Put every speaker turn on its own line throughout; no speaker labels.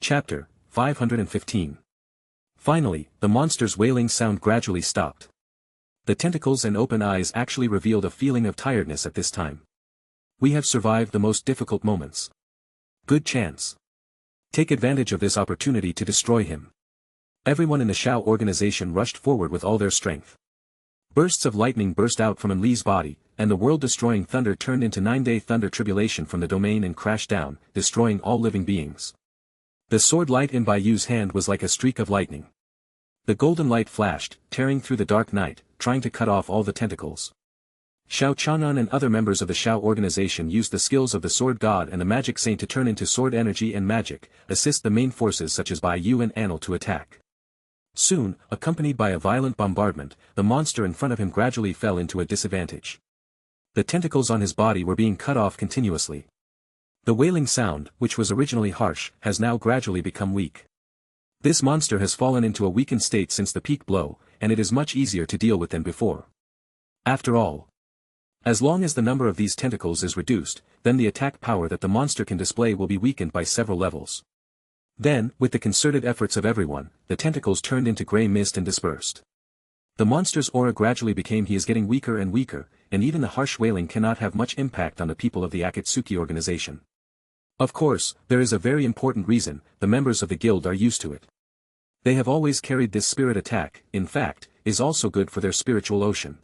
Chapter 515. Finally, the monster's wailing sound gradually stopped. The tentacles and open eyes actually revealed a feeling of tiredness at this time. We have survived the most difficult moments. Good chance. Take advantage of this opportunity to destroy him. Everyone in the Shao organization rushed forward with all their strength. Bursts of lightning burst out from Enli's body, and the world-destroying thunder turned into 9-day thunder tribulation from the domain and crashed down, destroying all living beings. The sword light in Bai Yu's hand was like a streak of lightning. The golden light flashed, tearing through the dark night, trying to cut off all the tentacles. Xiao Chanan and other members of the Shao organization used the skills of the Sword God and the Magic Saint to turn into sword energy and magic, assist the main forces such as Bai Yu and Anil to attack. Soon, accompanied by a violent bombardment, the monster in front of him gradually fell into a disadvantage. The tentacles on his body were being cut off continuously. The wailing sound, which was originally harsh, has now gradually become weak. This monster has fallen into a weakened state since the peak blow, and it is much easier to deal with than before. After all, as long as the number of these tentacles is reduced, then the attack power that the monster can display will be weakened by several levels. Then, with the concerted efforts of everyone, the tentacles turned into grey mist and dispersed. The monster's aura gradually became he is getting weaker and weaker, and even the harsh wailing cannot have much impact on the people of the Akatsuki organization. Of course, there is a very important reason: the members of the guild are used to it. They have always carried this spirit attack, in fact, is also good for their spiritual ocean.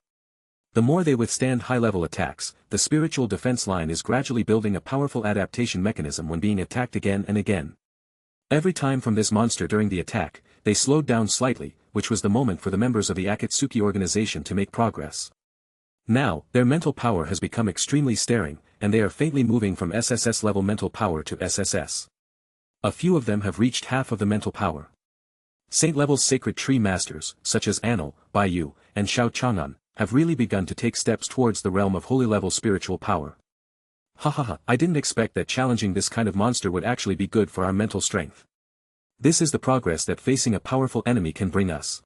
The more they withstand high-level attacks, the spiritual defense line is gradually building a powerful adaptation mechanism when being attacked again and again. Every time from this monster during the attack, they slowed down slightly, which was the moment for the members of the Akatsuki organization to make progress. Now, their mental power has become extremely staring, and they are faintly moving from SSS-level mental power to SSS. A few of them have reached half of the mental power. Saint-level sacred tree masters, such as Anil, Bai Yu, and Xiao Chang'an, have really begun to take steps towards the realm of holy-level spiritual power. I didn't expect that challenging this kind of monster would actually be good for our mental strength. This is the progress that facing a powerful enemy can bring us.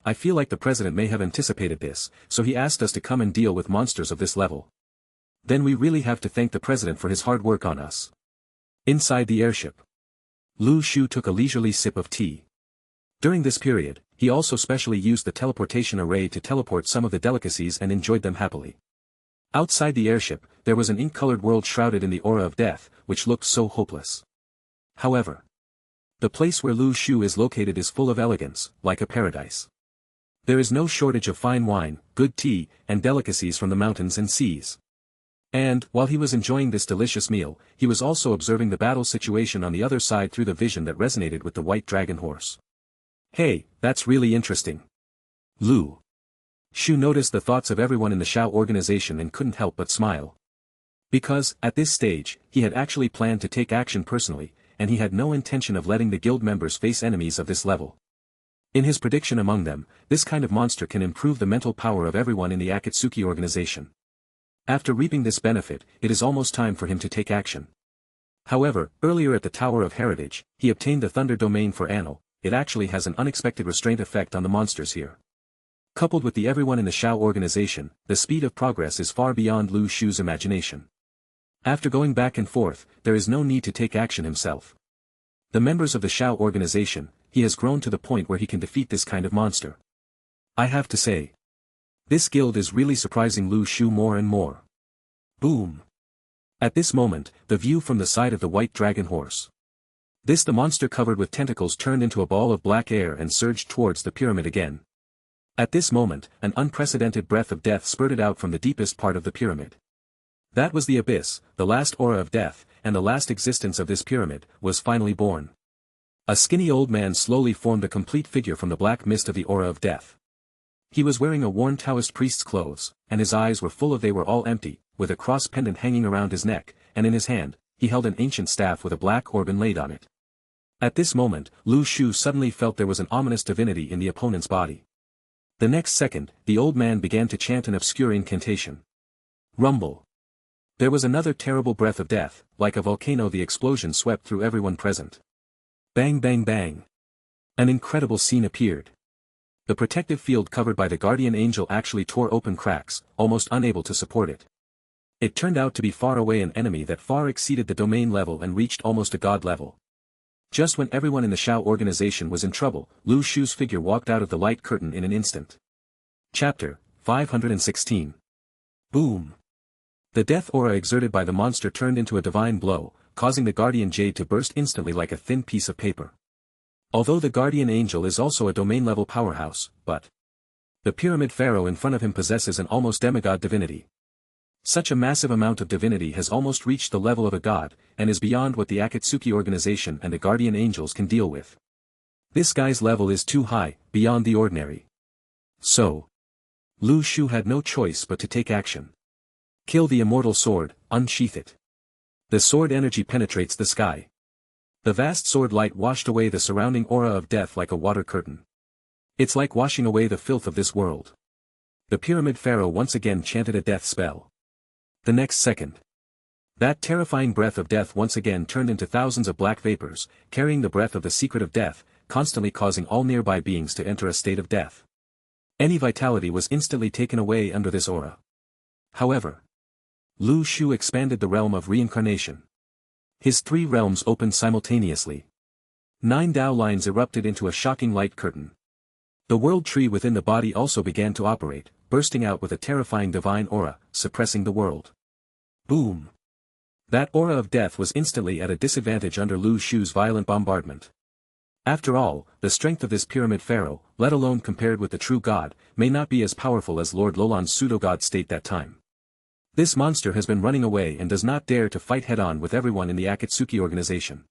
I feel like the president may have anticipated this, so he asked us to come and deal with monsters of this level. Then we really have to thank the president for his hard work on us. Inside the airship, Lu Shu took a leisurely sip of tea. During this period, he also specially used the teleportation array to teleport some of the delicacies and enjoyed them happily. Outside the airship, there was an ink-colored world shrouded in the aura of death, which looked so hopeless. However, the place where Lu Shu is located is full of elegance, like a paradise. There is no shortage of fine wine, good tea, and delicacies from the mountains and seas. And, while he was enjoying this delicious meal, he was also observing the battle situation on the other side through the vision that resonated with the white dragon horse. Hey, that's really interesting. Lu Shu noticed the thoughts of everyone in the Shao organization and couldn't help but smile. Because, at this stage, he had actually planned to take action personally, and he had no intention of letting the guild members face enemies of this level. In his prediction among them, this kind of monster can improve the mental power of everyone in the Akatsuki organization. After reaping this benefit, it is almost time for him to take action. However, earlier at the Tower of Heritage, he obtained the Thunder Domain for Anil. It actually has an unexpected restraint effect on the monsters here. Coupled with the everyone in the Shao organization, the speed of progress is far beyond Lu Shu's imagination. After going back and forth, there is no need to take action himself. The members of the Shao organization, he has grown to the point where he can defeat this kind of monster. I have to say, this guild is really surprising Lu Shu more and more. Boom! At this moment, the view from the side of the white dragon horse. The monster covered with tentacles turned into a ball of black air and surged towards the pyramid again. At this moment, an unprecedented breath of death spurted out from the deepest part of the pyramid. That was the abyss, the last aura of death, and the last existence of this pyramid, was finally born. A skinny old man slowly formed a complete figure from the black mist of the aura of death. He was wearing a worn Taoist priest's clothes, and his eyes were full of they were all empty, with a cross pendant hanging around his neck, and in his hand, he held an ancient staff with a black orb inlaid on it. At this moment, Lu Shu suddenly felt there was an ominous divinity in the opponent's body. The next second, the old man began to chant an obscure incantation. Rumble. There was another terrible breath of death, like a volcano. The explosion swept through everyone present. Bang bang bang. An incredible scene appeared. The protective field covered by the guardian angel actually tore open cracks, almost unable to support it. It turned out to be far away an enemy that far exceeded the domain level and reached almost a god level. Just when everyone in the Shao organization was in trouble, Lu Shu's figure walked out of the light curtain in an instant. Chapter 516. Boom! The death aura exerted by the monster turned into a divine blow, causing the guardian jade to burst instantly like a thin piece of paper. Although the guardian angel is also a domain-level powerhouse, but the pyramid pharaoh in front of him possesses an almost demigod divinity. Such a massive amount of divinity has almost reached the level of a god, and is beyond what the Akatsuki organization and the guardian angels can deal with. This guy's level is too high, beyond the ordinary. So, Lu Shu had no choice but to take action. Kill the immortal sword, unsheath it. The sword energy penetrates the sky. The vast sword light washed away the surrounding aura of death like a water curtain. It's like washing away the filth of this world. The pyramid pharaoh once again chanted a death spell. The next second, that terrifying breath of death once again turned into thousands of black vapors, carrying the breath of the secret of death, constantly causing all nearby beings to enter a state of death. Any vitality was instantly taken away under this aura. However, Lu Shu expanded the realm of reincarnation. His 3 realms opened simultaneously. 9 Dao lines erupted into a shocking light curtain. The world tree within the body also began to operate, bursting out with a terrifying divine aura, suppressing the world. Boom! That aura of death was instantly at a disadvantage under Lu Shu's violent bombardment. After all, the strength of this pyramid pharaoh, let alone compared with the true god, may not be as powerful as Lord Lolan's pseudo-god state that time. This monster has been running away and does not dare to fight head-on with everyone in the Akatsuki organization.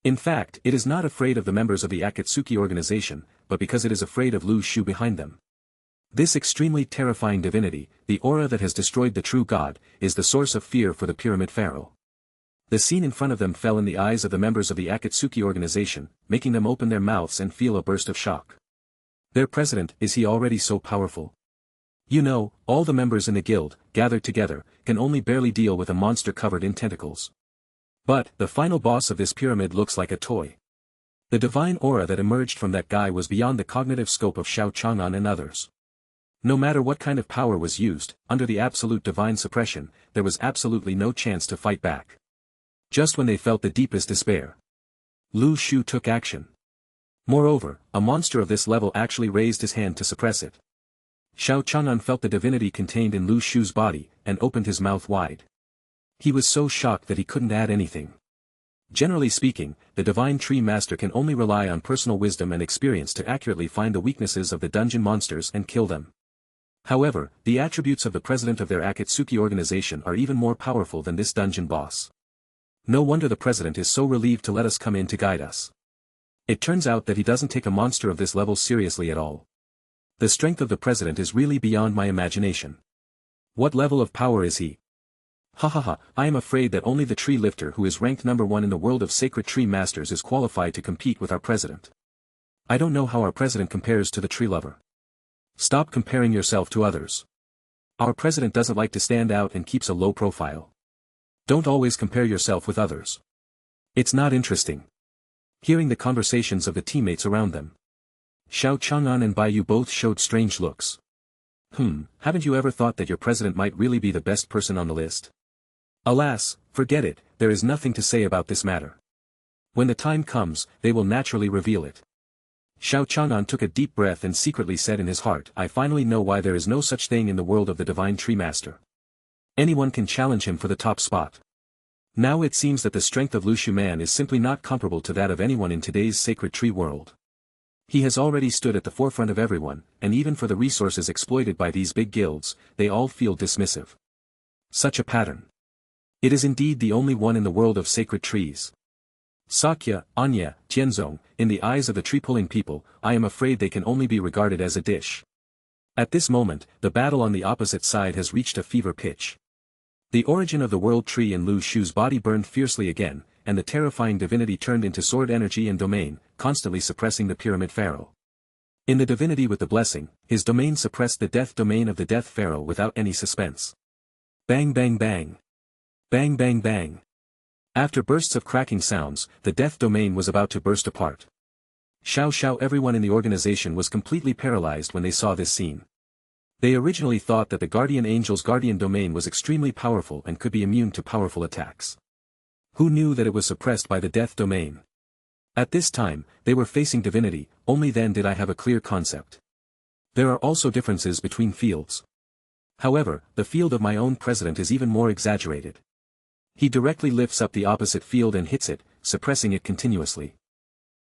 In fact, it is not afraid of the members of the Akatsuki organization, but because it is afraid of Lu Shu behind them. This extremely terrifying divinity, the aura that has destroyed the true god, is the source of fear for the pyramid pharaoh. The scene in front of them fell in the eyes of the members of the Akatsuki organization, making them open their mouths and feel a burst of shock. Their president, is he already so powerful? You know, all the members in the guild, gathered together, can only barely deal with a monster covered in tentacles. But, the final boss of this pyramid looks like a toy. The divine aura that emerged from that guy was beyond the cognitive scope of Xiao Chang'an and others. No matter what kind of power was used, under the absolute divine suppression, there was absolutely no chance to fight back. Just when they felt the deepest despair, Lu Shu took action. Moreover, a monster of this level actually raised his hand to suppress it. Xiao Chang'an felt the divinity contained in Lu Shu's body, and opened his mouth wide. He was so shocked that he couldn't add anything. Generally speaking, the Divine Tree Master can only rely on personal wisdom and experience to accurately find the weaknesses of the dungeon monsters and kill them. However, the attributes of the president of their Akatsuki organization are even more powerful than this dungeon boss. No wonder the president is so relieved to let us come in to guide us. It turns out that he doesn't take a monster of this level seriously at all. The strength of the president is really beyond my imagination. What level of power is he? Ha ha ha, I am afraid that only the tree lifter who is ranked number 1 in the world of sacred tree masters is qualified to compete with our president. I don't know how our president compares to the tree lover. Stop comparing yourself to others. Our president doesn't like to stand out and keeps a low profile. Don't always compare yourself with others. It's not interesting. Hearing the conversations of the teammates around them, Xiao Chang'an and Baiyu both showed strange looks. Haven't you ever thought that your president might really be the best person on the list? Alas, forget it, there is nothing to say about this matter. When the time comes, they will naturally reveal it. Xiao Chang'an took a deep breath and secretly said in his heart, I finally know why there is no such thing in the world of the Divine Tree Master. Anyone can challenge him for the top spot. Now it seems that the strength of Lu Shu Man is simply not comparable to that of anyone in today's sacred tree world. He has already stood at the forefront of everyone, and even for the resources exploited by these big guilds, they all feel dismissive. Such a pattern. It is indeed the only one in the world of sacred trees. Sakya, Anya, Tianzong, in the eyes of the tree-pulling people, I am afraid they can only be regarded as a dish. At this moment, the battle on the opposite side has reached a fever pitch. The origin of the world tree in Lu Shu's body burned fiercely again, and the terrifying divinity turned into sword energy and domain, constantly suppressing the pyramid pharaoh. In the divinity with the blessing, his domain suppressed the death domain of the death pharaoh without any suspense. Bang bang bang. Bang bang bang. After bursts of cracking sounds, the death domain was about to burst apart. Xiao, everyone in the organization was completely paralyzed when they saw this scene. They originally thought that the guardian angel's guardian domain was extremely powerful and could be immune to powerful attacks. Who knew that it was suppressed by the death domain? At this time, they were facing divinity, only then did I have a clear concept. There are also differences between fields. However, the field of my own president is even more exaggerated. He directly lifts up the opposite field and hits it, suppressing it continuously.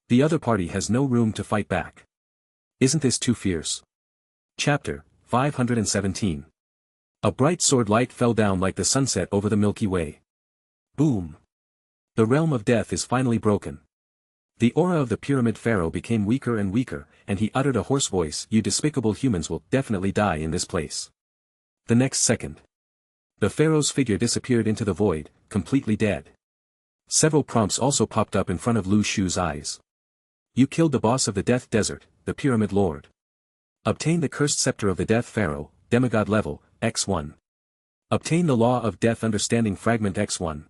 The other party has no room to fight back. Isn't this too fierce? Chapter 517. A bright sword light fell down like the sunset over the Milky Way. Boom! The realm of death is finally broken. The aura of the pyramid pharaoh became weaker and weaker, and he uttered a hoarse voice, "You despicable humans will definitely die in this place." The next second, the pharaoh's figure disappeared into the void, completely dead. Several prompts also popped up in front of Lu Shu's eyes. You killed the boss of the Death Desert, the Pyramid Lord. Obtain the cursed scepter of the Death Pharaoh, demigod level, X1. Obtain the Law of Death Understanding Fragment X1.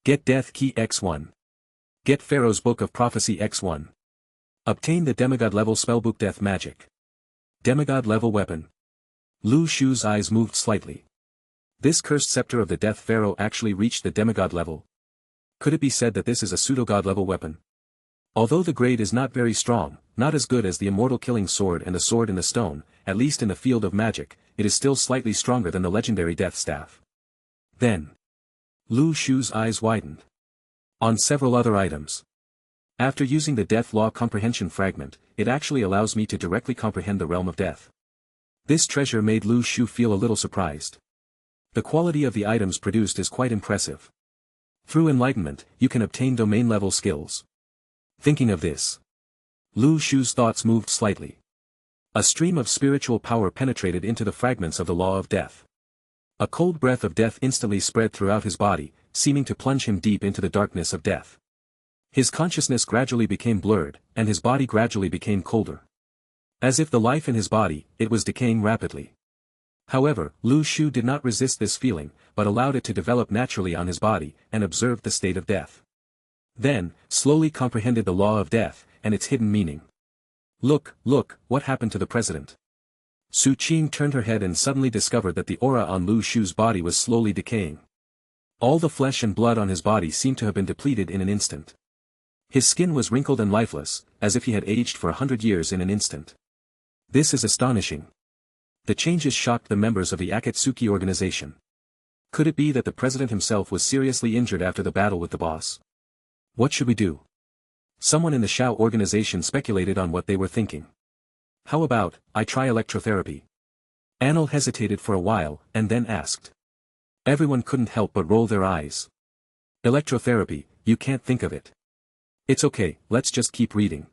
Get Death Key X1. Get Pharaoh's Book of Prophecy X1. Obtain the demigod level spellbook Death Magic. Demigod level weapon. Lu Shu's eyes moved slightly. This cursed scepter of the Death Pharaoh actually reached the demigod level. Could it be said that this is a pseudo-god level weapon? Although the grade is not very strong, not as good as the immortal killing sword and the sword in the stone, at least in the field of magic, it is still slightly stronger than the legendary Death Staff. Then, Lu Shu's eyes widened. On several other items. After using the Death Law Comprehension Fragment, it actually allows me to directly comprehend the realm of death. This treasure made Lu Shu feel a little surprised. The quality of the items produced is quite impressive. Through enlightenment, you can obtain domain-level skills. Thinking of this, Lu Shu's thoughts moved slightly. A stream of spiritual power penetrated into the fragments of the Law of Death. A cold breath of death instantly spread throughout his body, seeming to plunge him deep into the darkness of death. His consciousness gradually became blurred, and his body gradually became colder. As if the life in his body, it was decaying rapidly. However, Lu Shu did not resist this feeling, but allowed it to develop naturally on his body, and observed the state of death. Then, slowly comprehended the law of death, and its hidden meaning. Look, what happened to the president? Su Qing turned her head and suddenly discovered that the aura on Lu Shu's body was slowly decaying. All the flesh and blood on his body seemed to have been depleted in an instant. His skin was wrinkled and lifeless, as if he had aged for 100 years in an instant. This is astonishing. The changes shocked the members of the Akatsuki organization. Could it be that the president himself was seriously injured after the battle with the boss? What should we do? Someone in the Shao organization speculated on what they were thinking. How about, I try electrotherapy? Anil hesitated for a while, and then asked. Everyone couldn't help but roll their eyes. Electrotherapy, you can't think of it. It's okay, let's just keep reading.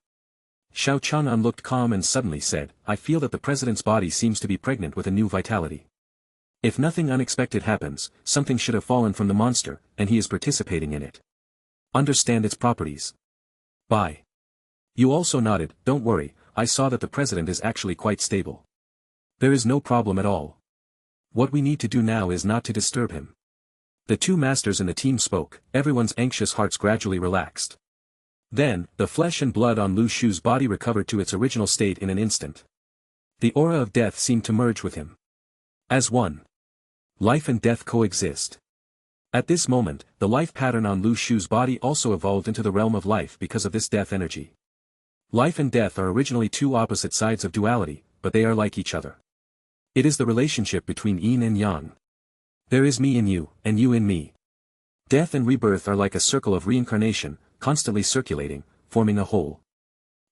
Xiao Chang'an looked calm and suddenly said, I feel that the president's body seems to be pregnant with a new vitality. If nothing unexpected happens, something should have fallen from the monster, and he is participating in it. Understand its properties. Bye. You also nodded, don't worry, I saw that the president is actually quite stable. There is no problem at all. What we need to do now is not to disturb him. The two masters in the team spoke, everyone's anxious hearts gradually relaxed. Then, the flesh and blood on Lu Shu's body recovered to its original state in an instant. The aura of death seemed to merge with him. As one. Life and death coexist. At this moment, the life pattern on Lu Shu's body also evolved into the realm of life because of this death energy. Life and death are originally two opposite sides of duality, but they are like each other. It is the relationship between yin and yang. There is me in you, and you in me. Death and rebirth are like a circle of reincarnation, constantly circulating, forming a whole.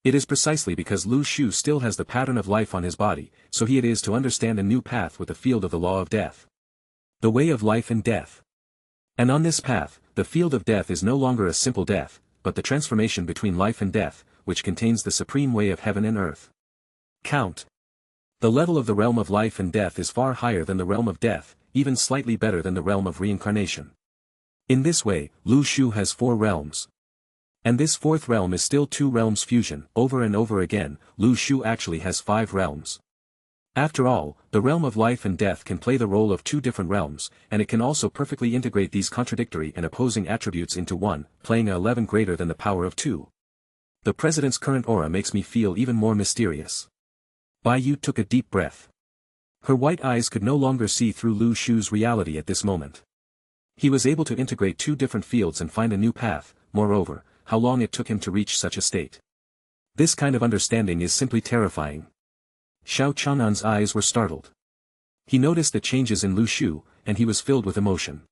It is precisely because Lu Shu still has the pattern of life on his body, so he it is to understand a new path with the field of the law of death. The way of life and death. And on this path, the field of death is no longer a simple death, but the transformation between life and death, which contains the supreme way of heaven and earth. Count. The level of the realm of life and death is far higher than the realm of death, even slightly better than the realm of reincarnation. In this way, Lu Shu has 4 realms. And this 4th realm is still 2 realms fusion. Over and over again, Lu Shu actually has 5 realms. After all, the realm of life and death can play the role of 2 different realms, and it can also perfectly integrate these contradictory and opposing attributes into one, playing a 11 greater than the power of 2. The president's current aura makes me feel even more mysterious. Bai Yu took a deep breath. Her white eyes could no longer see through Lu Shu's reality at this moment. He was able to integrate 2 different fields and find a new path. Moreover, how long it took him to reach such a state. This kind of understanding is simply terrifying. Xiao Chang'an's eyes were startled. He noticed the changes in Lu Shu, and he was filled with emotion.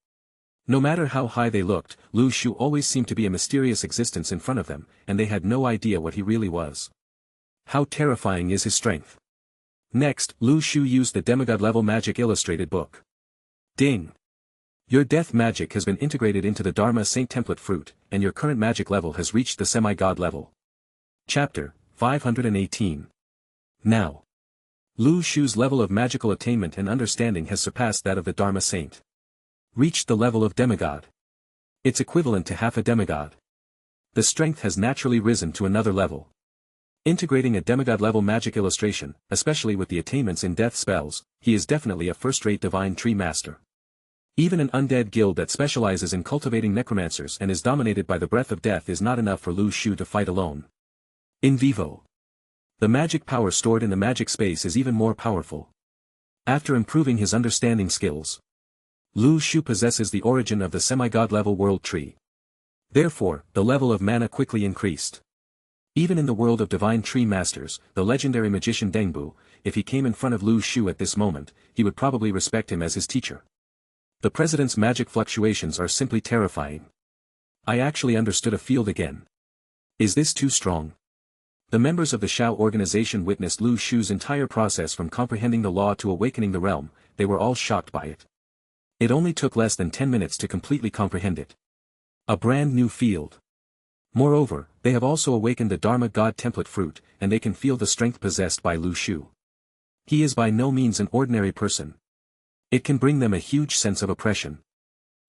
No matter how high they looked, Lu Shu always seemed to be a mysterious existence in front of them, and they had no idea what he really was. How terrifying is his strength. Next, Lu Shu used the demigod-level magic illustrated book. Ding! Your death magic has been integrated into the Dharma Saint template fruit, and your current magic level has reached the semi-god level. Chapter 518. Now, Lu Shu's level of magical attainment and understanding has surpassed that of the Dharma Saint. Reached the level of demigod. It's equivalent to half a demigod. The strength has naturally risen to another level. Integrating a demigod-level magic illustration, especially with the attainments in death spells, he is definitely a first-rate divine tree master. Even an undead guild that specializes in cultivating necromancers and is dominated by the breath of death is not enough for Lu Shu to fight alone. In vivo. The magic power stored in the magic space is even more powerful. After improving his understanding skills, Lu Shu possesses the origin of the semi-god level world tree. Therefore, the level of mana quickly increased. Even in the world of divine tree masters, the legendary magician Dengbu, if he came in front of Lu Shu at this moment, he would probably respect him as his teacher. The president's magic fluctuations are simply terrifying. I actually understood a field again. Is this too strong? The members of the Shao organization witnessed Lu Shu's entire process from comprehending the law to awakening the realm. They were all shocked by it. It only took less than 10 minutes to completely comprehend it. A brand new field. Moreover, they have also awakened the Dharma God template fruit, and they can feel the strength possessed by Lu Shu. He is by no means an ordinary person. It can bring them a huge sense of oppression.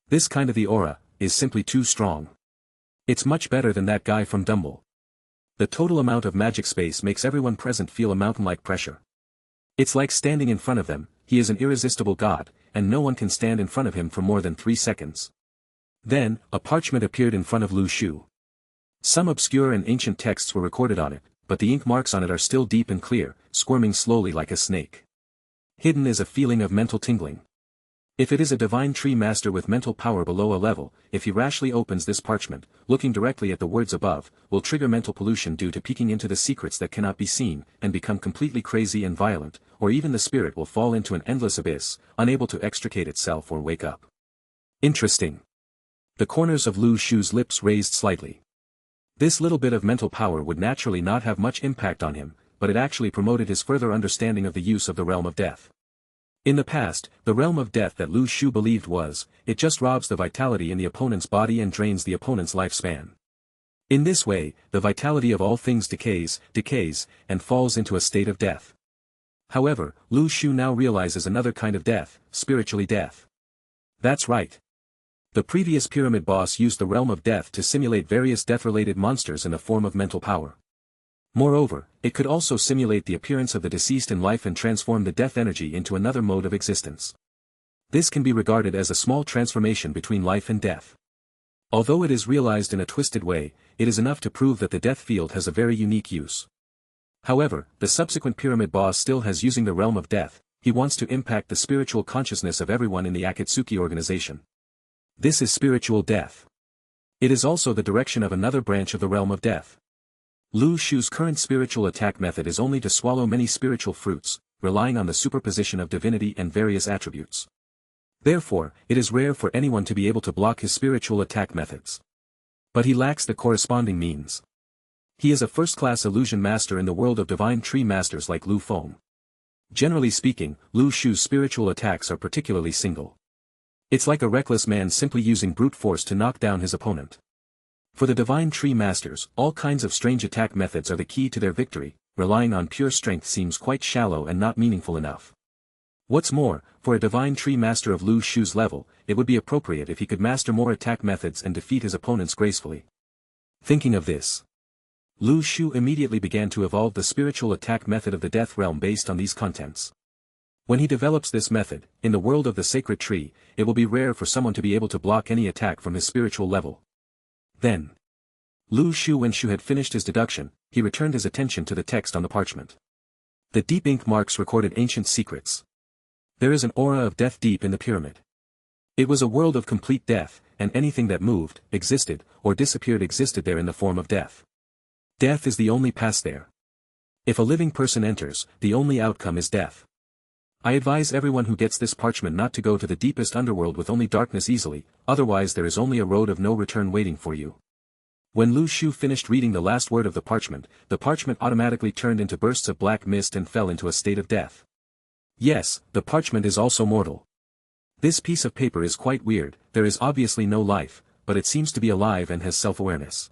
This kind of the aura is simply too strong. It's much better than that guy from Dumble. The total amount of magic space makes everyone present feel a mountain-like pressure. It's like standing in front of them. He is an irresistible god, and no one can stand in front of him for more than 3 seconds. Then, a parchment appeared in front of Lu Shu. Some obscure and ancient texts were recorded on it, but the ink marks on it are still deep and clear, squirming slowly like a snake. Hidden is a feeling of mental tingling. If it is a divine tree master with mental power below a level, if he rashly opens this parchment, looking directly at the words above, will trigger mental pollution due to peeking into the secrets that cannot be seen, and become completely crazy and violent, or even the spirit will fall into an endless abyss, unable to extricate itself or wake up. Interesting. The corners of Lu Shu's lips raised slightly. This little bit of mental power would naturally not have much impact on him, but it actually promoted his further understanding of the use of the realm of death. In the past, the realm of death that Lu Shu believed was, it just robs the vitality in the opponent's body and drains the opponent's lifespan. In this way, the vitality of all things decays, and falls into a state of death. However, Lu Shu now realizes another kind of death, spiritually death. That's right. The previous pyramid boss used the realm of death to simulate various death-related monsters in the form of mental power. Moreover, it could also simulate the appearance of the deceased in life and transform the death energy into another mode of existence. This can be regarded as a small transformation between life and death. Although it is realized in a twisted way, it is enough to prove that the death field has a very unique use. However, the subsequent pyramid boss still has using the realm of death. He wants to impact the spiritual consciousness of everyone in the Akatsuki organization. This is spiritual death. It is also the direction of another branch of the realm of death. Lu Shu's current spiritual attack method is only to swallow many spiritual fruits, relying on the superposition of divinity and various attributes. Therefore, it is rare for anyone to be able to block his spiritual attack methods. But he lacks the corresponding means. He is a first-class illusion master in the world of divine tree masters like Lu Feng. Generally speaking, Lu Shu's spiritual attacks are particularly single. It's like a reckless man simply using brute force to knock down his opponent. For the divine tree masters, all kinds of strange attack methods are the key to their victory. Relying on pure strength seems quite shallow and not meaningful enough. What's more, for a divine tree master of Lu Shu's level, it would be appropriate if he could master more attack methods and defeat his opponents gracefully. Thinking of this, Lu Shu immediately began to evolve the spiritual attack method of the death realm based on these contents. When he develops this method, in the world of the sacred tree, it will be rare for someone to be able to block any attack from his spiritual level. Then, Lu Shu, when Shu had finished his deduction, he returned his attention to the text on the parchment. The deep ink marks recorded ancient secrets. There is an aura of death deep in the pyramid. It was a world of complete death, and anything that moved, existed, or disappeared existed there in the form of death. Death is the only pass there. If a living person enters, the only outcome is death. I advise everyone who gets this parchment not to go to the deepest underworld with only darkness easily, otherwise there is only a road of no return waiting for you. When Lu Shu finished reading the last word of the parchment automatically turned into bursts of black mist and fell into a state of death. Yes, the parchment is also mortal. This piece of paper is quite weird, there is obviously no life, but it seems to be alive and has self-awareness.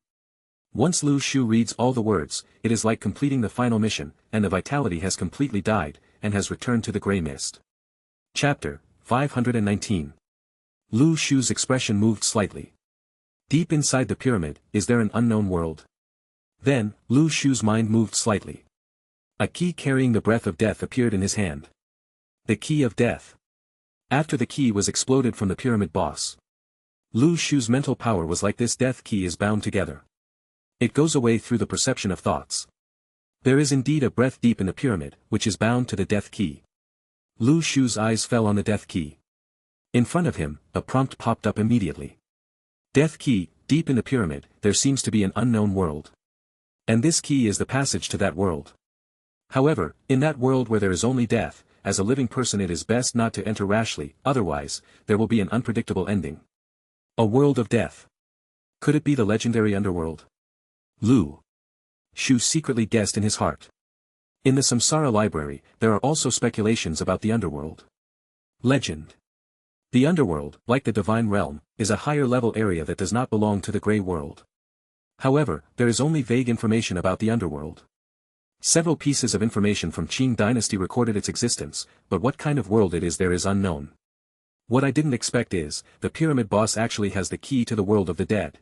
Once Lu Shu reads all the words, it is like completing the final mission, and the vitality has completely died, and has returned to the grey mist. Chapter 519. Lu Shu's expression moved slightly. Deep inside the pyramid, is there an unknown world? Then, Lu Shu's mind moved slightly. A key carrying the breath of death appeared in his hand. The key of death. After the key was exploded from the pyramid boss. Lu Shu's mental power was like this death key is bound together. It goes away through the perception of thoughts. There is indeed a breath deep in the pyramid, which is bound to the death key. Lu Shu's eyes fell on the death key. In front of him, a prompt popped up immediately. Death key, deep in the pyramid, there seems to be an unknown world. And this key is the passage to that world. However, in that world where there is only death, as a living person it is best not to enter rashly, otherwise, there will be an unpredictable ending. A world of death. Could it be the legendary underworld? Lu Shu secretly guessed in his heart. In the Samsara library, there are also speculations about the underworld. Legend. The underworld, like the divine realm, is a higher level area that does not belong to the grey world. However, there is only vague information about the underworld. Several pieces of information from Qing dynasty recorded its existence, but what kind of world it is there is unknown. What I didn't expect is, the pyramid boss actually has the key to the world of the dead.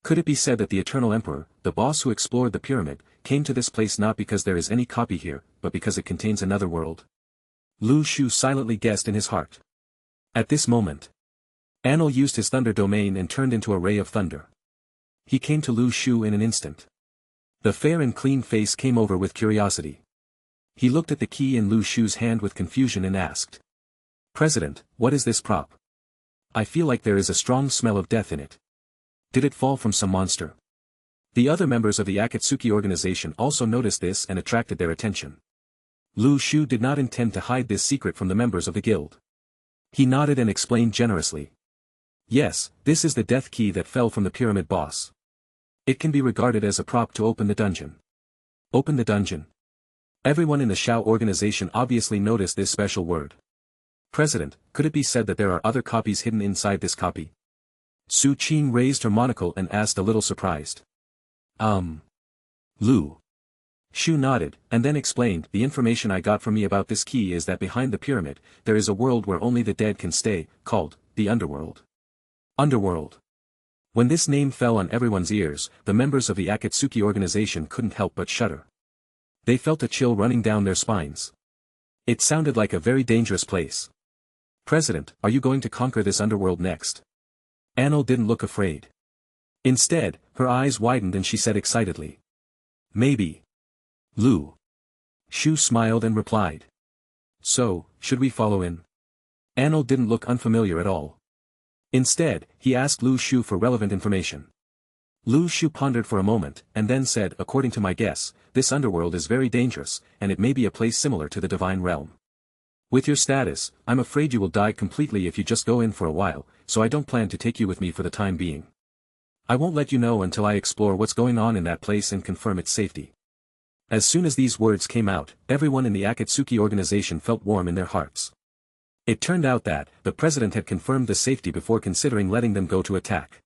Could it be said that the Eternal Emperor, the boss who explored the pyramid, came to this place not because there is any copy here, but because it contains another world? Lu Shu silently guessed in his heart. At this moment, Anil used his thunder domain and turned into a ray of thunder. He came to Lu Shu in an instant. The fair and clean face came over with curiosity. He looked at the key in Lu Shu's hand with confusion and asked. President, what is this prop? I feel like there is a strong smell of death in it. Did it fall from some monster? The other members of the Akatsuki organization also noticed this and attracted their attention. Lu Shu did not intend to hide this secret from the members of the guild. He nodded and explained generously. Yes, this is the death key that fell from the pyramid boss. It can be regarded as a prop to open the dungeon. Open the dungeon. Everyone in the Shao organization obviously noticed this special word. President, could it be said that there are other copies hidden inside this copy? Su Qing raised her monocle and asked a little surprised. Lu Shu nodded, and then explained, the information I got from me about this key is that behind the pyramid, there is a world where only the dead can stay, called, the Underworld. Underworld. When this name fell on everyone's ears, the members of the Akatsuki organization couldn't help but shudder. They felt a chill running down their spines. It sounded like a very dangerous place. President, are you going to conquer this underworld next? Anil didn't look afraid. Instead, her eyes widened and she said excitedly. Maybe. Lu Shu smiled and replied. So, should we follow in? Anil didn't look unfamiliar at all. Instead, he asked Lu Shu for relevant information. Lu Shu pondered for a moment, and then said, according to my guess, this underworld is very dangerous, and it may be a place similar to the divine realm. With your status, I'm afraid you will die completely if you just go in for a while, so I don't plan to take you with me for the time being. I won't let you know until I explore what's going on in that place and confirm its safety. As soon as these words came out, everyone in the Akatsuki organization felt warm in their hearts. It turned out that, the president had confirmed the safety before considering letting them go to attack.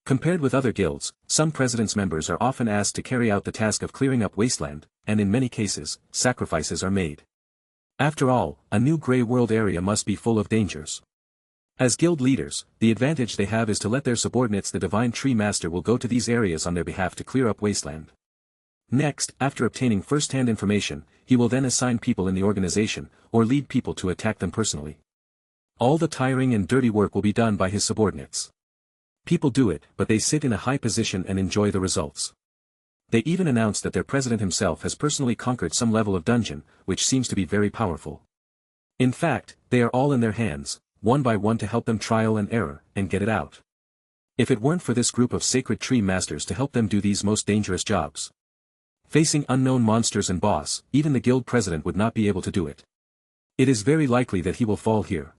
Compared with other guilds, some president's members are often asked to carry out the task of clearing up wasteland, and in many cases, sacrifices are made. After all, a new grey world area must be full of dangers. As guild leaders, the advantage they have is to let their subordinates, the Divine Tree Master, will go to these areas on their behalf to clear up wasteland. Next, after obtaining first-hand information, he will then assign people in the organization, or lead people to attack them personally. All the tiring and dirty work will be done by his subordinates. People do it, but they sit in a high position and enjoy the results. They even announce that their president himself has personally conquered some level of dungeon, which seems to be very powerful. In fact, they are all in their hands, one by one, to help them trial and error, and get it out. If it weren't for this group of sacred tree masters to help them do these most dangerous jobs. Facing unknown monsters and boss, even the guild president would not be able to do it. It is very likely that he will fall here.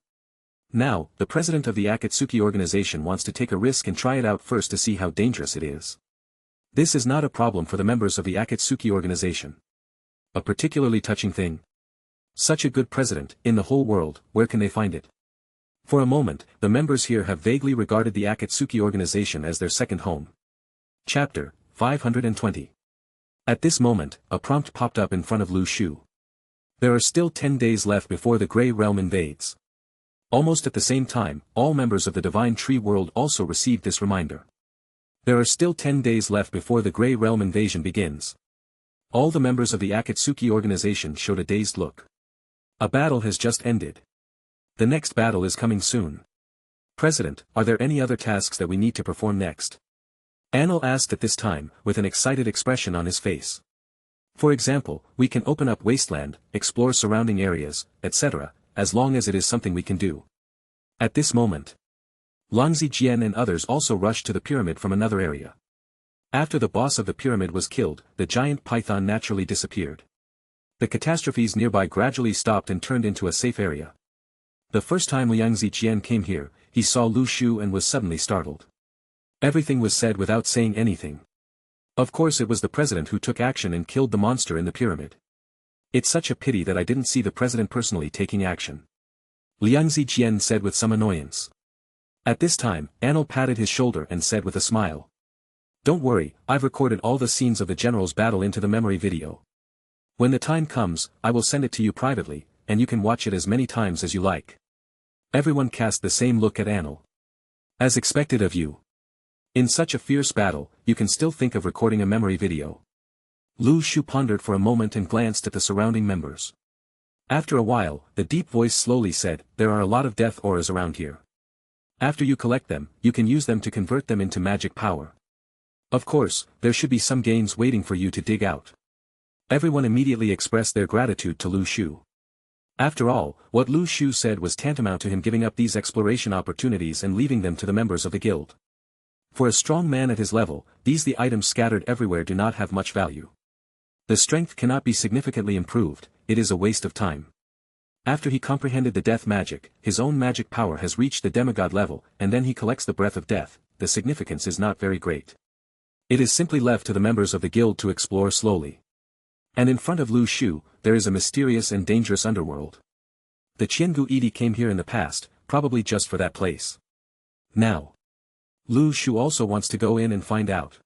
Now, the president of the Akatsuki organization wants to take a risk and try it out first to see how dangerous it is. This is not a problem for the members of the Akatsuki organization. A particularly touching thing. Such a good president, in the whole world, where can they find it? For a moment, the members here have vaguely regarded the Akatsuki organization as their second home. Chapter 520. At this moment, a prompt popped up in front of Lu Shu. There are still 10 days left before the Grey Realm invades. Almost at the same time, all members of the Divine Tree world also received this reminder. There are still 10 days left before the Grey Realm invasion begins. All the members of the Akatsuki organization showed a dazed look. A battle has just ended. The next battle is coming soon. President, are there any other tasks that we need to perform next? Anil asked at this time, with an excited expression on his face. For example, we can open up wasteland, explore surrounding areas, etc., as long as it is something we can do. At this moment, Langzi Jian and others also rushed to the pyramid from another area. After the boss of the pyramid was killed, the giant python naturally disappeared. The catastrophes nearby gradually stopped and turned into a safe area. The first time Liangzi Jian came here, he saw Lu Shu and was suddenly startled. Everything was said without saying anything. Of course it was the president who took action and killed the monster in the pyramid. It's such a pity that I didn't see the president personally taking action. Liangzi Jian said with some annoyance. At this time, Anil patted his shoulder and said with a smile. Don't worry, I've recorded all the scenes of the general's battle into the memory video. When the time comes, I will send it to you privately, and you can watch it as many times as you like. Everyone cast the same look at Anil. As expected of you. In such a fierce battle, you can still think of recording a memory video. Lu Shu pondered for a moment and glanced at the surrounding members. After a while, the deep voice slowly said, there are a lot of death auras around here. After you collect them, you can use them to convert them into magic power. Of course, there should be some gains waiting for you to dig out. Everyone immediately expressed their gratitude to Lu Shu. After all, what Lu Shu said was tantamount to him giving up these exploration opportunities and leaving them to the members of the guild. For a strong man at his level, the items scattered everywhere do not have much value. The strength cannot be significantly improved, it is a waste of time. After he comprehended the death magic, his own magic power has reached the demigod level, and then he collects the breath of death, the significance is not very great. It is simply left to the members of the guild to explore slowly. And in front of Lu Shu, there is a mysterious and dangerous underworld. The Qiangu Edi came here in the past, probably just for that place. Now, Lu Shu also wants to go in and find out.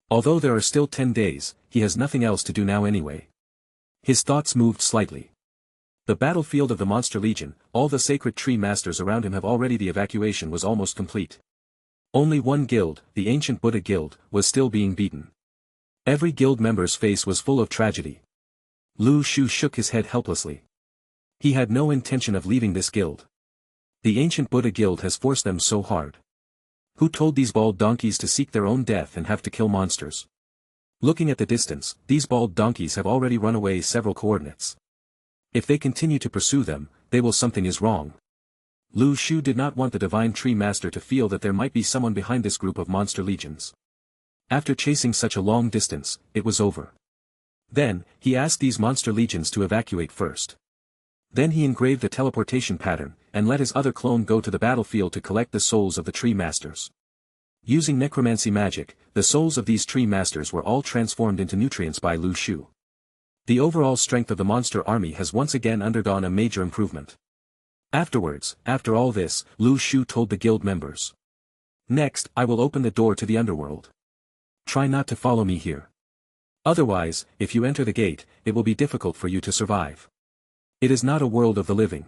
Although there are still 10 days, he has nothing else to do now anyway. His thoughts moved slightly. The battlefield of the Monster Legion, all the sacred tree masters around him have already the evacuation was almost complete. Only one guild, the ancient Buddha guild, was still being beaten. Every guild member's face was full of tragedy. Lu Shu shook his head helplessly. He had no intention of leaving this guild. The ancient Buddha guild has forced them so hard. Who told these bald donkeys to seek their own death and have to kill monsters? Looking at the distance, these bald donkeys have already run away several coordinates. If they continue to pursue them, they will something is wrong. Lu Shu did not want the Divine Tree Master to feel that there might be someone behind this group of monster legions. After chasing such a long distance, it was over. Then, he asked these monster legions to evacuate first. Then he engraved a teleportation pattern, and let his other clone go to the battlefield to collect the souls of the tree masters. Using necromancy magic, the souls of these tree masters were all transformed into nutrients by Lu Shu. The overall strength of the monster army has once again undergone a major improvement. Afterwards, after all this, Lu Shu told the guild members. Next, I will open the door to the underworld. Try not to follow me here. Otherwise, if you enter the gate, it will be difficult for you to survive. It is not a world of the living.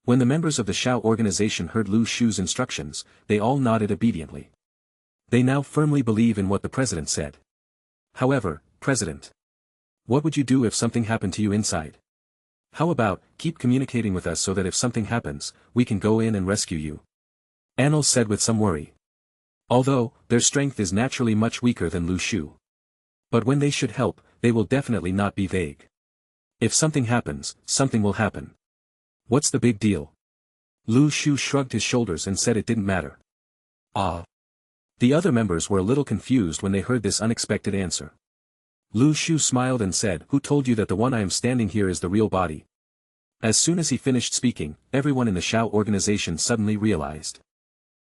When the members of the Shao organization heard Lu Shu's instructions, they all nodded obediently. They now firmly believe in what the president said. However, President, what would you do if something happened to you inside? How about, keep communicating with us so that if something happens, we can go in and rescue you? Anil said with some worry. Although, their strength is naturally much weaker than Lu Shu. But when they should help, they will definitely not be vague. If something happens, something will happen. What's the big deal? Lu Shu shrugged his shoulders and said it didn't matter. Ah. The other members were a little confused when they heard this unexpected answer. Lu Shu smiled and said, "Who told you that the one I am standing here is the real body?" As soon as he finished speaking, everyone in the Shao organization suddenly realized.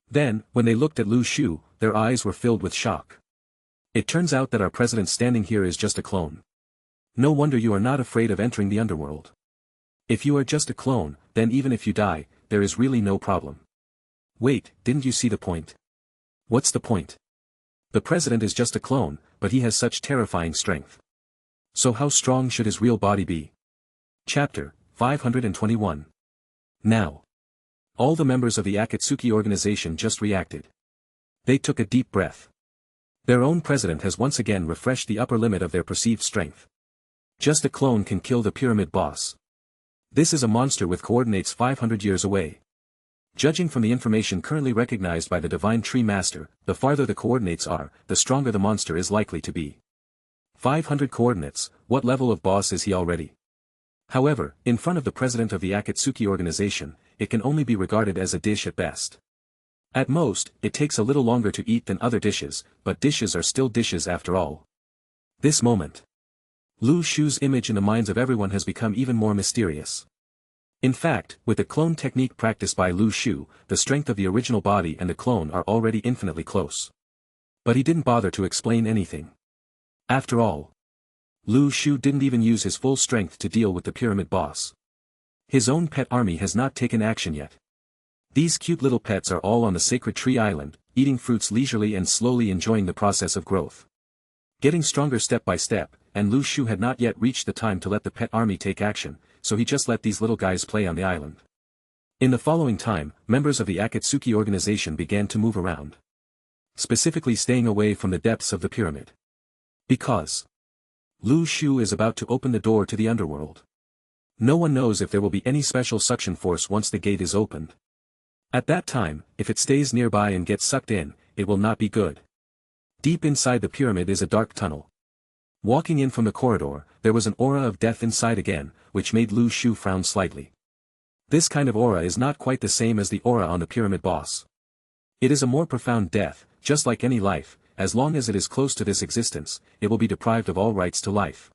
Then, when they looked at Lu Shu, their eyes were filled with shock. It turns out that our president standing here is just a clone. No wonder you are not afraid of entering the underworld. If you are just a clone, then even if you die, there is really no problem. Wait, didn't you see the point? What's the point? The president is just a clone, but he has such terrifying strength. So how strong should his real body be? Chapter 521. Now. All the members of the Akatsuki organization just reacted. They took a deep breath. Their own president has once again refreshed the upper limit of their perceived strength. Just a clone can kill the pyramid boss. This is a monster with coordinates 500 years away. Judging from the information currently recognized by the Divine Tree Master, the farther the coordinates are, the stronger the monster is likely to be. 500 coordinates, what level of boss is he already? However, in front of the president of the Akatsuki organization, it can only be regarded as a dish at best. At most, it takes a little longer to eat than other dishes, but dishes are still dishes after all. This moment. Lu Shu's image in the minds of everyone has become even more mysterious. In fact, with the clone technique practiced by Lu Shu, the strength of the original body and the clone are already infinitely close. But he didn't bother to explain anything. After all, Lu Shu didn't even use his full strength to deal with the pyramid boss. His own pet army has not taken action yet. These cute little pets are all on the sacred tree island, eating fruits leisurely and slowly enjoying the process of growth. Getting stronger step by step, and Lu Shu had not yet reached the time to let the pet army take action, so he just let these little guys play on the island. In the following time, members of the Akatsuki organization began to move around. Specifically staying away from the depths of the pyramid. Because Lu Shu is about to open the door to the underworld. No one knows if there will be any special suction force once the gate is opened. At that time, if it stays nearby and gets sucked in, it will not be good. Deep inside the pyramid is a dark tunnel. Walking in from the corridor, there was an aura of death inside again, which made Lu Shu frown slightly. This kind of aura is not quite the same as the aura on the pyramid boss. It is a more profound death, just like any life, as long as it is close to this existence, it will be deprived of all rights to life.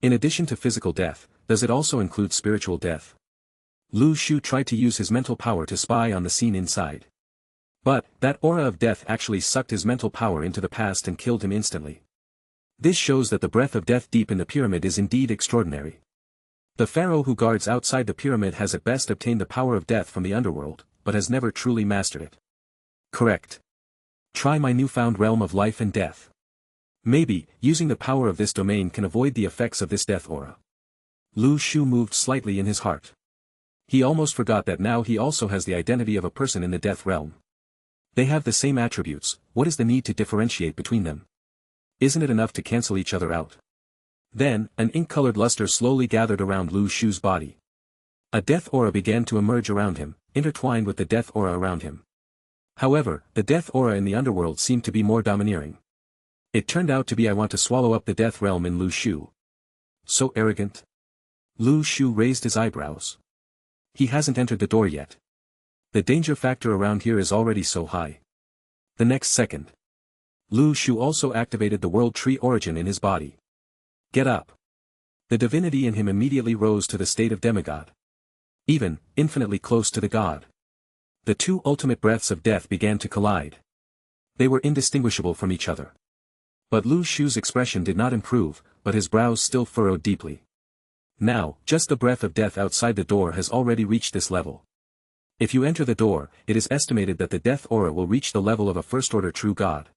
In addition to physical death, does it also include spiritual death? Lu Shu tried to use his mental power to spy on the scene inside. But, that aura of death actually sucked his mental power into the past and killed him instantly. This shows that the breath of death deep in the pyramid is indeed extraordinary. The pharaoh who guards outside the pyramid has at best obtained the power of death from the underworld, but has never truly mastered it. Correct. Try my newfound realm of life and death. Maybe, using the power of this domain can avoid the effects of this death aura. Lu Shu moved slightly in his heart. He almost forgot that now he also has the identity of a person in the death realm. They have the same attributes, what is the need to differentiate between them? Isn't it enough to cancel each other out? Then, an ink-colored luster slowly gathered around Lu Shu's body. A death aura began to emerge around him, intertwined with the death aura around him. However, the death aura in the underworld seemed to be more domineering. It turned out to be I want to swallow up the death realm in Lu Shu. So arrogant. Lu Shu raised his eyebrows. He hasn't entered the door yet. The danger factor around here is already so high. The next second, Lu Shu also activated the world tree origin in his body. Get up. The divinity in him immediately rose to the state of demigod. Even, infinitely close to the god. The two ultimate breaths of death began to collide. They were indistinguishable from each other. But Lu Shu's expression did not improve, but his brows still furrowed deeply. Now, just the breath of death outside the door has already reached this level. If you enter the door, it is estimated that the death aura will reach the level of a first-order true god.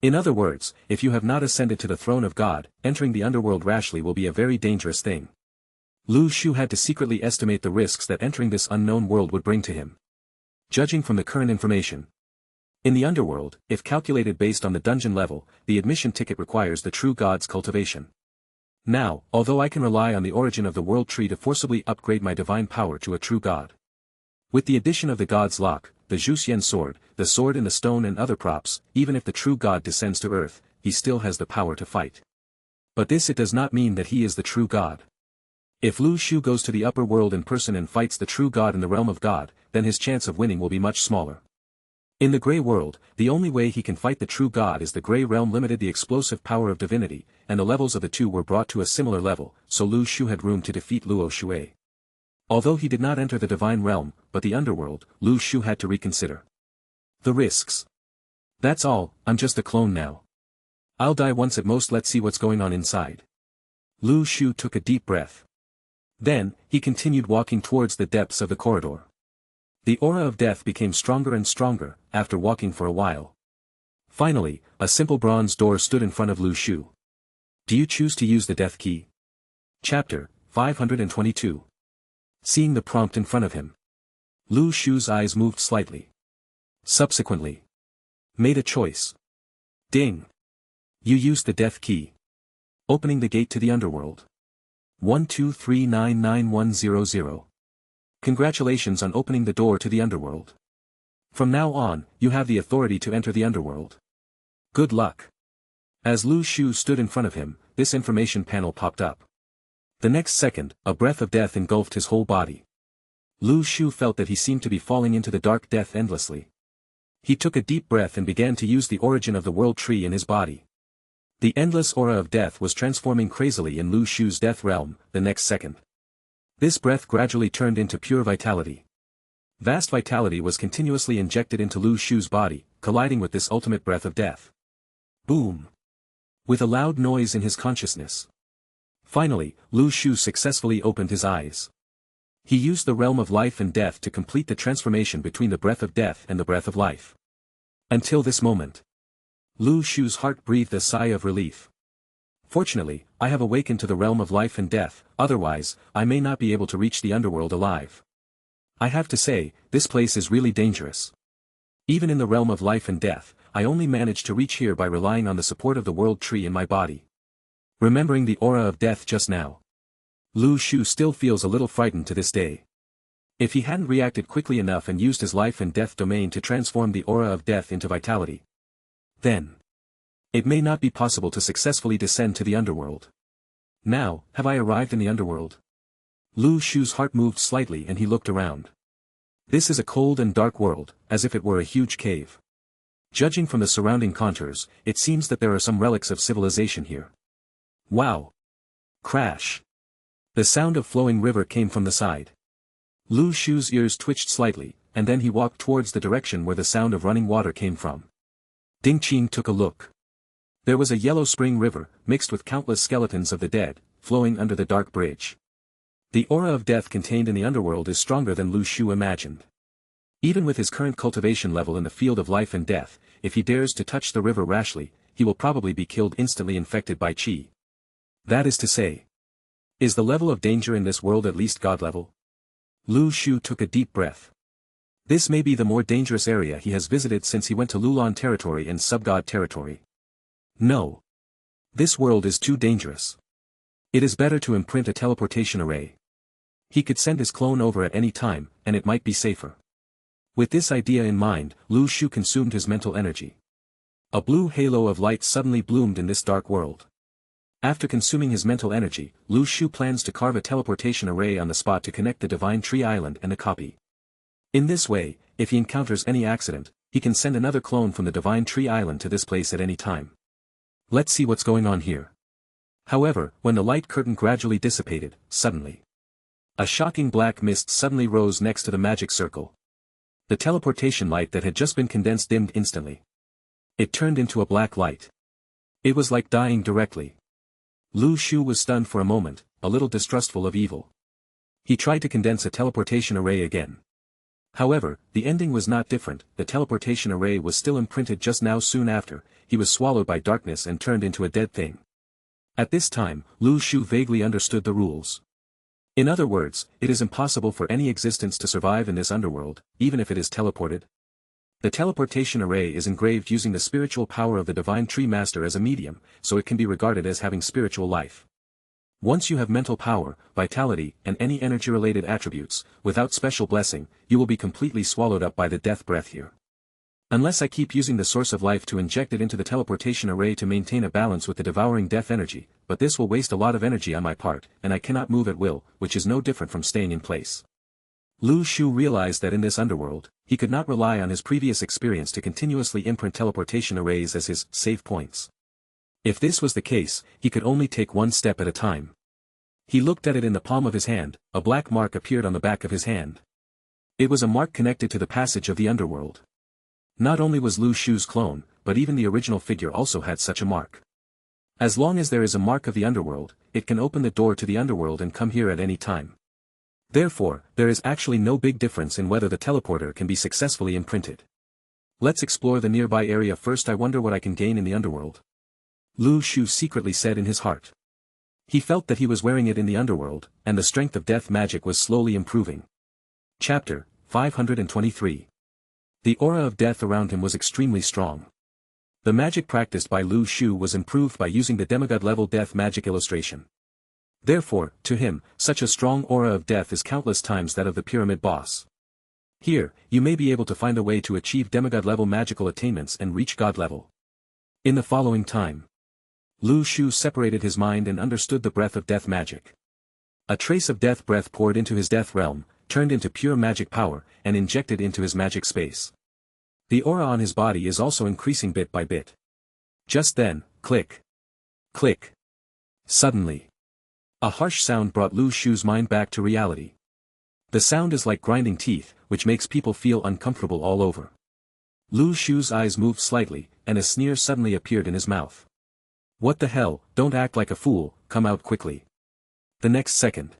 In other words, if you have not ascended to the throne of God, entering the underworld rashly will be a very dangerous thing. Lu Shu had to secretly estimate the risks that entering this unknown world would bring to him. Judging from the current information. In the underworld, if calculated based on the dungeon level, the admission ticket requires the true god's cultivation. Now, although I can rely on the origin of the world tree to forcibly upgrade my divine power to a true god. With the addition of the god's lock, the Zhuxian sword, the sword in the stone and other props, even if the true god descends to earth, he still has the power to fight. But this it does not mean that he is the true god. If Lu Shu goes to the upper world in person and fights the true god in the realm of God, then his chance of winning will be much smaller. In the Grey World, the only way he can fight the true God is the Grey Realm limited the explosive power of divinity, and the levels of the two were brought to a similar level, so Lu Shu had room to defeat Luo Shui. Although he did not enter the Divine Realm, but the Underworld, Lu Shu had to reconsider the risks. That's all, I'm just a clone now. I'll die once at most, let's see what's going on inside. Lu Shu took a deep breath. Then, he continued walking towards the depths of the corridor. The aura of death became stronger and stronger, after walking for a while. Finally, a simple bronze door stood in front of Lu Shu. Do you choose to use the death key? Chapter 522. Seeing the prompt in front of him, Lu Shu's eyes moved slightly. Subsequently, made a choice. Ding! You used the death key. Opening the gate to the underworld. 123999100. Congratulations on opening the door to the underworld. From now on, you have the authority to enter the underworld. Good luck. As Lu Shu stood in front of him, this information panel popped up. The next second, a breath of death engulfed his whole body. Lu Shu felt that he seemed to be falling into the dark death endlessly. He took a deep breath and began to use the origin of the world tree in his body. The endless aura of death was transforming crazily in Lu Shu's death realm, the next second. This breath gradually turned into pure vitality. Vast vitality was continuously injected into Lu Shu's body, colliding with this ultimate breath of death. Boom! With a loud noise in his consciousness. Finally, Lu Shu successfully opened his eyes. He used the realm of life and death to complete the transformation between the breath of death and the breath of life. Until this moment, Lu Shu's heart breathed a sigh of relief. Fortunately, I have awakened to the realm of life and death, otherwise, I may not be able to reach the underworld alive. I have to say, this place is really dangerous. Even in the realm of life and death, I only managed to reach here by relying on the support of the world tree in my body. Remembering the aura of death just now, Lu Shu still feels a little frightened to this day. If he hadn't reacted quickly enough and used his life and death domain to transform the aura of death into vitality, then it may not be possible to successfully descend to the underworld. Now, have I arrived in the underworld? Lu Shu's heart moved slightly and he looked around. This is a cold and dark world, as if it were a huge cave. Judging from the surrounding contours, it seems that there are some relics of civilization here. Wow! Crash! The sound of flowing river came from the side. Lu Shu's ears twitched slightly, and then he walked towards the direction where the sound of running water came from. Ding Qing took a look. There was a yellow spring river, mixed with countless skeletons of the dead, flowing under the dark bridge. The aura of death contained in the underworld is stronger than Lu Shu imagined. Even with his current cultivation level in the field of life and death, if he dares to touch the river rashly, he will probably be killed instantly infected by qi. That is to say, is the level of danger in this world at least God level? Lu Shu took a deep breath. This may be the more dangerous area he has visited since he went to Lulan territory and Subgod territory. No. This world is too dangerous. It is better to imprint a teleportation array. He could send his clone over at any time, and it might be safer. With this idea in mind, Lu Shu consumed his mental energy. A blue halo of light suddenly bloomed in this dark world. After consuming his mental energy, Lu Shu plans to carve a teleportation array on the spot to connect the Divine Tree Island and a copy. In this way, if he encounters any accident, he can send another clone from the Divine Tree Island to this place at any time. Let's see what's going on here. However, when the light curtain gradually dissipated, suddenly, a shocking black mist suddenly rose next to the magic circle. The teleportation light that had just been condensed dimmed instantly. It turned into a black light. It was like dying directly. Lu Shu was stunned for a moment, a little distrustful of evil. He tried to condense a teleportation array again. However, the ending was not different. The teleportation array was still imprinted just now. Soon after, he was swallowed by darkness and turned into a dead thing. At this time, Lu Shu vaguely understood the rules. In other words, it is impossible for any existence to survive in this underworld, even if it is teleported. The teleportation array is engraved using the spiritual power of the Divine Tree Master as a medium, so it can be regarded as having spiritual life. Once you have mental power, vitality, and any energy-related attributes, without special blessing, you will be completely swallowed up by the death breath here. Unless I keep using the source of life to inject it into the teleportation array to maintain a balance with the devouring death energy, but this will waste a lot of energy on my part, and I cannot move at will, which is no different from staying in place. Lu Shu realized that in this underworld, he could not rely on his previous experience to continuously imprint teleportation arrays as his save points. If this was the case, he could only take one step at a time. He looked at it in the palm of his hand. A black mark appeared on the back of his hand. It was a mark connected to the passage of the underworld. Not only was Lu Shu's clone, but even the original figure also had such a mark. As long as there is a mark of the underworld, it can open the door to the underworld and come here at any time. Therefore, there is actually no big difference in whether the teleporter can be successfully imprinted. Let's explore the nearby area first. I wonder what I can gain in the underworld. Lu Shu secretly said in his heart. He felt that he was wearing it in the underworld, and the strength of death magic was slowly improving. Chapter 523. The aura of death around him was extremely strong. The magic practiced by Lu Shu was improved by using the demigod-level death magic illustration. Therefore, to him, such a strong aura of death is countless times that of the pyramid boss. Here, you may be able to find a way to achieve demigod-level magical attainments and reach god level. In the following time, Lu Shu separated his mind and understood the breath of death magic. A trace of death breath poured into his death realm, turned into pure magic power, and injected into his magic space. The aura on his body is also increasing bit by bit. Just then, click. Click. Suddenly, a harsh sound brought Lu Shu's mind back to reality. The sound is like grinding teeth, which makes people feel uncomfortable all over. Lu Shu's eyes moved slightly, and a sneer suddenly appeared in his mouth. What the hell, don't act like a fool, come out quickly. The next second,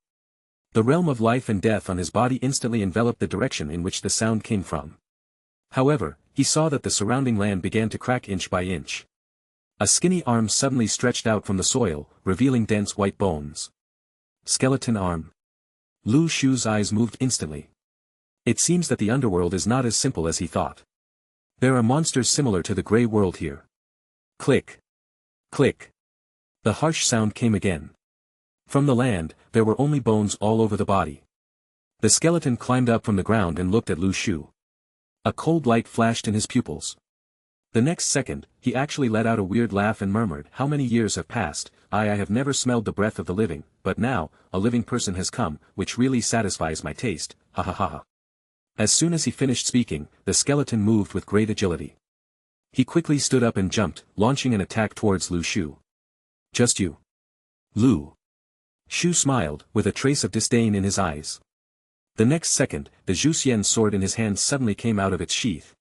the realm of life and death on his body instantly enveloped the direction in which the sound came from. However, he saw that the surrounding land began to crack inch by inch. A skinny arm suddenly stretched out from the soil, revealing dense white bones. Skeleton arm. Lu Shu's eyes moved instantly. It seems that the underworld is not as simple as he thought. There are monsters similar to the Grey World here. Click. Click. The harsh sound came again. From the land, there were only bones all over the body. The skeleton climbed up from the ground and looked at Lu Shu. A cold light flashed in his pupils. The next second, he actually let out a weird laugh and murmured, "How many years have passed? I have never smelled the breath of the living, but now, a living person has come, which really satisfies my taste, ha ha ha ha." As soon as he finished speaking, the skeleton moved with great agility. He quickly stood up and jumped, launching an attack towards Lu Shu. Just you. Lu Shu smiled, with a trace of disdain in his eyes. The next second, the Zhuxian sword in his hand suddenly came out of its sheath.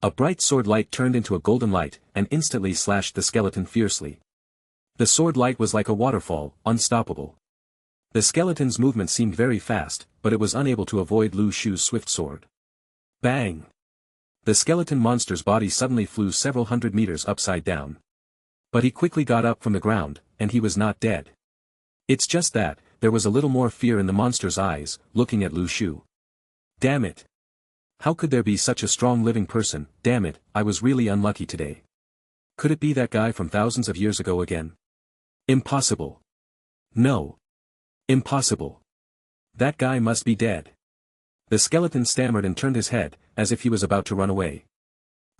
A bright sword light turned into a golden light, and instantly slashed the skeleton fiercely. The sword light was like a waterfall, unstoppable. The skeleton's movement seemed very fast, but it was unable to avoid Lu Shu's swift sword. Bang! The skeleton monster's body suddenly flew several hundred meters upside down. But he quickly got up from the ground, and he was not dead. It's just that, there was a little more fear in the monster's eyes, looking at Lu Shu. Damn it! How could there be such a strong living person? Damn it, I was really unlucky today. Could it be that guy from thousands of years ago again? Impossible. No. Impossible. That guy must be dead. The skeleton stammered and turned his head, as if he was about to run away.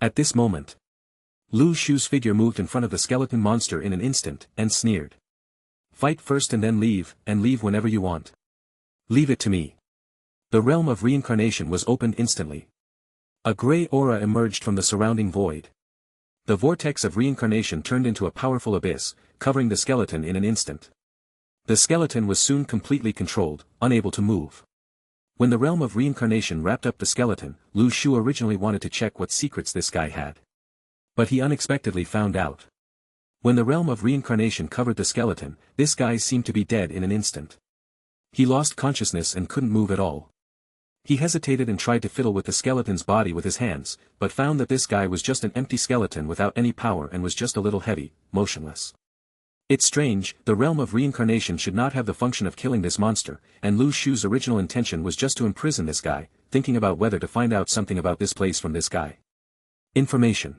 At this moment, Lu Shu's figure moved in front of the skeleton monster in an instant, and sneered. Fight first and then leave, and leave whenever you want. Leave it to me. The realm of reincarnation was opened instantly. A grey aura emerged from the surrounding void. The vortex of reincarnation turned into a powerful abyss, covering the skeleton in an instant. The skeleton was soon completely controlled, unable to move. When the realm of reincarnation wrapped up the skeleton, Lu Shu originally wanted to check what secrets this guy had. But he unexpectedly found out. When the realm of reincarnation covered the skeleton, this guy seemed to be dead in an instant. He lost consciousness and couldn't move at all. He hesitated and tried to fiddle with the skeleton's body with his hands, but found that this guy was just an empty skeleton without any power and was just a little heavy, motionless. It's strange, the realm of reincarnation should not have the function of killing this monster, and Lu Shu's original intention was just to imprison this guy, thinking about whether to find out something about this place from this guy. Information.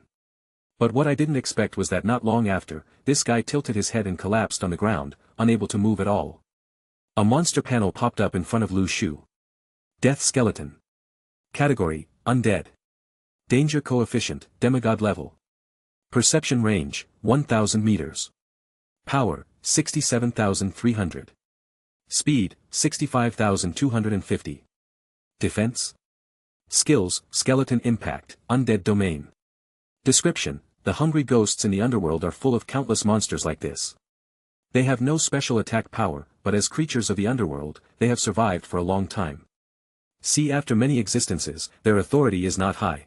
But what I didn't expect was that not long after, this guy tilted his head and collapsed on the ground, unable to move at all. A monster panel popped up in front of Lu Shu. Death skeleton. Category, undead. Danger coefficient, demigod level. Perception range, 1000 meters. Power, 67,300. Speed, 65,250. Defense? Skills, skeleton impact, undead domain. Description: the hungry ghosts in the underworld are full of countless monsters like this. They have no special attack power, but as creatures of the underworld, they have survived for a long time. See, after many existences, their authority is not high.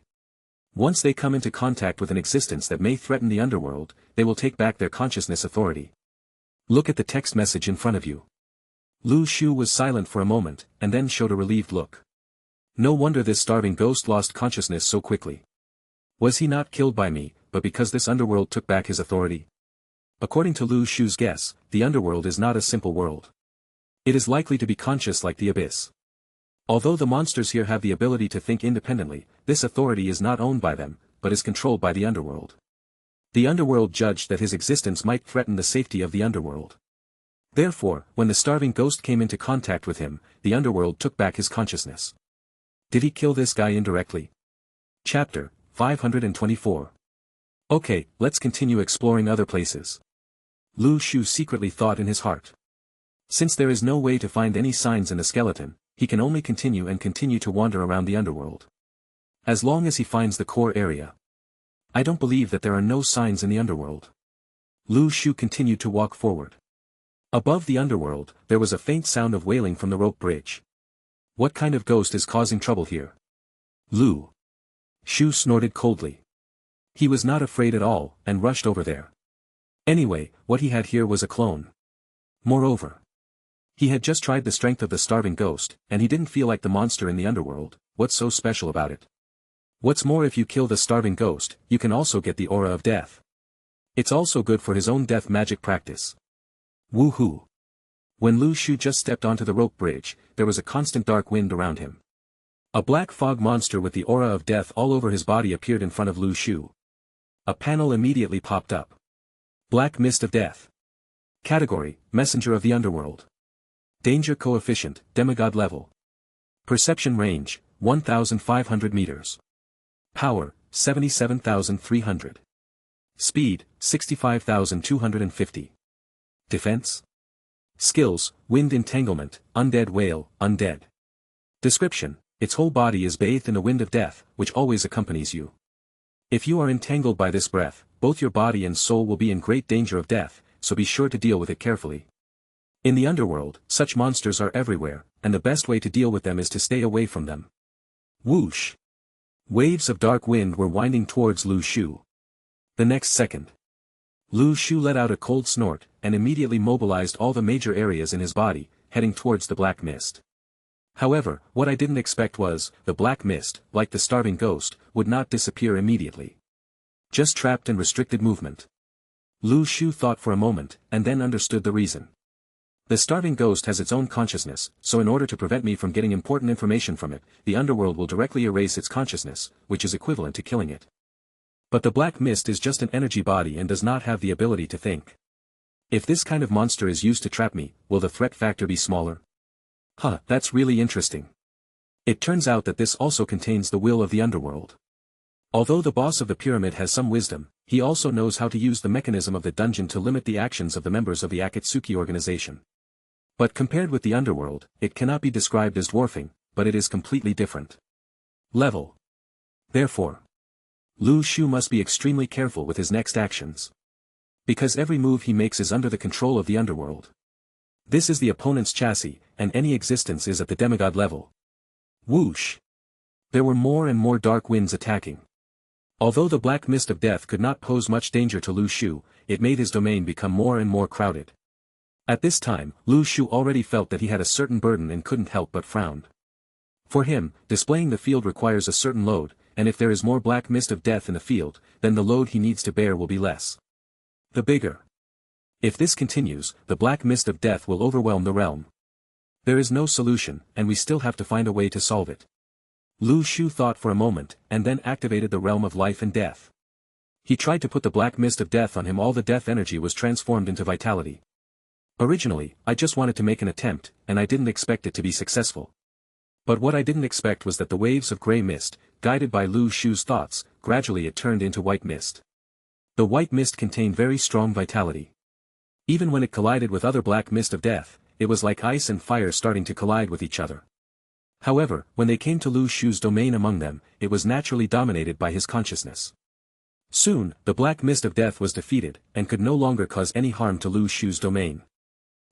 Once they come into contact with an existence that may threaten the underworld, they will take back their consciousness authority. Look at the text message in front of you. Lu Shu was silent for a moment, and then showed a relieved look. No wonder this starving ghost lost consciousness so quickly. Was he not killed by me, but because this underworld took back his authority? According to Lu Shu's guess, the underworld is not a simple world. It is likely to be conscious like the abyss. Although the monsters here have the ability to think independently, this authority is not owned by them, but is controlled by the underworld. The underworld judged that his existence might threaten the safety of the underworld. Therefore, when the starving ghost came into contact with him, the underworld took back his consciousness. Did he kill this guy indirectly? Chapter 524. Okay, let's continue exploring other places. Lu Shu secretly thought in his heart. Since there is no way to find any signs in the skeleton, he can only continue to wander around the underworld. As long as he finds the core area. I don't believe that there are no signs in the underworld. Lu Shu continued to walk forward. Above the underworld, there was a faint sound of wailing from the rope bridge. What kind of ghost is causing trouble here? Lu Shu snorted coldly. He was not afraid at all, and rushed over there. Anyway, what he had here was a clone. Moreover, he had just tried the strength of the starving ghost, and he didn't feel like the monster in the underworld. What's so special about it? What's more, if you kill the starving ghost, you can also get the aura of death. It's also good for his own death magic practice. Woohoo! When Lu Shu just stepped onto the rope bridge, there was a constant dark wind around him. A black fog monster with the aura of death all over his body appeared in front of Lu Shu. A panel immediately popped up. Black Mist of Death. Category: Messenger of the Underworld. Danger Coefficient: Demigod level. Perception range: 1,500 meters. Power: 77,300. Speed: 65,250. Defense. Skills: Wind Entanglement, Undead Whale, Undead. Description: its whole body is bathed in a wind of death, which always accompanies you. If you are entangled by this breath, both your body and soul will be in great danger of death, so be sure to deal with it carefully. In the underworld, such monsters are everywhere, and the best way to deal with them is to stay away from them. Whoosh! Waves of dark wind were winding towards Lu Shu. The next second, Lu Shu let out a cold snort, and immediately mobilized all the major areas in his body, heading towards the black mist. However, what I didn't expect was, the black mist, like the starving ghost, would not disappear immediately. Just trapped and restricted movement. Lu Shu thought for a moment, and then understood the reason. The starving ghost has its own consciousness, so in order to prevent me from getting important information from it, the underworld will directly erase its consciousness, which is equivalent to killing it. But the black mist is just an energy body and does not have the ability to think. If this kind of monster is used to trap me, will the threat factor be smaller? Huh, that's really interesting. It turns out that this also contains the will of the underworld. Although the boss of the pyramid has some wisdom, he also knows how to use the mechanism of the dungeon to limit the actions of the members of the Akatsuki organization. But compared with the underworld, it cannot be described as dwarfing, but it is completely different. Level. Therefore, Lu Shu must be extremely careful with his next actions. Because every move he makes is under the control of the underworld. This is the opponent's chassis, and any existence is at the demigod level. Whoosh! There were more and more dark winds attacking. Although the black mist of death could not pose much danger to Lu Shu, it made his domain become more and more crowded. At this time, Lu Shu already felt that he had a certain burden and couldn't help but frown. For him, displaying the field requires a certain load, and if there is more black mist of death in the field, then the load he needs to bear will be less. The bigger. If this continues, the black mist of death will overwhelm the realm. There is no solution, and we still have to find a way to solve it. Lu Shu thought for a moment, and then activated the realm of life and death. He tried to put the black mist of death on him. All the death energy was transformed into vitality. Originally, I just wanted to make an attempt, and I didn't expect it to be successful. But what I didn't expect was that the waves of grey mist, guided by Lu Shu's thoughts, gradually it turned into white mist. The white mist contained very strong vitality. Even when it collided with other black mist of death, it was like ice and fire starting to collide with each other. However, when they came to Lu Shu's domain among them, it was naturally dominated by his consciousness. Soon, the black mist of death was defeated, and could no longer cause any harm to Lu Shu's domain.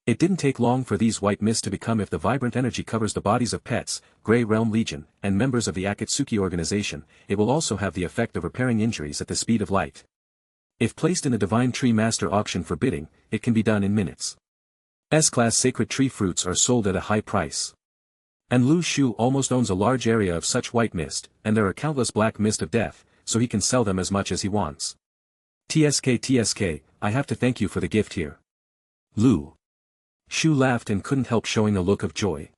It didn't take long for these white mists to become if the vibrant energy covers the bodies of pets, Grey Realm Legion, and members of the Akatsuki organization, it will also have the effect of repairing injuries at the speed of light. If placed in a Divine Tree Master auction for bidding, it can be done in minutes. S-class sacred tree fruits are sold at a high price. And Lu Shu almost owns a large area of such white mist, and there are countless black mist of death, so he can sell them as much as he wants. TSK, I have to thank you for the gift here. Lu Shu laughed and couldn't help showing a look of joy.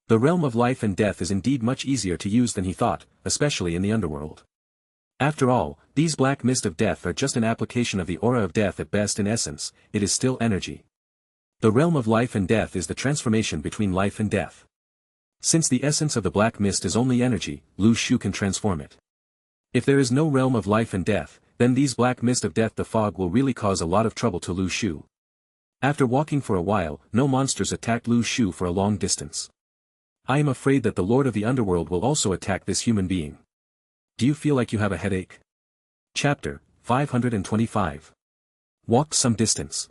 The realm of life and death is indeed much easier to use than he thought, especially in the underworld. After all, these black mist of death are just an application of the aura of death at best. In essence, it is still energy. The realm of life and death is the transformation between life and death. Since the essence of the black mist is only energy, Lu Shu can transform it. If there is no realm of life and death, then these black mist of death, the fog, will really cause a lot of trouble to Lu Shu. After walking for a while, no monsters attacked Lu Shu for a long distance. I am afraid that the Lord of the Underworld will also attack this human being. Do you feel like you have a headache? Chapter 525. Walked some distance.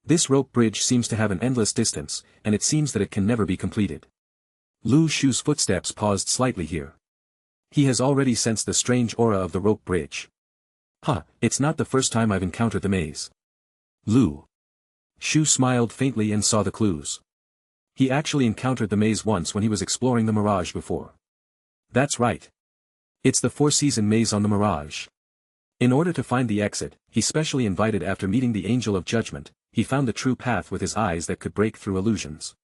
This rope bridge seems to have an endless distance, and it seems that it can never be completed. Lu Shu's footsteps paused slightly here. He has already sensed the strange aura of the rope bridge. It's not the first time I've encountered the maze. Lu Shu smiled faintly and saw the clues. He actually encountered the maze once when he was exploring the Mirage before. That's right. It's the four-season maze on the Mirage. In order to find the exit, he specially invited after meeting the Angel of Judgment, he found the true path with his eyes that could break through illusions.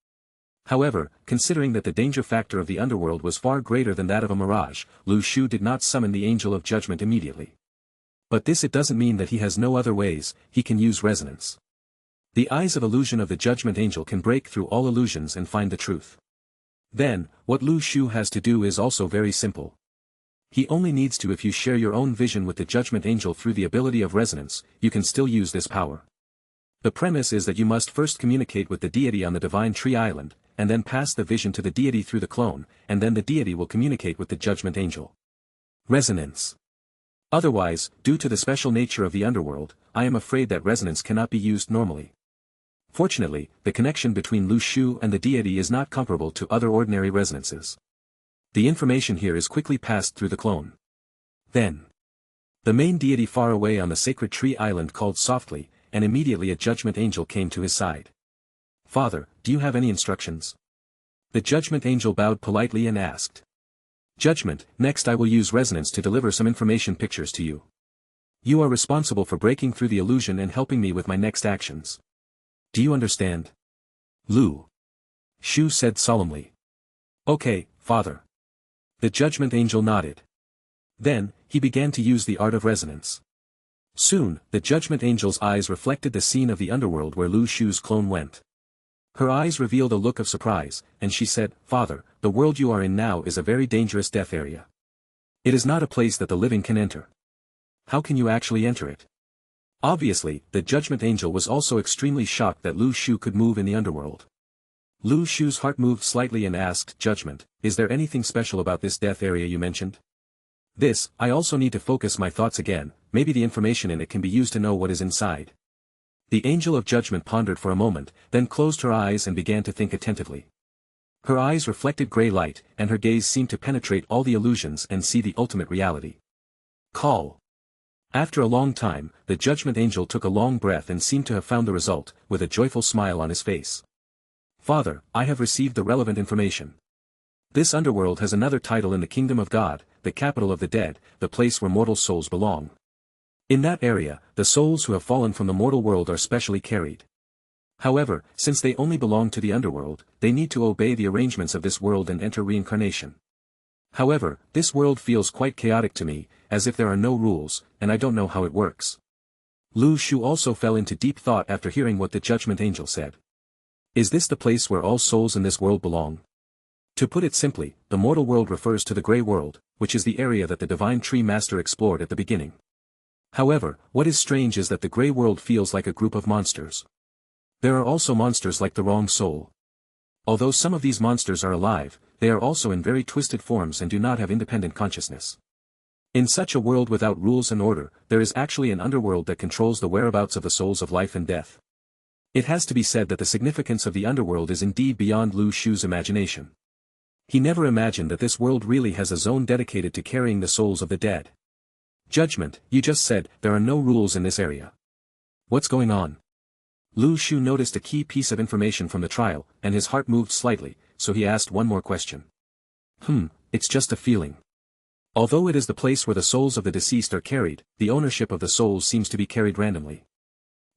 However, considering that the danger factor of the underworld was far greater than that of a Mirage, Lu Shu did not summon the Angel of Judgment immediately. But this, it doesn't mean that he has no other ways. He can use resonance. The eyes of illusion of the Judgment Angel can break through all illusions and find the truth. Then, what Lu Shu has to do is also very simple. He only needs to. If you share your own vision with the Judgment Angel through the ability of resonance, you can still use this power. The premise is that you must first communicate with the deity on the Divine Tree Island, and then pass the vision to the deity through the clone, and then the deity will communicate with the Judgment Angel. Resonance. Otherwise, due to the special nature of the underworld, I am afraid that resonance cannot be used normally. Fortunately, the connection between Lu Shu and the deity is not comparable to other ordinary resonances. The information here is quickly passed through the clone. Then, the main deity far away on the sacred tree island called softly, and immediately a Judgment Angel came to his side. Father, do you have any instructions? The Judgment Angel bowed politely and asked. Judgment, next I will use resonance to deliver some information pictures to you. You are responsible for breaking through the illusion and helping me with my next actions. Do you understand? Lu Shu said solemnly. Okay, Father. The Judgment Angel nodded. Then, he began to use the art of resonance. Soon, the Judgment Angel's eyes reflected the scene of the underworld where Lu Shu's clone went. Her eyes revealed a look of surprise, and she said, Father, the world you are in now is a very dangerous death area. It is not a place that the living can enter. How can you actually enter it? Obviously, the Judgment Angel was also extremely shocked that Lu Shu could move in the underworld. Lu Shu's heart moved slightly and asked, Judgment, is there anything special about this death area you mentioned? This, I also need to focus my thoughts again, maybe the information in it can be used to know what is inside. The Angel of Judgment pondered for a moment, then closed her eyes and began to think attentively. Her eyes reflected grey light, and her gaze seemed to penetrate all the illusions and see the ultimate reality. Call. After a long time, the Judgment Angel took a long breath and seemed to have found the result, with a joyful smile on his face. Father, I have received the relevant information. This underworld has another title in the Kingdom of God, the capital of the dead, the place where mortal souls belong. In that area, the souls who have fallen from the mortal world are specially carried. However, since they only belong to the underworld, they need to obey the arrangements of this world and enter reincarnation. However, this world feels quite chaotic to me, as if there are no rules, and I don't know how it works. Lu Shu also fell into deep thought after hearing what the Judgment Angel said. Is this the place where all souls in this world belong? To put it simply, the mortal world refers to the Grey World, which is the area that the Divine Tree Master explored at the beginning. However, what is strange is that the Grey World feels like a group of monsters. There are also monsters like the Wrong Soul. Although some of these monsters are alive, they are also in very twisted forms and do not have independent consciousness. In such a world without rules and order, there is actually an underworld that controls the whereabouts of the souls of life and death. It has to be said that the significance of the underworld is indeed beyond Lu Shu's imagination. He never imagined that this world really has a zone dedicated to carrying the souls of the dead. Judgment, you just said, there are no rules in this area. What's going on? Lu Shu noticed a key piece of information from the trial, and his heart moved slightly, so he asked one more question. It's just a feeling. Although it is the place where the souls of the deceased are carried, the ownership of the souls seems to be carried randomly.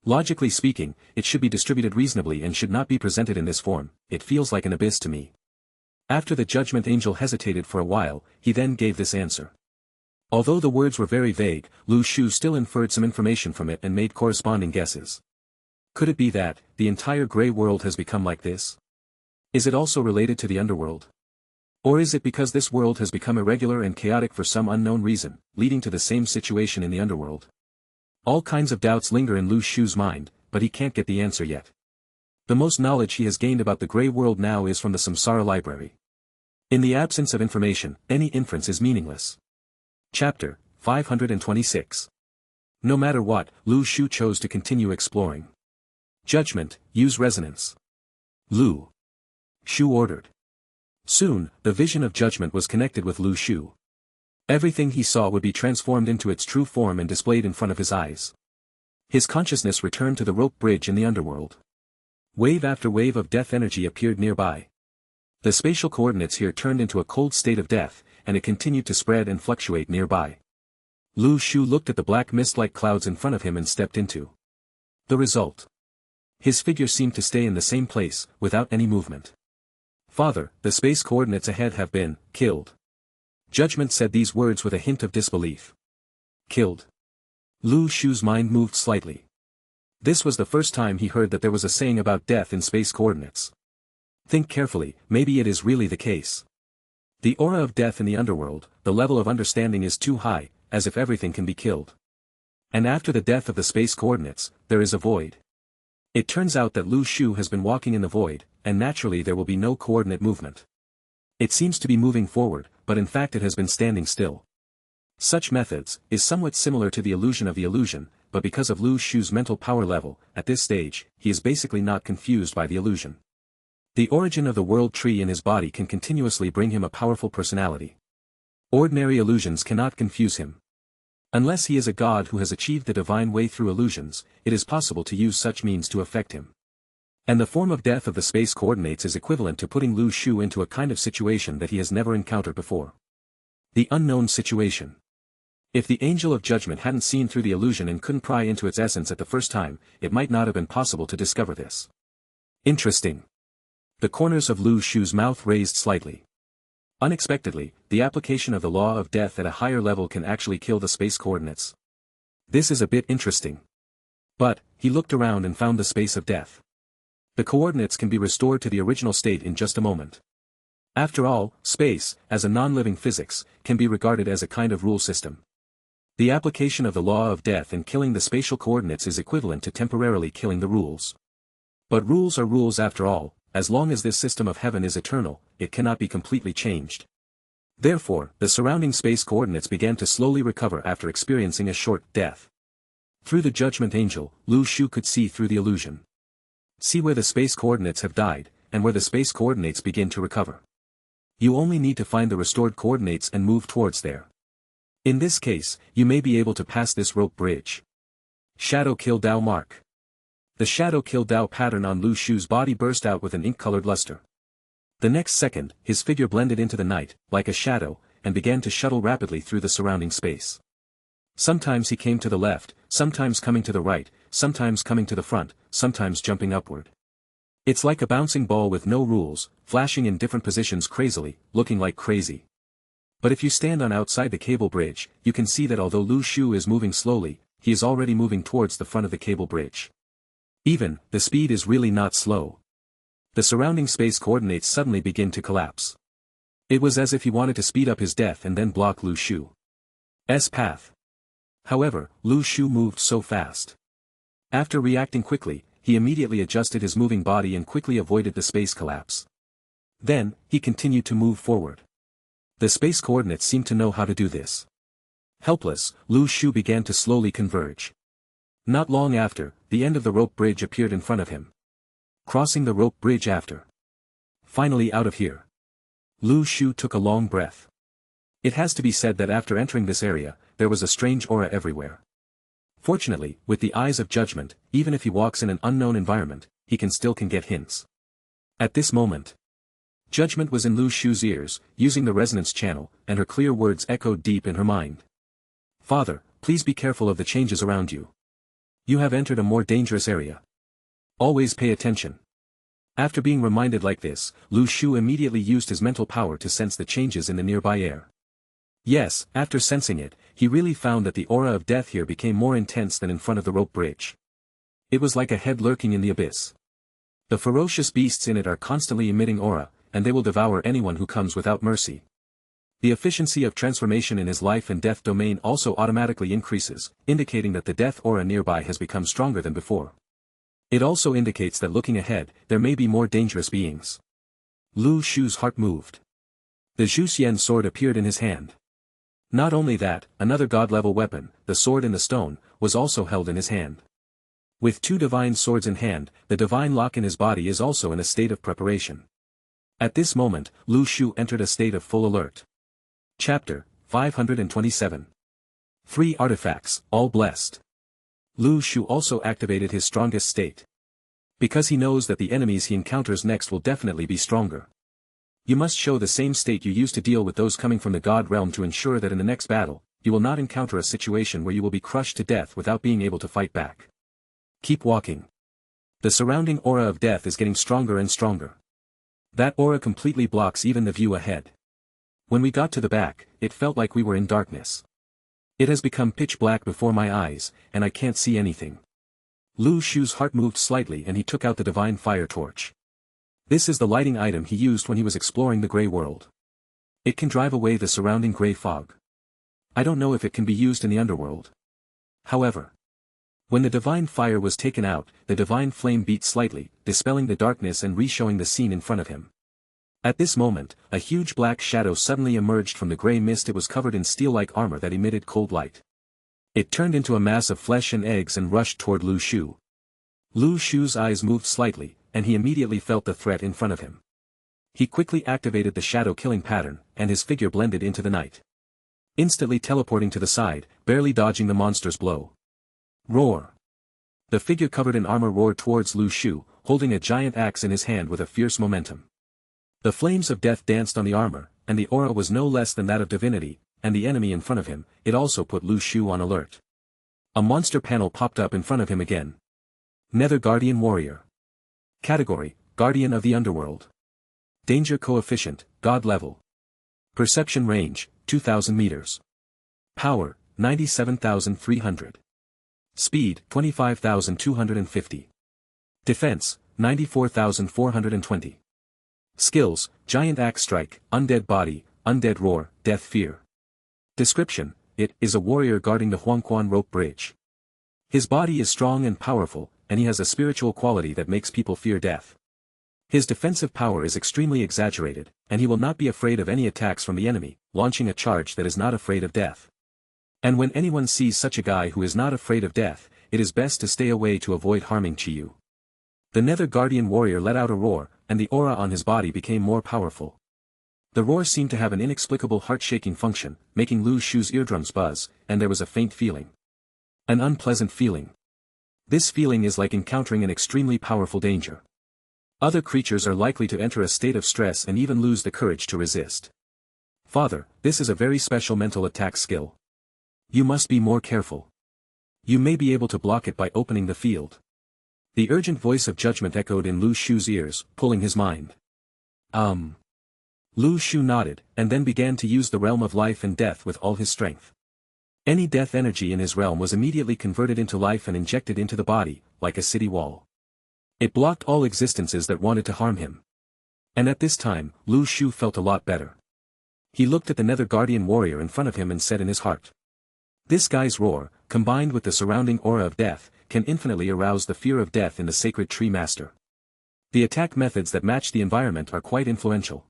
Logically speaking, it should be distributed reasonably and should not be presented in this form. It feels like an abyss to me. After the judgment angel hesitated for a while, he then gave this answer. Although the words were very vague, Lu Shu still inferred some information from it and made corresponding guesses. Could it be that, the entire grey world has become like this? Is it also related to the underworld? Or is it because this world has become irregular and chaotic for some unknown reason, leading to the same situation in the underworld? All kinds of doubts linger in Lu Shu's mind, but he can't get the answer yet. The most knowledge he has gained about the grey world now is from the Samsara library. In the absence of information, any inference is meaningless. Chapter 526. No matter what, Lu Shu chose to continue exploring. Judgment, use resonance. Lu Shu ordered. Soon, the vision of judgment was connected with Lu Shu. Everything he saw would be transformed into its true form and displayed in front of his eyes. His consciousness returned to the rope bridge in the underworld. Wave after wave of death energy appeared nearby. The spatial coordinates here turned into a cold state of death, and it continued to spread and fluctuate nearby. Lu Shu looked at the black mist-like clouds in front of him and stepped into the result. His figure seemed to stay in the same place, without any movement. Father, the space coordinates ahead have been killed. Judgment said these words with a hint of disbelief. Killed. Lu Shu's mind moved slightly. This was the first time he heard that there was a saying about death in space coordinates. Think carefully, maybe it is really the case. The aura of death in the underworld, the level of understanding is too high, as if everything can be killed. And after the death of the space coordinates, there is a void. It turns out that Lu Shu has been walking in the void, and naturally there will be no coordinate movement. It seems to be moving forward, but in fact it has been standing still. Such methods is somewhat similar to the illusion of the illusion, but because of Lu Shu's mental power level, at this stage, he is basically not confused by the illusion. The origin of the world tree in his body can continuously bring him a powerful personality. Ordinary illusions cannot confuse him. Unless he is a god who has achieved the divine way through illusions, it is possible to use such means to affect him. And the form of death of the space coordinates is equivalent to putting Lu Shu into a kind of situation that he has never encountered before. The unknown situation. If the angel of judgment hadn't seen through the illusion and couldn't pry into its essence at the first time, it might not have been possible to discover this. Interesting. The corners of Lu Shu's mouth raised slightly. Unexpectedly, the application of the law of death at a higher level can actually kill the space coordinates. This is a bit interesting. But, he looked around and found the space of death. The coordinates can be restored to the original state in just a moment. After all, space, as a non-living physics, can be regarded as a kind of rule system. The application of the law of death in killing the spatial coordinates is equivalent to temporarily killing the rules. But rules are rules after all, as long as this system of heaven is eternal, it cannot be completely changed. Therefore, the surrounding space coordinates began to slowly recover after experiencing a short death. Through the judgment angel, Lu Shu could see through the illusion. See where the space coordinates have died, and where the space coordinates begin to recover. You only need to find the restored coordinates and move towards there. In this case, you may be able to pass this rope bridge. Shadow Kill Dao Mark. The Shadow Kill Dao pattern on Lu Shu's body burst out with an ink-colored luster. The next second, his figure blended into the night, like a shadow, and began to shuttle rapidly through the surrounding space. Sometimes he came to the left, sometimes coming to the right, sometimes coming to the front, sometimes jumping upward. It's like a bouncing ball with no rules, flashing in different positions crazily, looking like crazy. But if you stand on outside the cable bridge, you can see that although Lu Shu is moving slowly, he is already moving towards the front of the cable bridge. Even, the speed is really not slow. The surrounding space coordinates suddenly begin to collapse. It was as if he wanted to speed up his death and then block Lu Shu's path. However, Lu Shu moved so fast. After reacting quickly, he immediately adjusted his moving body and quickly avoided the space collapse. Then, he continued to move forward. The space coordinates seemed to know how to do this. Helpless, Lu Shu began to slowly converge. Not long after, the end of the rope bridge appeared in front of him. Crossing the rope bridge after. Finally out of here. Lu Shu took a long breath. It has to be said that after entering this area, there was a strange aura everywhere. Fortunately, with the eyes of judgment, even if he walks in an unknown environment, he can get hints. At this moment, judgment was in Lu Shu's ears, using the resonance channel, and her clear words echoed deep in her mind. Father, please be careful of the changes around you. You have entered a more dangerous area. Always pay attention. After being reminded like this, Lu Shu immediately used his mental power to sense the changes in the nearby air. Yes, after sensing it, he really found that the aura of death here became more intense than in front of the rope bridge. It was like a head lurking in the abyss. The ferocious beasts in it are constantly emitting aura, and they will devour anyone who comes without mercy. The efficiency of transformation in his life and death domain also automatically increases, indicating that the death aura nearby has become stronger than before. It also indicates that looking ahead, there may be more dangerous beings. Lu Shu's heart moved. The Zhuxian sword appeared in his hand. Not only that, another god-level weapon, the sword in the stone, was also held in his hand. With two divine swords in hand, the divine lock in his body is also in a state of preparation. At this moment, Lu Shu entered a state of full alert. Chapter 527. 3 artifacts, all blessed. Lu Shu also activated his strongest state. Because he knows that the enemies he encounters next will definitely be stronger. You must show the same state you used to deal with those coming from the God realm to ensure that in the next battle, you will not encounter a situation where you will be crushed to death without being able to fight back. Keep walking. The surrounding aura of death is getting stronger and stronger. That aura completely blocks even the view ahead. When we got to the back, it felt like we were in darkness. It has become pitch black before my eyes, and I can't see anything. Lu Shu's heart moved slightly and he took out the divine fire torch. This is the lighting item he used when he was exploring the Grey World. It can drive away the surrounding grey fog. I don't know if it can be used in the underworld. However, when the divine fire was taken out, the divine flame beat slightly, dispelling the darkness and re-showing the scene in front of him. At this moment, a huge black shadow suddenly emerged from the grey mist. It was covered in steel-like armor that emitted cold light. It turned into a mass of flesh and eggs and rushed toward Lu Shu. Lu Shu's eyes moved slightly, and he immediately felt the threat in front of him. He quickly activated the shadow-killing pattern, and his figure blended into the night. Instantly teleporting to the side, barely dodging the monster's blow. Roar! The figure covered in armor roared towards Lu Shu, holding a giant axe in his hand with a fierce momentum. The flames of death danced on the armor, and the aura was no less than that of divinity, and the enemy in front of him. It also put Lu Shu on alert. A monster panel popped up in front of him again. Nether Guardian Warrior. Category, Guardian of the Underworld. Danger Coefficient, God Level. Perception Range, 2000 meters. Power, 97,300. Speed, 25,250. Defense, 94,420. Skills, Giant Axe Strike, Undead Body, Undead Roar, Death Fear. Description, it is a warrior guarding the Huangquan rope bridge. His body is strong and powerful, and he has a spiritual quality that makes people fear death. His defensive power is extremely exaggerated, and he will not be afraid of any attacks from the enemy, launching a charge that is not afraid of death. And when anyone sees such a guy who is not afraid of death, it is best to stay away to avoid harming Chiyu. The Nether Guardian Warrior let out a roar, and the aura on his body became more powerful. The roar seemed to have an inexplicable heart-shaking function, making Lu Shu's eardrums buzz, and there was a faint feeling. An unpleasant feeling. This feeling is like encountering an extremely powerful danger. Other creatures are likely to enter a state of stress and even lose the courage to resist. Father, this is a very special mental attack skill. You must be more careful. You may be able to block it by opening the field. The urgent voice of judgment echoed in Lu Shu's ears, pulling his mind. Lu Shu nodded, and then began to use the realm of life and death with all his strength. Any death energy in his realm was immediately converted into life and injected into the body, like a city wall. It blocked all existences that wanted to harm him. And at this time, Lu Shu felt a lot better. He looked at the Nether Guardian Warrior in front of him and said in his heart. This guy's roar, combined with the surrounding aura of death, can infinitely arouse the fear of death in the sacred tree master. The attack methods that match the environment are quite influential.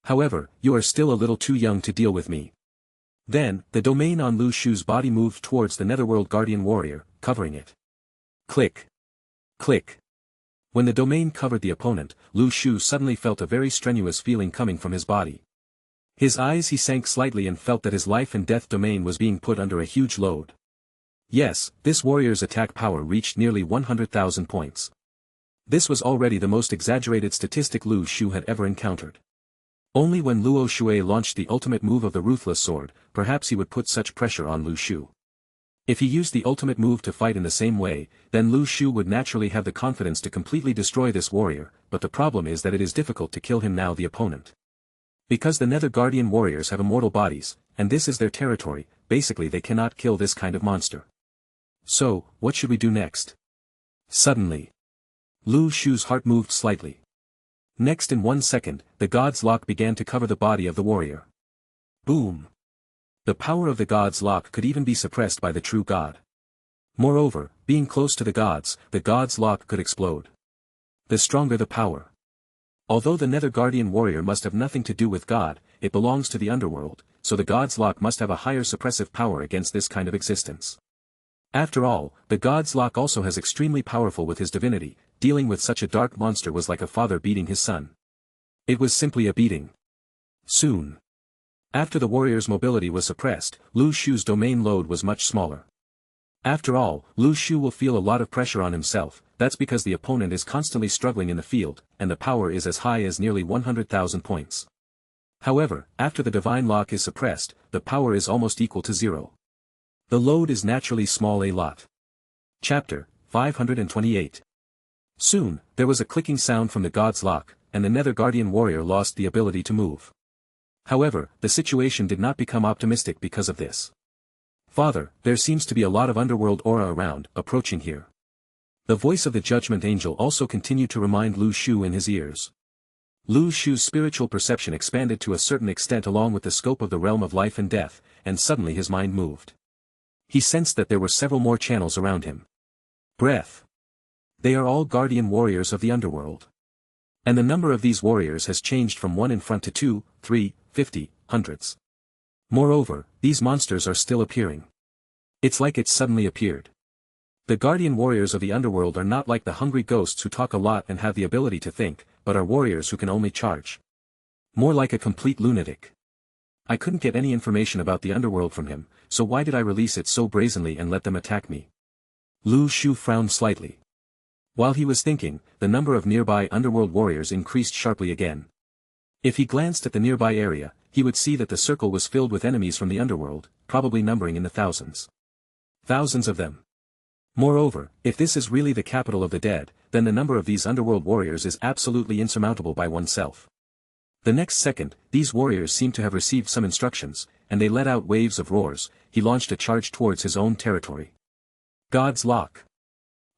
However, you are still a little too young to deal with me. Then, the domain on Lu Shu's body moved towards the Netherworld Guardian Warrior, covering it. Click. Click. When the domain covered the opponent, Lu Shu suddenly felt a very strenuous feeling coming from his body. His eyes he sank slightly and felt that his life and death domain was being put under a huge load. Yes, this warrior's attack power reached nearly 100,000 points. This was already the most exaggerated statistic Lu Shu had ever encountered. Only when Luo Shui launched the ultimate move of the Ruthless Sword, perhaps he would put such pressure on Lu Shu. If he used the ultimate move to fight in the same way, then Lu Shu would naturally have the confidence to completely destroy this warrior, but the problem is that it is difficult to kill him now the opponent. Because the Nether Guardian warriors have immortal bodies, and this is their territory, basically they cannot kill this kind of monster. So, what should we do next? Suddenly, Lu Shu's heart moved slightly. Next in 1 second, the God's Lock began to cover the body of the warrior. Boom! The power of the God's Lock could even be suppressed by the true God. Moreover, being close to the God's Lock could explode. The stronger the power. Although the Nether Guardian warrior must have nothing to do with God, it belongs to the underworld, so the God's Lock must have a higher suppressive power against this kind of existence. After all, the God's Lock also has extremely powerful with his divinity. Dealing with such a dark monster was like a father beating his son. It was simply a beating. Soon. After the warrior's mobility was suppressed, Lu Shu's domain load was much smaller. After all, Lu Shu will feel a lot of pressure on himself, that's because the opponent is constantly struggling in the field, and the power is as high as nearly 100,000 points. However, after the divine lock is suppressed, the power is almost equal to 0. The load is naturally small a lot. Chapter 528. Soon, there was a clicking sound from the God's Lock, and the Nether Guardian warrior lost the ability to move. However, the situation did not become optimistic because of this. Father, there seems to be a lot of underworld aura around, approaching here. The voice of the Judgment Angel also continued to remind Lu Shu in his ears. Lu Shu's spiritual perception expanded to a certain extent along with the scope of the realm of life and death, and suddenly his mind moved. He sensed that there were several more channels around him. Breath. They are all guardian warriors of the underworld. And the number of these warriors has changed from 1 in front to 2, 3, 50, hundreds. Moreover, these monsters are still appearing. It's like it suddenly appeared. The guardian warriors of the underworld are not like the hungry ghosts who talk a lot and have the ability to think, but are warriors who can only charge. More like a complete lunatic. I couldn't get any information about the underworld from him, so why did I release it so brazenly and let them attack me? Lu Shu frowned slightly. While he was thinking, the number of nearby underworld warriors increased sharply again. If he glanced at the nearby area, he would see that the circle was filled with enemies from the underworld, probably numbering in the thousands. Thousands of them. Moreover, if this is really the capital of the dead, then the number of these underworld warriors is absolutely insurmountable by oneself. The next second, these warriors seemed to have received some instructions, and they let out waves of roars. He launched a charge towards his own territory. God's Lock.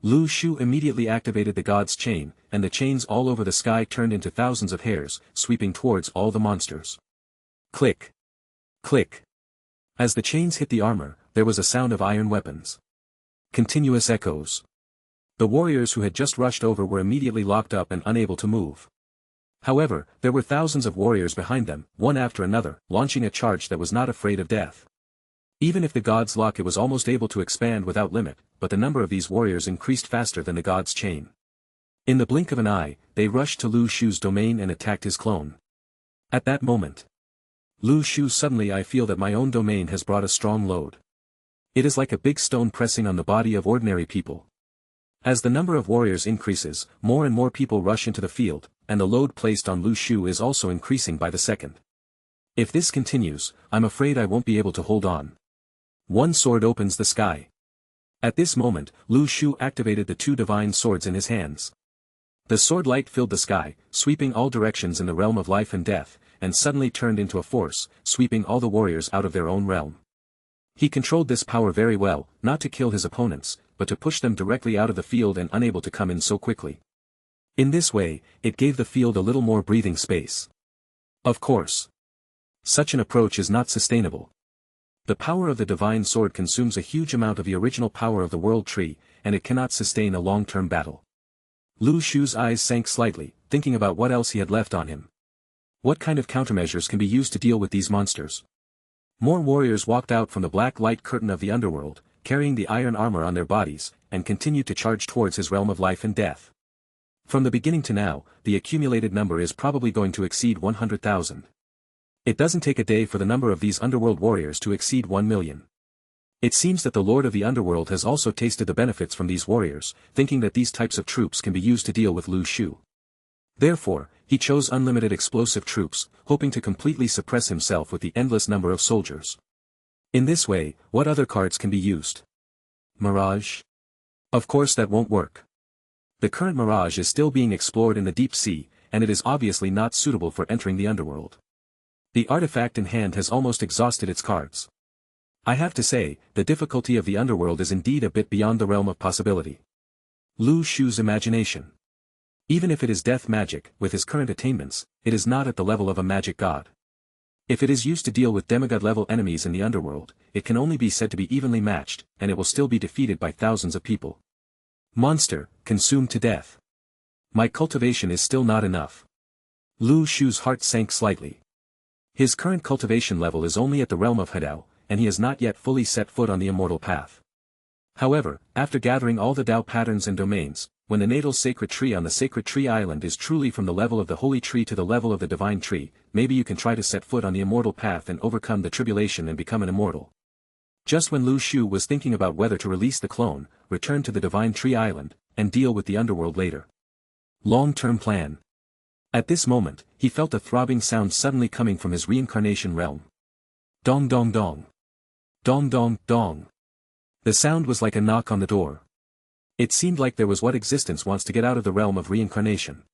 Lu Shu immediately activated the God's Chain, and the chains all over the sky turned into thousands of hairs, sweeping towards all the monsters. Click. Click. As the chains hit the armor, there was a sound of iron weapons. Continuous echoes. The warriors who had just rushed over were immediately locked up and unable to move. However, there were thousands of warriors behind them, one after another, launching a charge that was not afraid of death. Even if the God's Lock it was almost able to expand without limit, but the number of these warriors increased faster than the God's Chain. In the blink of an eye, they rushed to Lu Shu's domain and attacked his clone. At that moment, Lu Shu suddenly I feel that my own domain has brought a strong load. It is like a big stone pressing on the body of ordinary people. As the number of warriors increases, more and more people rush into the field, and the load placed on Lu Shu is also increasing by the second. If this continues, I'm afraid I won't be able to hold on. One sword opens the sky. At this moment, Lu Shu activated the 2 divine swords in his hands. The sword light filled the sky, sweeping all directions in the realm of life and death, and suddenly turned into a force, sweeping all the warriors out of their own realm. He controlled this power very well, not to kill his opponents, but to push them directly out of the field and unable to come in so quickly. In this way, it gave the field a little more breathing space. Of course, such an approach is not sustainable. The power of the divine sword consumes a huge amount of the original power of the world tree, and it cannot sustain a long-term battle. Lu Shu's eyes sank slightly, thinking about what else he had left on him. What kind of countermeasures can be used to deal with these monsters? More warriors walked out from the black light curtain of the underworld, carrying the iron armor on their bodies, and continued to charge towards his realm of life and death. From the beginning to now, the accumulated number is probably going to exceed 100,000. It doesn't take a day for the number of these underworld warriors to exceed 1 million. It seems that the Lord of the Underworld has also tasted the benefits from these warriors, thinking that these types of troops can be used to deal with Lu Shu. Therefore, he chose unlimited explosive troops, hoping to completely suppress himself with the endless number of soldiers. In this way, what other cards can be used? Mirage? Of course that won't work. The current Mirage is still being explored in the deep sea, and it is obviously not suitable for entering the underworld. The artifact in hand has almost exhausted its cards. I have to say, the difficulty of the underworld is indeed a bit beyond the realm of possibility. Lu Shu's imagination. Even if it is death magic, with his current attainments, it is not at the level of a magic god. If it is used to deal with demigod-level enemies in the underworld, it can only be said to be evenly matched, and it will still be defeated by thousands of people. Monster, consumed to death. My cultivation is still not enough. Lu Shu's heart sank slightly. His current cultivation level is only at the realm of Hadao, and he has not yet fully set foot on the immortal path. However, after gathering all the Dao patterns and domains, when the natal sacred tree on the sacred tree island is truly from the level of the holy tree to the level of the divine tree, maybe you can try to set foot on the immortal path and overcome the tribulation and become an immortal. Just when Lu Shu was thinking about whether to release the clone, return to the divine tree island, and deal with the underworld later. Long-term plan. At this moment, he felt a throbbing sound suddenly coming from his reincarnation realm. Dong dong dong. Dong dong dong. The sound was like a knock on the door. It seemed like there was what existence wants to get out of the realm of reincarnation.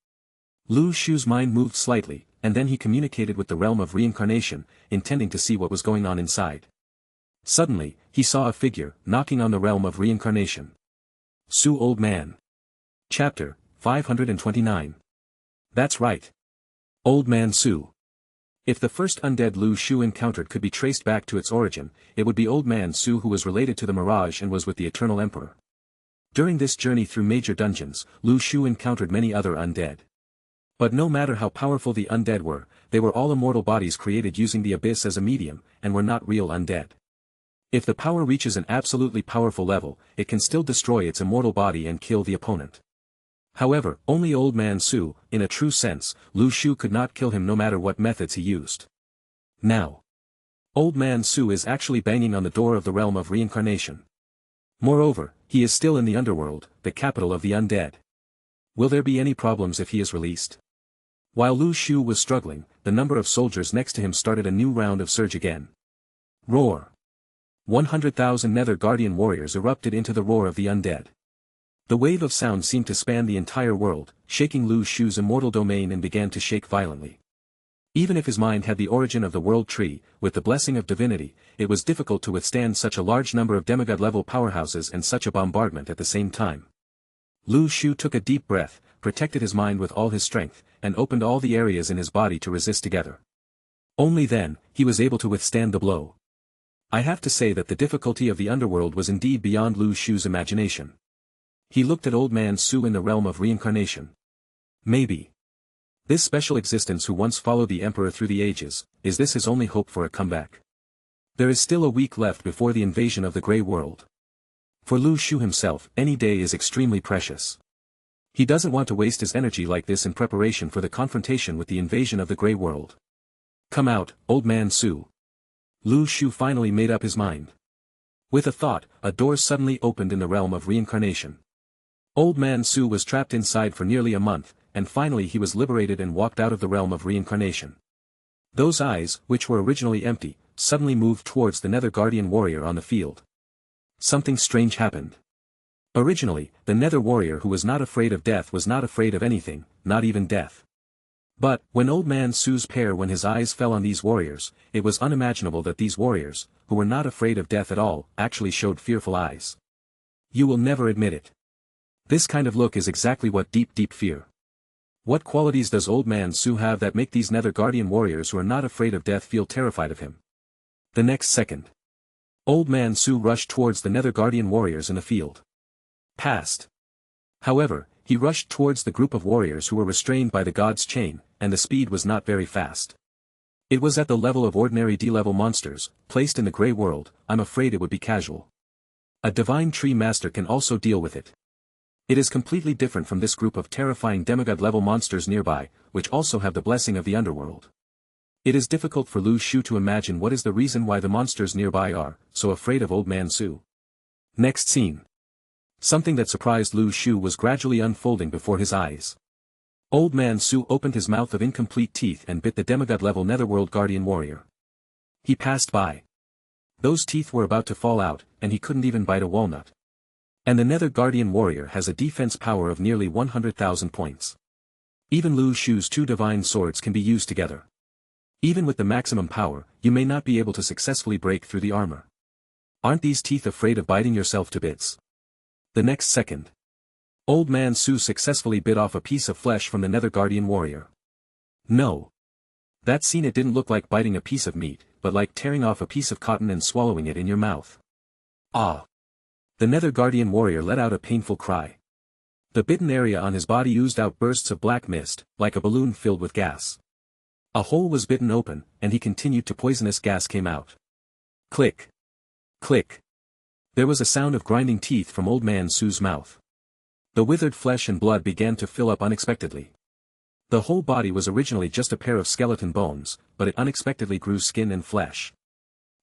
Lu Shu's mind moved slightly, and then he communicated with the realm of reincarnation, intending to see what was going on inside. Suddenly, he saw a figure, knocking on the realm of reincarnation. Su Old Man. Chapter 529. That's right. Old Man Su. If the first undead Lu Shu encountered could be traced back to its origin, it would be Old Man Su, who was related to the Mirage and was with the Eternal Emperor. During this journey through major dungeons, Lu Shu encountered many other undead. But no matter how powerful the undead were, they were all immortal bodies created using the abyss as a medium, and were not real undead. If the power reaches an absolutely powerful level, it can still destroy its immortal body and kill the opponent. However, only Old Man Su, in a true sense, Lu Shu could not kill him no matter what methods he used. Now, Old Man Su is actually banging on the door of the realm of reincarnation. Moreover, he is still in the underworld, the capital of the undead. Will there be any problems if he is released? While Lu Shu was struggling, the number of soldiers next to him started a new round of surge again. Roar. 100,000 Nether Guardian warriors erupted into the roar of the undead. The wave of sound seemed to span the entire world, shaking Lu Shu's immortal domain and began to shake violently. Even if his mind had the origin of the world tree, with the blessing of divinity, it was difficult to withstand such a large number of demigod-level powerhouses and such a bombardment at the same time. Lu Shu took a deep breath, protected his mind with all his strength, and opened all the areas in his body to resist together. Only then, he was able to withstand the blow. I have to say that the difficulty of the underworld was indeed beyond Lu Shu's imagination. He looked at Old Man Su in the realm of reincarnation. Maybe. This special existence who once followed the Emperor through the ages, is this his only hope for a comeback? There is still a week left before the invasion of the Grey World. For Lu Shu himself, any day is extremely precious. He doesn't want to waste his energy like this in preparation for the confrontation with the invasion of the Grey World. Come out, Old Man Su. Lu Shu finally made up his mind. With a thought, a door suddenly opened in the realm of reincarnation. Old Man Su was trapped inside for nearly a month, and finally he was liberated and walked out of the realm of reincarnation. Those eyes, which were originally empty, suddenly moved towards the Nether Guardian warrior on the field. Something strange happened. Originally, the Nether warrior who was not afraid of death was not afraid of anything, not even death. But, when Old Man Su's pair when his eyes fell on these warriors, it was unimaginable that these warriors, who were not afraid of death at all, actually showed fearful eyes. You will never admit it. This kind of look is exactly what deep fear. What qualities does Old Man Su have that make these Nether Guardian warriors who are not afraid of death feel terrified of him? The next second, Old Man Su rushed towards the Nether Guardian warriors in the field. Passed. However, He rushed towards the group of warriors who were restrained by the god's chain, and the speed was not very fast. It was at the level of ordinary D-level monsters, placed in the grey world. I'm afraid it would be casual. A divine tree master can also deal with it. It is completely different from this group of terrifying demigod-level monsters nearby, which also have the blessing of the underworld. It is difficult for Lu Shu to imagine what is the reason why the monsters nearby are so afraid of Old Man Su. Next scene. Something that surprised Lu Shu was gradually unfolding before his eyes. Old Man Su opened his mouth of incomplete teeth and bit the demigod-level Netherworld Guardian warrior. He passed by. Those teeth were about to fall out, and he couldn't even bite a walnut. And the Nether Guardian warrior has a defense power of nearly 100,000 points. Even Lu Shu's two divine swords can be used together. Even with the maximum power, you may not be able to successfully break through the armor. Aren't these teeth afraid of biting yourself to bits? The next second. Old Man Su successfully bit off a piece of flesh from the Nether Guardian warrior. No. That scene, it didn't look like biting a piece of meat, but like tearing off a piece of cotton and swallowing it in your mouth. Ah! The Nether Guardian warrior let out a painful cry. The bitten area on his body oozed out bursts of black mist, like a balloon filled with gas. A hole was bitten open, and he continued to poisonous gas came out. Click. Click. There was a sound of grinding teeth from Old Man Su's mouth. The withered flesh and blood began to fill up unexpectedly. The whole body was originally just a pair of skeleton bones, but it unexpectedly grew skin and flesh.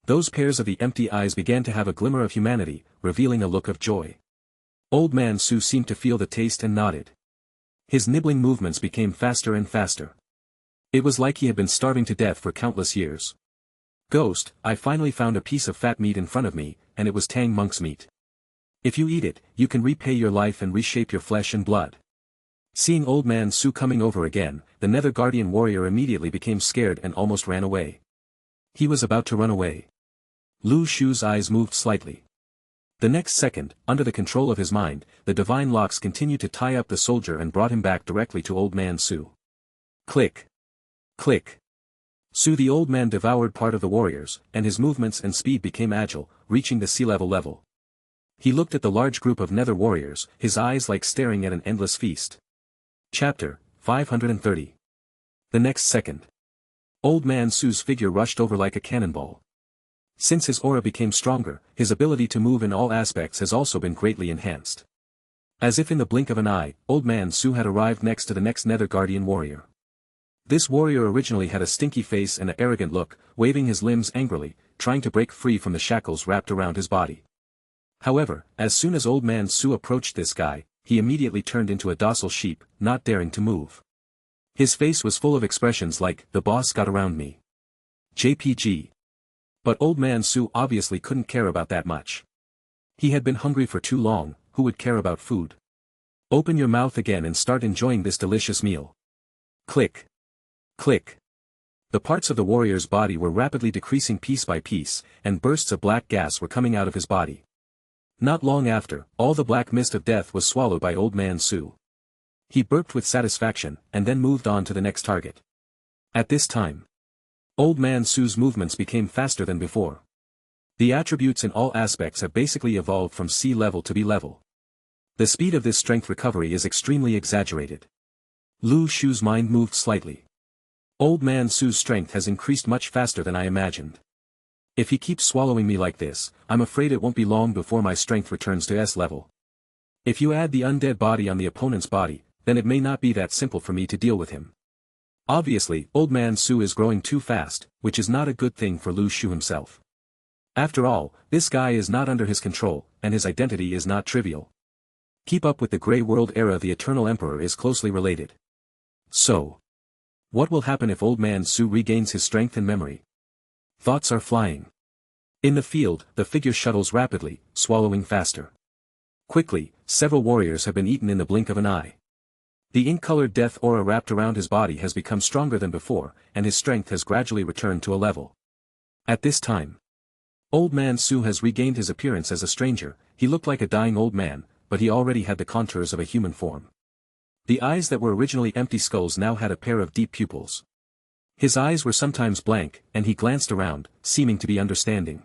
Those pairs of the empty eyes began to have a glimmer of humanity, revealing a look of joy. Old Man Su seemed to feel the taste and nodded. His nibbling movements became faster and faster. It was like he had been starving to death for countless years. Ghost, I finally found a piece of fat meat in front of me, and it was Tang Monk's meat. If you eat it, you can repay your life and reshape your flesh and blood. Seeing Old Man Su coming over again, the Nether Guardian warrior immediately became scared and almost ran away. He was about to run away. Lu Shu's eyes moved slightly. The next second, under the control of his mind, the divine locks continued to tie up the soldier and brought him back directly to Old Man Su. Click. Click. Su, the old man, devoured part of the warriors, and his movements and speed became agile, reaching the sea-level level. He looked at the large group of nether warriors, his eyes like staring at an endless feast. Chapter 530. The next second. Old Man Su's figure rushed over like a cannonball. Since his aura became stronger, his ability to move in all aspects has also been greatly enhanced. As if in the blink of an eye, Old Man Su had arrived next to the next Nether Guardian warrior. This warrior originally had a stinky face and an arrogant look, waving his limbs angrily, trying to break free from the shackles wrapped around his body. However, as soon as Old Man Su approached this guy, he immediately turned into a docile sheep, not daring to move. His face was full of expressions like, "The boss got around me." JPG. But Old Man Su obviously couldn't care about that much. He had been hungry for too long, who would care about food? Open your mouth again and start enjoying this delicious meal. Click. Click. The parts of the warrior's body were rapidly decreasing piece by piece, and bursts of black gas were coming out of his body. Not long after, all the black mist of death was swallowed by Old Man Su. He burped with satisfaction, and then moved on to the next target. At this time, Old Man Su's movements became faster than before. The attributes in all aspects have basically evolved from C level to B level. The speed of this strength recovery is extremely exaggerated. Lu Shu's mind moved slightly. Old Man Su's strength has increased much faster than I imagined. If he keeps swallowing me like this, I'm afraid it won't be long before my strength returns to S level. If you add the undead body on the opponent's body, then it may not be that simple for me to deal with him. Obviously, Old Man Su is growing too fast, which is not a good thing for Lu Shu himself. After all, this guy is not under his control, and his identity is not trivial. Keep up with the Grey World era. The Eternal Emperor is closely related. So, what will happen if Old Man Su regains his strength and memory? Thoughts are flying. In the field, the figure shuttles rapidly, swallowing faster. Quickly, several warriors have been eaten in the blink of an eye. The ink-colored death aura wrapped around his body has become stronger than before, and his strength has gradually returned to a level. At this time, Old Man Su has regained his appearance as a stranger. He looked like a dying old man, but he already had the contours of a human form. The eyes that were originally empty skulls now had a pair of deep pupils. His eyes were sometimes blank, and he glanced around, seeming to be understanding.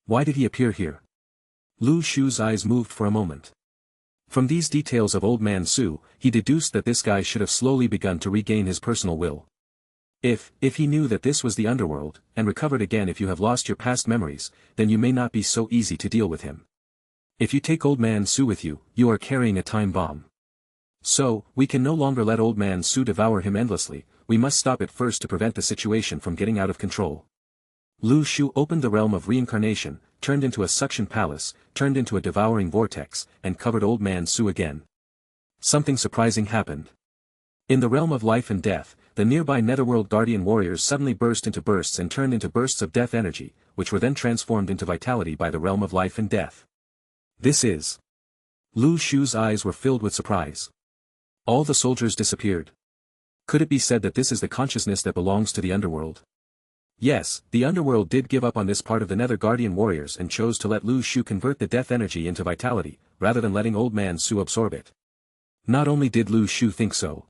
Why did he appear here? Lu Shu's eyes moved for a moment. From these details of Old Man Su, he deduced that this guy should have slowly begun to regain his personal will. If he knew that this was the underworld, and recovered again if you have lost your past memories, then you may not be so easy to deal with him. If you take Old Man Su with you, you are carrying a time bomb. So, we can no longer let Old Man Su devour him endlessly, we must stop it first to prevent the situation from getting out of control. Lu Shu opened the realm of reincarnation, turned into a suction palace, turned into a devouring vortex, and covered Old Man Su again. Something surprising happened. In the realm of life and death, the nearby netherworld guardian warriors suddenly burst into bursts and turned into bursts of death energy, which were then transformed into vitality by the realm of life and death. This is... Lu Shu's eyes were filled with surprise. All the soldiers disappeared. Could it be said that this is the consciousness that belongs to the underworld? Yes, the underworld did give up on this part of the nether guardian warriors and chose to let Lu Shu convert the death energy into vitality, rather than letting Old Man Su absorb it. Not only did Lu Shu think so.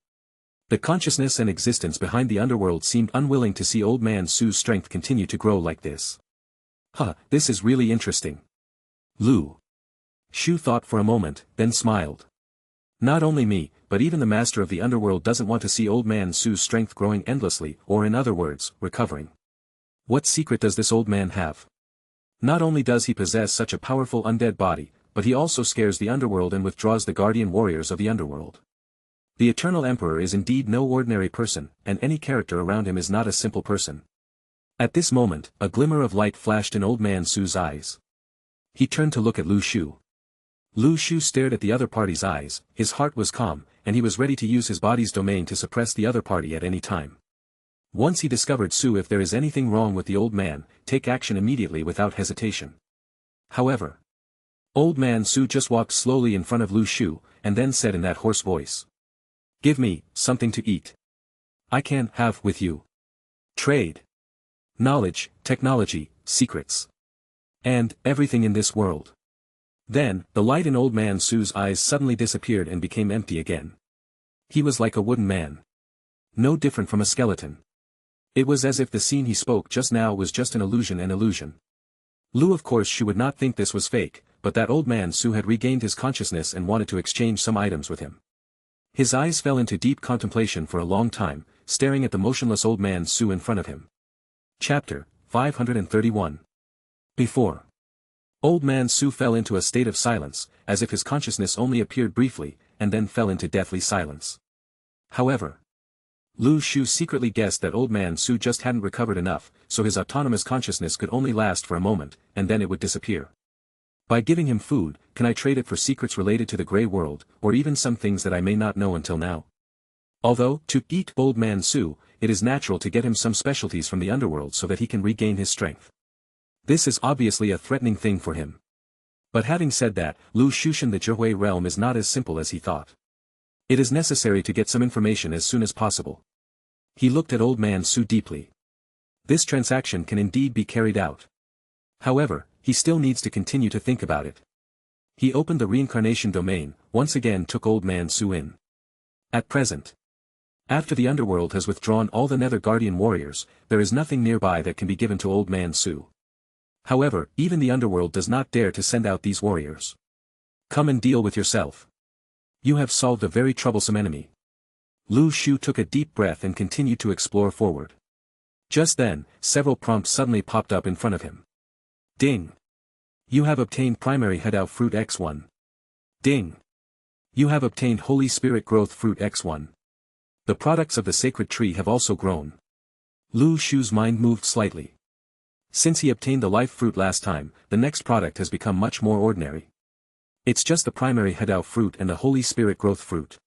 The consciousness and existence behind the underworld seemed unwilling to see Old Man Su's strength continue to grow like this. This is really interesting. Lu Shu thought for a moment, then smiled. Not only me, but even the master of the underworld doesn't want to see Old Man Su's strength growing endlessly, or in other words, recovering. What secret does this old man have? Not only does he possess such a powerful undead body, but he also scares the underworld and withdraws the guardian warriors of the underworld. The Eternal Emperor is indeed no ordinary person, and any character around him is not a simple person. At this moment, a glimmer of light flashed in Old Man Su's eyes. He turned to look at Lu Shu. Lu Shu stared at the other party's eyes, his heart was calm, and he was ready to use his body's domain to suppress the other party at any time. Once he discovered Su, if there is anything wrong with the old man, take action immediately without hesitation. However, Old Man Su just walked slowly in front of Lu Shu, and then said in that hoarse voice. Give me something to eat. I can have with you. Trade. Knowledge, technology, secrets. And everything in this world. Then, the light in Old Man Su's eyes suddenly disappeared and became empty again. He was like a wooden man. No different from a skeleton. It was as if the scene he spoke just now was just an illusion. Lu, of course, she would not think this was fake, but that Old Man Su had regained his consciousness and wanted to exchange some items with him. His eyes fell into deep contemplation for a long time, staring at the motionless Old Man Su in front of him. Chapter 531. Before. Old Man Su fell into a state of silence, as if his consciousness only appeared briefly, and then fell into deathly silence. However, Lu Shu secretly guessed that Old Man Su just hadn't recovered enough, so his autonomous consciousness could only last for a moment, and then it would disappear. By giving him food, can I trade it for secrets related to the Grey World, or even some things that I may not know until now? Although, to eat Old Man Su, it is natural to get him some specialties from the underworld so that he can regain his strength. This is obviously a threatening thing for him. But having said that, Lu Shushan, the Zhihui realm is not as simple as he thought. It is necessary to get some information as soon as possible. He looked at Old Man Su deeply. This transaction can indeed be carried out. However, he still needs to continue to think about it. He opened the reincarnation domain, once again took Old Man Su in. At present, after the underworld has withdrawn all the nether guardian warriors, there is nothing nearby that can be given to Old Man Su. However, even the underworld does not dare to send out these warriors. Come and deal with yourself. You have solved a very troublesome enemy. Lu Shu took a deep breath and continued to explore forward. Just then, several prompts suddenly popped up in front of him. Ding! You have obtained primary Hedao fruit X1. Ding! You have obtained Holy Spirit growth fruit X1. The products of the sacred tree have also grown. Lu Shu's mind moved slightly. Since he obtained the life fruit last time, the next product has become much more ordinary. It's just the primary Hedao fruit and the Holy Spirit growth fruit.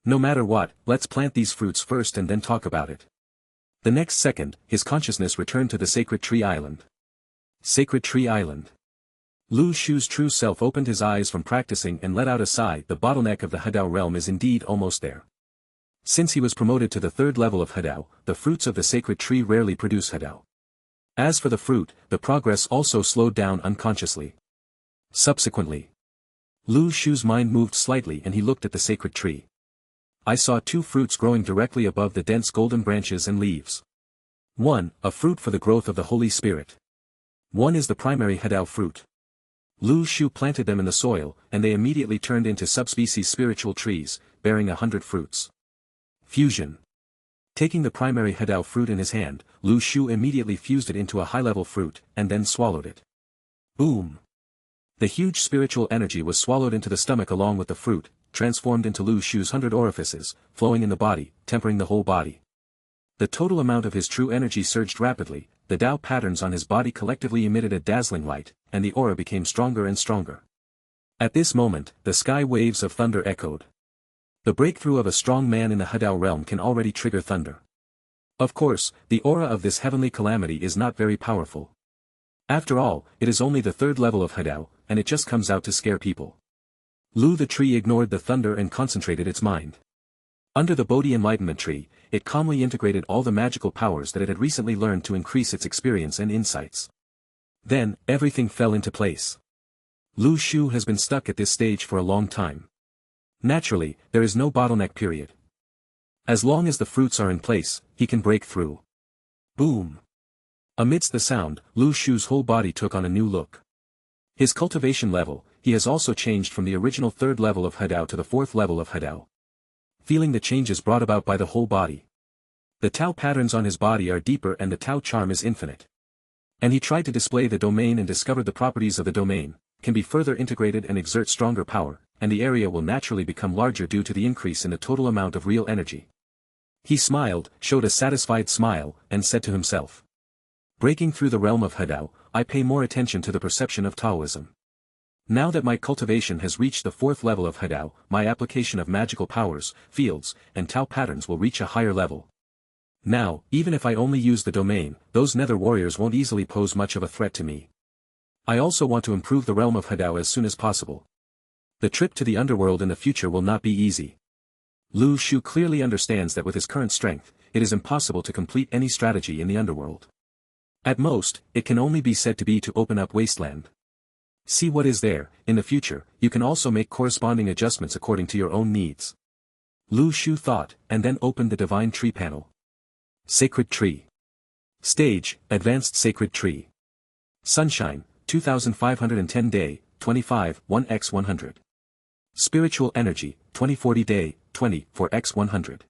No matter what, let's plant these fruits first and then talk about it. The next second, his consciousness returned to the Sacred Tree Island. Sacred Tree Island. Lu Shu's true self opened his eyes from practicing and let out a sigh. The bottleneck of the Hedao realm is indeed almost there. Since he was promoted to the 3rd level of Hedao, the fruits of the sacred tree rarely produce Hedao. As for the fruit, the progress also slowed down unconsciously. Subsequently, Lu Shu's mind moved slightly and he looked at the sacred tree. I saw 2 fruits growing directly above the dense golden branches and leaves. 1, a fruit for the growth of the Holy Spirit. 1 is the primary Hedao fruit. Lu Shu planted them in the soil, and they immediately turned into subspecies spiritual trees, bearing 100 fruits. Fusion. Taking the primary Hadao fruit in his hand, Lu Shu immediately fused it into a high-level fruit, and then swallowed it. Boom! The huge spiritual energy was swallowed into the stomach along with the fruit, transformed into Lu Shu's 100 orifices, flowing in the body, tempering the whole body. The total amount of his true energy surged rapidly, the Tao patterns on his body collectively emitted a dazzling light, and the aura became stronger and stronger. At this moment, the sky waves of thunder echoed. The breakthrough of a strong man in the Hadao realm can already trigger thunder. Of course, the aura of this heavenly calamity is not very powerful. After all, it is only the third level of Hadao, and it just comes out to scare people. Lu the tree ignored the thunder and concentrated its mind. Under the Bodhi Enlightenment tree, it calmly integrated all the magical powers that it had recently learned to increase its experience and insights. Then, everything fell into place. Lu Shu has been stuck at this stage for a long time. Naturally, there is no bottleneck period. As long as the fruits are in place, he can break through. Boom! Amidst the sound, Lu Shu's whole body took on a new look. His cultivation level, he has also changed from the original third level of Hadao to the fourth level of Hadao. Feeling the changes brought about by the whole body. The Tao patterns on his body are deeper and the Tao charm is infinite. And he tried to display the domain and discovered the properties of the domain, can be further integrated and exert stronger power, and the area will naturally become larger due to the increase in the total amount of real energy. He smiled, showed a satisfied smile, and said to himself. Breaking through the realm of Hadao, I pay more attention to the perception of Taoism. Now that my cultivation has reached the fourth level of Hadao, my application of magical powers, fields, and Tao patterns will reach a higher level. Now, even if I only use the domain, those nether warriors won't easily pose much of a threat to me. I also want to improve the realm of Hadao as soon as possible. The trip to the underworld in the future will not be easy. Lu Shu clearly understands that with his current strength, it is impossible to complete any strategy in the underworld. At most, it can only be said to be to open up wasteland. See what is there. In the future, you can also make corresponding adjustments according to your own needs. Lu Shu thought, and then opened the divine tree panel. Sacred Tree. Stage, Advanced Sacred Tree. Sunshine, 2510 day, 25, 1x100. Spiritual Energy, 2040 day, 20, 4x100.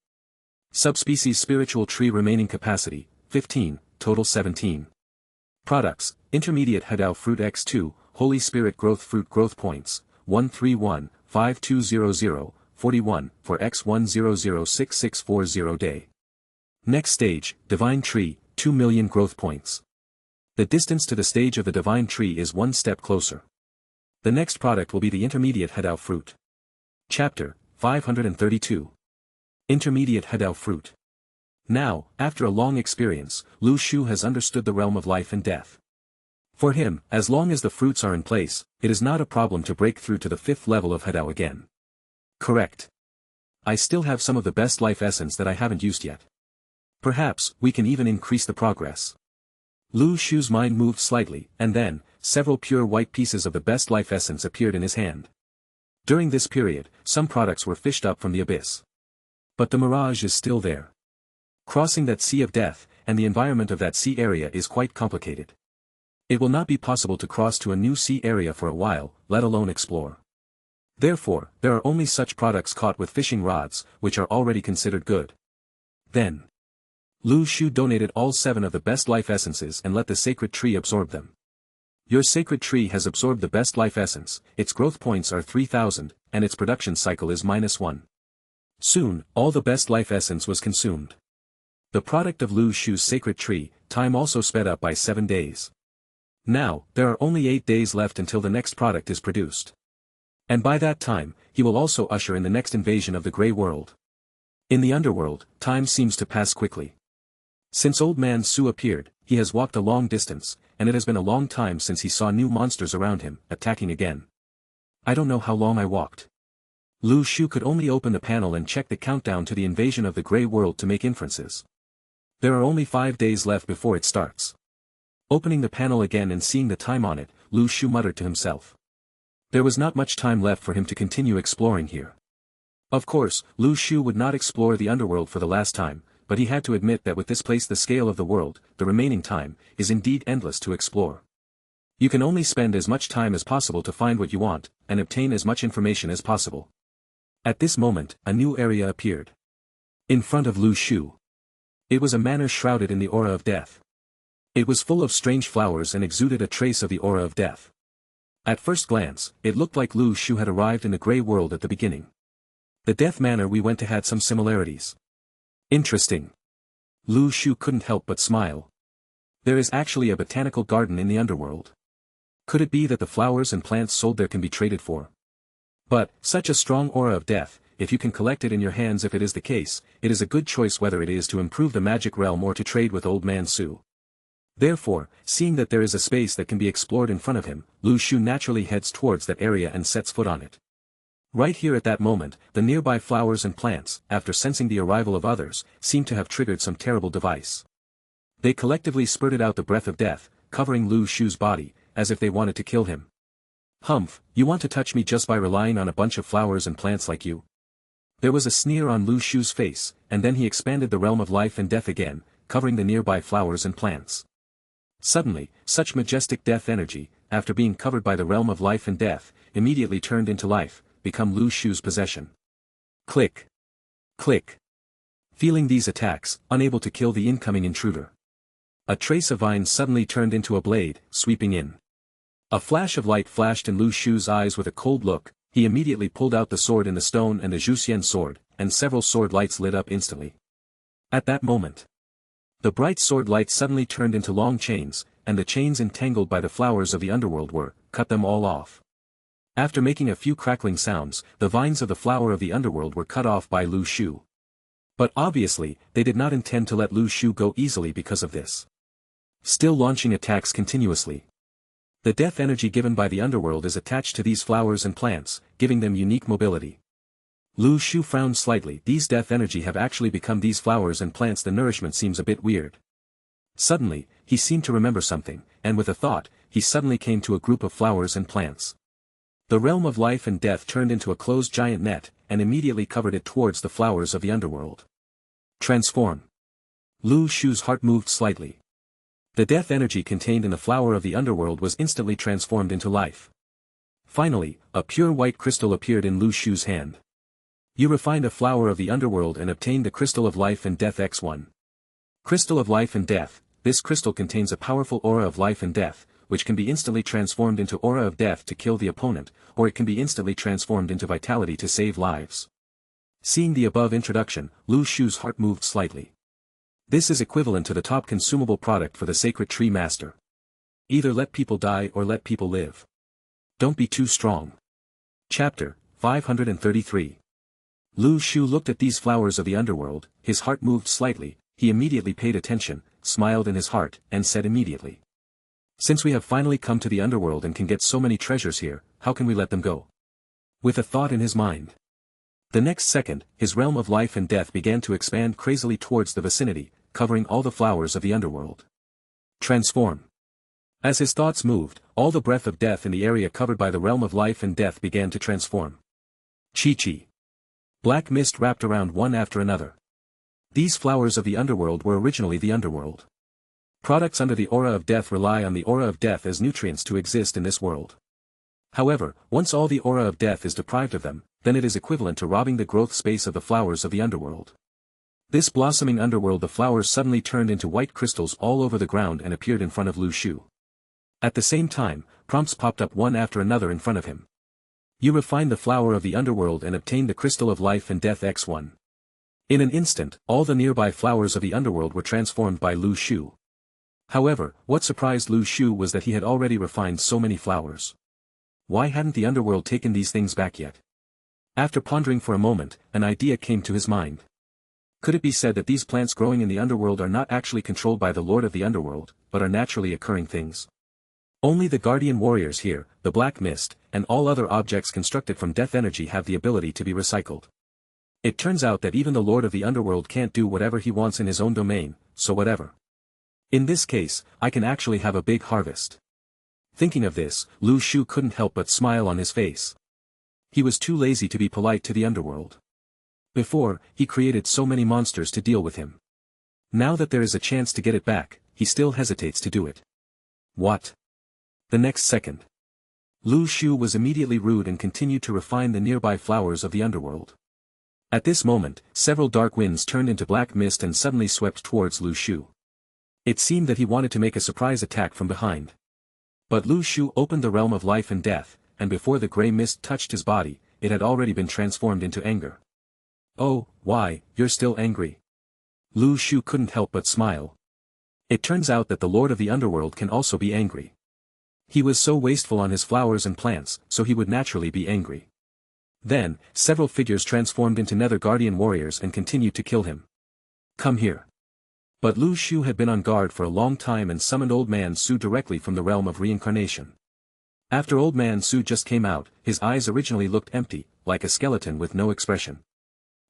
Subspecies Spiritual Tree Remaining Capacity, 15, total 17. Products, Intermediate Hadao Fruit X2, Holy Spirit Growth Fruit Growth Points, 131, 5200, 41, for X1006640 day. Next stage, Divine Tree, 2 million growth points. The distance to the stage of the Divine Tree is one step closer. The next product will be the Intermediate Hadao Fruit. Chapter, 532. Intermediate Hadao Fruit. Now, after a long experience, Lu Shu has understood the realm of life and death. For him, as long as the fruits are in place, it is not a problem to break through to the fifth level of Hadao again. Correct. I still have some of the best life essence that I haven't used yet. Perhaps, we can even increase the progress. Lu Shu's mind moved slightly, and then, several pure white pieces of the best life essence appeared in his hand. During this period, some products were fished up from the abyss. But the mirage is still there. Crossing that sea of death, and the environment of that sea area is quite complicated. It will not be possible to cross to a new sea area for a while, let alone explore. Therefore, there are only such products caught with fishing rods, which are already considered good. Then, Lu Shu donated all 7 of the best life essences and let the sacred tree absorb them. Your sacred tree has absorbed the best life essence, its growth points are 3000, and its production cycle is -1. Soon, all the best life essence was consumed. The product of Lu Shu's sacred tree, time also sped up by 7 days. Now, there are only 8 days left until the next product is produced. And by that time, he will also usher in the next invasion of the Grey World. In the underworld, time seems to pass quickly. Since Old Man Su appeared, he has walked a long distance, and it has been a long time since he saw new monsters around him, attacking again. I don't know how long I walked. Lu Shu could only open the panel and check the countdown to the invasion of the Grey World to make inferences. There are only 5 days left before it starts. Opening the panel again and seeing the time on it, Lu Shu muttered to himself. There was not much time left for him to continue exploring here. Of course, Lu Shu would not explore the underworld for the last time, but he had to admit that with this place the scale of the world, the remaining time, is indeed endless to explore. You can only spend as much time as possible to find what you want, and obtain as much information as possible. At this moment, a new area appeared. In front of Lu Shu. It was a manor shrouded in the aura of death. It was full of strange flowers and exuded a trace of the aura of death. At first glance, it looked like Lu Shu had arrived in the grey world at the beginning. The death manor we went to had some similarities. Interesting. Lu Shu couldn't help but smile. There is actually a botanical garden in the underworld. Could it be that the flowers and plants sold there can be traded for? But, such a strong aura of death, if you can collect it in your hands, if it is the case, it is a good choice whether it is to improve the magic realm or to trade with Old Man Su. Therefore, seeing that there is a space that can be explored in front of him, Lu Shu naturally heads towards that area and sets foot on it. Right here at that moment, the nearby flowers and plants, after sensing the arrival of others, seem to have triggered some terrible device. They collectively spurted out the breath of death, covering Lu Shu's body, as if they wanted to kill him. Humph, you want to touch me just by relying on a bunch of flowers and plants like you? There was a sneer on Lu Shu's face, and then he expanded the realm of life and death again, covering the nearby flowers and plants. Suddenly, such majestic death energy, after being covered by the realm of life and death, immediately turned into life, become Lu Shu's possession. Click. Click. Feeling these attacks, unable to kill the incoming intruder. A trace of vines suddenly turned into a blade, sweeping in. A flash of light flashed in Lu Shu's eyes with a cold look. He immediately pulled out the sword in the stone and the Zhuxian sword, and several sword lights lit up instantly. At that moment, the bright sword lights suddenly turned into long chains, and the chains entangled by the flowers of the underworld cut them all off. After making a few crackling sounds, the vines of the flower of the underworld were cut off by Lu Shu. But obviously, they did not intend to let Lu Shu go easily because of this. Still launching attacks continuously. The death energy given by the underworld is attached to these flowers and plants, giving them unique mobility. Lu Shu frowned slightly. These death energy have actually become these flowers and plants. The nourishment seems a bit weird. Suddenly, he seemed to remember something, and with a thought, he suddenly came to a group of flowers and plants. The realm of life and death turned into a closed giant net, and immediately covered it towards the flowers of the underworld. Transform. Lu Shu's heart moved slightly. The death energy contained in the flower of the underworld was instantly transformed into life. Finally, a pure white crystal appeared in Lu Shu's hand. You refined a flower of the underworld and obtained the crystal of life and death X1. Crystal of life and death. This crystal contains a powerful aura of life and death, which can be instantly transformed into aura of death to kill the opponent, or it can be instantly transformed into vitality to save lives. Seeing the above introduction, Lu Shu's heart moved slightly. This is equivalent to the top consumable product for the Sacred Tree Master. Either let people die or let people live. Don't be too strong. Chapter 533. Lu Shu looked at these flowers of the underworld, his heart moved slightly, he immediately paid attention, smiled in his heart, and said immediately. Since we have finally come to the underworld and can get so many treasures here, how can we let them go? With a thought in his mind. The next second, his realm of life and death began to expand crazily towards the vicinity, covering all the flowers of the underworld. Transform. As his thoughts moved, all the breath of death in the area covered by the realm of life and death began to transform. Chi-chi. Black mist wrapped around one after another. These flowers of the underworld were originally the underworld. Products under the aura of death rely on the aura of death as nutrients to exist in this world. However, once all the aura of death is deprived of them, then it is equivalent to robbing the growth space of the flowers of the underworld. This blossoming underworld, the flowers suddenly turned into white crystals all over the ground and appeared in front of Lu Shu. At the same time, prompts popped up one after another in front of him. You refined the flower of the underworld and obtained the crystal of life and death X1. In an instant, all the nearby flowers of the underworld were transformed by Lu Shu. However, what surprised Lu Shu was that he had already refined so many flowers. Why hadn't the underworld taken these things back yet? After pondering for a moment, an idea came to his mind. Could it be said that these plants growing in the underworld are not actually controlled by the Lord of the Underworld, but are naturally occurring things? Only the guardian warriors here, the black mist, and all other objects constructed from death energy have the ability to be recycled. It turns out that even the Lord of the Underworld can't do whatever he wants in his own domain, so whatever. In this case, I can actually have a big harvest. Thinking of this, Lu Shu couldn't help but smile on his face. He was too lazy to be polite to the underworld. Before, he created so many monsters to deal with him. Now that there is a chance to get it back, he still hesitates to do it. What? The next second, Lu Shu was immediately rude and continued to refine the nearby flowers of the underworld. At this moment, several dark winds turned into black mist and suddenly swept towards Lu Shu. It seemed that he wanted to make a surprise attack from behind. But Lu Shu opened the realm of life and death, and before the grey mist touched his body, it had already been transformed into anger. "Oh, why, you're still angry?" Lu Shu couldn't help but smile. It turns out that the Lord of the Underworld can also be angry. He was so wasteful on his flowers and plants, so he would naturally be angry. Then, several figures transformed into Nether Guardian warriors and continued to kill him. "Come here." But Lu Shu had been on guard for a long time and summoned Old Man Su directly from the realm of reincarnation. After Old Man Su just came out, his eyes originally looked empty, like a skeleton with no expression.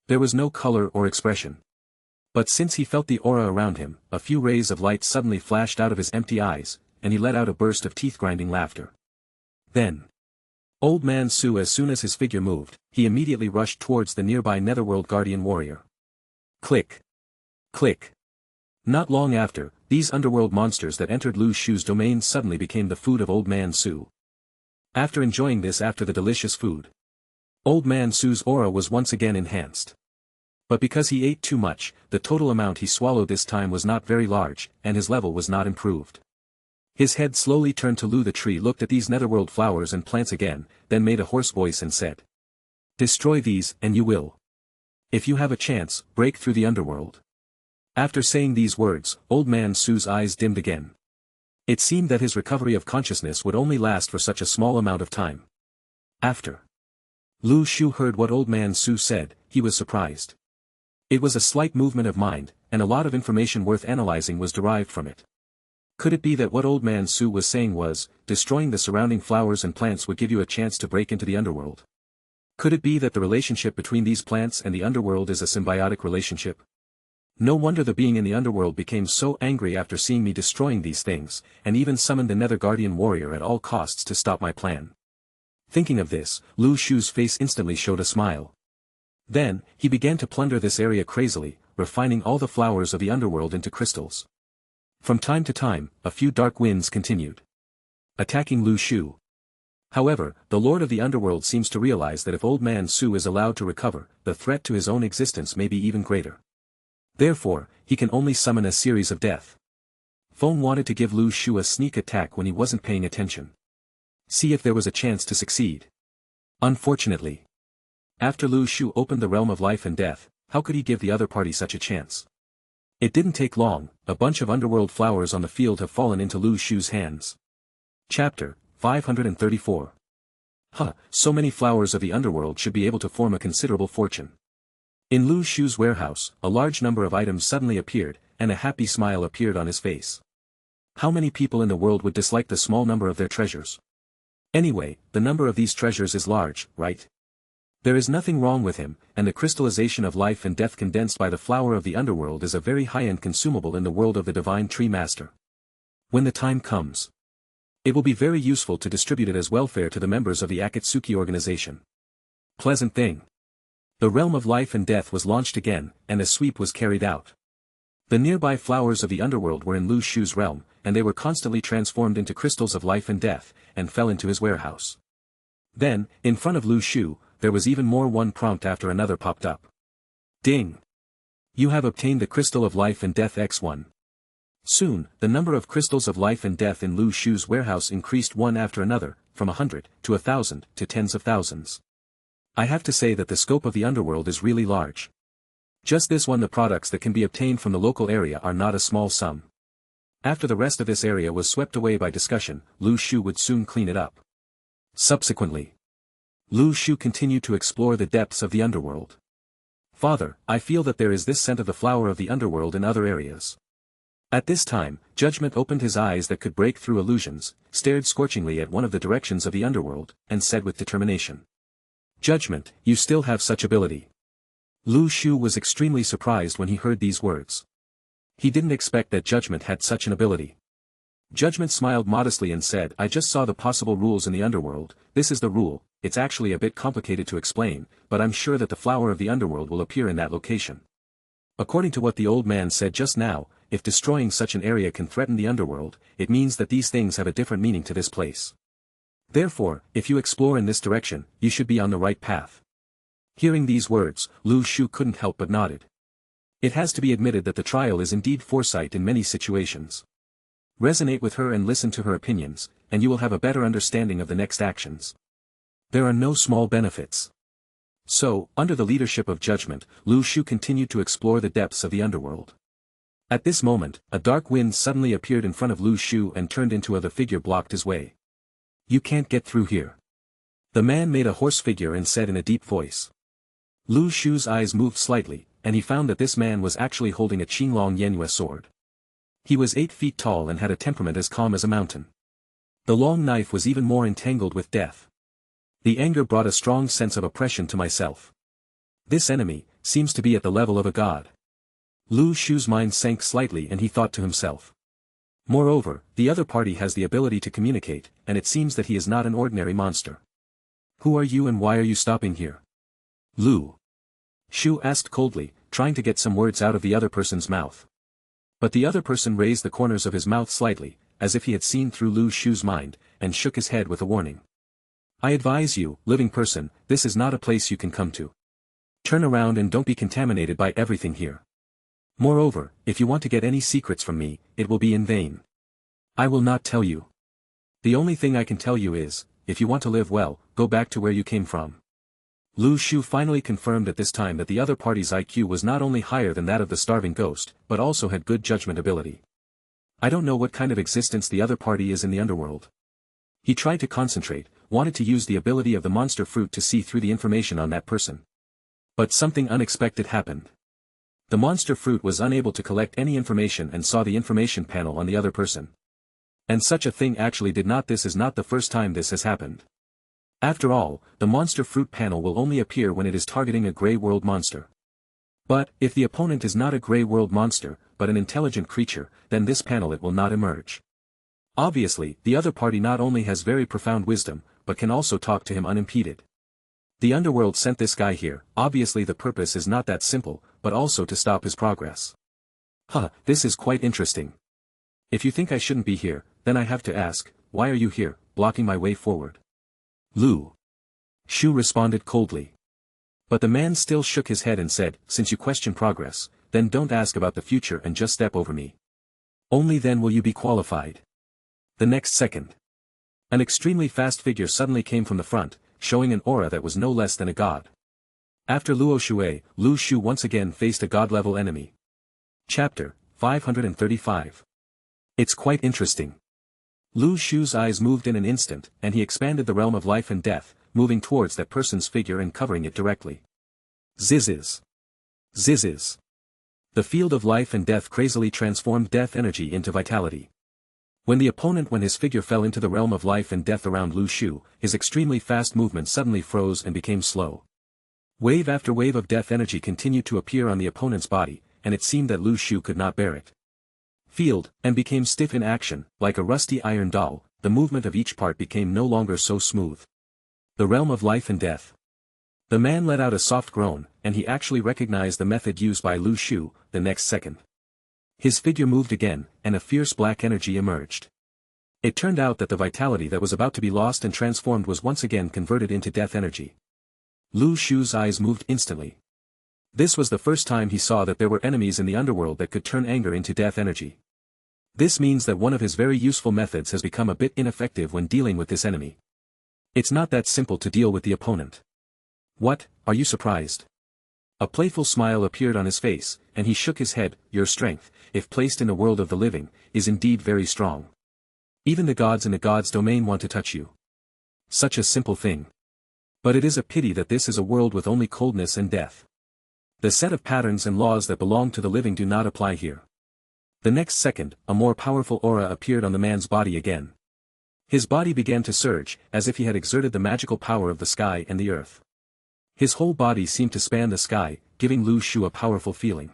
There was no color or expression. But since he felt the aura around him, a few rays of light suddenly flashed out of his empty eyes, and he let out a burst of teeth-grinding laughter. Then, Old Man Su, as soon as his figure moved, he immediately rushed towards the nearby Netherworld Guardian warrior. Click. Click. Not long after, these underworld monsters that entered Lu Shu's domain suddenly became the food of Old Man Su. After enjoying this after the delicious food, Old Man Su's aura was once again enhanced. But because he ate too much, the total amount he swallowed this time was not very large, and his level was not improved. His head slowly turned to Lu the tree, looked at these netherworld flowers and plants again, then made a hoarse voice and said, "Destroy these, and you will. If you have a chance, break through the underworld." After saying these words, Old Man Su's eyes dimmed again. It seemed that his recovery of consciousness would only last for such a small amount of time. After Lu Shu heard what Old Man Su said, he was surprised. It was a slight movement of mind, and a lot of information worth analyzing was derived from it. Could it be that what Old Man Su was saying was, destroying the surrounding flowers and plants would give you a chance to break into the underworld? Could it be that the relationship between these plants and the underworld is a symbiotic relationship? No wonder the being in the underworld became so angry after seeing me destroying these things, and even summoned the Nether Guardian warrior at all costs to stop my plan. Thinking of this, Lu Shu's face instantly showed a smile. Then, he began to plunder this area crazily, refining all the flowers of the underworld into crystals. From time to time, a few dark winds continued attacking Lu Shu. However, the Lord of the Underworld seems to realize that if Old Man Su is allowed to recover, the threat to his own existence may be even greater. Therefore, he can only summon a series of death. Feng wanted to give Lu Shu a sneak attack when he wasn't paying attention. See if there was a chance to succeed. Unfortunately, after Lu Shu opened the realm of life and death, how could he give the other party such a chance? It didn't take long, a bunch of underworld flowers on the field have fallen into Lu Shu's hands. Chapter 534. So many flowers of the underworld should be able to form a considerable fortune. In Lu Shu's warehouse, a large number of items suddenly appeared, and a happy smile appeared on his face. How many people in the world would dislike the small number of their treasures? Anyway, the number of these treasures is large, right? There is nothing wrong with him, and the crystallization of life and death condensed by the flower of the underworld is a very high-end consumable in the world of the Divine Tree Master. When the time comes, it will be very useful to distribute it as welfare to the members of the Akatsuki organization. Pleasant thing. The realm of life and death was launched again, and a sweep was carried out. The nearby flowers of the underworld were in Lu Shu's realm, and they were constantly transformed into crystals of life and death, and fell into his warehouse. Then, in front of Lu Shu, there was even more. One prompt after another popped up. Ding! You have obtained the crystal of life and death X1. Soon, the number of crystals of life and death in Lu Shu's warehouse increased one after another, from 100, to 1,000, to tens of thousands. I have to say that the scope of the underworld is really large. Just this one, the products that can be obtained from the local area are not a small sum. After the rest of this area was swept away by discussion, Lu Shu would soon clean it up. Subsequently, Lu Shu continued to explore the depths of the underworld. Father, I feel that there is this scent of the flower of the underworld in other areas. At this time, Judgment opened his eyes that could break through illusions, stared scorchingly at one of the directions of the underworld, and said with determination. Judgment, you still have such ability. Lu Shu was extremely surprised when he heard these words. He didn't expect that Judgment had such an ability. Judgment smiled modestly and said, I just saw the possible rules in the underworld. This is the rule. It's actually a bit complicated to explain, but I'm sure that the flower of the underworld will appear in that location. According to what the old man said just now, if destroying such an area can threaten the underworld, it means that these things have a different meaning to this place. Therefore, if you explore in this direction, you should be on the right path. Hearing these words, Lu Shu couldn't help but nodded. It has to be admitted that the trial is indeed foresight in many situations. Resonate with her and listen to her opinions, and you will have a better understanding of the next actions. There are no small benefits. So, under the leadership of judgment, Lu Shu continued to explore the depths of the underworld. At this moment, a dark wind suddenly appeared in front of Lu Shu and turned into the figure blocked his way. You can't get through here. The man made a hoarse figure and said in a deep voice. Lu Shu's eyes moved slightly, and he found that this man was actually holding a Qinglong Yenhua sword. He was 8 feet tall and had a temperament as calm as a mountain. The long knife was even more entangled with death. The anger brought a strong sense of oppression to myself. This enemy seems to be at the level of a god. Lu Shu's mind sank slightly and he thought to himself. Moreover, the other party has the ability to communicate, and it seems that he is not an ordinary monster. Who are you and why are you stopping here? Lu Shu asked coldly, trying to get some words out of the other person's mouth. But the other person raised the corners of his mouth slightly, as if he had seen through Lu Shu's mind, and shook his head with a warning. I advise you, living person, this is not a place you can come to. Turn around and don't be contaminated by everything here. Moreover, if you want to get any secrets from me, it will be in vain. I will not tell you. The only thing I can tell you is, if you want to live well, go back to where you came from. Lu Shu finally confirmed at this time that the other party's IQ was not only higher than that of the starving ghost, but also had good judgment ability. I don't know what kind of existence the other party is in the underworld. He tried to concentrate, wanted to use the ability of the monster fruit to see through the information on that person. But something unexpected happened. The monster fruit was unable to collect any information and saw the information panel on the other person. And such a thing actually did not. This is not the first time this has happened. After all, the monster fruit panel will only appear when it is targeting a grey world monster. But, if the opponent is not a grey world monster, but an intelligent creature, then this panel it will not emerge. Obviously, the other party not only has very profound wisdom, but can also talk to him unimpeded. The underworld sent this guy here, obviously the purpose is not that simple, but also to stop his progress. This is quite interesting. If you think I shouldn't be here, then I have to ask, why are you here, blocking my way forward? Lu Shu responded coldly. But the man still shook his head and said, since you question progress, then don't ask about the future and just step over me. Only then will you be qualified. The next second, an extremely fast figure suddenly came from the front, showing an aura that was no less than a god. After Luo Shui, Lu Shu once again faced a god-level enemy. Chapter 535. It's quite interesting. Lu Shu's eyes moved in an instant, and he expanded the realm of life and death, moving towards that person's figure and covering it directly. Zizzes. Zizzes. The field of life and death crazily transformed death energy into vitality. When his figure fell into the realm of life and death around Lu Shu, his extremely fast movement suddenly froze and became slow. Wave after wave of death energy continued to appear on the opponent's body, and it seemed that Lu Shu could not bear it. Field, and became stiff in action, like a rusty iron doll, the movement of each part became no longer so smooth. The realm of life and death. The man let out a soft groan, and he actually recognized the method used by Lu Shu, the next second. His figure moved again, and a fierce black energy emerged. It turned out that the vitality that was about to be lost and transformed was once again converted into death energy. Lu Shu's eyes moved instantly. This was the first time he saw that there were enemies in the underworld that could turn anger into death energy. This means that one of his very useful methods has become a bit ineffective when dealing with this enemy. It's not that simple to deal with the opponent. What, are you surprised? A playful smile appeared on his face, and he shook his head. Your strength, if placed in the world of the living, is indeed very strong. Even the gods in the gods' domain want to touch you. Such a simple thing. But it is a pity that this is a world with only coldness and death. The set of patterns and laws that belong to the living do not apply here. The next second, a more powerful aura appeared on the man's body again. His body began to surge, as if he had exerted the magical power of the sky and the earth. His whole body seemed to span the sky, giving Lu Shu a powerful feeling.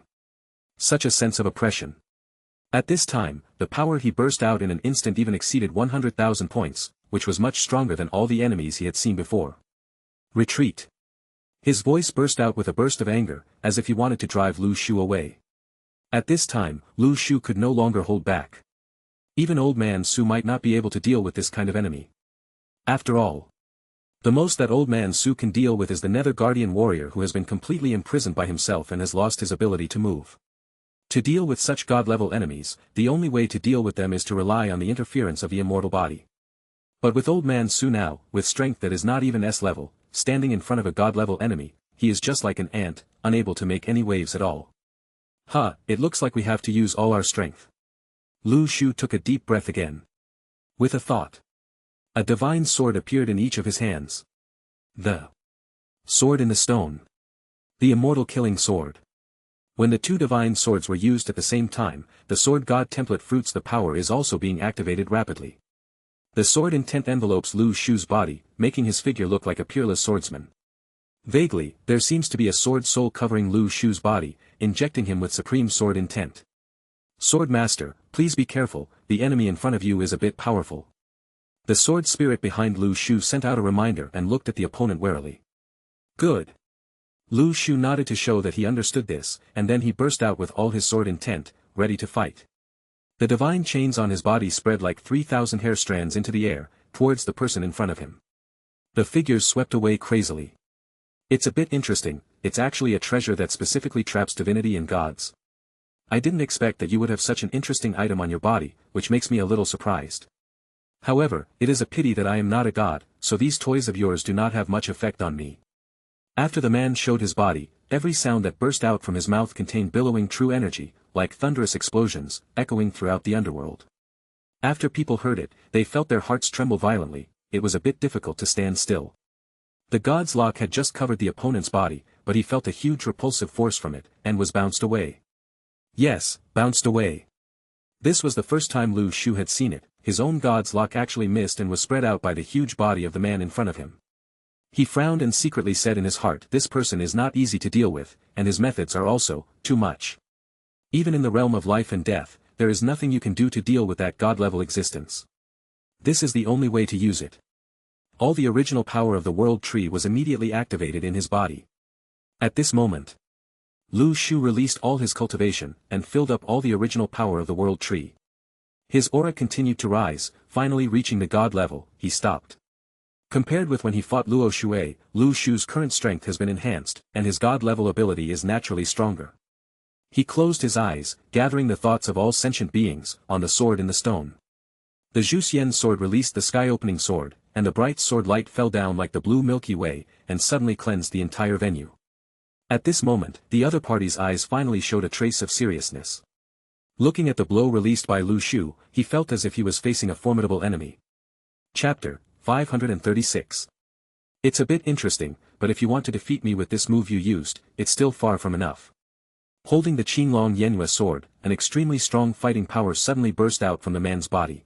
Such a sense of oppression. At this time, the power he burst out in an instant even exceeded 100,000 points, which was much stronger than all the enemies he had seen before. Retreat. His voice burst out with a burst of anger, as if he wanted to drive Lu Shu away. At this time, Lu Shu could no longer hold back. Even old man Su might not be able to deal with this kind of enemy. After all, the most that old man Su can deal with is the Nether Guardian warrior who has been completely imprisoned by himself and has lost his ability to move. To deal with such god-level enemies, the only way to deal with them is to rely on the interference of the immortal body. But with old man Su now, with strength that is not even S-level, standing in front of a god-level enemy, he is just like an ant, unable to make any waves at all. It looks like we have to use all our strength. Lu Shu took a deep breath again. With a thought, a divine sword appeared in each of his hands. The sword in the stone. The immortal killing sword. When the two divine swords were used at the same time, the sword god template fruits the power is also being activated rapidly. The sword intent envelopes Lu Shu's body, making his figure look like a peerless swordsman. Vaguely, there seems to be a sword soul covering Lu Shu's body, injecting him with supreme sword intent. Sword master, please be careful, the enemy in front of you is a bit powerful. The sword spirit behind Lu Shu sent out a reminder and looked at the opponent warily. Good. Lu Shu nodded to show that he understood this, and then he burst out with all his sword intent, ready to fight. The divine chains on his body spread like 3,000 hair strands into the air, towards the person in front of him. The figures swept away crazily. It's a bit interesting, it's actually a treasure that specifically traps divinity and gods. I didn't expect that you would have such an interesting item on your body, which makes me a little surprised. However, it is a pity that I am not a god, so these toys of yours do not have much effect on me. After the man showed his body, every sound that burst out from his mouth contained billowing true energy, like thunderous explosions, echoing throughout the underworld. After people heard it, they felt their hearts tremble violently. It was a bit difficult to stand still. The god's lock had just covered the opponent's body, but he felt a huge repulsive force from it, and was bounced away. Yes, bounced away. This was the first time Lu Shu had seen it. His own god's lock actually missed and was spread out by the huge body of the man in front of him. He frowned and secretly said in his heart, this person is not easy to deal with, and his methods are also, too much. Even in the realm of life and death, there is nothing you can do to deal with that god-level existence. This is the only way to use it. All the original power of the world tree was immediately activated in his body. At this moment, Lu Shu released all his cultivation, and filled up all the original power of the world tree. His aura continued to rise, finally reaching the god level. He stopped. Compared with when he fought Luo Shuei, Lu Shu's current strength has been enhanced, and his god-level ability is naturally stronger. He closed his eyes, gathering the thoughts of all sentient beings, on the sword in the stone. The Zhuxian sword released the sky-opening sword, and the bright sword light fell down like the blue Milky Way, and suddenly cleansed the entire venue. At this moment, the other party's eyes finally showed a trace of seriousness. Looking at the blow released by Lu Shu, he felt as if he was facing a formidable enemy. Chapter 536. It's a bit interesting, but if you want to defeat me with this move you used, it's still far from enough. Holding the Qinglong Yenhua sword, an extremely strong fighting power suddenly burst out from the man's body.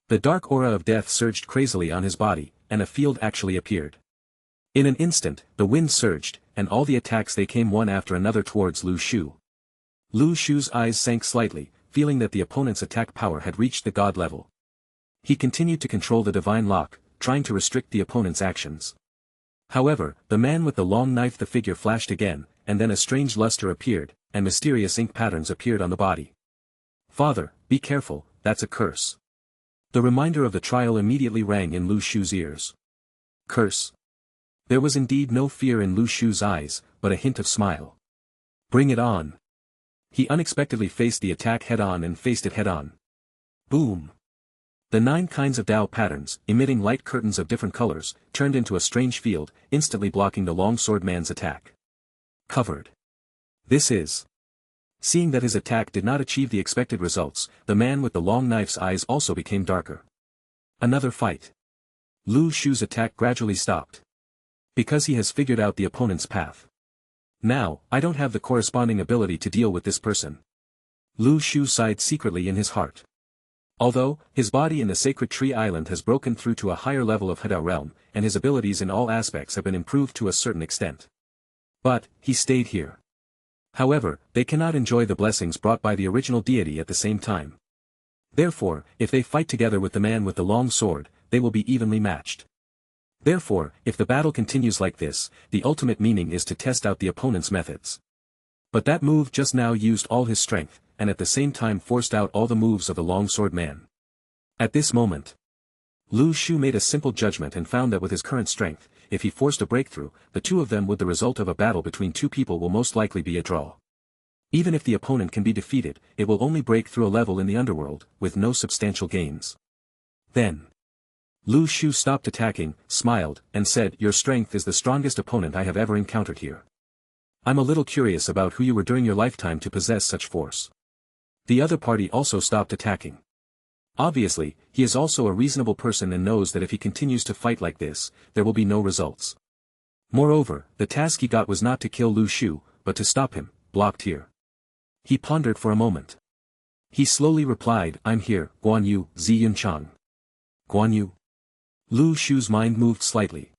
The dark aura of death surged crazily on his body, and a field actually appeared. In an instant, the wind surged, and all the attacks they came one after another towards Lu Shu. Lu Shu's eyes sank slightly, feeling that the opponent's attack power had reached the god level. He continued to control the divine lock, trying to restrict the opponent's actions. However, the man with the long knife, the figure flashed again, and then a strange luster appeared, and mysterious ink patterns appeared on the body. Father, be careful, that's a curse. The reminder of the trial immediately rang in Lu Shu's ears. Curse. There was indeed no fear in Lu Shu's eyes, but a hint of smile. Bring it on. He unexpectedly faced the attack head-on and faced it head-on. Boom. The 9 kinds of Dao patterns, emitting light curtains of different colors, turned into a strange field, instantly blocking the longsword man's attack. Covered. This is. Seeing that his attack did not achieve the expected results, the man with the long knife's eyes also became darker. Another fight. Lu Shu's attack gradually stopped. Because he has figured out the opponent's path. Now, I don't have the corresponding ability to deal with this person. Lu Shu sighed secretly in his heart. Although, his body in the Sacred Tree Island has broken through to a higher level of Hedao realm, and his abilities in all aspects have been improved to a certain extent. But, he stayed here. However, they cannot enjoy the blessings brought by the original deity at the same time. Therefore, if they fight together with the man with the long sword, they will be evenly matched. Therefore, if the battle continues like this, the ultimate meaning is to test out the opponent's methods. But that move just now used all his strength, and at the same time forced out all the moves of the longsword man. At this moment, Lu Shu made a simple judgment and found that with his current strength, if he forced a breakthrough, the two of them would the result of a battle between two people will most likely be a draw. Even if the opponent can be defeated, it will only break through a level in the underworld, with no substantial gains. Then, Lu Shu stopped attacking, smiled, and said, "Your strength is the strongest opponent I have ever encountered here. I'm a little curious about who you were during your lifetime to possess such force." The other party also stopped attacking. Obviously, he is also a reasonable person and knows that if he continues to fight like this, there will be no results. Moreover, the task he got was not to kill Lu Shu, but to stop him, blocked here. He pondered for a moment. He slowly replied, "I'm here, Guan Yu, Zi Yunchang." Guan Yu? Lu Shu's mind moved slightly.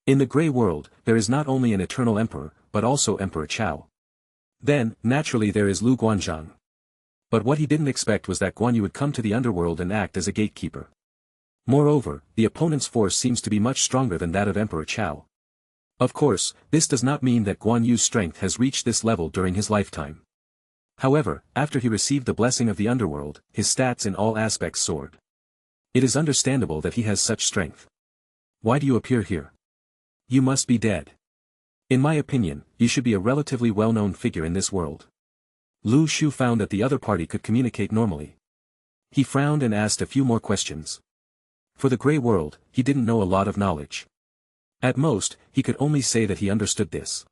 In the Grey World, there is not only an eternal emperor, but also Emperor Chao. Then, naturally there is Lu Guanzhang. But what he didn't expect was that Guan Yu would come to the underworld and act as a gatekeeper. Moreover, the opponent's force seems to be much stronger than that of Emperor Chao. Of course, this does not mean that Guan Yu's strength has reached this level during his lifetime. However, after he received the blessing of the underworld, his stats in all aspects soared. It is understandable that he has such strength. Why do you appear here? You must be dead. In my opinion, you should be a relatively well-known figure in this world. Lu Shu found that the other party could communicate normally. He frowned and asked a few more questions. For the Grey World, he didn't know a lot of knowledge. At most, he could only say that he understood this.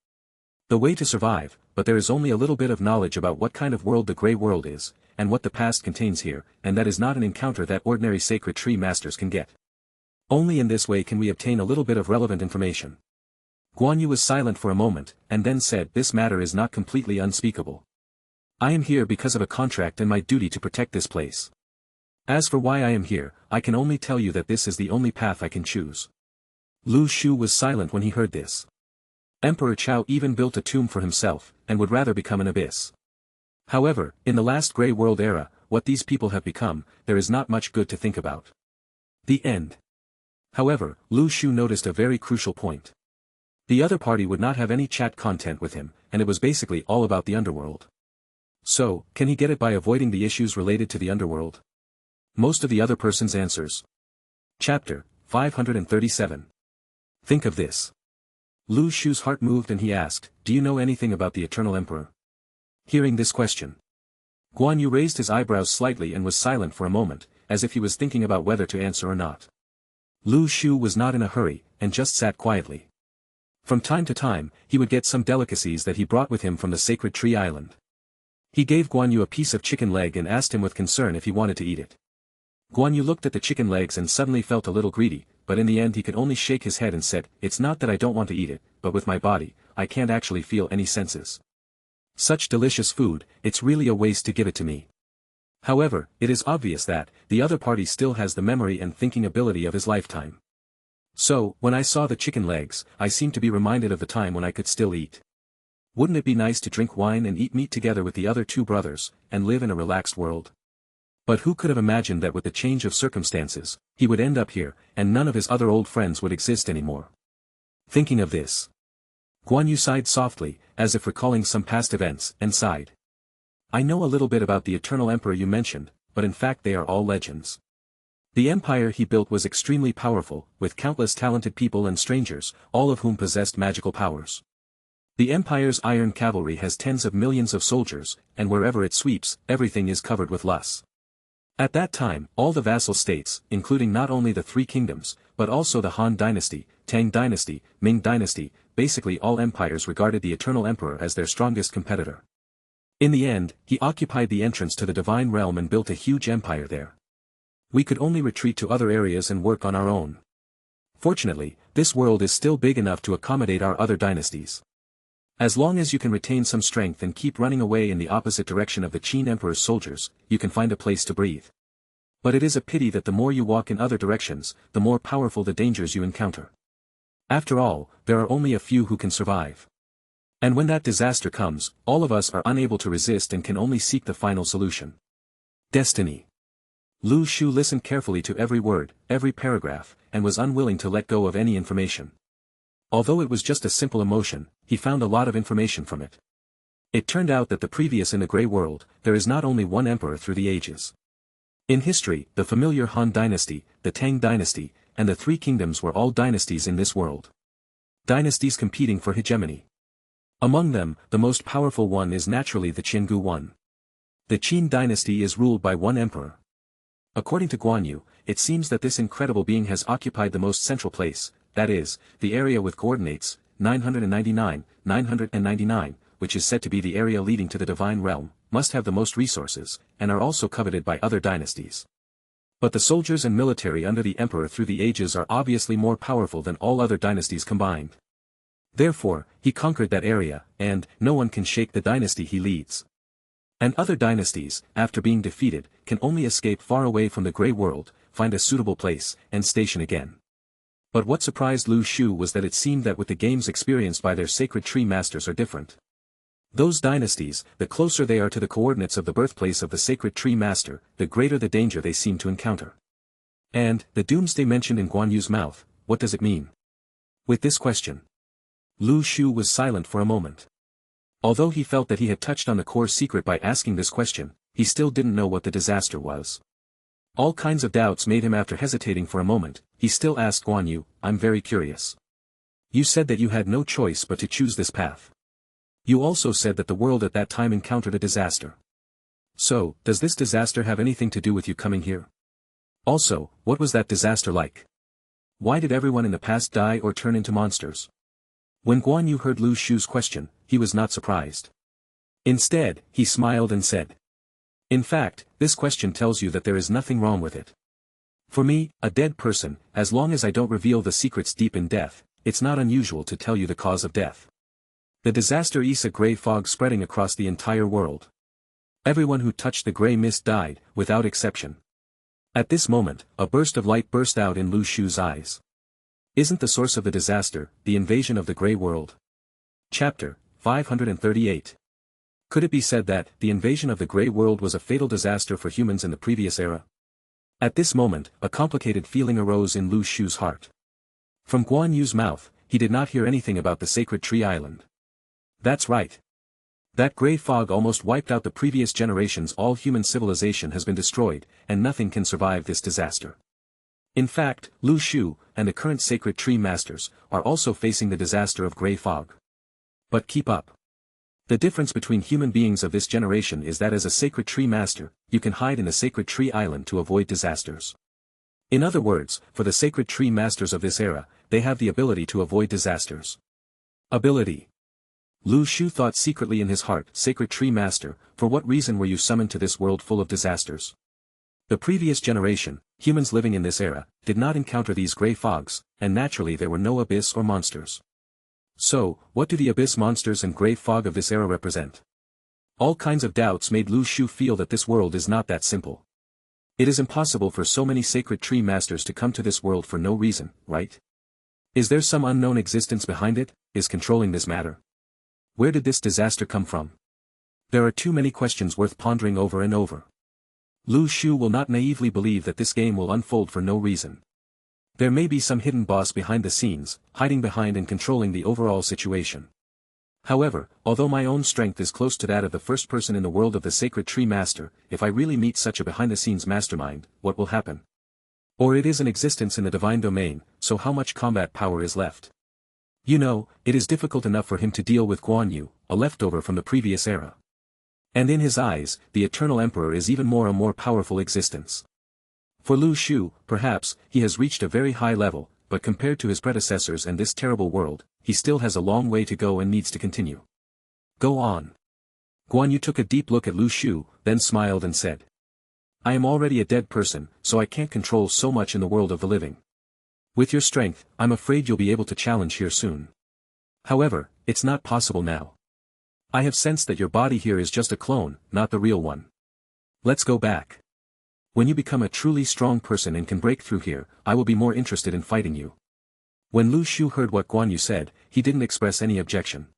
The way to survive, but there is only a little bit of knowledge about what kind of world the Grey World is, and what the past contains here, and that is not an encounter that ordinary sacred tree masters can get. Only in this way can we obtain a little bit of relevant information. Guan Yu was silent for a moment, and then said, "This matter is not completely unspeakable. I am here because of a contract and my duty to protect this place. As for why I am here, I can only tell you that this is the only path I can choose." Lu Shu was silent when he heard this. Emperor Chao even built a tomb for himself, and would rather become an abyss. However, in the last Grey World era, what these people have become, there is not much good to think about. The end. However, Lu Shu noticed a very crucial point. The other party would not have any chat content with him, and it was basically all about the underworld. So, can he get it by avoiding the issues related to the underworld? Most of the other person's answers. Chapter 537. Think of this. Lu Shu's heart moved and he asked, "Do you know anything about the Eternal Emperor?" Hearing this question, Guan Yu raised his eyebrows slightly and was silent for a moment, as if he was thinking about whether to answer or not. Lu Shu was not in a hurry, and just sat quietly. From time to time, he would get some delicacies that he brought with him from the sacred tree island. He gave Guan Yu a piece of chicken leg and asked him with concern if he wanted to eat it. Guan Yu looked at the chicken legs and suddenly felt a little greedy, but in the end he could only shake his head and said, "It's not that I don't want to eat it, but with my body, I can't actually feel any senses. Such delicious food, it's really a waste to give it to me." However, it is obvious that, the other party still has the memory and thinking ability of his lifetime. So, when I saw the chicken legs, I seemed to be reminded of the time when I could still eat. Wouldn't it be nice to drink wine and eat meat together with the other two brothers, and live in a relaxed world? But who could have imagined that with the change of circumstances, he would end up here, and none of his other old friends would exist anymore? Thinking of this, Guan Yu sighed softly, as if recalling some past events, and sighed. "I know a little bit about the Eternal Emperor you mentioned, but in fact they are all legends. The empire he built was extremely powerful, with countless talented people and strangers, all of whom possessed magical powers. The empire's iron cavalry has tens of millions of soldiers, and wherever it sweeps, everything is covered with lus. At that time, all the vassal states, including not only the three kingdoms, but also the Han dynasty, Tang dynasty, Ming dynasty, basically all empires regarded the Eternal Emperor as their strongest competitor. In the end, he occupied the entrance to the divine realm and built a huge empire there. We could only retreat to other areas and work on our own. Fortunately, this world is still big enough to accommodate our other dynasties. As long as you can retain some strength and keep running away in the opposite direction of the Qin Emperor's soldiers, you can find a place to breathe. But it is a pity that the more you walk in other directions, the more powerful the dangers you encounter. After all, there are only a few who can survive. And when that disaster comes, all of us are unable to resist and can only seek the final solution. Destiny." Lu Shu listened carefully to every word, every paragraph, and was unwilling to let go of any information. Although it was just a simple emotion, he found a lot of information from it. It turned out that in the Grey World, there is not only one emperor through the ages. In history, the familiar Han dynasty, the Tang dynasty, and the Three Kingdoms were all dynasties in this world. Dynasties competing for hegemony. Among them, the most powerful one is naturally the Qingu one. The Qin dynasty is ruled by one emperor. According to Guan Yu, it seems that this incredible being has occupied the most central place, that is, the area with coordinates, 999, 999, which is said to be the area leading to the divine realm, must have the most resources, and are also coveted by other dynasties. But the soldiers and military under the emperor through the ages are obviously more powerful than all other dynasties combined. Therefore, he conquered that area, and no one can shake the dynasty he leads. And other dynasties, after being defeated, can only escape far away from the Grey World, find a suitable place, and station again. But what surprised Lu Shu was that it seemed that with the games experienced by their sacred tree masters are different. Those dynasties, the closer they are to the coordinates of the birthplace of the sacred tree master, the greater the danger they seem to encounter. And, the doomsday mentioned in Guan Yu's mouth, what does it mean? With this question, Lu Shu was silent for a moment. Although he felt that he had touched on the core secret by asking this question, he still didn't know what the disaster was. All kinds of doubts made him. After hesitating for a moment, he still asked Guan Yu, I'm very curious. You said that you had no choice but to choose this path. You also said that the world at that time encountered a disaster. So, does this disaster have anything to do with you coming here? Also, what was that disaster like? Why did everyone in the past die or turn into monsters? When Guan Yu heard Lu Shu's question, he was not surprised. Instead, he smiled and said, in fact, this question tells you that there is nothing wrong with it. For me, a dead person, as long as I don't reveal the secrets deep in death, it's not unusual to tell you the cause of death. The disaster is a grey fog spreading across the entire world. Everyone who touched the grey mist died, without exception. At this moment, a burst of light burst out in Lu Shu's eyes. Isn't the source of the disaster, the invasion of the Grey World? Chapter 538. Could it be said that, the invasion of the Grey World was a fatal disaster for humans in the previous era? At this moment, a complicated feeling arose in Lu Shu's heart. From Guan Yu's mouth, he did not hear anything about the sacred tree island. That's right. That grey fog almost wiped out the previous generations. All human civilization has been destroyed, and nothing can survive this disaster. In fact, Lu Shu, and the current sacred tree masters, are also facing the disaster of grey fog. But keep up. The difference between human beings of this generation is that as a sacred tree master, you can hide in the sacred tree island to avoid disasters. In other words, for the sacred tree masters of this era, they have the ability to avoid disasters. Ability. Lu Shu thought secretly in his heart, Sacred Tree Master, for what reason were you summoned to this world full of disasters? The previous generation, humans living in this era, did not encounter these grey fogs, and naturally there were no abyss or monsters. So, what do the abyss monsters and grey fog of this era represent? All kinds of doubts made Lu Shu feel that this world is not that simple. It is impossible for so many sacred tree masters to come to this world for no reason, right? Is there some unknown existence behind it, is controlling this matter? Where did this disaster come from? There are too many questions worth pondering over and over. Lu Shu will not naively believe that this game will unfold for no reason. There may be some hidden boss behind the scenes, hiding behind and controlling the overall situation. However, although my own strength is close to that of the first person in the world of the Sacred Tree Master, if I really meet such a behind-the-scenes mastermind, what will happen? Or it is an existence in the divine domain, so how much combat power is left? You know, it is difficult enough for him to deal with Guan Yu, a leftover from the previous era. And in his eyes, the Eternal Emperor is even more a more powerful existence. For Lu Shu, perhaps, he has reached a very high level, but compared to his predecessors and this terrible world, he still has a long way to go and needs to continue. Go on. Guan Yu took a deep look at Lu Shu, then smiled and said, I am already a dead person, so I can't control so much in the world of the living. With your strength, I'm afraid you'll be able to challenge here soon. However, it's not possible now. I have sensed that your body here is just a clone, not the real one. Let's go back. When you become a truly strong person and can break through here, I will be more interested in fighting you. When Lu Shu heard what Guan Yu said, he didn't express any objection.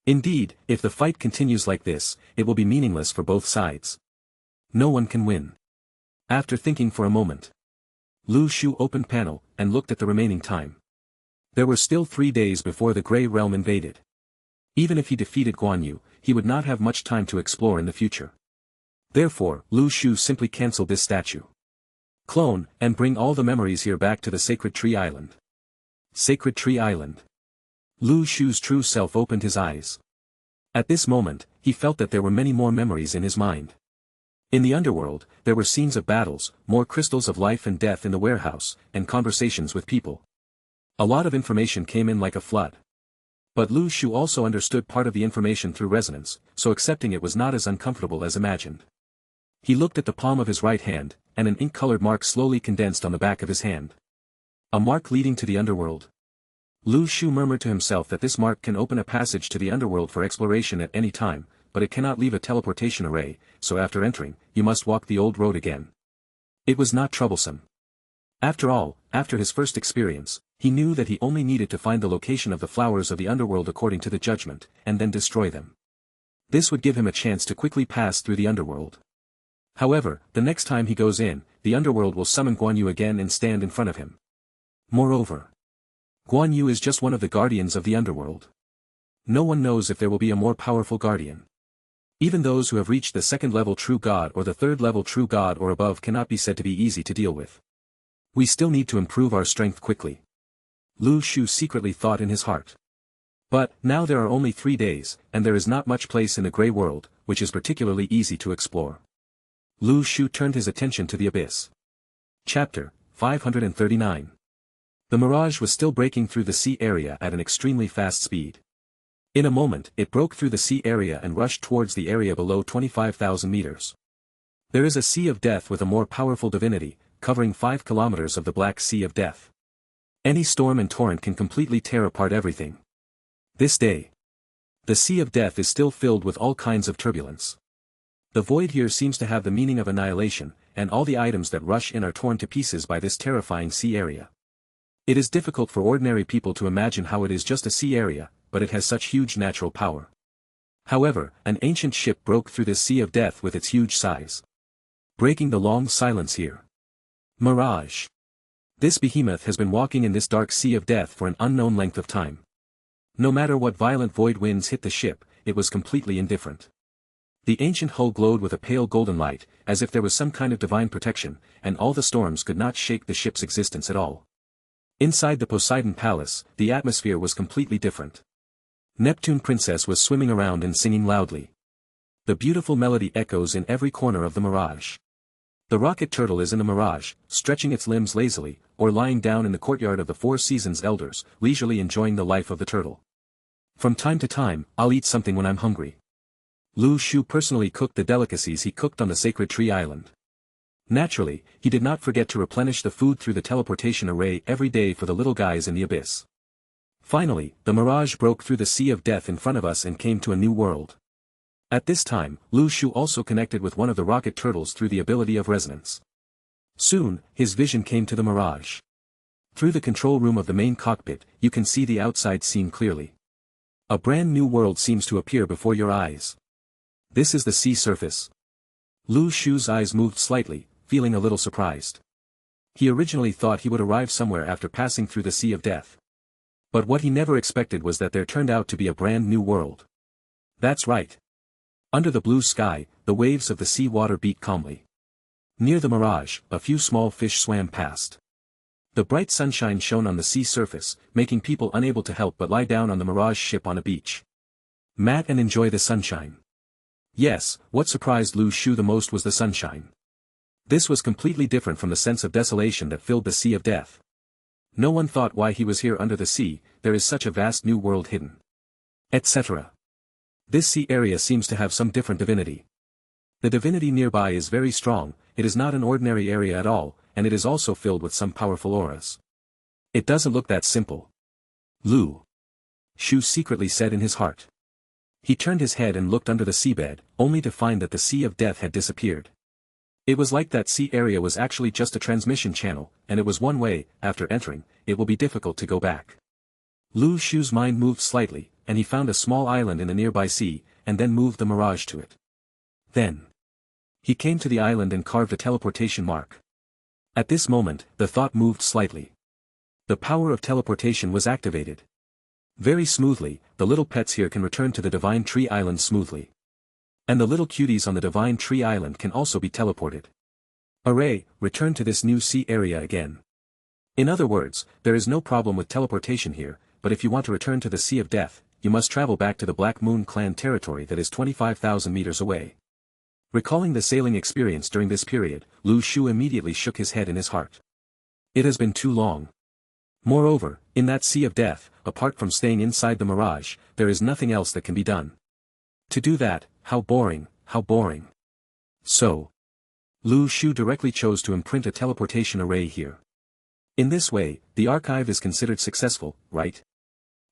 Indeed, if the fight continues like this, it will be meaningless for both sides. No one can win. After thinking for a moment, Lu Shu opened panel, and looked at the remaining time. There were still 3 days before the Grey Realm invaded. Even if he defeated Guan Yu, he would not have much time to explore in the future. Therefore, Lu Shu simply cancelled this statue. Clone, and bring all the memories here back to the Sacred Tree Island. Sacred Tree Island. Lu Shu's true self opened his eyes. At this moment, he felt that there were many more memories in his mind. In the underworld, there were scenes of battles, more crystals of life and death in the warehouse, and conversations with people. A lot of information came in like a flood. But Lu Shu also understood part of the information through resonance, so accepting it was not as uncomfortable as imagined. He looked at the palm of his right hand, and an ink-colored mark slowly condensed on the back of his hand. A mark leading to the underworld. Lu Shu murmured to himself that this mark can open a passage to the underworld for exploration at any time, but it cannot leave a teleportation array, so after entering, you must walk the old road again. It was not troublesome. After all, after his first experience, he knew that he only needed to find the location of the flowers of the underworld according to the judgment, and then destroy them. This would give him a chance to quickly pass through the underworld. However, the next time he goes in, the underworld will summon Guan Yu again and stand in front of him. Moreover, Guan Yu is just one of the guardians of the underworld. No one knows if there will be a more powerful guardian. Even those who have reached the second-level true god or the third-level true god or above cannot be said to be easy to deal with. We still need to improve our strength quickly. Lu Shu secretly thought in his heart. But, now there are only 3 days, and there is not much place in the grey world, which is particularly easy to explore. Lu Shu turned his attention to the abyss. Chapter 539. The mirage was still breaking through the sea area at an extremely fast speed. In a moment, it broke through the sea area and rushed towards the area below 25,000 meters. There is a sea of death with a more powerful divinity, covering 5 kilometers of the Black Sea of Death. Any storm and torrent can completely tear apart everything. This day, the Sea of Death is still filled with all kinds of turbulence. The void here seems to have the meaning of annihilation, and all the items that rush in are torn to pieces by this terrifying sea area. It is difficult for ordinary people to imagine how it is just a sea area, but it has such huge natural power. However, an ancient ship broke through this Sea of Death with its huge size, breaking the long silence here. Mirage. This behemoth has been walking in this dark Sea of Death for an unknown length of time. No matter what violent void winds hit the ship, it was completely indifferent. The ancient hull glowed with a pale golden light, as if there was some kind of divine protection, and all the storms could not shake the ship's existence at all. Inside the Poseidon Palace, the atmosphere was completely different. Neptune Princess was swimming around and singing loudly. The beautiful melody echoes in every corner of the mirage. The rocket turtle is in the mirage, stretching its limbs lazily, or lying down in the courtyard of the Four Seasons Elders, leisurely enjoying the life of the turtle. From time to time, I'll eat something when I'm hungry. Lu Shu personally cooked the delicacies he cooked on the Sacred Tree Island. Naturally, he did not forget to replenish the food through the teleportation array every day for the little guys in the abyss. Finally, the mirage broke through the Sea of Death in front of us and came to a new world. At this time, Lu Shu also connected with one of the rocket turtles through the ability of resonance. Soon, his vision came to the mirage. Through the control room of the main cockpit, you can see the outside scene clearly. A brand new world seems to appear before your eyes. This is the sea surface. Lu Shu's eyes moved slightly, feeling a little surprised. He originally thought he would arrive somewhere after passing through the Sea of Death. But what he never expected was that there turned out to be a brand new world. That's right. Under the blue sky, the waves of the sea water beat calmly. Near the mirage, a few small fish swam past. The bright sunshine shone on the sea surface, making people unable to help but lie down on the mirage ship on a beach. Mat and enjoy the sunshine. Yes, what surprised Lu Shu the most was the sunshine. This was completely different from the sense of desolation that filled the Sea of Death. No one thought why he was here under the sea, there is such a vast new world hidden. Etc. This sea area seems to have some different divinity. The divinity nearby is very strong, it is not an ordinary area at all, and it is also filled with some powerful auras. It doesn't look that simple. Lu Shu secretly said in his heart. He turned his head and looked under the seabed, only to find that the Sea of Death had disappeared. It was like that sea area was actually just a transmission channel, and it was one way. After entering, it will be difficult to go back. Lu Shu's mind moved slightly, and he found a small island in the nearby sea, and then moved the mirage to it. Then, he came to the island and carved a teleportation mark. At this moment, the thought moved slightly. The power of teleportation was activated. Very smoothly, the little pets here can return to the Divine Tree Island smoothly. And the little cuties on the Divine Tree Island can also be teleported. Array, return to this new sea area again. In other words, there is no problem with teleportation here, but if you want to return to the Sea of Death, you must travel back to the Black Moon Clan territory that is 25,000 meters away. Recalling the sailing experience during this period, Lu Shu immediately shook his head in his heart. It has been too long. Moreover, in that Sea of Death, apart from staying inside the mirage, there is nothing else that can be done. To do that, how boring, how boring. So, Lu Shu directly chose to imprint a teleportation array here. In this way, the archive is considered successful, right?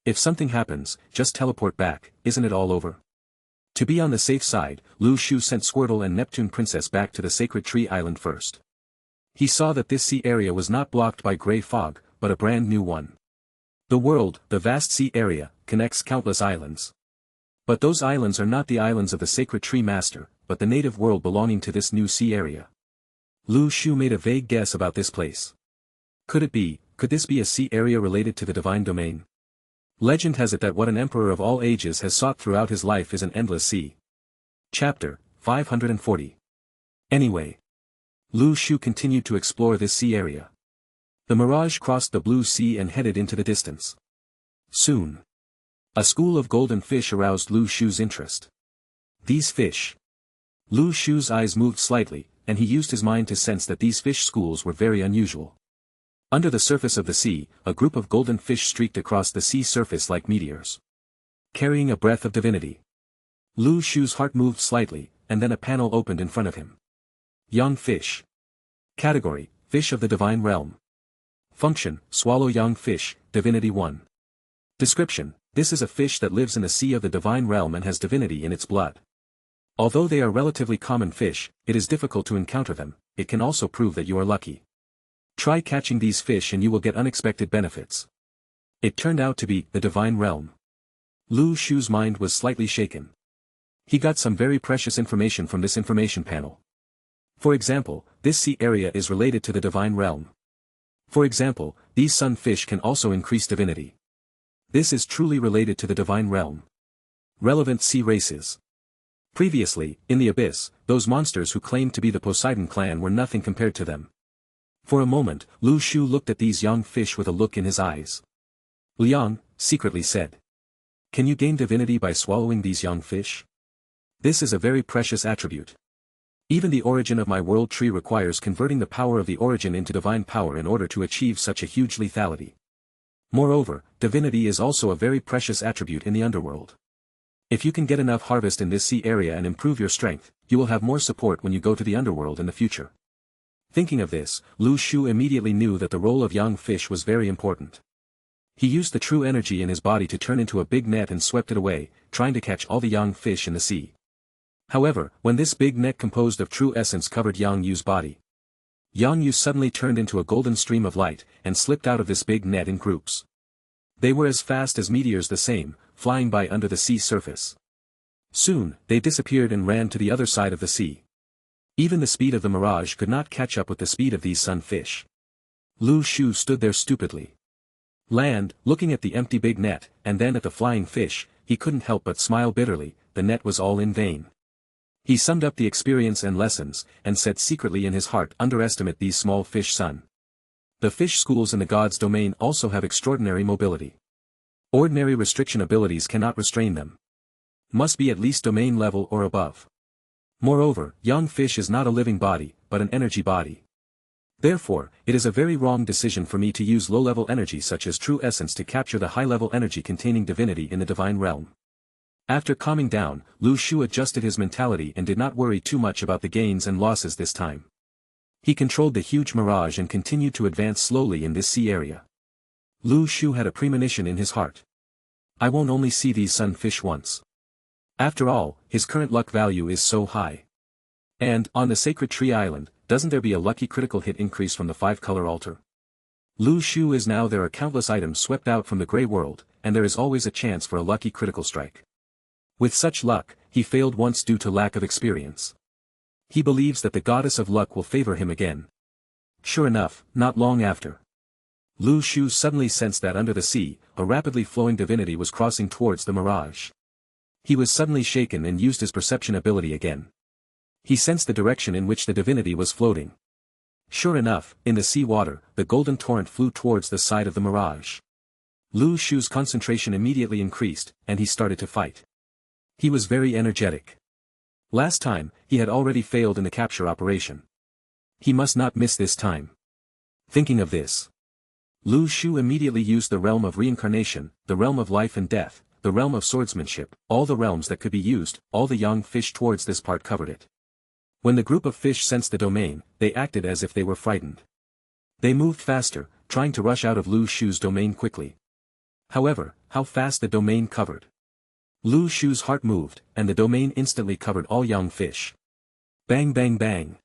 If something happens, just teleport back, isn't it all over? To be on the safe side, Lu Shu sent Squirtle and Neptune Princess back to the Sacred Tree Island first. He saw that this sea area was not blocked by gray fog, but a brand new one. The world, the vast sea area, connects countless islands. But those islands are not the islands of the Sacred Tree Master, but the native world belonging to this new sea area. Lu Shu made a vague guess about this place. Could this be a sea area related to the divine domain? Legend has it that what an emperor of all ages has sought throughout his life is an endless sea. Chapter 540. Anyway, Lu Shu continued to explore this sea area. The mirage crossed the blue sea and headed into the distance. Soon, a school of golden fish aroused Lu Shu's interest. These fish. Lu Shu's eyes moved slightly, and he used his mind to sense that these fish schools were very unusual. Under the surface of the sea, a group of golden fish streaked across the sea surface like meteors, carrying a breath of divinity. Lu Shu's heart moved slightly, and then a panel opened in front of him. Young fish. Category, fish of the divine realm. Function, swallow young fish, divinity 1. Description, this is a fish that lives in the sea of the divine realm and has divinity in its blood. Although they are relatively common fish, it is difficult to encounter them. It can also prove that you are lucky. Try catching these fish and you will get unexpected benefits. It turned out to be the divine realm. Lu Shu's mind was slightly shaken. He got some very precious information from this information panel. For example, this sea area is related to the divine realm. For example, these sunfish can also increase divinity. This is truly related to the divine realm. Relevant sea races. Previously, in the abyss, those monsters who claimed to be the Poseidon clan were nothing compared to them. For a moment, Lu Shu looked at these young fish with a look in his eyes. Liang, secretly said. Can you gain divinity by swallowing these young fish? This is a very precious attribute. Even the origin of my world tree requires converting the power of the origin into divine power in order to achieve such a huge lethality. Moreover, divinity is also a very precious attribute in the underworld. If you can get enough harvest in this sea area and improve your strength, you will have more support when you go to the underworld in the future. Thinking of this, Lu Shu immediately knew that the role of young fish was very important. He used the true energy in his body to turn into a big net and swept it away, trying to catch all the young fish in the sea. However, when this big net composed of true essence covered Yang Yu's body, Yang Yu suddenly turned into a golden stream of light, and slipped out of this big net in groups. They were as fast as meteors the same, flying by under the sea surface. Soon, they disappeared and ran to the other side of the sea. Even the speed of the mirage could not catch up with the speed of these sunfish. Lu Shu stood there stupidly. Looking at the empty big net, and then at the flying fish, he couldn't help but smile bitterly. The net was all in vain. He summed up the experience and lessons, and said secretly in his heart, underestimate these small fish, son. The fish schools in the god's domain also have extraordinary mobility. Ordinary restriction abilities cannot restrain them. Must be at least domain level or above. Moreover, young fish is not a living body, but an energy body. Therefore, it is a very wrong decision for me to use low-level energy such as true essence to capture the high-level energy containing divinity in the divine realm. After calming down, Lu Shu adjusted his mentality and did not worry too much about the gains and losses this time. He controlled the huge mirage and continued to advance slowly in this sea area. Lu Shu had a premonition in his heart. I won't only see these sunfish once. After all, his current luck value is so high. And, on the Sacred Tree Island, doesn't there be a lucky critical hit increase from the 5-color altar? Lu Shu is now there are countless items swept out from the Grey World, and there is always a chance for a lucky critical strike. With such luck, he failed once due to lack of experience. He believes that the goddess of luck will favor him again. Sure enough, not long after. Lu Shu suddenly sensed that under the sea, a rapidly flowing divinity was crossing towards the mirage. He was suddenly shaken and used his perception ability again. He sensed the direction in which the divinity was floating. Sure enough, in the sea water, the golden torrent flew towards the side of the mirage. Lu Shu's concentration immediately increased, and he started to fight. He was very energetic. Last time, he had already failed in the capture operation. He must not miss this time. Thinking of this, Lu Shu immediately used the realm of reincarnation, the realm of life and death, the realm of swordsmanship, all the realms that could be used, all the young fish towards this part covered it. When the group of fish sensed the domain, they acted as if they were frightened. They moved faster, trying to rush out of Lu Shu's domain quickly. However, how fast the domain covered. Lu Shu's heart moved, and the domain instantly covered all young fish. Bang bang bang.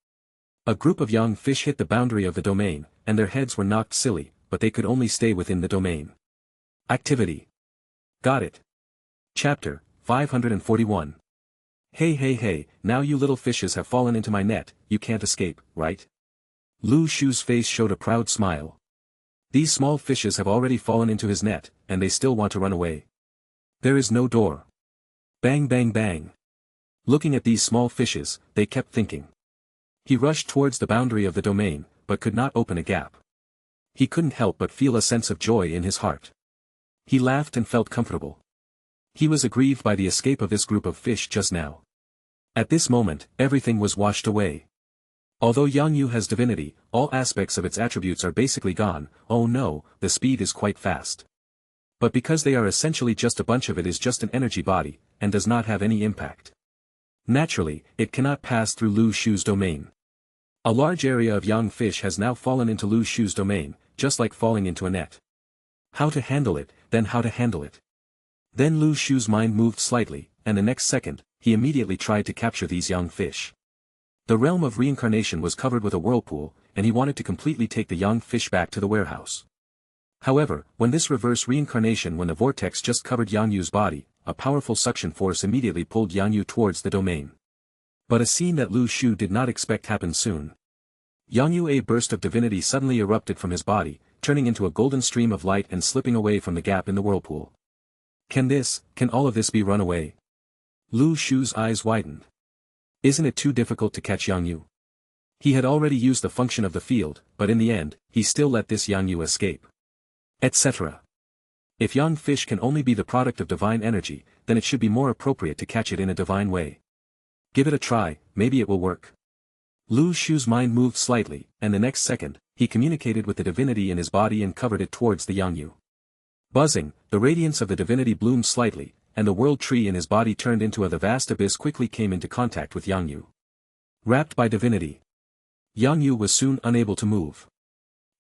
A group of young fish hit the boundary of the domain, and their heads were knocked silly, but they could only stay within the domain. Activity. Got it. Chapter 541. Hey, now you little fishes have fallen into my net, you can't escape, right? Lu Shu's face showed a proud smile. These small fishes have already fallen into his net, and they still want to run away. There is no door. Bang bang bang. Looking at these small fishes, they kept thinking. He rushed towards the boundary of the domain, but could not open a gap. He couldn't help but feel a sense of joy in his heart. He laughed and felt comfortable. He was aggrieved by the escape of this group of fish just now. At this moment, everything was washed away. Although Yang Yu has divinity, all aspects of its attributes are basically gone. Oh no, the speed is quite fast. But because they are essentially just a bunch of it is just an energy body, and does not have any impact. Naturally, it cannot pass through Lu Shu's domain. A large area of young fish has now fallen into Lu Shu's domain, just like falling into a net. How to handle it, then how to handle it. Then Lu Shu's mind moved slightly, and the next second, he immediately tried to capture these young fish. The realm of reincarnation was covered with a whirlpool, and he wanted to completely take the young fish back to the warehouse. However, when this reverse reincarnation when the vortex just covered Yang Yu's body, a powerful suction force immediately pulled Yang Yu towards the domain. But a scene that Lu Shu did not expect happened soon. Yang Yu, a burst of divinity suddenly erupted from his body, turning into a golden stream of light and slipping away from the gap in the whirlpool. Can all of this be run away? Lu Shu's eyes widened. Isn't it too difficult to catch Yang Yu? He had already used the function of the field, but in the end, he still let this Yang Yu escape. Etc. If young fish can only be the product of divine energy, then it should be more appropriate to catch it in a divine way. Give it a try, maybe it will work. Lu Shu's mind moved slightly, and the next second, he communicated with the divinity in his body and covered it towards the Yang Yu. Buzzing, the radiance of the divinity bloomed slightly, and the world tree in his body turned into the vast abyss quickly came into contact with Yang Yu. Wrapped by divinity. Yang Yu was soon unable to move.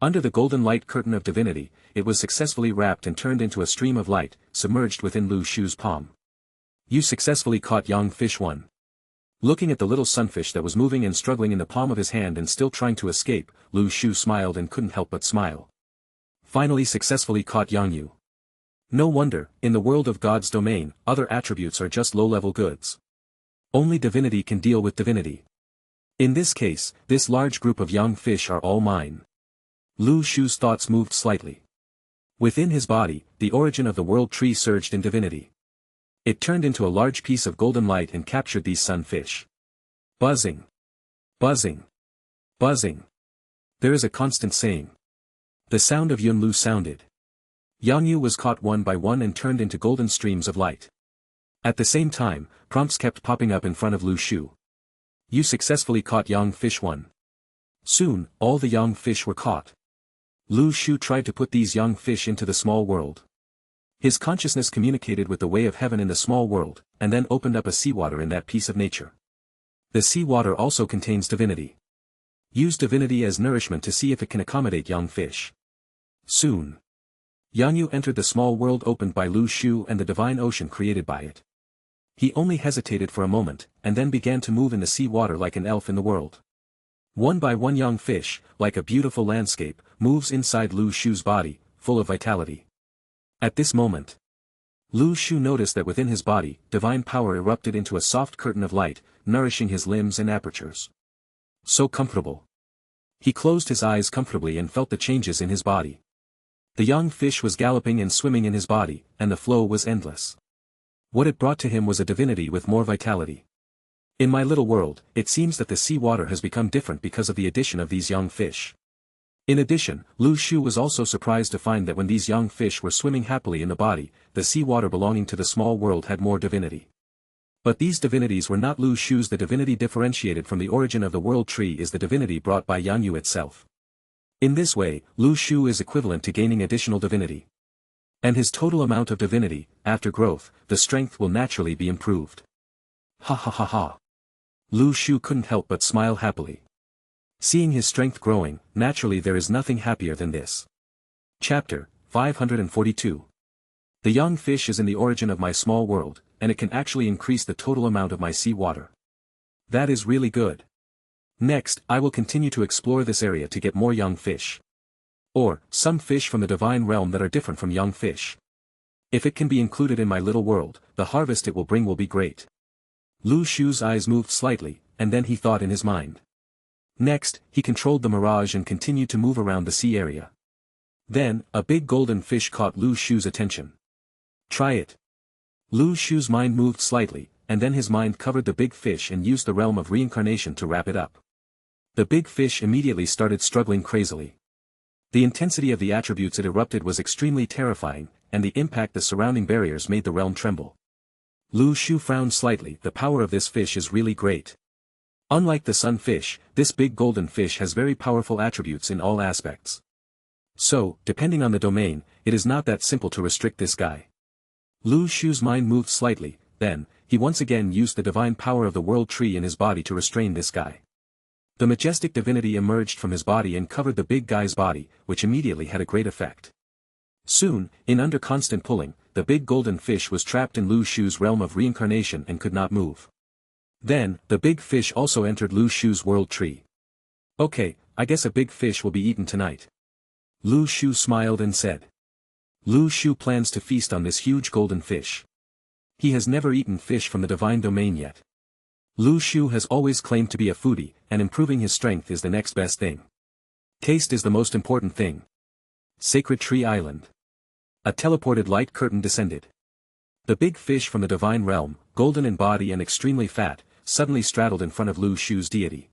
Under the golden light curtain of divinity, it was successfully wrapped and turned into a stream of light, submerged within Lu Shu's palm. You successfully caught young fish 1. Looking at the little sunfish that was moving and struggling in the palm of his hand and still trying to escape, Lu Shu smiled and couldn't help but smile. Finally successfully caught Yang Yu. No wonder, in the world of God's domain, other attributes are just low-level goods. Only divinity can deal with divinity. In this case, this large group of young fish are all mine. Lu Shu's thoughts moved slightly. Within his body, the origin of the world tree surged in divinity. It turned into a large piece of golden light and captured these sunfish. Buzzing. Buzzing. Buzzing. There is a constant saying. The sound of Yun Lu sounded. Yang Yu was caught one by one and turned into golden streams of light. At the same time, prompts kept popping up in front of Lu Shu. You successfully caught young fish 1. Soon, all the young fish were caught. Lu Shu tried to put these young fish into the small world. His consciousness communicated with the way of heaven in the small world, and then opened up a seawater in that piece of nature. The seawater also contains divinity. Use divinity as nourishment to see if it can accommodate young fish. Soon. Yang Yu entered the small world opened by Lu Shu and the divine ocean created by it. He only hesitated for a moment, and then began to move in the sea water like an elf in the world. One by one young fish, like a beautiful landscape, moves inside Lu Shu's body, full of vitality. At this moment, Lu Shu noticed that within his body, divine power erupted into a soft curtain of light, nourishing his limbs and apertures. So comfortable. He closed his eyes comfortably and felt the changes in his body. The young fish was galloping and swimming in his body, and the flow was endless. What it brought to him was a divinity with more vitality. In my little world, it seems that the sea water has become different because of the addition of these young fish. In addition, Lu Shu was also surprised to find that when these young fish were swimming happily in the body, the sea water belonging to the small world had more divinity. But these divinities were not Lu Shu's. The divinity differentiated from the origin of the world tree is the divinity brought by Yanyu itself. In this way, Lu Shu is equivalent to gaining additional divinity. And his total amount of divinity, after growth, the strength will naturally be improved. Ha ha ha ha. Lu Shu couldn't help but smile happily. Seeing his strength growing, naturally there is nothing happier than this. Chapter 542. The young fish is in the origin of my small world, and it can actually increase the total amount of my sea water. That is really good. Next, I will continue to explore this area to get more young fish. Or, some fish from the divine realm that are different from young fish. If it can be included in my little world, the harvest it will bring will be great. Lu Shu's eyes moved slightly, and then he thought in his mind. Next, he controlled the mirage and continued to move around the sea area. Then, a big golden fish caught Lu Shu's attention. Try it. Lu Shu's mind moved slightly, and then his mind covered the big fish and used the realm of reincarnation to wrap it up. The big fish immediately started struggling crazily. The intensity of the attributes it erupted was extremely terrifying, and the impact the surrounding barriers made the realm tremble. Lu Shu frowned slightly. The power of this fish is really great. Unlike the sunfish, this big golden fish has very powerful attributes in all aspects. So, depending on the domain, it is not that simple to restrict this guy. Lu Shu's mind moved slightly, then, he once again used the divine power of the world tree in his body to restrain this guy. The majestic divinity emerged from his body and covered the big guy's body, which immediately had a great effect. Soon, under constant pulling, the big golden fish was trapped in Lu Shu's realm of reincarnation and could not move. Then, the big fish also entered Lu Shu's world tree. Okay, I guess a big fish will be eaten tonight. Lu Shu smiled and said. Lu Shu plans to feast on this huge golden fish. He has never eaten fish from the divine domain yet. Lu Shu has always claimed to be a foodie, and improving his strength is the next best thing. Taste is the most important thing. Sacred Tree Island. A teleported light curtain descended. The big fish from the divine realm, golden in body and extremely fat, suddenly straddled in front of Lu Shu's deity.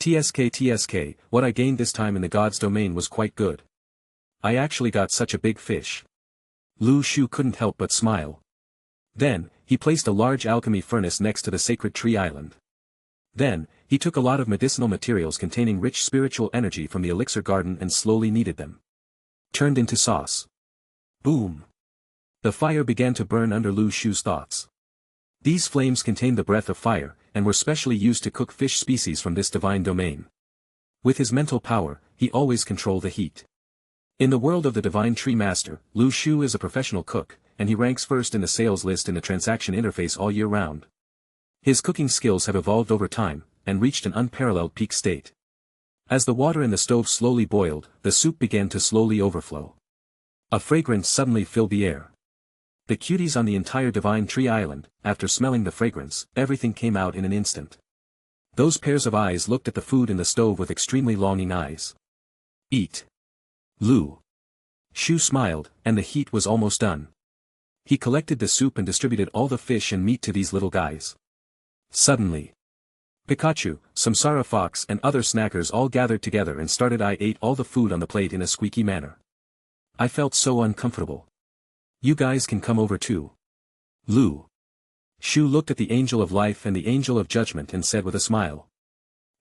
TSK, what I gained this time in the god's domain was quite good. I actually got such a big fish. Lu Shu couldn't help but smile. Then, he placed a large alchemy furnace next to the sacred tree island. Then, he took a lot of medicinal materials containing rich spiritual energy from the elixir garden and slowly kneaded them. Turned into sauce. Boom! The fire began to burn under Lu Shu's thoughts. These flames contained the breath of fire, and were specially used to cook fish species from this divine domain. With his mental power, he always controlled the heat. In the world of the divine tree master, Lu Shu is a professional cook, and he ranks first in the sales list in the transaction interface all year round. His cooking skills have evolved over time, and reached an unparalleled peak state. As the water in the stove slowly boiled, the soup began to slowly overflow. A fragrance suddenly filled the air. The cuties on the entire divine tree island, after smelling the fragrance, everything came out in an instant. Those pairs of eyes looked at the food in the stove with extremely longing eyes. Eat. Lu Shu smiled, and the heat was almost done. He collected the soup and distributed all the fish and meat to these little guys. Suddenly, Pikachu, Samsara Fox and other snackers all gathered together and started. I ate all the food on the plate in a squeaky manner. I felt so uncomfortable. You guys can come over too. Lu Shu looked at the angel of life and the angel of judgment and said with a smile.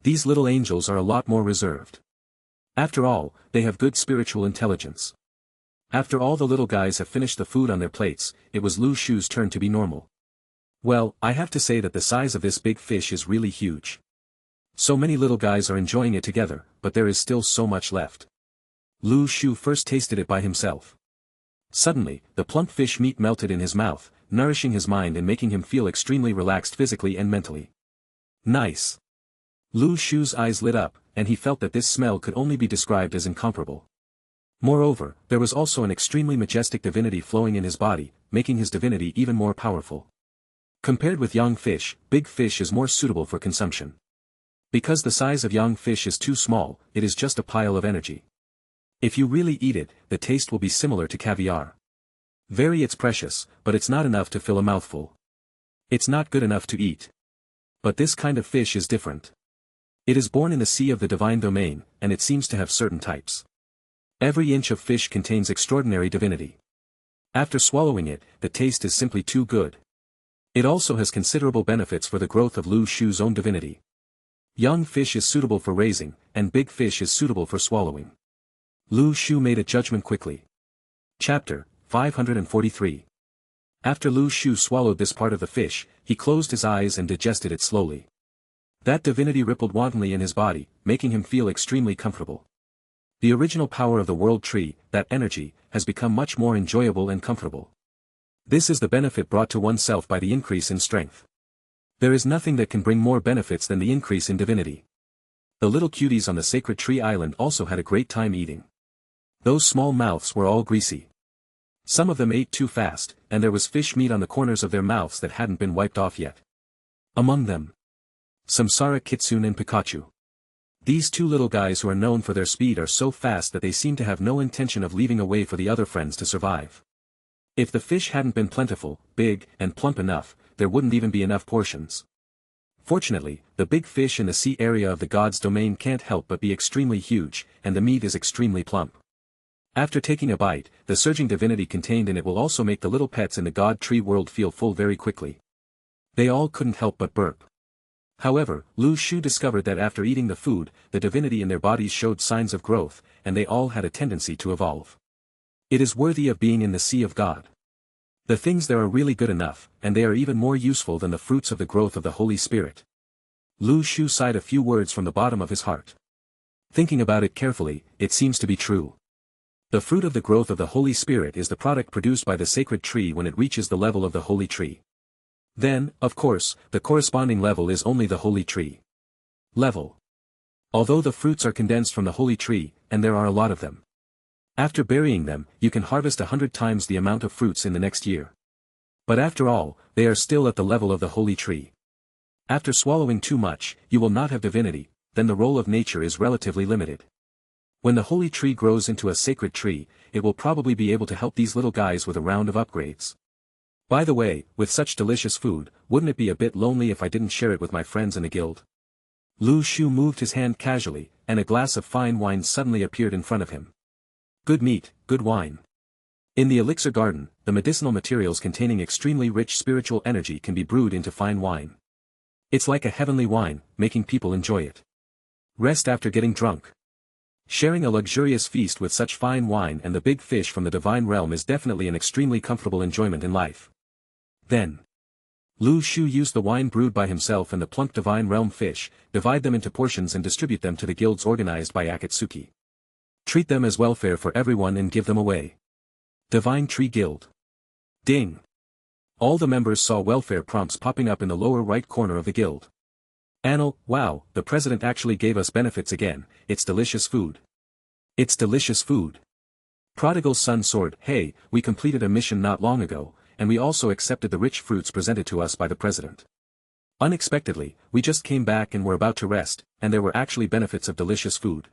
These little angels are a lot more reserved. After all, they have good spiritual intelligence. After all the little guys have finished the food on their plates, it was Lu Shu's turn to be normal. Well, I have to say that the size of this big fish is really huge. So many little guys are enjoying it together, but there is still so much left. Lu Shu first tasted it by himself. Suddenly, the plump fish meat melted in his mouth, nourishing his mind and making him feel extremely relaxed physically and mentally. Nice. Lu Shu's eyes lit up, and he felt that this smell could only be described as incomparable. Moreover, there was also an extremely majestic divinity flowing in his body, making his divinity even more powerful. Compared with young fish, big fish is more suitable for consumption. Because the size of young fish is too small, it is just a pile of energy. If you really eat it, the taste will be similar to caviar. It's precious, but it's not enough to fill a mouthful. It's not good enough to eat. But this kind of fish is different. It is born in the sea of the divine domain, and it seems to have certain types. Every inch of fish contains extraordinary divinity. After swallowing it, the taste is simply too good. It also has considerable benefits for the growth of Lu Shu's own divinity. Young fish is suitable for raising, and big fish is suitable for swallowing. Lu Shu made a judgment quickly. Chapter 543. After Lu Shu swallowed this part of the fish, he closed his eyes and digested it slowly. That divinity rippled wantonly in his body, making him feel extremely comfortable. The original power of the world tree, that energy, has become much more enjoyable and comfortable. This is the benefit brought to oneself by the increase in strength. There is nothing that can bring more benefits than the increase in divinity. The little cuties on the sacred tree island also had a great time eating. Those small mouths were all greasy. Some of them ate too fast, and there was fish meat on the corners of their mouths that hadn't been wiped off yet. Among them, Samsara Kitsune and Pikachu. These two little guys who are known for their speed are so fast that they seem to have no intention of leaving a way for the other friends to survive. If the fish hadn't been plentiful, big, and plump enough, there wouldn't even be enough portions. Fortunately, the big fish in the sea area of the god's domain can't help but be extremely huge, and the meat is extremely plump. After taking a bite, the surging divinity contained in it will also make the little pets in the god tree world feel full very quickly. They all couldn't help but burp. However, Lu Shu discovered that after eating the food, the divinity in their bodies showed signs of growth, and they all had a tendency to evolve. It is worthy of being in the sea of God. The things there are really good enough, and they are even more useful than the fruits of the growth of the Holy Spirit. Lu Shu sighed a few words from the bottom of his heart. Thinking about it carefully, it seems to be true. The fruit of the growth of the Holy Spirit is the product produced by the sacred tree when it reaches the level of the holy tree. Then, of course, the corresponding level is only the holy tree. Level. Although the fruits are condensed from the holy tree, and there are a lot of them. After burying them, you can harvest 100 times the amount of fruits in the next year. But after all, they are still at the level of the holy tree. After swallowing too much, you will not have divinity, then the role of nature is relatively limited. When the holy tree grows into a sacred tree, it will probably be able to help these little guys with a round of upgrades. By the way, with such delicious food, wouldn't it be a bit lonely if I didn't share it with my friends in the guild? Lu Shu moved his hand casually, and a glass of fine wine suddenly appeared in front of him. Good meat, good wine. In the elixir garden, the medicinal materials containing extremely rich spiritual energy can be brewed into fine wine. It's like a heavenly wine, making people enjoy it. Rest after getting drunk. Sharing a luxurious feast with such fine wine and the big fish from the divine realm is definitely an extremely comfortable enjoyment in life. Then, Lu Shu used the wine brewed by himself and the plump divine realm fish, divide them into portions and distribute them to the guilds organized by Akatsuki. Treat them as welfare for everyone and give them away. Divine Tree Guild. Ding. All the members saw welfare prompts popping up in the lower right corner of the guild. Annal, wow, the president actually gave us benefits again, it's delicious food. It's delicious food. Prodigal Son Sword, hey, we completed a mission not long ago, and we also accepted the rich fruits presented to us by the president. Unexpectedly, we just came back and were about to rest, and there were actually benefits of delicious food.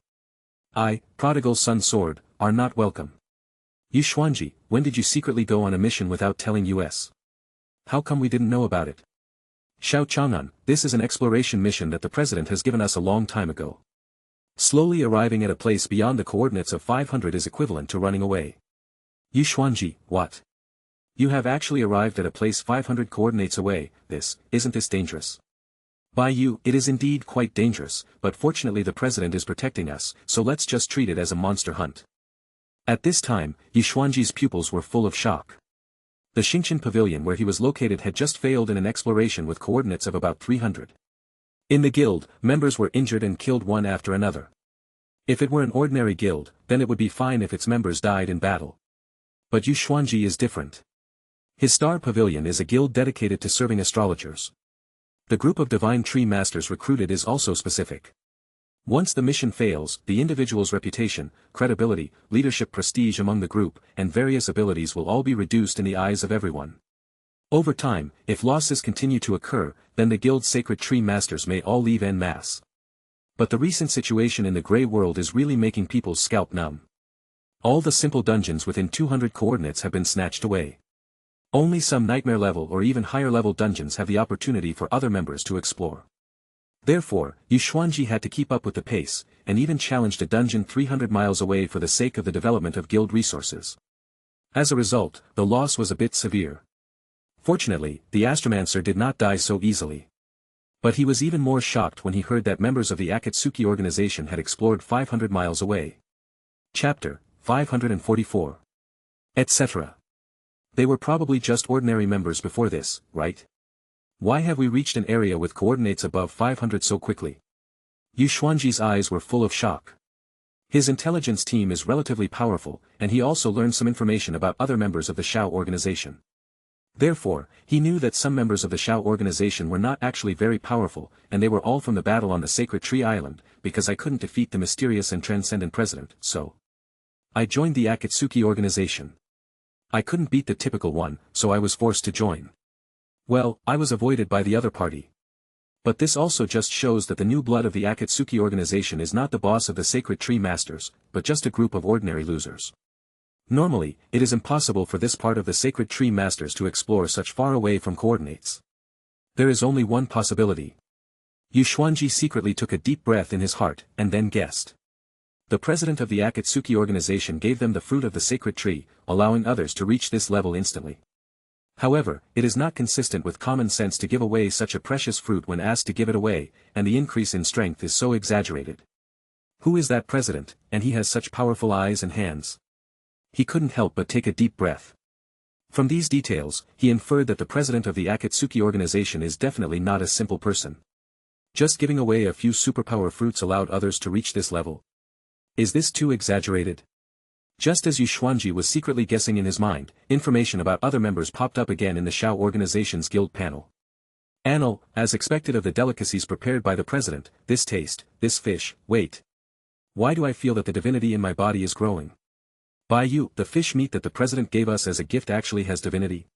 I, Prodigal Son Sword, are not welcome. You Xuanji, when did you secretly go on a mission without telling us? How come we didn't know about it? Xiao Chang'an, this is an exploration mission that the president has given us a long time ago. Slowly arriving at a place beyond the coordinates of 500 is equivalent to running away. You Xuanji, what? You have actually arrived at a place 500 coordinates away, isn't this dangerous? By you, it is indeed quite dangerous, but fortunately the president is protecting us, so let's just treat it as a monster hunt. At this time, Yi Xuanji's pupils were full of shock. The Xingqian pavilion where he was located had just failed in an exploration with coordinates of about 300. In the guild, members were injured and killed one after another. If it were an ordinary guild, then it would be fine if its members died in battle. But Yu Xuanji is different. His star pavilion is a guild dedicated to serving astrologers. The group of divine tree masters recruited is also specific. Once the mission fails, the individual's reputation, credibility, leadership prestige among the group, and various abilities will all be reduced in the eyes of everyone. Over time, if losses continue to occur, then the guild's sacred tree masters may all leave en masse. But the recent situation in the Grey World is really making people's scalp numb. All the simple dungeons within 200 coordinates have been snatched away. Only some nightmare level or even higher level dungeons have the opportunity for other members to explore. Therefore, Yu Xuanji had to keep up with the pace, and even challenged a dungeon 300 miles away for the sake of the development of guild resources. As a result, the loss was a bit severe. Fortunately, the Astromancer did not die so easily. But he was even more shocked when he heard that members of the Akatsuki organization had explored 500 miles away. Chapter 544. Etc. They were probably just ordinary members before this, right? Why have we reached an area with coordinates above 500 so quickly? Yu Xuanji's eyes were full of shock. His intelligence team is relatively powerful, and he also learned some information about other members of the Shao organization. Therefore, he knew that some members of the Shao organization were not actually very powerful, and they were all from the battle on the Sacred Tree Island, because I couldn't defeat the mysterious and transcendent president, so I joined the Akatsuki organization. I couldn't beat the typical one, so I was forced to join. Well, I was avoided by the other party. But this also just shows that the new blood of the Akatsuki organization is not the boss of the Sacred Tree Masters, but just a group of ordinary losers. Normally, it is impossible for this part of the Sacred Tree Masters to explore such far away from coordinates. There is only one possibility. Yu Xuanji secretly took a deep breath in his heart, and then guessed. The president of the Akatsuki organization gave them the fruit of the sacred tree, allowing others to reach this level instantly. However, it is not consistent with common sense to give away such a precious fruit when asked to give it away, and the increase in strength is so exaggerated. Who is that president, and he has such powerful eyes and hands? He couldn't help but take a deep breath. From these details, he inferred that the president of the Akatsuki organization is definitely not a simple person. Just giving away a few superpower fruits allowed others to reach this level. Is this too exaggerated? Just as Yu Xuanji was secretly guessing in his mind, information about other members popped up again in the Shao organization's guild panel. Annal, as expected of the delicacies prepared by the president, this taste, this fish, wait. Why do I feel that the divinity in my body is growing? By you, the fish meat that the president gave us as a gift actually has divinity?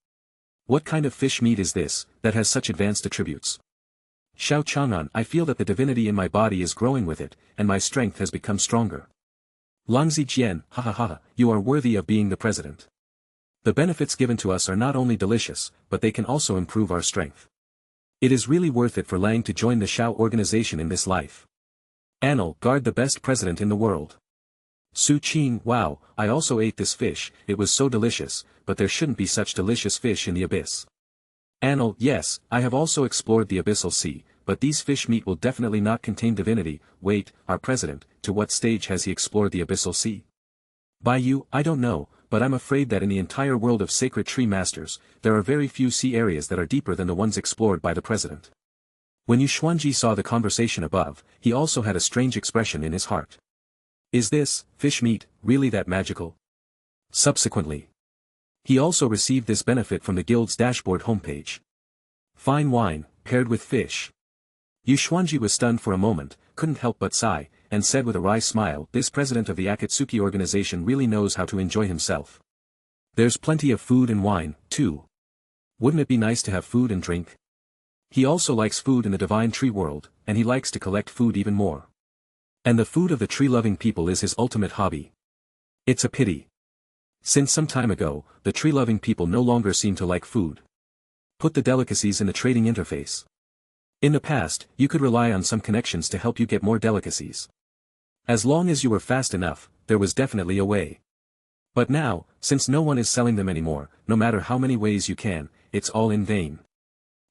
What kind of fish meat is this, that has such advanced attributes? Xiao Chang'an, I feel that the divinity in my body is growing with it, and my strength has become stronger. Langzi Jian, ha ha ha, you are worthy of being the president. The benefits given to us are not only delicious, but they can also improve our strength. It is really worth it for Lang to join the Shao organization in this life. Annal, guard the best president in the world. Su Qing, wow, I also ate this fish, it was so delicious, but there shouldn't be such delicious fish in the abyss. Annal, yes, I have also explored the abyssal sea, but these fish meat will definitely not contain divinity. Wait, our president, to what stage has he explored the abyssal sea? By you, I don't know, but I'm afraid that in the entire world of Sacred Tree Masters, there are very few sea areas that are deeper than the ones explored by the president. When Yu Xuanji saw the conversation above, he also had a strange expression in his heart. Is this, fish meat, really that magical? Subsequently, he also received this benefit from the guild's dashboard homepage. Fine wine, paired with fish. Yu Xuanji was stunned for a moment, couldn't help but sigh, and said with a wry smile, this president of the Akatsuki organization really knows how to enjoy himself. There's plenty of food and wine, too. Wouldn't it be nice to have food and drink? He also likes food in the divine tree world, and he likes to collect food even more. And the food of the tree-loving people is his ultimate hobby. It's a pity. Since some time ago, the tree-loving people no longer seem to like food. Put the delicacies in the trading interface. In the past, you could rely on some connections to help you get more delicacies. As long as you were fast enough, there was definitely a way. But now, since no one is selling them anymore, no matter how many ways you can, it's all in vain.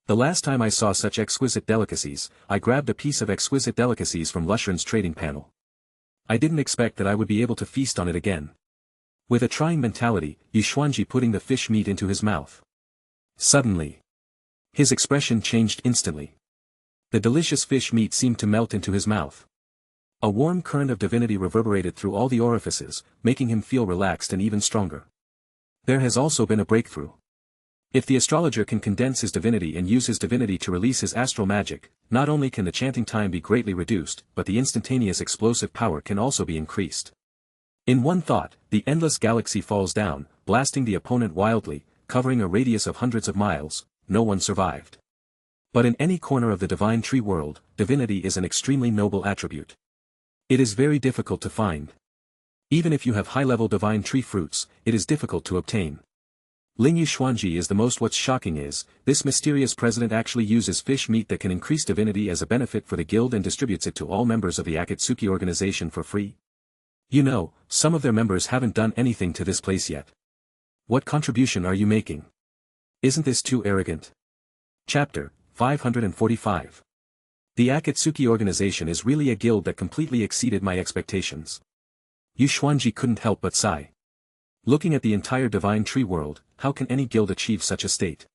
The last time I saw such exquisite delicacies, I grabbed a piece of exquisite delicacies from Lushern's trading panel. I didn't expect that I would be able to feast on it again. With a trying mentality, Yu Xuanji putting the fish meat into his mouth. Suddenly, his expression changed instantly. The delicious fish meat seemed to melt into his mouth. A warm current of divinity reverberated through all the orifices, making him feel relaxed and even stronger. There has also been a breakthrough. If the astrologer can condense his divinity and use his divinity to release his astral magic, not only can the chanting time be greatly reduced, but the instantaneous explosive power can also be increased. In one thought, the endless galaxy falls down, blasting the opponent wildly, covering a radius of hundreds of miles. No one survived. But in any corner of the divine tree world, divinity is an extremely noble attribute. It is very difficult to find. Even if you have high-level divine tree fruits, it is difficult to obtain. Ling Yuxuanji is the most. What's shocking is, this mysterious president actually uses fish meat that can increase divinity as a benefit for the guild and distributes it to all members of the Akatsuki organization for free. You know, some of their members haven't done anything to this place yet. What contribution are you making? Isn't this too arrogant? Chapter 545. The Akatsuki organization is really a guild that completely exceeded my expectations. Yuxuanji couldn't help but sigh. Looking at the entire divine tree world, how can any guild achieve such a state?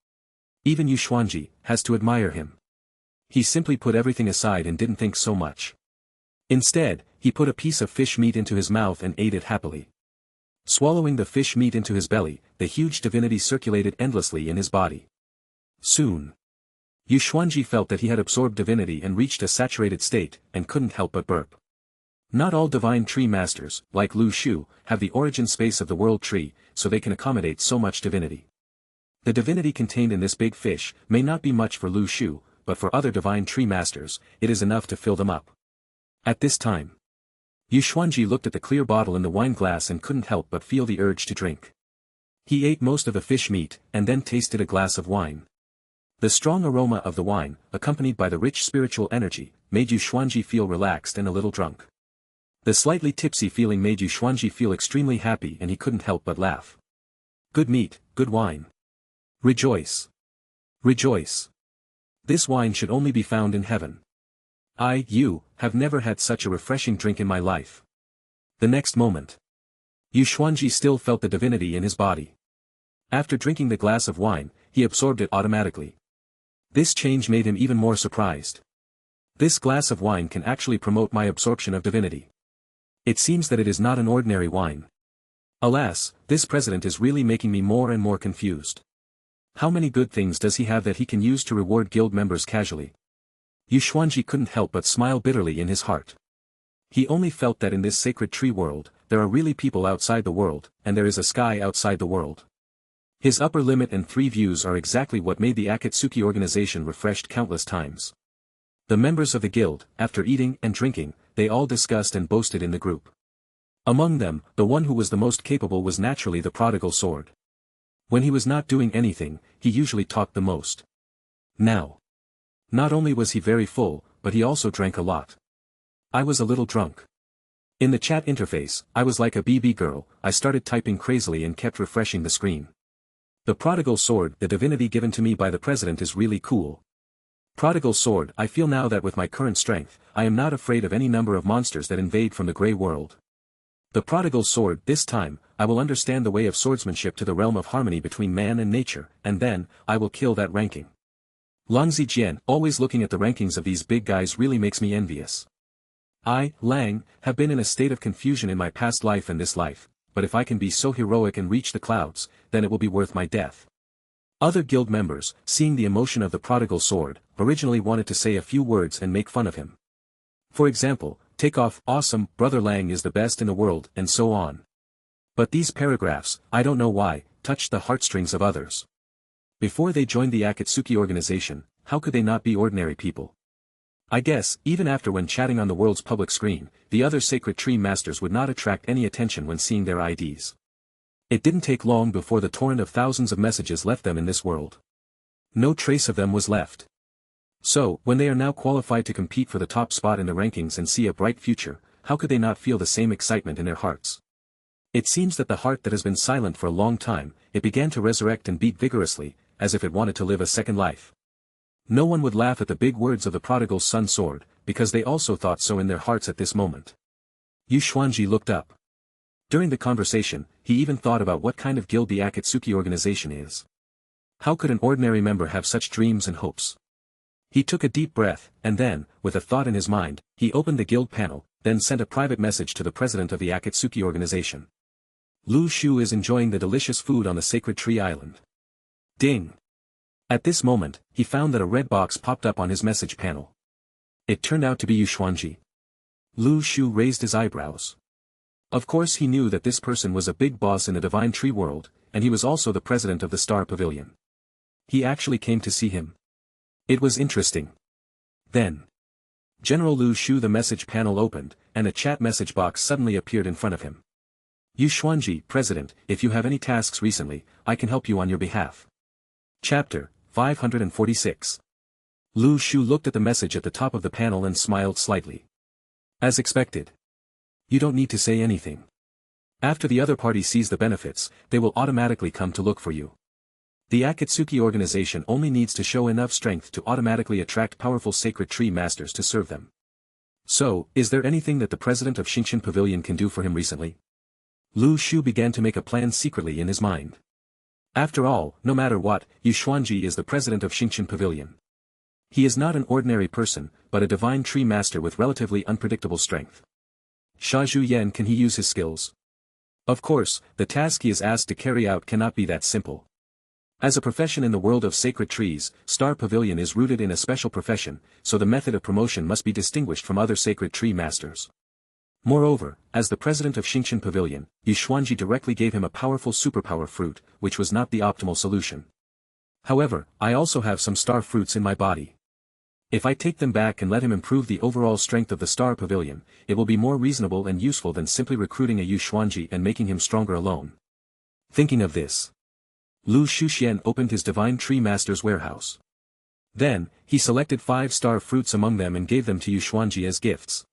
Even Yuxuanji has to admire him. He simply put everything aside and didn't think so much. Instead, he put a piece of fish meat into his mouth and ate it happily. Swallowing the fish meat into his belly, the huge divinity circulated endlessly in his body. Soon, Yuxuanji felt that he had absorbed divinity and reached a saturated state, and couldn't help but burp. Not all divine tree masters, like Lu Shu, have the origin space of the world tree, so they can accommodate so much divinity. The divinity contained in this big fish may not be much for Lu Shu, but for other divine tree masters, it is enough to fill them up. At this time, Yuxuanji looked at the clear bottle in the wine glass and couldn't help but feel the urge to drink. He ate most of the fish meat, and then tasted a glass of wine. The strong aroma of the wine, accompanied by the rich spiritual energy, made Yuxuanji feel relaxed and a little drunk. The slightly tipsy feeling made Yuxuanji feel extremely happy and he couldn't help but laugh. Good meat, good wine. Rejoice. Rejoice. This wine should only be found in heaven. You have never had such a refreshing drink in my life. The next moment, Yuxuanji still felt the divinity in his body. After drinking the glass of wine, he absorbed it automatically. This change made him even more surprised. This glass of wine can actually promote my absorption of divinity. It seems that it is not an ordinary wine. Alas, this president is really making me more and more confused. How many good things does he have that he can use to reward guild members casually? Yuxuanji couldn't help but smile bitterly in his heart. He only felt that in this sacred tree world, there are really people outside the world, and there is a sky outside the world. His upper limit and 3 views are exactly what made the Akatsuki organization refreshed countless times. The members of the guild, after eating and drinking, they all discussed and boasted in the group. Among them, the one who was the most capable was naturally the prodigal sword. When he was not doing anything, he usually talked the most. Now, not only was he very full, but he also drank a lot. I was a little drunk. In the chat interface, I was like a BB girl. I started typing crazily and kept refreshing the screen. The prodigal sword, the divinity given to me by the president, is really cool. Prodigal sword, I feel now that with my current strength, I am not afraid of any number of monsters that invade from the grey world. The prodigal sword, this time, I will understand the way of swordsmanship to the realm of harmony between man and nature, and then, I will kill that ranking. Lang Zijian, always looking at the rankings of these big guys really makes me envious. I, Lang, have been in a state of confusion in my past life and this life, but if I can be so heroic and reach the clouds, then it will be worth my death. Other guild members, seeing the emotion of the prodigal sword, originally wanted to say a few words and make fun of him. For example, take off, awesome, brother Lang is the best in the world, and so on. But these paragraphs, I don't know why, touched the heartstrings of others. Before they joined the Akatsuki organization, how could they not be ordinary people? I guess, even after when chatting on the world's public screen, the other sacred tree masters would not attract any attention when seeing their IDs. It didn't take long before the torrent of thousands of messages left them in this world. No trace of them was left. So, when they are now qualified to compete for the top spot in the rankings and see a bright future, how could they not feel the same excitement in their hearts? It seems that the heart that has been silent for a long time, it began to resurrect and beat vigorously, as if it wanted to live a second life. No one would laugh at the big words of the prodigal son sword, because they also thought so in their hearts at this moment. Yuxuanji looked up. During the conversation, he even thought about what kind of guild the Akatsuki organization is. How could an ordinary member have such dreams and hopes? He took a deep breath, and then, with a thought in his mind, he opened the guild panel, then sent a private message to the president of the Akatsuki organization. Lu Shu is enjoying the delicious food on the Sacred Tree Island. Ding! At this moment, he found that a red box popped up on his message panel. It turned out to be Yuxuanji. Lu Shu raised his eyebrows. Of course he knew that this person was a big boss in the divine tree world, and he was also the president of the Star Pavilion. He actually came to see him. It was interesting. Then, General Lu Shu, the message panel opened, and a chat message box suddenly appeared in front of him. Yu Xuanji, President, if you have any tasks recently, I can help you on your behalf. Chapter 546. Lu Shu looked at the message at the top of the panel and smiled slightly. As expected. You don't need to say anything. After the other party sees the benefits, they will automatically come to look for you. The Akatsuki organization only needs to show enough strength to automatically attract powerful sacred tree masters to serve them. So, is there anything that the president of Xingqian Pavilion can do for him recently? Lu Shu began to make a plan secretly in his mind. After all, no matter what, Yu Xuanji is the president of Xingqian Pavilion. He is not an ordinary person, but a divine tree master with relatively unpredictable strength. Sha Zhu Yan, can he use his skills? Of course, the task he is asked to carry out cannot be that simple. As a profession in the world of sacred trees, Star Pavilion is rooted in a special profession, so the method of promotion must be distinguished from other sacred tree masters. Moreover, as the president of Xingqian Pavilion, Yu Xuanji directly gave him a powerful superpower fruit, which was not the optimal solution. However, I also have some star fruits in my body. If I take them back and let him improve the overall strength of the Star Pavilion, it will be more reasonable and useful than simply recruiting a Yu Xuanji and making him stronger alone. Thinking of this, Lu Shuxian opened his Divine Tree Master's warehouse. Then, he selected 5 star fruits among them and gave them to Yu Xuanji as gifts.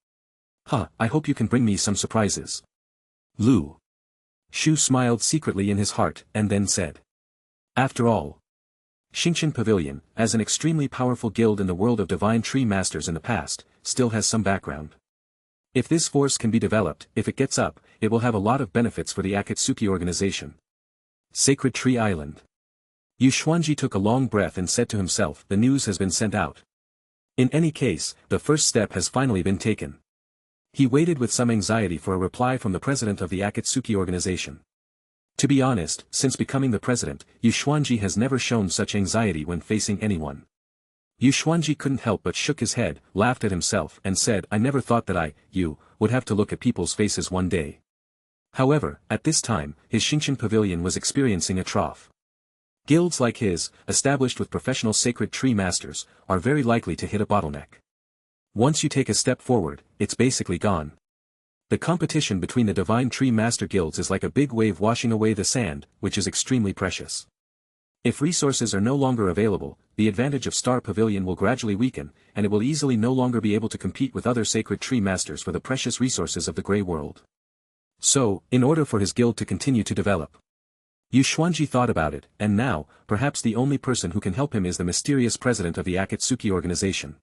I hope you can bring me some surprises. Lu Shu smiled secretly in his heart and then said. After all, Xingqian Pavilion, as an extremely powerful guild in the world of divine tree masters in the past, still has some background. If this force can be developed, if it gets up, it will have a lot of benefits for the Akatsuki organization. Sacred Tree Island. Yu Xuanji took a long breath and said to himself, the news has been sent out. In any case, the first step has finally been taken. He waited with some anxiety for a reply from the president of the Akatsuki organization. To be honest, since becoming the president, Yu Xuanji has never shown such anxiety when facing anyone. Yu Xuanji couldn't help but shook his head, laughed at himself and said, I never thought that you, would have to look at people's faces one day. However, at this time, his Xingqian Pavilion was experiencing a trough. Guilds like his, established with professional sacred tree masters, are very likely to hit a bottleneck. Once you take a step forward, it's basically gone. The competition between the divine tree master guilds is like a big wave washing away the sand, which is extremely precious. If resources are no longer available, the advantage of Star Pavilion will gradually weaken, and it will easily no longer be able to compete with other sacred tree masters for the precious resources of the Grey World. So, in order for his guild to continue to develop, Yu Xuanji thought about it, and now, perhaps the only person who can help him is the mysterious president of the Akatsuki organization.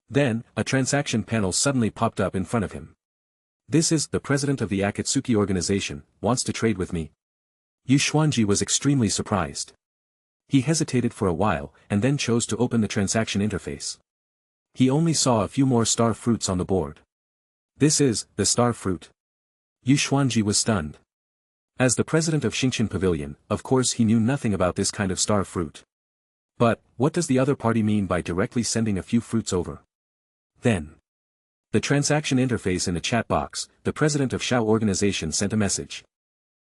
Then, a transaction panel suddenly popped up in front of him. This is, the president of the Akatsuki organization, wants to trade with me. Yu Xuanji was extremely surprised. He hesitated for a while, and then chose to open the transaction interface. He only saw a few more star fruits on the board. This is, the star fruit. Yu Xuanji was stunned. As the president of Xingqian Pavilion, of course he knew nothing about this kind of star fruit. But, what does the other party mean by directly sending a few fruits over? Then, the transaction interface in the chat box, the president of Shao organization sent a message.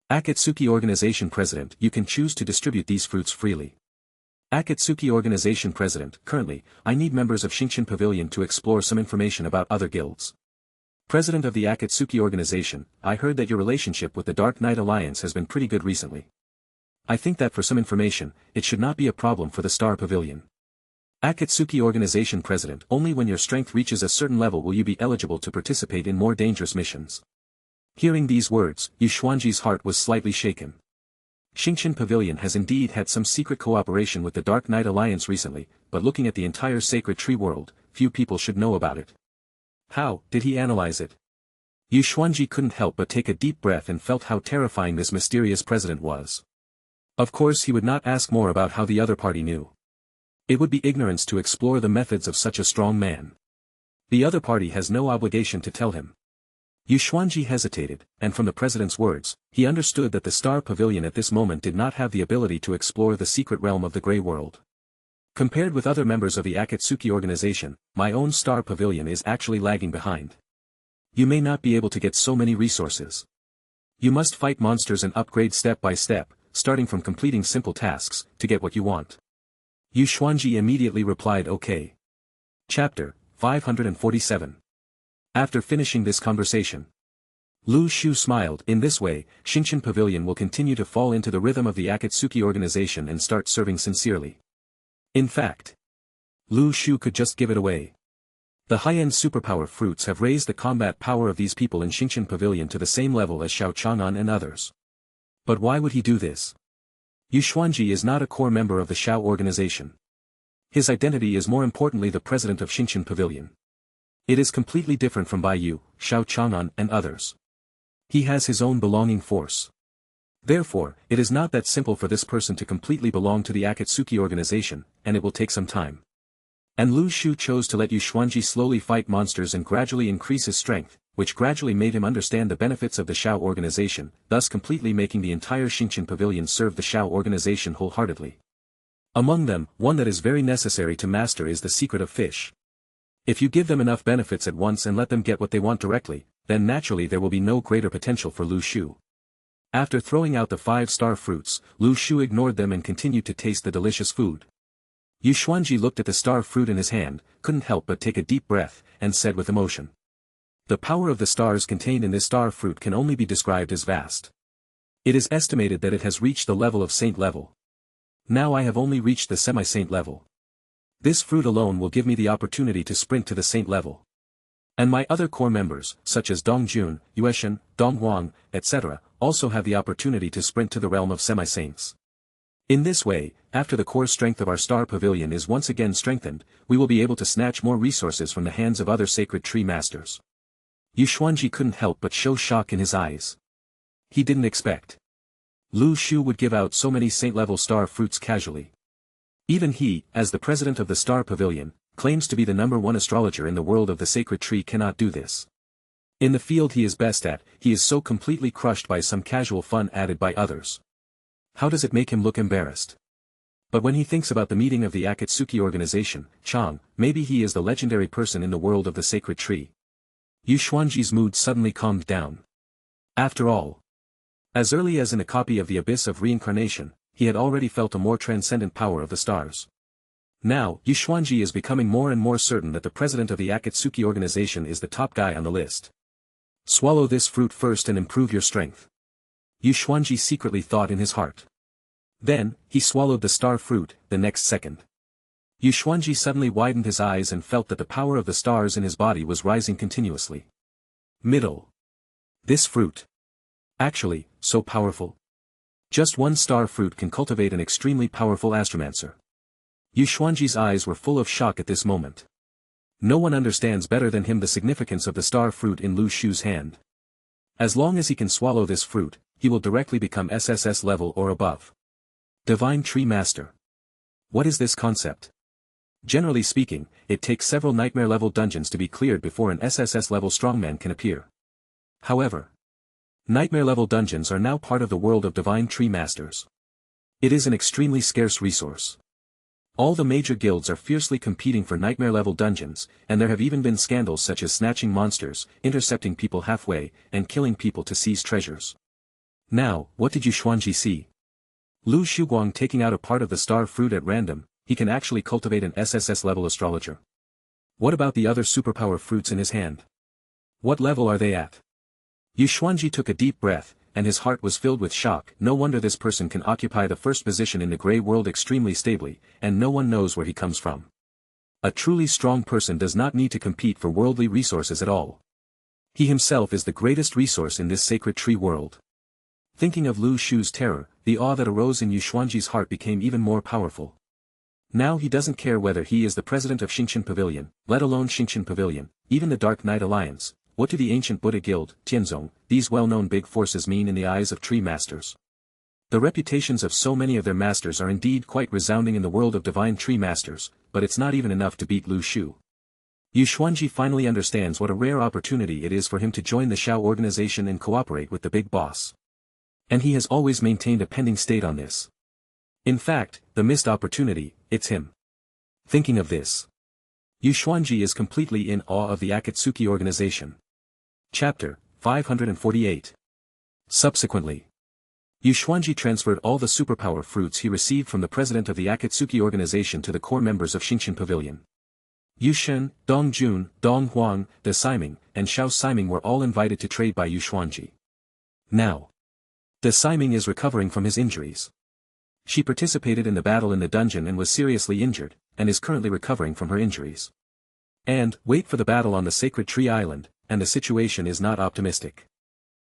Akatsuki organization president, you can choose to distribute these fruits freely. Akatsuki organization president, currently, I need members of Xingqian Pavilion to explore some information about other guilds. President of the Akatsuki organization, I heard that your relationship with the Dark Knight Alliance has been pretty good recently. I think that for some information, it should not be a problem for the Star Pavilion. Akatsuki organization president, only when your strength reaches a certain level will you be eligible to participate in more dangerous missions. Hearing these words, Yu Xuanji's heart was slightly shaken. Xingqian Pavilion has indeed had some secret cooperation with the Dark Knight Alliance recently, but looking at the entire sacred tree world, few people should know about it. How did he analyze it? Yu Xuanji couldn't help but take a deep breath and felt how terrifying this mysterious president was. Of course he would not ask more about how the other party knew. It would be ignorance to explore the methods of such a strong man. The other party has no obligation to tell him. Yu Xuanji hesitated, and from the president's words, he understood that the Star Pavilion at this moment did not have the ability to explore the secret realm of the Grey World. Compared with other members of the Akatsuki organization, my own Star Pavilion is actually lagging behind. You may not be able to get so many resources. You must fight monsters and upgrade step by step, starting from completing simple tasks, to get what you want. Yu Xuanji immediately replied okay. Chapter 547. After finishing this conversation, Lu Shu smiled. In this way, Shinshin Pavilion will continue to fall into the rhythm of the Akatsuki organization and start serving sincerely. In fact, Lu Shu could just give it away. The high-end superpower fruits have raised the combat power of these people in Shinshin Pavilion to the same level as Xiao Chang'an and others. But why would he do this? Yu Xuanji is not a core member of the Xiao organization. His identity is more importantly the president of Shinshin Pavilion. It is completely different from Bai Yu, Xiao Chang'an and others. He has his own belonging force. Therefore, it is not that simple for this person to completely belong to the Akatsuki organization, and it will take some time. And Lu Shu chose to let Yu Xuanji slowly fight monsters and gradually increase his strength, which gradually made him understand the benefits of the Xiao organization, thus completely making the entire Shinshin Pavilion serve the Xiao organization wholeheartedly. Among them, one that is very necessary to master is the secret of fish. If you give them enough benefits at once and let them get what they want directly, then naturally there will be no greater potential for Lu Shu. After throwing out the 5-star fruits, Lu Shu ignored them and continued to taste the delicious food. Yu Xuanji looked at the star fruit in his hand, couldn't help but take a deep breath, and said with emotion. The power of the stars contained in this star fruit can only be described as vast. It is estimated that it has reached the level of saint level. Now I have only reached the semi-saint level. This fruit alone will give me the opportunity to sprint to the saint level. And my other core members, such as Dong Jun, Yueshan, Dong Huang, etc., also have the opportunity to sprint to the realm of semi-saints. In this way, after the core strength of our star pavilion is once again strengthened, we will be able to snatch more resources from the hands of other sacred tree masters. Yu Xuanji couldn't help but show shock in his eyes. He didn't expect Lu Shu would give out so many saint-level star fruits casually. Even he, as the president of the Star Pavilion, claims to be the #1 astrologer in the world of the sacred tree cannot do this. In the field he is best at, he is so completely crushed by some casual fun added by others. How does it make him look embarrassed? But when he thinks about the meeting of the Akatsuki organization, Chang, maybe he is the legendary person in the world of the sacred tree. Yu Xuanji's mood suddenly calmed down. After all, as early as in a copy of the Abyss of Reincarnation, he had already felt a more transcendent power of the stars. Now, Yu Xuanji is becoming more and more certain that the president of the Akatsuki organization is the top guy on the list. Swallow this fruit first and improve your strength. Yu Xuanji secretly thought in his heart. Then, he swallowed the star fruit, the next second. Yu Xuanji suddenly widened his eyes and felt that the power of the stars in his body was rising continuously. Middle. This fruit. Actually, so powerful. Just one star fruit can cultivate an extremely powerful astromancer. Yu Xuanji's eyes were full of shock at this moment. No one understands better than him the significance of the star fruit in Lu Shu's hand. As long as he can swallow this fruit, he will directly become SSS level or above. Divine Tree Master. What is this concept? Generally speaking, it takes several nightmare level dungeons to be cleared before an SSS level strongman can appear. However, nightmare level dungeons are now part of the world of Divine Tree Masters. It is an extremely scarce resource. All the major guilds are fiercely competing for nightmare level dungeons, and there have even been scandals such as snatching monsters, intercepting people halfway, and killing people to seize treasures. Now, what did Yu Xuanji see? Lu Shuguang taking out a part of the star fruit at random, he can actually cultivate an SSS level astrologer. What about the other superpower fruits in his hand? What level are they at? Yu Xuanji took a deep breath, and his heart was filled with shock. No wonder this person can occupy the first position in the grey world extremely stably, and no one knows where he comes from. A truly strong person does not need to compete for worldly resources at all. He himself is the greatest resource in this sacred tree world. Thinking of Lu Shu's terror, the awe that arose in Yu Xuanji's heart became even more powerful. Now he doesn't care whether he is the president of Shinshin Pavilion, let alone Shinshin Pavilion, even the Dark Knight Alliance. What do the ancient Buddha Guild, Tianzong, these well-known big forces mean in the eyes of tree masters? The reputations of so many of their masters are indeed quite resounding in the world of divine tree masters, but it's not even enough to beat Lu Shu. Yu Xuanji finally understands what a rare opportunity it is for him to join the Xiao organization and cooperate with the big boss. And he has always maintained a pending state on this. In fact, the missed opportunity, it's him. Thinking of this, Yu Xuanji is completely in awe of the Akatsuki organization. Chapter 548. Subsequently, Yu Xuanji transferred all the superpower fruits he received from the president of the Akatsuki organization to the core members of Shinshin Pavilion. Yushen, Dong Jun, Dong Huang, De Siming, and Xiao Siming were all invited to trade by Yuxuanji. Now, De Siming is recovering from his injuries. She participated in the battle in the dungeon and was seriously injured, and is currently recovering from her injuries. And, wait for the battle on the Sacred Tree Island, and the situation is not optimistic.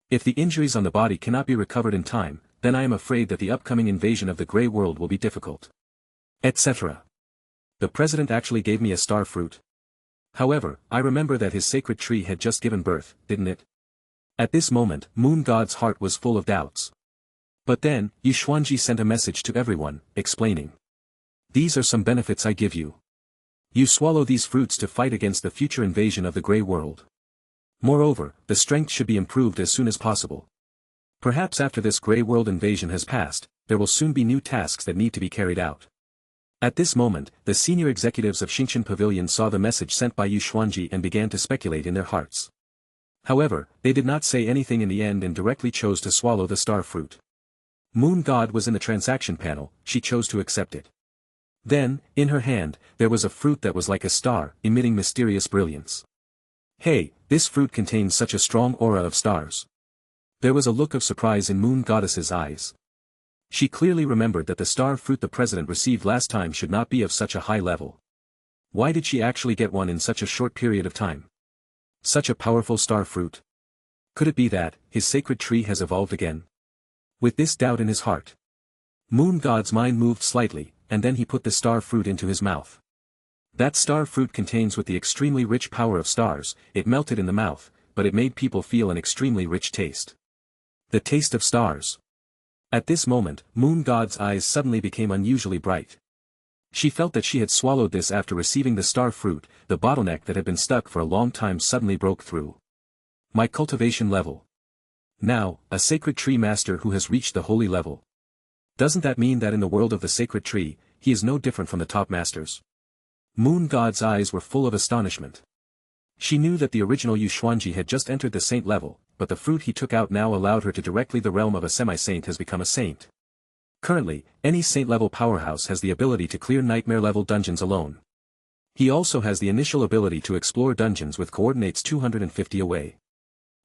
If the injuries on the body cannot be recovered in time, then I am afraid that the upcoming invasion of the Grey World will be difficult. Etc. The president actually gave me a star fruit. However, I remember that his sacred tree had just given birth, didn't it? At this moment, Moon God's heart was full of doubts. But then, Yuxuanji sent a message to everyone, explaining. These are some benefits I give you. You swallow these fruits to fight against the future invasion of the Grey World. Moreover, the strength should be improved as soon as possible. Perhaps after this Grey World invasion has passed, there will soon be new tasks that need to be carried out. At this moment, the senior executives of Xingqian Pavilion saw the message sent by Yuxuanji and began to speculate in their hearts. However, they did not say anything in the end and directly chose to swallow the star fruit. Moon God was in the transaction panel, she chose to accept it. Then, in her hand, there was a fruit that was like a star, emitting mysterious brilliance. Hey, this fruit contains such a strong aura of stars. There was a look of surprise in Moon Goddess's eyes. She clearly remembered that the star fruit the president received last time should not be of such a high level. Why did she actually get one in such a short period of time? Such a powerful star fruit. Could it be that, his sacred tree has evolved again? With this doubt in his heart, Moon God's mind moved slightly, and then he put the star fruit into his mouth. That star fruit contains with the extremely rich power of stars, it melted in the mouth, but it made people feel an extremely rich taste. The taste of stars. At this moment, Moon God's eyes suddenly became unusually bright. She felt that she had swallowed this after receiving the star fruit, the bottleneck that had been stuck for a long time suddenly broke through. My cultivation level. Now, a sacred tree master who has reached the holy level. Doesn't that mean that in the world of the sacred tree, he is no different from the top masters? Moon God's eyes were full of astonishment. She knew that the original Yuxuanji had just entered the saint level, but the fruit he took out now allowed her to directly the realm of a semi-saint has become a saint. Currently, any saint-level powerhouse has the ability to clear nightmare-level dungeons alone. He also has the initial ability to explore dungeons with coordinates 250 away.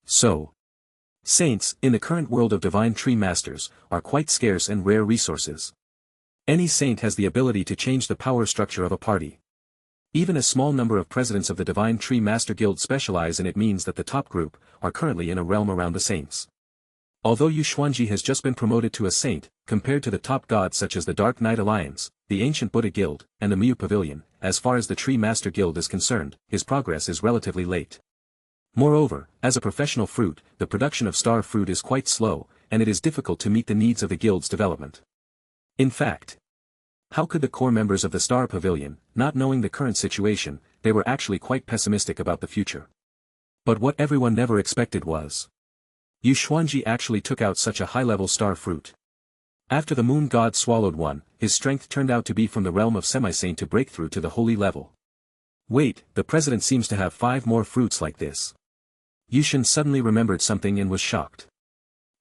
So, saints, in the current world of divine tree masters, are quite scarce and rare resources. Any saint has the ability to change the power structure of a party. Even a small number of presidents of the Divine Tree Master Guild specialize in it means that the top group, are currently in a realm around the saints. Although Yuxuanji has just been promoted to a saint, compared to the top gods such as the Dark Knight Alliance, the Ancient Buddha Guild, and the Miu Pavilion, as far as the Tree Master Guild is concerned, his progress is relatively late. Moreover, as a professional fruit, the production of star fruit is quite slow, and it is difficult to meet the needs of the guild's development. In fact, how could the core members of the Star Pavilion, not knowing the current situation, they were actually quite pessimistic about the future. But what everyone never expected was, Yuxuanji actually took out such a high-level star fruit. After the moon god swallowed one, his strength turned out to be from the realm of semi-saint to breakthrough to the holy level. Wait, the president seems to have 5 more fruits like this. Yushin suddenly remembered something and was shocked.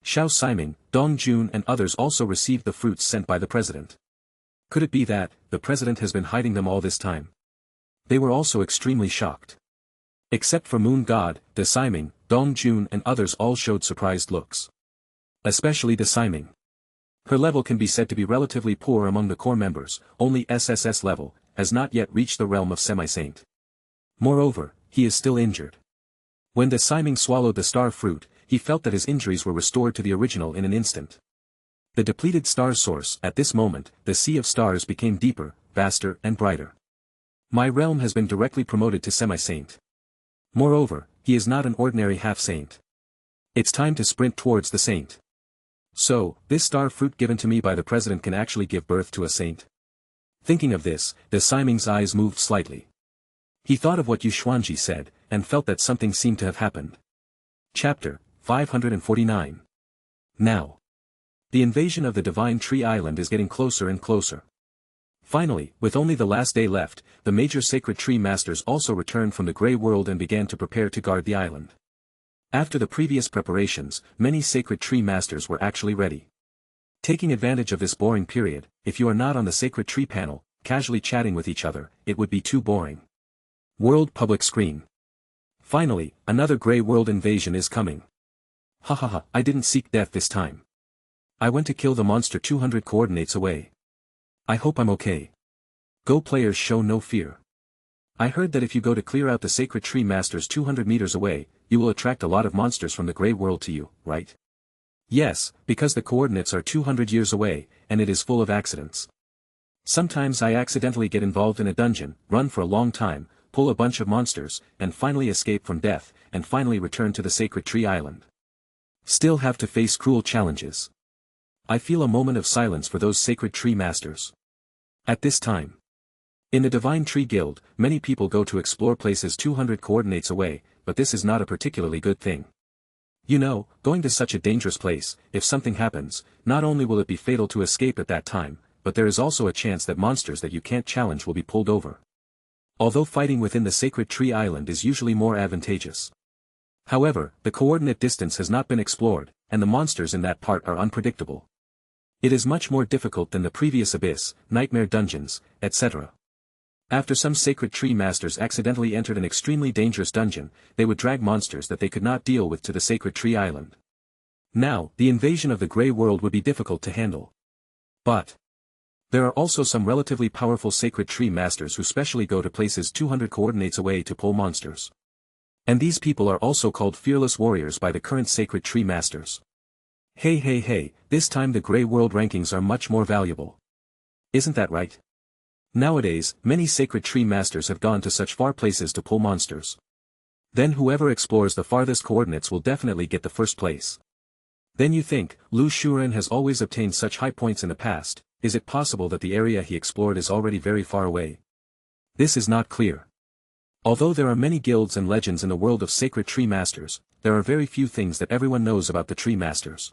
Xiao Siming, Dong Jun and others also received the fruits sent by the president. Could it be that, the president has been hiding them all this time? They were also extremely shocked. Except for Moon God, De Siming, Dong Jun and others all showed surprised looks. Especially De Siming. Her level can be said to be relatively poor among the core members, only SSS-level, has not yet reached the realm of semi-saint. Moreover, he is still injured. When De Siming swallowed the star fruit, he felt that his injuries were restored to the original in an instant. The depleted star source, at this moment, the sea of stars became deeper, vaster and brighter. My realm has been directly promoted to semi-saint. Moreover, he is not an ordinary half-saint. It's time to sprint towards the saint. So, this star fruit given to me by the president can actually give birth to a saint? Thinking of this, De Siming's eyes moved slightly. He thought of what Yuxuanji said, and felt that something seemed to have happened. Chapter 549. Now. The invasion of the Divine Tree Island is getting closer and closer. Finally, with only the last day left, the major sacred tree masters also returned from the Grey World and began to prepare to guard the island. After the previous preparations, many sacred tree masters were actually ready. Taking advantage of this boring period, if you are not on the sacred tree panel, casually chatting with each other, it would be too boring. World public screen. Finally, another Grey World invasion is coming. Hahaha, I didn't seek death this time. I went to kill the monster 200 coordinates away. I hope I'm okay. Go players, show no fear. I heard that if you go to clear out the sacred tree masters 200 meters away, you will attract a lot of monsters from the Grey World to you, right? Yes, because the coordinates are 200 years away, and it is full of accidents. Sometimes I accidentally get involved in a dungeon, run for a long time, pull a bunch of monsters, and finally escape from death, and finally return to the sacred tree island. Still have to face cruel challenges. I feel a moment of silence for those sacred tree masters. At this time, in the Divine Tree Guild, many people go to explore places 200 coordinates away, but this is not a particularly good thing. You know, going to such a dangerous place, if something happens, not only will it be fatal to escape at that time, but there is also a chance that monsters that you can't challenge will be pulled over. Although fighting within the sacred tree island is usually more advantageous. However, the coordinate distance has not been explored, and the monsters in that part are unpredictable. It is much more difficult than the previous abyss, nightmare dungeons, etc. After some sacred tree masters accidentally entered an extremely dangerous dungeon, they would drag monsters that they could not deal with to the sacred tree island. Now, the invasion of the Grey World would be difficult to handle. But there are also some relatively powerful sacred tree masters who specially go to places 200 coordinates away to pull monsters. And these people are also called fearless warriors by the current sacred tree masters. Hey, this time the Grey World rankings are much more valuable. Isn't that right? Nowadays, many sacred tree masters have gone to such far places to pull monsters. Then whoever explores the farthest coordinates will definitely get the first place. Then you think, Lu Shu has always obtained such high points in the past, is it possible that the area he explored is already very far away? This is not clear. Although there are many guilds and legends in the world of sacred tree masters, there are very few things that everyone knows about the tree masters.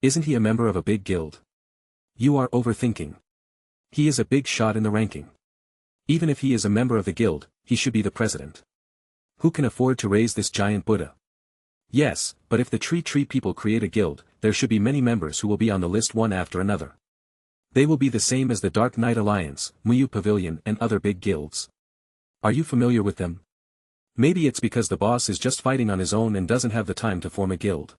Isn't he a member of a big guild? You are overthinking. He is a big shot in the ranking. Even if he is a member of the guild, he should be the president. Who can afford to raise this giant Buddha? Yes, but if the tree people create a guild, there should be many members who will be on the list one after another. They will be the same as the Dark Knight Alliance, Muyu Pavilion and other big guilds. Are you familiar with them? Maybe it's because the boss is just fighting on his own and doesn't have the time to form a guild.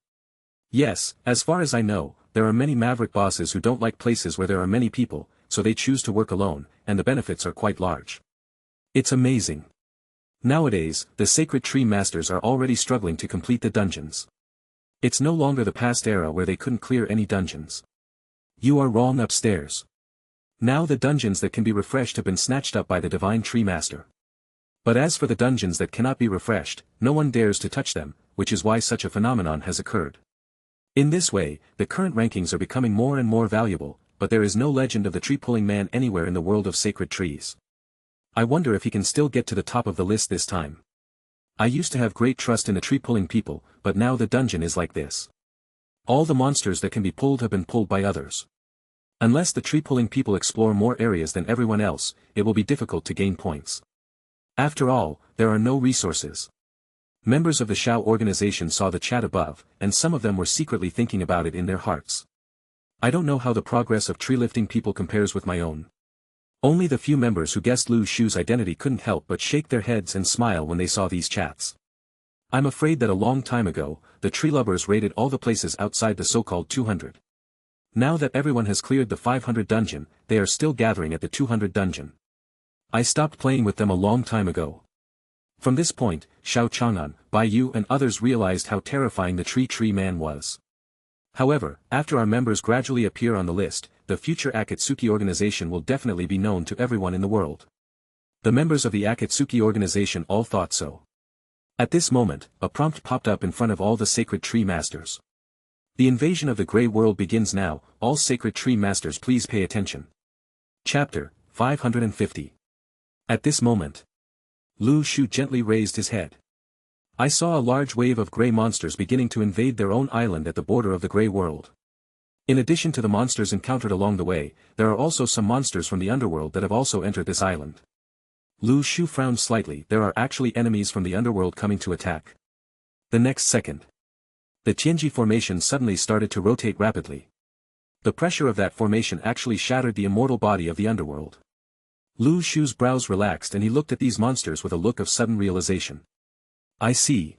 Yes, as far as I know, there are many maverick bosses who don't like places where there are many people, so they choose to work alone, and the benefits are quite large. It's amazing. Nowadays, the sacred tree masters are already struggling to complete the dungeons. It's no longer the past era where they couldn't clear any dungeons. You are wrong upstairs. Now the dungeons that can be refreshed have been snatched up by the Divine Tree Master. But as for the dungeons that cannot be refreshed, no one dares to touch them, which is why such a phenomenon has occurred. In this way, the current rankings are becoming more and more valuable, but there is no legend of the tree-pulling man anywhere in the world of sacred trees. I wonder if he can still get to the top of the list this time. I used to have great trust in the tree-pulling people, but now the dungeon is like this. All the monsters that can be pulled have been pulled by others. Unless the tree-pulling people explore more areas than everyone else, it will be difficult to gain points. After all, there are no resources. Members of the Shao organization saw the chat above, and some of them were secretly thinking about it in their hearts. I don't know how the progress of tree-lifting people compares with my own. Only the few members who guessed Lu Shu's identity couldn't help but shake their heads and smile when they saw these chats. I'm afraid that a long time ago, the tree lovers raided all the places outside the so-called 200. Now that everyone has cleared the 500 dungeon, they are still gathering at the 200 dungeon. I stopped playing with them a long time ago. From this point, Xiao Chang'an, Bai Yu and others realized how terrifying the tree man was. However, after our members gradually appear on the list, the future Akatsuki organization will definitely be known to everyone in the world. The members of the Akatsuki organization all thought so. At this moment, a prompt popped up in front of all the sacred tree masters. The invasion of the Grey World begins now, all sacred tree masters please pay attention. Chapter 550. At this moment, Lu Shu gently raised his head. I saw a large wave of grey monsters beginning to invade their own island at the border of the Grey World. In addition to the monsters encountered along the way, there are also some monsters from the underworld that have also entered this island. Lu Shu frowned slightly. There are actually enemies from the underworld coming to attack. The next second, the Tianji formation suddenly started to rotate rapidly. The pressure of that formation actually shattered the immortal body of the underworld. Lu Shu's brows relaxed and he looked at these monsters with a look of sudden realization. I see.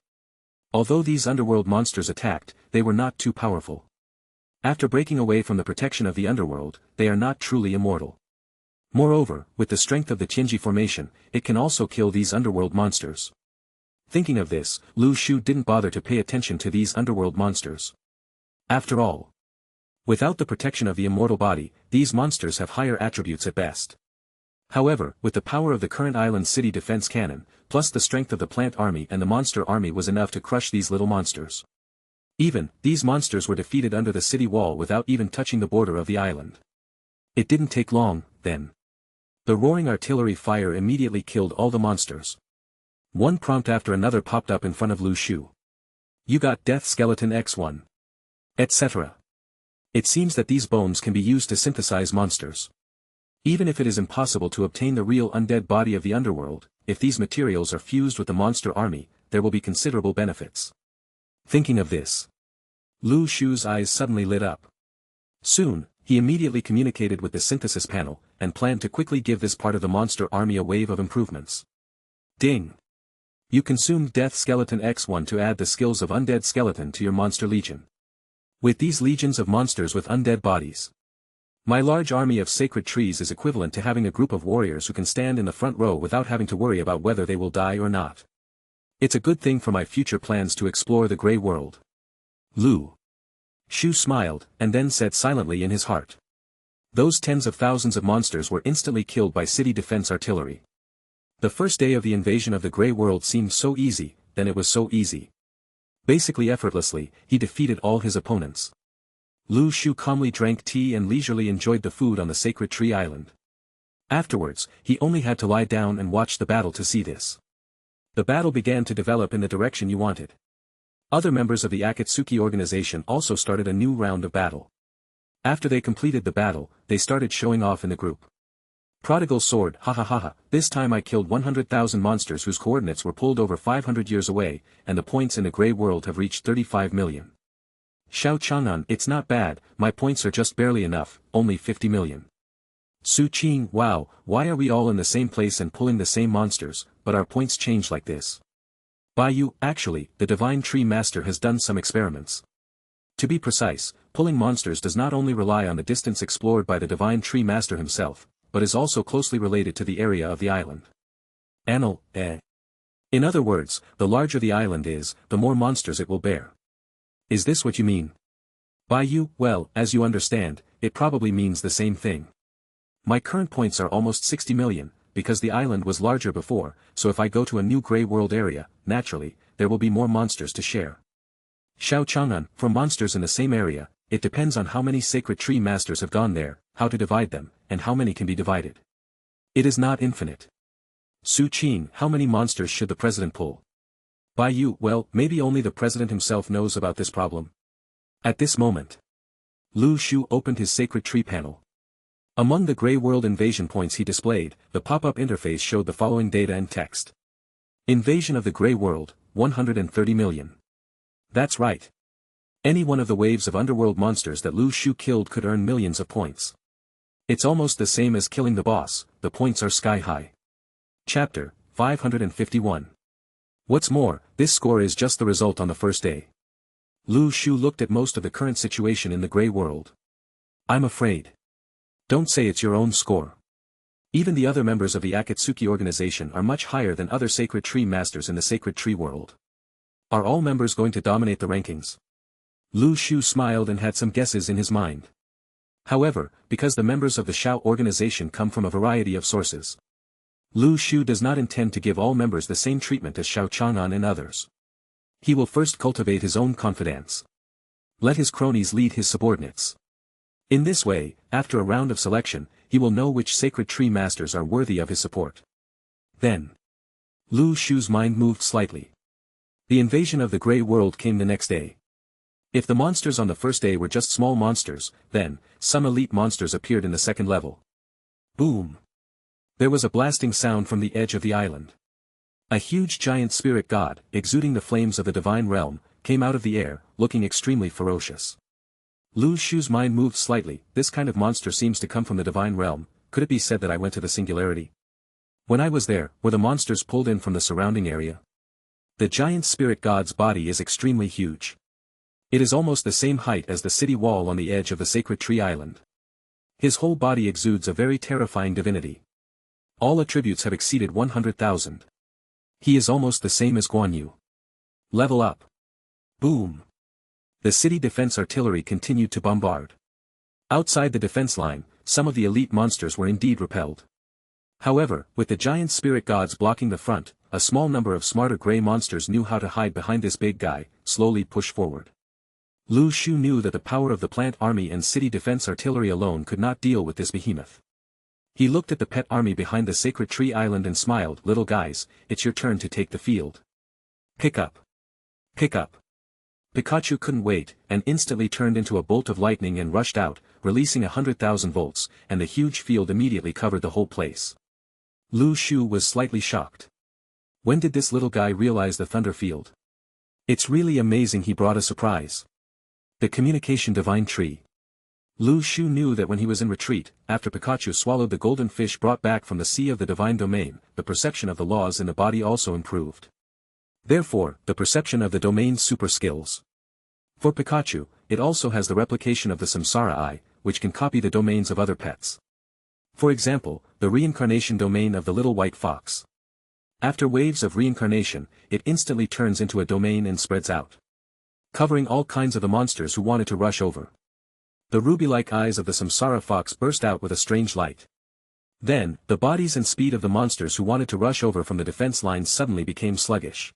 Although these underworld monsters attacked, they were not too powerful. After breaking away from the protection of the underworld, they are not truly immortal. Moreover, with the strength of the Tianji formation, it can also kill these underworld monsters. Thinking of this, Lu Shu didn't bother to pay attention to these underworld monsters. After all, without the protection of the immortal body, these monsters have higher attributes at best. However, with the power of the current island city defense cannon, plus the strength of the plant army and the monster army was enough to crush these little monsters. Even, these monsters were defeated under the city wall without even touching the border of the island. It didn't take long, then. The roaring artillery fire immediately killed all the monsters. One prompt after another popped up in front of Lu Shu. You got Death Skeleton X1. Etc. It seems that these bones can be used to synthesize monsters. Even if it is impossible to obtain the real undead body of the underworld, if these materials are fused with the monster army, there will be considerable benefits. Thinking of this, Lu Shu's eyes suddenly lit up. Soon, he immediately communicated with the synthesis panel, and planned to quickly give this part of the monster army a wave of improvements. Ding! You consumed Death Skeleton X1 to add the skills of Undead Skeleton to your monster legion. With these legions of monsters with undead bodies, my large army of sacred trees is equivalent to having a group of warriors who can stand in the front row without having to worry about whether they will die or not. It's a good thing for my future plans to explore the Grey World. Lu Shu smiled, and then said silently in his heart. Those tens of thousands of monsters were instantly killed by city defense artillery. The first day of the invasion of the Grey World seemed so easy, then it was so easy. Basically effortlessly, he defeated all his opponents. Lu Shu calmly drank tea and leisurely enjoyed the food on the sacred tree island. Afterwards, he only had to lie down and watch the battle to see this. The battle began to develop in the direction you wanted. Other members of the Akatsuki organization also started a new round of battle. After they completed the battle, they started showing off in the group. Prodigal sword, ha ha ha ha, this time I killed 100,000 monsters whose coordinates were pulled over 500 years away, and the points in the Grey World have reached 35 million. Xiao Chang'an, it's not bad, my points are just barely enough, only 50 million. Su Qing, wow, why are we all in the same place and pulling the same monsters, but our points change like this? Baiyu, actually, the Divine Tree Master has done some experiments. To be precise, pulling monsters does not only rely on the distance explored by the Divine Tree Master himself, but is also closely related to the area of the island. Anal, In other words, the larger the island is, the more monsters it will bear. Is this what you mean? Baiyu, well, as you understand, it probably means the same thing. My current points are almost 60 million, because the island was larger before, so if I go to a new Grey World area, naturally, there will be more monsters to share. Xiao Chang'an, for monsters in the same area, it depends on how many sacred tree masters have gone there, how to divide them, and how many can be divided. It is not infinite. Su Qing, how many monsters should the president pull? Baiyu, well, maybe only the president himself knows about this problem. At this moment, Lu Shu opened his sacred tree panel. Among the Grey World invasion points he displayed, the pop-up interface showed the following data and text. Invasion of the Grey World, 130 million. That's right. Any one of the waves of underworld monsters that Lu Shu killed could earn millions of points. It's almost the same as killing the boss, the points are sky high. Chapter 551. What's more, this score is just the result on the first day. Lu Shu looked at most of the current situation in the Grey World. I'm afraid. Don't say it's your own score. Even the other members of the Akatsuki organization are much higher than other sacred tree masters in the sacred tree world. Are all members going to dominate the rankings? Lu Shu smiled and had some guesses in his mind. However, because the members of the Shao organization come from a variety of sources, Lu Shu does not intend to give all members the same treatment as Xiao Chang'an and others. He will first cultivate his own confidence. Let his cronies lead his subordinates. In this way, after a round of selection, he will know which sacred tree masters are worthy of his support. Then, Lu Shu's mind moved slightly. The invasion of the Grey World came the next day. If the monsters on the first day were just small monsters, then, some elite monsters appeared in the second level. Boom! There was a blasting sound from the edge of the island. A huge giant spirit god, exuding the flames of the divine realm, came out of the air, looking extremely ferocious. Lu Shu's mind moved slightly, this kind of monster seems to come from the divine realm, could it be said that I went to the singularity? When I was there, were the monsters pulled in from the surrounding area? The giant spirit god's body is extremely huge. It is almost the same height as the city wall on the edge of the sacred tree island. His whole body exudes a very terrifying divinity. All attributes have exceeded 100,000. He is almost the same as Guan Yu. Level up. Boom. The city defense artillery continued to bombard. Outside the defense line, some of the elite monsters were indeed repelled. However, with the giant spirit gods blocking the front, a small number of smarter gray monsters knew how to hide behind this big guy, slowly push forward. Lu Shu knew that the power of the plant army and city defense artillery alone could not deal with this behemoth. He looked at the pet army behind the sacred tree island and smiled. Little guys, it's your turn to take the field. Pick up. Pick up. Pikachu couldn't wait, and instantly turned into a bolt of lightning and rushed out, releasing 100,000 volts, and the huge field immediately covered the whole place. Lu Shu was slightly shocked. When did this little guy realize the thunder field? It's really amazing. He brought a surprise. The communication divine tree. Lu Shu knew that when he was in retreat, after Pikachu swallowed the golden fish brought back from the sea of the divine domain, the perception of the laws in the body also improved. Therefore, the perception of the domain's super skills. For Pikachu, it also has the replication of the Samsara Eye, which can copy the domains of other pets. For example, the reincarnation domain of the little white fox. After waves of reincarnation, it instantly turns into a domain and spreads out, covering all kinds of the monsters who wanted to rush over. The ruby-like eyes of the Samsara fox burst out with a strange light. Then, the bodies and speed of the monsters who wanted to rush over from the defense lines suddenly became sluggish.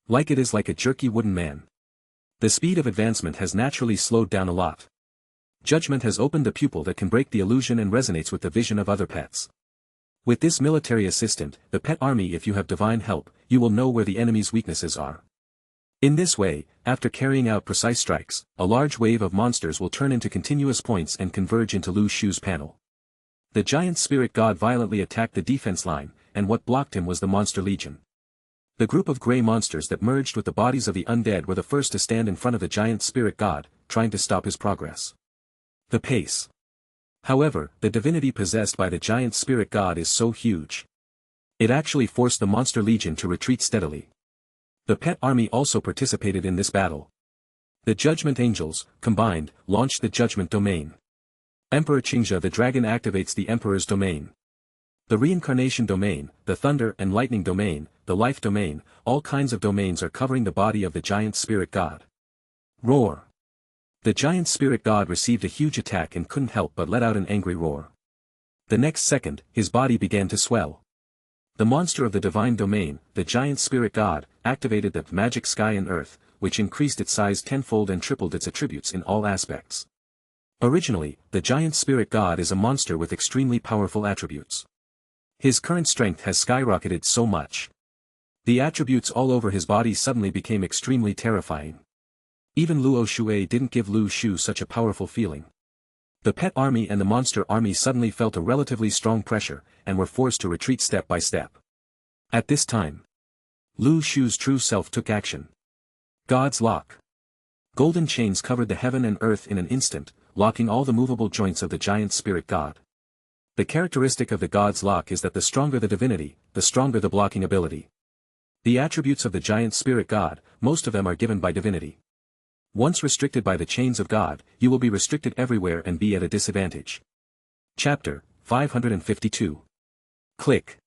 Like it is like a jerky wooden man. The speed of advancement has naturally slowed down a lot. Judgment has opened the pupil that can break the illusion and resonates with the vision of other pets. With this military assistant, the pet army, if you have divine help, you will know where the enemy's weaknesses are. In this way, after carrying out precise strikes, a large wave of monsters will turn into continuous points and converge into Lu Shu's panel. The giant spirit god violently attacked the defense line, and what blocked him was the monster legion. The group of grey monsters that merged with the bodies of the undead were the first to stand in front of the giant spirit god, trying to stop his progress. The pace. However, the divinity possessed by the giant spirit god is so huge. It actually forced the monster legion to retreat steadily. The pet army also participated in this battle. The judgment angels, combined, launched the judgment domain. Emperor Qingzhe the dragon activates the emperor's domain. The reincarnation domain, the thunder and lightning domain, the life domain, all kinds of domains are covering the body of the giant spirit god. Roar. The giant spirit god received a huge attack and couldn't help but let out an angry roar. The next second, his body began to swell. The monster of the divine domain, the giant spirit god, activated the magic sky and earth, which increased its size tenfold and tripled its attributes in all aspects. Originally, the giant spirit god is a monster with extremely powerful attributes. His current strength has skyrocketed so much. The attributes all over his body suddenly became extremely terrifying. Even Luo Shuei didn't give Lu Shu such a powerful feeling. The pet army and the monster army suddenly felt a relatively strong pressure, and were forced to retreat step by step. At this time, Lu Shu's true self took action. God's lock. Golden chains covered the heaven and earth in an instant, locking all the movable joints of the giant spirit god. The characteristic of the god's lock is that the stronger the divinity, the stronger the blocking ability. The attributes of the giant spirit god, most of them are given by divinity. Once restricted by the chains of God, you will be restricted everywhere and be at a disadvantage. Chapter 552. Click.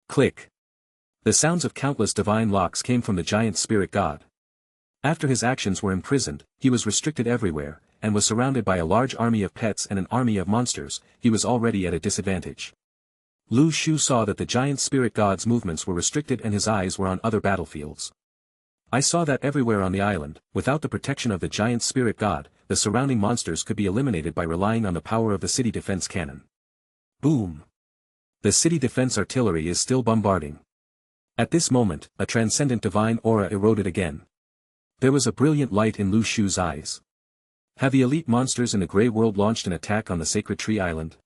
Click. The sounds of countless divine locks came from the giant spirit god. After his actions were imprisoned, he was restricted everywhere, and was surrounded by a large army of pets and an army of monsters. He was already at a disadvantage. Lu Shu saw that the giant spirit god's movements were restricted and his eyes were on other battlefields. I saw that everywhere on the island, without the protection of the giant spirit god, the surrounding monsters could be eliminated by relying on the power of the city defense cannon. Boom! The city defense artillery is still bombarding. At this moment, a transcendent divine aura eroded again. There was a brilliant light in Lu Shu's eyes. Have the elite monsters in the Grey World launched an attack on the Sacred Tree Island?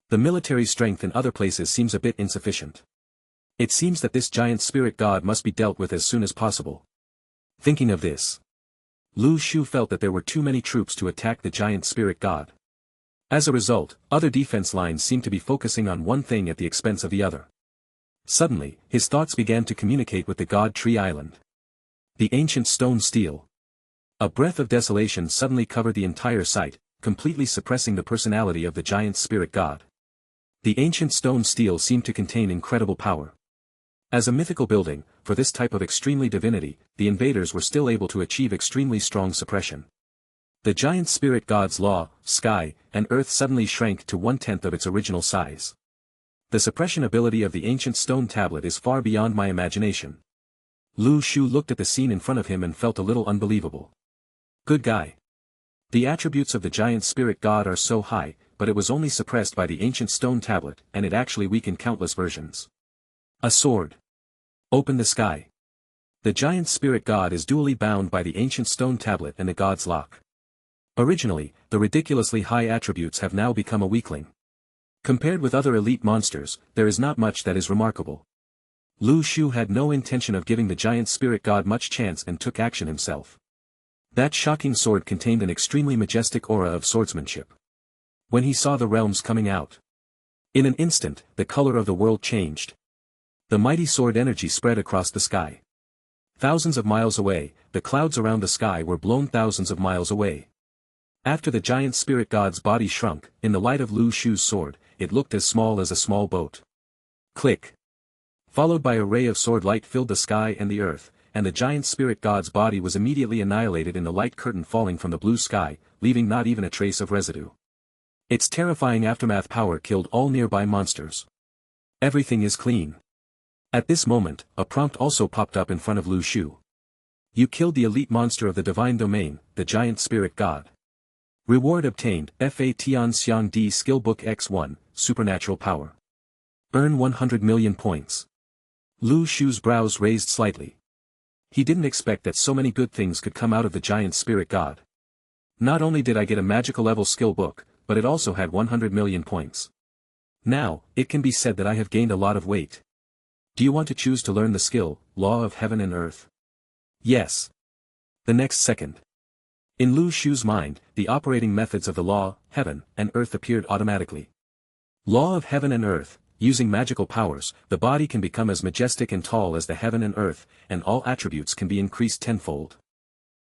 The military strength in other places seems a bit insufficient. It seems that this giant spirit god must be dealt with as soon as possible. Thinking of this, Lu Shu felt that there were too many troops to attack the giant spirit god. As a result, other defense lines seemed to be focusing on one thing at the expense of the other. Suddenly, his thoughts began to communicate with the god Tree Island. The ancient stone steel. A breath of desolation suddenly covered the entire site, completely suppressing the personality of the giant spirit god. The ancient stone steel seemed to contain incredible power. As a mythical building, for this type of extremely divinity, the invaders were still able to achieve extremely strong suppression. The giant spirit god's law, sky, and earth suddenly shrank to 1/10 of its original size. The suppression ability of the ancient stone tablet is far beyond my imagination. Lu Shu looked at the scene in front of him and felt a little unbelievable. Good guy. The attributes of the giant spirit god are so high, but it was only suppressed by the ancient stone tablet, and it actually weakened countless versions. A sword. Open the sky. The giant spirit god is dually bound by the ancient stone tablet and the god's lock. Originally, the ridiculously high attributes have now become a weakling. Compared with other elite monsters, there is not much that is remarkable. Lu Shu had no intention of giving the giant spirit god much chance and took action himself. That shocking sword contained an extremely majestic aura of swordsmanship. When he saw the realms coming out, in an instant, the color of the world changed. The mighty sword energy spread across the sky. Thousands of miles away, the clouds around the sky were blown thousands of miles away. After the giant spirit god's body shrunk, in the light of Lu Shu's sword, it looked as small as a small boat. Click. Followed by a ray of sword light filled the sky and the earth, and the giant spirit god's body was immediately annihilated in the light curtain falling from the blue sky, leaving not even a trace of residue. Its terrifying aftermath power killed all nearby monsters. Everything is clean. At this moment, a prompt also popped up in front of Lu Shu. You killed the elite monster of the divine domain, the giant spirit god. Reward obtained, Fa Tian Xiang D Skill Book X1, Supernatural Power. Earn 100 million points. Lu Shu's brows raised slightly. He didn't expect that so many good things could come out of the giant spirit god. Not only did I get a magical level skill book, but it also had 100 million points. Now, it can be said that I have gained a lot of weight. Do you want to choose to learn the skill, Law of Heaven and Earth? Yes. The next second. In Lu Shu's mind, the operating methods of the Law, Heaven, and Earth appeared automatically. Law of Heaven and Earth, using magical powers, the body can become as majestic and tall as the heaven and earth, and all attributes can be increased tenfold.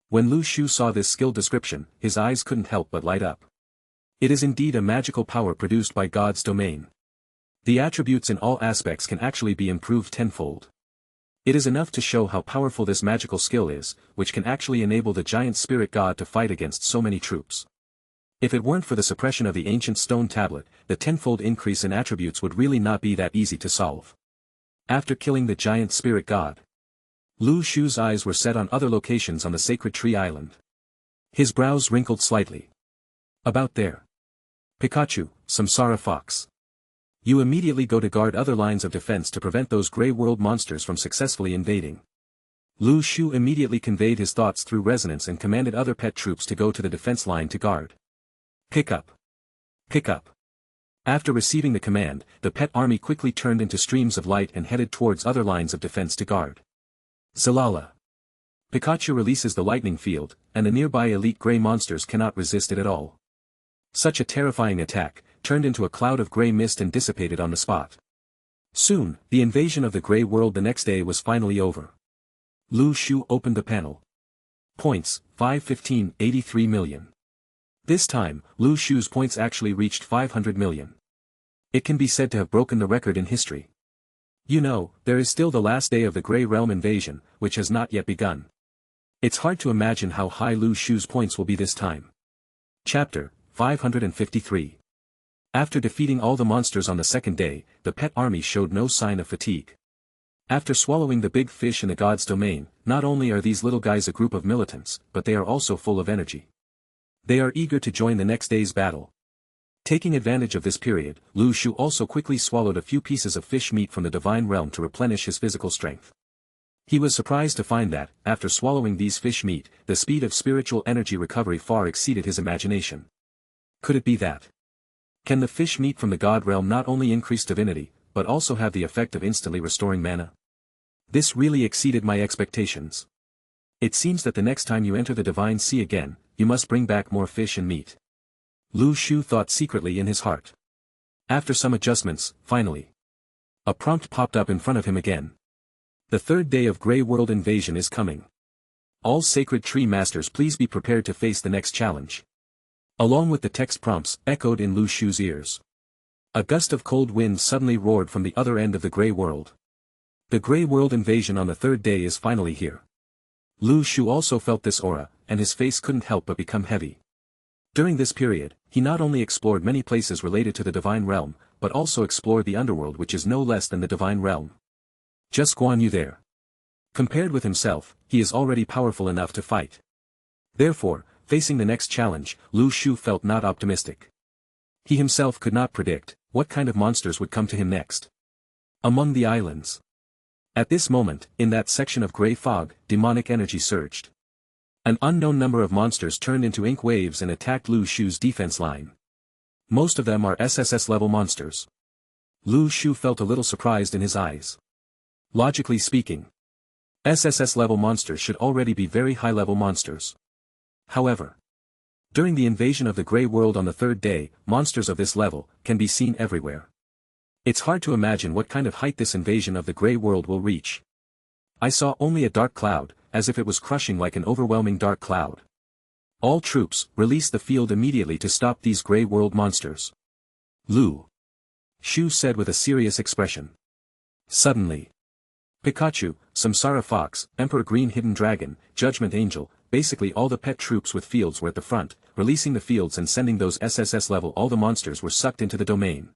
When Lu Shu saw this skill description, his eyes couldn't help but light up. It is indeed a magical power produced by God's domain. The attributes in all aspects can actually be improved tenfold. It is enough to show how powerful this magical skill is, which can actually enable the giant spirit god to fight against so many troops. If it weren't for the suppression of the ancient stone tablet, the tenfold increase in attributes would really not be that easy to solve. After killing the giant spirit god, Lu Shu's eyes were set on other locations on the sacred tree island. His brows wrinkled slightly. About there. Pikachu, Samsara Fox. You immediately go to guard other lines of defense to prevent those gray world monsters from successfully invading. Lu Shu immediately conveyed his thoughts through resonance and commanded other pet troops to go to the defense line to guard. Pick up. Pick up. After receiving the command, the pet army quickly turned into streams of light and headed towards other lines of defense to guard. Zalala. Pikachu releases the lightning field, and the nearby elite gray monsters cannot resist it at all. Such a terrifying attack, turned into a cloud of gray mist and dissipated on the spot. Soon, the invasion of the gray world the next day was finally over. Lu Shu opened the panel. Points, 515, 83 million. This time, Lu Shu's points actually reached 500 million. It can be said to have broken the record in history. You know, there is still the last day of the Grey Realm invasion, which has not yet begun. It's hard to imagine how high Lu Shu's points will be this time. Chapter 553. After defeating all the monsters on the second day, the pet army showed no sign of fatigue. After swallowing the big fish in the god's domain, not only are these little guys a group of militants, but they are also full of energy. They are eager to join the next day's battle. Taking advantage of this period, Lu Shu also quickly swallowed a few pieces of fish meat from the divine realm to replenish his physical strength. He was surprised to find that, after swallowing these fish meat, the speed of spiritual energy recovery far exceeded his imagination. Could it be that? Can the fish meat from the god realm not only increase divinity, but also have the effect of instantly restoring mana? This really exceeded my expectations. It seems that the next time you enter the divine sea again, you must bring back more fish and meat. Lu Shu thought secretly in his heart. After some adjustments, finally, a prompt popped up in front of him again. The third day of Grey World invasion is coming. All Sacred Tree Masters, please be prepared to face the next challenge. Along with the text prompts echoed in Lu Shu's ears. A gust of cold wind suddenly roared from the other end of the Grey World. The Grey World invasion on the third day is finally here. Lu Shu also felt this aura, and his face couldn't help but become heavy. During this period, he not only explored many places related to the Divine Realm, but also explored the underworld, which is no less than the Divine Realm. Just Guan Yu there. Compared with himself, he is already powerful enough to fight. Therefore, facing the next challenge, Lu Shu felt not optimistic. He himself could not predict what kind of monsters would come to him next. Among the islands. At this moment, in that section of grey fog, demonic energy surged. An unknown number of monsters turned into ink waves and attacked Lu Shu's defense line. Most of them are SSS-level monsters. Lu Shu felt a little surprised in his eyes. Logically speaking, SSS-level monsters should already be very high-level monsters. However, during the invasion of the Grey World on the third day, monsters of this level can be seen everywhere. It's hard to imagine what kind of height this invasion of the Grey World will reach. I saw only a dark cloud, as if it was crushing like an overwhelming dark cloud. All troops, release the field immediately to stop these Grey World monsters. Lu Shu said with a serious expression. Suddenly, Pikachu, Samsara Fox, Emperor Green Hidden Dragon, Judgment Angel, basically all the pet troops with fields were at the front, releasing the fields and sending those SSS level. All the monsters were sucked into the domain.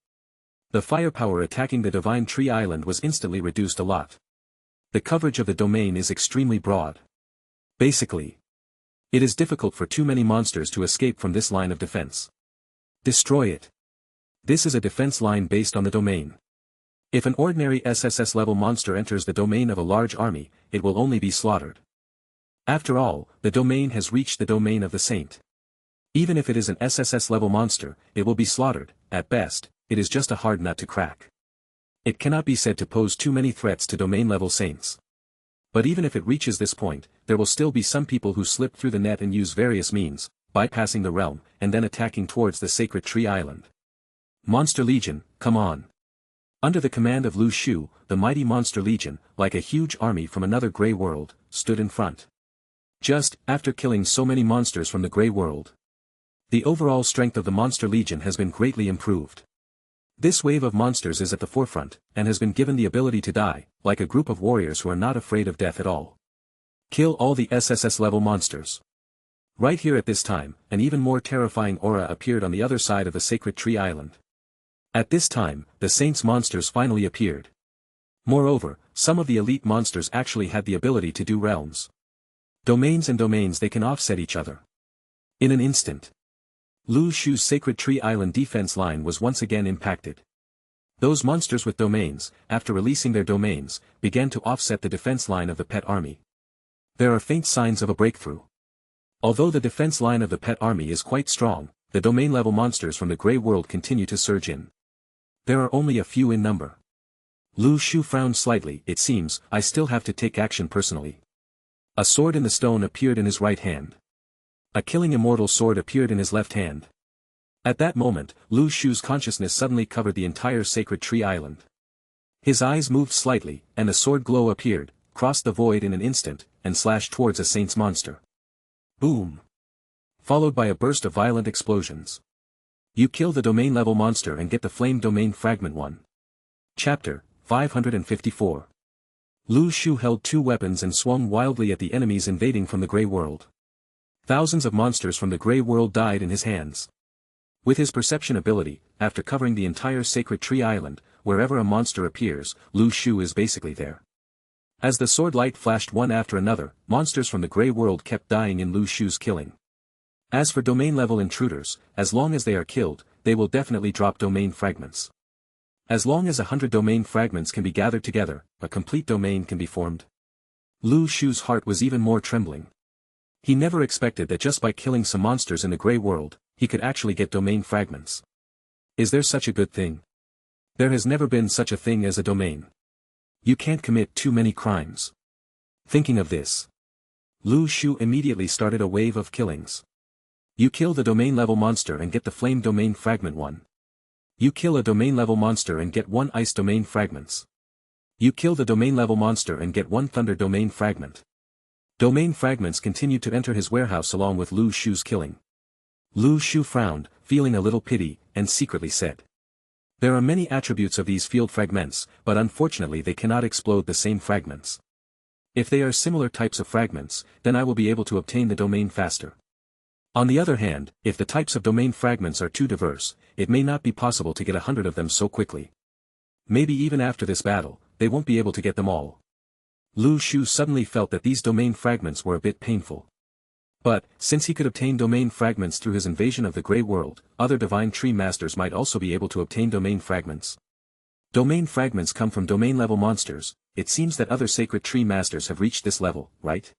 The firepower attacking the Divine Tree Island was instantly reduced a lot. The coverage of the domain is extremely broad. Basically, it is difficult for too many monsters to escape from this line of defense. Destroy it. This is a defense line based on the domain. If an ordinary SSS-level monster enters the domain of a large army, it will only be slaughtered. After all, the domain has reached the domain of the saint. Even if it is an SSS-level monster, it will be slaughtered. At best, it is just a hard nut to crack. It cannot be said to pose too many threats to domain-level saints. But even if it reaches this point, there will still be some people who slip through the net and use various means, bypassing the realm, and then attacking towards the Sacred Tree Island. Monster Legion, come on. Under the command of Lu Shu, the mighty Monster Legion, like a huge army from another Grey World, stood in front. Just after killing so many monsters from the Grey World, the overall strength of the Monster Legion has been greatly improved. This wave of monsters is at the forefront, and has been given the ability to die, like a group of warriors who are not afraid of death at all. Kill all the SSS-level monsters. Right here at this time, an even more terrifying aura appeared on the other side of the Sacred Tree Island. At this time, the Saints' monsters finally appeared. Moreover, some of the elite monsters actually had the ability to do realms. Domains and domains, they can offset each other. In an instant, Lu Shu's Sacred Tree Island defense line was once again impacted. Those monsters with domains, after releasing their domains, began to offset the defense line of the pet army. There are faint signs of a breakthrough. Although the defense line of the pet army is quite strong, the domain-level monsters from the Grey World continue to surge in. There are only a few in number. Lu Shu frowned slightly. It seems, I still have to take action personally. A sword in the stone appeared in his right hand. A killing immortal sword appeared in his left hand. At that moment, Lu Shu's consciousness suddenly covered the entire Sacred Tree Island. His eyes moved slightly, and a sword glow appeared, crossed the void in an instant, and slashed towards a saint's monster. Boom! Followed by a burst of violent explosions. You kill the domain-level monster and get the Flame Domain Fragment 1. Chapter 554. Lu Shu held two weapons and swung wildly at the enemies invading from the Grey World. Thousands of monsters from the Grey World died in his hands. With his perception ability, after covering the entire Sacred Tree Island, wherever a monster appears, Lu Shu is basically there. As the sword light flashed one after another, monsters from the Grey World kept dying in Lu Shu's killing. As for domain-level intruders, as long as they are killed, they will definitely drop domain fragments. As long as 100 domain fragments can be gathered together, a complete domain can be formed. Lu Shu's heart was even more trembling. He never expected that just by killing some monsters in the Grey World, he could actually get domain fragments. Is there such a good thing? There has never been such a thing as a domain. You can't commit too many crimes. Thinking of this, Lu Shu immediately started a wave of killings. You kill the domain level monster and get the flame domain fragment 1. You kill a domain level monster and get 1 ice domain fragments. You kill the domain level monster and get 1 thunder domain fragment. Domain fragments continued to enter his warehouse along with Lu Shu's killing. Lu Shu frowned, feeling a little pity, and secretly said, "There are many attributes of these field fragments, but unfortunately they cannot explode the same fragments. If they are similar types of fragments, then I will be able to obtain the domain faster. On the other hand, if the types of domain fragments are too diverse, it may not be possible to get 100 of them so quickly. Maybe even after this battle, they won't be able to get them all." Lu Shu suddenly felt that these domain fragments were a bit painful. But, since he could obtain domain fragments through his invasion of the Grey World, other Divine Tree Masters might also be able to obtain domain fragments. Domain fragments come from domain-level monsters. It seems that other Sacred Tree Masters have reached this level, right?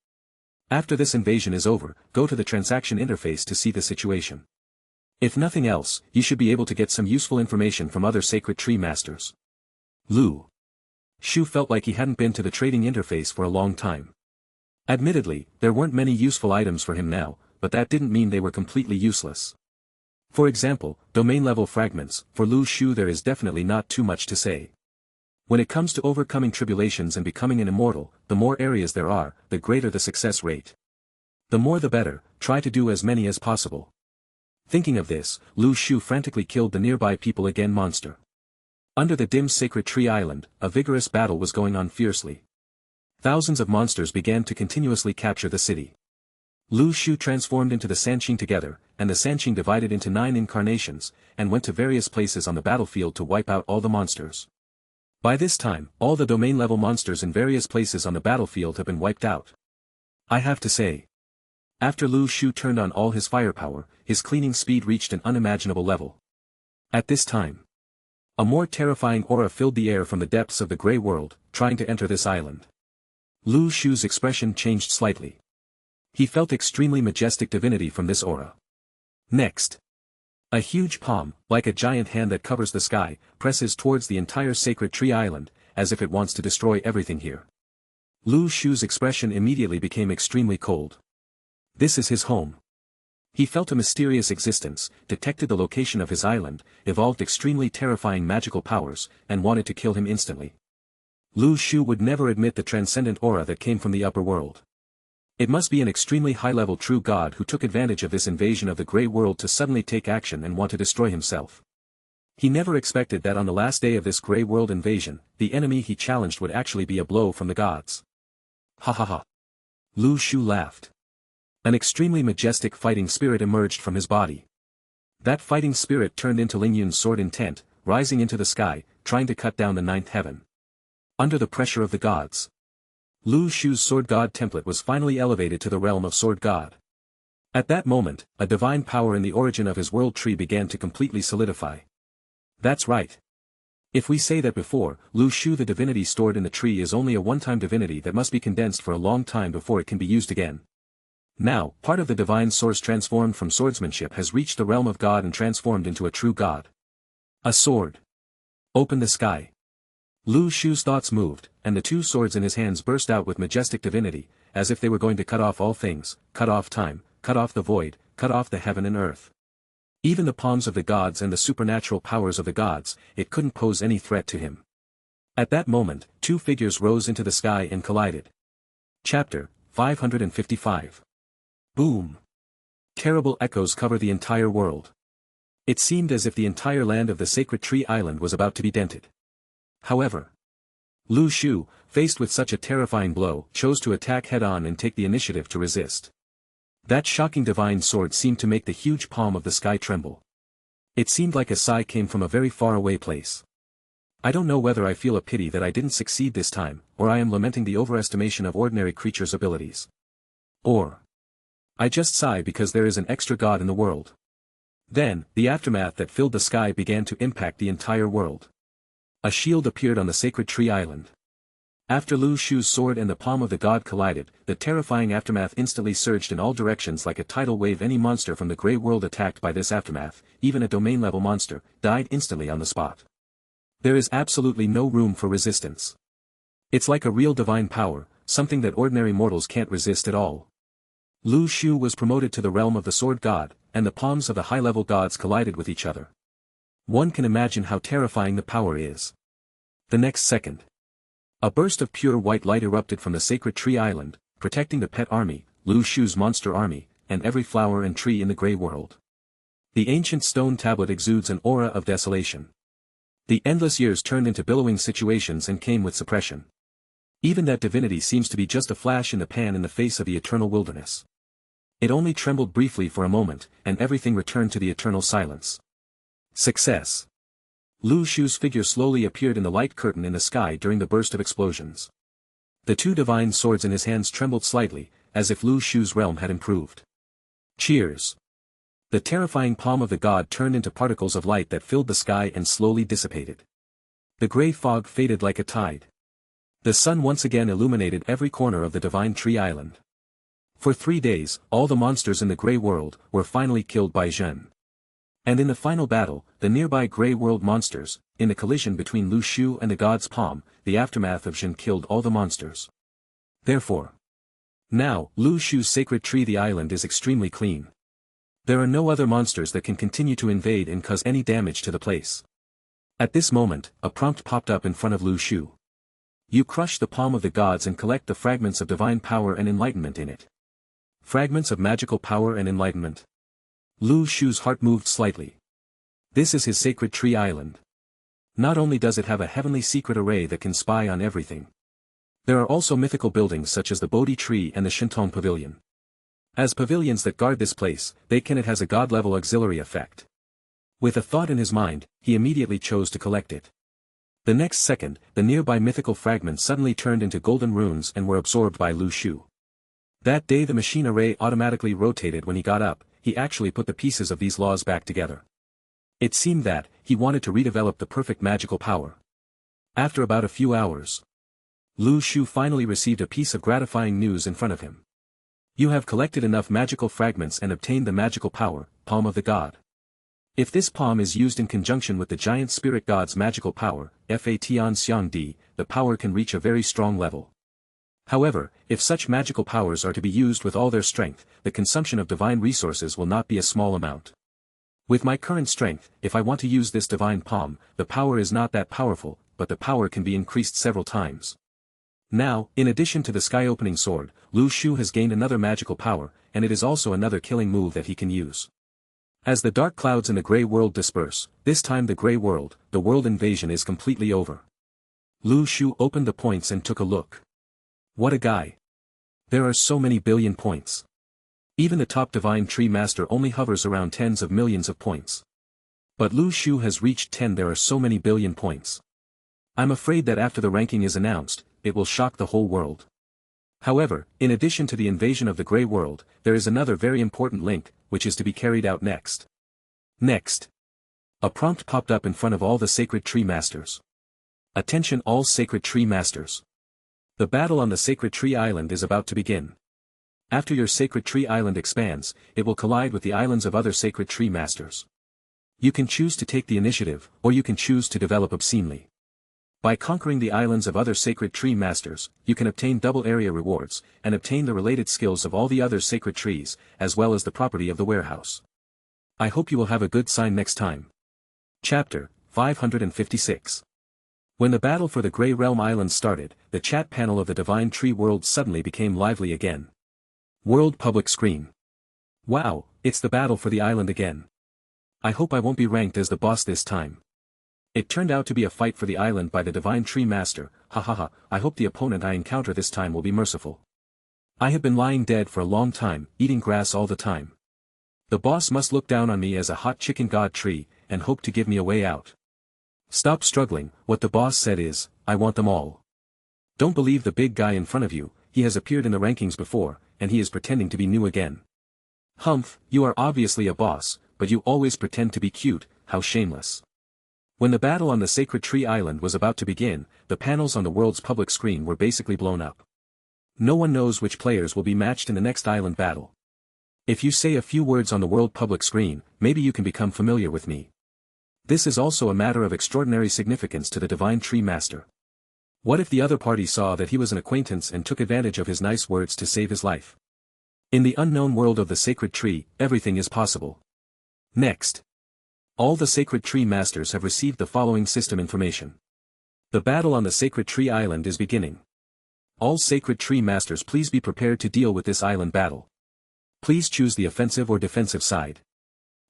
After this invasion is over, go to the transaction interface to see the situation. If nothing else, you should be able to get some useful information from other Sacred Tree Masters. Lu Shu felt like he hadn't been to the trading interface for a long time. Admittedly, there weren't many useful items for him now, but that didn't mean they were completely useless. For example, domain-level fragments. For Lu Shu there is definitely not too much to say. When it comes to overcoming tribulations and becoming an immortal, the more areas there are, the greater the success rate. The more the better, try to do as many as possible. Thinking of this, Lu Shu frantically killed the nearby people again monster. Under the dim Sacred Tree Island, a vigorous battle was going on fiercely. Thousands of monsters began to continuously capture the city. Lu Shu transformed into the Sanqing together, and the Sanqing divided into 9 incarnations, and went to various places on the battlefield to wipe out all the monsters. By this time, all the domain-level monsters in various places on the battlefield have been wiped out. I have to say, after Lu Shu turned on all his firepower, his cleaning speed reached an unimaginable level. At this time, a more terrifying aura filled the air from the depths of the Grey World, trying to enter this island. Lu Shu's expression changed slightly. He felt extremely majestic divinity from this aura. Next, a huge palm, like a giant hand that covers the sky, presses towards the entire Sacred Tree Island, as if it wants to destroy everything here. Lu Shu's expression immediately became extremely cold. This is his home. He felt a mysterious existence, detected the location of his island, evolved extremely terrifying magical powers, and wanted to kill him instantly. Lu Shu would never admit the transcendent aura that came from the upper world. It must be an extremely high-level true god who took advantage of this invasion of the Grey World to suddenly take action and want to destroy himself. He never expected that on the last day of this Grey World invasion, the enemy he challenged would actually be a blow from the gods. Ha ha ha. Lu Shu laughed. An extremely majestic fighting spirit emerged from his body. That fighting spirit turned into Ling Yun's sword intent, rising into the sky, trying to cut down the 9th heaven. Under the pressure of the gods, Lu Shu's sword god template was finally elevated to the realm of sword god. At that moment, a divine power in the origin of his world tree began to completely solidify. That's right. If we say that before, Lu Shu the divinity stored in the tree is only a one-time divinity that must be condensed for a long time before it can be used again. Now, part of the divine source transformed from swordsmanship has reached the realm of God and transformed into a true god. A sword. Open the sky. Lu Shu's thoughts moved, and the 2 swords in his hands burst out with majestic divinity, as if they were going to cut off all things, cut off time, cut off the void, cut off the heaven and earth. Even the palms of the gods and the supernatural powers of the gods, it couldn't pose any threat to him. At that moment, 2 figures rose into the sky and collided. Chapter 555. Boom! Terrible echoes cover the entire world. It seemed as if the entire land of the Sacred Tree Island was about to be dented. However, Lu Shu, faced with such a terrifying blow, chose to attack head-on and take the initiative to resist. That shocking divine sword seemed to make the huge palm of the sky tremble. It seemed like a sigh came from a very far-away place. I don't know whether I feel a pity that I didn't succeed this time, or I am lamenting the overestimation of ordinary creatures' abilities. Or I just sigh because there is an extra god in the world. Then, the aftermath that filled the sky began to impact the entire world. A shield appeared on the Sacred Tree Island. After Lu Shu's sword and the palm of the god collided, the terrifying aftermath instantly surged in all directions like a tidal wave. Any monster from the Grey World attacked by this aftermath, even a domain-level monster, died instantly on the spot. There is absolutely no room for resistance. It's like a real divine power, something that ordinary mortals can't resist at all. Lu Shu was promoted to the realm of the sword god, and the palms of the high-level gods collided with each other. One can imagine how terrifying the power is. The next second, a burst of pure white light erupted from the sacred tree island, protecting the pet army, Lu Shu's monster army, and every flower and tree in the grey world. The ancient stone tablet exudes an aura of desolation. The endless years turned into billowing situations and came with suppression. Even that divinity seems to be just a flash in the pan in the face of the eternal wilderness. It only trembled briefly for a moment, and everything returned to the eternal silence. Success. Lu Shu's figure slowly appeared in the light curtain in the sky during the burst of explosions. The two divine swords in his hands trembled slightly, as if Lu Shu's realm had improved. Cheers. The terrifying palm of the god turned into particles of light that filled the sky and slowly dissipated. The grey fog faded like a tide. The sun once again illuminated every corner of the divine tree island. For 3 days, all the monsters in the grey world were finally killed by Zhen. And in the final battle, the nearby grey world monsters, in the collision between Lu Shu and the god's palm, the aftermath of Zhen killed all the monsters. Therefore, now, Lu Shu's sacred tree the island is extremely clean. There are no other monsters that can continue to invade and cause any damage to the place. At this moment, a prompt popped up in front of Lu Shu. You crush the palm of the gods and collect the fragments of divine power and enlightenment in it. Fragments of magical power and enlightenment. Lu Shu's heart moved slightly. This is his sacred tree island. Not only does it have a heavenly secret array that can spy on everything. There are also mythical buildings such as the Bodhi tree and the Shintong pavilion. As pavilions that guard this place, it has a god-level auxiliary effect. With a thought in his mind, he immediately chose to collect it. The next second, the nearby mythical fragments suddenly turned into golden runes and were absorbed by Lu Shu. That day the machine array automatically rotated when he got up, he actually put the pieces of these laws back together. It seemed that, he wanted to redevelop the perfect magical power. After about a few hours, Lu Shu finally received a piece of gratifying news in front of him. You have collected enough magical fragments and obtained the magical power, palm of the god. If this palm is used in conjunction with the giant spirit god's magical power, Fatan Xiang Di, the power can reach a very strong level. However, if such magical powers are to be used with all their strength, the consumption of divine resources will not be a small amount. With my current strength, if I want to use this divine palm, the power is not that powerful, but the power can be increased several times. Now, in addition to the sky-opening sword, Lu Shu has gained another magical power, and it is also another killing move that he can use. As the dark clouds in the grey world disperse, this time the grey world, the world invasion is completely over. Lu Shu opened the points and took a look. What a guy. There are so many billion points. Even the top divine tree master only hovers around tens of millions of points. But Lu Shu has reached 10. There are so many billion points. I'm afraid that after the ranking is announced, it will shock the whole world. However, in addition to the invasion of the grey world, there is another very important link, which is to be carried out next. Next. A prompt popped up in front of all the sacred tree masters. Attention all sacred tree masters. The battle on the sacred tree island is about to begin. After your sacred tree island expands, it will collide with the islands of other sacred tree masters. You can choose to take the initiative, or you can choose to develop obscenely. By conquering the islands of other sacred tree masters, you can obtain double area rewards, and obtain the related skills of all the other sacred trees, as well as the property of the warehouse. I hope you will have a good sign next time. Chapter 556. When the battle for the Grey Realm Islands started, the chat panel of the Divine Tree World suddenly became lively again. World Public Screen. Wow, it's the battle for the island again. I hope I won't be ranked as the boss this time. It turned out to be a fight for the island by the Divine Tree Master, hahaha, I hope the opponent I encounter this time will be merciful. I have been lying dead for a long time, eating grass all the time. The boss must look down on me as a hot chicken god tree, and hope to give me a way out. Stop struggling, what the boss said is, I want them all. Don't believe the big guy in front of you, he has appeared in the rankings before, and he is pretending to be new again. Humph, you are obviously a boss, but you always pretend to be cute, how shameless. When the battle on the Sacred Tree Island was about to begin, the panels on the world's public screen were basically blown up. No one knows which players will be matched in the next island battle. If you say a few words on the world public screen, maybe you can become familiar with me. This is also a matter of extraordinary significance to the Divine Tree Master. What if the other party saw that he was an acquaintance and took advantage of his nice words to save his life? In the unknown world of the Sacred Tree, everything is possible. Next. All the Sacred Tree Masters have received the following system information. The battle on the Sacred Tree Island is beginning. All Sacred Tree Masters, please be prepared to deal with this island battle. Please choose the offensive or defensive side.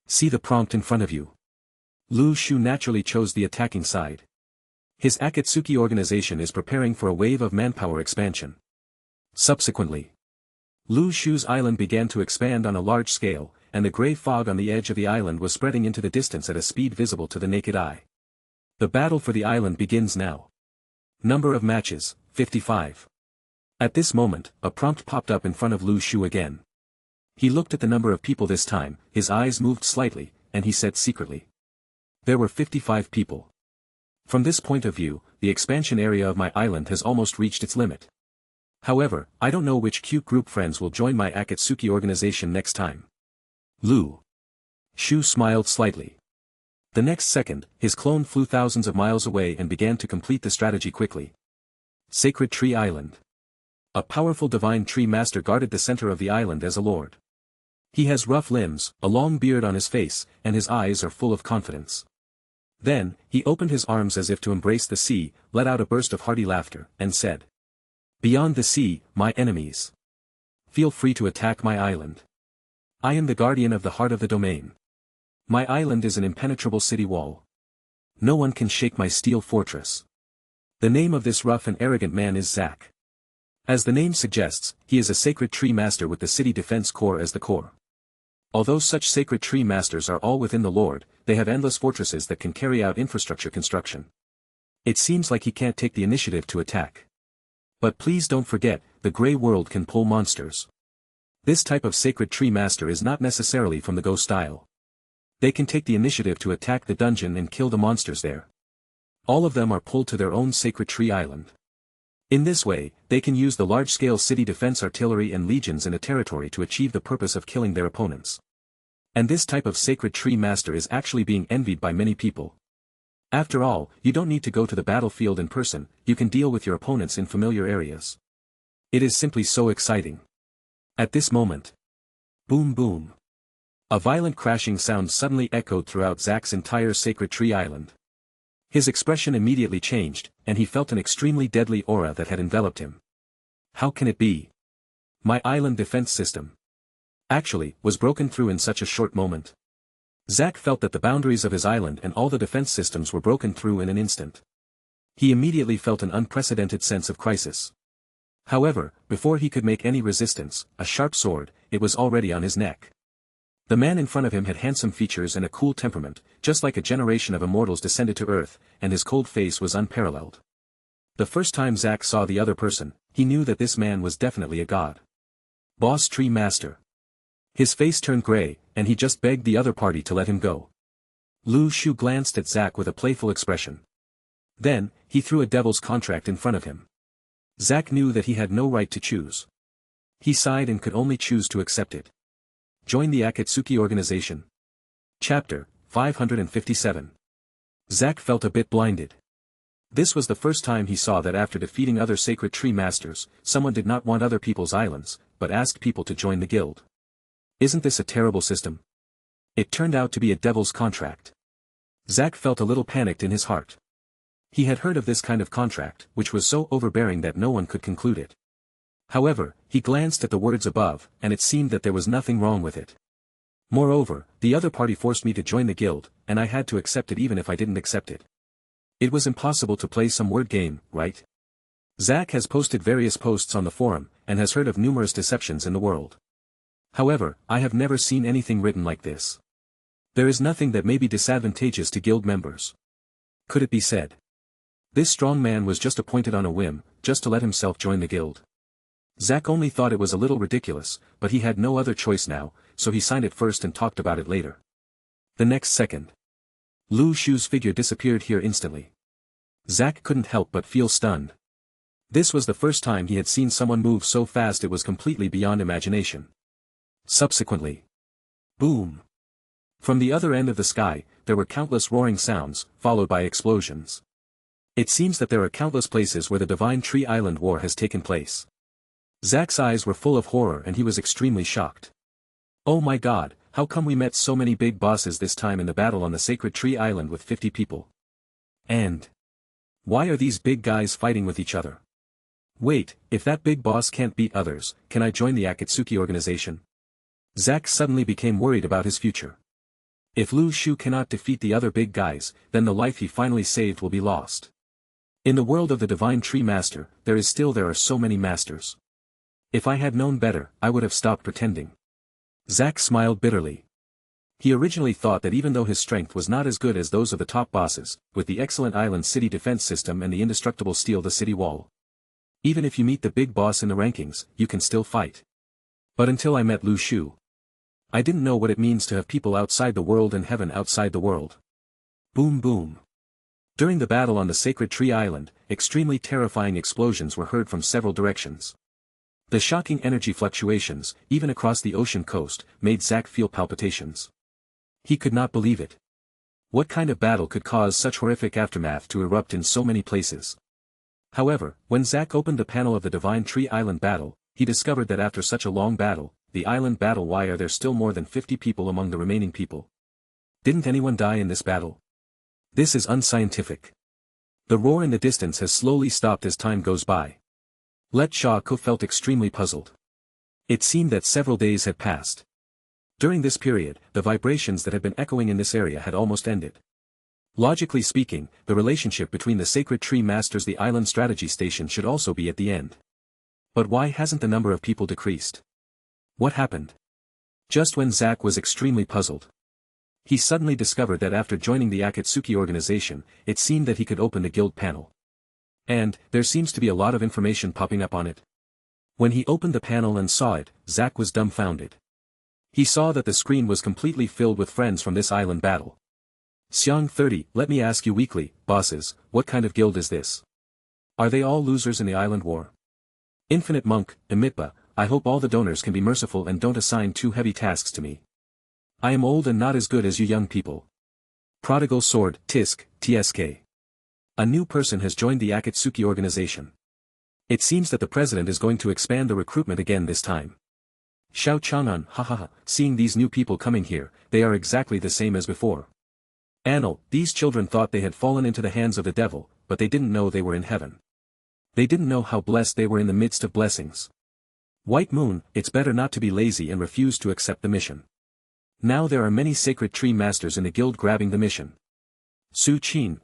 See the prompt in front of you. Lu Shu naturally chose the attacking side. His Akatsuki organization is preparing for a wave of manpower expansion. Subsequently, Lu Shu's island began to expand on a large scale, and the gray fog on the edge of the island was spreading into the distance at a speed visible to the naked eye. The battle for the island begins now. Number of matches, 55. At this moment, a prompt popped up in front of Lu Shu again. He looked at the number of people this time, his eyes moved slightly, and he said secretly. There were 55 people. From this point of view, the expansion area of my island has almost reached its limit. However, I don't know which cute group friends will join my Akatsuki organization next time. Lu Shu smiled slightly. The next second, his clone flew thousands of miles away and began to complete the strategy quickly. Sacred Tree Island. A powerful divine tree master guarded the center of the island as a lord. He has rough limbs, a long beard on his face, and his eyes are full of confidence. Then, he opened his arms as if to embrace the sea, let out a burst of hearty laughter, and said. Beyond the sea, my enemies. Feel free to attack my island. I am the guardian of the heart of the domain. My island is an impenetrable city wall. No one can shake my steel fortress. The name of this rough and arrogant man is Zack. As the name suggests, he is a sacred tree master with the city defense core as the core. Although such sacred tree masters are all within the Lord, they have endless fortresses that can carry out infrastructure construction. It seems like he can't take the initiative to attack. But please don't forget, the Grey World can pull monsters. This type of sacred tree master is not necessarily from the Go style. They can take the initiative to attack the dungeon and kill the monsters there. All of them are pulled to their own sacred tree island. In this way, they can use the large-scale city defense artillery and legions in a territory to achieve the purpose of killing their opponents. And this type of sacred tree master is actually being envied by many people. After all, you don't need to go to the battlefield in person, you can deal with your opponents in familiar areas. It is simply so exciting. At this moment. Boom boom. A violent crashing sound suddenly echoed throughout Zack's entire sacred tree island. His expression immediately changed, and he felt an extremely deadly aura that had enveloped him. How can it be? My island defense system. Actually, was broken through in such a short moment. Zack felt that the boundaries of his island and all the defense systems were broken through in an instant. He immediately felt an unprecedented sense of crisis. However, before he could make any resistance, a sharp sword, it was already on his neck. The man in front of him had handsome features and a cool temperament, just like a generation of immortals descended to Earth, and his cold face was unparalleled. The first time Zack saw the other person, he knew that this man was definitely a god. Boss Tree Master. His face turned gray, and he just begged the other party to let him go. Lu Shu glanced at Zack with a playful expression. Then, he threw a devil's contract in front of him. Zack knew that he had no right to choose. He sighed and could only choose to accept it. Join the Akatsuki organization. Chapter 557. Zack felt a bit blinded. This was the first time he saw that after defeating other sacred tree masters, someone did not want other people's islands, but asked people to join the guild. Isn't this a terrible system? It turned out to be a devil's contract. Zack felt a little panicked in his heart. He had heard of this kind of contract, which was so overbearing that no one could conclude it. However, he glanced at the words above, and it seemed that there was nothing wrong with it. Moreover, the other party forced me to join the guild, and I had to accept it even if I didn't accept it. It was impossible to play some word game, right? Zack has posted various posts on the forum, and has heard of numerous deceptions in the world. However, I have never seen anything written like this. There is nothing that may be disadvantageous to guild members. Could it be said? This strong man was just appointed on a whim, just to let himself join the guild. Zack only thought it was a little ridiculous, but he had no other choice now, so he signed it first and talked about it later. The next second. Lu Shu's figure disappeared here instantly. Zack couldn't help but feel stunned. This was the first time he had seen someone move so fast it was completely beyond imagination. Subsequently. Boom. From the other end of the sky, there were countless roaring sounds, followed by explosions. It seems that there are countless places where the Divine Tree Island War has taken place. Zack's eyes were full of horror and he was extremely shocked. Oh my god, How come we met so many big bosses this time in the battle on the Sacred Tree Island with 50 people? And why are these big guys fighting with each other? Wait, if that big boss can't beat others, can I join the Akatsuki organization? Zack suddenly became worried about his future. If Lu Shu cannot defeat the other big guys, then the life he finally saved will be lost. In the world of the Divine Tree Master, there are so many masters. If I had known better, I would have stopped pretending. Zack smiled bitterly. He originally thought that even though his strength was not as good as those of the top bosses, with the excellent island city defense system and the indestructible steel the city wall. Even if you meet the big boss in the rankings, you can still fight. But until I met Lu Shu, I didn't know what it means to have people outside the world and heaven outside the world. Boom boom. During the battle on the Sacred Tree Island, extremely terrifying explosions were heard from several directions. The shocking energy fluctuations, even across the ocean coast, made Zack feel palpitations. He could not believe it. What kind of battle could cause such horrific aftermath to erupt in so many places? However, when Zack opened the panel of the Divine Tree Island battle, he discovered that after such a long battle, the island battle, why are there still more than 50 people among the remaining people? Didn't anyone die in this battle? This is unscientific. The roar in the distance has slowly stopped as time goes by. Let Shaku felt extremely puzzled. It seemed that several days had passed. During this period, the vibrations that had been echoing in this area had almost ended. Logically speaking, the relationship between the Sacred Tree Masters the island strategy station should also be at the end. But why hasn't the number of people decreased? What happened? Just when Zack was extremely puzzled, he suddenly discovered that after joining the Akatsuki organization, it seemed that he could open the guild panel. And, there seems to be a lot of information popping up on it. When he opened the panel and saw it, Zack was dumbfounded. He saw that the screen was completely filled with friends from this island battle. Xiang 30, let me ask you weekly, bosses, what kind of guild is this? Are they all losers in the island war? Infinite Monk, Emitba, I hope all the donors can be merciful and don't assign too heavy tasks to me. I am old and not as good as you young people. Prodigal Sword, Tisk, TSK. A new person has joined the Akatsuki organization. It seems that the president is going to expand the recruitment again this time. Xiao Chang'an, hahaha, seeing these new people coming here, they are exactly the same as before. Annal, these children thought they had fallen into the hands of the devil, but they didn't know they were in heaven. They didn't know how blessed they were in the midst of blessings. White Moon, it's better not to be lazy and refuse to accept the mission. Now there are many Sacred Tree Masters in the guild grabbing the mission. Su Qin,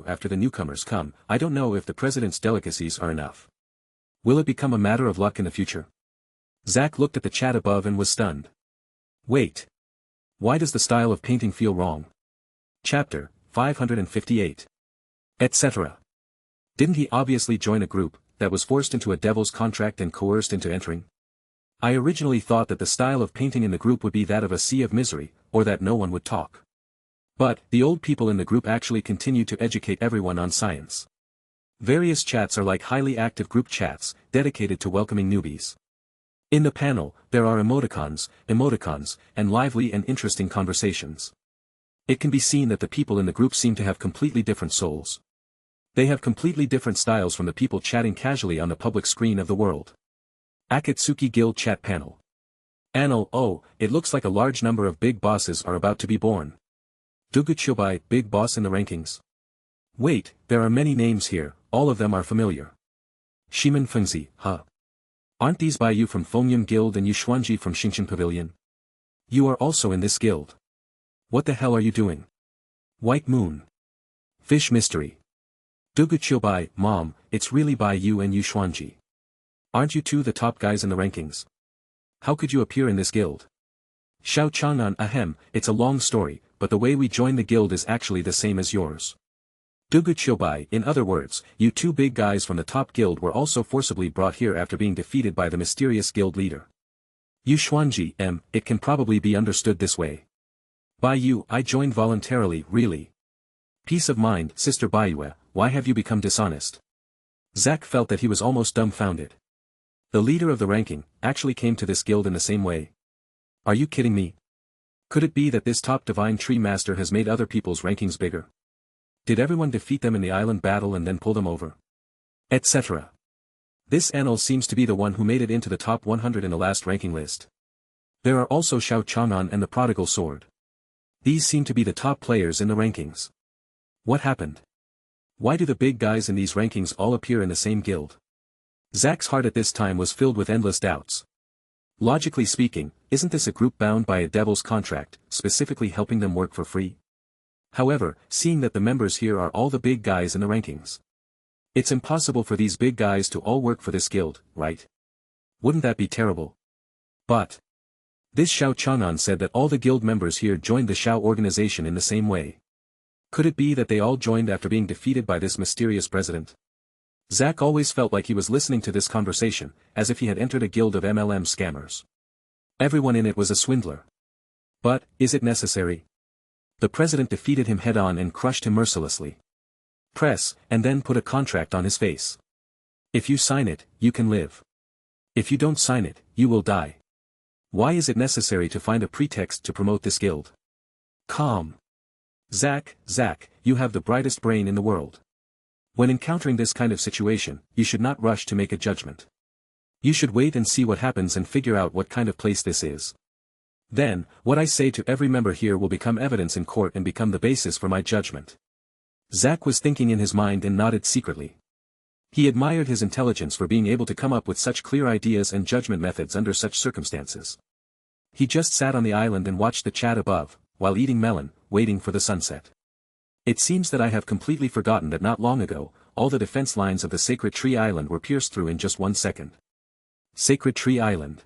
after the newcomers come, I don't know if the president's delicacies are enough. Will it become a matter of luck in the future? Zack looked at the chat above and was stunned. Wait. Why does the style of painting feel wrong? Chapter 558. Etc. Didn't he obviously join a group that was forced into a devil's contract and coerced into entering? I originally thought that the style of painting in the group would be that of a sea of misery, or that no one would talk. But, the old people in the group actually continue to educate everyone on science. Various chats are like highly active group chats, dedicated to welcoming newbies. In the panel, there are emoticons, and lively and interesting conversations. It can be seen that the people in the group seem to have completely different souls. They have completely different styles from the people chatting casually on the public screen of the world. Akatsuki Guild Chat Panel. Annal, oh, it looks like a large number of big bosses are about to be born. Duguchobai, big boss in the rankings. Wait, there are many names here, all of them are familiar. Shimen Fengzi, huh? Aren't these Baiyu from Fengyun Guild and Yuxuanji from Xingqian Pavilion? You are also in this guild. What the hell are you doing? White Moon. Fish Mystery. Duguchobai, Mom, it's really Baiyu and Yuxuanji. Aren't you two the top guys in the rankings? How could you appear in this guild? Xiao Chang'an, ahem, it's a long story, but the way we joined the guild is actually the same as yours. Duguchobai, in other words, you two big guys from the top guild were also forcibly brought here after being defeated by the mysterious guild leader. Yuxuanji, it can probably be understood this way. Baiyu, I joined voluntarily, really. Peace of mind, Sister Baiyue, why have you become dishonest? Zack felt that he was almost dumbfounded. The leader of the ranking, actually came to this guild in the same way. Are you kidding me? Could it be that this top Divine Tree Master has made other people's rankings bigger? Did everyone defeat them in the island battle and then pull them over? etc. This Enel seems to be the one who made it into the top 100 in the last ranking list. There are also Xiao Chang'an and the Prodigal Sword. These seem to be the top players in the rankings. What happened? Why do the big guys in these rankings all appear in the same guild? Zack's heart at this time was filled with endless doubts. Logically speaking, isn't this a group bound by a devil's contract, specifically helping them work for free? However, seeing that the members here are all the big guys in the rankings, it's impossible for these big guys to all work for this guild, right? Wouldn't that be terrible? But this Xiao Chang'an said that all the guild members here joined the Xiao organization in the same way. Could it be that they all joined after being defeated by this mysterious president? Zack always felt like he was listening to this conversation, as if he had entered a guild of MLM scammers. Everyone in it was a swindler. But, is it necessary? The president defeated him head-on and crushed him mercilessly. Press, and then put a contract on his face. If you sign it, you can live. If you don't sign it, you will die. Why is it necessary to find a pretext to promote this guild? Calm. Zack, you have the brightest brain in the world. When encountering this kind of situation, you should not rush to make a judgment. You should wait and see what happens and figure out what kind of place this is. Then, what I say to every member here will become evidence in court and become the basis for my judgment. Zack was thinking in his mind and nodded secretly. He admired his intelligence for being able to come up with such clear ideas and judgment methods under such circumstances. He just sat on the island and watched the chat above, while eating melon, waiting for the sunset. It seems that I have completely forgotten that not long ago, all the defense lines of the Sacred Tree Island were pierced through in just 1 second. Sacred Tree Island.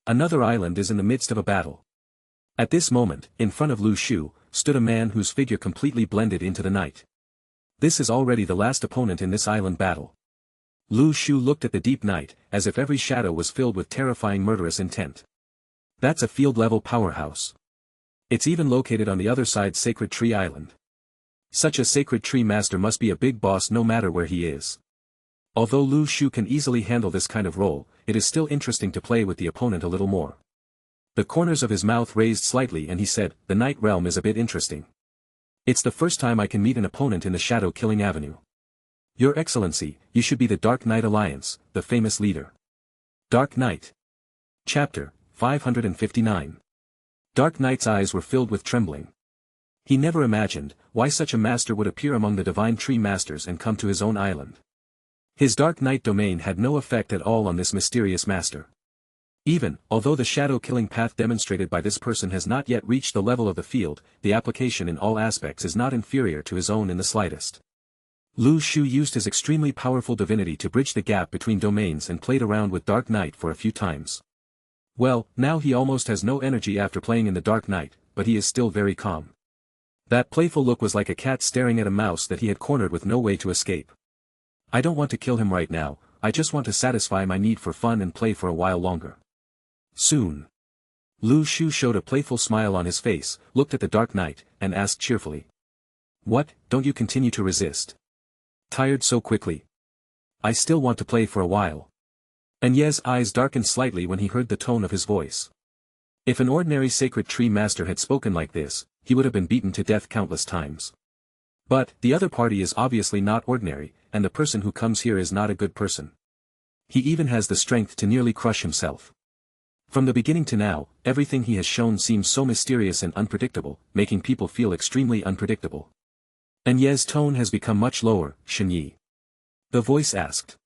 Another island is in the midst of a battle. At this moment, in front of Lu Shu, stood a man whose figure completely blended into the night. This is already the last opponent in this island battle. Lu Shu looked at the deep night, as if every shadow was filled with terrifying murderous intent. That's a field-level powerhouse. It's even located on the other side Sacred Tree Island. Such a Sacred Tree Master must be a big boss no matter where he is. Although Lu Shu can easily handle this kind of role, it is still interesting to play with the opponent a little more. The corners of his mouth raised slightly and he said, "The Night Realm is a bit interesting. It's the first time I can meet an opponent in the Shadow Killing Avenue. Your Excellency, you should be the Dark Knight Alliance, the famous leader." Dark Knight. Chapter 559. Dark Knight's eyes were filled with trembling. He never imagined why such a master would appear among the Divine Tree Masters and come to his own island. His Dark Knight domain had no effect at all on this mysterious master. Even, although the shadow-killing path demonstrated by this person has not yet reached the level of the field, the application in all aspects is not inferior to his own in the slightest. Lu Shu used his extremely powerful divinity to bridge the gap between domains and played around with Dark Knight for a few times. Well, now he almost has no energy after playing in the Dark Knight, but he is still very calm. That playful look was like a cat staring at a mouse that he had cornered with no way to escape. I don't want to kill him right now, I just want to satisfy my need for fun and play for a while longer. Soon. Lu Shu showed a playful smile on his face, looked at the Dark Knight, and asked cheerfully. "What, don't you continue to resist? Tired so quickly? I still want to play for a while." Anye's eyes darkened slightly when he heard the tone of his voice. If an ordinary Sacred Tree Master had spoken like this, he would have been beaten to death countless times. But, the other party is obviously not ordinary, and the person who comes here is not a good person. He even has the strength to nearly crush himself. From the beginning to now, everything he has shown seems so mysterious and unpredictable, making people feel extremely unpredictable. Anye's tone has become much lower, Shenyi. The voice asked.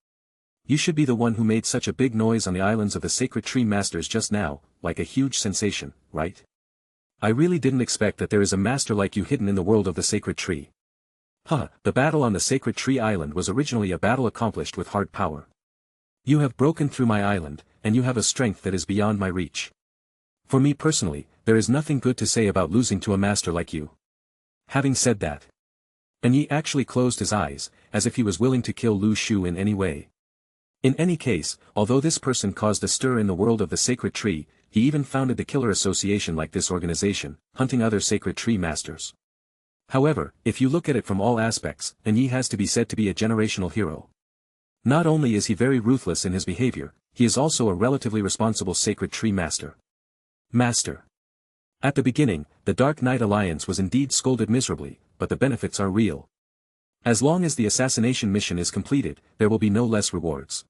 You should be the one who made such a big noise on the islands of the Sacred Tree Masters just now, like a huge sensation, right? I really didn't expect that there is a master like you hidden in the world of the Sacred Tree. The battle on the Sacred Tree Island was originally a battle accomplished with hard power. You have broken through my island, and you have a strength that is beyond my reach. For me personally, there is nothing good to say about losing to a master like you. Having said that, Anye actually closed his eyes, as if he was willing to kill Lu Shu in any way. In any case, although this person caused a stir in the world of the Sacred Tree, he even founded the killer association like this organization, hunting other Sacred Tree Masters. However, if you look at it from all aspects, Anye has to be said to be a generational hero. Not only is he very ruthless in his behavior, he is also a relatively responsible Sacred Tree Master. At the beginning, the Dark Knight Alliance was indeed scolded miserably, but the benefits are real. As long as the assassination mission is completed, there will be no less rewards.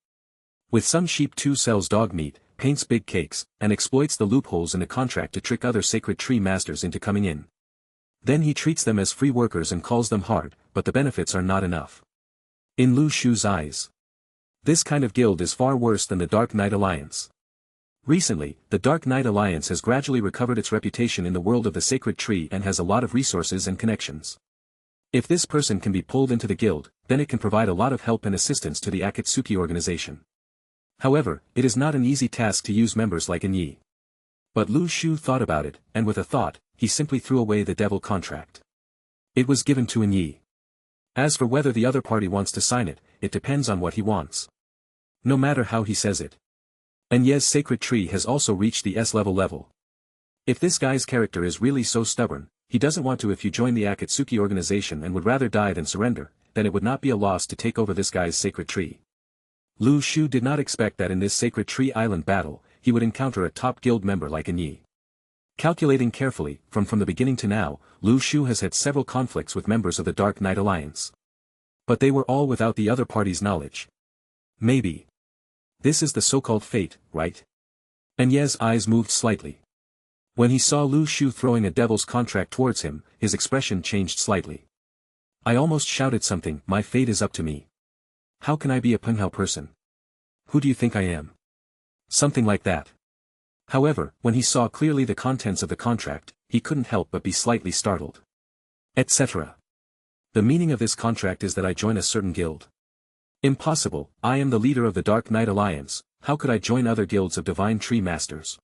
With some sheep Two sells dog meat, paints big cakes, and exploits the loopholes in a contract to trick other sacred tree masters into coming in. Then he treats them as free workers and calls them hard, but the benefits are not enough. In Lu Shu's eyes, this kind of guild is far worse than the Dark Knight Alliance. Recently, the Dark Knight Alliance has gradually recovered its reputation in the world of the sacred tree and has a lot of resources and connections. If this person can be pulled into the guild, then it can provide a lot of help and assistance to the Akatsuki organization. However, it is not an easy task to use members like Yi. But Lu Shu thought about it, and with a thought, he simply threw away the devil contract. It was given to Yi. As for whether the other party wants to sign it, it depends on what he wants. No matter how he says it. Yi's sacred tree has also reached the S-level. If this guy's character is really so stubborn, he doesn't want to. If you join the Akatsuki organization and would rather die than surrender, then it would not be a loss to take over this guy's sacred tree. Lu Shu did not expect that in this sacred tree island battle, he would encounter a top guild member like Yi. Calculating carefully, from the beginning to now, Lu Shu has had several conflicts with members of the Dark Knight Alliance. But they were all without the other party's knowledge. Maybe. This is the so-called fate, right? Yi's eyes moved slightly. When he saw Lu Shu throwing a devil's contract towards him, his expression changed slightly. I almost shouted something, my fate is up to me. How can I be a Penghao person? Who do you think I am? Something like that. However, when he saw clearly the contents of the contract, he couldn't help but be slightly startled. Etc. The meaning of this contract is that I join a certain guild. Impossible, I am the leader of the Dark Knight Alliance, how could I join other guilds of Divine Tree Masters?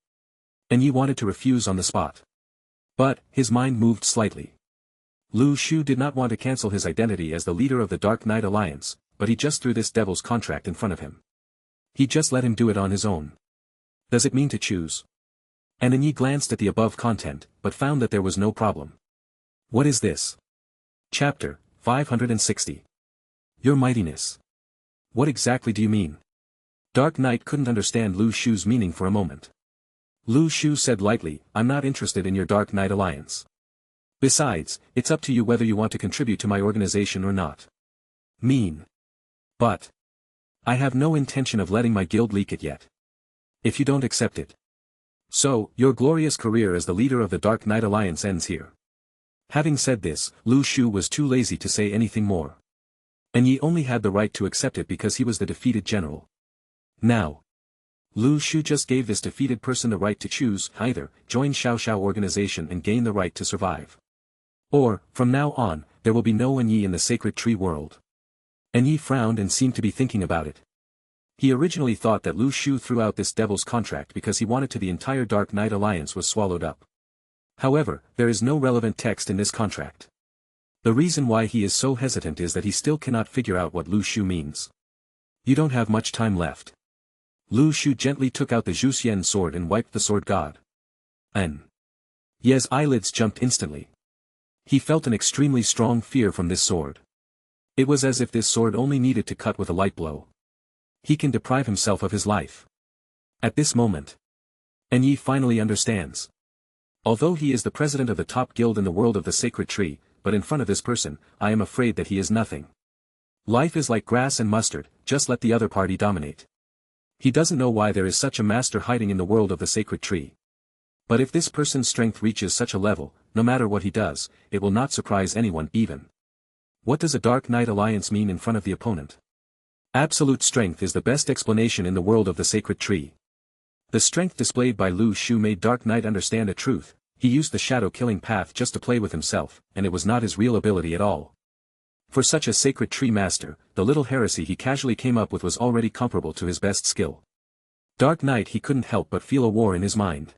Yi wanted to refuse on the spot. But, his mind moved slightly. Lu Shu did not want to cancel his identity as the leader of the Dark Knight Alliance, but he just threw this devil's contract in front of him. He just let him do it on his own. Does it mean to choose? Yi glanced at the above content, but found that there was no problem. What is this? Chapter 560. Your Mightiness. What exactly do you mean? Dark Knight couldn't understand Lu Shu's meaning for a moment. Lu Shu said lightly, I'm not interested in your Dark Knight Alliance. Besides, it's up to you whether you want to contribute to my organization or not. Mean. But. I have no intention of letting my guild leak it yet. If you don't accept it. So, your glorious career as the leader of the Dark Knight Alliance ends here. Having said this, Lu Shu was too lazy to say anything more. Yi only had the right to accept it because he was the defeated general. Now. Lu Shu just gave this defeated person the right to choose, either, join Xiao Xiao organization and gain the right to survive. Or, from now on, there will be no Yi in the sacred tree world. Yi frowned and seemed to be thinking about it. He originally thought that Lu Shu threw out this devil's contract because he wanted to the entire Dark Knight Alliance was swallowed up. However, there is no relevant text in this contract. The reason why he is so hesitant is that he still cannot figure out what Lu Shu means. You don't have much time left. Lu Shu gently took out the Zhuxian sword and wiped the sword god. Yi's eyelids jumped instantly. He felt an extremely strong fear from this sword. It was as if this sword only needed to cut with a light blow. He can deprive himself of his life. At this moment. Yi finally understands. Although he is the president of the top guild in the world of the sacred tree, but in front of this person, I am afraid that he is nothing. Life is like grass and mustard, just let the other party dominate. He doesn't know why there is such a master hiding in the world of the sacred tree. But if this person's strength reaches such a level, no matter what he does, it will not surprise anyone even. What does a Dark Knight Alliance mean in front of the opponent? Absolute strength is the best explanation in the world of the sacred tree. The strength displayed by Lu Shu made Dark Knight understand a truth. He used the shadow killing path just to play with himself, and it was not his real ability at all. For such a sacred tree master, the little heresy he casually came up with was already comparable to his best skill. Dark Knight he couldn't help but feel a war in his mind.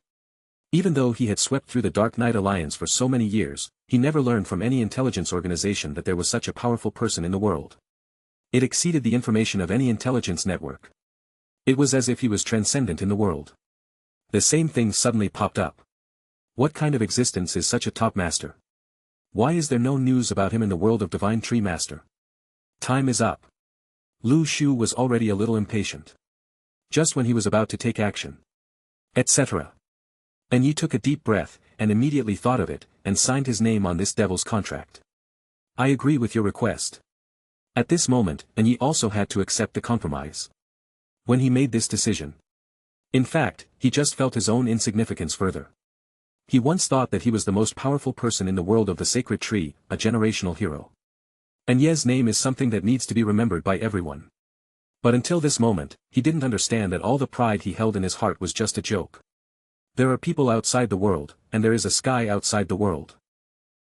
Even though he had swept through the Dark Knight Alliance for so many years, he never learned from any intelligence organization that there was such a powerful person in the world. It exceeded the information of any intelligence network. It was as if he was transcendent in the world. The same thing suddenly popped up. What kind of existence is such a top master? Why is there no news about him in the world of Divine Tree Master? Time is up. Lu Shu was already a little impatient. Just when he was about to take action. Etc. Yi took a deep breath, and immediately thought of it, and signed his name on this devil's contract. I agree with your request. At this moment, Yi also had to accept the compromise. When he made this decision. In fact, he just felt his own insignificance further. He once thought that he was the most powerful person in the world of the sacred tree, a generational hero. Yi's name is something that needs to be remembered by everyone. But until this moment, he didn't understand that all the pride he held in his heart was just a joke. There are people outside the world, and there is a sky outside the world.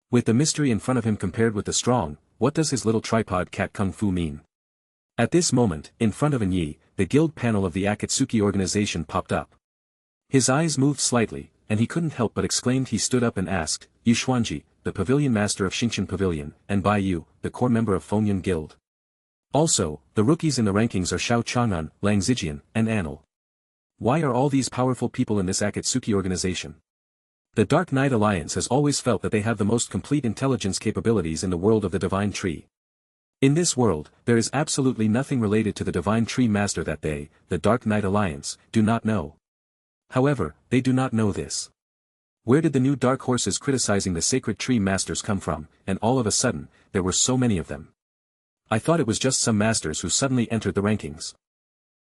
With the mystery in front of him compared with the strong, what does his little tripod cat kung fu mean? At this moment, in front of Yi, the guild panel of the Akatsuki organization popped up. His eyes moved slightly, and he couldn't help but exclaim. He stood up and asked, Yu Xuanji, the pavilion master of Xingqian Pavilion, and Bai Yu, the core member of Fengyan Guild. Also, the rookies in the rankings are Xiao Chang'an, Lang Zijian, and Anil. Why are all these powerful people in this Akatsuki organization? The Dark Knight Alliance has always felt that they have the most complete intelligence capabilities in the world of the Divine Tree. In this world, there is absolutely nothing related to the Divine Tree Master that they, the Dark Knight Alliance, do not know. However, they do not know this. Where did the new Dark Horses criticizing the Sacred Tree Masters come from, and all of a sudden, there were so many of them? I thought it was just some masters who suddenly entered the rankings.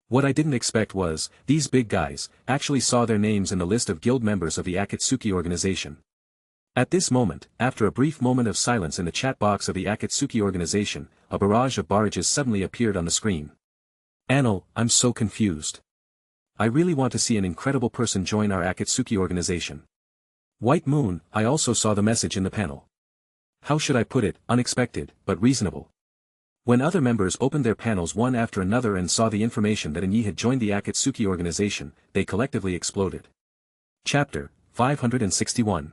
What I didn't expect was, these big guys, actually saw their names in the list of guild members of the Akatsuki organization. At this moment, after a brief moment of silence in the chat box of the Akatsuki organization, a barrage of barrages suddenly appeared on the screen. Anil, I'm so confused. I really want to see an incredible person join our Akatsuki organization. White Moon, I also saw the message in the panel. How should I put it, unexpected, but reasonable. When other members opened their panels one after another and saw the information that Yi had joined the Akatsuki organization, they collectively exploded. Chapter 561.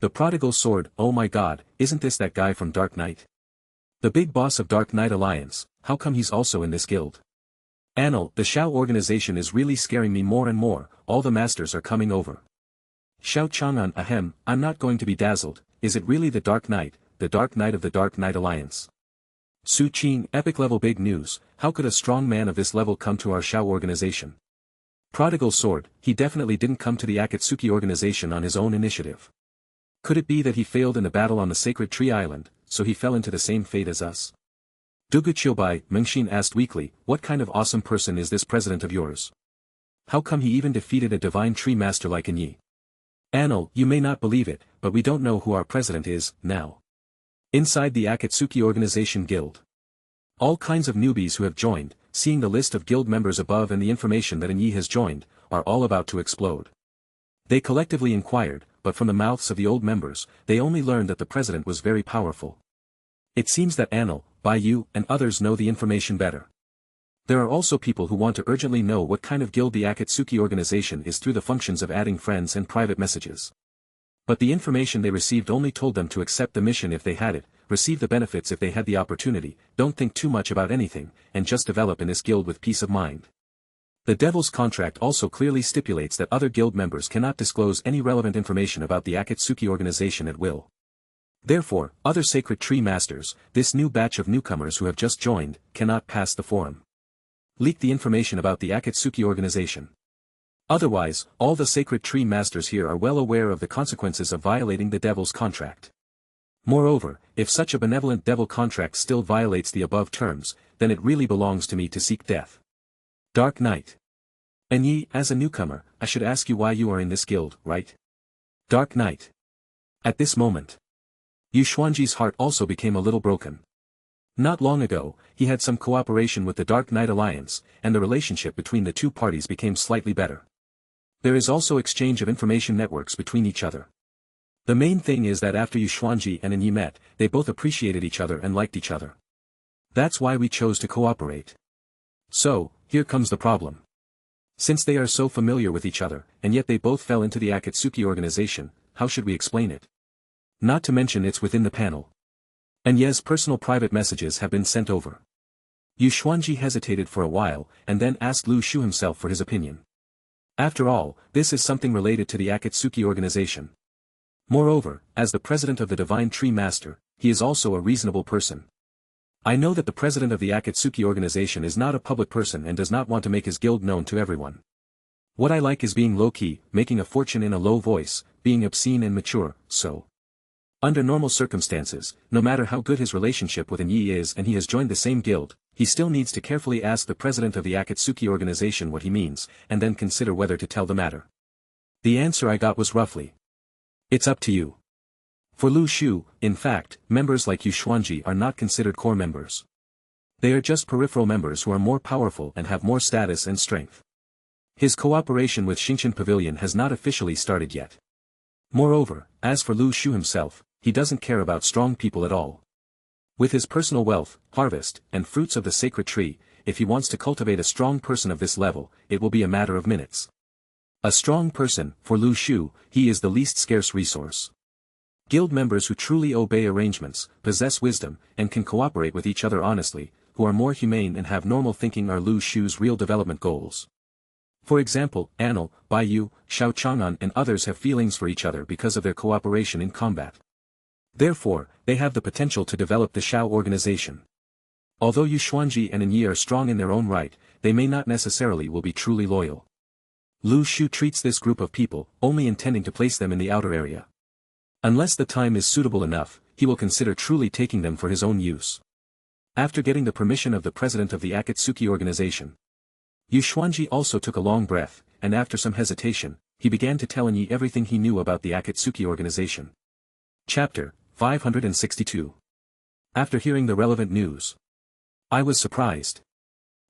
The Prodigal Sword. Oh my god, isn't this that guy from Dark Knight? The big boss of Dark Knight Alliance, how come he's also in this guild? Anil, the Xiao organization is really scaring me more and more, all the masters are coming over. Xiao Chang'an, ahem, I'm not going to be dazzled, is it really the Dark Knight of the Dark Knight Alliance? Su Qing, epic level big news, how could a strong man of this level come to our Xiao organization? Prodigal Sword, he definitely didn't come to the Akatsuki organization on his own initiative. Could it be that he failed in the battle on the Sacred Tree Island, so he fell into the same fate as us? Duguchiobai, Mengxin asked weakly, what kind of awesome person is this president of yours? How come he even defeated a divine tree master like Yi? Anil, you may not believe it, but we don't know who our president is, now. Inside the Akatsuki organization guild. All kinds of newbies who have joined, seeing the list of guild members above and the information that Yi has joined, are all about to explode. They collectively inquired, but from the mouths of the old members, they only learned that the president was very powerful. It seems that Anil, Bai Yu, and others know the information better. There are also people who want to urgently know what kind of guild the Akatsuki organization is through the functions of adding friends and private messages. But the information they received only told them to accept the mission if they had it, receive the benefits if they had the opportunity, don't think too much about anything, and just develop in this guild with peace of mind. The Devil's contract also clearly stipulates that other guild members cannot disclose any relevant information about the Akatsuki organization at will. Therefore, other Sacred Tree Masters, this new batch of newcomers who have just joined, cannot pass the forum. Leak the information about the Akatsuki organization. Otherwise, all the Sacred Tree Masters here are well aware of the consequences of violating the Devil's contract. Moreover, if such a benevolent Devil contract still violates the above terms, then it really belongs to me to seek death. Dark Knight. And Yi, as a newcomer, I should ask you why you are in this guild, right? Dark Knight. At this moment, Yu Xuanji's heart also became a little broken. Not long ago, he had some cooperation with the Dark Knight Alliance, and the relationship between the two parties became slightly better. There is also exchange of information networks between each other. The main thing is that after Yu Xuanji and Yi met, they both appreciated each other and liked each other. That's why we chose to cooperate. So, here comes the problem. Since they are so familiar with each other, and yet they both fell into the Akatsuki organization, how should we explain it? Not to mention it's within the panel. And Ye's personal private messages have been sent over. Yu Xuanji hesitated for a while, and then asked Lu Shu himself for his opinion. After all, this is something related to the Akatsuki organization. Moreover, as the president of the Divine Tree Master, he is also a reasonable person. I know that the president of the Akatsuki organization is not a public person and does not want to make his guild known to everyone. What I like is being low-key, making a fortune in a low voice, being obscene and mature, so. Under normal circumstances, no matter how good his relationship with Yi is and he has joined the same guild, he still needs to carefully ask the president of the Akatsuki organization what he means, and then consider whether to tell the matter. The answer I got was roughly, "It's up to you." For Lu Shu, in fact, members like Yu Xuanji are not considered core members. They are just peripheral members who are more powerful and have more status and strength. His cooperation with Xingqian Pavilion has not officially started yet. Moreover, as for Lu Shu himself, he doesn't care about strong people at all. With his personal wealth, harvest, and fruits of the sacred tree, if he wants to cultivate a strong person of this level, it will be a matter of minutes. A strong person, for Lu Shu, he is the least scarce resource. Guild members who truly obey arrangements, possess wisdom, and can cooperate with each other honestly, who are more humane and have normal thinking are Lu Shu's real development goals. For example, Anil, Baiyu, Xiao Chang'an and others have feelings for each other because of their cooperation in combat. Therefore, they have the potential to develop the Xiao organization. Although Yu Xuanji and Yi are strong in their own right, they may not necessarily will be truly loyal. Lu Shu treats this group of people, only intending to place them in the outer area. Unless the time is suitable enough, he will consider truly taking them for his own use. After getting the permission of the president of the Akatsuki organization, Yu Xuanji also took a long breath, and after some hesitation, he began to tell Yi everything he knew about the Akatsuki organization. Chapter 562. After hearing the relevant news, I was surprised.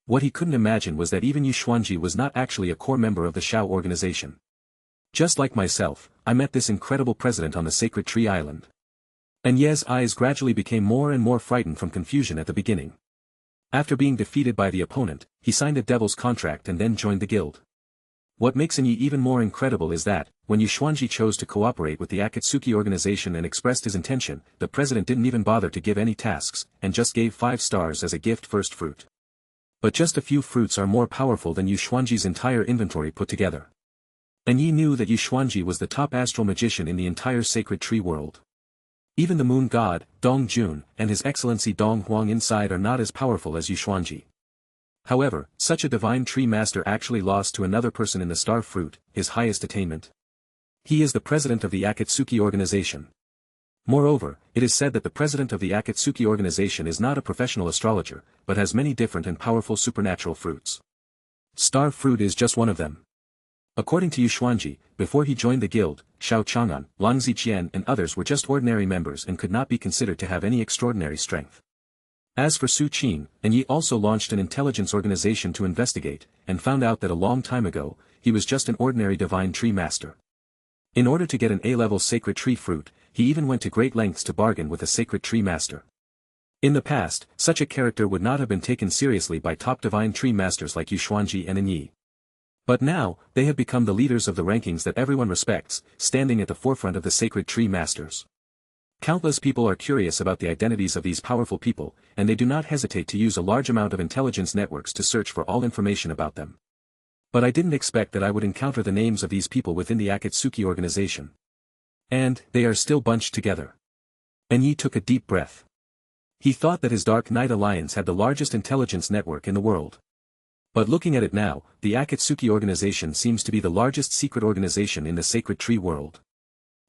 What he couldn't imagine was that even Yu Xuanji was not actually a core member of the Xiao organization. Just like myself, I met this incredible president on the Sacred Tree Island. And Ye's eyes gradually became more and more frightened from confusion at the beginning. After being defeated by the opponent, he signed a devil's contract and then joined the guild. What makes Yi even more incredible is that, when Yu Xuanji chose to cooperate with the Akatsuki organization and expressed his intention, the president didn't even bother to give any tasks, and just gave 5 stars as a gift first fruit. But just a few fruits are more powerful than Yu Xuanji's entire inventory put together. And Yi knew that Yu Xuanji was the top astral magician in the entire sacred tree world. Even the moon god, Dong Jun, and his excellency Dong Huang inside are not as powerful as Yu Xuanji. However, such a divine tree master actually lost to another person in the star fruit, his highest attainment. He is the president of the Akatsuki organization. Moreover, it is said that the president of the Akatsuki organization is not a professional astrologer, but has many different and powerful supernatural fruits. Star fruit is just one of them. According to Yu Xuanji, before he joined the guild, Xiao Chang'an, Lang Ziqian and others were just ordinary members and could not be considered to have any extraordinary strength. As for Su Qin, Yi also launched an intelligence organization to investigate, and found out that a long time ago, he was just an ordinary divine tree master. In order to get an A-level sacred tree fruit, he even went to great lengths to bargain with a sacred tree master. In the past, such a character would not have been taken seriously by top divine tree masters like Yu Xuanji and Yi. But now, they have become the leaders of the rankings that everyone respects, standing at the forefront of the sacred tree masters. Countless people are curious about the identities of these powerful people, and they do not hesitate to use a large amount of intelligence networks to search for all information about them. But I didn't expect that I would encounter the names of these people within the Akatsuki organization. And, they are still bunched together. Yi took a deep breath. He thought that his Dark Knight Alliance had the largest intelligence network in the world. But looking at it now, the Akatsuki organization seems to be the largest secret organization in the sacred tree world.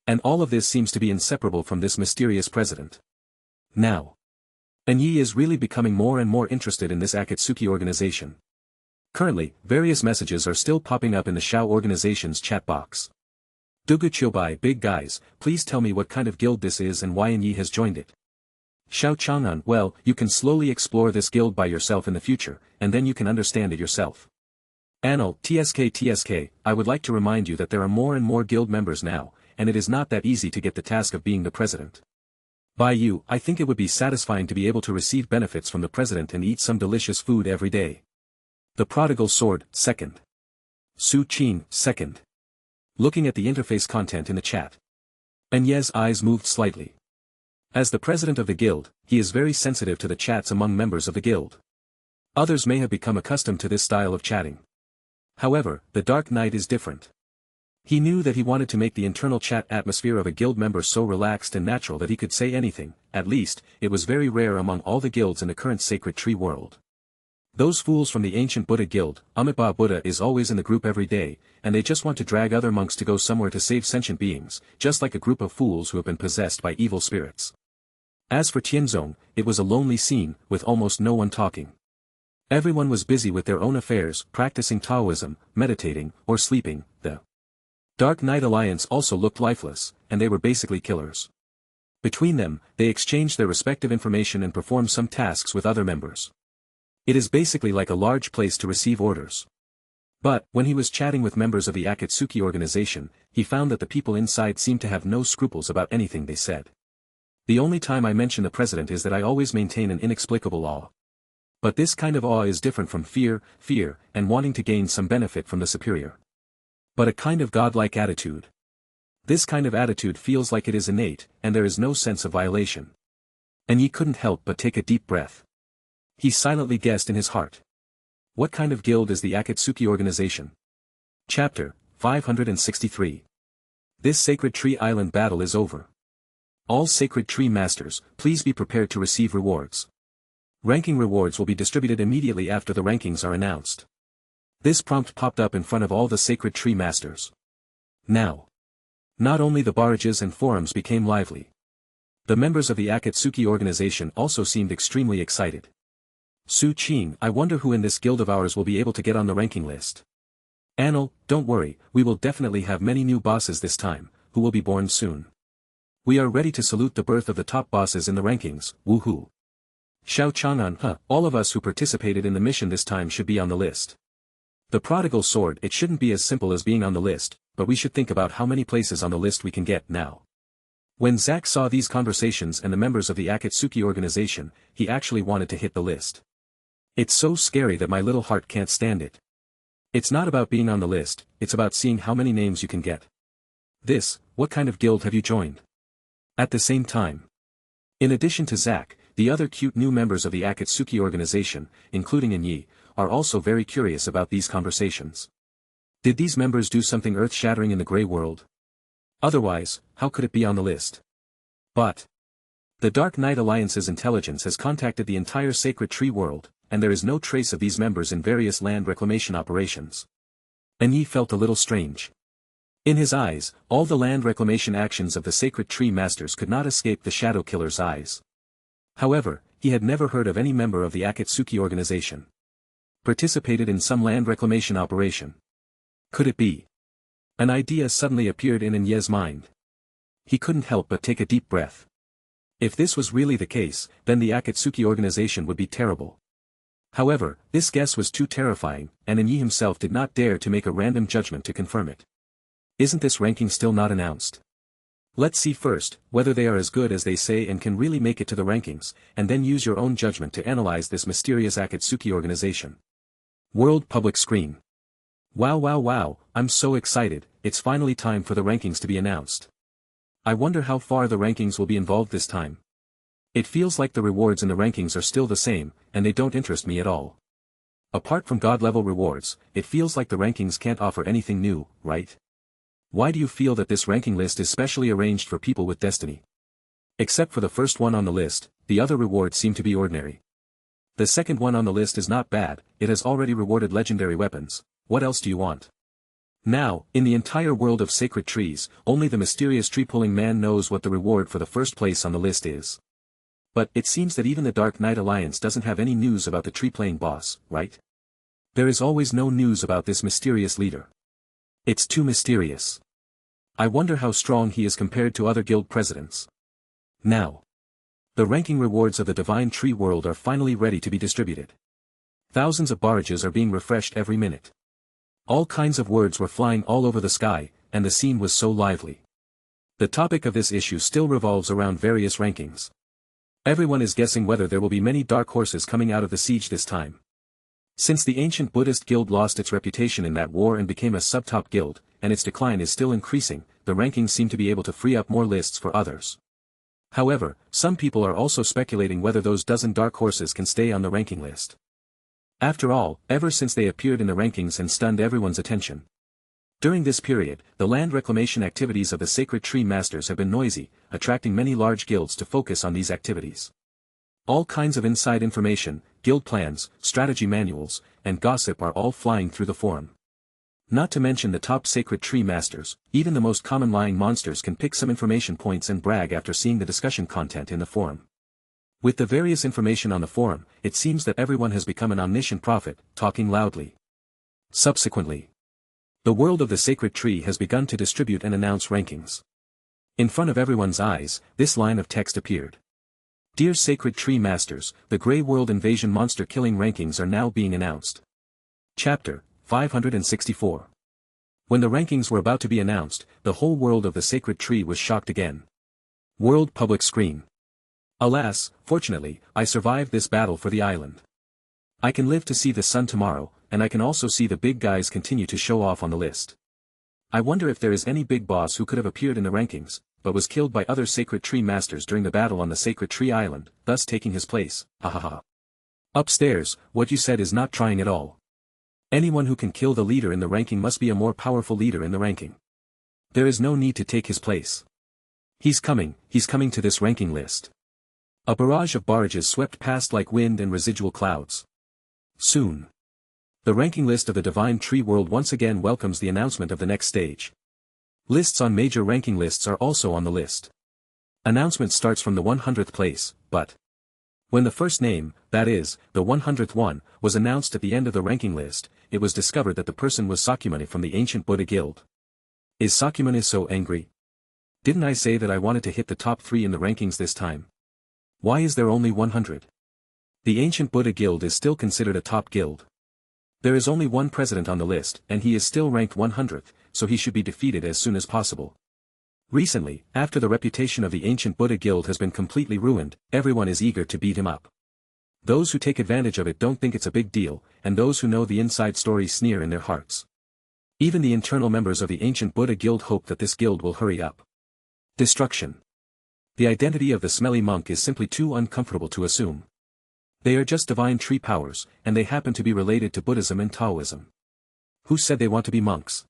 And all of this seems to be inseparable from this mysterious president. Now, Yi is really becoming more and more interested in this Akatsuki organization. Currently, various messages are still popping up in the Xiao organization's chat box. Dugu Chiobai, big guys, please tell me what kind of guild this is and why Yi has joined it. Xiao Chang'an, well, you can slowly explore this guild by yourself in the future, and then you can understand it yourself. Anil, TSK, I would like to remind you that there are more and more guild members now, and it is not that easy to get the task of being the president. By you, I think it would be satisfying to be able to receive benefits from the president and eat some delicious food every day. The Prodigal Sword, 2nd. Su Qin, 2nd. Looking at the interface content in the chat. Ye's eyes moved slightly. As the president of the guild, he is very sensitive to the chats among members of the guild. Others may have become accustomed to this style of chatting. However, the Dark Knight is different. He knew that he wanted to make the internal chat atmosphere of a guild member so relaxed and natural that he could say anything, at least, it was very rare among all the guilds in the current sacred tree world. Those fools from the ancient Buddha guild, Amitabha Buddha is always in the group every day, and they just want to drag other monks to go somewhere to save sentient beings, just like a group of fools who have been possessed by evil spirits. As for Tianzong, it was a lonely scene, with almost no one talking. Everyone was busy with their own affairs, practicing Taoism, meditating, or sleeping. The Dark Knight Alliance also looked lifeless, and they were basically killers. Between them, they exchanged their respective information and performed some tasks with other members. It is basically like a large place to receive orders. But, when he was chatting with members of the Akatsuki organization, he found that the people inside seemed to have no scruples about anything they said. The only time I mention the president is that I always maintain an inexplicable awe. But this kind of awe is different from fear, and wanting to gain some benefit from the superior. But a kind of godlike attitude. This kind of attitude feels like it is innate, and there is no sense of violation. And he couldn't help but take a deep breath. He silently guessed in his heart. What kind of guild is the Akatsuki organization? Chapter 563. This Sacred Tree Island battle is over. All Sacred Tree Masters, please be prepared to receive rewards. Ranking rewards will be distributed immediately after the rankings are announced. This prompt popped up in front of all the Sacred Tree Masters. Now, not only the barrages and forums became lively. The members of the Akatsuki organization also seemed extremely excited. Su Qing, I wonder who in this guild of ours will be able to get on the ranking list. Anil, don't worry, we will definitely have many new bosses this time, who will be born soon. We are ready to salute the birth of the top bosses in the rankings, woohoo. Xiao Chang'an, all of us who participated in the mission this time should be on the list. The prodigal sword, it shouldn't be as simple as being on the list, but we should think about how many places on the list we can get now. When Zack saw these conversations and the members of the Akatsuki organization, he actually wanted to hit the list. It's so scary that my little heart can't stand it. It's not about being on the list, it's about seeing how many names you can get. What kind of guild have you joined? At the same time. In addition to Zack, the other cute new members of the Akatsuki organization, including Yi, are also very curious about these conversations. Did these members do something earth-shattering in the Grey World? Otherwise, how could it be on the list? But the Dark Knight Alliance's intelligence has contacted the entire Sacred Tree world, and there is no trace of these members in various land reclamation operations. Yi felt a little strange. In his eyes, all the land reclamation actions of the Sacred Tree Masters could not escape the Shadow Killer's eyes. However, he had never heard of any member of the Akatsuki organization participated in some land reclamation operation. Could it be? An idea suddenly appeared in Ye's mind. He couldn't help but take a deep breath. If this was really the case, then the Akatsuki organization would be terrible. However, this guess was too terrifying, and Yi himself did not dare to make a random judgment to confirm it. Isn't this ranking still not announced? Let's see first, whether they are as good as they say and can really make it to the rankings, and then use your own judgment to analyze this mysterious Akatsuki organization. World Public Screen. Wow, I'm so excited, it's finally time for the rankings to be announced. I wonder how far the rankings will be involved this time. It feels like the rewards in the rankings are still the same, and they don't interest me at all. Apart from God-level rewards, it feels like the rankings can't offer anything new, right? Why do you feel that this ranking list is specially arranged for people with destiny? Except for the first one on the list, the other rewards seem to be ordinary. The second one on the list is not bad, it has already rewarded legendary weapons. What else do you want? Now, in the entire world of sacred trees, only the mysterious tree-pulling man knows what the reward for the first place on the list is. But it seems that even the Dark Knight Alliance doesn't have any news about the tree-playing boss, right? There is always no news about this mysterious leader. It's too mysterious. I wonder how strong he is compared to other guild presidents. Now, the ranking rewards of the Divine Tree world are finally ready to be distributed. Thousands of barrages are being refreshed every minute. All kinds of words were flying all over the sky, and the scene was so lively. The topic of this issue still revolves around various rankings. Everyone is guessing whether there will be many dark horses coming out of the siege this time. Since the ancient Buddhist guild lost its reputation in that war and became a sub-top guild, and its decline is still increasing, the rankings seem to be able to free up more lists for others. However, some people are also speculating whether those dozen dark horses can stay on the ranking list. After all, ever since they appeared in the rankings and stunned everyone's attention. During this period, the land reclamation activities of the Sacred Tree Masters have been noisy, attracting many large guilds to focus on these activities. All kinds of inside information, guild plans, strategy manuals, and gossip are all flying through the forum. Not to mention the top sacred tree masters, even the most common lying monsters can pick some information points and brag after seeing the discussion content in the forum. With the various information on the forum, it seems that everyone has become an omniscient prophet, talking loudly. Subsequently, the world of the sacred tree has begun to distribute and announce rankings. In front of everyone's eyes, this line of text appeared. Dear Sacred Tree Masters, the Grey World Invasion Monster Killing rankings are now being announced. Chapter 564. When the rankings were about to be announced, the whole world of the Sacred Tree was shocked again. World Public Screen. Alas, fortunately, I survived this battle for the island. I can live to see the sun tomorrow, and I can also see the big guys continue to show off on the list. I wonder if there is any big boss who could have appeared in the rankings, but was killed by other Sacred Tree Masters during the battle on the Sacred Tree Island, thus taking his place, hahaha. Upstairs, what you said is not trying at all. Anyone who can kill the leader in the ranking must be a more powerful leader in the ranking. There is no need to take his place. He's coming to this ranking list. A barrage of barrages swept past like wind and residual clouds. Soon. The ranking list of the Divine Tree World once again welcomes the announcement of the next stage. Lists on major ranking lists are also on the list. Announcement starts from the 100th place, but when the first name, that is, the 100th one, was announced at the end of the ranking list, it was discovered that the person was Sakyamuni from the Ancient Buddha Guild. Is Sakyamuni so angry? Didn't I say that I wanted to hit the top 3 in the rankings this time? Why is there only 100? The Ancient Buddha Guild is still considered a top guild. There is only one president on the list, and he is still ranked 100th, so he should be defeated as soon as possible. Recently, after the reputation of the Ancient Buddha Guild has been completely ruined, everyone is eager to beat him up. Those who take advantage of it don't think it's a big deal, and those who know the inside story sneer in their hearts. Even the internal members of the Ancient Buddha Guild hope that this guild will hurry up. Destruction. The identity of the smelly monk is simply too uncomfortable to assume. They are just divine tree powers, and they happen to be related to Buddhism and Taoism. Who said they want to be monks?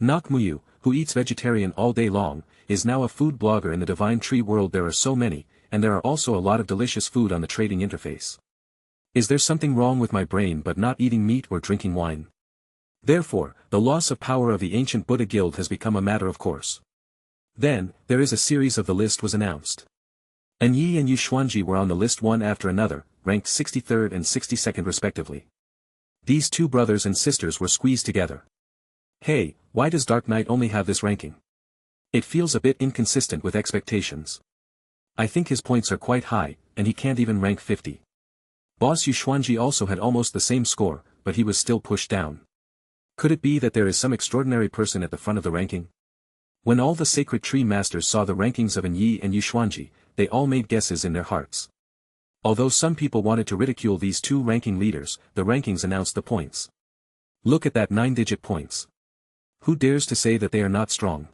Nakmuyu, who eats vegetarian all day long, is now a food blogger in the divine tree world. There are so many, and there are also a lot of delicious food on the trading interface. Is there something wrong with my brain but not eating meat or drinking wine? Therefore, the loss of power of the Ancient Buddha Guild has become a matter of course. Then, there is a series of the list was announced. Yi and Yuxuanji were on the list one after another, ranked 63rd and 62nd respectively. These two brothers and sisters were squeezed together. Hey, why does Dark Knight only have this ranking? It feels a bit inconsistent with expectations. I think his points are quite high, and he can't even rank 50. Boss Yuxuanji also had almost the same score, but he was still pushed down. Could it be that there is some extraordinary person at the front of the ranking? When all the Sacred Tree Masters saw the rankings of Yi and Yuxuanji, they all made guesses in their hearts. Although some people wanted to ridicule these two ranking leaders, the rankings announced the points. Look at that 9-digit points. Who dares to say that they are not strong?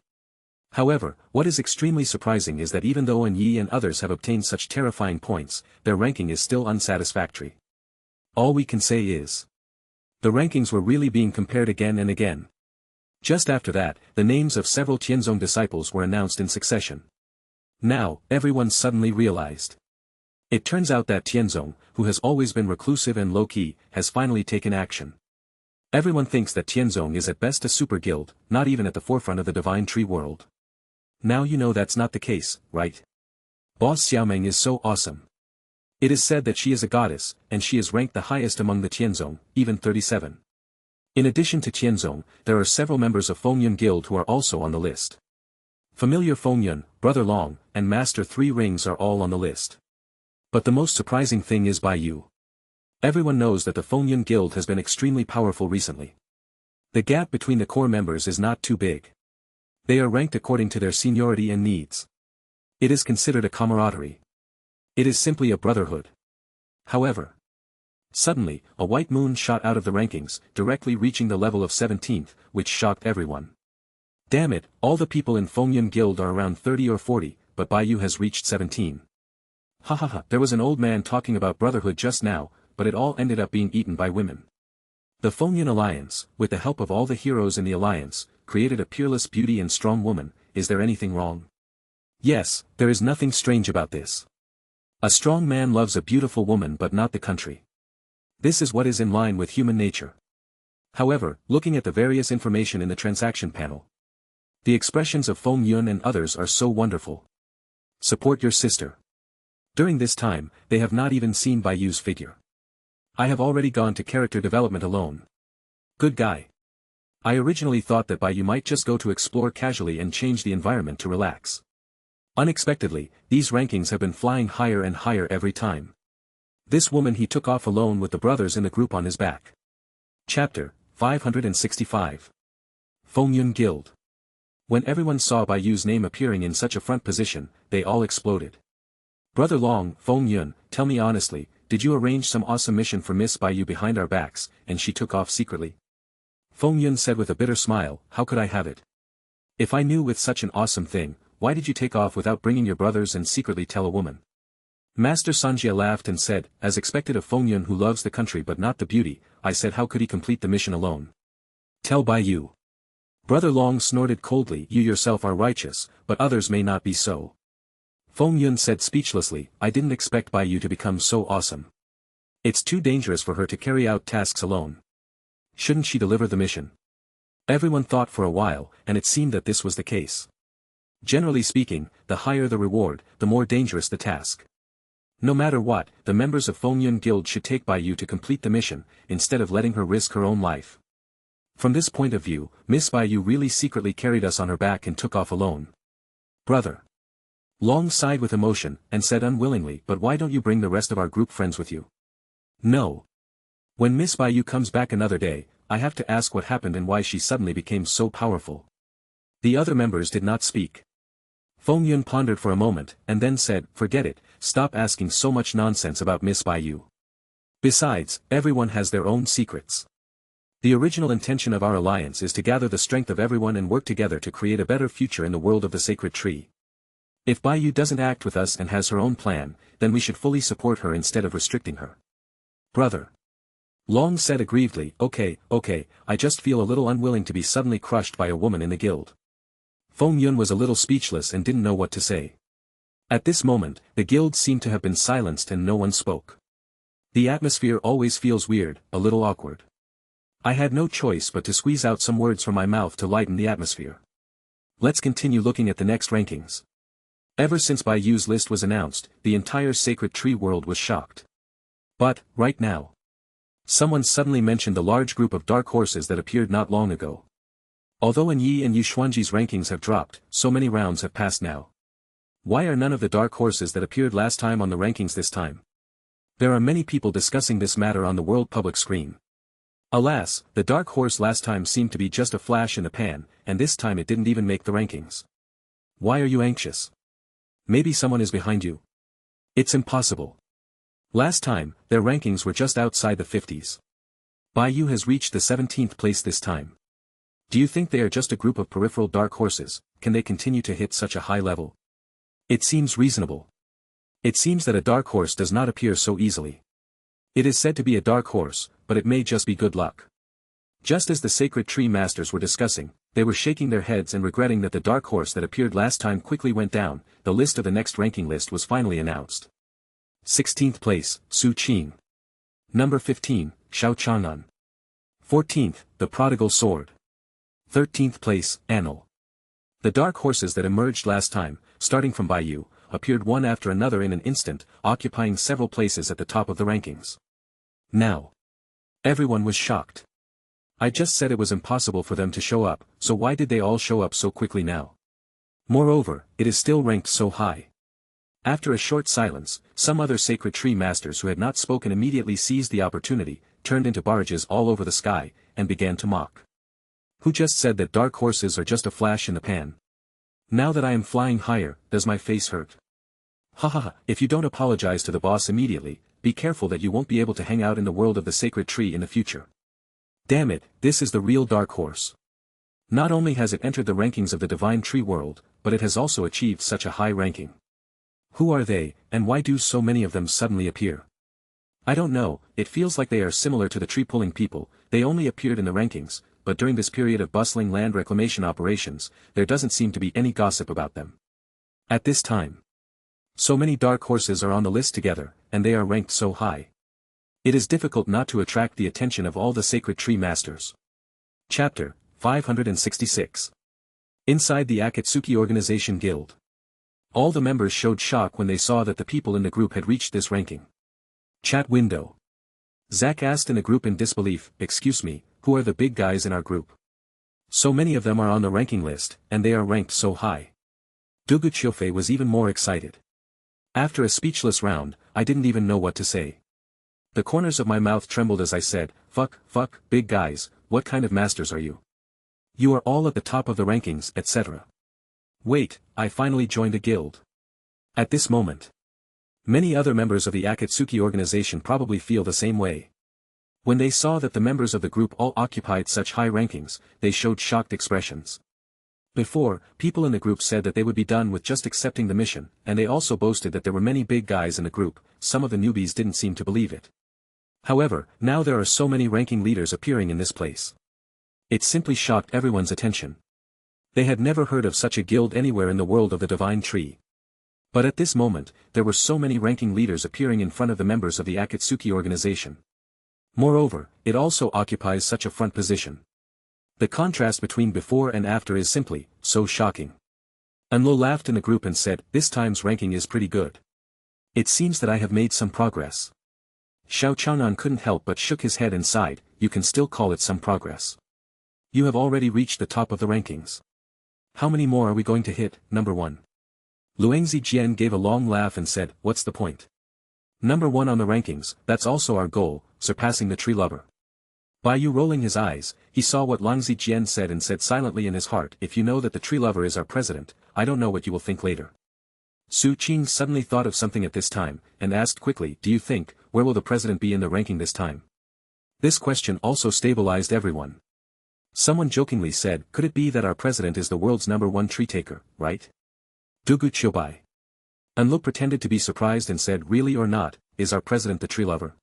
However, what is extremely surprising is that even though Yi and others have obtained such terrifying points, their ranking is still unsatisfactory. All we can say is, the rankings were really being compared again and again. Just after that, the names of several Tianzong disciples were announced in succession. Now, everyone suddenly realized. It turns out that Tianzong, who has always been reclusive and low-key, has finally taken action. Everyone thinks that Tianzong is at best a super guild, not even at the forefront of the divine tree world. Now you know that's not the case, right? Boss Xiaomeng is so awesome. It is said that she is a goddess, and she is ranked the highest among the Tianzong, even 37. In addition to Tianzong, there are several members of Fengyun Guild who are also on the list. Familiar Fengyun, Brother Long, and Master Three Rings are all on the list. But the most surprising thing is Baiyu. Everyone knows that the Fengyun Guild has been extremely powerful recently. The gap between the core members is not too big. They are ranked according to their seniority and needs. It is considered a camaraderie. It is simply a brotherhood. However, suddenly, a white moon shot out of the rankings, directly reaching the level of 17th, which shocked everyone. Damn it, all the people in Fengyun Guild are around 30 or 40, but Baiyu has reached 17. Hahaha, there was an old man talking about brotherhood just now, but it all ended up being eaten by women. The Fengyun Alliance, with the help of all the heroes in the alliance, created a peerless beauty and strong woman. Is there anything wrong? Yes, there is nothing strange about this. A strong man loves a beautiful woman but not the country. This is what is in line with human nature. However, looking at the various information in the transaction panel, the expressions of Feng Yun and others are so wonderful. Support your sister. During this time, they have not even seen Baiyu's figure. I have already gone to character development alone. Good guy. I originally thought that Baiyu might just go to explore casually and change the environment to relax. Unexpectedly, these rankings have been flying higher and higher every time. This woman he took off alone with the brothers in the group on his back. Chapter 565. Feng Yun Guild. When everyone saw Baiyu's name appearing in such a front position, they all exploded. Brother Long, Feng Yun, tell me honestly, did you arrange some awesome mission for Miss Baiyu behind our backs, and she took off secretly? Feng Yun said with a bitter smile, how could I have it? If I knew with such an awesome thing, why did you take off without bringing your brothers and secretly tell a woman? Master Sanjia laughed and said, as expected of Feng Yun who loves the country but not the beauty, I said how could he complete the mission alone? Tell Baiyu. Brother Long snorted coldly, you yourself are righteous, but others may not be so. Feng Yun said speechlessly, I didn't expect Baiyu to become so awesome. It's too dangerous for her to carry out tasks alone. Shouldn't she deliver the mission? Everyone thought for a while, and it seemed that this was the case. Generally speaking, the higher the reward, the more dangerous the task. No matter what, the members of Feng Yun Guild should take Baiyu to complete the mission, instead of letting her risk her own life. From this point of view, Miss Baiyu really secretly carried us on her back and took off alone. Brother. Long sighed with emotion, and said unwillingly, but why don't you bring the rest of our group friends with you? No. When Miss Baiyu comes back another day, I have to ask what happened and why she suddenly became so powerful. The other members did not speak. Feng Yun pondered for a moment, and then said, forget it, stop asking so much nonsense about Miss Baiyu. Besides, everyone has their own secrets. The original intention of our alliance is to gather the strength of everyone and work together to create a better future in the world of the sacred tree. If Baiyu doesn't act with us and has her own plan, then we should fully support her instead of restricting her. Brother. Long said aggrievedly, okay, I just feel a little unwilling to be suddenly crushed by a woman in the guild. Feng Yun was a little speechless and didn't know what to say. At this moment, the guild seemed to have been silenced and no one spoke. The atmosphere always feels weird, a little awkward. I had no choice but to squeeze out some words from my mouth to lighten the atmosphere. Let's continue looking at the next rankings. Ever since Baiyu's list was announced, the entire sacred tree world was shocked. But, right now, someone suddenly mentioned the large group of dark horses that appeared not long ago. Although An Yi and Yu Xuanji's rankings have dropped, so many rounds have passed now. Why are none of the dark horses that appeared last time on the rankings this time? There are many people discussing this matter on the world public screen. Alas, the dark horse last time seemed to be just a flash in the pan, and this time it didn't even make the rankings. Why are you anxious? Maybe someone is behind you. It's impossible. Last time, their rankings were just outside the 50s. Baiyu has reached the 17th place this time. Do you think they are just a group of peripheral dark horses? Can they continue to hit such a high level? It seems reasonable. It seems that a dark horse does not appear so easily. It is said to be a dark horse, but it may just be good luck. Just as the sacred tree masters were discussing, they were shaking their heads and regretting that the dark horse that appeared last time quickly went down. The list of the next ranking list was finally announced. 16th place, Su Qing. Number 15, Xiao Chang'an. 14th, the Prodigal Sword. 13th place, Anil. The dark horses that emerged last time, starting from Baiyu, appeared one after another in an instant, occupying several places at the top of the rankings. Now, everyone was shocked. I just said it was impossible for them to show up, so why did they all show up so quickly now? Moreover, it is still ranked so high. After a short silence, some other sacred tree masters who had not spoken immediately seized the opportunity, turned into barrages all over the sky, and began to mock. Who just said that dark horses are just a flash in the pan? Now that I am flying higher, does my face hurt? Hahaha, if you don't apologize to the boss immediately, be careful that you won't be able to hang out in the world of the sacred tree in the future. Damn it, this is the real dark horse. Not only has it entered the rankings of the divine tree world, but it has also achieved such a high ranking. Who are they, and why do so many of them suddenly appear? I don't know, it feels like they are similar to the tree-pulling people. They only appeared in the rankings, but during this period of bustling land reclamation operations, there doesn't seem to be any gossip about them. At this time, So many dark horses are on the list together, and they are ranked so high. It is difficult not to attract the attention of all the sacred tree masters. Chapter 566. Inside the Akatsuki Organization Guild. All the members showed shock when they saw that the people in the group had reached this ranking. Chat window. Zack asked in the group in disbelief, "Excuse me, who are the big guys in our group? So many of them are on the ranking list, and they are ranked so high." Duguchyofe was even more excited. After a speechless round, I didn't even know what to say. The corners of my mouth trembled as I said, fuck, big guys, what kind of masters are you? You are all at the top of the rankings, etc. Wait, I finally joined a guild. At this moment, many other members of the Akatsuki organization probably feel the same way. When they saw that the members of the group all occupied such high rankings, they showed shocked expressions. Before, people in the group said that they would be done with just accepting the mission, and they also boasted that there were many big guys in the group. Some of the newbies didn't seem to believe it. However, now there are so many ranking leaders appearing in this place. It simply shocked everyone's attention. They had never heard of such a guild anywhere in the world of the Divine Tree. But at this moment, there were so many ranking leaders appearing in front of the members of the Akatsuki organization. Moreover, it also occupies such a front position. The contrast between before and after is simply so shocking. Unlo laughed in the group and said, "This time's ranking is pretty good. It seems that I have made some progress." Xiao Chaonan couldn't help but shook his head and sighed, "You can still call it some progress. You have already reached the top of the rankings. How many more are we going to hit, number 1? Luangzi Jian gave a long laugh and said, "What's the point? Number 1 on the rankings, that's also our goal, surpassing the tree lover." Baiyu rolling his eyes, he saw what Langzi Jian said and said silently in his heart, "If you know that the tree lover is our president, I don't know what you will think later." Su Qing suddenly thought of something at this time, and asked quickly, "Do you think, where will the president be in the ranking this time?" This question also stabilized everyone. Someone jokingly said, "Could it be that our president is the world's number 1 tree taker, right?" Dugu Chobai. Unlook pretended to be surprised and said, "Really or not, is our president the tree lover?"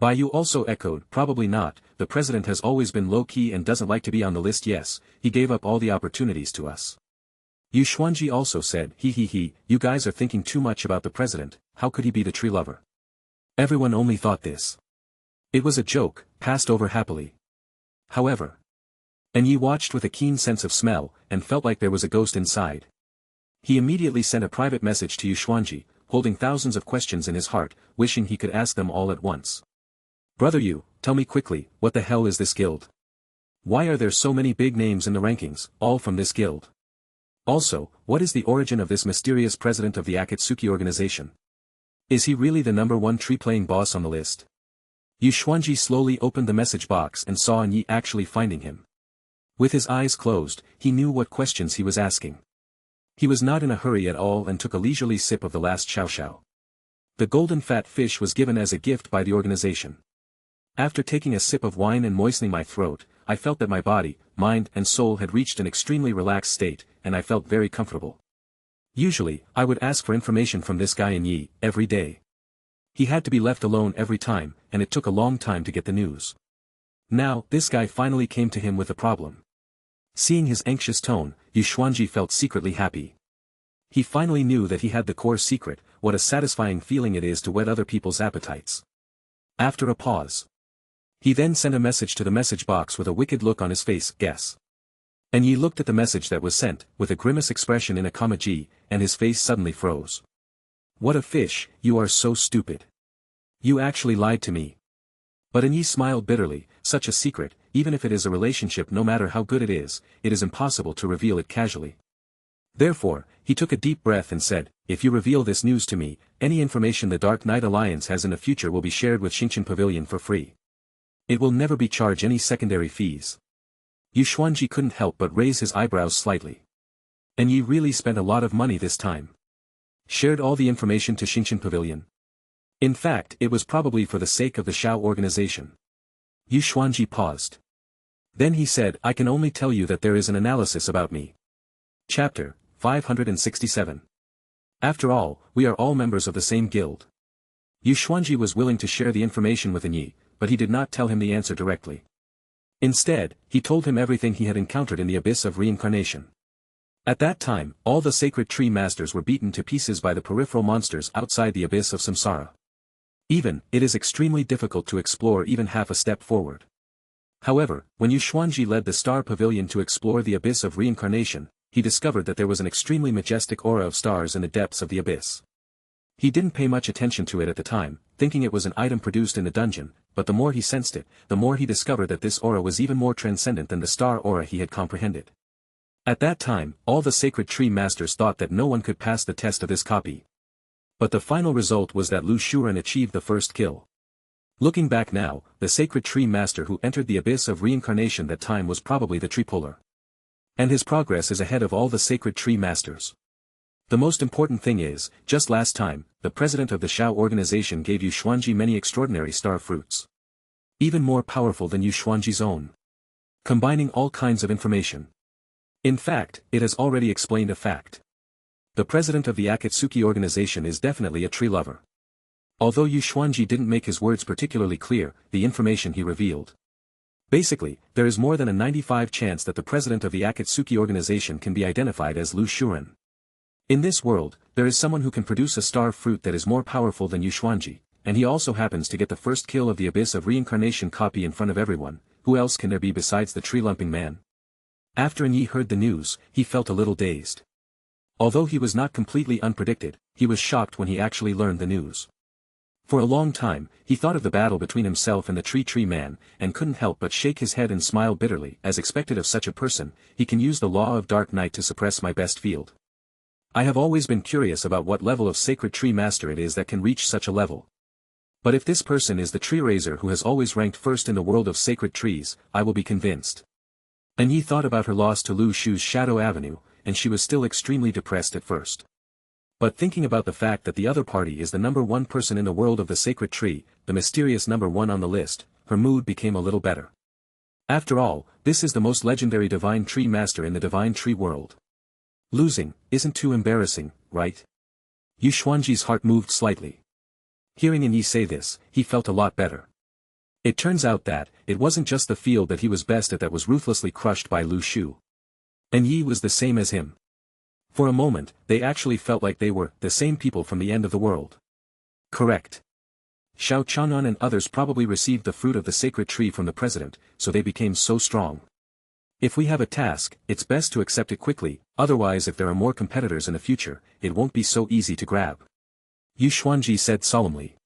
Baiyu also echoed, "Probably not, the president has always been low-key and doesn't like to be on the list. Yes, he gave up all the opportunities to us." Yu Xuanji also said, He, you guys are thinking too much about the president, how could he be the tree lover?" Everyone only thought this. It was a joke, passed over happily. However, Yi watched with a keen sense of smell, and felt like there was a ghost inside. He immediately sent a private message to Yu Xuanji, holding thousands of questions in his heart, wishing he could ask them all at once. "Brother Yu, tell me quickly, what the hell is this guild? Why are there so many big names in the rankings, all from this guild? Also, what is the origin of this mysterious president of the Akatsuki organization? Is he really the number 1 tree-playing boss on the list?" Yu Xuanji slowly opened the message box and saw Yi actually finding him. With his eyes closed, he knew what questions he was asking. He was not in a hurry at all and took a leisurely sip of the last xiaoxiao. The golden fat fish was given as a gift by the organization. After taking a sip of wine and moistening my throat, I felt that my body, mind and soul had reached an extremely relaxed state, and I felt very comfortable. Usually, I would ask for information from this guy in Yi, every day. He had to be left alone every time, and it took a long time to get the news. Now, this guy finally came to him with a problem. Seeing his anxious tone, Yu Xuanji felt secretly happy. He finally knew that he had the core secret, what a satisfying feeling it is to whet other people's appetites. After a pause, he then sent a message to the message box with a wicked look on his face, "Guess." And Yi looked at the message that was sent, with a grimace expression in a kamaji, and his face suddenly froze. "What a fish, you are so stupid. You actually lied to me." But Yi smiled bitterly, "Such a secret, even if it is a relationship, no matter how good it is impossible to reveal it casually." Therefore, he took a deep breath and said, "If you reveal this news to me, any information the Dark Knight Alliance has in the future will be shared with Xingqian Pavilion for free. It will never be charged any secondary fees." Yu Xuanji couldn't help but raise his eyebrows slightly. And Yi really spent a lot of money this time. Shared all the information to Xingqian Pavilion. In fact, it was probably for the sake of the Shao organization. Yu Xuanji paused. Then he said, "I can only tell you that there is an analysis about me." Chapter 567. After all, we are all members of the same guild. Yu Xuanji was willing to share the information with Yi, but he did not tell him the answer directly. Instead, he told him everything he had encountered in the abyss of reincarnation. At that time, all the sacred tree masters were beaten to pieces by the peripheral monsters outside the abyss of samsara. It is extremely difficult to explore even half a step forward. However, when Yu Xuanji led the Star Pavilion to explore the abyss of reincarnation, he discovered that there was an extremely majestic aura of stars in the depths of the abyss. He didn't pay much attention to it at the time, thinking it was an item produced in the dungeon, but the more he sensed it, the more he discovered that this aura was even more transcendent than the star aura he had comprehended. At that time, all the sacred tree masters thought that no one could pass the test of this copy. But the final result was that Lu Shu achieved the first kill. Looking back now, the sacred tree master who entered the abyss of reincarnation that time was probably the tree puller. And his progress is ahead of all the sacred tree masters. The most important thing is, just last time, the president of the Shao organization gave Yu Xuanji many extraordinary star fruits. Even more powerful than Yu Xuanji's own. Combining all kinds of information. In fact, it has already explained a fact. The president of the Akatsuki organization is definitely a tree lover. Although Yu Xuanji didn't make his words particularly clear, the information he revealed. Basically, there is more than a 95% chance that the president of the Akatsuki organization can be identified as Lu Shu. In this world, there is someone who can produce a star fruit that is more powerful than Yu Xuanji, and he also happens to get the first kill of the Abyss of Reincarnation copy in front of everyone. Who else can there be besides the tree-lumping man? After Yi heard the news, he felt a little dazed. Although he was not completely unpredicted, he was shocked when he actually learned the news. For a long time, he thought of the battle between himself and the tree man, and couldn't help but shake his head and smile bitterly. As expected of such a person, he can use the law of dark night to suppress my best field. I have always been curious about what level of sacred tree master it is that can reach such a level. But if this person is the tree raiser who has always ranked first in the world of sacred trees, I will be convinced. And Yi thought about her loss to Lu Shu's Shadow Avenue, and she was still extremely depressed at first. But thinking about the fact that the other party is the number one person in the world of the sacred tree, the mysterious number one on the list, her mood became a little better. After all, this is the most legendary divine tree master in the divine tree world. Losing isn't too embarrassing, right? Yu Xuanji's heart moved slightly. Hearing Yi say this, he felt a lot better. It turns out that, it wasn't just the field that he was best at that was ruthlessly crushed by Lu Shu. And Yi was the same as him. For a moment, they actually felt like they were the same people from the end of the world. Correct. Xiao Chang'an and others probably received the fruit of the sacred tree from the president, so they became so strong. If we have a task, it's best to accept it quickly, otherwise if there are more competitors in the future, it won't be so easy to grab. Yu Xuanji said solemnly.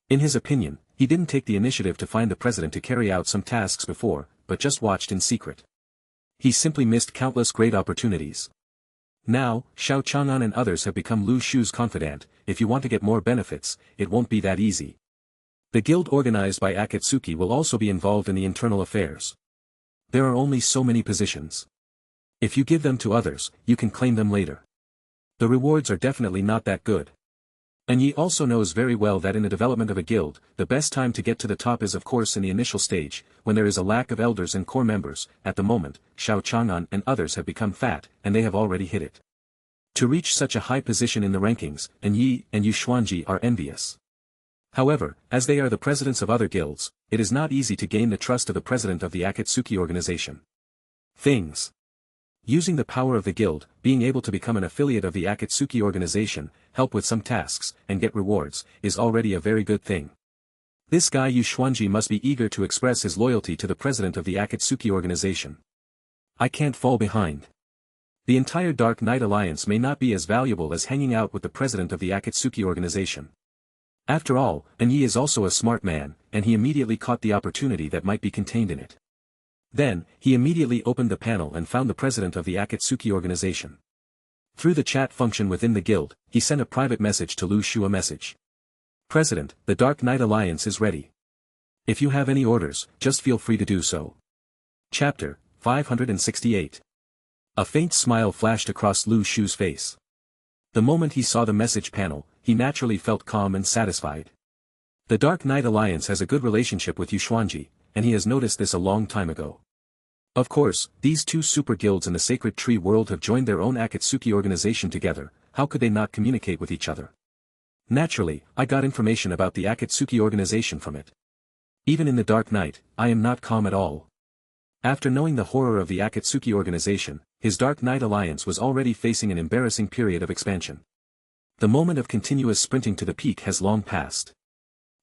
In his opinion, he didn't take the initiative to find the president to carry out some tasks before, but just watched in secret. He simply missed countless great opportunities. Now, Xiao Chang'an and others have become Lu Shu's confidant. If you want to get more benefits, it won't be that easy. The guild organized by Akatsuki will also be involved in the internal affairs. There are only so many positions. If you give them to others, you can claim them later. The rewards are definitely not that good. And Yi also knows very well that in the development of a guild, the best time to get to the top is of course in the initial stage, when there is a lack of elders and core members. At the moment, Xiao Chang'an and others have become fat, and they have already hit it. To reach such a high position in the rankings, and Yi and Yu Xuanji are envious. However, as they are the presidents of other guilds, it is not easy to gain the trust of the president of the Akatsuki organization. Things. Using the power of the guild, being able to become an affiliate of the Akatsuki organization, help with some tasks, and get rewards, is already a very good thing. This guy Yu Xuanji must be eager to express his loyalty to the president of the Akatsuki organization. I can't fall behind. The entire Dark Knight Alliance may not be as valuable as hanging out with the president of the Akatsuki organization. After all, Yi is also a smart man, and he immediately caught the opportunity that might be contained in it. Then, he immediately opened the panel and found the president of the Akatsuki organization. Through the chat function within the guild, he sent a private message to Lu Shu. A message. President, the Dark Knight Alliance is ready. If you have any orders, just feel free to do so. Chapter 568. A faint smile flashed across Lu Shu's face. The moment he saw the message panel, he naturally felt calm and satisfied. The Dark Knight Alliance has a good relationship with Yu Xuanji, and he has noticed this a long time ago. Of course, these two super guilds in the Sacred Tree world have joined their own Akatsuki organization together. How could they not communicate with each other? Naturally, I got information about the Akatsuki organization from it. Even in the Dark Night, I am not calm at all. After knowing the horror of the Akatsuki organization, his Dark Knight Alliance was already facing an embarrassing period of expansion. The moment of continuous sprinting to the peak has long passed.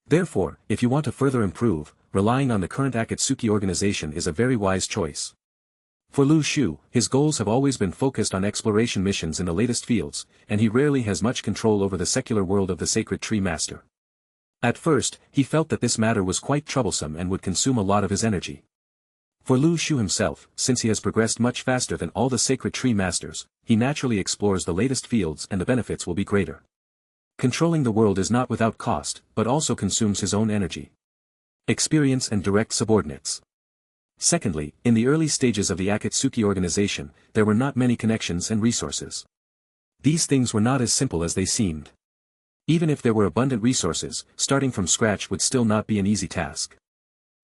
Therefore, if you want to further improve, relying on the current Akatsuki organization is a very wise choice. For Lu Shu, his goals have always been focused on exploration missions in the latest fields, and he rarely has much control over the secular world of the Sacred Tree Master. At first, he felt that this matter was quite troublesome and would consume a lot of his energy. For Lu Shu himself, since he has progressed much faster than all the Sacred Tree Masters, he naturally explores the latest fields and the benefits will be greater. Controlling the world is not without cost, but also consumes his own energy, experience and direct subordinates. Secondly, in the early stages of the Akatsuki organization, there were not many connections and resources. These things were not as simple as they seemed. Even if there were abundant resources, starting from scratch would still not be an easy task.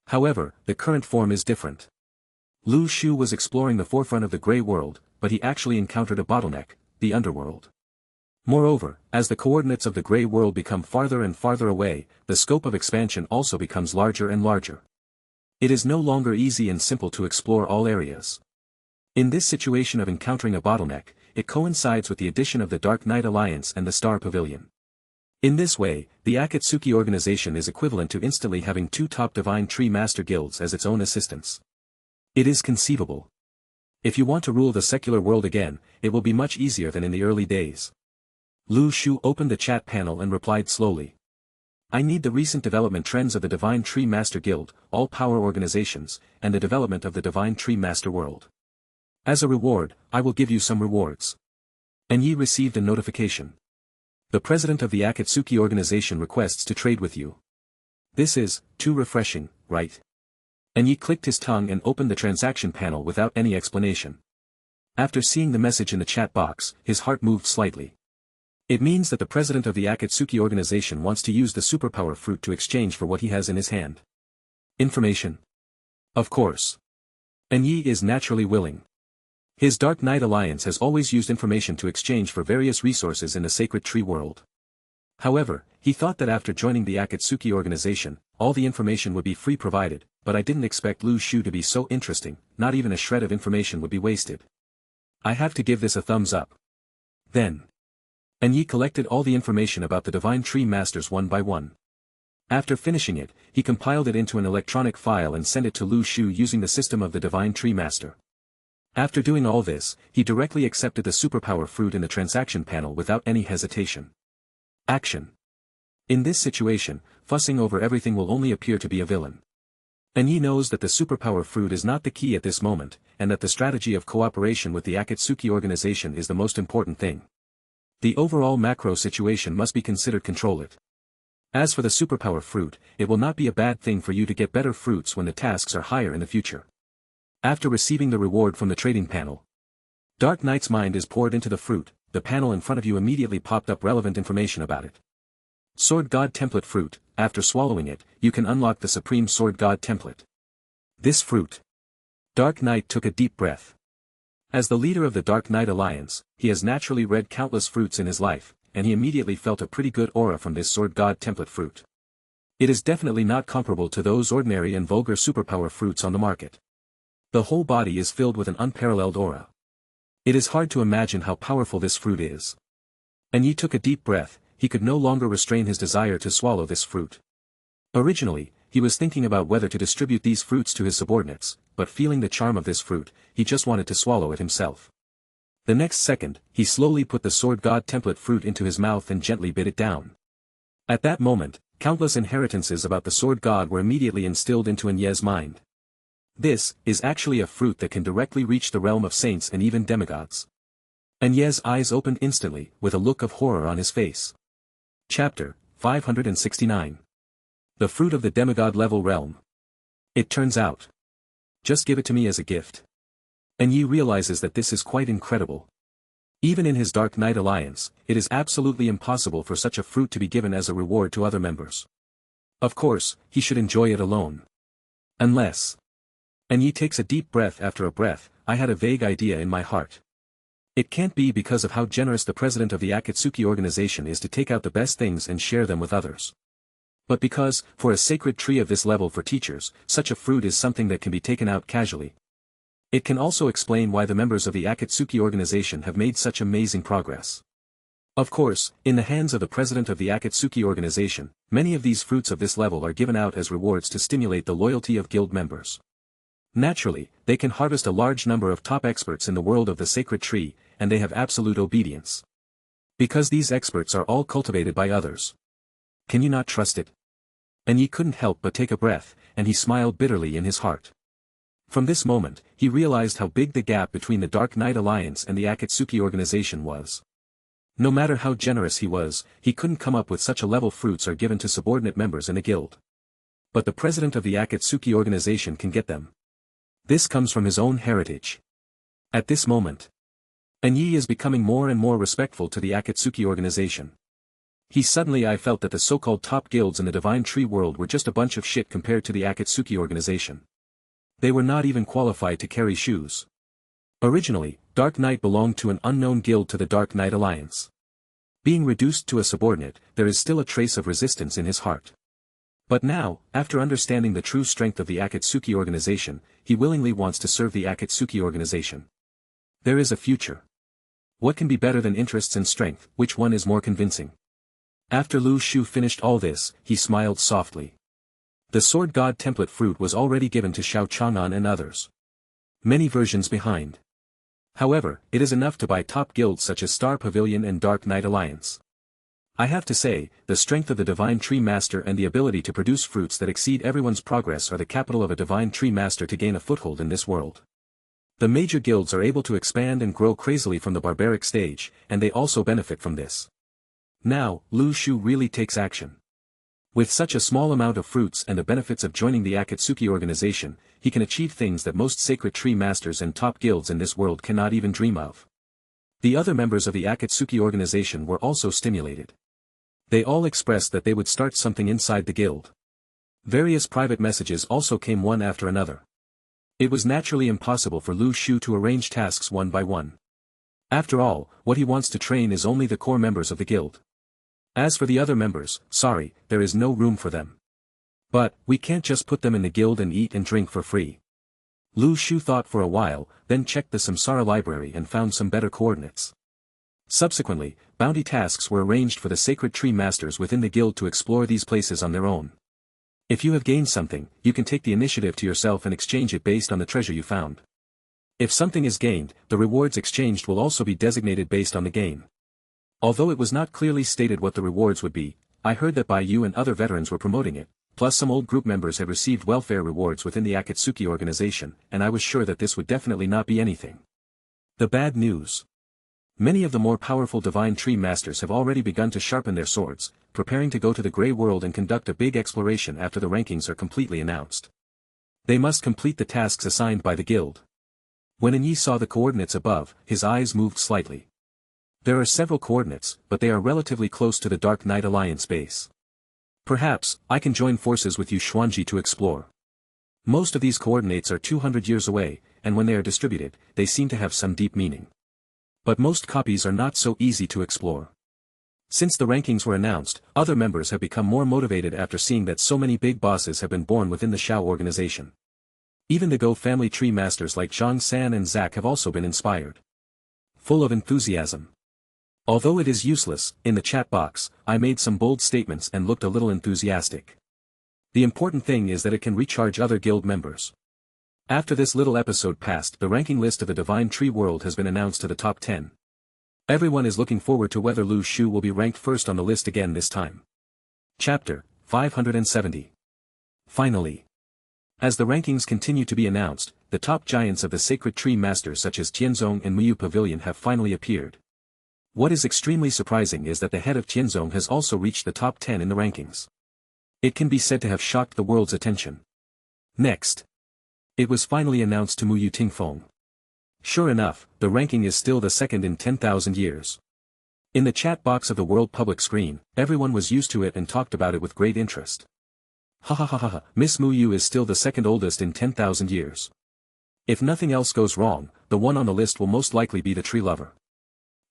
However, the current form is different. Lu Shu was exploring the forefront of the Grey World, but he actually encountered a bottleneck, the underworld. Moreover, as the coordinates of the Grey World become farther and farther away, the scope of expansion also becomes larger and larger. It is no longer easy and simple to explore all areas. In this situation of encountering a bottleneck, it coincides with the addition of the Dark Knight Alliance and the Star Pavilion. In this way, the Akatsuki organization is equivalent to instantly having two top Divine Tree Master guilds as its own assistants. It is conceivable. If you want to rule the secular world again, it will be much easier than in the early days. Lu Shu opened the chat panel and replied slowly. I need the recent development trends of the Divine Tree Master Guild, all power organizations, and the development of the Divine Tree Master world. As a reward, I will give you some rewards. And ye received a notification. The president of the Akatsuki organization requests to trade with you. This is too refreshing, right? And ye clicked his tongue and opened the transaction panel without any explanation. After seeing the message in the chat box, his heart moved slightly. It means that the president of the Akatsuki organization wants to use the superpower fruit to exchange for what he has in his hand. Information. Of course. And Yi is naturally willing. His Dark Knight Alliance has always used information to exchange for various resources in the Sacred Tree world. However, he thought that after joining the Akatsuki organization, all the information would be free provided, but I didn't expect Lu Shu to be so interesting, not even a shred of information would be wasted. I have to give this a thumbs up. Then. And Yi collected all the information about the Divine Tree Masters one by one. After finishing it, he compiled it into an electronic file and sent it to Lu Shu using the system of the Divine Tree Master. After doing all this, he directly accepted the superpower fruit in the transaction panel without any hesitation. Action. In this situation, fussing over everything will only appear to be a villain. And Yi knows that the superpower fruit is not the key at this moment, and that the strategy of cooperation with the Akatsuki organization is the most important thing. The overall macro situation must be considered control it. As for the superpower fruit, it will not be a bad thing for you to get better fruits when the tasks are higher in the future. After receiving the reward from the trading panel, Dark Knight's mind is poured into the fruit. The panel in front of you immediately popped up relevant information about it. Sword God Template Fruit. After swallowing it, you can unlock the Supreme Sword God Template. This fruit. Dark Knight took a deep breath. As the leader of the Dark Knight Alliance, he has naturally read countless fruits in his life, and he immediately felt a pretty good aura from this Sword God Template Fruit. It is definitely not comparable to those ordinary and vulgar superpower fruits on the market. The whole body is filled with an unparalleled aura. It is hard to imagine how powerful this fruit is. And Yi took a deep breath. He could no longer restrain his desire to swallow this fruit. Originally, he was thinking about whether to distribute these fruits to his subordinates, but feeling the charm of this fruit, he just wanted to swallow it himself. The next second, he slowly put the Sword God Template Fruit into his mouth and gently bit it down. At that moment, countless inheritances about the Sword God were immediately instilled into Ye's mind. This is actually a fruit that can directly reach the realm of saints and even demigods. Ye's eyes opened instantly, with a look of horror on his face. Chapter 569. The Fruit of the Demigod Level Realm. It turns out. Just give it to me as a gift. Yi realizes that this is quite incredible. Even in his Dark Knight Alliance, it is absolutely impossible for such a fruit to be given as a reward to other members. Of course, he should enjoy it alone. Unless. Yi takes a deep breath after a breath. I had a vague idea in my heart. It can't be because of how generous the president of the Akatsuki organization is to take out the best things and share them with others. But because, for a sacred tree of this level for teachers, such a fruit is something that can be taken out casually, It can also explain why the members of the Akatsuki organization have made such amazing progress. Of course, in the hands of the president of the Akatsuki organization, many of these fruits of this level are given out as rewards to stimulate the loyalty of guild members. Naturally, they can harvest a large number of top experts in the world of the sacred tree, and they have absolute obedience. Because these experts are all cultivated by others. Can you not trust it? And he couldn't help but take a breath, and he smiled bitterly in his heart. From this moment, he realized how big the gap between the Dark Knight Alliance and the Akatsuki organization was. No matter how generous he was, he couldn't come up with such a level fruits are given to subordinate members in a guild. But the president of the Akatsuki organization can get them. This comes from his own heritage. At this moment, Anyi is becoming more and more respectful to the Akatsuki organization. I felt that the so-called top guilds in the Divine Tree world were just a bunch of shit compared to the Akatsuki organization. They were not even qualified to carry shoes. Originally, Dark Knight belonged to an unknown guild to the Dark Knight Alliance. Being reduced to a subordinate, there is still a trace of resistance in his heart. But now, after understanding the true strength of the Akatsuki organization, he willingly wants to serve the Akatsuki organization. There is a future. What can be better than interests and strength, which one is more convincing? After Lu Shu finished all this, he smiled softly. The Sword God template fruit was already given to Xiao Chang'an and others. Many versions behind. However, it is enough to buy top guilds such as Star Pavilion and Dark Knight Alliance. I have to say, the strength of the Divine Tree Master and the ability to produce fruits that exceed everyone's progress are the capital of a Divine Tree Master to gain a foothold in this world. The major guilds are able to expand and grow crazily from the barbaric stage, and they also benefit from this. Now, Lu Shu really takes action. With such a small amount of fruits and the benefits of joining the Akatsuki organization, he can achieve things that most sacred tree masters and top guilds in this world cannot even dream of. The other members of the Akatsuki organization were also stimulated. They all expressed that they would start something inside the guild. Various private messages also came one after another. It was naturally impossible for Lu Shu to arrange tasks one by one. After all, what he wants to train is only the core members of the guild. As for the other members, sorry, there is no room for them. But, we can't just put them in the guild and eat and drink for free. Lu Shu thought for a while, then checked the Samsara library and found some better coordinates. Subsequently, bounty tasks were arranged for the sacred tree masters within the guild to explore these places on their own. If you have gained something, you can take the initiative to yourself and exchange it based on the treasure you found. If something is gained, the rewards exchanged will also be designated based on the gain. Although it was not clearly stated what the rewards would be, I heard that Bai Yu and other veterans were promoting it, plus some old group members had received welfare rewards within the Akatsuki organization, and I was sure that this would definitely not be anything. The bad news. Many of the more powerful Divine Tree Masters have already begun to sharpen their swords, preparing to go to the Grey World and conduct a big exploration after the rankings are completely announced. They must complete the tasks assigned by the guild. When Anyi saw the coordinates above, his eyes moved slightly. There are several coordinates, but they are relatively close to the Dark Knight Alliance base. Perhaps, I can join forces with you Xuanji to explore. Most of these coordinates are 200 years away, and when they are distributed, they seem to have some deep meaning. But most copies are not so easy to explore. Since the rankings were announced, other members have become more motivated after seeing that so many big bosses have been born within the Xiao organization. Even the Go family tree masters like Zhang San and Zack have also been inspired. Full of enthusiasm. Although it is useless, in the chat box, I made some bold statements and looked a little enthusiastic. The important thing is that it can recharge other guild members. After this little episode passed, the ranking list of the Divine Tree world has been announced to the top 10. Everyone is looking forward to whether Lu Shu will be ranked first on the list again this time. Chapter 570. Finally. As the rankings continue to be announced, the top giants of the sacred tree masters such as Tianzong and Muyu Pavilion have finally appeared. What is extremely surprising is that the head of Tianzong has also reached the top 10 in the rankings. It can be said to have shocked the world's attention. Next. It was finally announced to Muyu Tingfeng. Sure enough, the ranking is still the second in 10,000 years. In the chat box of the world public screen, everyone was used to it and talked about it with great interest. Ha ha ha ha ha, Miss Muyu is still the second oldest in 10,000 years. If nothing else goes wrong, the one on the list will most likely be the tree lover.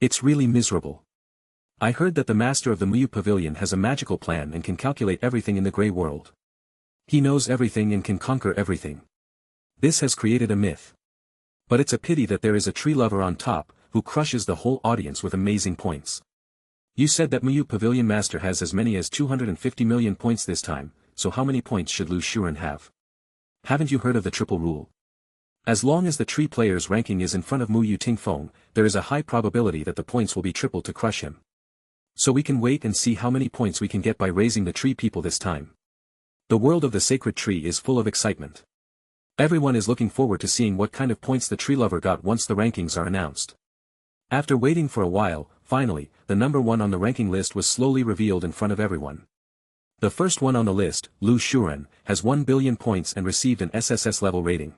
It's really miserable. I heard that the master of the Muyu Pavilion has a magical plan and can calculate everything in the Grey World. He knows everything and can conquer everything. This has created a myth. But it's a pity that there is a tree lover on top, who crushes the whole audience with amazing points. You said that Mu Pavilion Master has as many as 250 million points this time, so how many points should Lu Shu have? Haven't you heard of the triple rule? As long as the tree player's ranking is in front of Mu Tingfeng, there is a high probability that the points will be triple to crush him. So we can wait and see how many points we can get by raising the tree people this time. The world of the sacred tree is full of excitement. Everyone is looking forward to seeing what kind of points the tree lover got once the rankings are announced. After waiting for a while, finally, the number one on the ranking list was slowly revealed in front of everyone. The first one on the list, Lu Shu, has 1 billion points and received an SSS-level rating.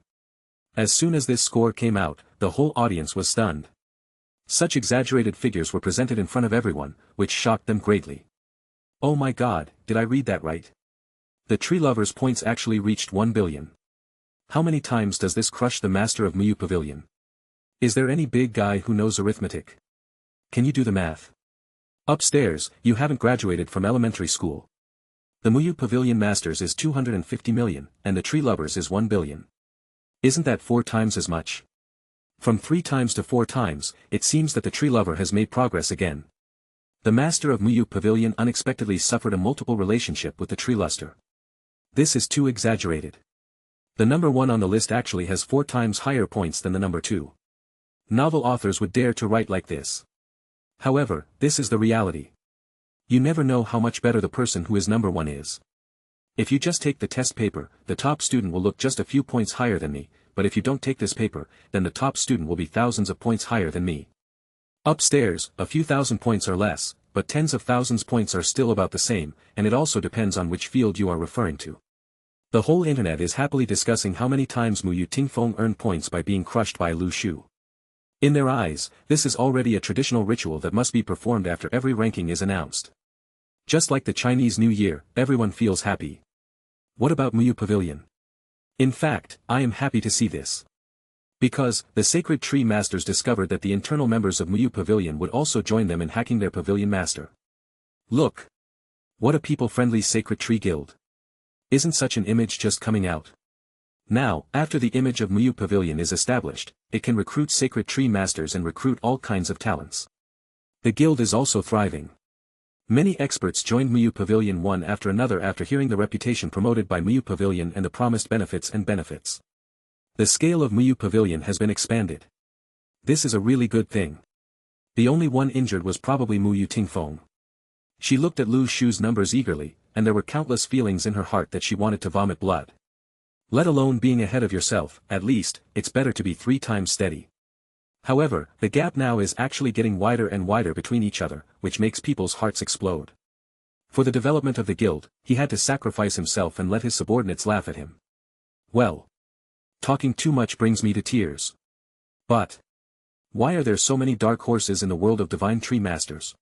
As soon as this score came out, the whole audience was stunned. Such exaggerated figures were presented in front of everyone, which shocked them greatly. Oh my god, did I read that right? The tree lover's points actually reached 1 billion. How many times does this crush the master of Mu Pavilion? Is there any big guy who knows arithmetic? Can you do the math? Upstairs, you haven't graduated from elementary school. The Mu Pavilion Masters is 250 million, and the tree lovers is 1 billion. Isn't that 4 times as much? From 3 times to 4 times, it seems that the tree lover has made progress again. The master of Mu Pavilion unexpectedly suffered a multiple relationship with the tree luster. This is too exaggerated. The number 1 on the list actually has 4 times higher points than the number 2. Novel authors would dare to write like this. However, this is the reality. You never know how much better the person who is number 1 is. If you just take the test paper, the top student will look just a few points higher than me, but if you don't take this paper, then the top student will be thousands of points higher than me. Upstairs, a few thousand points are less, but tens of thousands points are still about the same, and it also depends on which field you are referring to. The whole internet is happily discussing how many times Mu Tingfeng earned points by being crushed by Lu Shu. In their eyes, this is already a traditional ritual that must be performed after every ranking is announced. Just like the Chinese New Year, everyone feels happy. What about Mu Pavilion? In fact, I am happy to see this. Because, the Sacred Tree Masters discovered that the internal members of Mu Pavilion would also join them in hacking their Pavilion Master. Look! What a people-friendly Sacred Tree Guild. Isn't such an image just coming out? Now, after the image of Mu Pavilion is established, it can recruit Sacred Tree Masters and recruit all kinds of talents. The guild is also thriving. Many experts joined Mu Pavilion one after another after hearing the reputation promoted by Mu Pavilion and the promised benefits. The scale of Mu Pavilion has been expanded. This is a really good thing. The only one injured was probably Mu Tingfeng. She looked at Lu Shu's numbers eagerly, and there were countless feelings in her heart that she wanted to vomit blood. Let alone being ahead of yourself, at least, it's better to be 3 times steady. However, the gap now is actually getting wider and wider between each other, which makes people's hearts explode. For the development of the guild, he had to sacrifice himself and let his subordinates laugh at him. Well. Talking too much brings me to tears. But. Why are there so many dark horses in the world of Divine Tree Masters?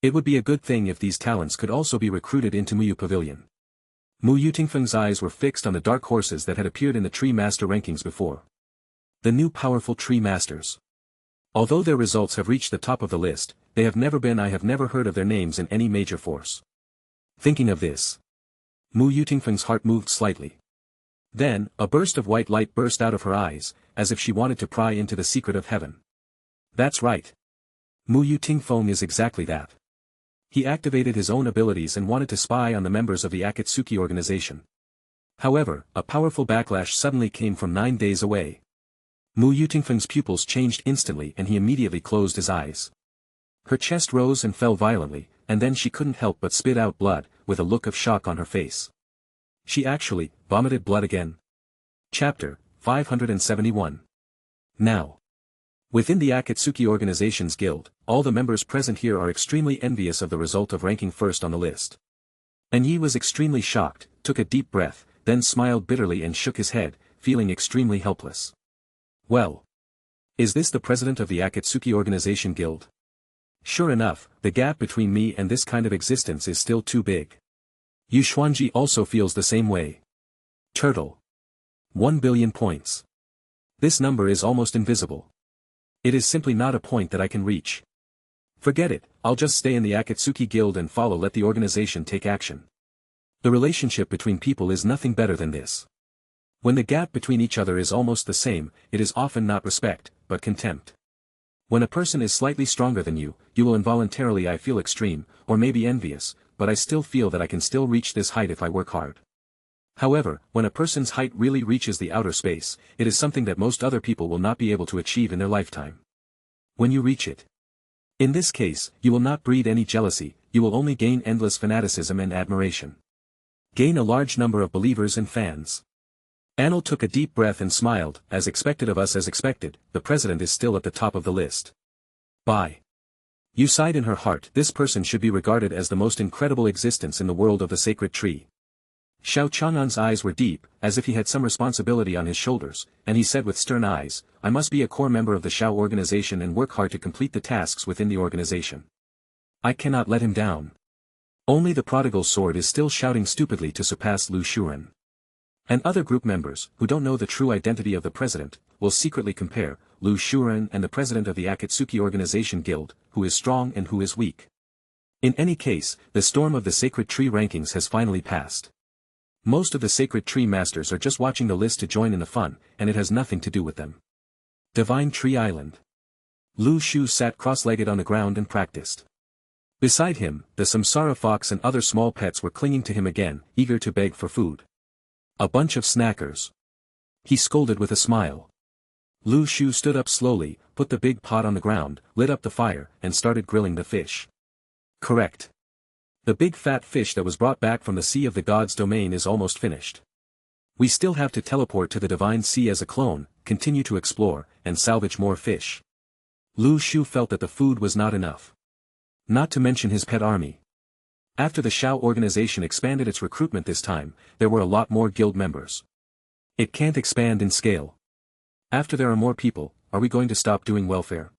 It would be a good thing if these talents could also be recruited into Mu Pavilion. Mu Tingfeng's eyes were fixed on the dark horses that had appeared in the Tree Master rankings before. The new powerful Tree Masters. Although their results have reached the top of the list, I have never heard of their names in any major force. Thinking of this. Mu Tingfeng's heart moved slightly. Then, a burst of white light burst out of her eyes, as if she wanted to pry into the secret of heaven. That's right. Mu Tingfeng is exactly that. He activated his own abilities and wanted to spy on the members of the Akatsuki organization. However, a powerful backlash suddenly came from 9 days away. Mu Tingfeng's pupils changed instantly and he immediately closed his eyes. Her chest rose and fell violently, and then she couldn't help but spit out blood, with a look of shock on her face. She actually vomited blood again. Chapter 571. Now. Within the Akatsuki organization's guild, all the members present here are extremely envious of the result of ranking first on the list. And Yi was extremely shocked, took a deep breath, then smiled bitterly and shook his head, feeling extremely helpless. Well. Is this the president of the Akatsuki organization guild? Sure enough, the gap between me and this kind of existence is still too big. Yu Xuanji also feels the same way. Turtle. 1 billion points. This number is almost invisible. It is simply not a point that I can reach. Forget it, I'll just stay in the Akatsuki guild and let the organization take action. The relationship between people is nothing better than this. When the gap between each other is almost the same, it is often not respect, but contempt. When a person is slightly stronger than you, you will involuntarily feel extreme, or maybe envious, but I still feel that I can still reach this height if I work hard. However, when a person's height really reaches the outer space, it is something that most other people will not be able to achieve in their lifetime. When you reach it. In this case, you will not breed any jealousy, you will only gain endless fanaticism and admiration. Gain a large number of believers and fans. Anil took a deep breath and smiled, as expected of us as expected, the president is still at the top of the list. Bye. You sighed in her heart, this person should be regarded as the most incredible existence in the world of the sacred tree. Xiao Chang'an's eyes were deep, as if he had some responsibility on his shoulders, and he said with stern eyes, I must be a core member of the Xiao organization and work hard to complete the tasks within the organization. I cannot let him down. Only the prodigal sword is still shouting stupidly to surpass Lu Shu. And other group members, who don't know the true identity of the president, will secretly compare Lu Shu and the president of the Akatsuki Organization Guild, who is strong and who is weak. In any case, the storm of the Sacred Tree rankings has finally passed. Most of the Sacred Tree Masters are just watching the list to join in the fun, and it has nothing to do with them. Divine Tree Island. Lu Shu sat cross-legged on the ground and practiced. Beside him, the samsara fox and other small pets were clinging to him again, eager to beg for food. A bunch of snackers. He scolded with a smile. Lu Shu stood up slowly, put the big pot on the ground, lit up the fire, and started grilling the fish. Correct. The big fat fish that was brought back from the Sea of the Gods domain is almost finished. We still have to teleport to the Divine Sea as a clone, continue to explore, and salvage more fish. Lu Shu felt that the food was not enough. Not to mention his pet army. After the Xiao organization expanded its recruitment this time, there were a lot more guild members. It can't expand in scale. After there are more people, are we going to stop doing welfare?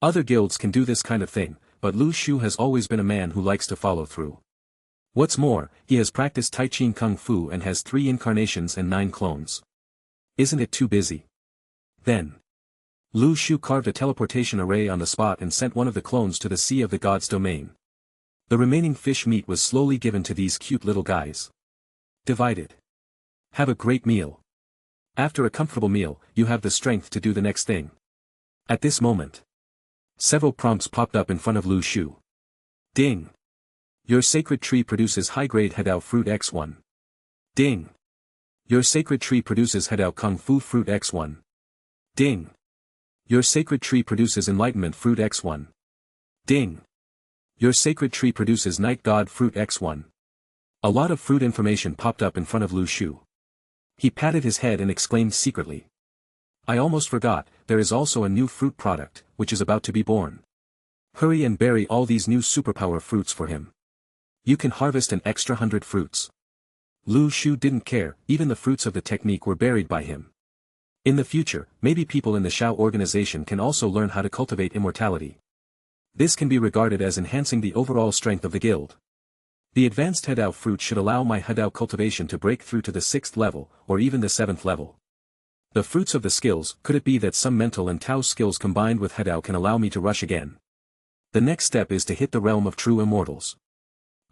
Other guilds can do this kind of thing, but Lu Shu has always been a man who likes to follow through. What's more, he has practiced Tai Chi Kung Fu and has 3 incarnations and 9 clones. Isn't it too busy? Then. Lu Shu carved a teleportation array on the spot and sent one of the clones to the Sea of the Gods domain. The remaining fish meat was slowly given to these cute little guys. Divided. Have a great meal. After a comfortable meal, you have the strength to do the next thing. At this moment, several prompts popped up in front of Lu Shu. Ding. Your sacred tree produces high-grade Hedao fruit X1. Ding. Your sacred tree produces Hedao Kung Fu fruit X1. Ding. Your sacred tree produces enlightenment fruit X1. Ding. Your sacred tree produces Night God fruit X1. A lot of fruit information popped up in front of Lu Shu. He patted his head and exclaimed secretly. I almost forgot, there is also a new fruit product, which is about to be born. Hurry and bury all these new superpower fruits for him. You can harvest an extra 100 fruits. Lu Shu didn't care, even the fruits of the technique were buried by him. In the future, maybe people in the Xiao organization can also learn how to cultivate immortality. This can be regarded as enhancing the overall strength of the guild. The advanced Hedao fruit should allow my Hedao cultivation to break through to the 6th level, or even the 7th level. The fruits of the skills, could it be that some mental and Tao skills combined with Hedao can allow me to rush again? The next step is to hit the realm of true immortals.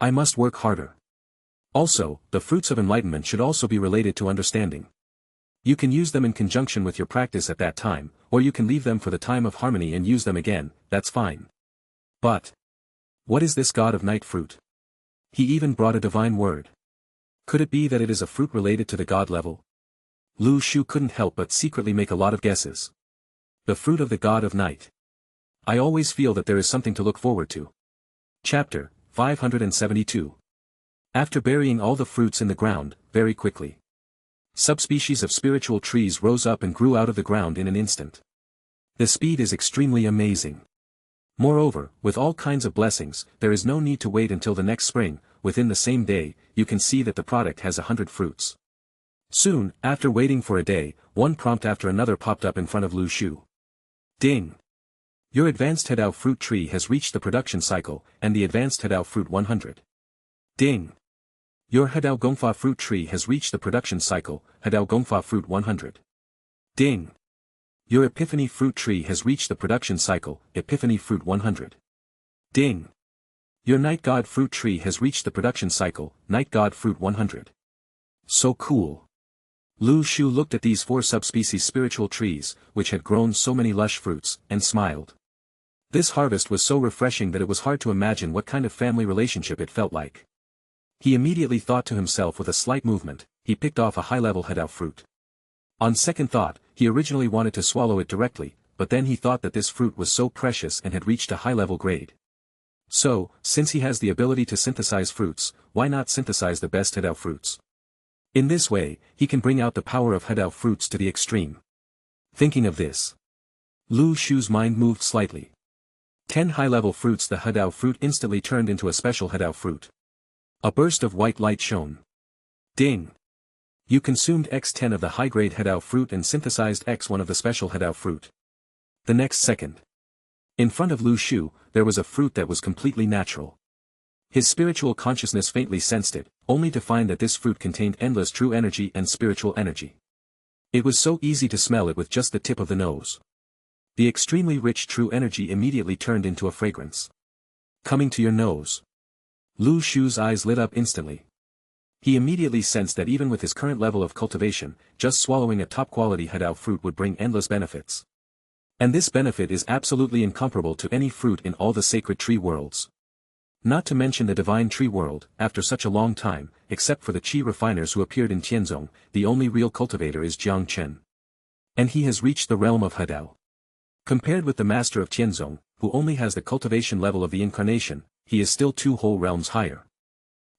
I must work harder. Also, the fruits of enlightenment should also be related to understanding. You can use them in conjunction with your practice at that time, or you can leave them for the time of harmony and use them again, that's fine. But what is this god of night fruit? He even brought a divine word. Could it be that it is a fruit related to the god level? Lu Shu couldn't help but secretly make a lot of guesses. The fruit of the god of night. I always feel that there is something to look forward to. Chapter 572. After burying all the fruits in the ground, very quickly, subspecies of spiritual trees rose up and grew out of the ground in an instant. The speed is extremely amazing. Moreover, with all kinds of blessings, there is no need to wait until the next spring, within the same day, you can see that the product has 100 fruits. Soon, after waiting for a day, one prompt after another popped up in front of Lu Shu. Ding! Your advanced Hedao fruit tree has reached the production cycle, and the advanced Hedao fruit 100. Ding! Your Hedao Gongfa fruit tree has reached the production cycle, Hedao Gongfa fruit 100. Ding! Your Epiphany fruit tree has reached the production cycle, Epiphany fruit 100. Ding! Your Night God fruit tree has reached the production cycle, Night God fruit 100. So cool. Lu Shu looked at these 4 subspecies spiritual trees, which had grown so many lush fruits, and smiled. This harvest was so refreshing that it was hard to imagine what kind of family relationship it felt like. He immediately thought to himself with a slight movement, he picked off a high-level Hedao fruit. On second thought, he originally wanted to swallow it directly, but then he thought that this fruit was so precious and had reached a high-level grade. So, since he has the ability to synthesize fruits, why not synthesize the best Hedao fruits? In this way, he can bring out the power of Hedao fruits to the extreme. Thinking of this, Lu Shu's mind moved slightly. 10 high-level fruits. The Hedao fruit instantly turned into a special Hedao fruit. A burst of white light shone. Ding! You consumed X10 of the high-grade Hedao fruit and synthesized X1 of the special Hedao fruit. The next second, in front of Lu Shu, there was a fruit that was completely natural. His spiritual consciousness faintly sensed it, only to find that this fruit contained endless true energy and spiritual energy. It was so easy to smell it with just the tip of the nose. The extremely rich true energy immediately turned into a fragrance. Coming to your nose. Lu Shu's eyes lit up instantly. He immediately sensed that even with his current level of cultivation, just swallowing a top-quality Hedao fruit would bring endless benefits. And this benefit is absolutely incomparable to any fruit in all the sacred tree worlds. Not to mention the divine tree world, after such a long time, except for the Qi refiners who appeared in Tianzong, the only real cultivator is Jiang Chen. And he has reached the realm of Hedao. Compared with the master of Tianzong, who only has the cultivation level of the incarnation, he is still 2 whole realms higher.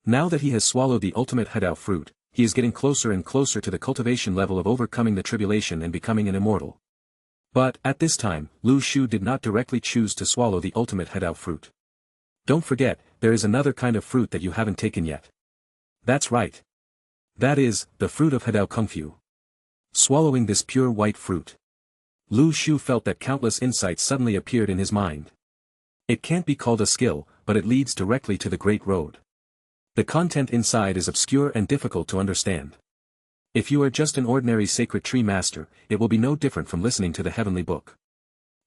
Now that he has swallowed the ultimate Hedao fruit, he is getting closer and closer to the cultivation level of overcoming the tribulation and becoming an immortal. But, at this time, Lu Shu did not directly choose to swallow the ultimate Hedao fruit. Don't forget, there is another kind of fruit that you haven't taken yet. That's right. That is, the fruit of Hedao Kungfu. Swallowing this pure white fruit, Lu Shu felt that countless insights suddenly appeared in his mind. It can't be called a skill, but it leads directly to the Great Road. The content inside is obscure and difficult to understand. If you are just an ordinary sacred tree master, it will be no different from listening to the heavenly book.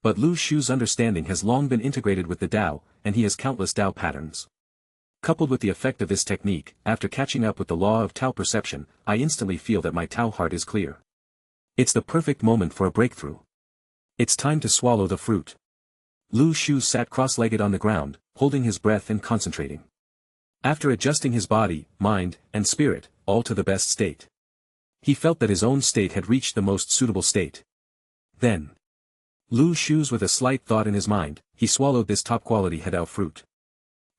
But Lu Shu's understanding has long been integrated with the Tao, and he has countless Tao patterns. Coupled with the effect of this technique, after catching up with the law of Tao perception, I instantly feel that my Tao heart is clear. It's the perfect moment for a breakthrough. It's time to swallow the fruit. Lu Shu sat cross-legged on the ground, holding his breath and concentrating. After adjusting his body, mind, and spirit, all to the best state, he felt that his own state had reached the most suitable state. Then, Lu Shu's with a slight thought in his mind, he swallowed this top-quality Hedao fruit.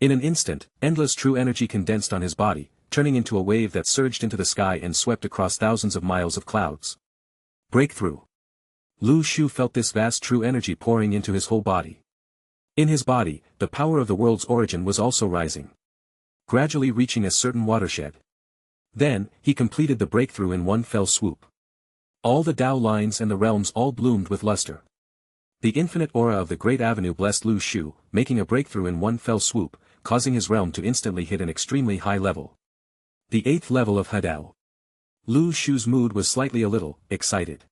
In an instant, endless true energy condensed on his body, turning into a wave that surged into the sky and swept across thousands of miles of clouds. Breakthrough. Lu Shu felt this vast true energy pouring into his whole body. In his body, the power of the world's origin was also rising, gradually reaching a certain watershed. Then, he completed the breakthrough in one fell swoop. All the Tao lines and the realms all bloomed with luster. The infinite aura of the Great Avenue blessed Lu Shu, making a breakthrough in one fell swoop, causing his realm to instantly hit an extremely high level. The 8th level of Hedao. Lu Shu's mood was slightly a little excited.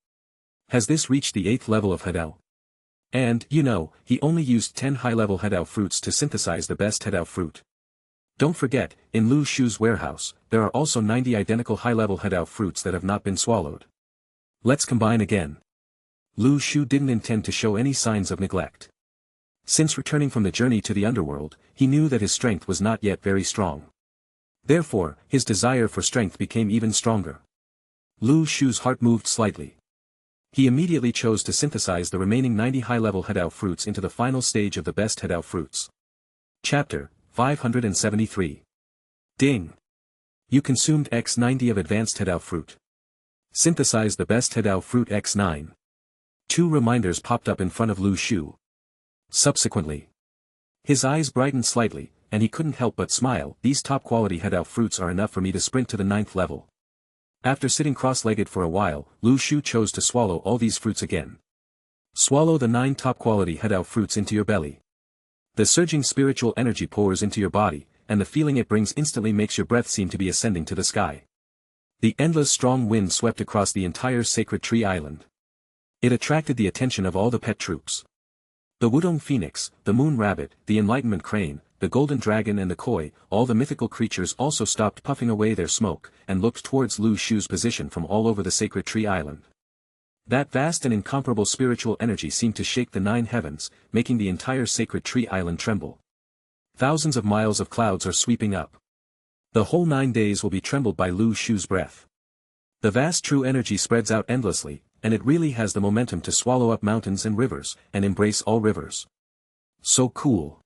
Has this reached the 8th level of Hedao? And, he only used 10 high-level Hedao fruits to synthesize the best Hedao fruit. Don't forget, in Lu Shu's warehouse, there are also 90 identical high-level Hedao fruits that have not been swallowed. Let's combine again. Lu Shu didn't intend to show any signs of neglect. Since returning from the journey to the underworld, he knew that his strength was not yet very strong. Therefore, his desire for strength became even stronger. Lu Shu's heart moved slightly. He immediately chose to synthesize the remaining 90 high-level Hedao fruits into the final stage of the best Hedao fruits. Chapter 573. Ding! You consumed X90 of advanced Hedao fruit. Synthesize the best Hedao fruit X9. 2 reminders popped up in front of Lu Shu. Subsequently, his eyes brightened slightly, and he couldn't help but smile. These top-quality Hedao fruits are enough for me to sprint to the 9th level. After sitting cross-legged for a while, Lu Shu chose to swallow all these fruits again. Swallow the 9 top-quality Hedao fruits into your belly. The surging spiritual energy pours into your body, and the feeling it brings instantly makes your breath seem to be ascending to the sky. The endless strong wind swept across the entire sacred tree island. It attracted the attention of all the pet troops. The Wudong Phoenix, the Moon Rabbit, the Enlightenment Crane, the golden dragon and the koi, all the mythical creatures also stopped puffing away their smoke, and looked towards Lu Shu's position from all over the sacred tree island. That vast and incomparable spiritual energy seemed to shake the 9 heavens, making the entire sacred tree island tremble. Thousands of miles of clouds are sweeping up. The whole 9 days will be trembled by Lu Shu's breath. The vast true energy spreads out endlessly, and it really has the momentum to swallow up mountains and rivers, and embrace all rivers. So cool.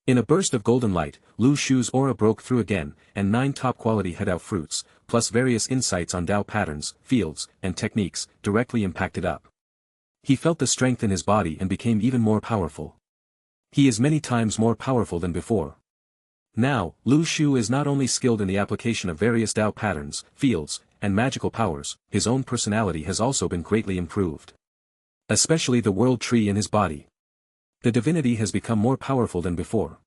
In a burst of golden light, Lu Shu's aura broke through again, and 9 top-quality head-out fruits, plus various insights on Tao patterns, fields, and techniques, directly impacted up. He felt the strength in his body and became even more powerful. He is many times more powerful than before. Now, Lu Shu is not only skilled in the application of various Tao patterns, fields, and magical powers, his own personality has also been greatly improved. Especially the world tree in his body. The divinity has become more powerful than before.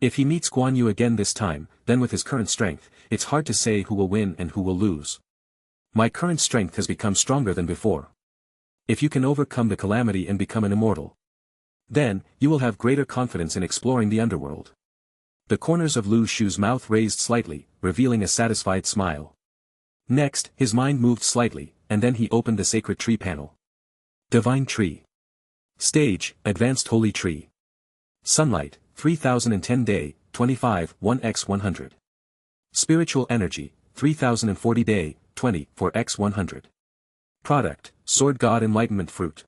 If he meets Guan Yu again this time, then with his current strength, it's hard to say who will win and who will lose. My current strength has become stronger than before. If you can overcome the calamity and become an immortal, then, you will have greater confidence in exploring the underworld. The corners of Lu Shu's mouth raised slightly, revealing a satisfied smile. Next, his mind moved slightly, and then he opened the sacred tree panel. Divine Tree. Stage, Advanced Holy Tree. Sunlight, 3010 day, 25, 1x100. Spiritual Energy, 3040 day, 20, 4x100. Product, Sword God Enlightenment Fruit.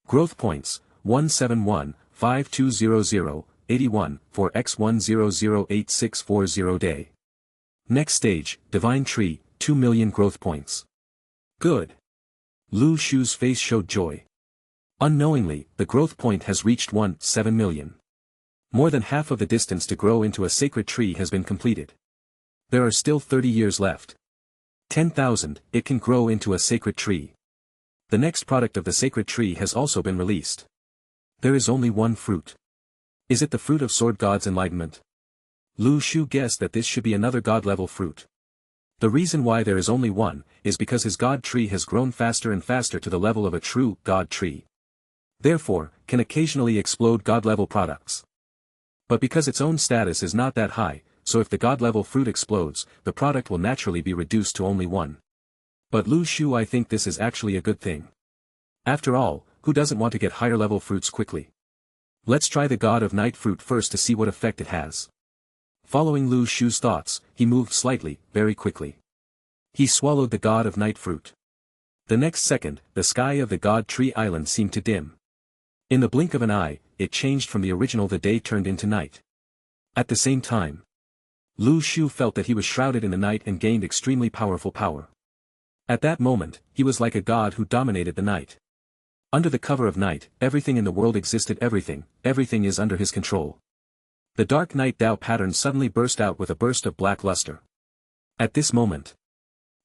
Growth Points, 171, 5200, 81, 4x1008640 day. Next stage, Divine Tree, 2 million growth points. Good. Lu Shu's face showed joy. Unknowingly, the growth point has reached 7 million. More than half of the distance to grow into a sacred tree has been completed. There are still 30 years left. 10,000, it can grow into a sacred tree. The next product of the sacred tree has also been released. There is only one fruit. Is it the fruit of Sword God's enlightenment? Lu Shu guessed that this should be another God-level fruit. The reason why there is only one, is because his God tree has grown faster and faster to the level of a true God tree. Therefore, can occasionally explode God-level products. But because its own status is not that high, so if the God-level fruit explodes, the product will naturally be reduced to only one. But Lu Shu, I think this is actually a good thing. After all, who doesn't want to get higher-level fruits quickly? Let's try the God of Night fruit first to see what effect it has. Following Lu Shu's thoughts, he moved slightly, very quickly. He swallowed the God of Night fruit. The next second, the sky of the God Tree Island seemed to dim. In the blink of an eye, it changed from the original the day turned into night. At the same time, Lu Shu felt that he was shrouded in the night and gained extremely powerful power. At that moment, he was like a god who dominated the night. Under the cover of night, everything in the world existed, everything is under his control. The dark night Tao pattern suddenly burst out with a burst of black luster. At this moment,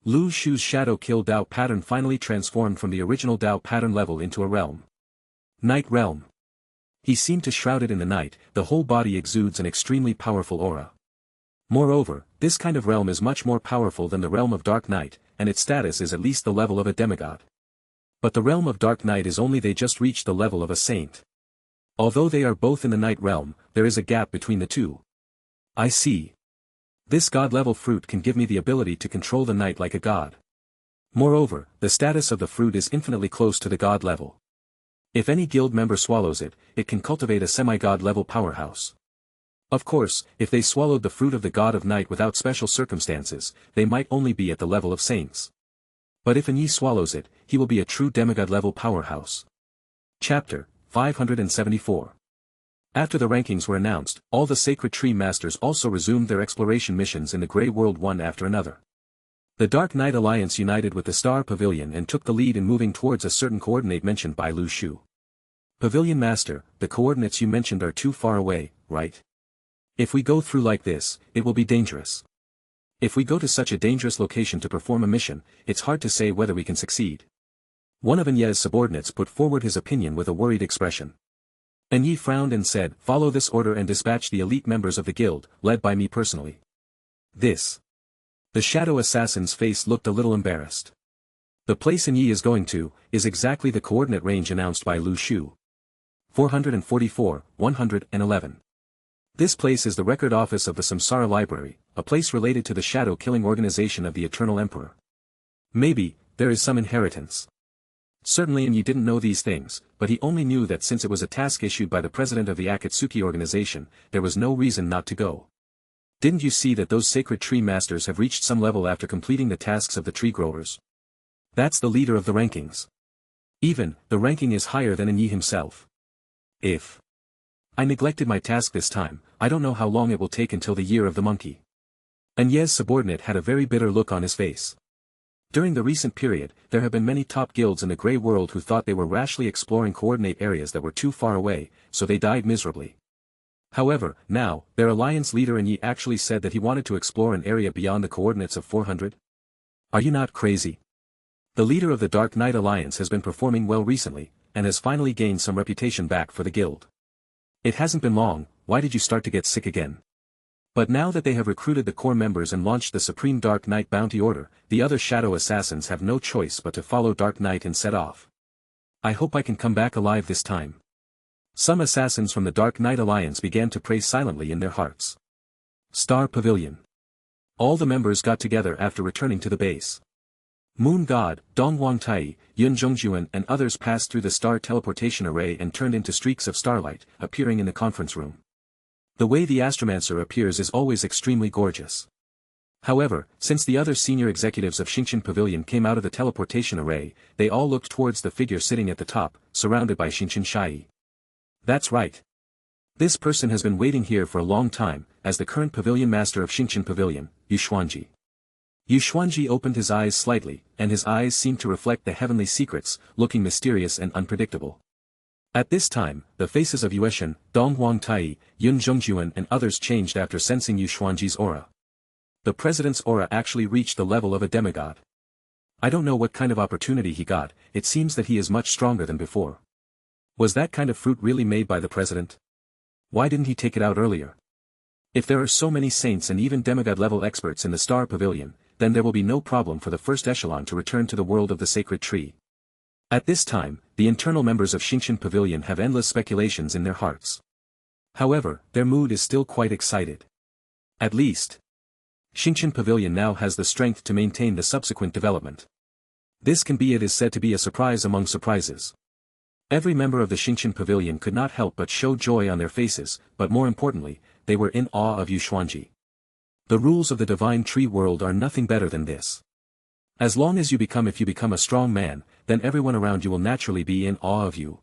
Lu Shu's shadow kill Tao pattern finally transformed from the original Tao pattern level into a realm. Night realm. He seemed to shrouded in the night, the whole body exudes an extremely powerful aura. Moreover, this kind of realm is much more powerful than the realm of dark night, and its status is at least the level of a demigod. But the realm of dark night is only they just reached the level of a saint. Although they are both in the night realm, there is a gap between the two. I see. This god-level fruit can give me the ability to control the night like a god. Moreover, the status of the fruit is infinitely close to the god level. If any guild member swallows it, it can cultivate a semi-god level powerhouse. Of course, if they swallowed the fruit of the god of night without special circumstances, they might only be at the level of saints. But if an Yi swallows it, he will be a true demigod level powerhouse. Chapter 574. After the rankings were announced, all the sacred tree masters also resumed their exploration missions in the Grey World one after another. The Dark Knight Alliance united with the Star Pavilion and took the lead in moving towards a certain coordinate mentioned by Lu Shu. Pavilion Master, the coordinates you mentioned are too far away, right? If we go through like this, it will be dangerous. If we go to such a dangerous location to perform a mission, it's hard to say whether we can succeed. One of Anye's subordinates put forward his opinion with a worried expression. Anye frowned and said, "Follow this order and dispatch the elite members of the guild, led by me personally." This. The shadow assassin's face looked a little embarrassed. The place Anye is going to, is exactly the coordinate range announced by Lu Shu. 444, 111. This place is the record office of the Samsara Library, a place related to the shadow-killing organization of the Eternal Emperor. Maybe, there is some inheritance. Certainly Yi didn't know these things, but he only knew that since it was a task issued by the president of the Akatsuki organization, there was no reason not to go. Didn't you see that those sacred tree masters have reached some level after completing the tasks of the tree growers? That's the leader of the rankings. Even, the ranking is higher than Yi himself. If I neglected my task this time, I don't know how long it will take until the year of the monkey. Yi's subordinate had a very bitter look on his face. During the recent period, there have been many top guilds in the Grey World who thought they were rashly exploring coordinate areas that were too far away, so they died miserably. However, now, their alliance leader Yi actually said that he wanted to explore an area beyond the coordinates of 400. Are you not crazy? The leader of the Dark Knight Alliance has been performing well recently, and has finally gained some reputation back for the guild. It hasn't been long, why did you start to get sick again? But now that they have recruited the core members and launched the Supreme Dark Knight Bounty Order, the other shadow assassins have no choice but to follow Dark Knight and set off. I hope I can come back alive this time. Some assassins from the Dark Knight Alliance began to pray silently in their hearts. Star Pavilion. All the members got together after returning to the base. Moon God, Dongwang Tai, Yun Zhongjuan and others passed through the star teleportation array and turned into streaks of starlight, appearing in the conference room. The way the Astromancer appears is always extremely gorgeous. However, since the other senior executives of Xingqian Pavilion came out of the teleportation array, they all looked towards the figure sitting at the top, surrounded by Xingqian Shai. That's right. This person has been waiting here for a long time, as the current pavilion master of Xingqian Pavilion, Yu Xuanji. Yu Xuanji opened his eyes slightly, and his eyes seemed to reflect the heavenly secrets, looking mysterious and unpredictable. At this time, the faces of Yueshan, Dongwang Tai, Yun Zhongjuan and others changed after sensing Yu Xuanji's aura. The president's aura actually reached the level of a demigod. I don't know what kind of opportunity he got, it seems that he is much stronger than before. Was that kind of fruit really made by the president? Why didn't he take it out earlier? If there are so many saints and even demigod-level experts in the Star Pavilion, then there will be no problem for the first echelon to return to the world of the sacred tree. At this time, the internal members of Xingqian Pavilion have endless speculations in their hearts. However, their mood is still quite excited. At least, Xingqian Pavilion now has the strength to maintain the subsequent development. This can be, it is said to be, a surprise among surprises. Every member of the Xingqian Pavilion could not help but show joy on their faces, but more importantly, they were in awe of Yu Xuanji. The rules of the divine tree world are nothing better than this. As long as if you become a strong man, then everyone around you will naturally be in awe of you.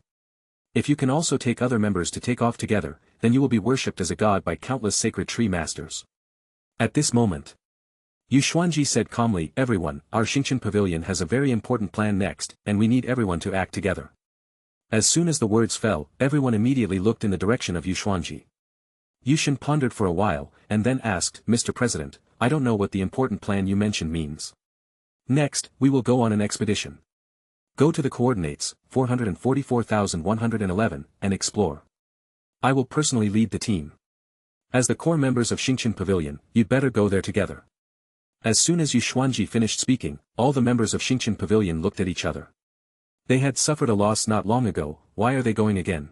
If you can also take other members to take off together, then you will be worshipped as a god by countless sacred tree masters. At this moment, Yu Xuanji said calmly, everyone, our Xingqian Pavilion has a very important plan next, and we need everyone to act together. As soon as the words fell, everyone immediately looked in the direction of Yu Xuanji. Yushin pondered for a while, and then asked, Mr. President, I don't know what the important plan you mentioned means. Next, we will go on an expedition. Go to the coordinates, 444,111, and explore. I will personally lead the team. As the core members of Xingqian Pavilion, you'd better go there together. As soon as Yu Xuanji finished speaking, all the members of Xingqian Pavilion looked at each other. They had suffered a loss not long ago, why are they going again?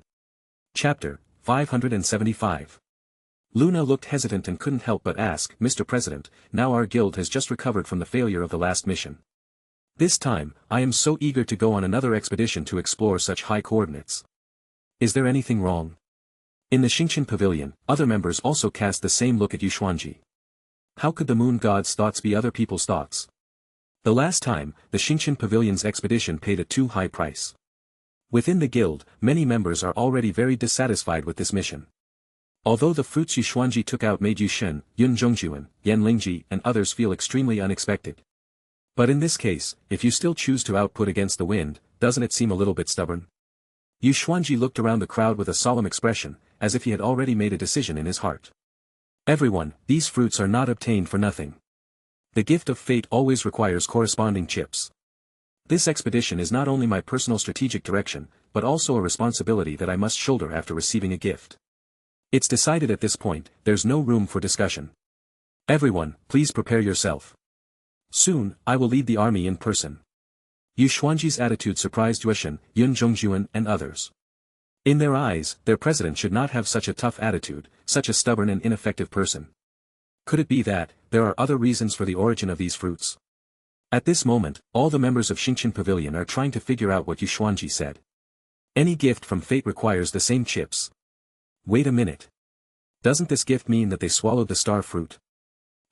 Chapter 575. Luna looked hesitant and couldn't help but ask, Mr. President, now our guild has just recovered from the failure of the last mission. This time, I am so eager to go on another expedition to explore such high coordinates. Is there anything wrong? In the Xingqian Pavilion, other members also cast the same look at Yu Xuanji. How could the moon god's thoughts be other people's thoughts? The last time, the Xingqian Pavilion's expedition paid a too high price. Within the guild, many members are already very dissatisfied with this mission. Although the fruits Yu Xuanji took out made Yu Shen, Yun Zhongjuan, Yan Lingji and others feel extremely unexpected. But in this case, if you still choose to output against the wind, doesn't it seem a little bit stubborn? Yu Xuanji looked around the crowd with a solemn expression, as if he had already made a decision in his heart. Everyone, these fruits are not obtained for nothing. The gift of fate always requires corresponding chips. This expedition is not only my personal strategic direction, but also a responsibility that I must shoulder after receiving a gift. It's decided at this point, there's no room for discussion. Everyone, please prepare yourself. Soon, I will lead the army in person. Yu Xuanji's attitude surprised Yueshan, Yun Zhongjuan and others. In their eyes, their president should not have such a tough attitude, such a stubborn and ineffective person. Could it be that, there are other reasons for the origin of these fruits? At this moment, all the members of Xingqian Pavilion are trying to figure out what Yu Xuanji said. Any gift from fate requires the same chips. Wait a minute. Doesn't this gift mean that they swallowed the star fruit?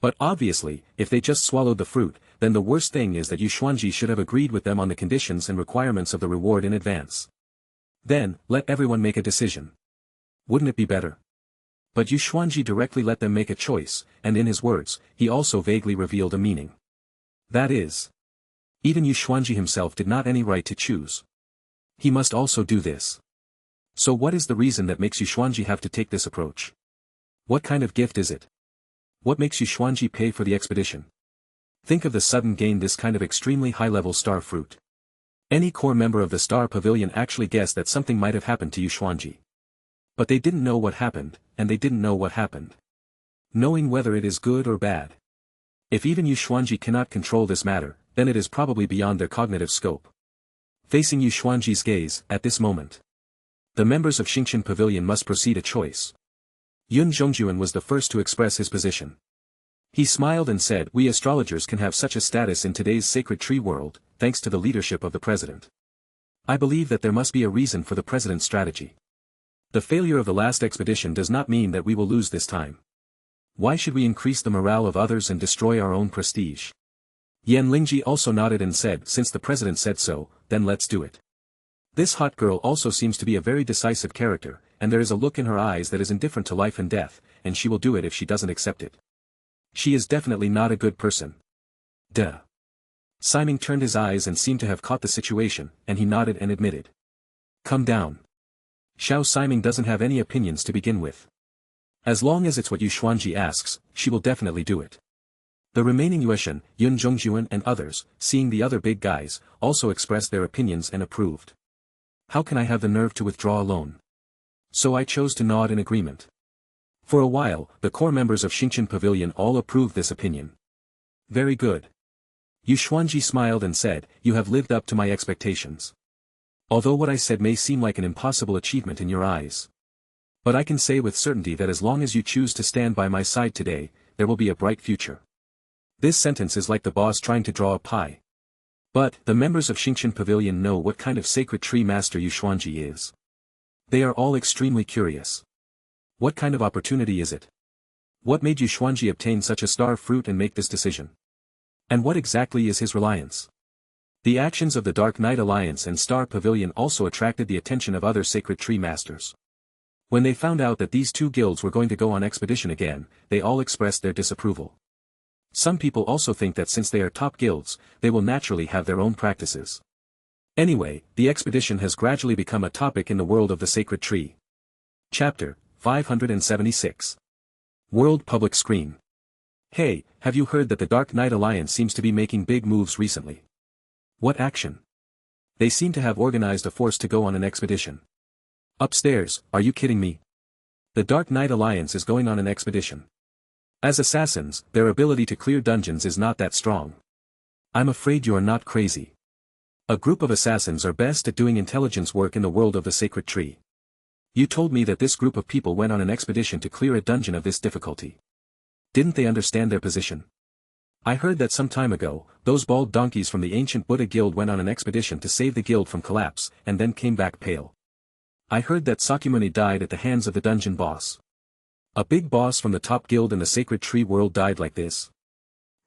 But obviously, if they just swallowed the fruit, then the worst thing is that Yu Xuanji should have agreed with them on the conditions and requirements of the reward in advance. Then, let everyone make a decision. Wouldn't it be better? But Yu Xuanji directly let them make a choice, and in his words, he also vaguely revealed a meaning. That is, even Yu Xuanji himself did not any right to choose. He must also do this. So what is the reason that makes Yu Xuanji have to take this approach? What kind of gift is it? What makes Yu Xuanji pay for the expedition? Think of the sudden gain this kind of extremely high-level star fruit. Any core member of the Star Pavilion actually guessed that something might have happened to Yu Xuanji. But they didn't know what happened, and they didn't know what happened. Knowing whether it is good or bad. If even Yu Xuanji cannot control this matter, then it is probably beyond their cognitive scope. Facing Yu Xuanji's gaze, at this moment, the members of Xingqian Pavilion must proceed a choice. Yun Zhongjuan was the first to express his position. He smiled and said, "We astrologers can have such a status in today's sacred tree world, thanks to the leadership of the president. I believe that there must be a reason for the president's strategy. The failure of the last expedition does not mean that we will lose this time. Why should we increase the morale of others and destroy our own prestige?" Yan Lingji also nodded and said, "Since the president said so, then let's do it." This hot girl also seems to be a very decisive character, and there is a look in her eyes that is indifferent to life and death, and she will do it if she doesn't accept it. She is definitely not a good person. Duh. Simon turned his eyes and seemed to have caught the situation, and he nodded and admitted. "Come down." Xiao Siming doesn't have any opinions to begin with. As long as it's what Yu Xuanji asks, she will definitely do it. The remaining Yueshan, Yun Zhongjuan and others, seeing the other big guys, also expressed their opinions and approved. How can I have the nerve to withdraw alone? So I chose to nod in agreement. For a while, the core members of Xingqian Pavilion all approved this opinion. Very good. Yu Xuanji smiled and said, "You have lived up to my expectations. Although what I said may seem like an impossible achievement in your eyes. But I can say with certainty that as long as you choose to stand by my side today, there will be a bright future." This sentence is like the boss trying to draw a pie. But, the members of Xingqian Pavilion know what kind of sacred tree master Yu Xuanji is. They are all extremely curious. What kind of opportunity is it? What made Yu Xuanji obtain such a star fruit and make this decision? And what exactly is his reliance? The actions of the Dark Knight Alliance and Star Pavilion also attracted the attention of other sacred tree masters. When they found out that these two guilds were going to go on expedition again, they all expressed their disapproval. Some people also think that since they are top guilds, they will naturally have their own practices. Anyway, the expedition has gradually become a topic in the world of the sacred tree. Chapter 576. World Public Screen. Hey, have you heard that the Dark Knight Alliance seems to be making big moves recently? What action? They seem to have organized a force to go on an expedition. Upstairs, are you kidding me? The Dark Knight Alliance is going on an expedition. As assassins, their ability to clear dungeons is not that strong. I'm afraid you are not crazy. A group of assassins are best at doing intelligence work in the world of the sacred tree. You told me that this group of people went on an expedition to clear a dungeon of this difficulty. Didn't they understand their position? I heard that some time ago, those bald donkeys from the ancient Buddha guild went on an expedition to save the guild from collapse, and then came back pale. I heard that Sakyamuni died at the hands of the dungeon boss. A big boss from the top guild in the sacred tree world died like this.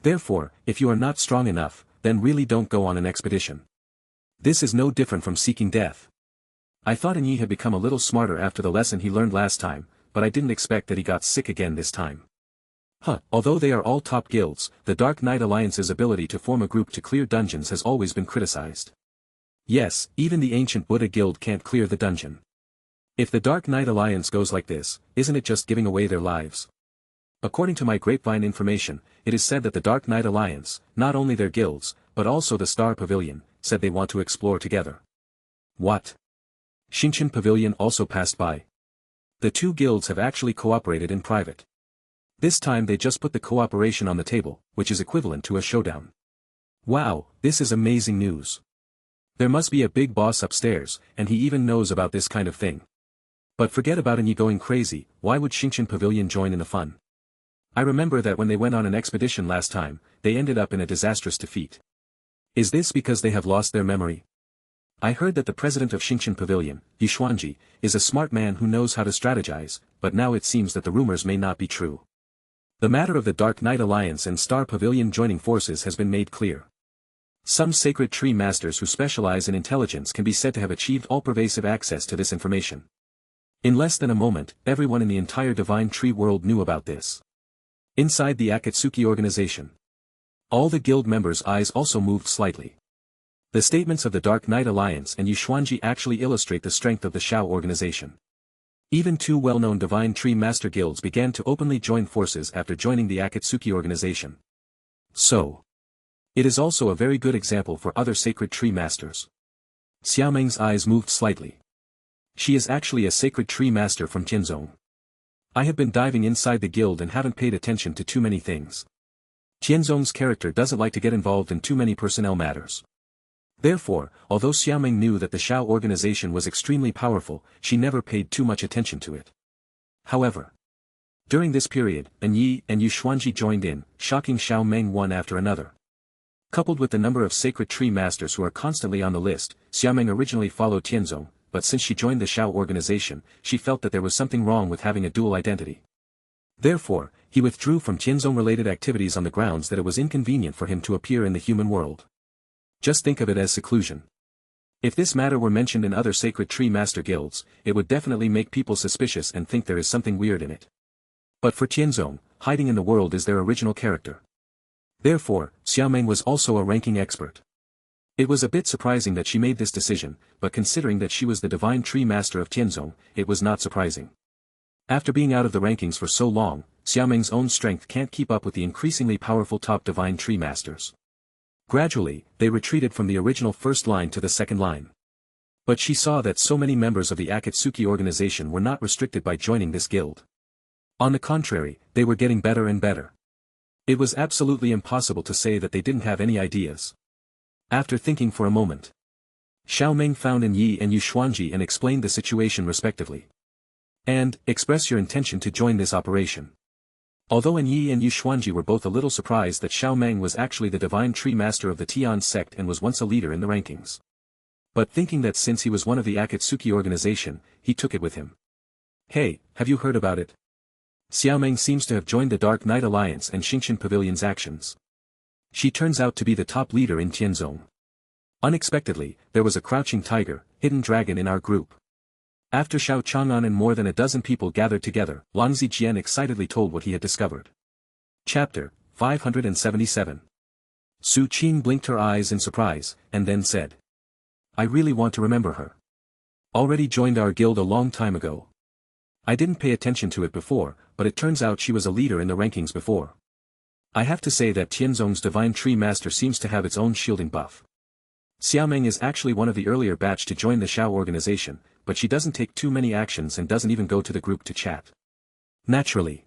Therefore, if you are not strong enough, then really don't go on an expedition. This is no different from seeking death. I thought Yi had become a little smarter after the lesson he learned last time, but I didn't expect that he got sick again this time. Although they are all top guilds, the Dark Knight Alliance's ability to form a group to clear dungeons has always been criticized. Yes, even the ancient Buddha guild can't clear the dungeon. If the Dark Knight Alliance goes like this, isn't it just giving away their lives? According to my grapevine information, it is said that the Dark Knight Alliance, not only their guilds, but also the Star Pavilion, said they want to explore together. What? Xingqian Pavilion also passed by. The two guilds have actually cooperated in private. This time they just put the cooperation on the table, which is equivalent to a showdown. Wow, this is amazing news. There must be a big boss upstairs, and he even knows about this kind of thing. But forget about Yi going crazy, why would Xingqian Pavilion join in the fun? I remember that when they went on an expedition last time, they ended up in a disastrous defeat. Is this because they have lost their memory? I heard that the president of Xingqian Pavilion, Yi Xuanji, is a smart man who knows how to strategize, but now it seems that the rumors may not be true. The matter of the Dark Knight Alliance and Star Pavilion joining forces has been made clear. Some sacred tree masters who specialize in intelligence can be said to have achieved all-pervasive access to this information. In less than a moment, everyone in the entire Divine Tree world knew about this. Inside the Akatsuki organization, all the guild members' eyes also moved slightly. The statements of the Dark Knight Alliance and Yi Xuanji actually illustrate the strength of the Shao organization. Even two well-known Divine Tree Master guilds began to openly join forces after joining the Akatsuki organization. So, it is also a very good example for other Sacred Tree Masters. Xiaomeng's eyes moved slightly. She is actually a Sacred Tree Master from Tianzong. I have been diving inside the guild and haven't paid attention to too many things. Tianzong's character doesn't like to get involved in too many personnel matters. Therefore, although Xiaomeng knew that the Shao organization was extremely powerful, she never paid too much attention to it. However, during this period, Yi and Yi Xuanji joined in, shocking Xiaomeng one after another. Coupled with the number of Sacred Tree Masters who are constantly on the list, Xiaomeng originally followed Tianzong, but since she joined the Shao organization, she felt that there was something wrong with having a dual identity. Therefore, he withdrew from Tianzong-related activities on the grounds that it was inconvenient for him to appear in the human world. Just think of it as seclusion. If this matter were mentioned in other Sacred Tree Master guilds, it would definitely make people suspicious and think there is something weird in it. But for Tianzong, hiding in the world is their original character. Therefore, Xiaomeng was also a ranking expert. It was a bit surprising that she made this decision, but considering that she was the Divine Tree Master of Tianzong, it was not surprising. After being out of the rankings for so long, Xiaomeng's own strength can't keep up with the increasingly powerful top Divine Tree Masters. Gradually, they retreated from the original first line to the second line. But she saw that so many members of the Akatsuki organization were not restricted by joining this guild. On the contrary, they were getting better and better. It was absolutely impossible to say that they didn't have any ideas. After thinking for a moment, Xiaomeng found Yi and Yi Xuanji and explained the situation respectively. And, express your intention to join this operation. Although Yi and Yi Xuanji were both a little surprised that Xiaomeng was actually the Divine Tree Master of the Tian sect and was once a leader in the rankings. But thinking that since he was one of the Akatsuki organization, he took it with him. Hey, have you heard about it? Xiaomeng seems to have joined the Dark Knight Alliance and Xingqian Pavilion's actions. She turns out to be the top leader in Tianzong. Unexpectedly, there was a crouching tiger, hidden dragon in our group. After Xiao Chang'an and more than a dozen people gathered together, Wang Zijian excitedly told what he had discovered. Chapter 577. Su Qing blinked her eyes in surprise, and then said, I really want to remember her. Already joined our guild a long time ago. I didn't pay attention to it before, but it turns out she was a leader in the rankings before. I have to say that Tianzong's Divine Tree Master seems to have its own shielding buff. Xiaomeng is actually one of the earlier batch to join the Shao organization, but she doesn't take too many actions and doesn't even go to the group to chat. Naturally,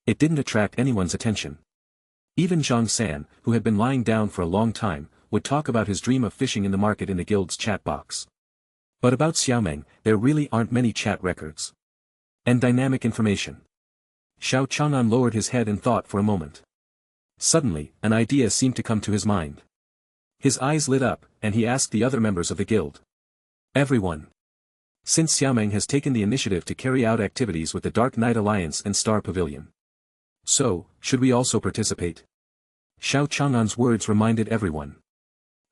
it didn't attract anyone's attention. Even Zhang San, who had been lying down for a long time, would talk about his dream of fishing in the market in the guild's chat box. But about Xiaomeng, there really aren't many chat records. And dynamic information. Xiao Chang'an lowered his head and thought for a moment. Suddenly, an idea seemed to come to his mind. His eyes lit up, and he asked the other members of the guild. Everyone. Since Xiaomeng has taken the initiative to carry out activities with the Dark Knight Alliance and Star Pavilion. So, should we also participate? Xiao Chang'an's words reminded everyone.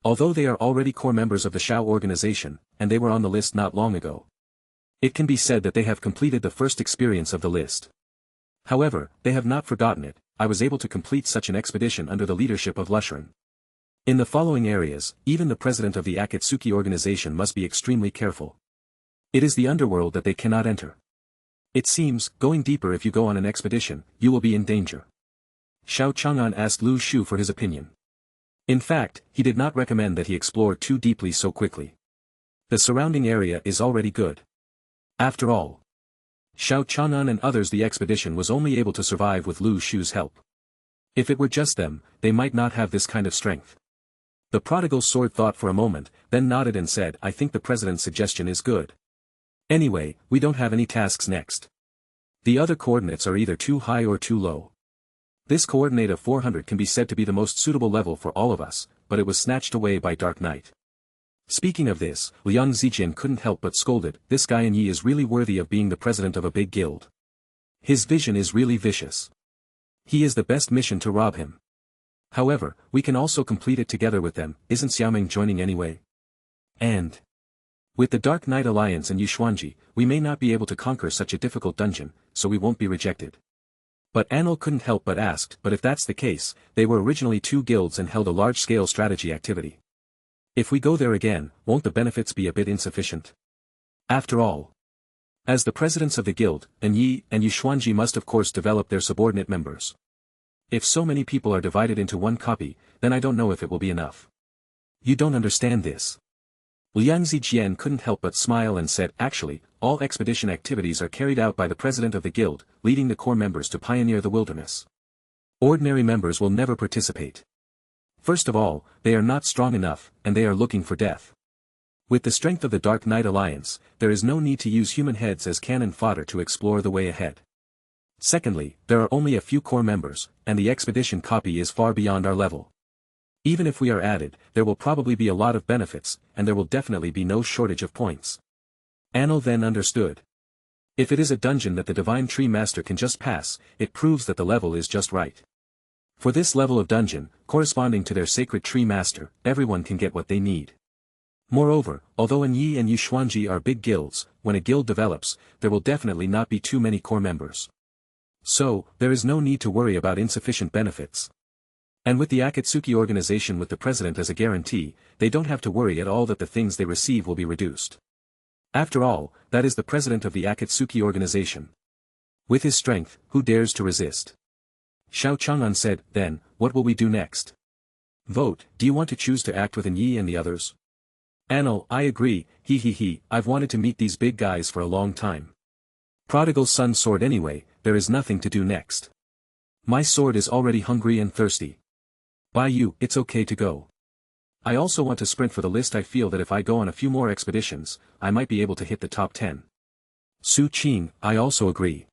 Although they are already core members of the Shao organization, and they were on the list not long ago, it can be said that they have completed the first experience of the list. However, they have not forgotten it. I was able to complete such an expedition under the leadership of Lushuren. In the following areas, even the president of the Akatsuki organization must be extremely careful. It is the underworld that they cannot enter. It seems, going deeper if you go on an expedition, you will be in danger. Xiao Chang'an asked Lu Shu for his opinion. In fact, he did not recommend that he explore too deeply so quickly. The surrounding area is already good. After all, Xiao Chang'an and others, the expedition was only able to survive with Lu Shu's help. If it were just them, they might not have this kind of strength. The prodigal sword thought for a moment, then nodded and said, I think the president's suggestion is good. Anyway, we don't have any tasks next. The other coordinates are either too high or too low. This coordinate of 400 can be said to be the most suitable level for all of us, but it was snatched away by Dark Knight. Speaking of this, Liang Zijin couldn't help but scolded, this guy Yi is really worthy of being the president of a big guild. His vision is really vicious. He is the best mission to rob him. However, we can also complete it together with them, isn't Xiaoming joining anyway? And with the Dark Knight Alliance and Yuxuanji, we may not be able to conquer such a difficult dungeon, so we won't be rejected. But Anil couldn't help but asked, but if that's the case, they were originally two guilds and held a large-scale strategy activity. If we go there again, won't the benefits be a bit insufficient? After all, as the presidents of the guild, Yi and Yuxuanji must of course develop their subordinate members. If so many people are divided into one copy, then I don't know if it will be enough. You don't understand this. Liang Zijian couldn't help but smile and said, actually, all expedition activities are carried out by the president of the guild, leading the core members to pioneer the wilderness. Ordinary members will never participate. First of all, they are not strong enough, and they are looking for death. With the strength of the Dark Knight Alliance, there is no need to use human heads as cannon fodder to explore the way ahead. Secondly, there are only a few core members, and the expedition copy is far beyond our level. Even if we are added, there will probably be a lot of benefits, and there will definitely be no shortage of points. Anil then understood. If it is a dungeon that the Divine Tree Master can just pass, it proves that the level is just right. For this level of dungeon, corresponding to their Sacred Tree Master, everyone can get what they need. Moreover, although Yi and Yuxuanji are big guilds, when a guild develops, there will definitely not be too many core members. So, there is no need to worry about insufficient benefits. And with the Akatsuki organization with the president as a guarantee, they don't have to worry at all that the things they receive will be reduced. After all, that is the president of the Akatsuki organization. With his strength, who dares to resist? Xiao Chang'an said, then, what will we do next? Vote, do you want to choose to act with Yi and the others? Anil, I agree, I've wanted to meet these big guys for a long time. Prodigal son sword anyway, there is nothing to do next. My sword is already hungry and thirsty. By you, it's okay to go. I also want to sprint for the list. I feel that if I go on a few more expeditions, I might be able to hit the top 10. Su Qing, I also agree.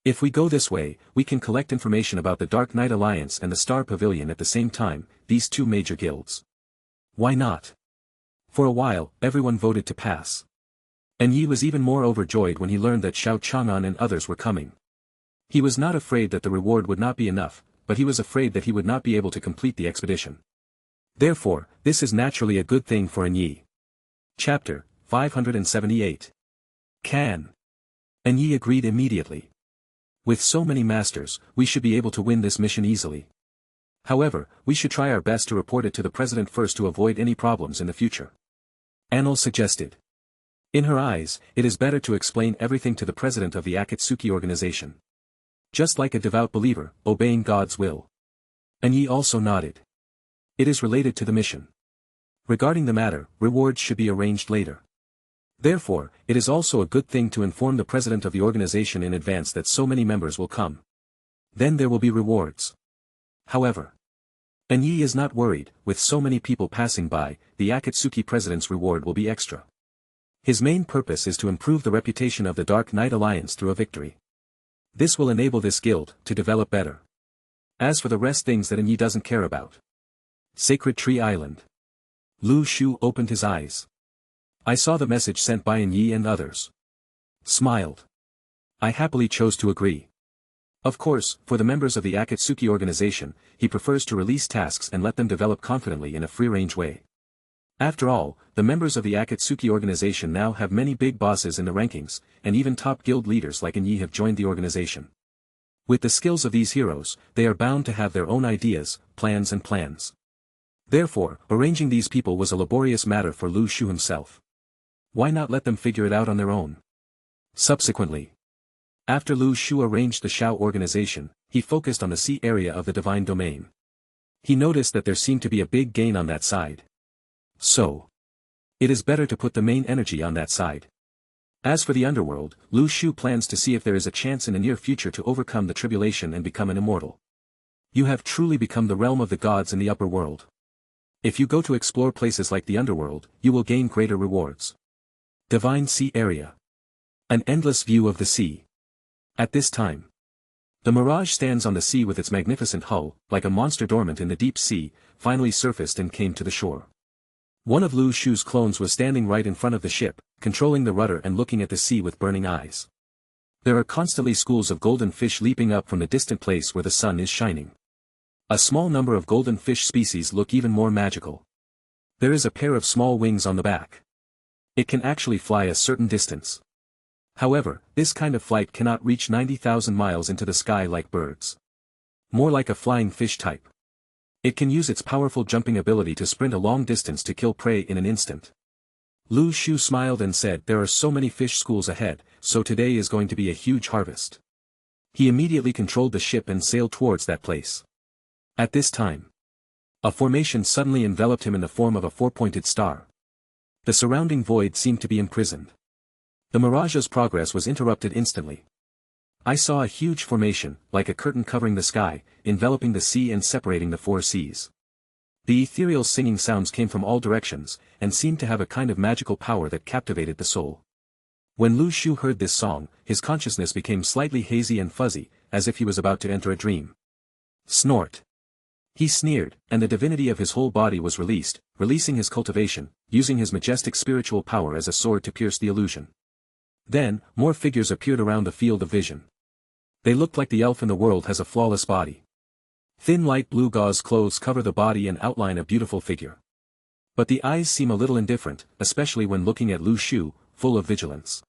If we go this way, we can collect information about the Dark Knight Alliance and the Star Pavilion at the same time, these two major guilds. Why not? For a while, everyone voted to pass. And Yi was even more overjoyed when he learned that Xiao Chang'an and others were coming. He was not afraid that the reward would not be enough, but he was afraid that he would not be able to complete the expedition. Therefore, this is naturally a good thing for Yi. Chapter 578. Can. Yi agreed immediately. With so many masters, we should be able to win this mission easily. However, we should try our best to report it to the president first to avoid any problems in the future. Anil suggested. In her eyes, it is better to explain everything to the president of the Akatsuki organization. Just like a devout believer, obeying God's will. Yi also nodded. It is related to the mission. Regarding the matter, rewards should be arranged later. Therefore, it is also a good thing to inform the president of the organization in advance that so many members will come. Then there will be rewards. However, Yi is not worried. With so many people passing by, the Akatsuki president's reward will be extra. His main purpose is to improve the reputation of the Dark Knight Alliance through a victory. This will enable this guild to develop better. As for the rest, things that Yi doesn't care about. Sacred Tree Island. Lu Shu opened his eyes. I saw the message sent by Yi and others. Smiled. I happily chose to agree. Of course, for the members of the Akatsuki organization, he prefers to release tasks and let them develop confidently in a free-range way. After all, the members of the Akatsuki organization now have many big bosses in the rankings, and even top guild leaders like Yi have joined the organization. With the skills of these heroes, they are bound to have their own ideas, plans. Therefore, arranging these people was a laborious matter for Lu Shu himself. Why not let them figure it out on their own? Subsequently, after Lu Shu arranged the Shao organization, he focused on the sea area of the divine domain. He noticed that there seemed to be a big gain on that side. So, it is better to put the main energy on that side. As for the underworld, Lu Shu plans to see if there is a chance in the near future to overcome the tribulation and become an immortal. You have truly become the realm of the gods in the upper world. If you go to explore places like the underworld, you will gain greater rewards. Divine Sea Area. An endless view of the sea. At this time, the mirage stands on the sea with its magnificent hull, like a monster dormant in the deep sea, finally surfaced and came to the shore. One of Lu Shu's clones was standing right in front of the ship, controlling the rudder and looking at the sea with burning eyes. There are constantly schools of golden fish leaping up from the distant place where the sun is shining. A small number of golden fish species look even more magical. There is a pair of small wings on the back. It can actually fly a certain distance. However, this kind of flight cannot reach 90,000 miles into the sky like birds. More like a flying fish type. It can use its powerful jumping ability to sprint a long distance to kill prey in an instant. Lu Shu smiled and said, "There are so many fish schools ahead, so today is going to be a huge harvest." He immediately controlled the ship and sailed towards that place. At this time, a formation suddenly enveloped him in the form of a four-pointed star. The surrounding void seemed to be imprisoned. The mirage's progress was interrupted instantly. I saw a huge formation, like a curtain covering the sky, enveloping the sea and separating the four seas. The ethereal singing sounds came from all directions, and seemed to have a kind of magical power that captivated the soul. When Lu Shu heard this song, his consciousness became slightly hazy and fuzzy, as if he was about to enter a dream. Snort. He sneered, and the divinity of his whole body was released, releasing his cultivation, using his majestic spiritual power as a sword to pierce the illusion. Then, more figures appeared around the field of vision. They looked like the elf in the world has a flawless body. Thin light blue gauze clothes cover the body and outline a beautiful figure. But the eyes seem a little indifferent, especially when looking at Lu Shu, full of vigilance.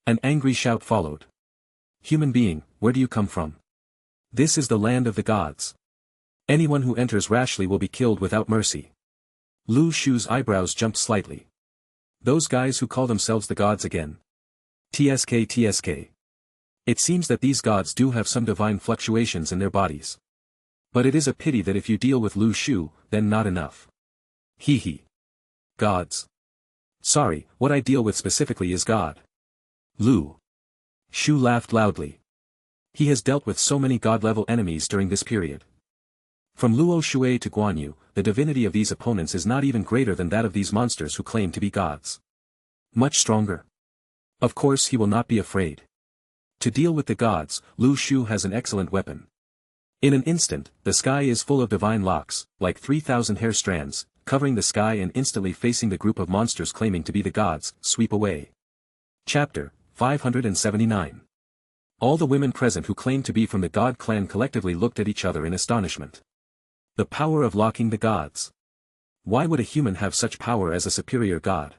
An angry shout followed. "Human being, where do you come from? This is the land of the gods. Anyone who enters rashly will be killed without mercy." Lu Shu's eyebrows jumped slightly. Those guys who call themselves the gods again. Tsk. It seems that these gods do have some divine fluctuations in their bodies. But it is a pity that if you deal with Lu Shu, then not enough. Hee. Gods. Sorry, what I deal with specifically is God. Lu Shu laughed loudly. He has dealt with so many god-level enemies during this period. From Luo Shui to Guan Yu, the divinity of these opponents is not even greater than that of these monsters who claim to be gods. Much stronger. Of course he will not be afraid. To deal with the gods, Lu Shu has an excellent weapon. In an instant, the sky is full of divine locks, like 3,000 hair strands, covering the sky and instantly facing the group of monsters claiming to be the gods, sweep away. Chapter 579. All the women present who claimed to be from the god clan collectively looked at each other in astonishment. The power of locking the gods. Why would a human have such power as a superior god?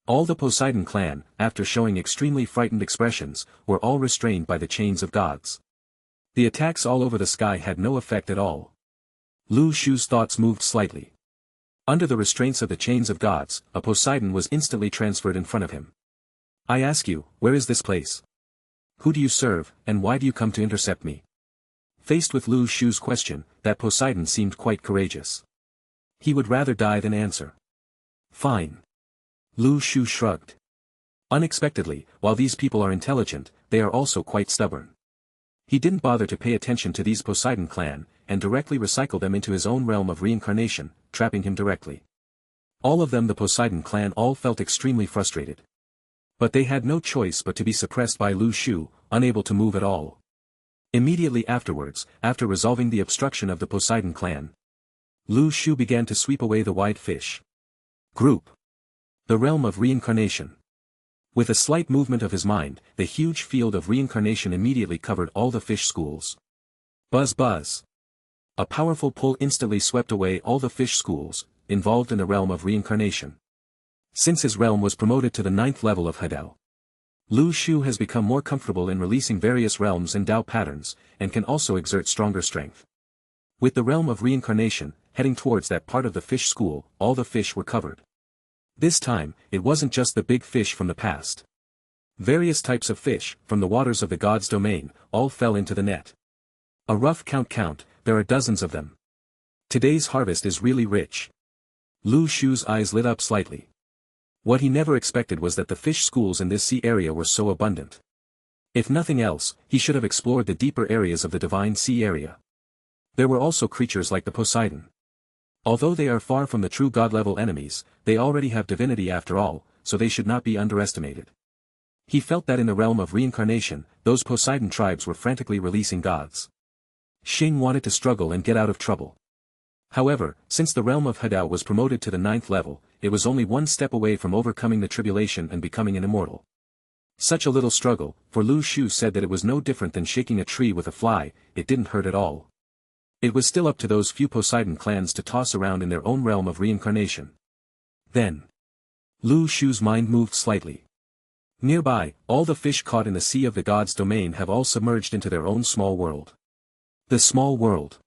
All the Poseidon clan, after showing extremely frightened expressions, were all restrained by the chains of gods. The attacks all over the sky had no effect at all. Lu Shu's thoughts moved slightly. Under the restraints of the chains of gods, a Poseidon was instantly transferred in front of him. "I ask you, where is this place? Who do you serve, and why do you come to intercept me?" Faced with Lu Shu's question, that Poseidon seemed quite courageous. He would rather die than answer. "Fine." Lu Shu shrugged. Unexpectedly, while these people are intelligent, they are also quite stubborn. He didn't bother to pay attention to these Poseidon clan, and directly recycled them into his own realm of reincarnation, trapping him directly. All of them, the Poseidon clan, all felt extremely frustrated. But they had no choice but to be suppressed by Lu Shu, unable to move at all. Immediately afterwards, after resolving the obstruction of the Poseidon clan, Lu Shu began to sweep away the white fish group. The realm of reincarnation. With a slight movement of his mind, the huge field of reincarnation immediately covered all the fish schools. Buzz buzz. A powerful pull instantly swept away all the fish schools involved in the realm of reincarnation. Since his realm was promoted to the 9th level of Hadao, Lu Shu has become more comfortable in releasing various realms and Dao patterns, and can also exert stronger strength. With the realm of reincarnation, heading towards that part of the fish school, all the fish were covered. This time, it wasn't just the big fish from the past. Various types of fish, from the waters of the god's domain, all fell into the net. A rough count, there are dozens of them. Today's harvest is really rich. Lu Shu's eyes lit up slightly. What he never expected was that the fish schools in this sea area were so abundant. If nothing else, he should have explored the deeper areas of the divine sea area. There were also creatures like the Poseidon. Although they are far from the true god-level enemies, they already have divinity after all, so they should not be underestimated. He felt that in the realm of reincarnation, those Poseidon tribes were frantically releasing gods. Xing wanted to struggle and get out of trouble. However, since the realm of Hadao was promoted to the 9th level, it was only one step away from overcoming the tribulation and becoming an immortal. Such a little struggle, for Lu Shu said that it was no different than shaking a tree with a fly, it didn't hurt at all. It was still up to those few Poseidon clans to toss around in their own realm of reincarnation. Then, Lu Shu's mind moved slightly. Nearby, all the fish caught in the sea of the gods' domain have all submerged into their own small world. The small world.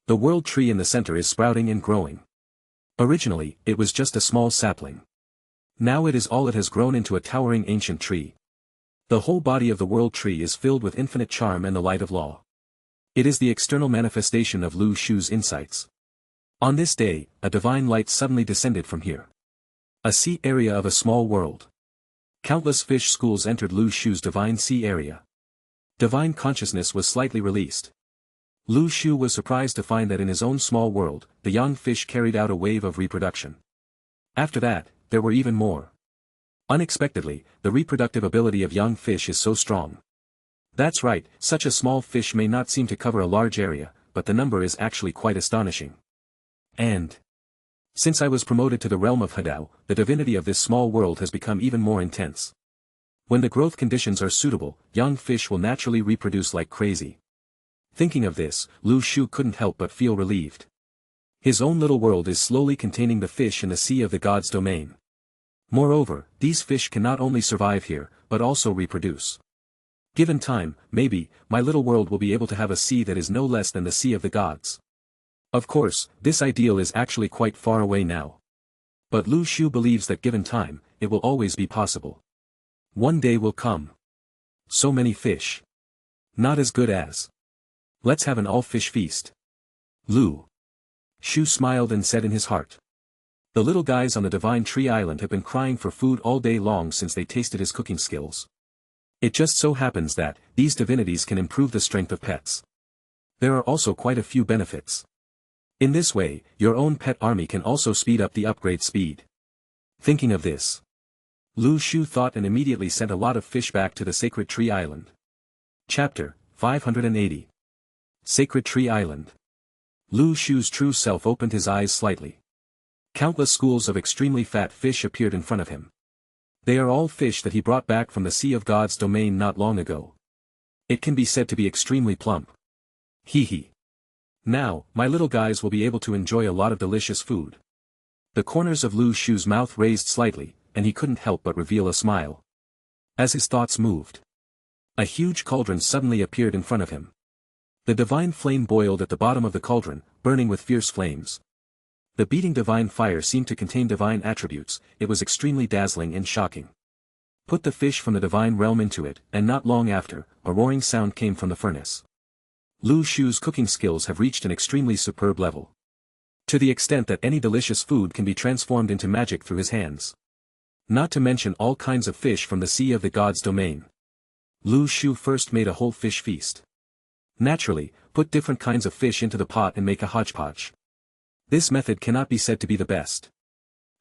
The world tree in the center is sprouting and growing. Originally, it was just a small sapling. Now it is all it has grown into a towering ancient tree. The whole body of the world tree is filled with infinite charm and the light of law. It is the external manifestation of Lu Shu's insights. On this day, a divine light suddenly descended from here. A sea area of a small world. Countless fish schools entered Lu Shu's divine sea area. Divine consciousness was slightly released. Lu Shu was surprised to find that in his own small world, the young fish carried out a wave of reproduction. After that, there were even more. Unexpectedly, the reproductive ability of young fish is so strong. That's right, such a small fish may not seem to cover a large area, but the number is actually quite astonishing. And since I was promoted to the realm of Hadao, the divinity of this small world has become even more intense. When the growth conditions are suitable, young fish will naturally reproduce like crazy. Thinking of this, Lu Shu couldn't help but feel relieved. His own little world is slowly containing the fish in the sea of the gods' domain. Moreover, these fish can not only survive here, but also reproduce. Given time, maybe, my little world will be able to have a sea that is no less than the sea of the gods. Of course, this ideal is actually quite far away now. But Lu Shu believes that given time, it will always be possible. One day will come. So many fish. Not as good as. Let's have an all-fish feast. Lu Shu smiled and said in his heart. The little guys on the Divine Tree Island have been crying for food all day long since they tasted his cooking skills. It just so happens that, these divinities can improve the strength of pets. There are also quite a few benefits. In this way, your own pet army can also speed up the upgrade speed. Thinking of this, Lu Shu thought and immediately sent a lot of fish back to the Sacred Tree Island. Chapter 580. Sacred Tree Island. Lu Shu's true self opened his eyes slightly. Countless schools of extremely fat fish appeared in front of him. They are all fish that he brought back from the Sea of God's domain not long ago. It can be said to be extremely plump. Hee hee. Now, my little guys will be able to enjoy a lot of delicious food. The corners of Lu Shu's mouth raised slightly, and he couldn't help but reveal a smile. As his thoughts moved, a huge cauldron suddenly appeared in front of him. The divine flame boiled at the bottom of the cauldron, burning with fierce flames. The beating divine fire seemed to contain divine attributes, it was extremely dazzling and shocking. Put the fish from the divine realm into it, and not long after, a roaring sound came from the furnace. Lu Shu's cooking skills have reached an extremely superb level. To the extent that any delicious food can be transformed into magic through his hands. Not to mention all kinds of fish from the sea of the gods' domain. Lu Shu first made a whole fish feast. Naturally, put different kinds of fish into the pot and make a hodgepodge. This method cannot be said to be the best.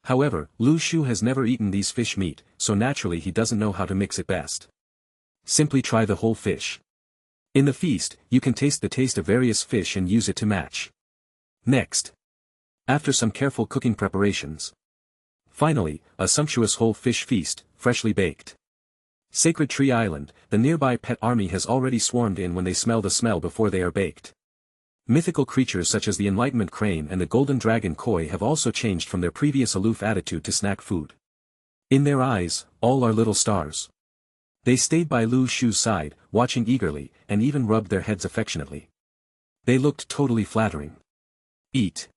However, Lu Shu has never eaten these fish meat, so naturally he doesn't know how to mix it best. Simply try the whole fish. In the feast, you can taste the taste of various fish and use it to match. Next. After some careful cooking preparations. Finally, a sumptuous whole fish feast, freshly baked. Sacred Tree Island, the nearby pet army has already swarmed in when they smell the smell before they are baked. Mythical creatures such as the enlightenment crane and the golden dragon koi have also changed from their previous aloof attitude to snack food. In their eyes, all are little stars. They stayed by Lu Shu's side, watching eagerly, and even rubbed their heads affectionately. They looked totally flattering. Eat.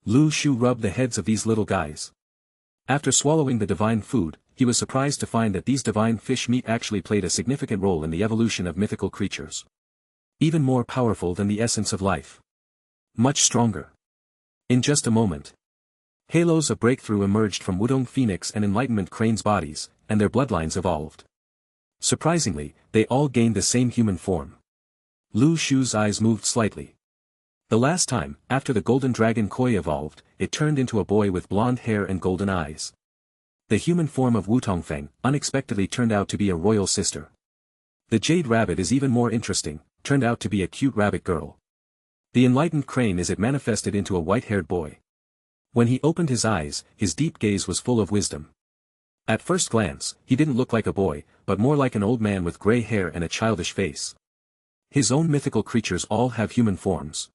Lu Shu rubbed the heads of these little guys. After swallowing the divine food, he was surprised to find that these divine fish meat actually played a significant role in the evolution of mythical creatures. Even more powerful than the essence of life. Much stronger. In just a moment, halos of breakthrough emerged from Wudong Phoenix and Enlightenment Crane's bodies, and their bloodlines evolved. Surprisingly, they all gained the same human form. Lu Shu's eyes moved slightly. The last time, after the golden dragon koi evolved, it turned into a boy with blonde hair and golden eyes. The human form of Wutongfeng unexpectedly turned out to be a royal sister. The jade rabbit is even more interesting, turned out to be a cute rabbit girl. The enlightened crane is it manifested into a white-haired boy. When he opened his eyes, his deep gaze was full of wisdom. At first glance, he didn't look like a boy, but more like an old man with gray hair and a childish face. His own mythical creatures all have human forms.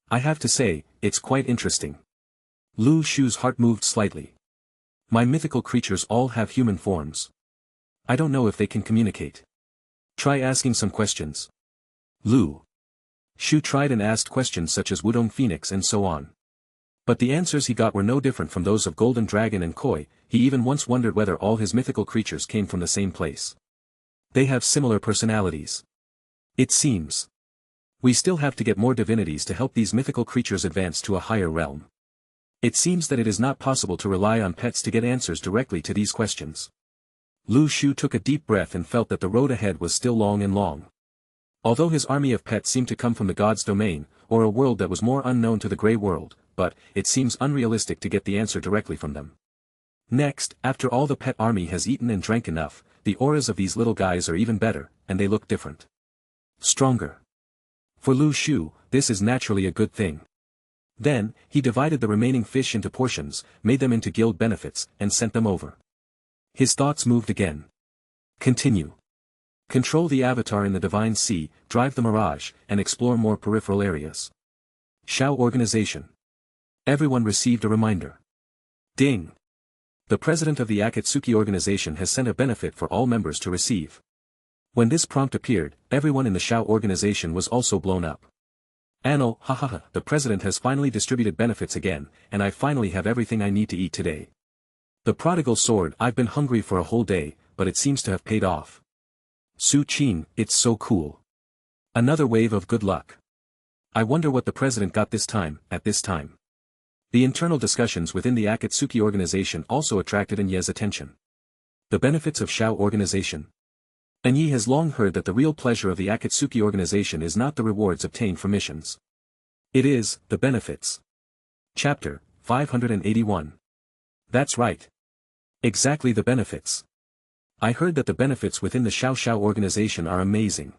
I have to say, it's quite interesting. Lu Shu's heart moved slightly. My mythical creatures all have human forms. I don't know if they can communicate. Try asking some questions. Lu Shu tried and asked questions such as Wudong Phoenix and so on. But the answers he got were no different from those of Golden Dragon and Koi. He even once wondered whether all his mythical creatures came from the same place. They have similar personalities. It seems. We still have to get more divinities to help these mythical creatures advance to a higher realm. It seems that it is not possible to rely on pets to get answers directly to these questions. Lu Shu took a deep breath and felt that the road ahead was still long and long. Although his army of pets seemed to come from the gods' domain, or a world that was more unknown to the Grey World, but it seems unrealistic to get the answer directly from them. Next, after all the pet army has eaten and drank enough, the auras of these little guys are even better, and they look different. Stronger. For Lu Shu, this is naturally a good thing. Then, he divided the remaining fish into portions, made them into guild benefits, and sent them over. His thoughts moved again. Continue. Control the avatar in the Divine Sea, drive the Mirage, and explore more peripheral areas. Shao Organization. Everyone received a reminder. Ding. The president of the Akatsuki organization has sent a benefit for all members to receive. When this prompt appeared, everyone in the Shao organization was also blown up. Anil, hahaha, the president has finally distributed benefits again, and I finally have everything I need to eat today. The prodigal sword, I've been hungry for a whole day, but it seems to have paid off. Su Qin, it's so cool. Another wave of good luck. I wonder what the president got this time, at this time. The internal discussions within the Akatsuki organization also attracted Enye's attention. The benefits of Shao organization. Enye has long heard that the real pleasure of the Akatsuki organization is not the rewards obtained from missions. It is, the benefits. Chapter 581. That's right. Exactly, the benefits. I heard that the benefits within the Shao organization are amazing.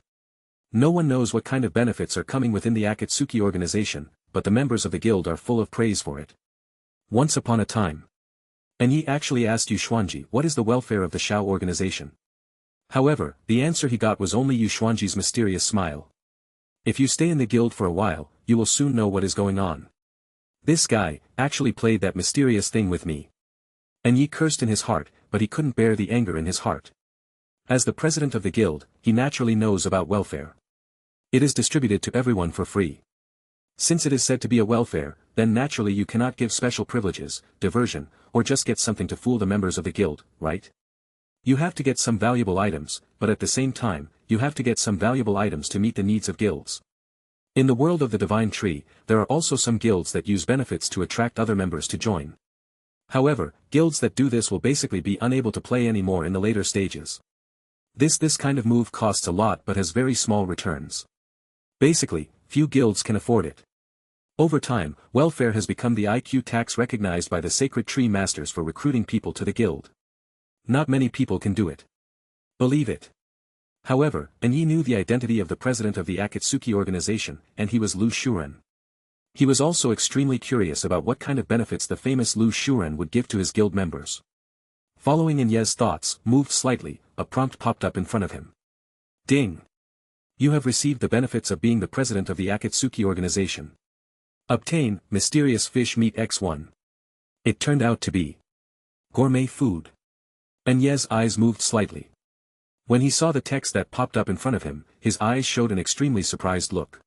No one knows what kind of benefits are coming within the Akatsuki organization, but the members of the guild are full of praise for it. Once upon a time. Enye actually asked Yu Xuanji what is the welfare of the Shao organization. However, the answer he got was only Yu Xuanji's mysterious smile. If you stay in the guild for a while, you will soon know what is going on. This guy actually played that mysterious thing with me. Enye cursed in his heart, but he couldn't bear the anger in his heart. As the president of the guild, he naturally knows about welfare. It is distributed to everyone for free. Since it is said to be a welfare, then naturally you cannot give special privileges, diversion, or just get something to fool the members of the guild, right? You have to get some valuable items, but at the same time, you have to get some valuable items to meet the needs of guilds. In the world of the Divine Tree, there are also some guilds that use benefits to attract other members to join. However, guilds that do this will basically be unable to play anymore in the later stages. This kind of move costs a lot but has very small returns. Basically, few guilds can afford it. Over time, welfare has become the IQ tax recognized by the Sacred Tree Masters for recruiting people to the guild. Not many people can do it. Believe it. However, Enye knew the identity of the president of the Akatsuki organization, and he was Lu Shuren. He was also extremely curious about what kind of benefits the famous Lu Shuren would give to his guild members. Following Enye's thoughts, moved slightly, a prompt popped up in front of him. Ding! You have received the benefits of being the president of the Akatsuki organization. Obtain, mysterious fish meat X1. It turned out to be gourmet food. Enye's eyes moved slightly. When he saw the text that popped up in front of him, his eyes showed an extremely surprised look.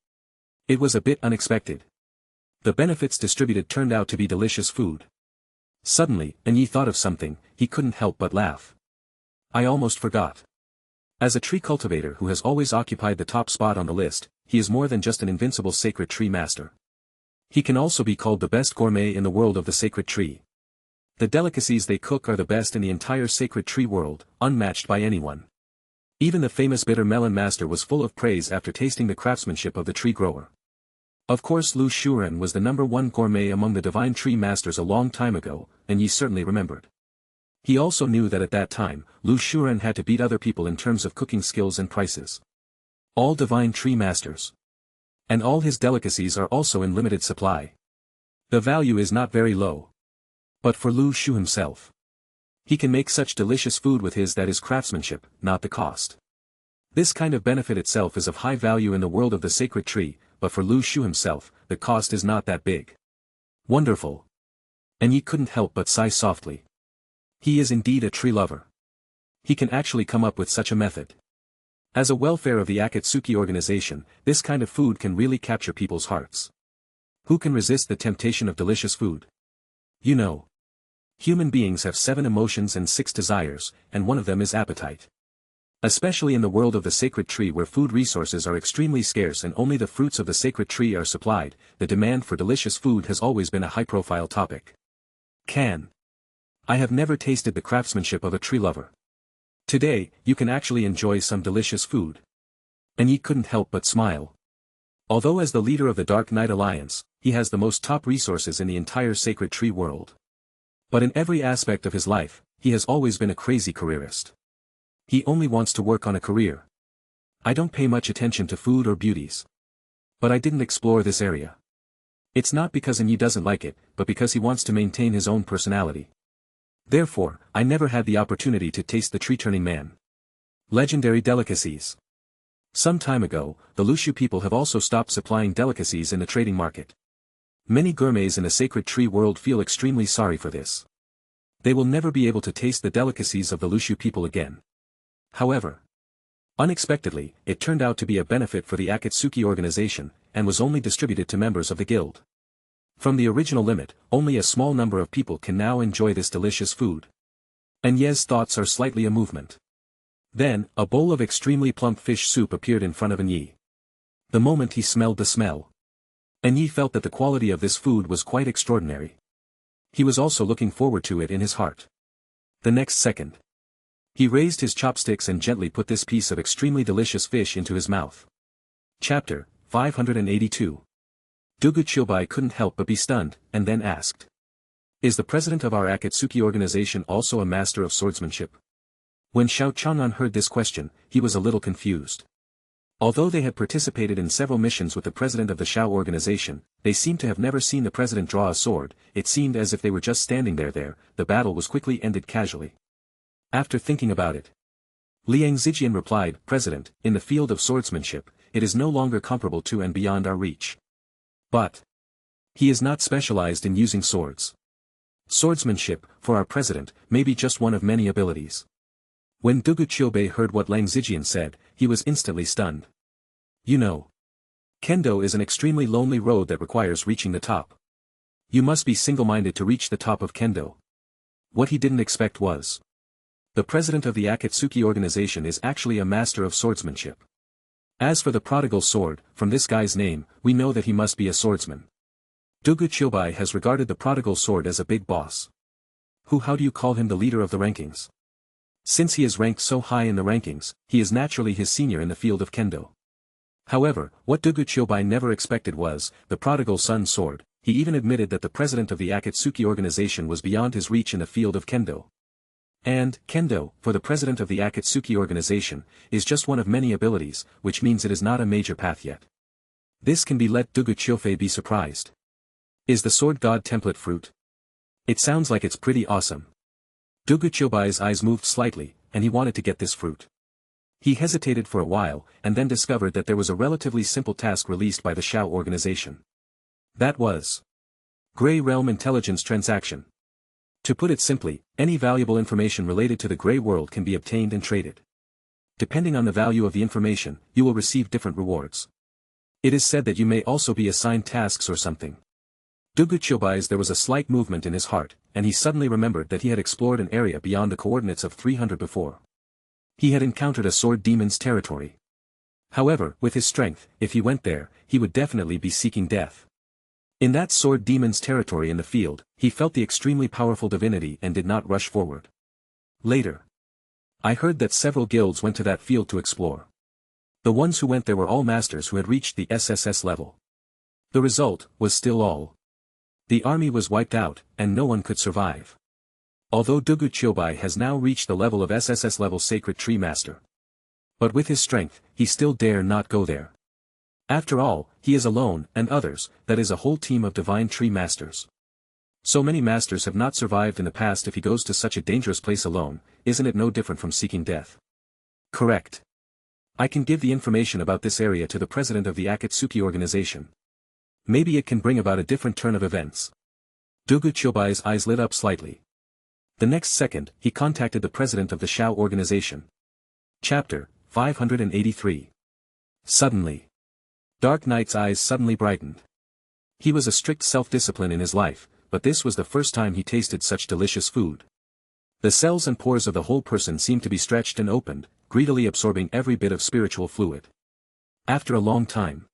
It was a bit unexpected. The benefits distributed turned out to be delicious food. Suddenly, Enye thought of something, he couldn't help but laugh. I almost forgot. As a tree cultivator who has always occupied the top spot on the list, he is more than just an invincible sacred tree master. He can also be called the best gourmet in the world of the sacred tree. The delicacies they cook are the best in the entire sacred tree world, unmatched by anyone. Even the famous bitter melon master was full of praise after tasting the craftsmanship of the tree grower. Of course Lu Shuren was the #1 gourmet among the divine tree masters a long time ago, and ye certainly remembered. He also knew that at that time, Lu Shu had to beat other people in terms of cooking skills and prices. All divine tree masters. And all his delicacies are also in limited supply. The value is not very low. But for Lu Shu himself, he can make such delicious food with his that is craftsmanship, not the cost. This kind of benefit itself is of high value in the world of the sacred tree, but for Lu Shu himself, the cost is not that big. Wonderful. And he couldn't help but sigh softly. He is indeed a tree lover. He can actually come up with such a method. As a welfare of the Akatsuki organization, this kind of food can really capture people's hearts. Who can resist the temptation of delicious food? You know. Human beings have 7 emotions and 6 desires, and one of them is appetite. Especially in the world of the sacred tree where food resources are extremely scarce and only the fruits of the sacred tree are supplied, the demand for delicious food has always been a high-profile topic. I have never tasted the craftsmanship of a tree lover. Today, you can actually enjoy some delicious food. And he couldn't help but smile. Although as the leader of the Dark Knight Alliance, he has the most top resources in the entire sacred tree world. But in every aspect of his life, he has always been a crazy careerist. He only wants to work on a career. I don't pay much attention to food or beauties. But I didn't explore this area. It's not because he doesn't like it, but because he wants to maintain his own personality. Therefore, I never had the opportunity to taste the tree-turning man. Legendary delicacies. Some time ago, the Lu Shu people have also stopped supplying delicacies in the trading market. Many gourmets in the sacred tree world feel extremely sorry for this. They will never be able to taste the delicacies of the Lu Shu people again. However, unexpectedly, it turned out to be a benefit for the Akatsuki organization, and was only distributed to members of the guild. From the original limit, only a small number of people can now enjoy this delicious food. And Ye's thoughts are slightly a movement. Then, a bowl of extremely plump fish soup appeared in front of Yi. The moment he smelled the smell, Yi felt that the quality of this food was quite extraordinary. He was also looking forward to it in his heart. The next second, he raised his chopsticks and gently put this piece of extremely delicious fish into his mouth. Chapter 582. Tgthegood couldn't help but be stunned, and then asked. Is the president of our Akatsuki organization also a master of swordsmanship? When Xiao Chang'an heard this question, he was a little confused. Although they had participated in several missions with the president of the Xiao organization, they seemed to have never seen the president draw a sword. It seemed as if they were just standing there, the battle was quickly ended casually. After thinking about it, Liang Zijian replied, President, in the field of swordsmanship, it is no longer comparable to and beyond our reach. But he is not specialized in using swords. Swordsmanship, for our president, may be just one of many abilities. When Tgthegood heard what Liang Zijian said, he was instantly stunned. You know, Kendo is an extremely lonely road that requires reaching the top. You must be single-minded to reach the top of Kendo. What he didn't expect was, the president of the Akatsuki organization is actually a master of swordsmanship. As for the prodigal sword, from this guy's name, we know that he must be a swordsman. Tgthegood has regarded the prodigal sword as a big boss. How do you call him the leader of the rankings? Since he is ranked so high in the rankings, he is naturally his senior in the field of Kendo. However, what Tgthegood never expected was, the prodigal son's sword. He even admitted that the president of the Akatsuki organization was beyond his reach in the field of Kendo. And, Kendo, for the president of the Akatsuki organization, is just one of many abilities, which means it is not a major path yet. This can be let Tgthegood be surprised. Is the sword god template fruit? It sounds like it's pretty awesome. Tgthegoods eyes moved slightly, and he wanted to get this fruit. He hesitated for a while, and then discovered that there was a relatively simple task released by the Xiao organization. That was Grey Realm Intelligence Transaction. To put it simply, any valuable information related to the Grey World can be obtained and traded. Depending on the value of the information, you will receive different rewards. It is said that you may also be assigned tasks or something. Tgthegood there was a slight movement in his heart, and he suddenly remembered that he had explored an area beyond the coordinates of 300 before. He had encountered a sword demon's territory. However, with his strength, if he went there, he would definitely be seeking death. In that sword demon's territory in the field, he felt the extremely powerful divinity and did not rush forward. Later, I heard that several guilds went to that field to explore. The ones who went there were all masters who had reached the SSS level. The result was still all. The army was wiped out, and no one could survive. Although Tgthegood has now reached the level of SSS-level Sacred Tree Master. But with his strength, he still dare not go there. After all, he is alone, and others, that is a whole team of divine tree masters. So many masters have not survived in the past. If he goes to such a dangerous place alone, isn't it no different from seeking death? Correct. I can give the information about this area to the president of the Akatsuki organization. Maybe it can bring about a different turn of events. Tgthegoods' eyes lit up slightly. The next second, he contacted the president of the Shao organization. Chapter 583. Suddenly. Dark Knight's eyes suddenly brightened. He was a strict self-discipline in his life, but this was the first time he tasted such delicious food. The cells and pores of the whole person seemed to be stretched and opened, greedily absorbing every bit of spiritual fluid. After a long time,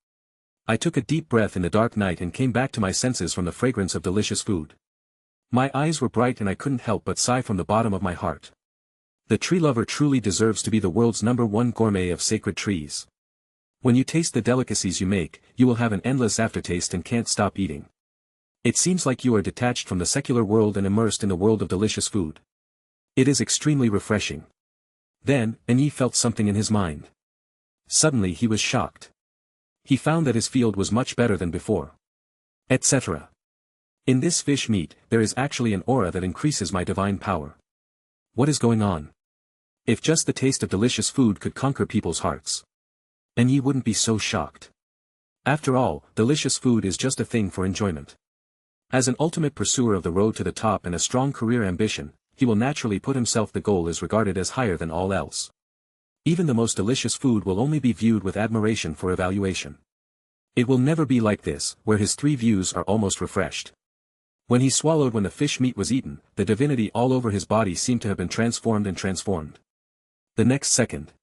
I took a deep breath in the dark night and came back to my senses from the fragrance of delicious food. My eyes were bright and I couldn't help but sigh from the bottom of my heart. The tree lover truly deserves to be the world's #1 gourmet of sacred trees. When you taste the delicacies you make, you will have an endless aftertaste and can't stop eating. It seems like you are detached from the secular world and immersed in the world of delicious food. It is extremely refreshing. Then, Yi felt something in his mind. Suddenly he was shocked. He found that his field was much better than before. Etc. In this fish meat, there is actually an aura that increases my divine power. What is going on? If just the taste of delicious food could conquer people's hearts, Yi wouldn't be so shocked. After all, delicious food is just a thing for enjoyment. As an ultimate pursuer of the road to the top and a strong career ambition, he will naturally put himself. The goal is regarded as higher than all else. Even the most delicious food will only be viewed with admiration for evaluation. It will never be like this, where his 3 views are almost refreshed. When he swallowed when the fish meat was eaten, the divinity all over his body seemed to have been transformed and transformed. The next second,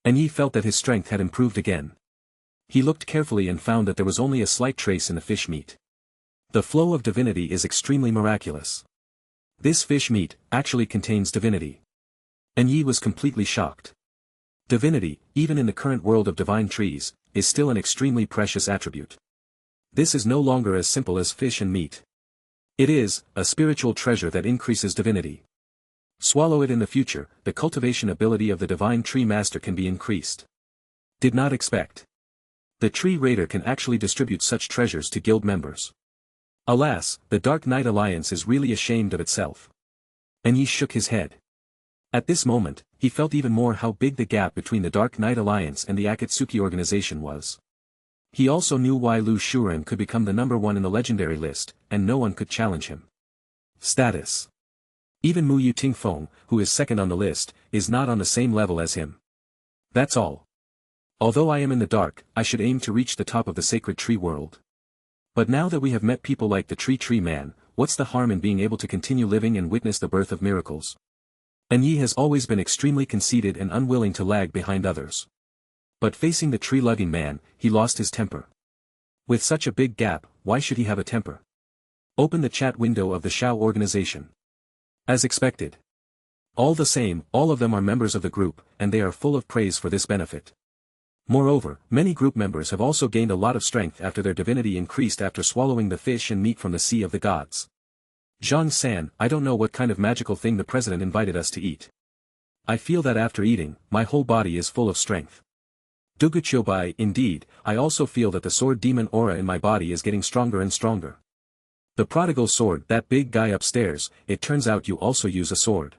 Yi felt that his strength had improved again. He looked carefully and found that there was only a slight trace in the fish meat. The flow of divinity is extremely miraculous. This fish meat actually contains divinity. Yi was completely shocked. Divinity, even in the current world of divine trees, is still an extremely precious attribute. This is no longer as simple as fish and meat. It is a spiritual treasure that increases divinity. Swallow it in the future, the cultivation ability of the divine tree master can be increased. Did not expect. The tree raider can actually distribute such treasures to guild members. Alas, the Dark Knight Alliance is really ashamed of itself. Yi shook his head. At this moment, he felt even more how big the gap between the Dark Knight Alliance and the Akatsuki organization was. He also knew why Lu Shu could become the #1 in the legendary list, and no one could challenge him. Status. Even Mu Yu Tingfeng, who is second on the list, is not on the same level as him. That's all. Although I am in the dark, I should aim to reach the top of the sacred tree world. But now that we have met people like the tree man, what's the harm in being able to continue living and witness the birth of miracles? Yi has always been extremely conceited and unwilling to lag behind others. But facing the tree-lugging man, he lost his temper. With such a big gap, why should he have a temper? Open the chat window of the Shao organization. As expected. All the same, all of them are members of the group, and they are full of praise for this benefit. Moreover, many group members have also gained a lot of strength after their divinity increased after swallowing the fish and meat from the Sea of the Gods. Zhang-san, I don't know what kind of magical thing the president invited us to eat. I feel that after eating, my whole body is full of strength. Tgthegood, indeed, I also feel that the sword demon aura in my body is getting stronger and stronger. The prodigal sword, that big guy upstairs, it turns out you also use a sword.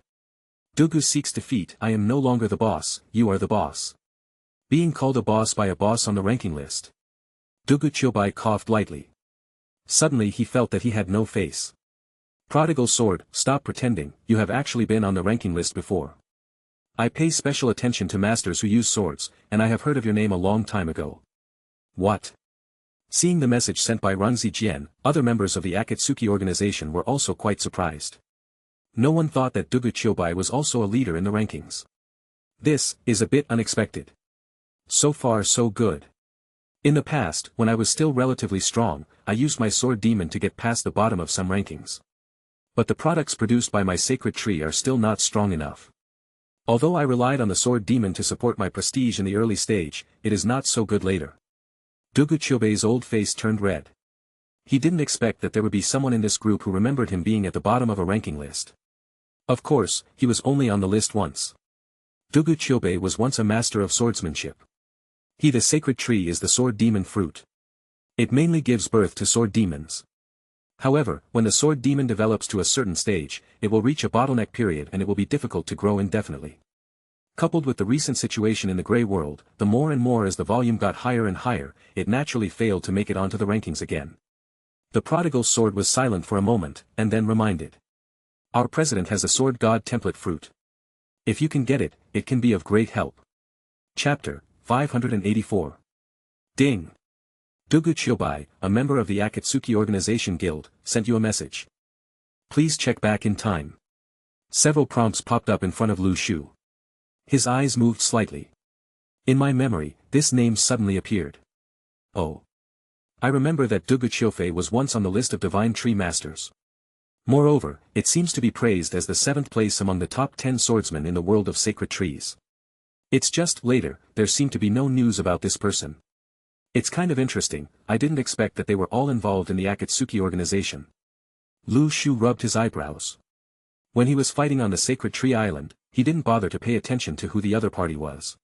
Tgthegood seeks defeat. I am no longer the boss, you are the boss. Being called a boss by a boss on the ranking list. Tgthegood coughed lightly. Suddenly he felt that he had no face. Prodigal sword, stop pretending, you have actually been on the ranking list before. I pay special attention to masters who use swords, and I have heard of your name a long time ago. What? Seeing the message sent by Rong Zijian, other members of the Akatsuki organization were also quite surprised. No one thought that Tgthegood was also a leader in the rankings. This is a bit unexpected. So far so good. In the past, when I was still relatively strong, I used my sword demon to get past the bottom of some rankings. But the products produced by my sacred tree are still not strong enough. Although I relied on the sword demon to support my prestige in the early stage, it is not so good later. Tgthegoods' old face turned red. He didn't expect that there would be someone in this group who remembered him being at the bottom of a ranking list. Of course, he was only on the list once. Tgthegood was once a master of swordsmanship. The sacred tree is the sword demon fruit. It mainly gives birth to sword demons. However, when the sword demon develops to a certain stage, it will reach a bottleneck period and it will be difficult to grow indefinitely. Coupled with the recent situation in the Grey World, the more and more as the volume got higher and higher, it naturally failed to make it onto the rankings again. The prodigal sword was silent for a moment, and then reminded. Our president has a sword god template fruit. If you can get it, it can be of great help. Chapter 584. Ding! Tgthegood, a member of the Akatsuki Organization Guild, sent you a message. Please check back in time. Several prompts popped up in front of Lu Shu. His eyes moved slightly. In my memory, this name suddenly appeared. Oh. I remember that Tgthegood was once on the list of Divine Tree Masters. Moreover, it seems to be praised as the 7th place among the top 10 swordsmen in the world of sacred trees. It's just later, there seemed to be no news about this person. It's kind of interesting, I didn't expect that they were all involved in the Akatsuki organization. Lu Shu rubbed his eyebrows. When he was fighting on the Sacred Tree Island, he didn't bother to pay attention to who the other party was.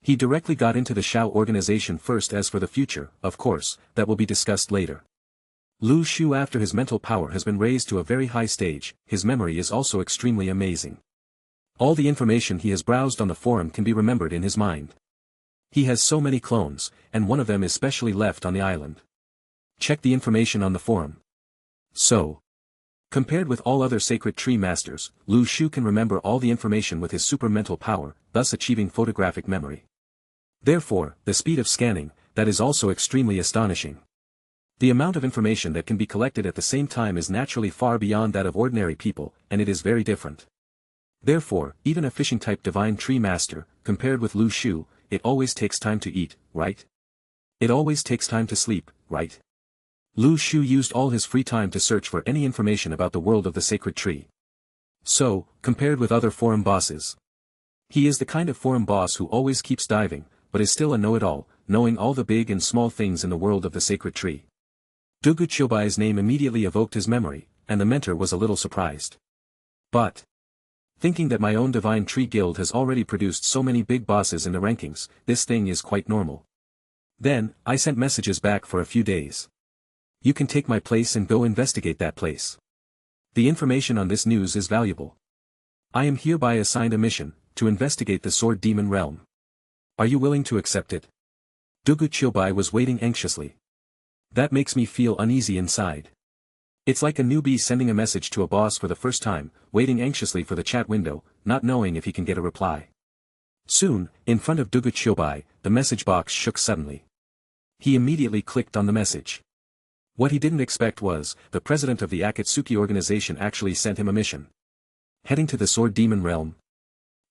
He directly got into the Shao organization first. As for the future, of course, that will be discussed later. Lu Shu, after his mental power has been raised to a very high stage, his memory is also extremely amazing. All the information he has browsed on the forum can be remembered in his mind. He has so many clones, and one of them is specially left on the island. Check the information on the forum. So, compared with all other sacred tree masters, Lu Shu can remember all the information with his super mental power, thus achieving photographic memory. Therefore, the speed of scanning, that is also extremely astonishing. The amount of information that can be collected at the same time is naturally far beyond that of ordinary people, and it is very different. Therefore, even a fishing-type divine tree master, compared with Lu Shu, it always takes time to eat, right? It always takes time to sleep, right? Lu Shu used all his free time to search for any information about the world of the sacred tree. So, compared with other forum bosses, he is the kind of forum boss who always keeps diving, but is still a know-it-all, knowing all the big and small things in the world of the sacred tree. Tgthegoods name immediately evoked his memory, and the mentor was a little surprised. But, thinking that my own Divine Tree Guild has already produced so many big bosses in the rankings, this thing is quite normal. Then, I sent messages back for a few days. You can take my place and go investigate that place. The information on this news is valuable. I am hereby assigned a mission, to investigate the Sword Demon Realm. Are you willing to accept it? Tgthegood was waiting anxiously. That makes me feel uneasy inside. It's like a newbie sending a message to a boss for the first time, waiting anxiously for the chat window, not knowing if he can get a reply. Soon, in front of Tgthegood, the message box shook suddenly. He immediately clicked on the message. What he didn't expect was, the president of the Akatsuki organization actually sent him a mission. Heading to the Sword Demon Realm.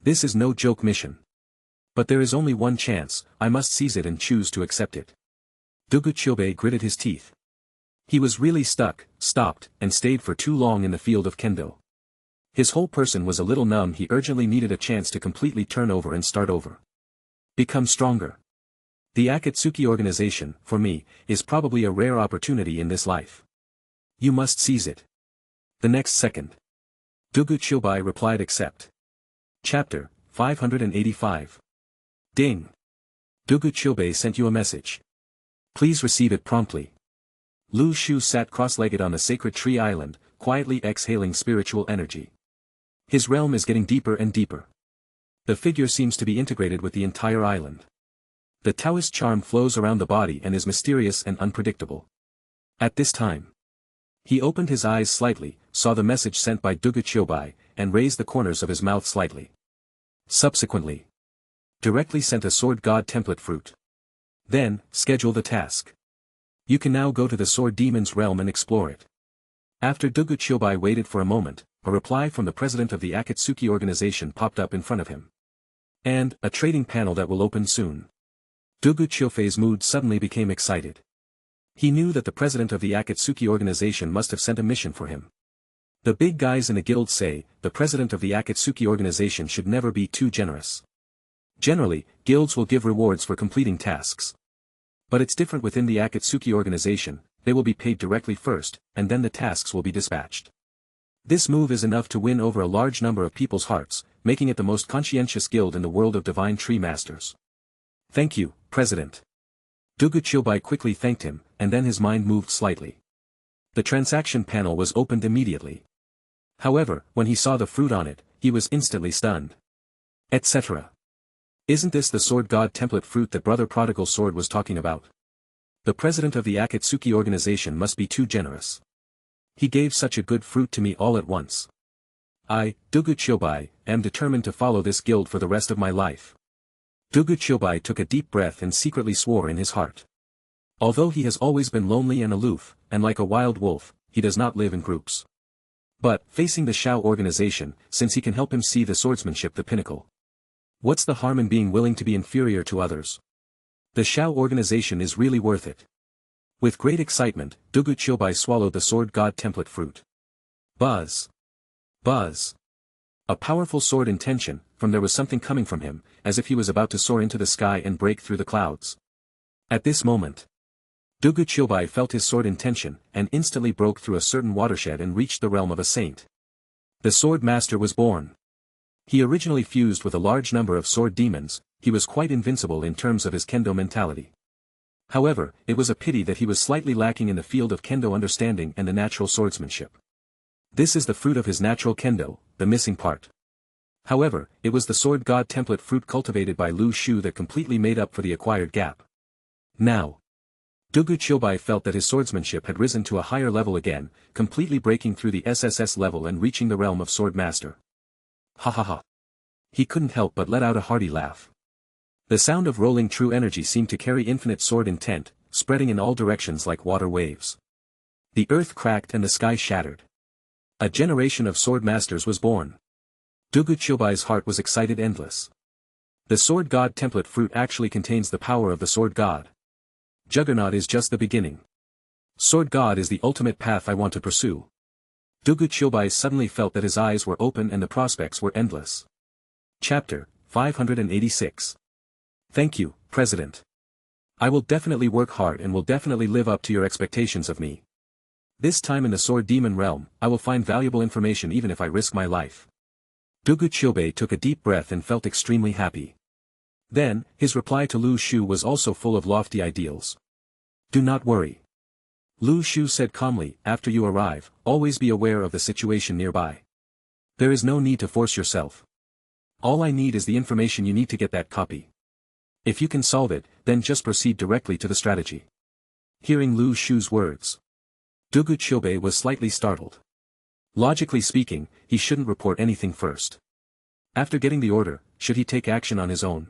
This is no joke mission. But there is only one chance, I must seize it and choose to accept it. Tgthegood gritted his teeth. He was really stuck, stopped, and stayed for too long in the field of kendo. His whole person was a little numb. He urgently needed a chance to completely turn over and start over. Become stronger. The Akatsuki organization, for me, is probably a rare opportunity in this life. You must seize it. The next second. Tgthegood replied accept. Chapter 585. Ding. Tgthegood sent you a message. Please receive it promptly. Lu Shu sat cross-legged on the sacred tree island, quietly exhaling spiritual energy. His realm is getting deeper and deeper. The figure seems to be integrated with the entire island. The Taoist charm flows around the body and is mysterious and unpredictable. At this time, he opened his eyes slightly, saw the message sent by Tgthegood, and raised the corners of his mouth slightly. Subsequently, directly sent a sword god template fruit. Then, schedule the task. You can now go to the Sword Demon's realm and explore it. After Tgthegood waited for a moment, a reply from the president of the Akatsuki organization popped up in front of him. And, a trading panel that will open soon. Tgthegoods mood suddenly became excited. He knew that the president of the Akatsuki organization must have sent a mission for him. The big guys in the guild say, the president of the Akatsuki organization should never be too generous. Generally, guilds will give rewards for completing tasks. But it's different within the Akatsuki organization, they will be paid directly first, and then the tasks will be dispatched. This move is enough to win over a large number of people's hearts, making it the most conscientious guild in the world of divine tree masters. Thank you, President. Tgthegood quickly thanked him, and then his mind moved slightly. The transaction panel was opened immediately. However, when he saw the fruit on it, he was instantly stunned. Etc. Isn't this the Sword God template fruit that Brother Prodigal Sword was talking about? The president of the Akatsuki organization must be too generous. He gave such a good fruit to me all at once. I, Tgthegood, am determined to follow this guild for the rest of my life. Tgthegood took a deep breath and secretly swore in his heart. Although he has always been lonely and aloof, and like a wild wolf, he does not live in groups. But, facing the Shao organization, since he can help him see the swordsmanship the pinnacle. What's the harm in being willing to be inferior to others? The Shao organization is really worth it. With great excitement, Tgthegood swallowed the Sword God template fruit. Buzz. Buzz. A powerful sword intention, from there was something coming from him, as if he was about to soar into the sky and break through the clouds. At this moment, Tgthegood felt his sword intention, and instantly broke through a certain watershed and reached the realm of a saint. The Sword Master was born. He originally fused with a large number of sword demons, he was quite invincible in terms of his kendo mentality. However, it was a pity that he was slightly lacking in the field of kendo understanding and the natural swordsmanship. This is the fruit of his natural kendo, the missing part. However, it was the Sword God template fruit cultivated by Lu Shu that completely made up for the acquired gap. Now, Tgthegood felt that his swordsmanship had risen to a higher level again, completely breaking through the SSS level and reaching the realm of Sword Master. Ha ha ha. He couldn't help but let out a hearty laugh. The sound of rolling true energy seemed to carry infinite sword intent, spreading in all directions like water waves. The earth cracked and the sky shattered. A generation of sword masters was born. Tgthegoods heart was excited endless. The Sword God template fruit actually contains the power of the Sword God. Juggernaut is just the beginning. Sword God is the ultimate path I want to pursue. Tgthegood suddenly felt that his eyes were open and the prospects were endless. Chapter 586. Thank you, President. I will definitely work hard and will definitely live up to your expectations of me. This time in the Sword Demon realm, I will find valuable information even if I risk my life. Tgthegood took a deep breath and felt extremely happy. Then, his reply to Lu Shu was also full of lofty ideals. Do not worry. Lu Shu said calmly, after you arrive, always be aware of the situation nearby. There is no need to force yourself. All I need is the information you need to get that copy. If you can solve it, then just proceed directly to the strategy. Hearing Lu Shu's words, Tgthegood was slightly startled. Logically speaking, he shouldn't report anything first. After getting the order, should he take action on his own?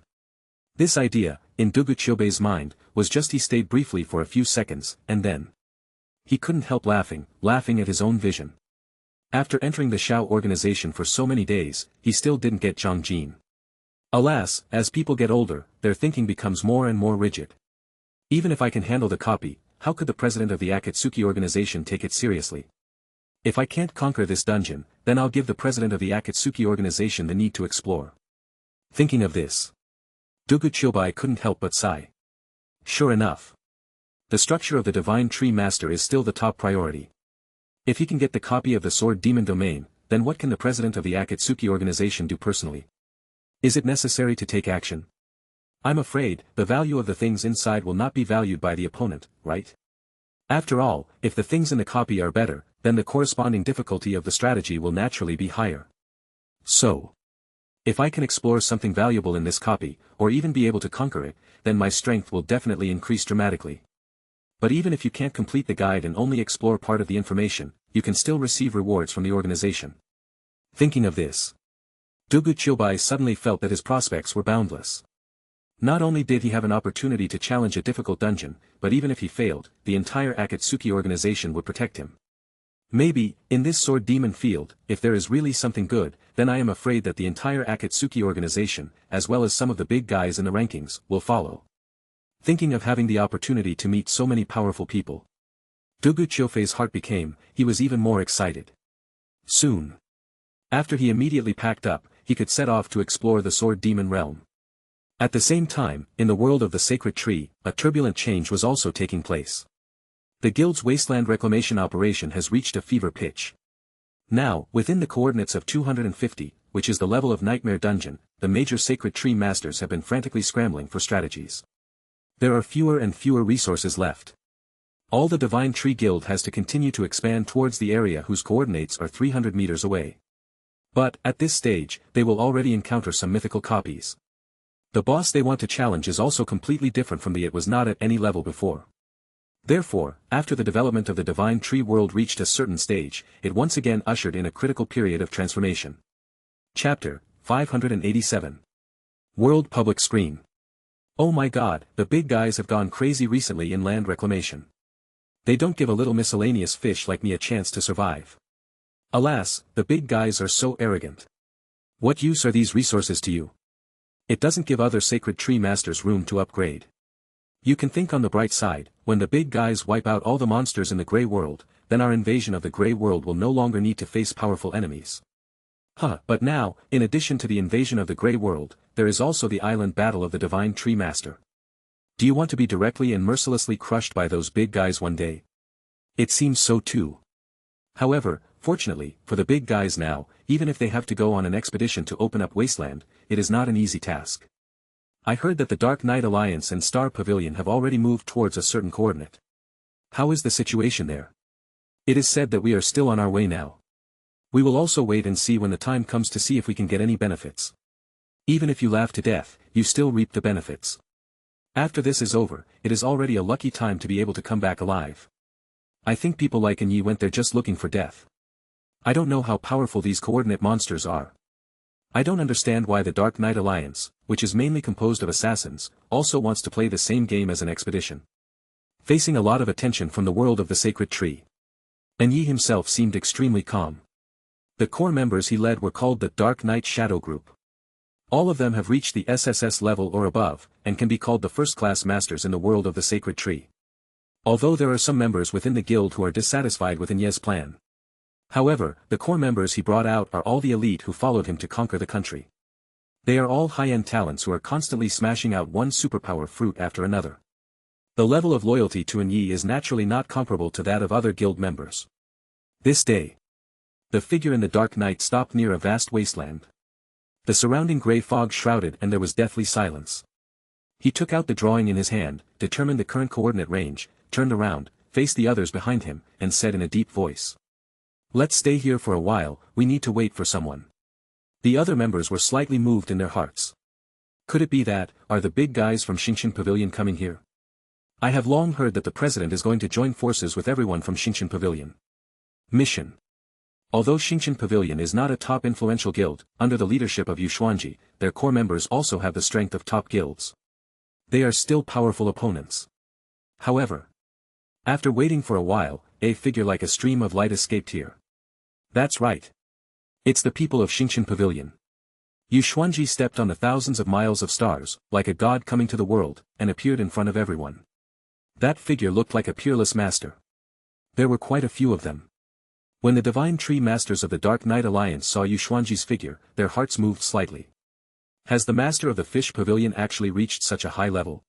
This idea, in Tgthegood's mind, was just he stayed briefly for a few seconds, and then he couldn't help laughing at his own vision. After entering the Shao organization for so many days, he still didn't get Zhang. Alas, as people get older, their thinking becomes more and more rigid. Even if I can handle the copy, how could the president of the Akatsuki organization take it seriously? If I can't conquer this dungeon, then I'll give the president of the Akatsuki organization the need to explore. Thinking of this, Tgthegood couldn't help but sigh. Sure enough. The structure of the Divine Tree Master is still the top priority. If he can get the copy of the Sword Demon domain, then what can the president of the Akatsuki organization do personally? Is it necessary to take action? I'm afraid, the value of the things inside will not be valued by the opponent, right? After all, if the things in the copy are better, then the corresponding difficulty of the strategy will naturally be higher. So, if I can explore something valuable in this copy, or even be able to conquer it, then my strength will definitely increase dramatically. But even if you can't complete the guide and only explore part of the information, you can still receive rewards from the organization. Thinking of this, Tgthegood suddenly felt that his prospects were boundless. Not only did he have an opportunity to challenge a difficult dungeon, but even if he failed, the entire Akatsuki organization would protect him. Maybe, in this Sword Demon field, if there is really something good, then I am afraid that the entire Akatsuki organization, as well as some of the big guys in the rankings, will follow. Thinking of having the opportunity to meet so many powerful people, Tgthegoods' heart became, he was even more excited. Soon. After he immediately packed up, he could set off to explore the Sword Demon realm. At the same time, in the world of the Sacred Tree, a turbulent change was also taking place. The guild's wasteland reclamation operation has reached a fever pitch. Now, within the coordinates of 250, which is the level of Nightmare Dungeon, the major Sacred Tree Masters have been frantically scrambling for strategies. There are fewer and fewer resources left. All the Divine Tree Guild has to continue to expand towards the area whose coordinates are 300 meters away. But, at this stage, they will already encounter some mythical copies. The boss they want to challenge is also completely different from the it was not at any level before. Therefore, after the development of the Divine Tree world reached a certain stage, it once again ushered in a critical period of transformation. Chapter 587. World Public Screen. Oh my god, the big guys have gone crazy recently in land reclamation. They don't give a little miscellaneous fish like me a chance to survive. Alas, the big guys are so arrogant. What use are these resources to you? It doesn't give other Sacred Tree Masters room to upgrade. You can think on the bright side, when the big guys wipe out all the monsters in the Grey World, then our invasion of the Grey World will no longer need to face powerful enemies. But now, in addition to the invasion of the Grey World, there is also the island battle of the Divine Tree Master. Do you want to be directly and mercilessly crushed by those big guys one day? It seems so too. However, fortunately, for the big guys now, even if they have to go on an expedition to open up Wasteland, it is not an easy task. I heard that the Dark Knight Alliance and Star Pavilion have already moved towards a certain coordinate. How is the situation there? It is said that we are still on our way now. We will also wait and see when the time comes to see if we can get any benefits. Even if you laugh to death, you still reap the benefits. After this is over, it is already a lucky time to be able to come back alive. I think people like Yi went there just looking for death. I don't know how powerful these coordinate monsters are. I don't understand why the Dark Knight Alliance, which is mainly composed of assassins, also wants to play the same game as an expedition. Facing a lot of attention from the world of the Sacred Tree. And Yi himself seemed extremely calm. The core members he led were called the Dark Knight Shadow Group. All of them have reached the SSS level or above, and can be called the first-class masters in the world of the Sacred Tree. Although there are some members within the guild who are dissatisfied with Yi's plan. However, the core members he brought out are all the elite who followed him to conquer the country. They are all high-end talents who are constantly smashing out one superpower fruit after another. The level of loyalty to Yi is naturally not comparable to that of other guild members. This day, the figure in the Dark Knight stopped near a vast wasteland. The surrounding grey fog shrouded and there was deathly silence. He took out the drawing in his hand, determined the current coordinate range, turned around, faced the others behind him, and said in a deep voice. Let's stay here for a while, we need to wait for someone. The other members were slightly moved in their hearts. Could it be that, are the big guys from Xingshan Pavilion coming here? I have long heard that the president is going to join forces with everyone from Xingshan Pavilion. Mission. Although Xingshan Pavilion is not a top influential guild, under the leadership of Yuxuanji, their core members also have the strength of top guilds. They are still powerful opponents. However, after waiting for a while, a figure like a stream of light escaped here. That's right. It's the people of Xingshan Pavilion. Yuxuanji stepped on the thousands of miles of stars, like a god coming to the world, and appeared in front of everyone. That figure looked like a peerless master. There were quite a few of them. When the Divine Tree Masters of the Dark Knight Alliance saw Yuxuanji's figure, their hearts moved slightly. Has the Master of the Fish Pavilion actually reached such a high level?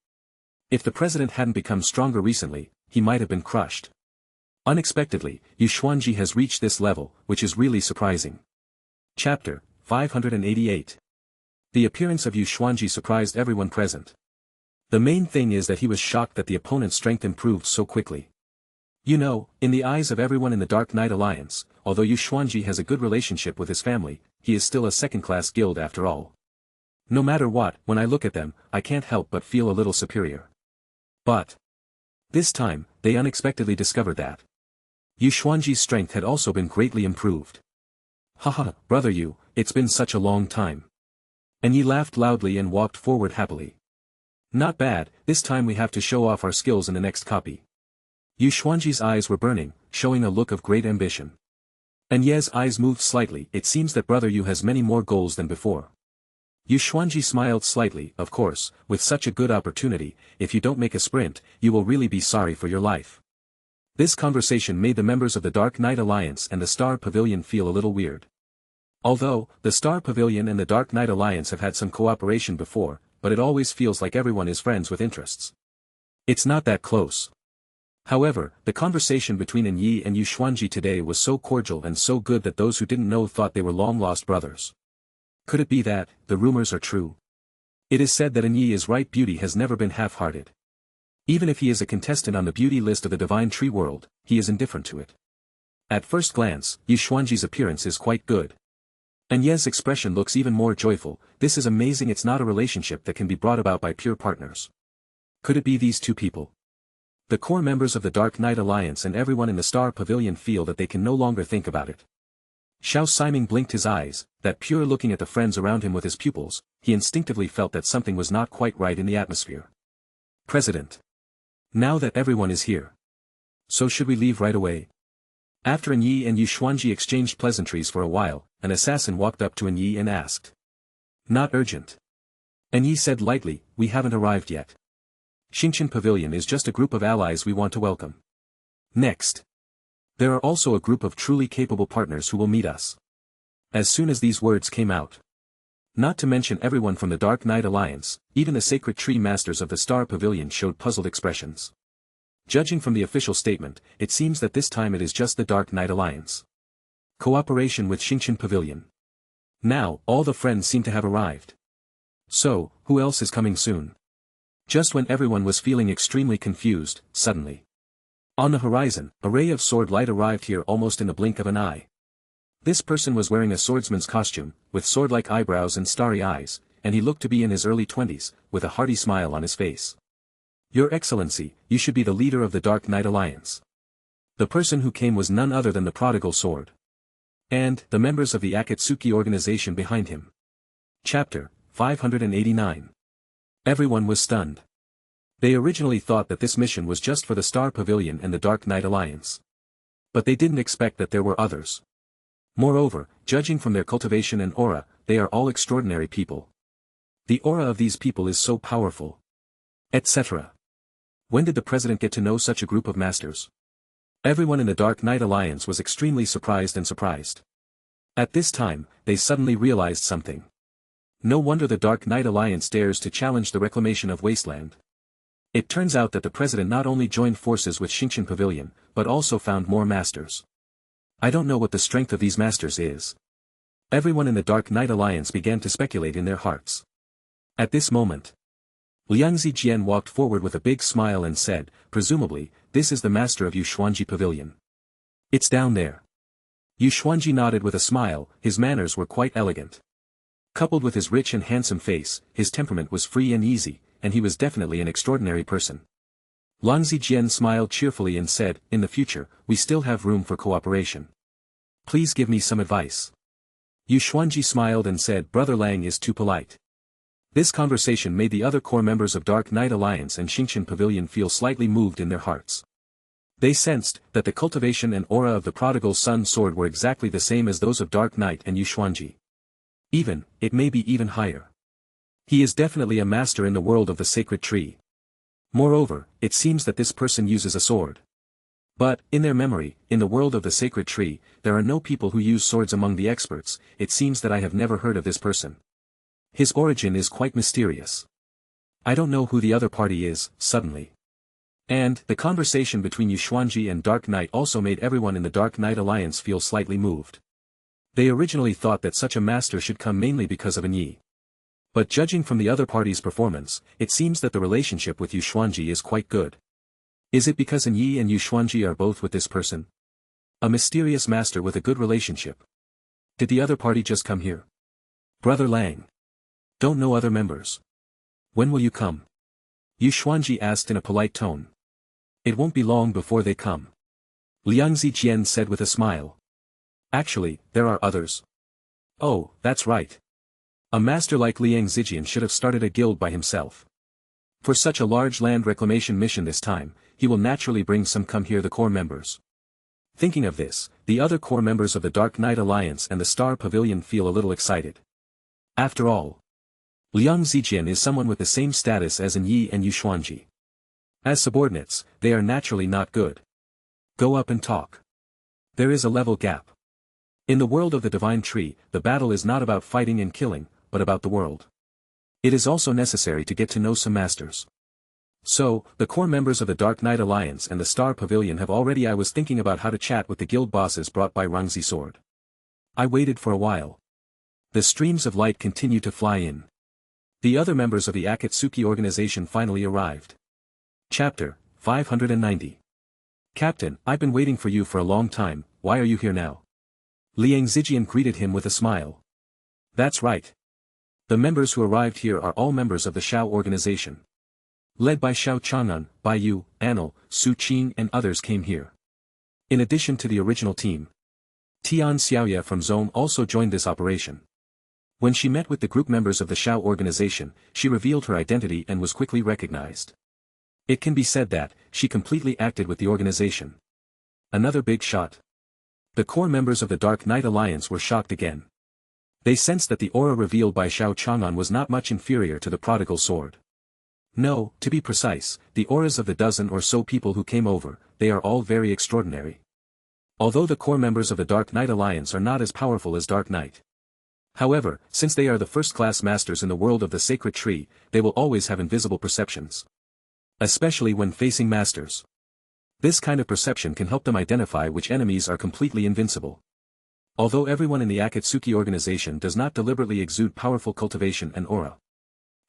If the President hadn't become stronger recently, he might have been crushed. Unexpectedly, Yuxuanji has reached this level, which is really surprising. Chapter 588. The appearance of Yuxuanji surprised everyone present. The main thing is that he was shocked that the opponent's strength improved so quickly. You know, in the eyes of everyone in the Dark Knight Alliance, although Yuxuanji has a good relationship with his family, he is still a second-class guild after all. No matter what, when I look at them, I can't help but feel a little superior. But this time, they unexpectedly discovered that Yuxuanji's strength had also been greatly improved. Haha, brother Yu, it's been such a long time. And Yi laughed loudly and walked forward happily. Not bad, this time we have to show off our skills in the next copy. Yuxuanji's eyes were burning, showing a look of great ambition. And Ye's eyes moved slightly. It seems that brother Yu has many more goals than before. Yuxuanji smiled slightly. Of course, with such a good opportunity, if you don't make a sprint, you will really be sorry for your life. This conversation made the members of the Dark Knight Alliance and the Star Pavilion feel a little weird. Although, the Star Pavilion and the Dark Knight Alliance have had some cooperation before, but it always feels like everyone is friends with interests. It's not that close. However, the conversation between An Yi and Yu Xuanji today was so cordial and so good that those who didn't know thought they were long-lost brothers. Could it be that, the rumors are true? It is said that An Yi is right, beauty has never been half-hearted. Even if he is a contestant on the beauty list of the divine tree world, he is indifferent to it. At first glance, Yu Xuanji's appearance is quite good. An Yi's expression looks even more joyful. This is amazing. It's not a relationship that can be brought about by pure partners. Could it be these two people? The core members of the Dark Knight Alliance and everyone in the Star Pavilion feel that they can no longer think about it. Xiao Siming blinked his eyes, that pure looking at the friends around him with his pupils, he instinctively felt that something was not quite right in the atmosphere. President. Now that everyone is here. So should we leave right away? After An Yi and Yu Xuanji exchanged pleasantries for a while, an assassin walked up to An Yi and asked. Not urgent. An Yi said lightly, we haven't arrived yet. Xingqian Pavilion is just a group of allies we want to welcome. Next. There are also a group of truly capable partners who will meet us. As soon as these words came out. Not to mention everyone from the Dark Knight Alliance, even the Sacred Tree Masters of the Star Pavilion showed puzzled expressions. Judging from the official statement, it seems that this time it is just the Dark Knight Alliance. Cooperation with Xingqian Pavilion. Now, all the friends seem to have arrived. So, who else is coming soon? Just when everyone was feeling extremely confused, suddenly. On the horizon, a ray of sword light arrived here almost in the blink of an eye. This person was wearing a swordsman's costume, with sword-like eyebrows and starry eyes, and he looked to be in his early 20s, with a hearty smile on his face. Your Excellency, you should be the leader of the Dark Knight Alliance. The person who came was none other than the Prodigal Sword. And, the members of the Akatsuki organization behind him. Chapter 589. Everyone was stunned. They originally thought that this mission was just for the Star Pavilion and the Dark Knight Alliance. But they didn't expect that there were others. Moreover, judging from their cultivation and aura, they are all extraordinary people. The aura of these people is so powerful. Etc. When did the president get to know such a group of masters? Everyone in the Dark Knight Alliance was extremely surprised and surprised. At this time, they suddenly realized something. No wonder the Dark Knight Alliance dares to challenge the reclamation of Wasteland. It turns out that the president not only joined forces with Xingqian Pavilion, but also found more masters. I don't know what the strength of these masters is. Everyone in the Dark Knight Alliance began to speculate in their hearts. At this moment, Liang Zijian walked forward with a big smile and said, presumably, this is the master of Yu Xuanji Pavilion. It's down there. Yu Xuanji nodded with a smile, his manners were quite elegant. Coupled with his rich and handsome face, his temperament was free and easy, and he was definitely an extraordinary person. Liang Zijian smiled cheerfully and said, in the future, we still have room for cooperation. Please give me some advice. Yu Xuanji smiled and said, Brother Lang is too polite. This conversation made the other core members of Dark Knight Alliance and Xingqian Pavilion feel slightly moved in their hearts. They sensed that the cultivation and aura of the Prodigal Sun sword were exactly the same as those of Dark Knight and Yu Xuanji. It may be even higher. He is definitely a master in the world of the sacred tree. Moreover, it seems that this person uses a sword. But, in their memory, in the world of the sacred tree, there are no people who use swords among the experts. It seems that I have never heard of this person. His origin is quite mysterious. I don't know who the other party is, suddenly. And, the conversation between Yu Xuanji and Dark Knight also made everyone in the Dark Knight Alliance feel slightly moved. They originally thought that such a master should come mainly because of An Yi. But judging from the other party's performance, it seems that the relationship with Yu Xuanji is quite good. Is it because An Yi and Yu Xuanji are both with this person? A mysterious master with a good relationship. Did the other party just come here? Brother Lang. Don't know other members. When will you come? Yu Xuanji asked in a polite tone. It won't be long before they come. Liang Zijian said with a smile. Actually, there are others. Oh, that's right. A master like Liang Zijian should have started a guild by himself. For such a large land reclamation mission this time, he will naturally bring some come here the core members. Thinking of this, the other core members of the Dark Knight Alliance and the Star Pavilion feel a little excited. After all, Liang Zijian is someone with the same status as An Yi and Yu Xuanji. As subordinates, they are naturally not good. Go up and talk. There is a level gap. In the world of the Divine Tree, the battle is not about fighting and killing, but about the world. It is also necessary to get to know some masters. So, the core members of the Dark Knight Alliance and the Star Pavilion have already. I was thinking about how to chat with the guild bosses brought by Rangzi Sword. I waited for a while. The streams of light continued to fly in. The other members of the Akatsuki organization finally arrived. Chapter 590. Captain, I've been waiting for you for a long time, why are you here now? Liang Zijian greeted him with a smile. That's right. The members who arrived here are all members of the Shao organization. Led by Xiao Chang'an, Bai Yu, Anil, Su Qing and others came here. In addition to the original team, Tian Xiaoye from Zone also joined this operation. When she met with the group members of the Shao organization, she revealed her identity and was quickly recognized. It can be said that, she completely acted with the organization. Another big shot. The core members of the Dark Knight Alliance were shocked again. They sensed that the aura revealed by Xiao Chang'an was not much inferior to the prodigal sword. No, to be precise, the auras of the dozen or so people who came over, they are all very extraordinary. Although the core members of the Dark Knight Alliance are not as powerful as Dark Knight. However, since they are the first-class masters in the world of the sacred tree, they will always have invisible perceptions. Especially when facing masters. This kind of perception can help them identify which enemies are completely invincible. Although everyone in the Akatsuki organization does not deliberately exude powerful cultivation and aura.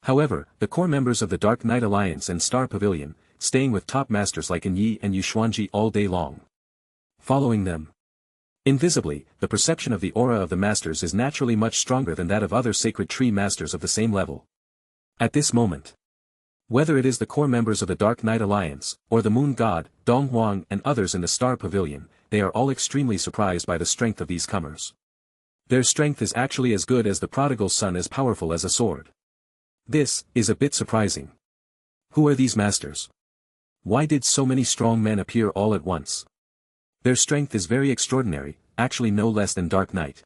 However, the core members of the Dark Knight Alliance and Star Pavilion, staying with top masters like Yi and Yuxuanji all day long. Following them. Invisibly, the perception of the aura of the masters is naturally much stronger than that of other sacred tree masters of the same level. At this moment, whether it is the core members of the Dark Knight Alliance, or the Moon God, Dong Huang and others in the Star Pavilion, they are all extremely surprised by the strength of these comers. Their strength is actually as good as the prodigal son, as powerful as a sword. This is a bit surprising. Who are these masters? Why did so many strong men appear all at once? Their strength is very extraordinary, actually no less than Dark Knight.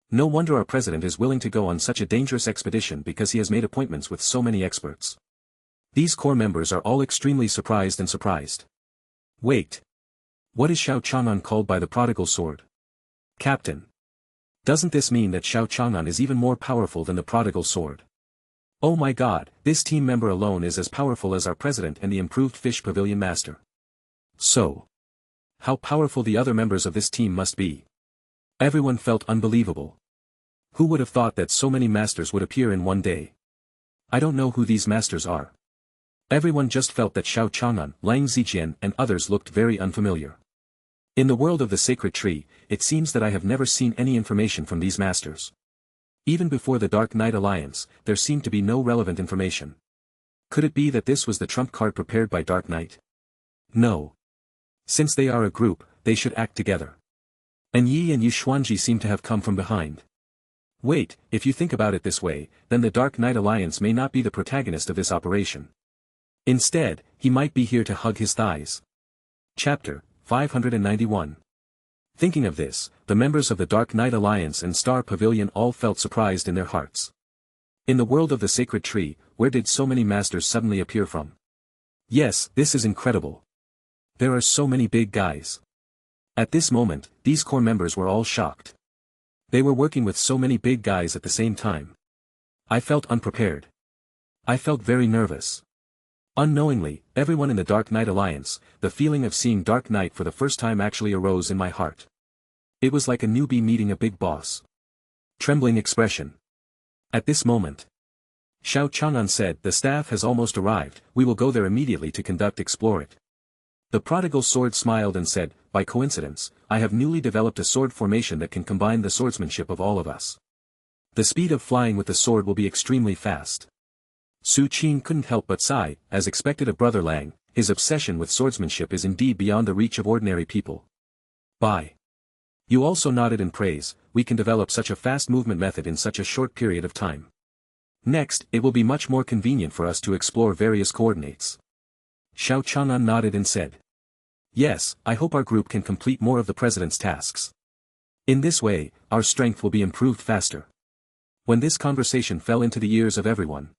No wonder our president is willing to go on such a dangerous expedition, because he has made appointments with so many experts. These core members are all extremely surprised and surprised. Wait. What is Xiao Chang'an called by the prodigal sword? Captain. Doesn't this mean that Xiao Chang'an is even more powerful than the prodigal sword? Oh my god, this team member alone is as powerful as our president and the improved Fish Pavilion master. So, how powerful the other members of this team must be. Everyone felt unbelievable. Who would have thought that so many masters would appear in one day? I don't know who these masters are. Everyone just felt that Xiao Chang'an, Liang Zijian and others looked very unfamiliar. In the world of the sacred tree, it seems that I have never seen any information from these masters. Even before the Dark Knight Alliance, there seemed to be no relevant information. Could it be that this was the trump card prepared by Dark Knight? No. Since they are a group, they should act together. Yi and Yuxuanji seem to have come from behind. Wait, if you think about it this way, then the Dark Knight Alliance may not be the protagonist of this operation. Instead, he might be here to hug his thighs. Chapter 591. Thinking of this, the members of the Dark Knight Alliance and Star Pavilion all felt surprised in their hearts. In the world of the sacred tree, where did so many masters suddenly appear from? Yes, this is incredible. There are so many big guys. At this moment, these core members were all shocked. They were working with so many big guys at the same time. I felt unprepared. I felt very nervous. Unknowingly, everyone in the Dark Knight Alliance, the feeling of seeing Dark Knight for the first time actually arose in my heart. It was like a newbie meeting a big boss. Trembling expression. At this moment, Xiao Chang'an said, "The staff has almost arrived, we will go there immediately to explore it." The prodigal sword smiled and said, "By coincidence, I have newly developed a sword formation that can combine the swordsmanship of all of us. The speed of flying with the sword will be extremely fast." Su Qing couldn't help but sigh, as expected of Brother Lang, his obsession with swordsmanship is indeed beyond the reach of ordinary people. Bye. You also nodded in praise, we can develop such a fast movement method in such a short period of time. Next, it will be much more convenient for us to explore various coordinates. Xiao Chang'an nodded and said. Yes, I hope our group can complete more of the president's tasks. In this way, our strength will be improved faster. When this conversation fell into the ears of everyone,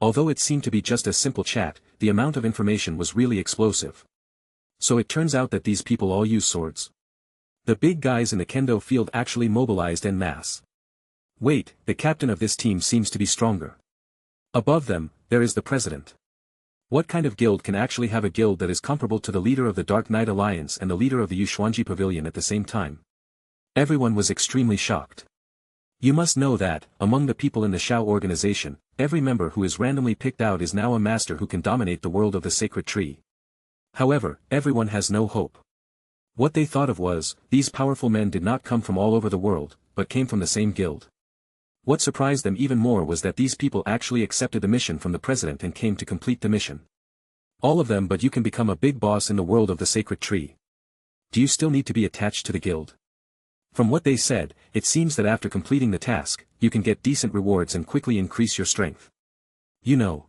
although it seemed to be just a simple chat, the amount of information was really explosive. So it turns out that these people all use swords. The big guys in the kendo field actually mobilized en masse. Wait, the captain of this team seems to be stronger. Above them, there is the president. What kind of guild can actually have a guild that is comparable to the leader of the Dark Knight Alliance and the leader of the Yuxuanji Pavilion at the same time? Everyone was extremely shocked. You must know that, among the people in the Shao organization, every member who is randomly picked out is now a master who can dominate the world of the sacred tree. However, everyone has no hope. What they thought of was, these powerful men did not come from all over the world, but came from the same guild. What surprised them even more was that these people actually accepted the mission from the president and came to complete the mission. All of them, but you can become a big boss in the world of the sacred tree. Do you still need to be attached to the guild? From what they said, it seems that after completing the task, you can get decent rewards and quickly increase your strength. You know.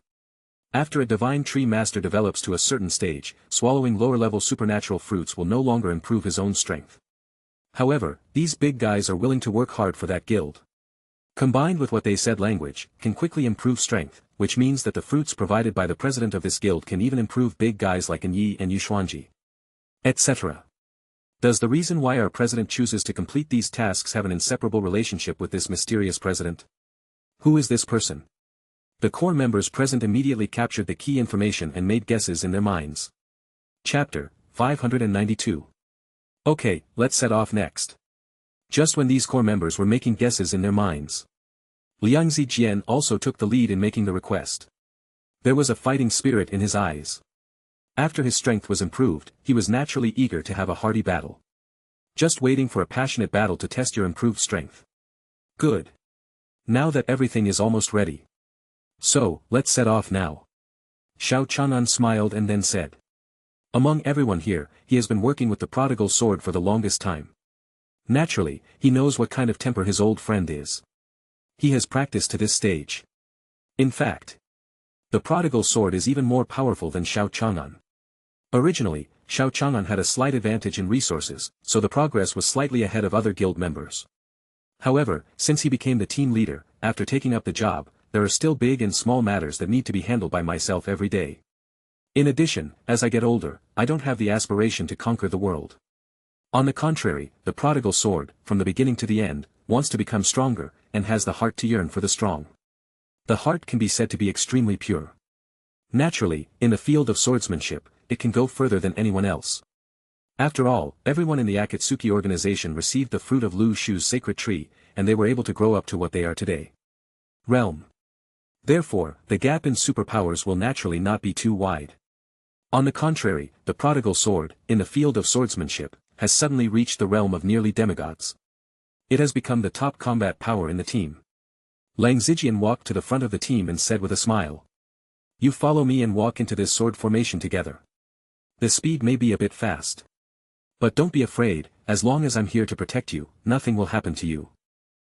After a divine tree master develops to a certain stage, swallowing lower-level supernatural fruits will no longer improve his own strength. However, these big guys are willing to work hard for that guild. Combined with what they said, language can quickly improve strength, which means that the fruits provided by the president of this guild can even improve big guys like Yi and Yuxuanji, etc. Does the reason why our president chooses to complete these tasks have an inseparable relationship with this mysterious president? Who is this person? The core members present immediately captured the key information and made guesses in their minds. Chapter 592. Okay, let's set off next. Just when these core members were making guesses in their minds, Liang Zijian also took the lead in making the request. There was a fighting spirit in his eyes. After his strength was improved, he was naturally eager to have a hearty battle. Just waiting for a passionate battle to test your improved strength. Good. Now that everything is almost ready. So, let's set off now. Xiao Chang'an smiled and then said. Among everyone here, he has been working with the prodigal sword for the longest time. Naturally, he knows what kind of temper his old friend is. He has practiced to this stage. In fact, the prodigal sword is even more powerful than Xiao Chang'an. Originally, Xiao Chang'an had a slight advantage in resources, so the progress was slightly ahead of other guild members. However, since he became the team leader, after taking up the job, there are still big and small matters that need to be handled by myself every day. In addition, as I get older, I don't have the aspiration to conquer the world. On the contrary, the prodigal sword, from the beginning to the end, wants to become stronger, and has the heart to yearn for the strong. The heart can be said to be extremely pure. Naturally, in the field of swordsmanship, it can go further than anyone else. After all, everyone in the Akatsuki organization received the fruit of Lu Shu's sacred tree, and they were able to grow up to what they are today. Realm. Therefore, the gap in superpowers will naturally not be too wide. On the contrary, the prodigal sword, in the field of swordsmanship, has suddenly reached the realm of nearly demigods. It has become the top combat power in the team. Lang Zijian walked to the front of the team and said with a smile. You follow me and walk into this sword formation together. The speed may be a bit fast. But don't be afraid, as long as I'm here to protect you, nothing will happen to you.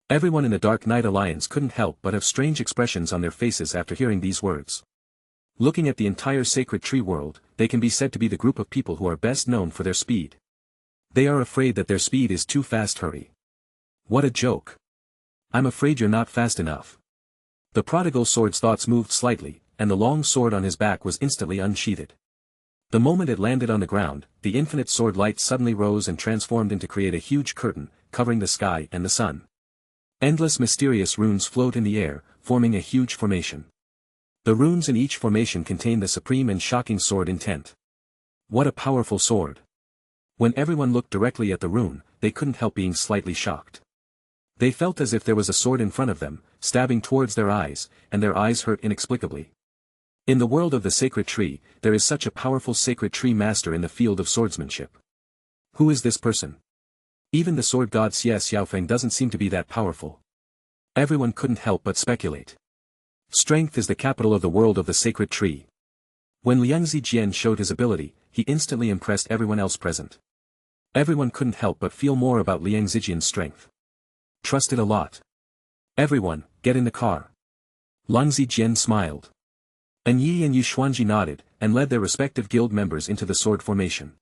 Everyone in the Dark Knight Alliance couldn't help but have strange expressions on their faces after hearing these words. Looking at the entire sacred tree world, they can be said to be the group of people who are best known for their speed. They are afraid that their speed is too fast. Hurry. What a joke. I'm afraid you're not fast enough. The prodigal sword's thoughts moved slightly, and the long sword on his back was instantly unsheathed. The moment it landed on the ground, the infinite sword light suddenly rose and transformed into create a huge curtain, covering the sky and the sun. Endless mysterious runes float in the air, forming a huge formation. The runes in each formation contain the supreme and shocking sword intent. What a powerful sword. When everyone looked directly at the rune, they couldn't help being slightly shocked. They felt as if there was a sword in front of them, stabbing towards their eyes, and their eyes hurt inexplicably. In the world of the sacred tree, there is such a powerful sacred tree master in the field of swordsmanship. Who is this person? Even the sword god Xie Xiaofeng doesn't seem to be that powerful. Everyone couldn't help but speculate. Strength is the capital of the world of the sacred tree. When Liang Zijian showed his ability, he instantly impressed everyone else present. Everyone couldn't help but feel more about Liang Zijian's strength. Trust it a lot. Everyone, get in the car. Liang Zijian smiled. Yi and Yuxuanji nodded, and led their respective guild members into the sword formation.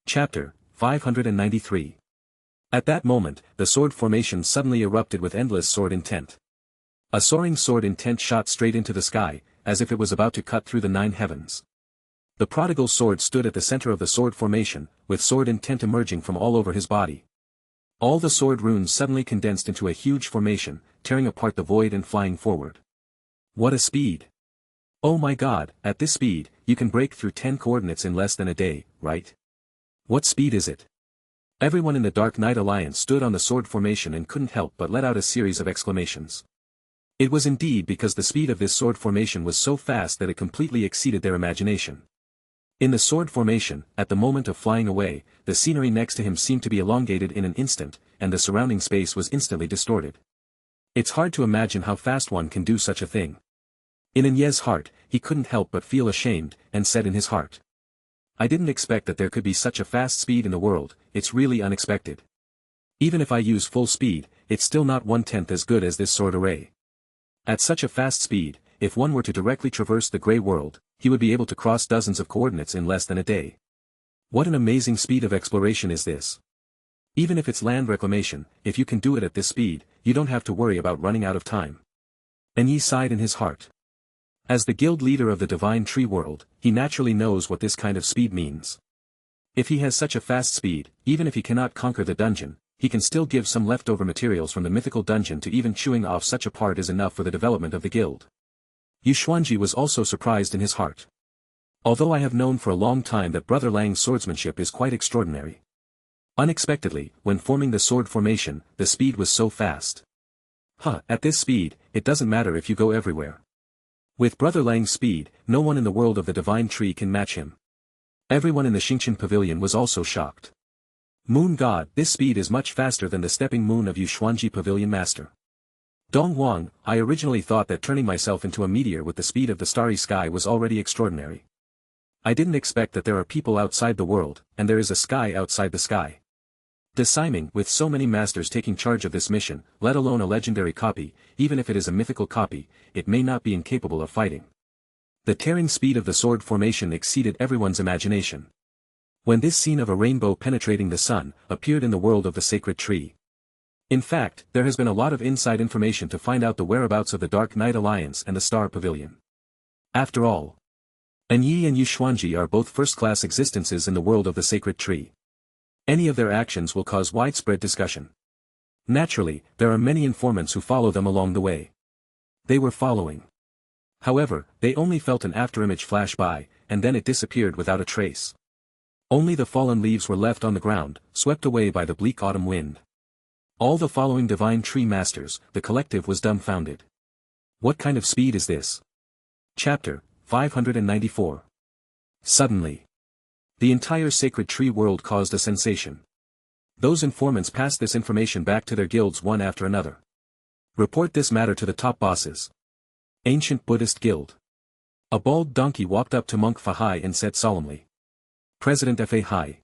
Chapter 593. At that moment, the sword formation suddenly erupted with endless sword intent. A soaring sword intent shot straight into the sky, as if it was about to cut through the 9 heavens. The prodigal sword stood at the center of the sword formation, with sword intent emerging from all over his body. All the sword runes suddenly condensed into a huge formation, tearing apart the void and flying forward. What a speed! Oh my god, at this speed, you can break through 10 coordinates in less than a day, right? What speed is it? Everyone in the Dark Knight Alliance stood on the sword formation and couldn't help but let out a series of exclamations. It was indeed because the speed of this sword formation was so fast that it completely exceeded their imagination. In the sword formation, at the moment of flying away, the scenery next to him seemed to be elongated in an instant, and the surrounding space was instantly distorted. It's hard to imagine how fast one can do such a thing. In Enye's heart, he couldn't help but feel ashamed, and said in his heart, I didn't expect that there could be such a fast speed in the world, it's really unexpected. Even if I use full speed, it's still not 1/10 as good as this sword array. At such a fast speed, if one were to directly traverse the grey world, he would be able to cross dozens of coordinates in less than a day. What an amazing speed of exploration is this. Even if it's land reclamation, if you can do it at this speed, you don't have to worry about running out of time. Enye sighed in his heart. As the guild leader of the Divine Tree world, he naturally knows what this kind of speed means. If he has such a fast speed, even if he cannot conquer the dungeon, he can still give some leftover materials from the mythical dungeon to even chewing off such a part is enough for the development of the guild. Yuxuanji was also surprised in his heart. Although I have known for a long time that Brother Lang's swordsmanship is quite extraordinary. Unexpectedly, when forming the sword formation, the speed was so fast. At this speed, it doesn't matter if you go everywhere. With Brother Lang's speed, no one in the world of the Divine Tree can match him. Everyone in the Xingqian Pavilion was also shocked. Moon God, this speed is much faster than the stepping moon of Yuxuanji Pavilion Master. Dong Huang, I originally thought that turning myself into a meteor with the speed of the starry sky was already extraordinary. I didn't expect that there are people outside the world, and there is a sky outside the sky. Desiming, with so many masters taking charge of this mission, let alone a legendary copy, even if it is a mythical copy, it may not be incapable of fighting. The tearing speed of the sword formation exceeded everyone's imagination. When this scene of a rainbow penetrating the sun appeared in the world of the sacred tree. In fact, there has been a lot of inside information to find out the whereabouts of the Dark Knight Alliance and the Star Pavilion. After all, Enye and Yuxuanji are both first-class existences in the world of the sacred tree. Any of their actions will cause widespread discussion. Naturally, there are many informants who follow them along the way. They were following. However, they only felt an afterimage flash by, and then it disappeared without a trace. Only the fallen leaves were left on the ground, swept away by the bleak autumn wind. All the following Divine Tree Masters, the collective was dumbfounded. What kind of speed is this? Chapter 594. Suddenly, the entire sacred tree world caused a sensation. Those informants passed this information back to their guilds one after another. Report this matter to the top bosses. Ancient Buddhist Guild. A bald donkey walked up to Monk Fahai and said solemnly. President Fahai.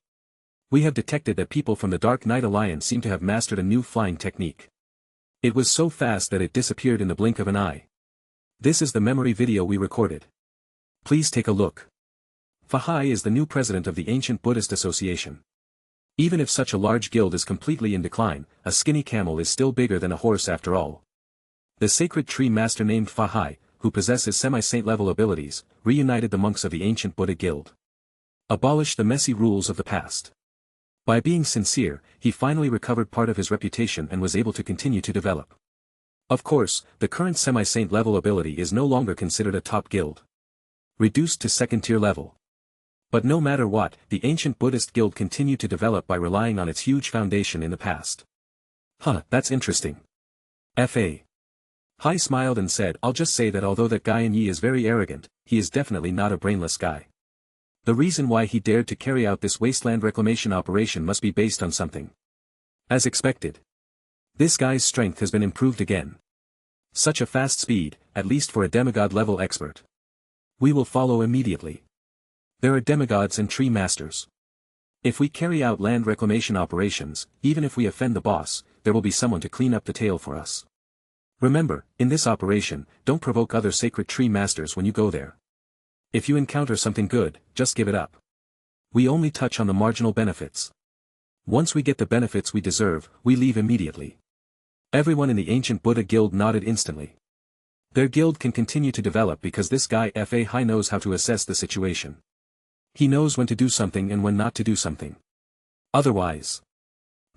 We have detected that people from the Dark Knight Alliance seem to have mastered a new flying technique. It was so fast that it disappeared in the blink of an eye. This is the memory video we recorded. Please take a look. Fahai is the new president of the Ancient Buddhist Association. Even if such a large guild is completely in decline, a skinny camel is still bigger than a horse after all. The sacred tree master named Fahai, who possesses semi-saint level abilities, reunited the monks of the Ancient Buddha Guild. Abolished the messy rules of the past. By being sincere, he finally recovered part of his reputation and was able to continue to develop. Of course, the current semi-saint level ability is no longer considered a top guild. Reduced to second-tier level. But no matter what, the Ancient Buddhist Guild continued to develop by relying on its huge foundation in the past. That's interesting. Hai smiled and said, I'll just say that although that guy Enye is very arrogant, he is definitely not a brainless guy. The reason why he dared to carry out this wasteland reclamation operation must be based on something. As expected. This guy's strength has been improved again. Such a fast speed, at least for a demigod-level expert. We will follow immediately. There are demigods and tree masters. If we carry out land reclamation operations, even if we offend the boss, there will be someone to clean up the tail for us. Remember, in this operation, don't provoke other sacred tree masters when you go there. If you encounter something good, just give it up. We only touch on the marginal benefits. Once we get the benefits we deserve, we leave immediately. Everyone in the Ancient Buddha Guild nodded instantly. Their guild can continue to develop because this guy Fahai knows how to assess the situation. He knows when to do something and when not to do something. Otherwise,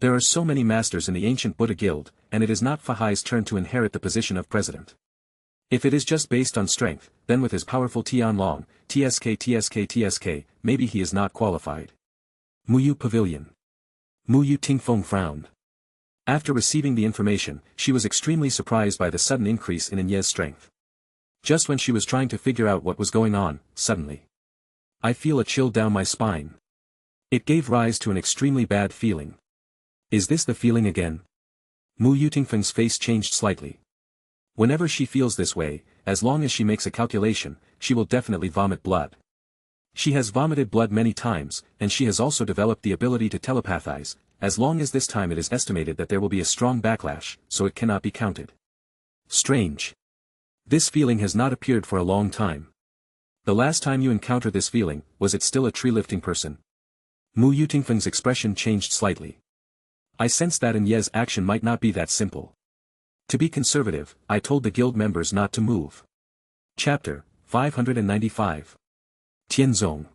there are so many masters in the Ancient Buddha Guild, and it is not Fahai's turn to inherit the position of president. If it is just based on strength, then with his powerful Tian Long, TSK, maybe he is not qualified. Muyu Pavilion. Muyu Tingfeng frowned. After receiving the information, she was extremely surprised by the sudden increase in Enye's strength. Just when she was trying to figure out what was going on, suddenly, I feel a chill down my spine. It gave rise to an extremely bad feeling. Is this the feeling again? Muyu Tingfeng's face changed slightly. Whenever she feels this way, as long as she makes a calculation, she will definitely vomit blood. She has vomited blood many times, and she has also developed the ability to telepathize, as long as this time it is estimated that there will be a strong backlash, so it cannot be counted. Strange. This feeling has not appeared for a long time. The last time you encountered this feeling, was it still a tree-lifting person? Muyu Tingfeng's expression changed slightly. I sensed that Enye's action might not be that simple. To be conservative, I told the guild members not to move. Chapter 595. Tianzong.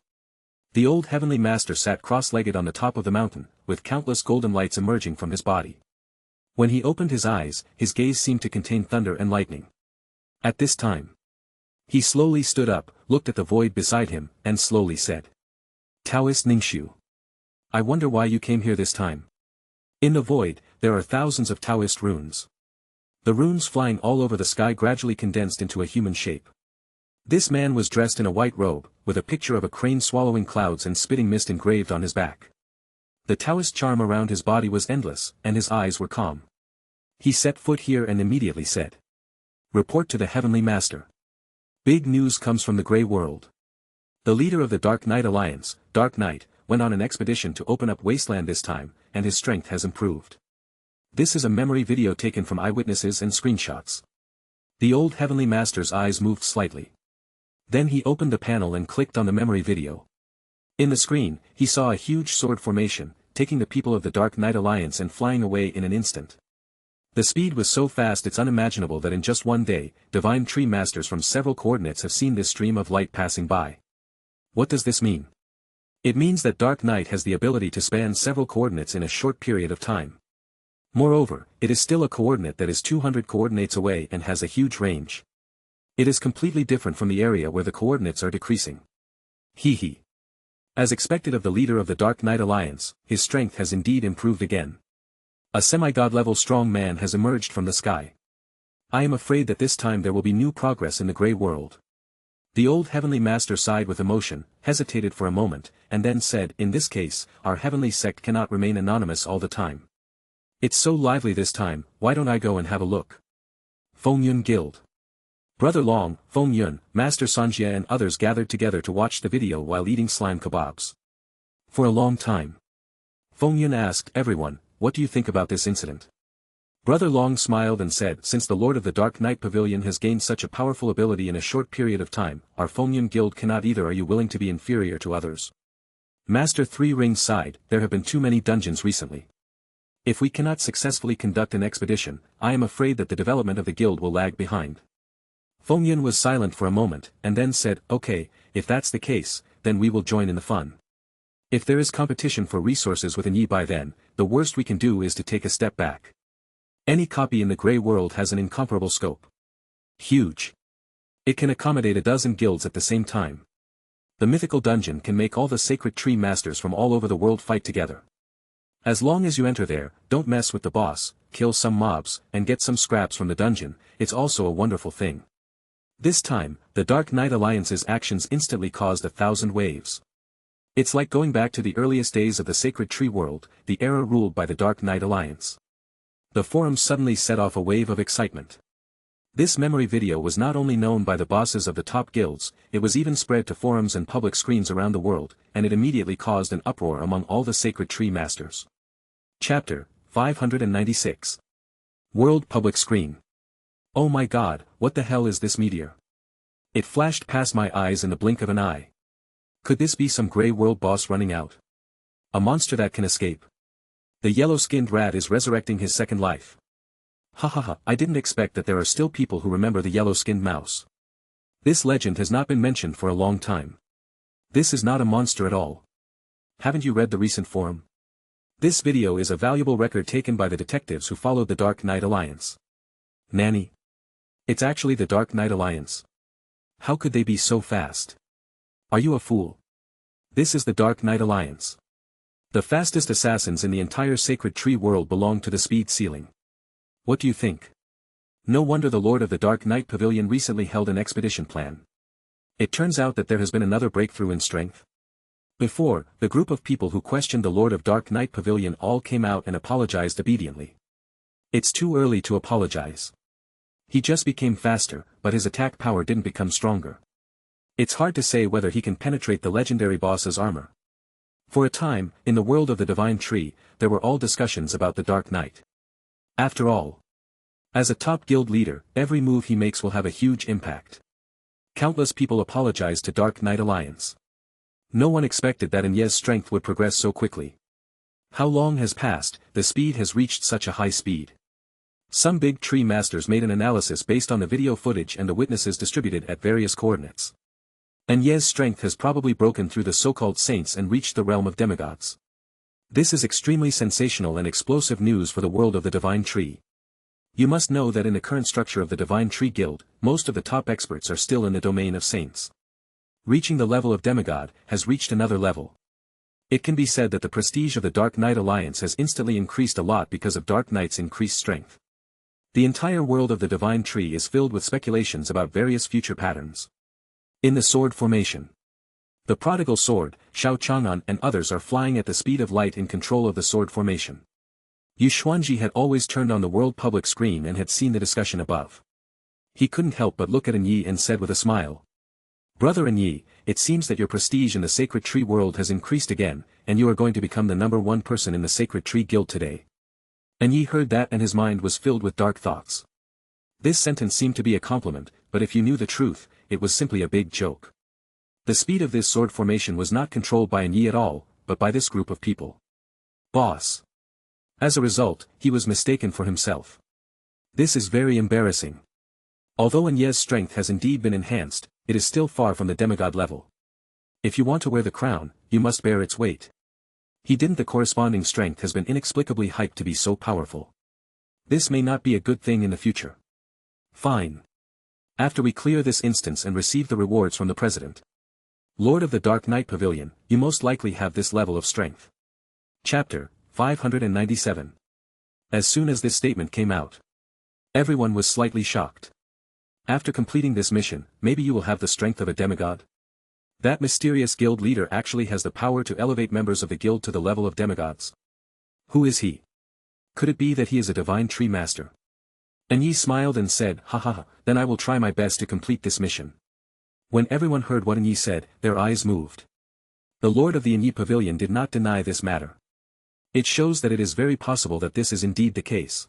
The old heavenly master sat cross-legged on the top of the mountain, with countless golden lights emerging from his body. When he opened his eyes, his gaze seemed to contain thunder and lightning. At this time, he slowly stood up, looked at the void beside him, and slowly said, Taoist Ningxu. I wonder why you came here this time. In the void, there are thousands of Taoist runes. The runes flying all over the sky gradually condensed into a human shape. This man was dressed in a white robe, with a picture of a crane swallowing clouds and spitting mist engraved on his back. The Taoist charm around his body was endless, and his eyes were calm. He set foot here and immediately said, Report to the Heavenly Master. Big news comes from the Grey World. The leader of the Dark Knight Alliance, Dark Knight, went on an expedition to open up Wasteland this time, and his strength has improved. This is a memory video taken from eyewitnesses and screenshots. The old Heavenly Master's eyes moved slightly. Then he opened the panel and clicked on the memory video. In the screen, he saw a huge sword formation, taking the people of the Dark Knight Alliance and flying away in an instant. The speed was so fast it's unimaginable that in just one day, divine tree masters from several coordinates have seen this stream of light passing by. What does this mean? It means that Dark Knight has the ability to span several coordinates in a short period of time. Moreover, it is still a coordinate that is 200 coordinates away and has a huge range. It is completely different from the area where the coordinates are decreasing. Hee. As expected of the leader of the Dark Knight Alliance, his strength has indeed improved again. A semi-god level strong man has emerged from the sky. I am afraid that this time there will be new progress in the Grey World. The old Heavenly Master sighed with emotion, hesitated for a moment, and then said, In this case, our heavenly sect cannot remain anonymous all the time. It's so lively this time, why don't I go and have a look? Fengyun Guild. Brother Long, Fengyun, Master Sanjia and others gathered together to watch the video while eating slime kebabs. For a long time, Fengyun asked everyone, What do you think about this incident? Brother Long smiled and said, Since the Lord of the Dark Knight Pavilion has gained such a powerful ability in a short period of time, our Fengyun Guild cannot either. Are you willing to be inferior to others? Master Three Rings sighed, There have been too many dungeons recently. If we cannot successfully conduct an expedition, I am afraid that the development of the guild will lag behind. Fengyun was silent for a moment, and then said, Okay, if that's the case, then we will join in the fun. If there is competition for resources within Yi by then, the worst we can do is to take a step back. Any copy in the Grey World has an incomparable scope. Huge. It can accommodate a dozen guilds at the same time. The mythical dungeon can make all the sacred tree masters from all over the world fight together. As long as you enter there, don't mess with the boss, kill some mobs, and get some scraps from the dungeon, it's also a wonderful thing. This time, the Dark Knight Alliance's actions instantly caused 1,000 waves. It's like going back to the earliest days of the sacred tree world, the era ruled by the Dark Knight Alliance. The forums suddenly set off a wave of excitement. This memory video was not only known by the bosses of the top guilds, it was even spread to forums and public screens around the world, and it immediately caused an uproar among all the sacred tree masters. Chapter 596. World Public Screen. Oh my god, what the hell is this meteor? It flashed past my eyes in the blink of an eye. Could this be some Grey World boss running out? A monster that can escape. The yellow-skinned rat is resurrecting his second life. Ha, I didn't expect that there are still people who remember the yellow-skinned mouse. This legend has not been mentioned for a long time. This is not a monster at all. Haven't you read the recent forum? This video is a valuable record taken by the detectives who followed the Dark Knight Alliance. Nanny. It's actually the Dark Knight Alliance. How could they be so fast? Are you a fool? This is the Dark Knight Alliance. The fastest assassins in the entire Sacred Tree world belong to the speed ceiling. What do you think? No wonder the Lord of the Dark Knight Pavilion recently held an expedition plan. It turns out that there has been another breakthrough in strength. Before, the group of people who questioned the Lord of Dark Knight Pavilion all came out and apologized obediently. It's too early to apologize. He just became faster, but his attack power didn't become stronger. It's hard to say whether he can penetrate the legendary boss's armor. For a time, in the world of the Divine Tree, there were all discussions about the Dark Knight. After all, as a top guild leader, every move he makes will have a huge impact. Countless people apologized to Dark Knight Alliance. No one expected that Enye's strength would progress so quickly. How long has passed, the speed has reached such a high speed. Some big tree masters made an analysis based on the video footage and the witnesses distributed at various coordinates. Enye's strength has probably broken through the so-called saints and reached the realm of demigods. This is extremely sensational and explosive news for the world of the Divine Tree. You must know that in the current structure of the Divine Tree Guild, most of the top experts are still in the domain of saints. Reaching the level of demigod has reached another level. It can be said that the prestige of the Dark Knight Alliance has instantly increased a lot because of Dark Knight's increased strength. The entire world of the Divine Tree is filled with speculations about various future patterns. In the sword formation, the prodigal sword, Xiao Chang'an and others are flying at the speed of light in control of the sword formation. Yu Xuanji had always turned on the world public screen and had seen the discussion above. He couldn't help but look at Enyi and said with a smile, "Brother Enyi, it seems that your prestige in the Sacred Tree world has increased again, and you are going to become the #1 person in the Sacred Tree Guild today." Enyi heard that and his mind was filled with dark thoughts. This sentence seemed to be a compliment, but if you knew the truth, it was simply a big joke. The speed of this sword formation was not controlled by Enyi at all, but by this group of people. Boss. As a result, he was mistaken for himself. This is very embarrassing. Although Enye's strength has indeed been enhanced, it is still far from the demigod level. If you want to wear the crown, you must bear its weight. The corresponding strength has been inexplicably hyped to be so powerful. This may not be a good thing in the future. Fine. After we clear this instance and receive the rewards from the President, Lord of the Dark Knight Pavilion, you most likely have this level of strength. Chapter 597. As soon as this statement came out, everyone was slightly shocked. After completing this mission, maybe you will have the strength of a demigod? That mysterious guild leader actually has the power to elevate members of the guild to the level of demigods. Who is he? Could it be that he is a divine tree master? Enyi smiled and said, "Ha ha ha, then I will try my best to complete this mission." When everyone heard what Enyi said, their eyes moved. The Lord of the Enyi Pavilion did not deny this matter. It shows that it is very possible that this is indeed the case.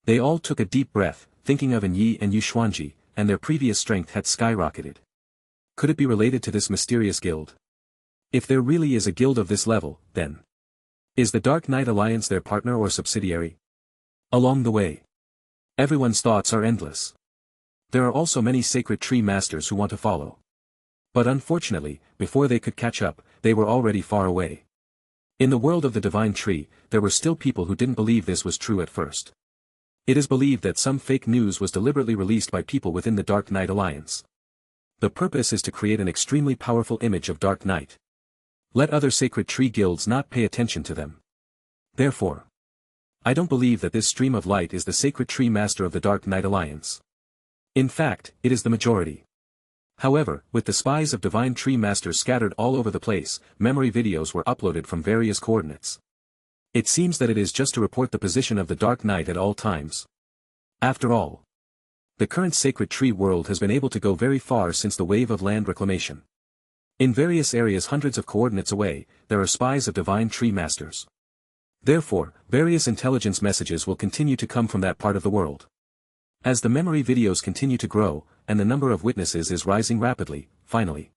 They all took a deep breath, thinking of Enyi and Yu Xuanji, and their previous strength had skyrocketed. Could it be related to this mysterious guild? If there really is a guild of this level, then is the Dark Knight Alliance their partner or subsidiary? Along the way, everyone's thoughts are endless. There are also many Sacred Tree Masters who want to follow. But unfortunately, before they could catch up, they were already far away. In the world of the Divine Tree, there were still people who didn't believe this was true at first. It is believed that some fake news was deliberately released by people within the Dark Knight Alliance. The purpose is to create an extremely powerful image of Dark Knight. Let other Sacred Tree guilds not pay attention to them. Therefore, I don't believe that this stream of light is the Sacred Tree Master of the Dark Knight Alliance. In fact, it is the majority. However, with the spies of Divine Tree Masters scattered all over the place, memory videos were uploaded from various coordinates. It seems that it is just to report the position of the Dark Knight at all times. After all, the current Sacred Tree world has been able to go very far since the wave of land reclamation. In various areas hundreds of coordinates away, there are spies of Divine Tree Masters. Therefore, various intelligence messages will continue to come from that part of the world. As the memory videos continue to grow, and the number of witnesses is rising rapidly, finally,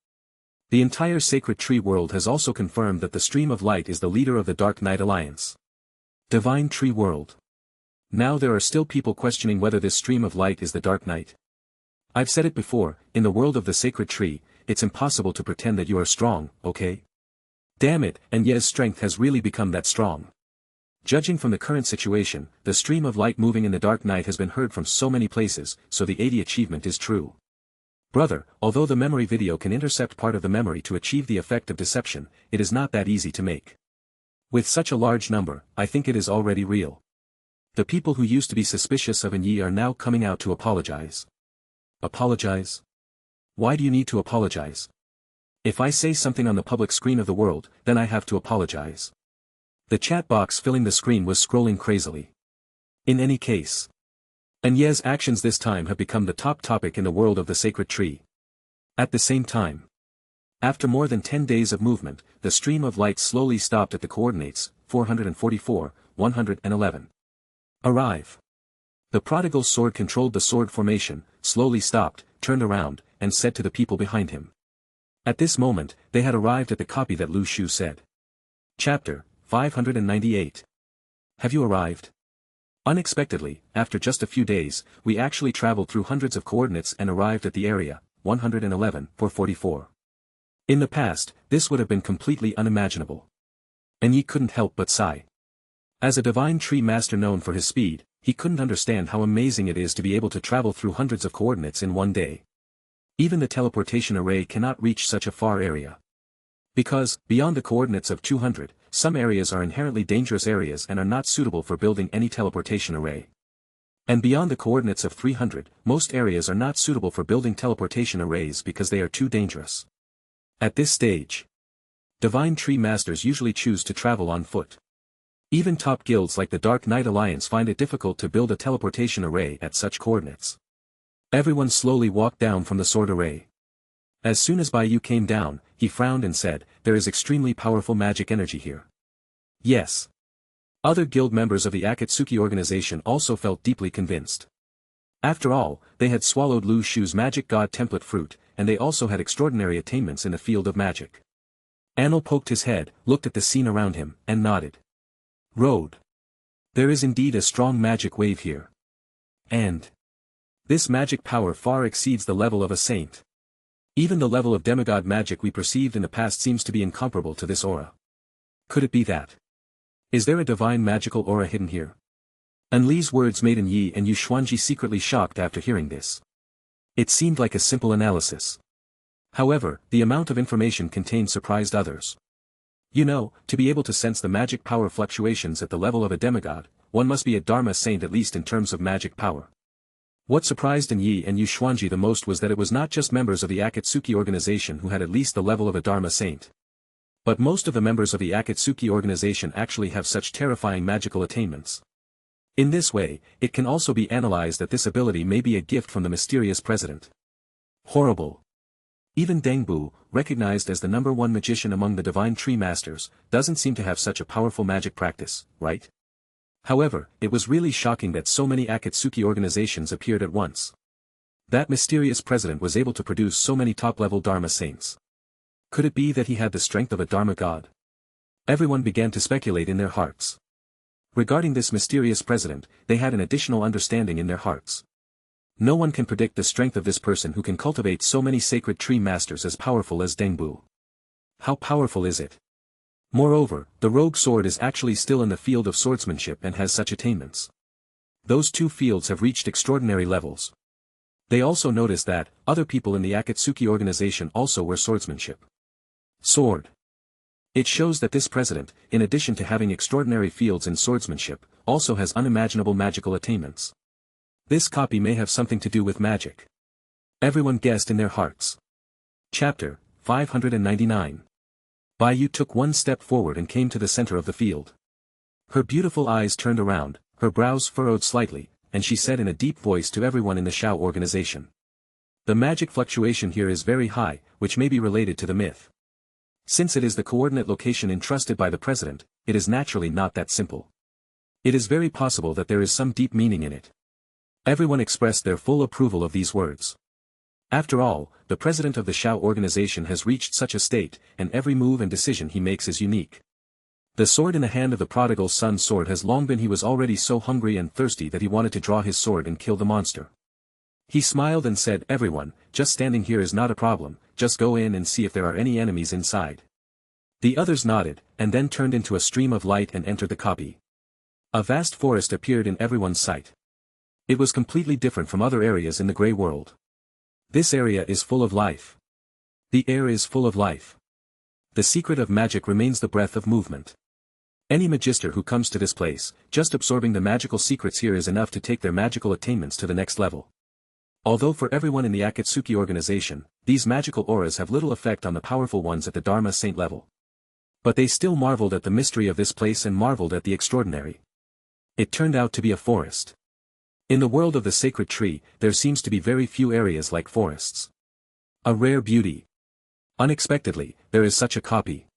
the entire Sacred Tree world has also confirmed that the Stream of Light is the leader of the Dark Knight Alliance. Divine Tree World. Now there are still people questioning whether this Stream of Light is the Dark Knight. I've said it before, in the world of the Sacred Tree, it's impossible to pretend that you are strong, okay? Damn it, and Ye's strength has really become that strong. Judging from the current situation, the stream of light moving in the dark night has been heard from so many places, so the 80 achievement is true. Brother, although the memory video can intercept part of the memory to achieve the effect of deception, it is not that easy to make. With such a large number, I think it is already real. The people who used to be suspicious of Yi are now coming out to apologize. Apologize? Why do you need to apologize? If I say something on the public screen of the world, then I have to apologize. The chat box filling the screen was scrolling crazily. In any case, Ye's actions this time have become the top topic in the world of the sacred tree. At the same time, after more than 10 days of movement, the stream of light slowly stopped at the coordinates, 444, 111. Arrive. The prodigal's sword controlled the sword formation, slowly stopped, turned around, and said to the people behind him. At this moment, they had arrived at the copy that Lu Shu said. Chapter 598. Have you arrived? Unexpectedly, after just a few days, we actually traveled through hundreds of coordinates and arrived at the area, 111, 444. In the past, this would have been completely unimaginable. Yi couldn't help but sigh. As a divine tree master known for his speed, he couldn't understand how amazing it is to be able to travel through hundreds of coordinates in one day. Even the teleportation array cannot reach such a far area. Because, beyond the coordinates of 200, some areas are inherently dangerous areas and are not suitable for building any teleportation array. And beyond the coordinates of 300, most areas are not suitable for building teleportation arrays because they are too dangerous. At this stage, divine tree masters usually choose to travel on foot. Even top guilds like the Dark Knight Alliance find it difficult to build a teleportation array at such coordinates. Everyone slowly walked down from the sword array. As soon as Bai Yu came down, he frowned and said, "There is extremely powerful magic energy here." Yes. Other guild members of the Akatsuki organization also felt deeply convinced. After all, they had swallowed Lu Shu's magic god template fruit, and they also had extraordinary attainments in the field of magic. Anil poked his head, looked at the scene around him, and nodded. Road. There is indeed a strong magic wave here. And this magic power far exceeds the level of a saint. Even the level of demigod magic we perceived in the past seems to be incomparable to this aura. Could it be that? Is there a divine magical aura hidden here? Li's words made Yi and Yu Xuanji secretly shocked after hearing this. It seemed like a simple analysis. However, the amount of information contained surprised others. To be able to sense the magic power fluctuations at the level of a demigod, one must be a Dharma saint at least in terms of magic power. What surprised Yi and Yu Xuanji the most was that it was not just members of the Akatsuki organization who had at least the level of a Dharma saint. But most of the members of the Akatsuki organization actually have such terrifying magical attainments. In this way, it can also be analyzed that this ability may be a gift from the mysterious president. Horrible. Even Dengbu, recognized as the #1 magician among the divine tree masters, doesn't seem to have such a powerful magic practice, right? However, it was really shocking that so many Akatsuki organizations appeared at once. That mysterious president was able to produce so many top-level Dharma saints. Could it be that he had the strength of a Dharma god? Everyone began to speculate in their hearts. Regarding this mysterious president, they had an additional understanding in their hearts. No one can predict the strength of this person who can cultivate so many sacred tree masters as powerful as Dengbu. How powerful is it? Moreover, the rogue sword is actually still in the field of swordsmanship and has such attainments. Those two fields have reached extraordinary levels. They also noticed that, other people in the Akatsuki organization also were swordsmanship. Sword. It shows that this president, in addition to having extraordinary fields in swordsmanship, also has unimaginable magical attainments. This copy may have something to do with magic. Everyone guessed in their hearts. Chapter 599. Bai Yu took one step forward and came to the center of the field. Her beautiful eyes turned around, her brows furrowed slightly, and she said in a deep voice to everyone in the Shao organization. The magic fluctuation here is very high, which may be related to the myth. Since it is the coordinate location entrusted by the president, it is naturally not that simple. It is very possible that there is some deep meaning in it. Everyone expressed their full approval of these words. After all, the president of the Shao organization has reached such a state, and every move and decision he makes is unique. The sword in the hand of the prodigal son's sword has long been. He was already so hungry and thirsty that he wanted to draw his sword and kill the monster. He smiled and said, "Everyone, just standing here is not a problem, just go in and see if there are any enemies inside." The others nodded, and then turned into a stream of light and entered the copy. A vast forest appeared in everyone's sight. It was completely different from other areas in the Grey World. This area is full of life. The air is full of life. The secret of magic remains the breath of movement. Any magister who comes to this place, just absorbing the magical secrets here is enough to take their magical attainments to the next level. Although for everyone in the Akatsuki organization, these magical auras have little effect on the powerful ones at the Dharma Saint level. But they still marveled at the mystery of this place and marveled at the extraordinary. It turned out to be a forest. In the world of the sacred tree, there seems to be very few areas like forests. A rare beauty. Unexpectedly, there is such a copy.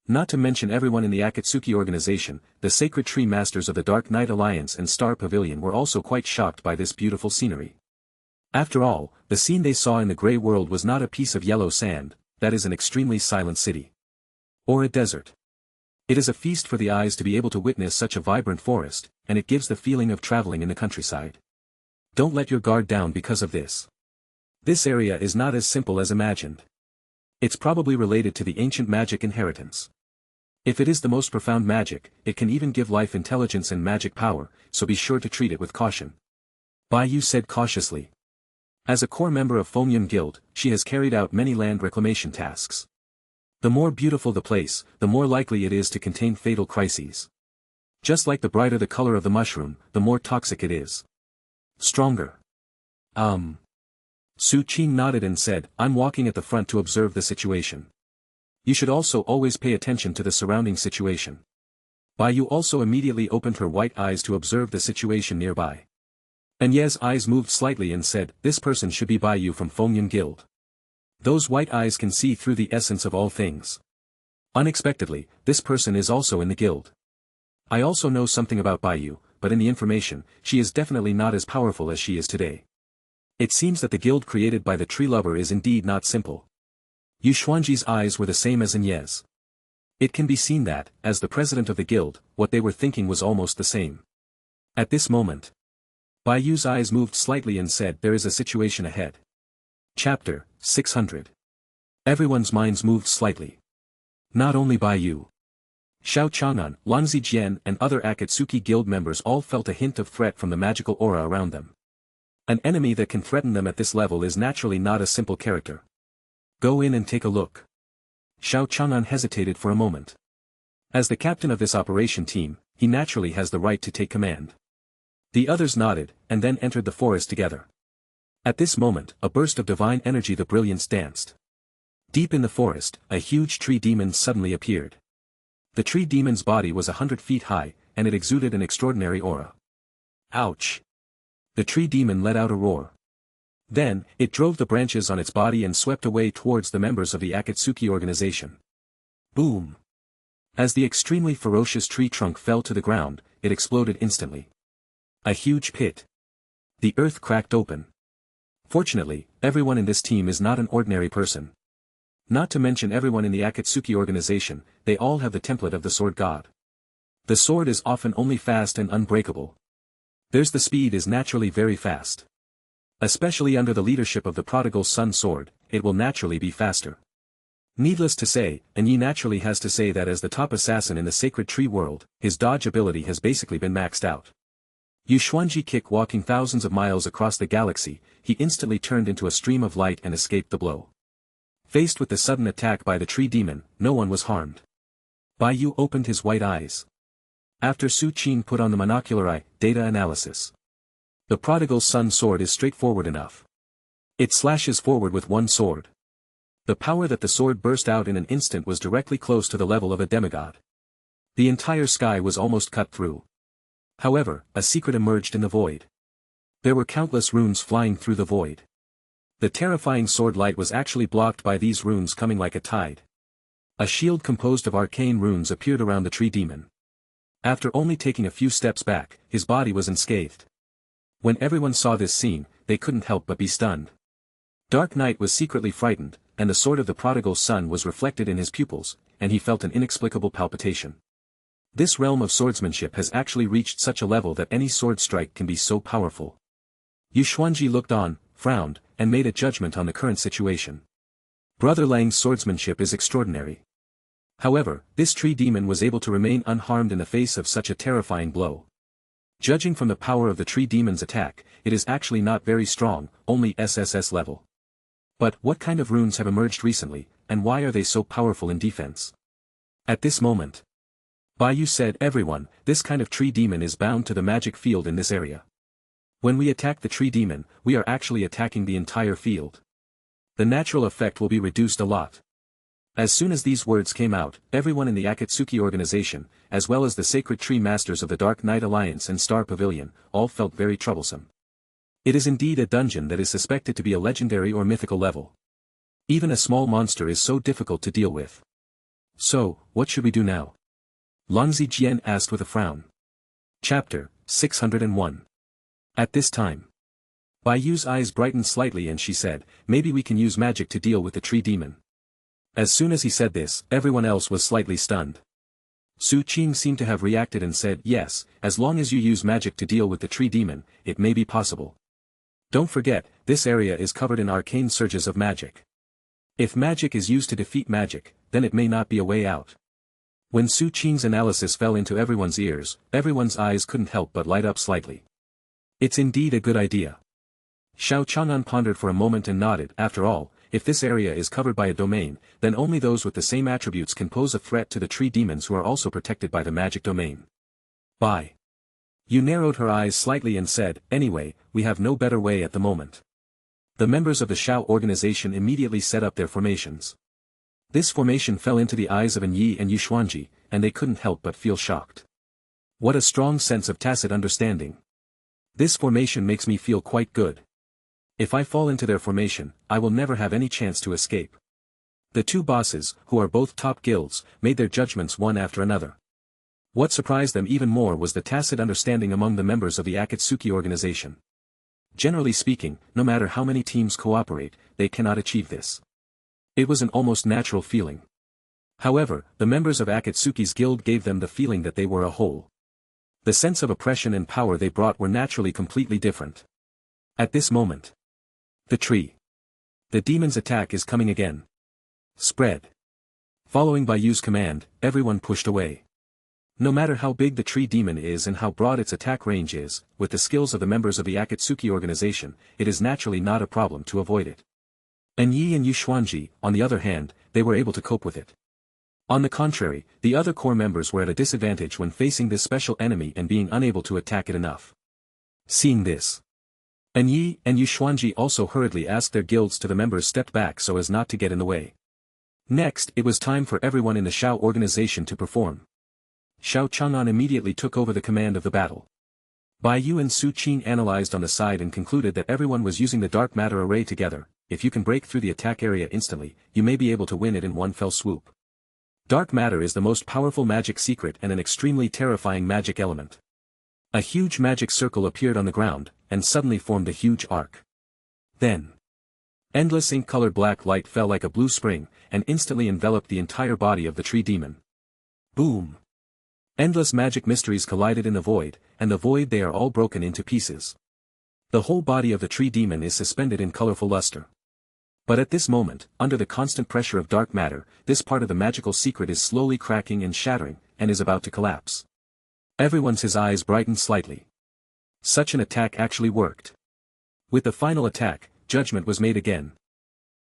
Not to mention everyone in the Akatsuki organization, the Sacred Tree Masters of the Dark Knight Alliance and Star Pavilion were also quite shocked by this beautiful scenery. After all, the scene they saw in the Grey World was not a piece of yellow sand, that is an extremely silent city. Or a desert. It is a feast for the eyes to be able to witness such a vibrant forest, and it gives the feeling of traveling in the countryside. Don't let your guard down because of this. This area is not as simple as imagined. It's probably related to the ancient magic inheritance. If it is the most profound magic, it can even give life intelligence and magic power, so be sure to treat it with caution. Bai Yu said cautiously. As a core member of Fengyun Guild, she has carried out many land reclamation tasks. The more beautiful the place, the more likely it is to contain fatal crises. Just like the brighter the color of the mushroom, the more toxic it is. Stronger. Su Qing nodded and said, I'm walking at the front to observe the situation. You should also always pay attention to the surrounding situation. Bai Yu also immediately opened her white eyes to observe the situation nearby. Anye's eyes moved slightly and said, this person should be Bai Yu from Fengyun Guild. Those white eyes can see through the essence of all things. Unexpectedly, this person is also in the guild. I also know something about Bai Yu, but in the information, she is definitely not as powerful as she is today. It seems that the guild created by the tree lover is indeed not simple. Yu Xuanji's eyes were the same as Anye's. It can be seen that, as the president of the guild, what they were thinking was almost the same. At this moment, Bai Yu's eyes moved slightly and said there is a situation ahead. Chapter 600. Everyone's minds moved slightly. Not only Bai Yu. Xiao Chang'an, Lan Zijian and other Akatsuki guild members all felt a hint of threat from the magical aura around them. An enemy that can threaten them at this level is naturally not a simple character. Go in and take a look. Xiao Chang'an hesitated for a moment. As the captain of this operation team, he naturally has the right to take command. The others nodded, and then entered the forest together. At this moment, a burst of divine energy, the brilliance, danced. Deep in the forest, a huge tree demon suddenly appeared. The tree demon's body was 100 feet high, and it exuded an extraordinary aura. Ouch! The tree demon let out a roar. Then, it drove the branches on its body and swept away towards the members of the Akatsuki organization. Boom! As the extremely ferocious tree trunk fell to the ground, it exploded instantly. A huge pit. The earth cracked open. Fortunately, everyone in this team is not an ordinary person. Not to mention everyone in the Akatsuki organization, they all have the template of the sword god. The sword is often only fast and unbreakable. There's the speed is naturally very fast. Especially under the leadership of the prodigal son sword, it will naturally be faster. Needless to say, Yi naturally has to say that as the top assassin in the sacred tree world, his dodge ability has basically been maxed out. Yu Xuanji kick walking thousands of miles across the galaxy, he instantly turned into a stream of light and escaped the blow. Faced with the sudden attack by the tree demon, no one was harmed. Bai Yu opened his white eyes. After Su Qing put on the monocular eye, data analysis. The prodigal son sword is straightforward enough. It slashes forward with one sword. The power that the sword burst out in an instant was directly close to the level of a demigod. The entire sky was almost cut through. However, a secret emerged in the void. There were countless runes flying through the void. The terrifying sword light was actually blocked by these runes coming like a tide. A shield composed of arcane runes appeared around the tree demon. After only taking a few steps back, his body was unscathed. When everyone saw this scene, they couldn't help but be stunned. Dark Knight was secretly frightened, and the sword of the prodigal son was reflected in his pupils, and he felt an inexplicable palpitation. This realm of swordsmanship has actually reached such a level that any sword strike can be so powerful. Yu Xuanji looked on, frowned, and made a judgment on the current situation. Brother Lang's swordsmanship is extraordinary. However, this tree demon was able to remain unharmed in the face of such a terrifying blow. Judging from the power of the tree demon's attack, it is actually not very strong, only SSS level. But what kind of runes have emerged recently, and why are they so powerful in defense? At this moment, Bai said, everyone, this kind of tree demon is bound to the magic field in this area. When we attack the tree demon, we are actually attacking the entire field. The natural effect will be reduced a lot. As soon as these words came out, everyone in the Akatsuki organization, as well as the sacred tree masters of the Dark Knight Alliance and Star Pavilion, all felt very troublesome. It is indeed a dungeon that is suspected to be a legendary or mythical level. Even a small monster is so difficult to deal with. So, what should we do now? Lan Zijian asked with a frown. Chapter 601. At this time, Bai Yu's eyes brightened slightly and she said, maybe we can use magic to deal with the tree demon. As soon as he said this, everyone else was slightly stunned. Su Qing seemed to have reacted and said, yes, as long as you use magic to deal with the tree demon, it may be possible. Don't forget, this area is covered in arcane surges of magic. If magic is used to defeat magic, then it may not be a way out. When Su Qing's analysis fell into everyone's ears, everyone's eyes couldn't help but light up slightly. It's indeed a good idea. Xiao Chang'an pondered for a moment and nodded. After all, if this area is covered by a domain, then only those with the same attributes can pose a threat to the tree demons who are also protected by the magic domain. Bai Yu narrowed her eyes slightly and said, anyway, we have no better way at the moment. The members of the Shao organization immediately set up their formations. This formation fell into the eyes of An Yi and Yuxuanji, and they couldn't help but feel shocked. What a strong sense of tacit understanding. This formation makes me feel quite good. If I fall into their formation, I will never have any chance to escape. The two bosses, who are both top guilds, made their judgments one after another. What surprised them even more was the tacit understanding among the members of the Akatsuki organization. Generally speaking, no matter how many teams cooperate, they cannot achieve this. It was an almost natural feeling. However, the members of Akatsuki's guild gave them the feeling that they were a whole. The sense of oppression and power they brought were naturally completely different. At this moment, the tree. The demon's attack is coming again. Spread. Following Bai Yu's command, everyone pushed away. No matter how big the tree demon is and how broad its attack range is, with the skills of the members of the Akatsuki organization, it is naturally not a problem to avoid it. An Yi and Yuxuanji, on the other hand, they were able to cope with it. On the contrary, the other core members were at a disadvantage when facing this special enemy and being unable to attack it enough. Seeing this, An Yi and Yuxuanji also hurriedly asked their guilds to the members stepped back so as not to get in the way. Next, it was time for everyone in the Shao organization to perform. Xiao Chang'an immediately took over the command of the battle. Bai Yu and Su Qing analyzed on the side and concluded that everyone was using the dark matter array together. If you can break through the attack area instantly, you may be able to win it in one fell swoop. Dark matter is the most powerful magic secret and an extremely terrifying magic element. A huge magic circle appeared on the ground, and suddenly formed a huge arc. Then, endless ink-colored black light fell like a blue spring, and instantly enveloped the entire body of the tree demon. Boom! Endless magic mysteries collided in the void, and the void they are all broken into pieces. The whole body of the tree demon is suspended in colorful luster. But at this moment, under the constant pressure of dark matter, this part of the magical secret is slowly cracking and shattering, and is about to collapse. Everyone's eyes brightened slightly. Such an attack actually worked. With the final attack, judgment was made again.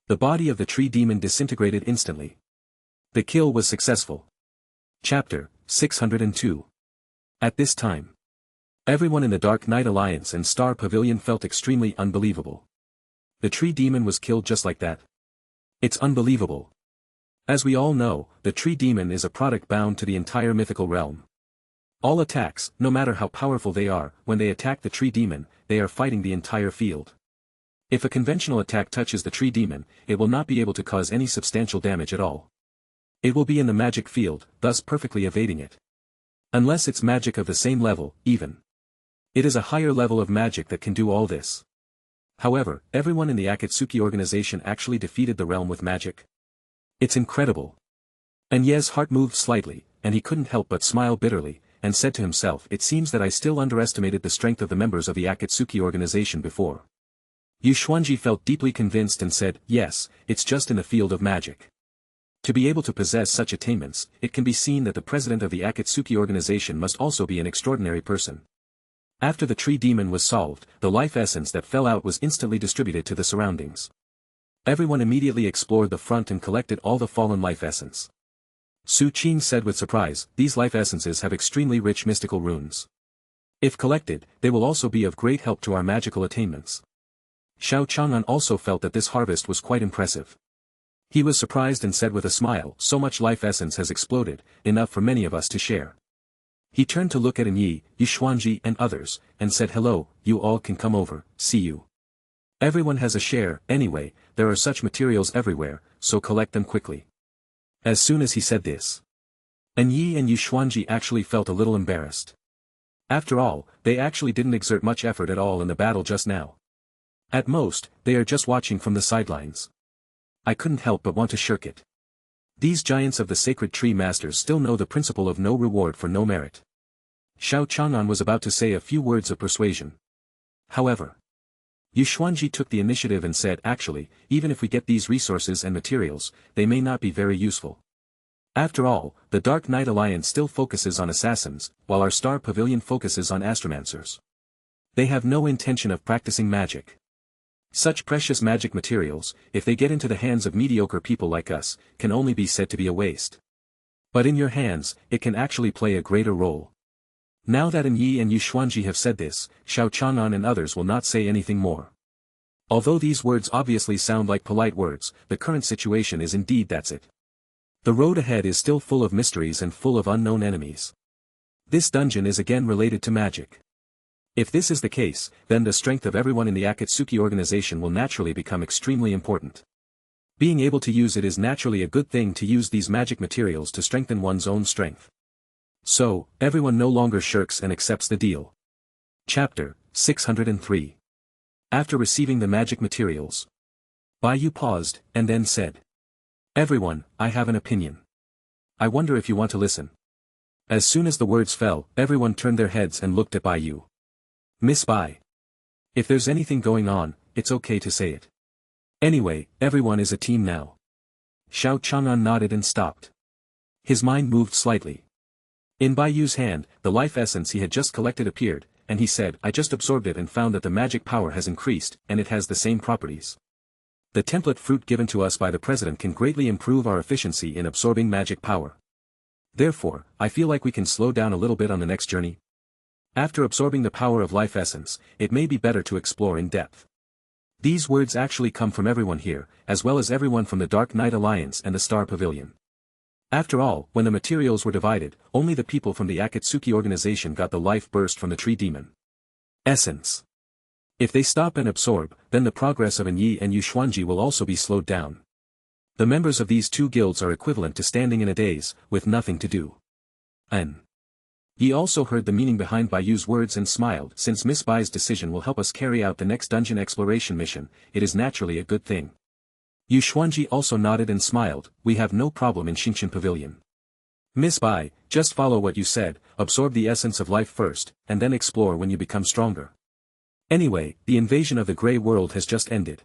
The body of the tree demon disintegrated instantly. The kill was successful. Chapter 602. At this time, everyone in the Dark Knight Alliance and Star Pavilion felt extremely unbelievable. The tree demon was killed just like that. It's unbelievable. As we all know, the tree demon is a product bound to the entire mythical realm. All attacks, no matter how powerful they are, when they attack the tree demon, they are fighting the entire field. If a conventional attack touches the tree demon, it will not be able to cause any substantial damage at all. It will be in the magic field, thus perfectly evading it. Unless it's magic of the same level, even. It is a higher level of magic that can do all this. However, everyone in the Akatsuki organization actually defeated the realm with magic. It's incredible. And Ye's heart moved slightly, and he couldn't help but smile bitterly, and said to himself, it seems that I still underestimated the strength of the members of the Akatsuki organization before. Yuxuanji felt deeply convinced and said, yes, it's just in the field of magic. To be able to possess such attainments, it can be seen that the president of the Akatsuki organization must also be an extraordinary person. After the tree demon was solved, the life essence that fell out was instantly distributed to the surroundings. Everyone immediately explored the front and collected all the fallen life essence. Su Qing said with surprise, these life essences have extremely rich mystical runes. If collected, they will also be of great help to our magical attainments. Xiao Chang'an also felt that this harvest was quite impressive. He was surprised and said with a smile, so much life essence has exploded, enough for many of us to share. He turned to look at Yi, Yuxuanji and others, and said hello, you all can come over, see you. Everyone has a share, anyway, there are such materials everywhere, so collect them quickly. As soon as he said this, Yi and Yuxuanji actually felt a little embarrassed. After all, they actually didn't exert much effort at all in the battle just now. At most, they are just watching from the sidelines. I couldn't help but want to shirk it. These giants of the sacred tree masters still know the principle of no reward for no merit. Xiao Chang'an was about to say a few words of persuasion. However, Yuxuanji took the initiative and said actually, even if we get these resources and materials, they may not be very useful. After all, the Dark Knight Alliance still focuses on assassins, while our Star Pavilion focuses on astromancers. They have no intention of practicing magic. Such precious magic materials, if they get into the hands of mediocre people like us, can only be said to be a waste. But in your hands, it can actually play a greater role. Now that Yi and Yuxuanji have said this, Xiao Chang'an and others will not say anything more. Although these words obviously sound like polite words, the current situation is indeed that's it. The road ahead is still full of mysteries and full of unknown enemies. This dungeon is again related to magic. If this is the case, then the strength of everyone in the Akatsuki organization will naturally become extremely important. Being able to use it is naturally a good thing to use these magic materials to strengthen one's own strength. So, everyone no longer shirks and accepts the deal. Chapter 603. After receiving the magic materials, Baiyu paused, and then said, everyone, I have an opinion. I wonder if you want to listen. As soon as the words fell, everyone turned their heads and looked at Baiyu. Miss Bai. If there's anything going on, it's okay to say it. Anyway, everyone is a team now. Xiao Chang'an nodded and stopped. His mind moved slightly. In Baiyu's hand, the life essence he had just collected appeared, and he said, I just absorbed it and found that the magic power has increased, and it has the same properties. The template fruit given to us by the president can greatly improve our efficiency in absorbing magic power. Therefore, I feel like we can slow down a little bit on the next journey. After absorbing the power of life essence, it may be better to explore in depth. These words actually come from everyone here, as well as everyone from the Dark Knight Alliance and the Star Pavilion. After all, when the materials were divided, only the people from the Akatsuki organization got the life burst from the tree demon essence. If they stop and absorb, then the progress of Yi and Yuxuanji will also be slowed down. The members of these two guilds are equivalent to standing in a daze, with nothing to do. He also heard the meaning behind Baiyu's words and smiled. Since Miss Bai's decision will help us carry out the next dungeon exploration mission, it is naturally a good thing. Yuxuanji also nodded and smiled, we have no problem in Xingqian Pavilion. Miss Bai, just follow what you said, absorb the essence of life first, and then explore when you become stronger. Anyway, the invasion of the Grey World has just ended.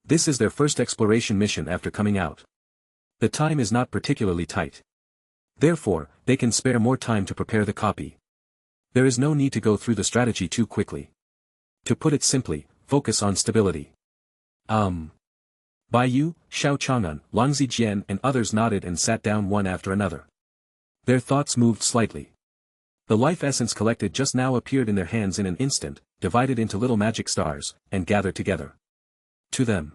This is their first exploration mission after coming out. The time is not particularly tight. Therefore, they can spare more time to prepare the copy. There is no need to go through the strategy too quickly. To put it simply, focus on stability. Baiyu, Xiao Chang'an, Lang Zijian and others nodded and sat down one after another. Their thoughts moved slightly. The life essence collected just now appeared in their hands in an instant, divided into little magic stars, and gathered together. To them,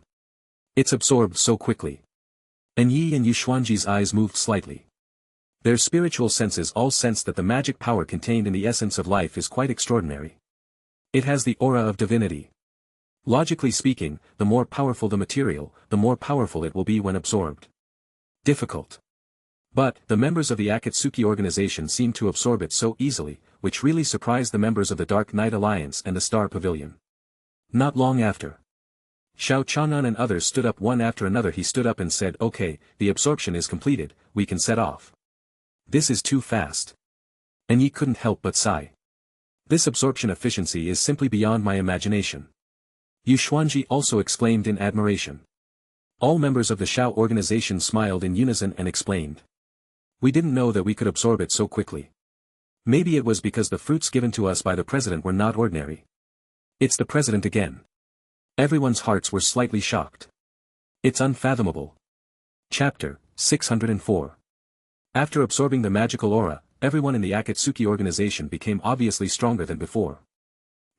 it's absorbed so quickly. Yi and Yuxuanji's eyes moved slightly. Their spiritual senses all sensed that the magic power contained in the essence of life is quite extraordinary. It has the aura of divinity. Logically speaking, the more powerful the material, the more powerful it will be when absorbed. Difficult. But, the members of the Akatsuki organization seemed to absorb it so easily, which really surprised the members of the Dark Knight Alliance and the Star Pavilion. Not long after, Xiao Chang'an and others stood up one after another. He stood up and said, okay, the absorption is completed, we can set off. This is too fast. Yi couldn't help but sigh. This absorption efficiency is simply beyond my imagination. Yuxuanji also exclaimed in admiration. All members of the Xiao organization smiled in unison and explained. We didn't know that we could absorb it so quickly. Maybe it was because the fruits given to us by the president were not ordinary. It's the president again. Everyone's hearts were slightly shocked. It's unfathomable. Chapter 604. After absorbing the magical aura, everyone in the Akatsuki organization became obviously stronger than before.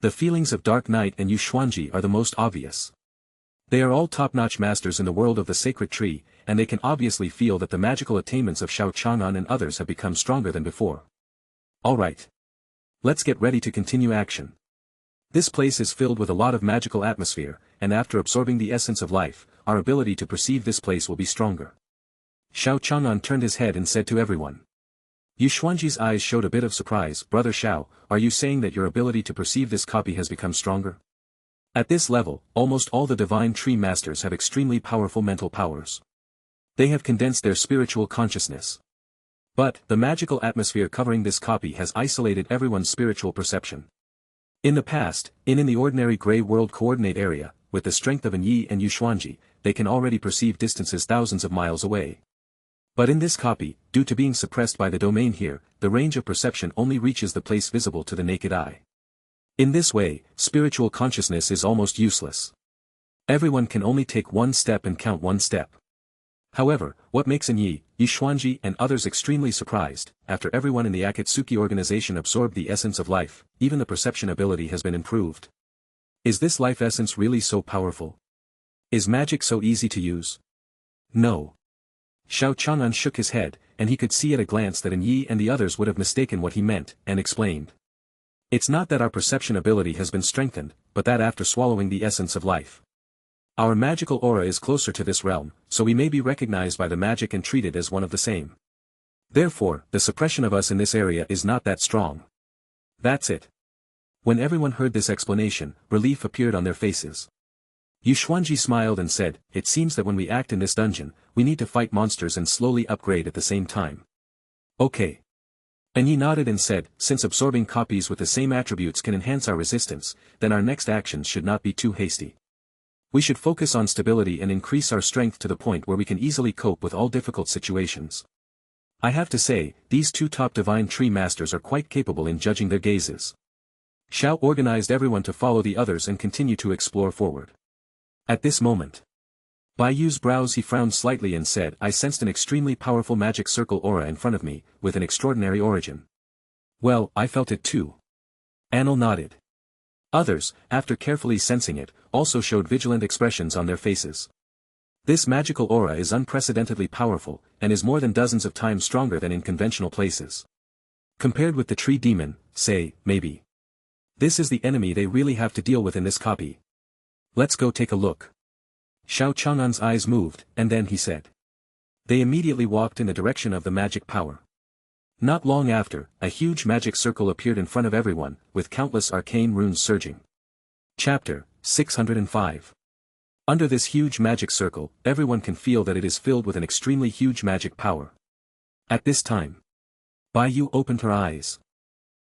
The feelings of Dark Knight and Yu Xuanji are the most obvious. They are all top-notch masters in the world of the sacred tree, and they can obviously feel that the magical attainments of Xiao Chang'an and others have become stronger than before. Alright. Let's get ready to continue action. This place is filled with a lot of magical atmosphere, and after absorbing the essence of life, our ability to perceive this place will be stronger. Xiao Chang'an turned his head and said to everyone. Yu Xuanji's eyes showed a bit of surprise. Brother Xiao, are you saying that your ability to perceive this copy has become stronger? At this level, almost all the divine tree masters have extremely powerful mental powers. They have condensed their spiritual consciousness. But, the magical atmosphere covering this copy has isolated everyone's spiritual perception. In the past, in the ordinary Grey World Coordinate Area, with the strength of an Yi and Yu Xuanji, they can already perceive distances thousands of miles away. But in this copy, due to being suppressed by the domain here, the range of perception only reaches the place visible to the naked eye. In this way, spiritual consciousness is almost useless. Everyone can only take one step and count one step. However, what makes an Yi, Yu Xuanji and others extremely surprised, after everyone in the Akatsuki organization absorbed the essence of life, even the perception ability has been improved. Is this life essence really so powerful? Is magic so easy to use? No. Xiao Chang'an shook his head, and he could see at a glance that an Yi and the others would have mistaken what he meant, and explained. It's not that our perception ability has been strengthened, but that after swallowing the essence of life. Our magical aura is closer to this realm, so we may be recognized by the magic and treated as one of the same. Therefore, the suppression of us in this area is not that strong. That's it. When everyone heard this explanation, relief appeared on their faces. Yu Xuanji smiled and said, it seems that when we act in this dungeon, we need to fight monsters and slowly upgrade at the same time. Okay. And Yi nodded and said, since absorbing copies with the same attributes can enhance our resistance, then our next actions should not be too hasty. We should focus on stability and increase our strength to the point where we can easily cope with all difficult situations. I have to say, these two top divine tree masters are quite capable in judging their gazes. Xiao organized everyone to follow the others and continue to explore forward. At this moment, Bai Yu's brows he frowned slightly and said, I sensed an extremely powerful magic circle aura in front of me, with an extraordinary origin. Well, I felt it too. Anil nodded. Others, after carefully sensing it, also showed vigilant expressions on their faces. This magical aura is unprecedentedly powerful, and is more than dozens of times stronger than in conventional places. Compared with the tree demon, say, maybe. This is the enemy they really have to deal with in this copy. Let's go take a look. Xiao Chang'an's eyes moved, and then he said. They immediately walked in the direction of the magic power. Not long after, a huge magic circle appeared in front of everyone, with countless arcane runes surging. Chapter 605. Under this huge magic circle, everyone can feel that it is filled with an extremely huge magic power. At this time, Bai Yu opened her eyes.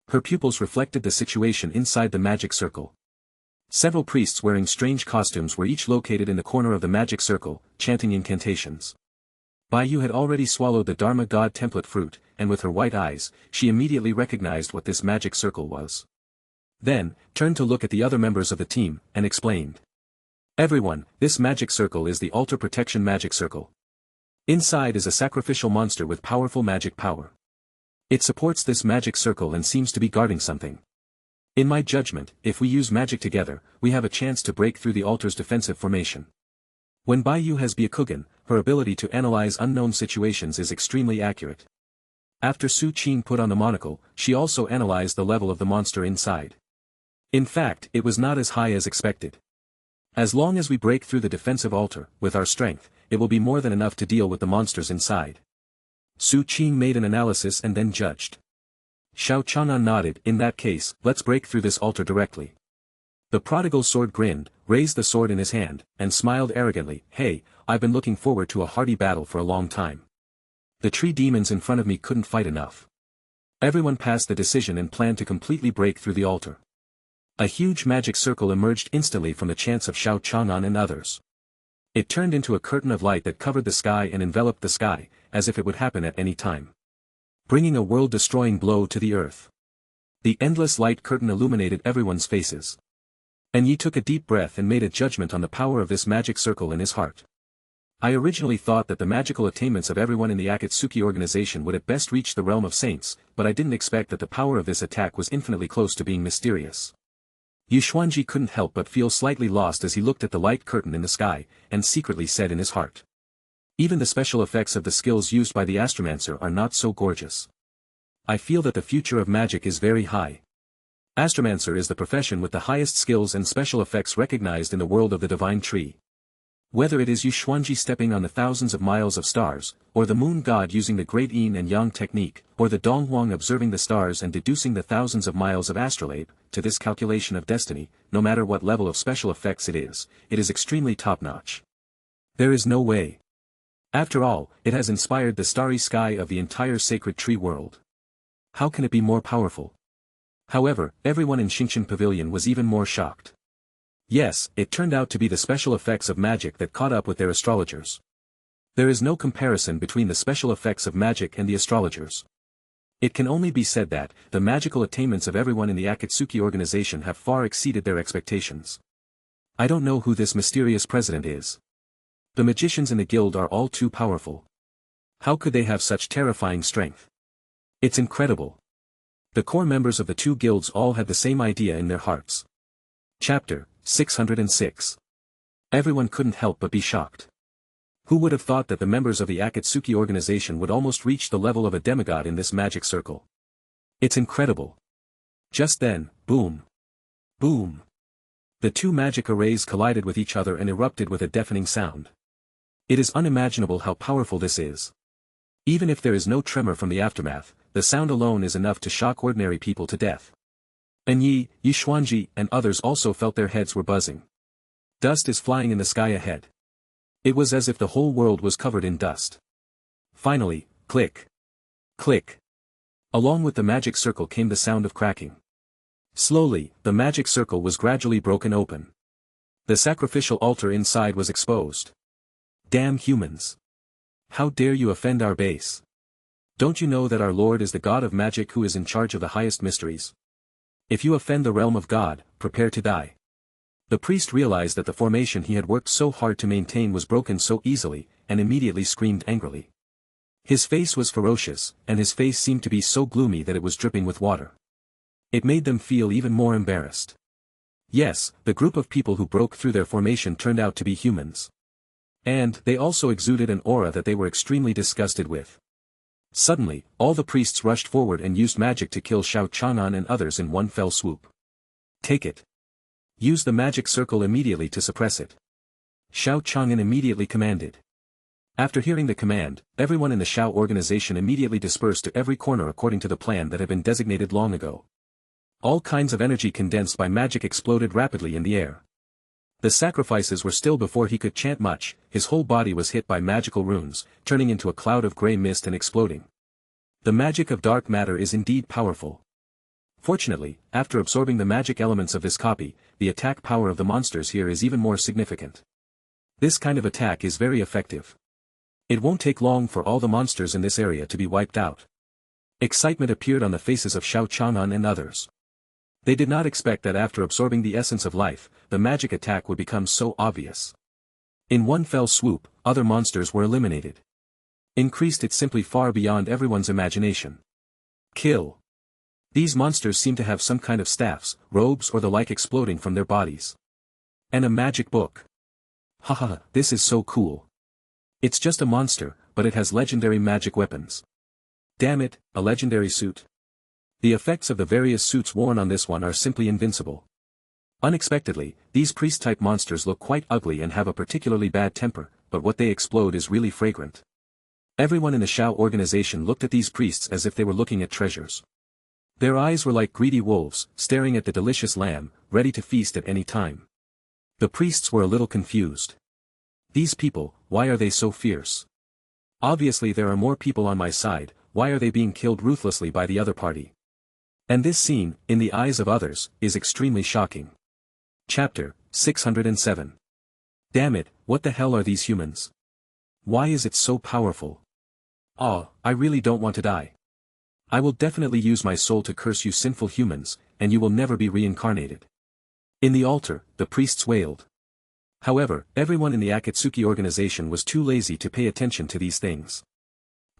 Her pupils reflected the situation inside the magic circle. Several priests wearing strange costumes were each located in the corner of the magic circle, chanting incantations. Bai Yu had already swallowed the Dharma God template fruit, and with her white eyes, she immediately recognized what this magic circle was. Then, turned to look at the other members of the team, and explained. Everyone, this magic circle is the altar protection magic circle. Inside is a sacrificial monster with powerful magic power. It supports this magic circle and seems to be guarding something. In my judgment, if we use magic together, we have a chance to break through the altar's defensive formation. When Bai Yu has Byakugan, her ability to analyze unknown situations is extremely accurate. After Su Qing put on the monocle, she also analyzed the level of the monster inside. In fact, it was not as high as expected. As long as we break through the defensive altar, with our strength, it will be more than enough to deal with the monsters inside. Su Qing made an analysis and then judged. Xiao Chang'an nodded, in that case, let's break through this altar directly. The prodigal sword grinned, raised the sword in his hand, and smiled arrogantly, hey, I've been looking forward to a hearty battle for a long time. The tree demons in front of me couldn't fight enough. Everyone passed the decision and planned to completely break through the altar. A huge magic circle emerged instantly from the chants of Xiao Chang'an and others. It turned into a curtain of light that covered the sky and enveloped the sky, as if it would happen at any time. bringing a world-destroying blow to the earth. The endless light curtain illuminated everyone's faces. And Yi took a deep breath and made a judgment on the power of this magic circle in his heart. I originally thought that the magical attainments of everyone in the Akatsuki organization would at best reach the realm of saints, but I didn't expect that the power of this attack was infinitely close to being mysterious. Yu Xuanji couldn't help but feel slightly lost as he looked at the light curtain in the sky, and secretly said in his heart. Even the special effects of the skills used by the Astromancer are not so gorgeous. I feel that the future of magic is very high. Astromancer is the profession with the highest skills and special effects recognized in the world of the divine tree. Whether it is Yu Xuanji stepping on the thousands of miles of stars, or the moon god using the great yin and yang technique, or the Donghuang observing the stars and deducing the thousands of miles of astrolabe, to this calculation of destiny, no matter what level of special effects it is extremely top-notch. There is no way. After all, it has inspired the starry sky of the entire sacred tree world. How can it be more powerful? However, everyone in Xingqian Pavilion was even more shocked. Yes, it turned out to be the special effects of magic that caught up with their astrologers. There is no comparison between the special effects of magic and the astrologers. It can only be said that, the magical attainments of everyone in the Akatsuki organization have far exceeded their expectations. I don't know who this mysterious president is. The magicians in the guild are all too powerful. How could they have such terrifying strength? It's incredible. The core members of the two guilds all had the same idea in their hearts. Chapter 606. Everyone couldn't help but be shocked. Who would have thought that the members of the Akatsuki organization would almost reach the level of a demigod in this magic circle? It's incredible. Just then, boom. Boom. The two magic arrays collided with each other and erupted with a deafening sound. It is unimaginable how powerful this is. Even if there is no tremor from the aftermath, the sound alone is enough to shock ordinary people to death. And Yu Xuanji, and others also felt their heads were buzzing. Dust is flying in the sky ahead. It was as if the whole world was covered in dust. Finally, click. Click. Along with the magic circle came the sound of cracking. Slowly, the magic circle was gradually broken open. The sacrificial altar inside was exposed. Damn humans. How dare you offend our base? Don't you know that our Lord is the God of magic who is in charge of the highest mysteries? If you offend the realm of God, prepare to die. The priest realized that the formation he had worked so hard to maintain was broken so easily, and immediately screamed angrily. His face was ferocious, and his face seemed to be so gloomy that it was dripping with water. It made them feel even more embarrassed. Yes, the group of people who broke through their formation turned out to be humans. And they also exuded an aura that they were extremely disgusted with. Suddenly, all the priests rushed forward and used magic to kill Xiao Chang'an and others in one fell swoop. Take it. Use the magic circle immediately to suppress it. Xiao Chang'an immediately commanded. After hearing the command, everyone in the Xiao organization immediately dispersed to every corner according to the plan that had been designated long ago. All kinds of energy condensed by magic exploded rapidly in the air. The sacrifices were still before he could chant much, his whole body was hit by magical runes, turning into a cloud of grey mist and exploding. The magic of dark matter is indeed powerful. Fortunately, after absorbing the magic elements of this copy, the attack power of the monsters here is even more significant. This kind of attack is very effective. It won't take long for all the monsters in this area to be wiped out. Excitement appeared on the faces of Xiao Chang'an and others. They did not expect that after absorbing the essence of life, the magic attack would become so obvious. In one fell swoop, other monsters were eliminated. Increased it simply far beyond everyone's imagination. Kill. These monsters seem to have some kind of staffs, robes or the like exploding from their bodies. And a magic book. Haha, this is so cool. It's just a monster, but it has legendary magic weapons. Damn it, a legendary suit. The effects of the various suits worn on this one are simply invincible. Unexpectedly, these priest-type monsters look quite ugly and have a particularly bad temper, but what they explode is really fragrant. Everyone in the Xiao organization looked at these priests as if they were looking at treasures. Their eyes were like greedy wolves, staring at the delicious lamb, ready to feast at any time. The priests were a little confused. These people, why are they so fierce? Obviously there are more people on my side, why are they being killed ruthlessly by the other party? And this scene, in the eyes of others, is extremely shocking. Chapter 607. Damn it, what the hell are these humans? Why is it so powerful? I really don't want to die. I will definitely use my soul to curse you sinful humans, and you will never be reincarnated. In the altar, the priests wailed. However, everyone in the Akatsuki organization was too lazy to pay attention to these things.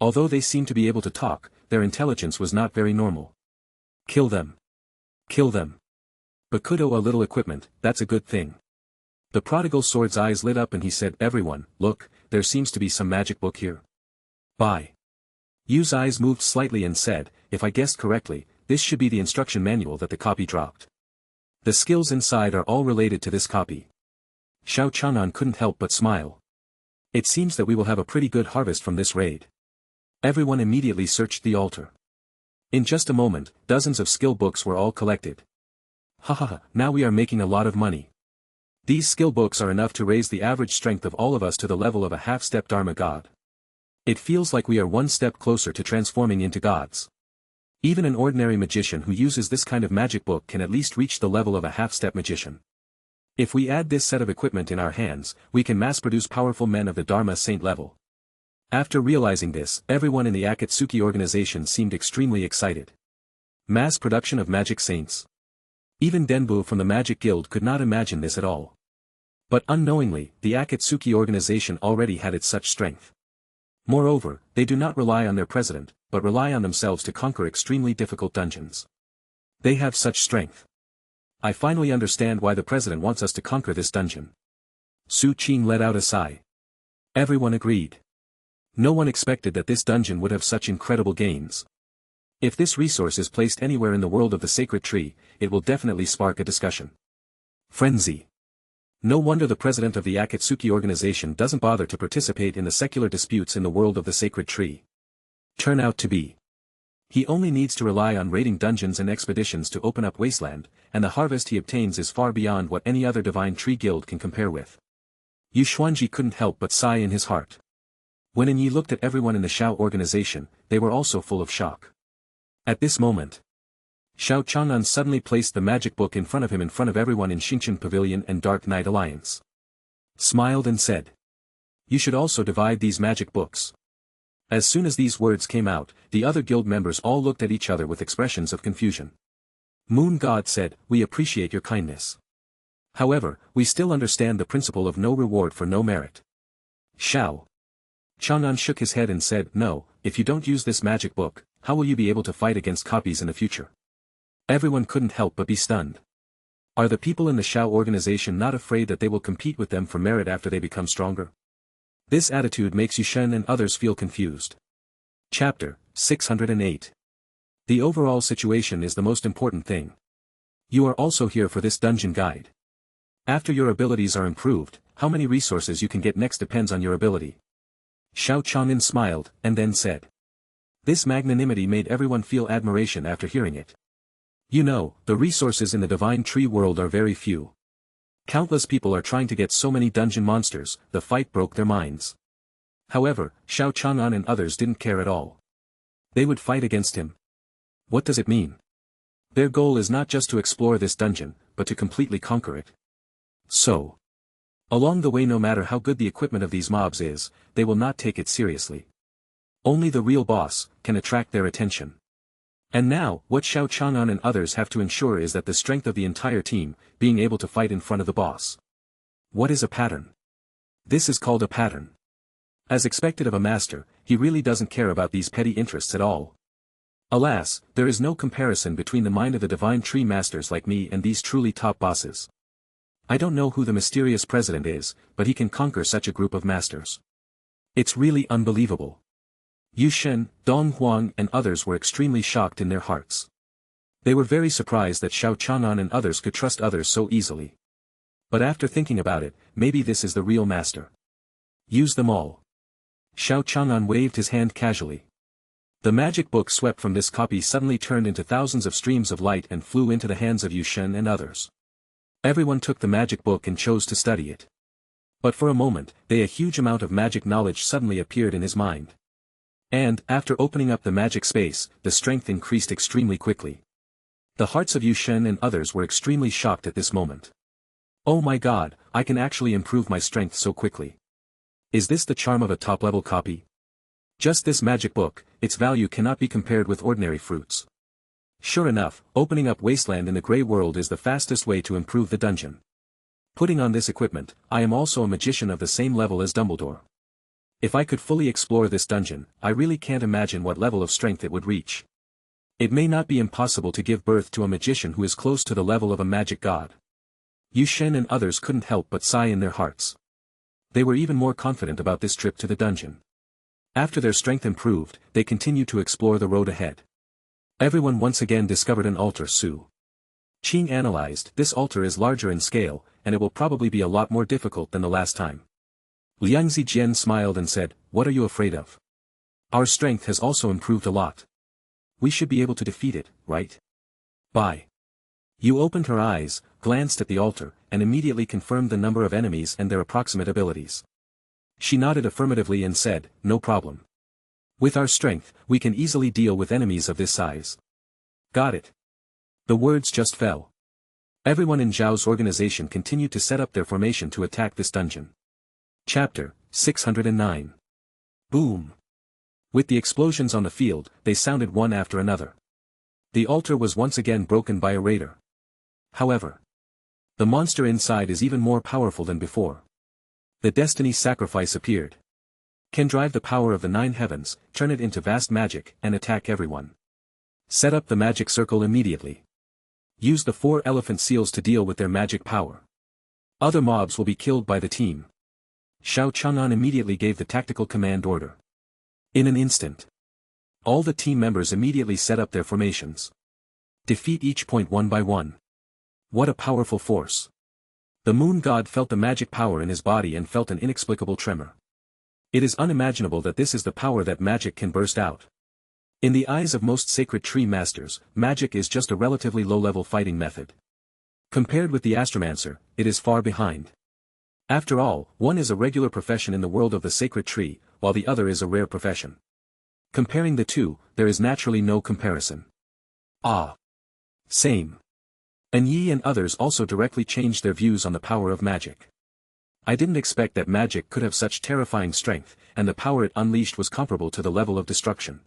Although they seemed to be able to talk, their intelligence was not very normal. Kill them. Kill them. Bakudo a little equipment, that's a good thing. The prodigal sword's eyes lit up and he said, everyone, look, there seems to be some magic book here. Bye. Yu's eyes moved slightly and said, if I guessed correctly, this should be the instruction manual that the copy dropped. The skills inside are all related to this copy. Xiao Chang'an couldn't help but smile. It seems that we will have a pretty good harvest from this raid. Everyone immediately searched the altar. In just a moment, dozens of skill books were all collected. Hahaha, now we are making a lot of money. These skill books are enough to raise the average strength of all of us to the level of a half-step Dharma god. It feels like we are one step closer to transforming into gods. Even an ordinary magician who uses this kind of magic book can at least reach the level of a half-step magician. If we add this set of equipment in our hands, we can mass-produce powerful men of the Dharma Saint level. After realizing this, everyone in the Akatsuki organization seemed extremely excited. Mass production of magic saints. Even Denbu from the Magic Guild could not imagine this at all. But unknowingly, the Akatsuki organization already had its such strength. Moreover, they do not rely on their president, but rely on themselves to conquer extremely difficult dungeons. They have such strength. I finally understand why the president wants us to conquer this dungeon. Su Qing let out a sigh. Everyone agreed. No one expected that this dungeon would have such incredible gains. If this resource is placed anywhere in the world of the sacred tree, it will definitely spark a discussion. Frenzy. No wonder the president of the Akatsuki organization doesn't bother to participate in the secular disputes in the world of the sacred tree. Turn out to be. He only needs to rely on raiding dungeons and expeditions to open up wasteland, and the harvest he obtains is far beyond what any other divine tree guild can compare with. Yu Xuanji couldn't help but sigh in his heart. When Yi looked at everyone in the Shao organization, they were also full of shock. At this moment, Xiao Chang'an suddenly placed the magic book in front of him in front of everyone in Xingqian Pavilion and Dark Knight Alliance. Smiled and said, you should also divide these magic books. As soon as these words came out, the other guild members all looked at each other with expressions of confusion. Moon God said, we appreciate your kindness. However, we still understand the principle of no reward for no merit. Xiao Chang'an shook his head and said, no, if you don't use this magic book, how will you be able to fight against copies in the future? Everyone couldn't help but be stunned. Are the people in the Shao organization not afraid that they will compete with them for merit after they become stronger? This attitude makes Yushen and others feel confused. Chapter 608. The overall situation is the most important thing. You are also here for this dungeon guide. After your abilities are improved, how many resources you can get next depends on your ability. Xiao Chang'an smiled, and then said. This magnanimity made everyone feel admiration after hearing it. You know, the resources in the divine tree world are very few. Countless people are trying to get so many dungeon monsters, the fight broke their minds. However, Xiao Chang'an and others didn't care at all. They would fight against him. What does it mean? Their goal is not just to explore this dungeon, but to completely conquer it. So, along the way, no matter how good the equipment of these mobs is, they will not take it seriously. Only the real boss can attract their attention. And now, what Xiao Chang'an and others have to ensure is that the strength of the entire team, being able to fight in front of the boss. What is a pattern? This is called a pattern. As expected of a master, he really doesn't care about these petty interests at all. Alas, there is no comparison between the mind of the divine tree masters like me and these truly top bosses. I don't know who the mysterious president is, but he can conquer such a group of masters. It's really unbelievable. Yu Shen, Dong Huang and others were extremely shocked in their hearts. They were very surprised that Xiao Chang'an and others could trust others so easily. But after thinking about it, maybe this is the real master. Use them all. Xiao Chang'an waved his hand casually. The magic book swept from this copy suddenly turned into thousands of streams of light and flew into the hands of Yu Shen and others. Everyone took the magic book and chose to study it. But for a moment, a huge amount of magic knowledge suddenly appeared in his mind. And, after opening up the magic space, the strength increased extremely quickly. The hearts of Yu Shen and others were extremely shocked at this moment. Oh my god, I can actually improve my strength so quickly. Is this the charm of a top-level copy? Just this magic book, its value cannot be compared with ordinary fruits. Sure enough, opening up Wasteland in the Grey World is the fastest way to improve the dungeon. Putting on this equipment, I am also a magician of the same level as Dumbledore. If I could fully explore this dungeon, I really can't imagine what level of strength it would reach. It may not be impossible to give birth to a magician who is close to the level of a magic god. Yu Shen and others couldn't help but sigh in their hearts. They were even more confident about this trip to the dungeon. After their strength improved, they continued to explore the road ahead. Everyone once again discovered an altar. Su Qing analyzed, this altar is larger in scale, and it will probably be a lot more difficult than the last time. Liang Zijian smiled and said, what are you afraid of? Our strength has also improved a lot. We should be able to defeat it, right? Bye. Yu opened her eyes, glanced at the altar, and immediately confirmed the number of enemies and their approximate abilities. She nodded affirmatively and said, no problem. With our strength, we can easily deal with enemies of this size. Got it. The words just fell. Everyone in Zhao's organization continued to set up their formation to attack this dungeon. Chapter 609. Boom. With the explosions on the field, they sounded one after another. The altar was once again broken by a raider. However, the monster inside is even more powerful than before. The destiny sacrifice appeared. Can drive the power of the 9 heavens, turn it into vast magic, and attack everyone. Set up the magic circle immediately. Use the 4 elephant seals to deal with their magic power. Other mobs will be killed by the team. Xiao Chang'an immediately gave the tactical command order. In an instant, all the team members immediately set up their formations. Defeat each point one by one. What a powerful force. The moon god felt the magic power in his body and felt an inexplicable tremor. It is unimaginable that this is the power that magic can burst out. In the eyes of most sacred tree masters, magic is just a relatively low-level fighting method. Compared with the astromancer, it is far behind. After all, one is a regular profession in the world of the sacred tree, while the other is a rare profession. Comparing the two, there is naturally no comparison. Ah. Same. And Yi and others also directly changed their views on the power of magic. I didn't expect that magic could have such terrifying strength, and the power it unleashed was comparable to the level of destruction.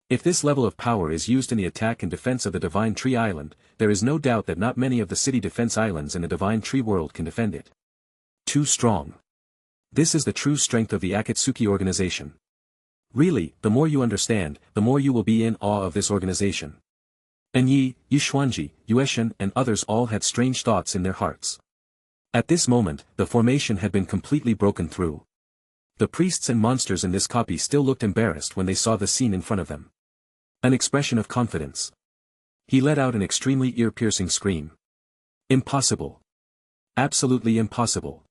If this level of power is used in the attack and defense of the Divine Tree Island, there is no doubt that not many of the city defense islands in the Divine Tree world can defend it. Too strong. This is the true strength of the Akatsuki organization. Really, the more you understand, the more you will be in awe of this organization. And Yi, Yushuanji, Yueshan and others all had strange thoughts in their hearts. At this moment, the formation had been completely broken through. The priests and monsters in this copy still looked embarrassed when they saw the scene in front of them. An expression of confidence. He let out an extremely ear-piercing scream. Impossible. Absolutely impossible.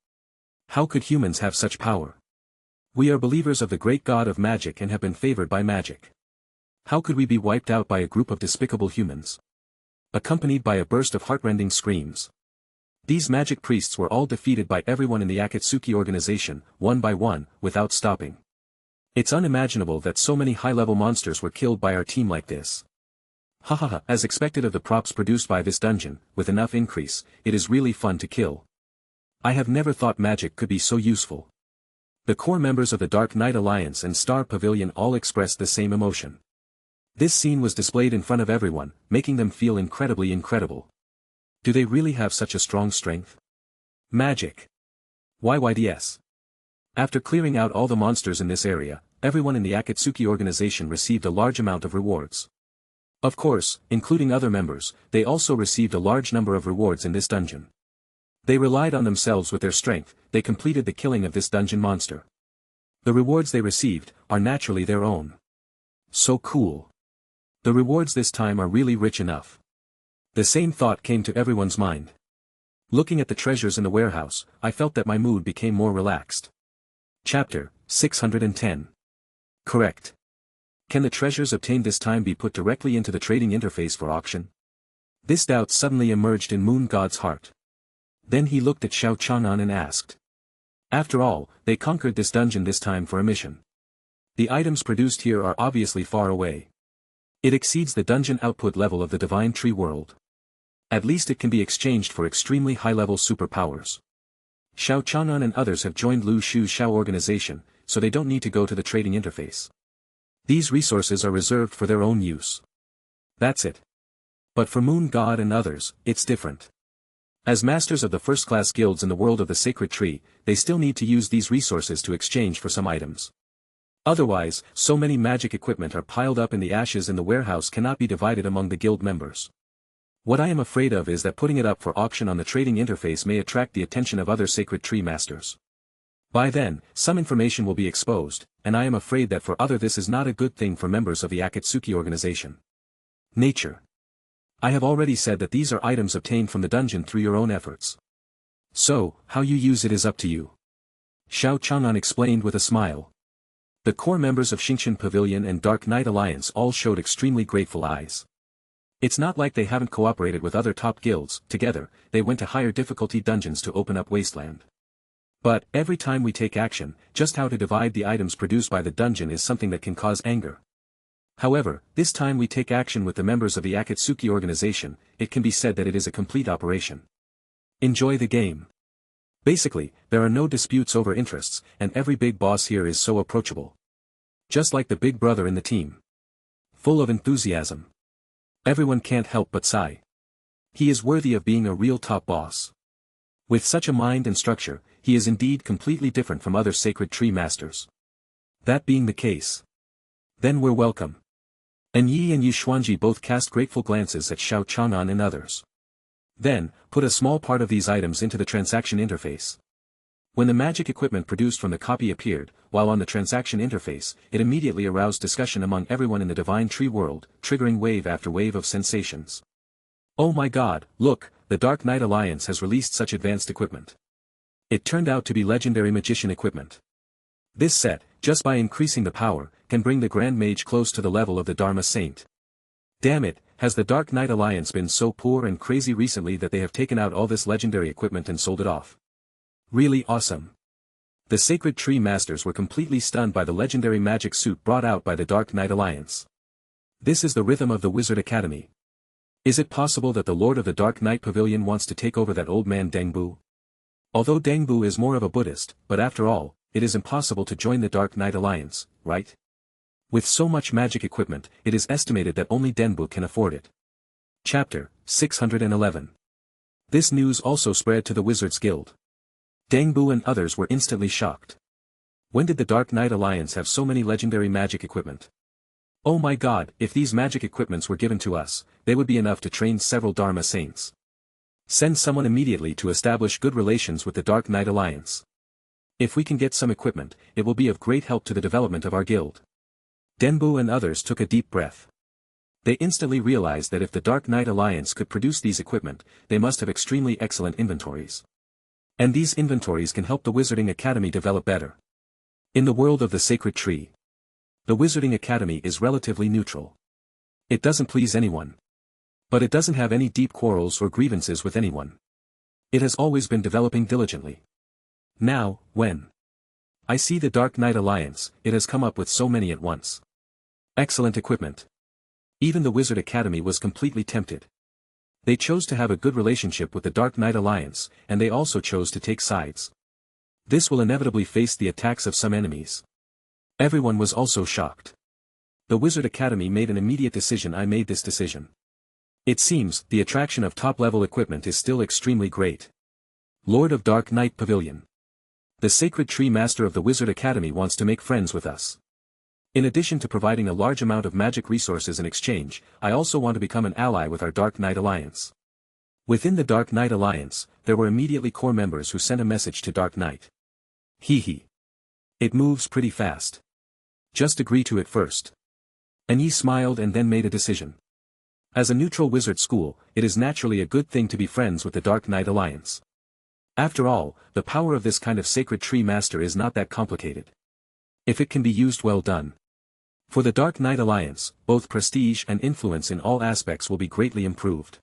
How could humans have such power? We are believers of the great god of magic and have been favored by magic. How could we be wiped out by a group of despicable humans? Accompanied by a burst of heartrending screams. These magic priests were all defeated by everyone in the Akatsuki organization, one by one, without stopping. It's unimaginable that so many high-level monsters were killed by our team like this. Hahaha, as expected of the props produced by this dungeon, with enough increase, it is really fun to kill. I have never thought magic could be so useful. The core members of the Dark Knight Alliance and Star Pavilion all expressed the same emotion. This scene was displayed in front of everyone, making them feel incredibly incredible. Do they really have such a strong strength? Magic. YYDS. After clearing out all the monsters in this area, everyone in the Akatsuki organization received a large amount of rewards. Of course, including other members, they also received a large number of rewards in this dungeon. They relied on themselves with their strength, they completed the killing of this dungeon monster. The rewards they received are naturally their own. So cool. The rewards this time are really rich enough. The same thought came to everyone's mind. Looking at the treasures in the warehouse, I felt that my mood became more relaxed. Chapter 610. Correct. Can the treasures obtained this time be put directly into the trading interface for auction? This doubt suddenly emerged in Moon God's heart. Then he looked at Xiao Chang'an and asked. After all, they conquered this dungeon this time for a mission. The items produced here are obviously far away. It exceeds the dungeon output level of the Divine Tree world. At least it can be exchanged for extremely high-level superpowers. Xiao Chang'an and others have joined Lu Shu's Xiao organization, so they don't need to go to the trading interface. These resources are reserved for their own use. That's it. But for Moon God and others, it's different. As masters of the first-class guilds in the world of the Sacred Tree, they still need to use these resources to exchange for some items. Otherwise, so many magic equipment are piled up in the ashes in the warehouse cannot be divided among the guild members. What I am afraid of is that putting it up for auction on the trading interface may attract the attention of other Sacred Tree masters. By then, some information will be exposed, and I am afraid that for other this is not a good thing for members of the Akatsuki organization. Nature. I have already said that these are items obtained from the dungeon through your own efforts. So, how you use it is up to you. Xiao Chang'an explained with a smile. The core members of Xingqian Pavilion and Dark Knight Alliance all showed extremely grateful eyes. It's not like they haven't cooperated with other top guilds. Together, they went to higher difficulty dungeons to open up Wasteland. But, every time we take action, just how to divide the items produced by the dungeon is something that can cause anger. However, this time we take action with the members of the Akatsuki organization, it can be said that it is a complete operation. Enjoy the game. Basically, there are no disputes over interests, and every big boss here is so approachable. Just like the big brother in the team. Full of enthusiasm. Everyone can't help but sigh. He is worthy of being a real top boss. With such a mind and structure, he is indeed completely different from other Sacred Tree masters. That being the case. Then we're welcome. And Yi and Yishuanji both cast grateful glances at Xiao Chang'an and others. Then, put a small part of these items into the transaction interface. When the magic equipment produced from the copy appeared, while on the transaction interface, it immediately aroused discussion among everyone in the Divine Tree world, triggering wave after wave of sensations. Oh my god, look, the Dark Knight Alliance has released such advanced equipment. It turned out to be legendary magician equipment. This set, just by increasing the power, can bring the Grand Mage close to the level of the Dharma Saint. Damn it, has the Dark Knight Alliance been so poor and crazy recently that they have taken out all this legendary equipment and sold it off? Really awesome. The Sacred Tree Masters were completely stunned by the legendary magic suit brought out by the Dark Knight Alliance. This is the rhythm of the Wizard Academy. Is it possible that the Lord of the Dark Knight Pavilion wants to take over that old man Dengbu? Although Dengbu is more of a Buddhist, but after all, it is impossible to join the Dark Knight Alliance, right? With so much magic equipment, it is estimated that only Denbu can afford it. Chapter 611. This news also spread to the Wizards Guild. Dengbu and others were instantly shocked. When did the Dark Knight Alliance have so many legendary magic equipment? Oh my god, if these magic equipments were given to us, they would be enough to train several Dharma Saints. Send someone immediately to establish good relations with the Dark Knight Alliance. If we can get some equipment, it will be of great help to the development of our guild. Denbu and others took a deep breath. They instantly realized that if the Dark Knight Alliance could produce these equipment, they must have extremely excellent inventories. And these inventories can help the Wizarding Academy develop better. In the world of the Sacred Tree, the Wizarding Academy is relatively neutral. It doesn't please anyone. But it doesn't have any deep quarrels or grievances with anyone. It has always been developing diligently. Now, when I see the Dark Knight Alliance, it has come up with so many at once. Excellent equipment. Even the Wizard Academy was completely tempted. They chose to have a good relationship with the Dark Knight Alliance, and they also chose to take sides. This will inevitably face the attacks of some enemies. Everyone was also shocked. The Wizard Academy made an immediate decision. I made this decision. It seems, the attraction of top-level equipment is still extremely great. Lord of Dark Knight Pavilion. The Sacred Tree Master of the Wizard Academy wants to make friends with us. In addition to providing a large amount of magic resources in exchange, I also want to become an ally with our Dark Knight Alliance. Within the Dark Knight Alliance, there were immediately core members who sent a message to Dark Knight. Hee. It moves pretty fast. Just agree to it first. And Yi smiled and then made a decision. As a neutral wizard school, it is naturally a good thing to be friends with the Dark Knight Alliance. After all, the power of this kind of Sacred Tree Master is not that complicated. If it can be used well done. For the Dark Knight Alliance, both prestige and influence in all aspects will be greatly improved.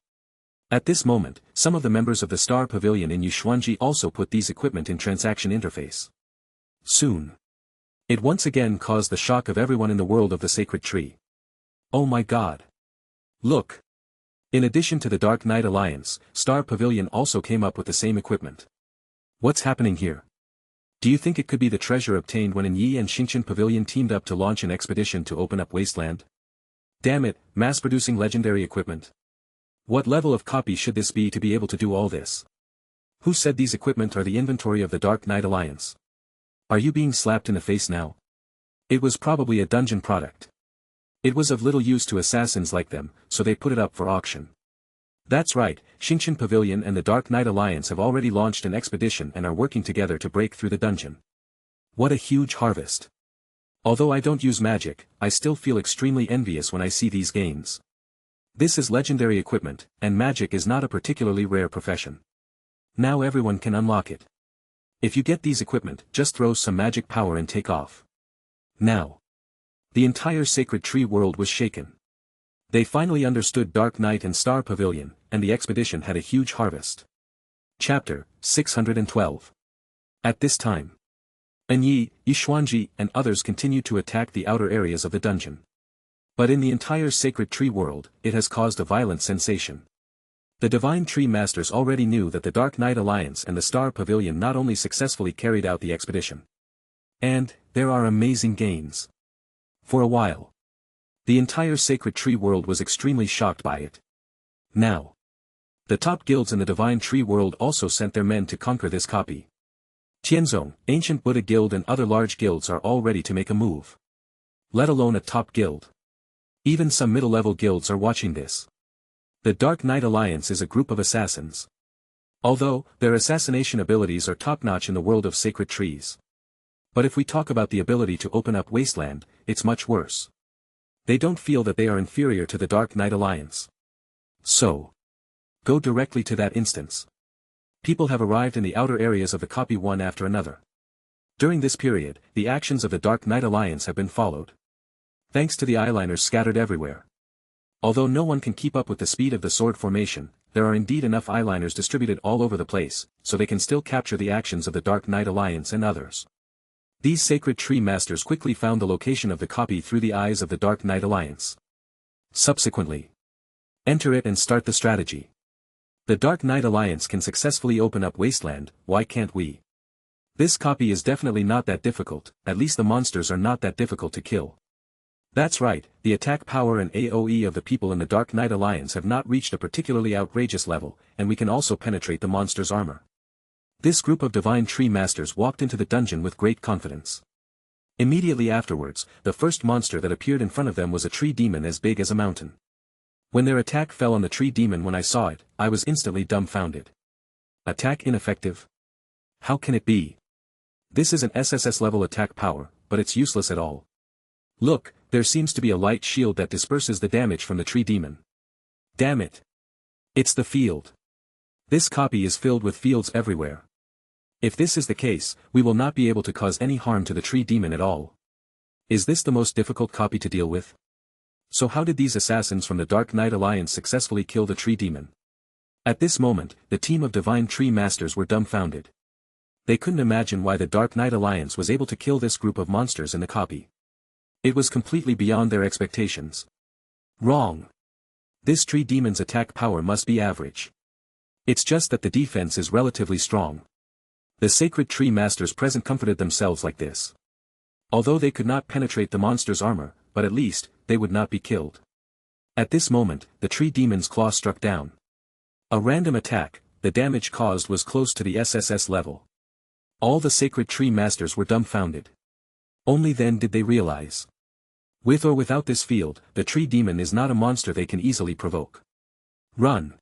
At this moment, some of the members of the Star Pavilion in Yushuanji also put these equipment in transaction interface. Soon. It once again caused the shock of everyone in the world of the Sacred Tree. Oh my god. Look. In addition to the Dark Knight Alliance, Star Pavilion also came up with the same equipment. What's happening here? Do you think it could be the treasure obtained when Yi and Xingqian Pavilion teamed up to launch an expedition to open up Wasteland? Damn it, mass-producing legendary equipment. What level of copy should this be to be able to do all this? Who said these equipment are the inventory of the Dark Knight Alliance? Are you being slapped in the face now? It was probably a dungeon product. It was of little use to assassins like them, so they put it up for auction. That's right, Xingqian Pavilion and the Dark Knight Alliance have already launched an expedition and are working together to break through the dungeon. What a huge harvest. Although I don't use magic, I still feel extremely envious when I see these gains. This is legendary equipment, and magic is not a particularly rare profession. Now everyone can unlock it. If you get these equipment, just throw some magic power and take off. Now. The entire Sacred Tree world was shaken. They finally understood Dark Knight and Star Pavilion, and the expedition had a huge harvest. Chapter 612. At this time, Yi, Yishuanji, and others continued to attack the outer areas of the dungeon. But in the entire Sacred Tree world, it has caused a violent sensation. The Divine Tree Masters already knew that the Dark Knight Alliance and the Star Pavilion not only successfully carried out the expedition. And, there are amazing gains. For a while, the entire Sacred Tree world was extremely shocked by it. Now, the top guilds in the Divine Tree world also sent their men to conquer this copy. Tianzong, Ancient Buddha Guild and other large guilds are all ready to make a move. Let alone a top guild. Even some middle-level guilds are watching this. The Dark Knight Alliance is a group of assassins. Although, their assassination abilities are top-notch in the world of sacred trees. But if we talk about the ability to open up Wasteland, it's much worse. They don't feel that they are inferior to the Dark Knight Alliance. So, go directly to that instance. People have arrived in the outer areas of the copy one after another. During this period, the actions of the Dark Knight Alliance have been followed. Thanks to the eyeliners scattered everywhere. Although no one can keep up with the speed of the sword formation, there are indeed enough eyeliners distributed all over the place, so they can still capture the actions of the Dark Knight Alliance and others. These Sacred Tree Masters quickly found the location of the copy through the eyes of the Dark Knight Alliance. Subsequently, enter it and start the strategy. The Dark Knight Alliance can successfully open up Wasteland, why can't we? This copy is definitely not that difficult, at least the monsters are not that difficult to kill. That's right, the attack power and AoE of the people in the Dark Knight Alliance have not reached a particularly outrageous level, and we can also penetrate the monster's armor. This group of Divine Tree Masters walked into the dungeon with great confidence. Immediately afterwards, the first monster that appeared in front of them was a tree demon as big as a mountain. When their attack fell on the tree demon when I saw it, I was instantly dumbfounded. Attack ineffective? How can it be? This is an SSS-level attack power, but it's useless at all. Look, there seems to be a light shield that disperses the damage from the tree demon. Damn it! It's the field. This copy is filled with fields everywhere. If this is the case, we will not be able to cause any harm to the tree demon at all. Is this the most difficult copy to deal with? So how did these assassins from the Dark Knight Alliance successfully kill the tree demon? At this moment, the team of Divine Tree Masters were dumbfounded. They couldn't imagine why the Dark Knight Alliance was able to kill this group of monsters in the copy. It was completely beyond their expectations. Wrong. This tree demon's attack power must be average. It's just that the defense is relatively strong. The Sacred Tree Masters present comforted themselves like this. Although they could not penetrate the monster's armor, but at least, they would not be killed. At this moment, the tree demon's claw struck down. A random attack, the damage caused was close to the SSS level. All the Sacred Tree Masters were dumbfounded. Only then did they realize. With or without this field, the tree demon is not a monster they can easily provoke. Run!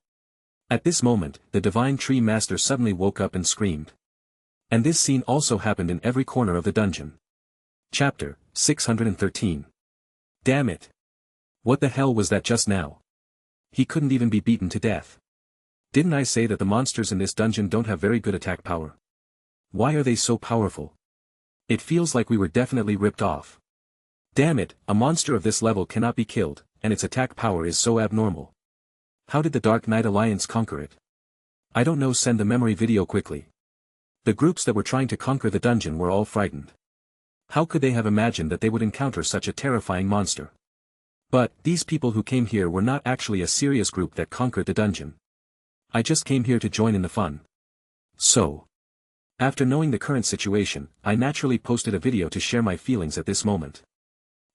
At this moment, the Divine Tree Master suddenly woke up and screamed. And this scene also happened in every corner of the dungeon. Chapter 613. Damn it! What the hell was that just now? He couldn't even be beaten to death. Didn't I say that the monsters in this dungeon don't have very good attack power? Why are they so powerful? It feels like we were definitely ripped off. Damn it, a monster of this level cannot be killed, and its attack power is so abnormal. How did the Dark Knight Alliance conquer it? I don't know, send the memory video quickly. The groups that were trying to conquer the dungeon were all frightened. How could they have imagined that they would encounter such a terrifying monster? But, these people who came here were not actually a serious group that conquered the dungeon. I just came here to join in the fun. So, After knowing the current situation, I naturally posted a video to share my feelings at this moment.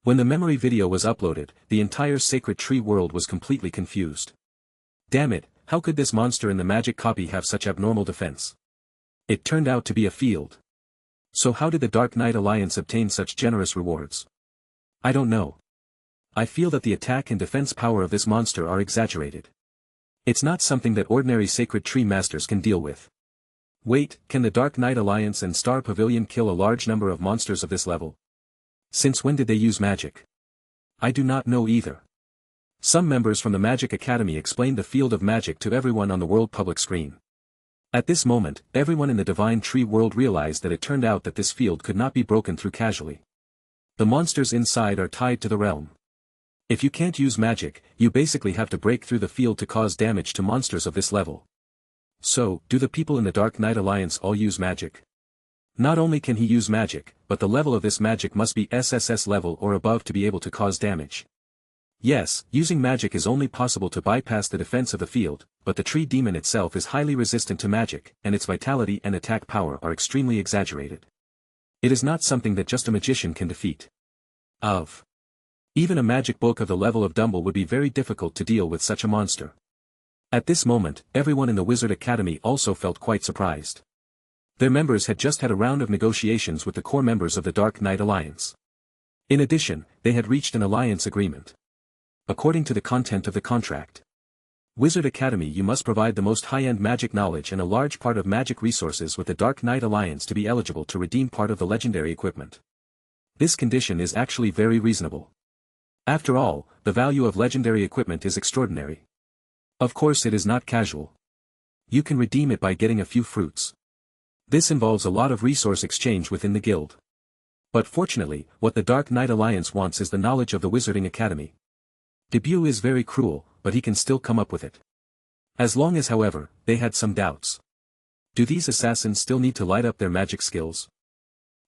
When the memory video was uploaded, the entire sacred tree world was completely confused. Damn it, how could this monster in the magic copy have such abnormal defense? It turned out to be a field. So how did the Dark Knight Alliance obtain such generous rewards? I don't know. I feel that the attack and defense power of this monster are exaggerated. It's not something that ordinary sacred tree masters can deal with. Wait, can the Dark Knight Alliance and Star Pavilion kill a large number of monsters of this level? Since when did they use magic? I do not know either. Some members from the Magic Academy explained the field of magic to everyone on the world public screen. At this moment, everyone in the Divine Tree world realized that it turned out that this field could not be broken through casually. The monsters inside are tied to the realm. If you can't use magic, you basically have to break through the field to cause damage to monsters of this level. So, do the people in the Dark Knight Alliance all use magic? Not only can he use magic, but the level of this magic must be SSS level or above to be able to cause damage. Yes, using magic is only possible to bypass the defense of the field, but the tree demon itself is highly resistant to magic, and its vitality and attack power are extremely exaggerated. It is not something that just a magician can defeat. Even a magic book of the level of Dumble would be very difficult to deal with such a monster. At this moment, everyone in the Wizard Academy also felt quite surprised. Their members had just had a round of negotiations with the core members of the Dark Knight Alliance. In addition, they had reached an alliance agreement. According to the content of the contract, Wizard Academy, you must provide the most high-end magic knowledge and a large part of magic resources with the Dark Knight Alliance to be eligible to redeem part of the legendary equipment. This condition is actually very reasonable. After all, the value of legendary equipment is extraordinary. Of course it is not casual. You can redeem it by getting a few fruits. This involves a lot of resource exchange within the guild. But fortunately, what the Dark Knight Alliance wants is the knowledge of the Wizarding Academy. Debut is very cruel, but he can still come up with it. As long as, however, they had some doubts. Do these assassins still need to light up their magic skills?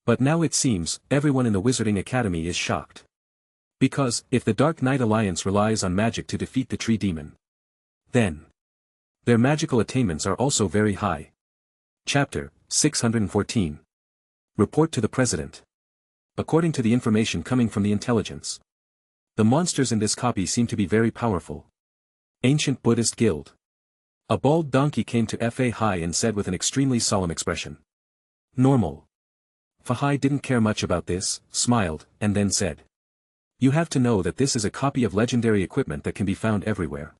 But now it seems, everyone in the Wizarding Academy is shocked. Because, if the Dark Knight Alliance relies on magic to defeat the tree demon, then their magical attainments are also very high. Chapter 614. Report to the President. According to the information coming from the intelligence, the monsters in this copy seem to be very powerful. Ancient Buddhist Guild. A bald donkey came to Fahai and said with an extremely solemn expression. Normal. Fahai didn't care much about this, smiled, and then said. You have to know that this is a copy of legendary equipment that can be found everywhere.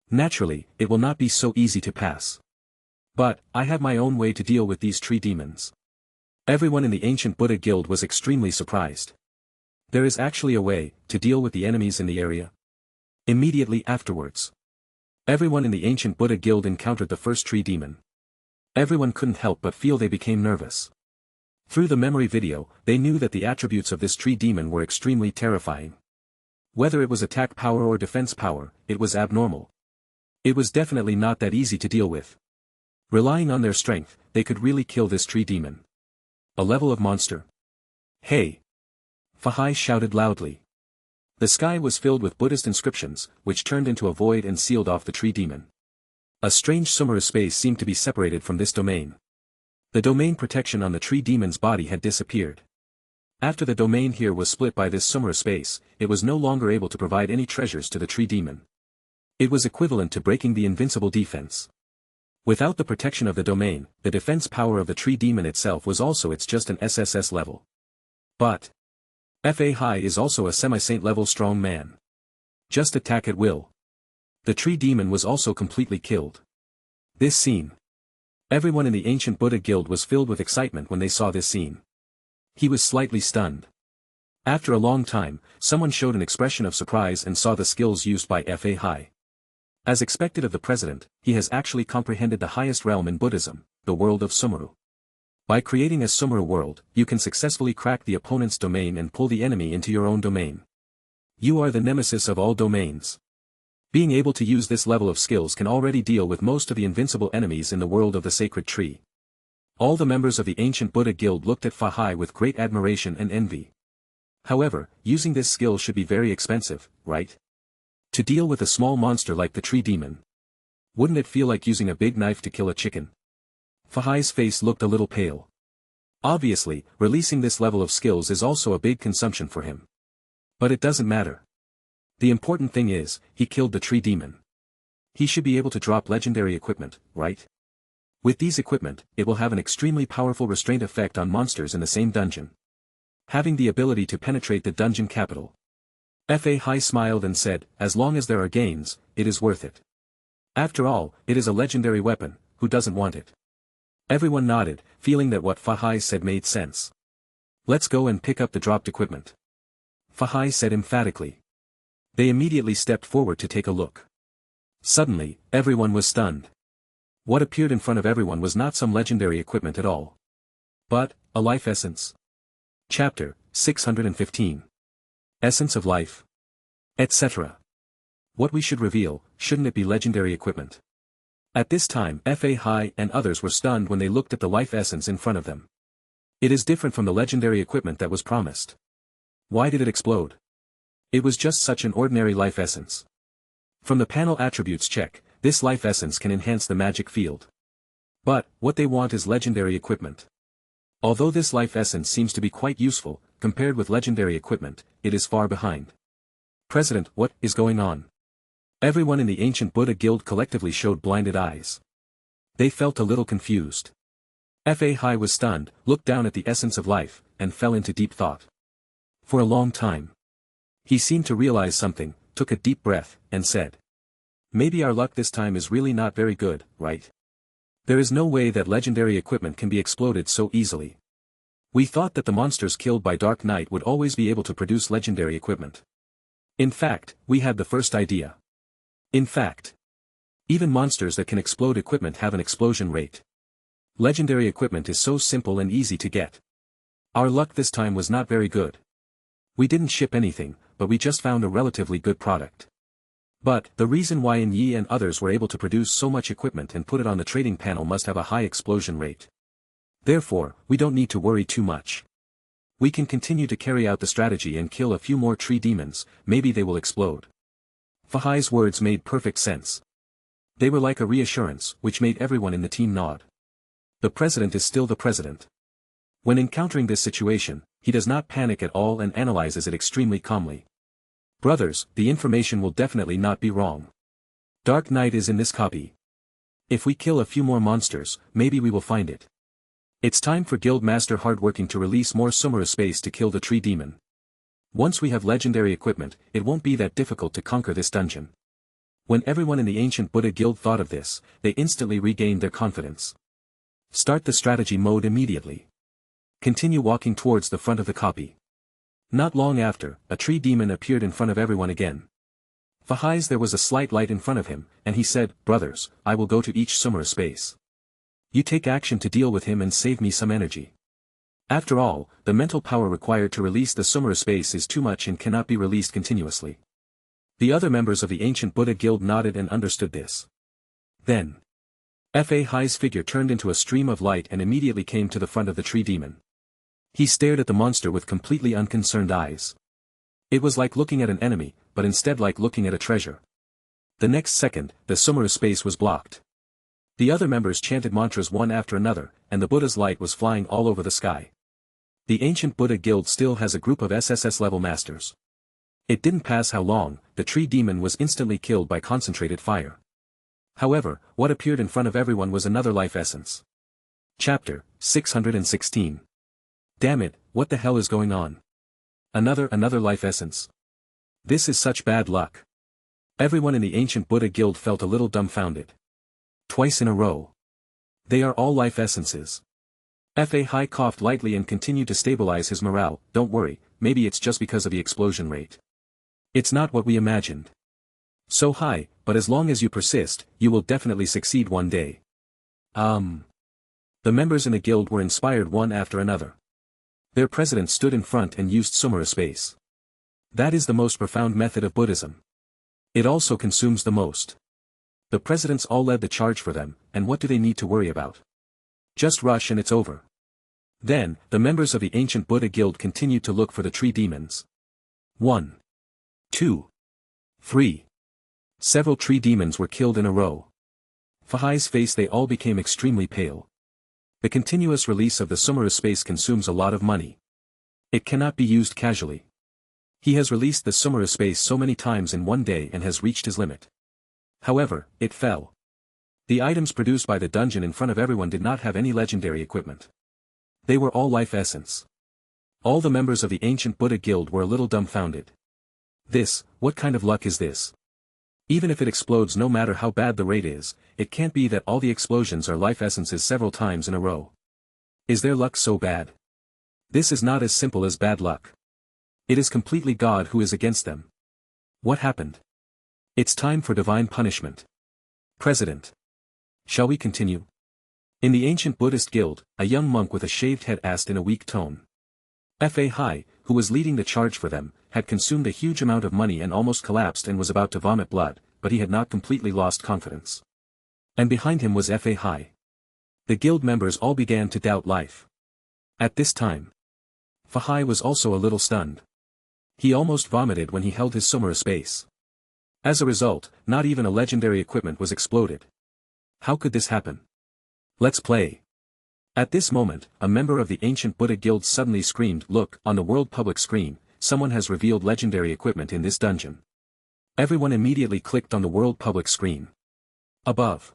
Naturally, it will not be so easy to pass. But, I have my own way to deal with these tree demons. Everyone in the Ancient Buddha Guild was extremely surprised. There is actually a way to deal with the enemies in the area. Immediately afterwards, everyone in the Ancient Buddha Guild encountered the first tree demon. Everyone couldn't help but feel they became nervous. Through the memory video, they knew that the attributes of this tree demon were extremely terrifying. Whether it was attack power or defense power, it was abnormal. It was definitely not that easy to deal with. Relying on their strength, they could really kill this tree demon. A level of monster. Hey! Fahai shouted loudly. The sky was filled with Buddhist inscriptions, which turned into a void and sealed off the tree demon. A strange Sumera space seemed to be separated from this domain. The domain protection on the tree demon's body had disappeared. After the domain here was split by this Sumera space, it was no longer able to provide any treasures to the tree demon. It was equivalent to breaking the invincible defense. Without the protection of the domain, the defense power of the tree demon itself was also just an SSS level. But Fahai is also a semi-saint level strong man. Just attack at will. The tree demon was also completely killed. This scene. Everyone in the Ancient Buddha Guild was filled with excitement when they saw this scene. He was slightly stunned. After a long time, someone showed an expression of surprise and saw the skills used by Fahai. As expected of the president, he has actually comprehended the highest realm in Buddhism, the world of Sumeru. By creating a Sumera world, you can successfully crack the opponent's domain and pull the enemy into your own domain. You are the nemesis of all domains. Being able to use this level of skills can already deal with most of the invincible enemies in the world of the sacred tree. All the members of the Ancient Buddha Guild looked at Fahai with great admiration and envy. However, using this skill should be very expensive, right? To deal with a small monster like the tree demon. Wouldn't it feel like using a big knife to kill a chicken? Fahai's face looked a little pale. Obviously, releasing this level of skills is also a big consumption for him. But it doesn't matter. The important thing is, he killed the tree demon. He should be able to drop legendary equipment, right? With these equipment, it will have an extremely powerful restraint effect on monsters in the same dungeon. Having the ability to penetrate the dungeon capital. Fahai smiled and said, as long as there are gains, it is worth it. After all, it is a legendary weapon, who doesn't want it? Everyone nodded, feeling that what Fahai said made sense. Let's go and pick up the dropped equipment. Fahai said emphatically. They immediately stepped forward to take a look. Suddenly, everyone was stunned. What appeared in front of everyone was not some legendary equipment at all. But, a life essence. Chapter 615. Essence of life. Etc. What we should reveal, shouldn't it be legendary equipment? At this time Fahai and others were stunned when they looked at the life essence in front of them. It is different from the legendary equipment that was promised. Why did it explode? It was just such an ordinary life essence. From the panel attributes check, this life essence can enhance the magic field. But, what they want is legendary equipment. Although this life essence seems to be quite useful, compared with legendary equipment, it is far behind. President, what is going on? Everyone in the ancient Buddha guild collectively showed blinded eyes. They felt a little confused. Fahai was stunned, looked down at the essence of life, and fell into deep thought. For a long time. He seemed to realize something, took a deep breath, and said. Maybe our luck this time is really not very good, right? There is no way that legendary equipment can be exploded so easily. We thought that the monsters killed by Dark Knight would always be able to produce legendary equipment. In fact, we had the first idea. In fact, even monsters that can explode equipment have an explosion rate. Legendary equipment is so simple and easy to get. Our luck this time was not very good. We didn't ship anything, but we just found a relatively good product. But, the reason why Yi and others were able to produce so much equipment and put it on the trading panel must have a high explosion rate. Therefore, we don't need to worry too much. We can continue to carry out the strategy and kill a few more tree demons, maybe they will explode. Fahai's words made perfect sense. They were like a reassurance, which made everyone in the team nod. The president is still the president. When encountering this situation, he does not panic at all and analyzes it extremely calmly. Brothers, the information will definitely not be wrong. Dark Knight is in this copy. If we kill a few more monsters, maybe we will find it. It's time for Guild Master Hardworking to release more Sumera space to kill the tree demon. Once we have legendary equipment, it won't be that difficult to conquer this dungeon. When everyone in the ancient Buddha guild thought of this, they instantly regained their confidence. Start the strategy mode immediately. Continue walking towards the front of the copy. Not long after, a tree demon appeared in front of everyone again. Fahai's there was a slight light in front of him, and he said, brothers, I will go to each Sumera space. You take action to deal with him and save me some energy. After all, the mental power required to release the Sumera space is too much and cannot be released continuously. The other members of the ancient Buddha guild nodded and understood this. Then, Fahai's figure turned into a stream of light and immediately came to the front of the tree demon. He stared at the monster with completely unconcerned eyes. It was like looking at an enemy, but instead like looking at a treasure. The next second, the Sumera space was blocked. The other members chanted mantras one after another, and the Buddha's light was flying all over the sky. The ancient Buddha guild still has a group of SSS-level masters. It didn't pass how long, the tree demon was instantly killed by concentrated fire. However, what appeared in front of everyone was another life essence. Chapter 616. Damn it, what the hell is going on? Another life essence. This is such bad luck. Everyone in the ancient Buddha guild felt a little dumbfounded. Twice in a row. They are all life essences. Fahai coughed lightly and continued to stabilize his morale. Don't worry, maybe it's just because of the explosion rate. It's not what we imagined. So high, but as long as you persist, you will definitely succeed one day. The members in the guild were inspired one after another. Their president stood in front and used Sumera space. That is the most profound method of Buddhism. It also consumes the most. The presidents all led the charge for them, and what do they need to worry about? Just rush and it's over. Then, the members of the ancient Buddha guild continued to look for the tree demons. 1. 2. 3. Several tree demons were killed in a row. Fahai's face they all became extremely pale. The continuous release of the Sumera space consumes a lot of money. It cannot be used casually. He has released the Sumera space so many times in one day and has reached his limit. However, it fell. The items produced by the dungeon in front of everyone did not have any legendary equipment. They were all life essence. All the members of the ancient Buddha guild were a little dumbfounded. What kind of luck is this? Even if it explodes, no matter how bad the rate is, it can't be that all the explosions are life essences several times in a row. Is their luck so bad? This is not as simple as bad luck. It is completely God who is against them. What happened? It's time for divine punishment. President. Shall we continue? In the ancient Buddhist guild, a young monk with a shaved head asked in a weak tone. Fa Hai, who was leading the charge for them, had consumed a huge amount of money and almost collapsed and was about to vomit blood, but he had not completely lost confidence. And behind him was Fa Hai. The guild members all began to doubt life. At this time, Fa Hai was also a little stunned. He almost vomited when he held his Sumera space. As a result, not even a legendary equipment was exploded. How could this happen? Let's play. At this moment, a member of the ancient Buddha guild suddenly screamed, "Look, on the world public screen, someone has revealed legendary equipment in this dungeon." Everyone immediately clicked on the world public screen. Above.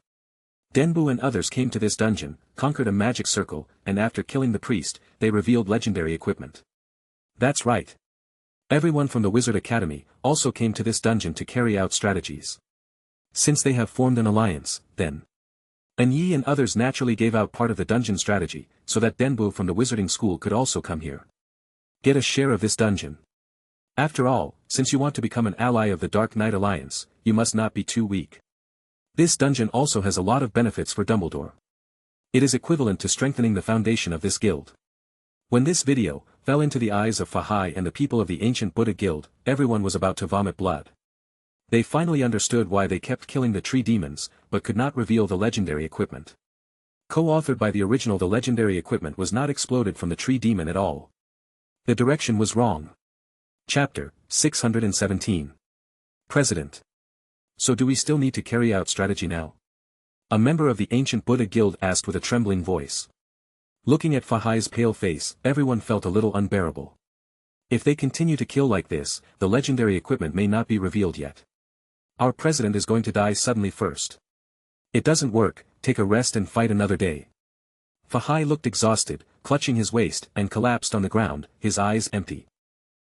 Denbu and others came to this dungeon, conquered a magic circle, and after killing the priest, they revealed legendary equipment. That's right. Everyone from the Wizard Academy also came to this dungeon to carry out strategies. Since they have formed an alliance, then Yi and others naturally gave out part of the dungeon strategy, so that Denbu from the wizarding school could also come here. Get a share of this dungeon. After all, since you want to become an ally of the Dark Knight Alliance, you must not be too weak. This dungeon also has a lot of benefits for Dumbledore. It is equivalent to strengthening the foundation of this guild. When this video fell into the eyes of Fa Hai and the people of the ancient Buddha guild, everyone was about to vomit blood. They finally understood why they kept killing the tree demons, but could not reveal the legendary equipment. Co-authored by the original, the legendary equipment was not exploded from the tree demon at all. The direction was wrong. Chapter 617. President. So do we still need to carry out strategy now? A member of the ancient Buddha guild asked with a trembling voice. Looking at Fa Hai's pale face, everyone felt a little unbearable. If they continue to kill like this, the legendary equipment may not be revealed yet. Our president is going to die suddenly first. It doesn't work, take a rest and fight another day. Fa Hai looked exhausted, clutching his waist, and collapsed on the ground, his eyes empty.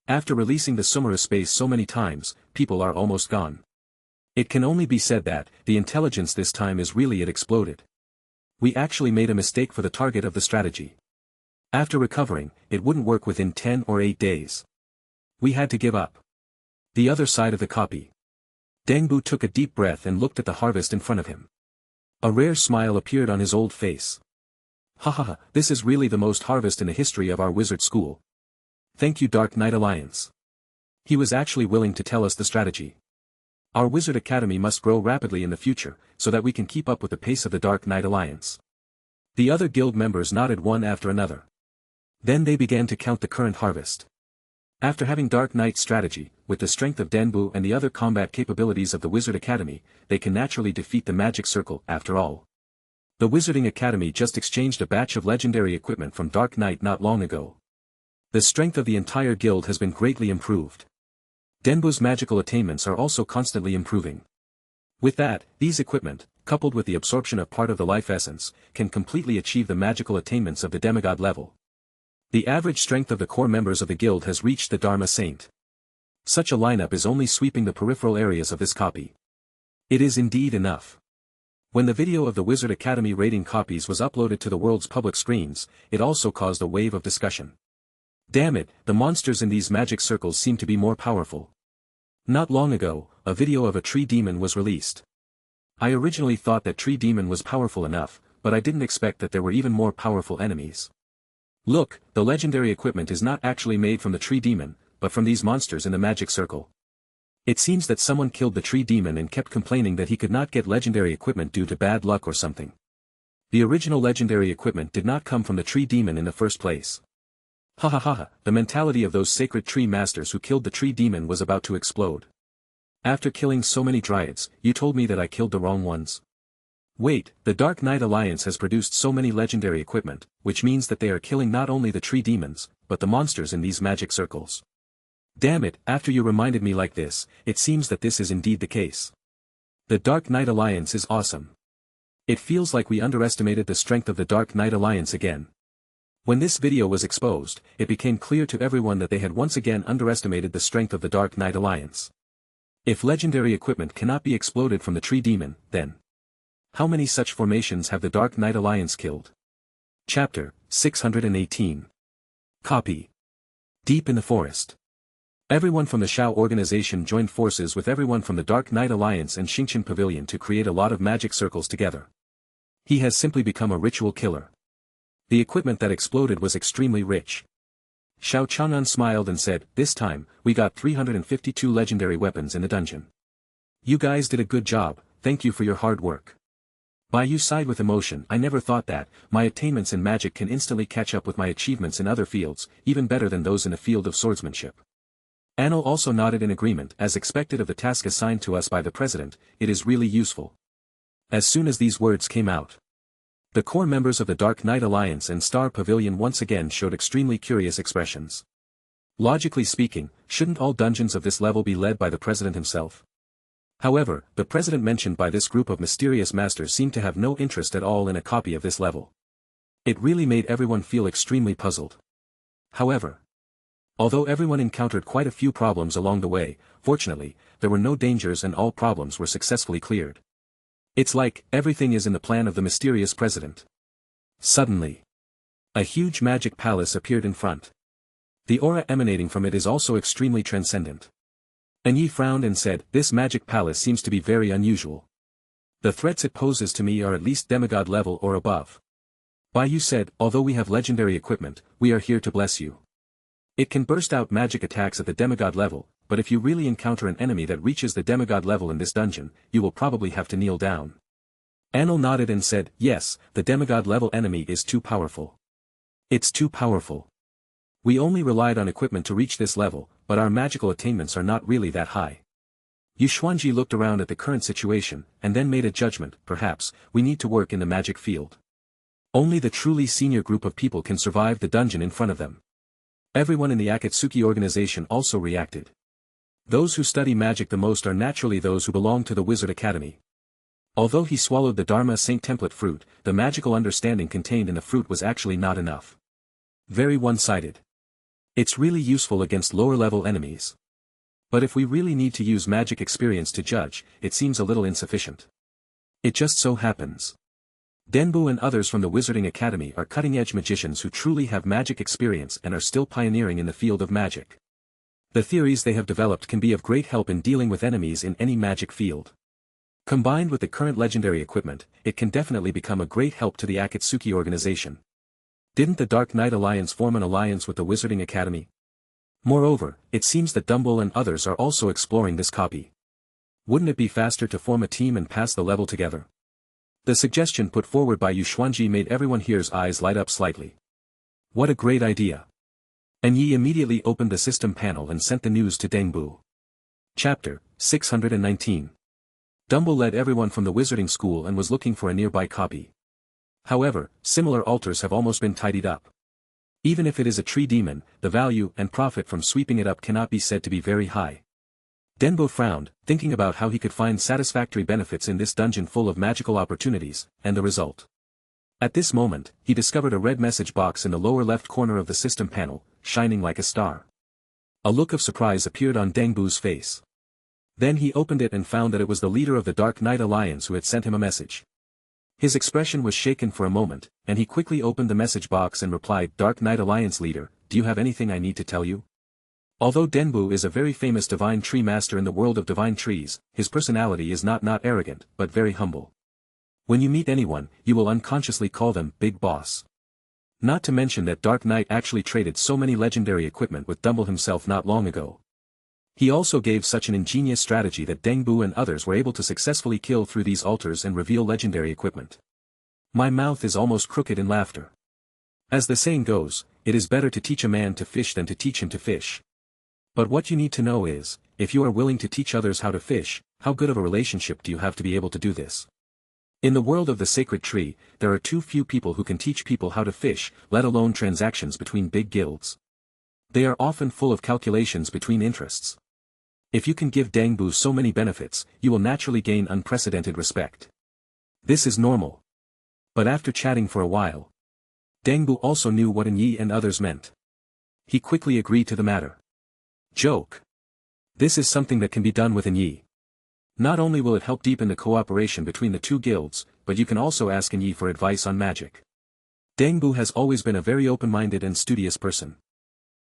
After releasing the Sumera space so many times, people are almost gone. It can only be said that, the intelligence this time is really it exploded. We actually made a mistake for the target of the strategy. After recovering, it wouldn't work within 10 or 8 days. We had to give up. The other side of the copy. Dengbu took a deep breath and looked at the harvest in front of him. A rare smile appeared on his old face. Ha ha ha, this is really the most harvest in the history of our wizard school. Thank you, Dark Knight Alliance. He was actually willing to tell us the strategy. Our Wizard Academy must grow rapidly in the future, so that we can keep up with the pace of the Dark Knight Alliance. The other guild members nodded one after another. Then they began to count the current harvest. After having Dark Knight's strategy, with the strength of Denbu and the other combat capabilities of the Wizard Academy, they can naturally defeat the Magic Circle, after all. The Wizarding Academy just exchanged a batch of legendary equipment from Dark Knight not long ago. The strength of the entire guild has been greatly improved. Denbu's magical attainments are also constantly improving. With that, these equipment, coupled with the absorption of part of the life essence, can completely achieve the magical attainments of the demigod level. The average strength of the core members of the guild has reached the Dharma Saint. Such a lineup is only sweeping the peripheral areas of this copy. It is indeed enough. When the video of the Wizard Academy rating copies was uploaded to the world's public screens, it also caused a wave of discussion. Damn it, the monsters in these magic circles seem to be more powerful. Not long ago, a video of a tree demon was released. I originally thought that tree demon was powerful enough, but I didn't expect that there were even more powerful enemies. Look, the legendary equipment is not actually made from the tree demon, but from these monsters in the magic circle. It seems that someone killed the tree demon and kept complaining that he could not get legendary equipment due to bad luck or something. The original legendary equipment did not come from the tree demon in the first place. Ha ha ha ha, the mentality of those sacred tree masters who killed the tree demon was about to explode. After killing so many dryads, you told me that I killed the wrong ones. Wait, the Dark Knight Alliance has produced so many legendary equipment, which means that they are killing not only the tree demons, but the monsters in these magic circles. Damn it, after you reminded me like this, it seems that this is indeed the case. The Dark Knight Alliance is awesome. It feels like we underestimated the strength of the Dark Knight Alliance again. When this video was exposed, it became clear to everyone that they had once again underestimated the strength of the Dark Knight Alliance. If legendary equipment cannot be exploded from the tree demon, then how many such formations have the Dark Knight Alliance killed? Chapter 618. Copy. Deep in the forest. Everyone from the Shao organization joined forces with everyone from the Dark Knight Alliance and Xingqian Pavilion to create a lot of magic circles together. He has simply become a ritual killer. The equipment that exploded was extremely rich. Shao Chang'an smiled and said, "This time, we got 352 legendary weapons in the dungeon. You guys did a good job, thank you for your hard work." Bai Yu sighed with emotion. "I never thought that, my attainments in magic can instantly catch up with my achievements in other fields, even better than those in the field of swordsmanship." Anil also nodded in agreement. "As expected of the task assigned to us by the president, it is really useful." As soon as these words came out, the core members of the Dark Knight Alliance and Star Pavilion once again showed extremely curious expressions. Logically speaking, shouldn't all dungeons of this level be led by the president himself? However, the president mentioned by this group of mysterious masters seemed to have no interest at all in a copy of this level. It really made everyone feel extremely puzzled. However, although everyone encountered quite a few problems along the way, fortunately, there were no dangers and all problems were successfully cleared. It's like, everything is in the plan of the mysterious president. Suddenly, a huge magic palace appeared in front. The aura emanating from it is also extremely transcendent. And Yi frowned and said, "This magic palace seems to be very unusual. The threats it poses to me are at least demigod level or above." Bai Yu said, "Although we have legendary equipment, we are here to bless you. It can burst out magic attacks at the demigod level, but if you really encounter an enemy that reaches the demigod level in this dungeon, you will probably have to kneel down." Anil nodded and said, "Yes, the demigod level enemy is too powerful. It's too powerful. We only relied on equipment to reach this level, but our magical attainments are not really that high." Yu Xuanji looked around at the current situation, and then made a judgment. "Perhaps, we need to work in the magic field. Only the truly senior group of people can survive the dungeon in front of them." Everyone in the Akatsuki organization also reacted. Those who study magic the most are naturally those who belong to the Wizard Academy. Although he swallowed the Dharma Saint Template fruit, the magical understanding contained in the fruit was actually not enough. Very one-sided. It's really useful against lower-level enemies. But if we really need to use magic experience to judge, it seems a little insufficient. It just so happens Denbu and others from the Wizarding Academy are cutting-edge magicians who truly have magic experience and are still pioneering in the field of magic. The theories they have developed can be of great help in dealing with enemies in any magic field. Combined with the current legendary equipment, it can definitely become a great help to the Akatsuki organization. Didn't the Dark Knight Alliance form an alliance with the Wizarding Academy? Moreover, it seems that Dumble and others are also exploring this copy. Wouldn't it be faster to form a team and pass the level together? The suggestion put forward by Yu Xuanji made everyone here's eyes light up slightly. What a great idea! And Yi immediately opened the system panel and sent the news to Dengbu. Chapter 619. Dumble led everyone from the wizarding school and was looking for a nearby copy. However, similar altars have almost been tidied up. Even if it is a tree demon, the value and profit from sweeping it up cannot be said to be very high. Denbo frowned, thinking about how he could find satisfactory benefits in this dungeon full of magical opportunities, and the result. At this moment, he discovered a red message box in the lower left corner of the system panel, shining like a star. A look of surprise appeared on Dengbu's face. Then he opened it and found that it was the leader of the Dark Knight Alliance who had sent him a message. His expression was shaken for a moment, and he quickly opened the message box and replied, "Dark Knight Alliance leader, do you have anything I need to tell you?" Although Denbu is a very famous divine tree master in the world of divine trees, his personality is not arrogant, but very humble. When you meet anyone, you will unconsciously call them Big Boss. Not to mention that Dark Knight actually traded so many legendary equipment with Dumble himself not long ago. He also gave such an ingenious strategy that Dengbu and others were able to successfully kill through these altars and reveal legendary equipment. My mouth is almost crooked in laughter. As the saying goes, it is better to teach a man to fish than to teach him to fish. But what you need to know is, if you are willing to teach others how to fish, how good of a relationship do you have to be able to do this? In the world of the sacred tree, there are too few people who can teach people how to fish, let alone transactions between big guilds. They are often full of calculations between interests. If you can give Dangbu so many benefits, you will naturally gain unprecedented respect. This is normal. But after chatting for a while, Dangbu also knew what Yi and others meant. He quickly agreed to the matter. Joke. This is something that can be done with Yi. Not only will it help deepen the cooperation between the two guilds, but you can also ask Yi for advice on magic. Dangbu has always been a very open-minded and studious person.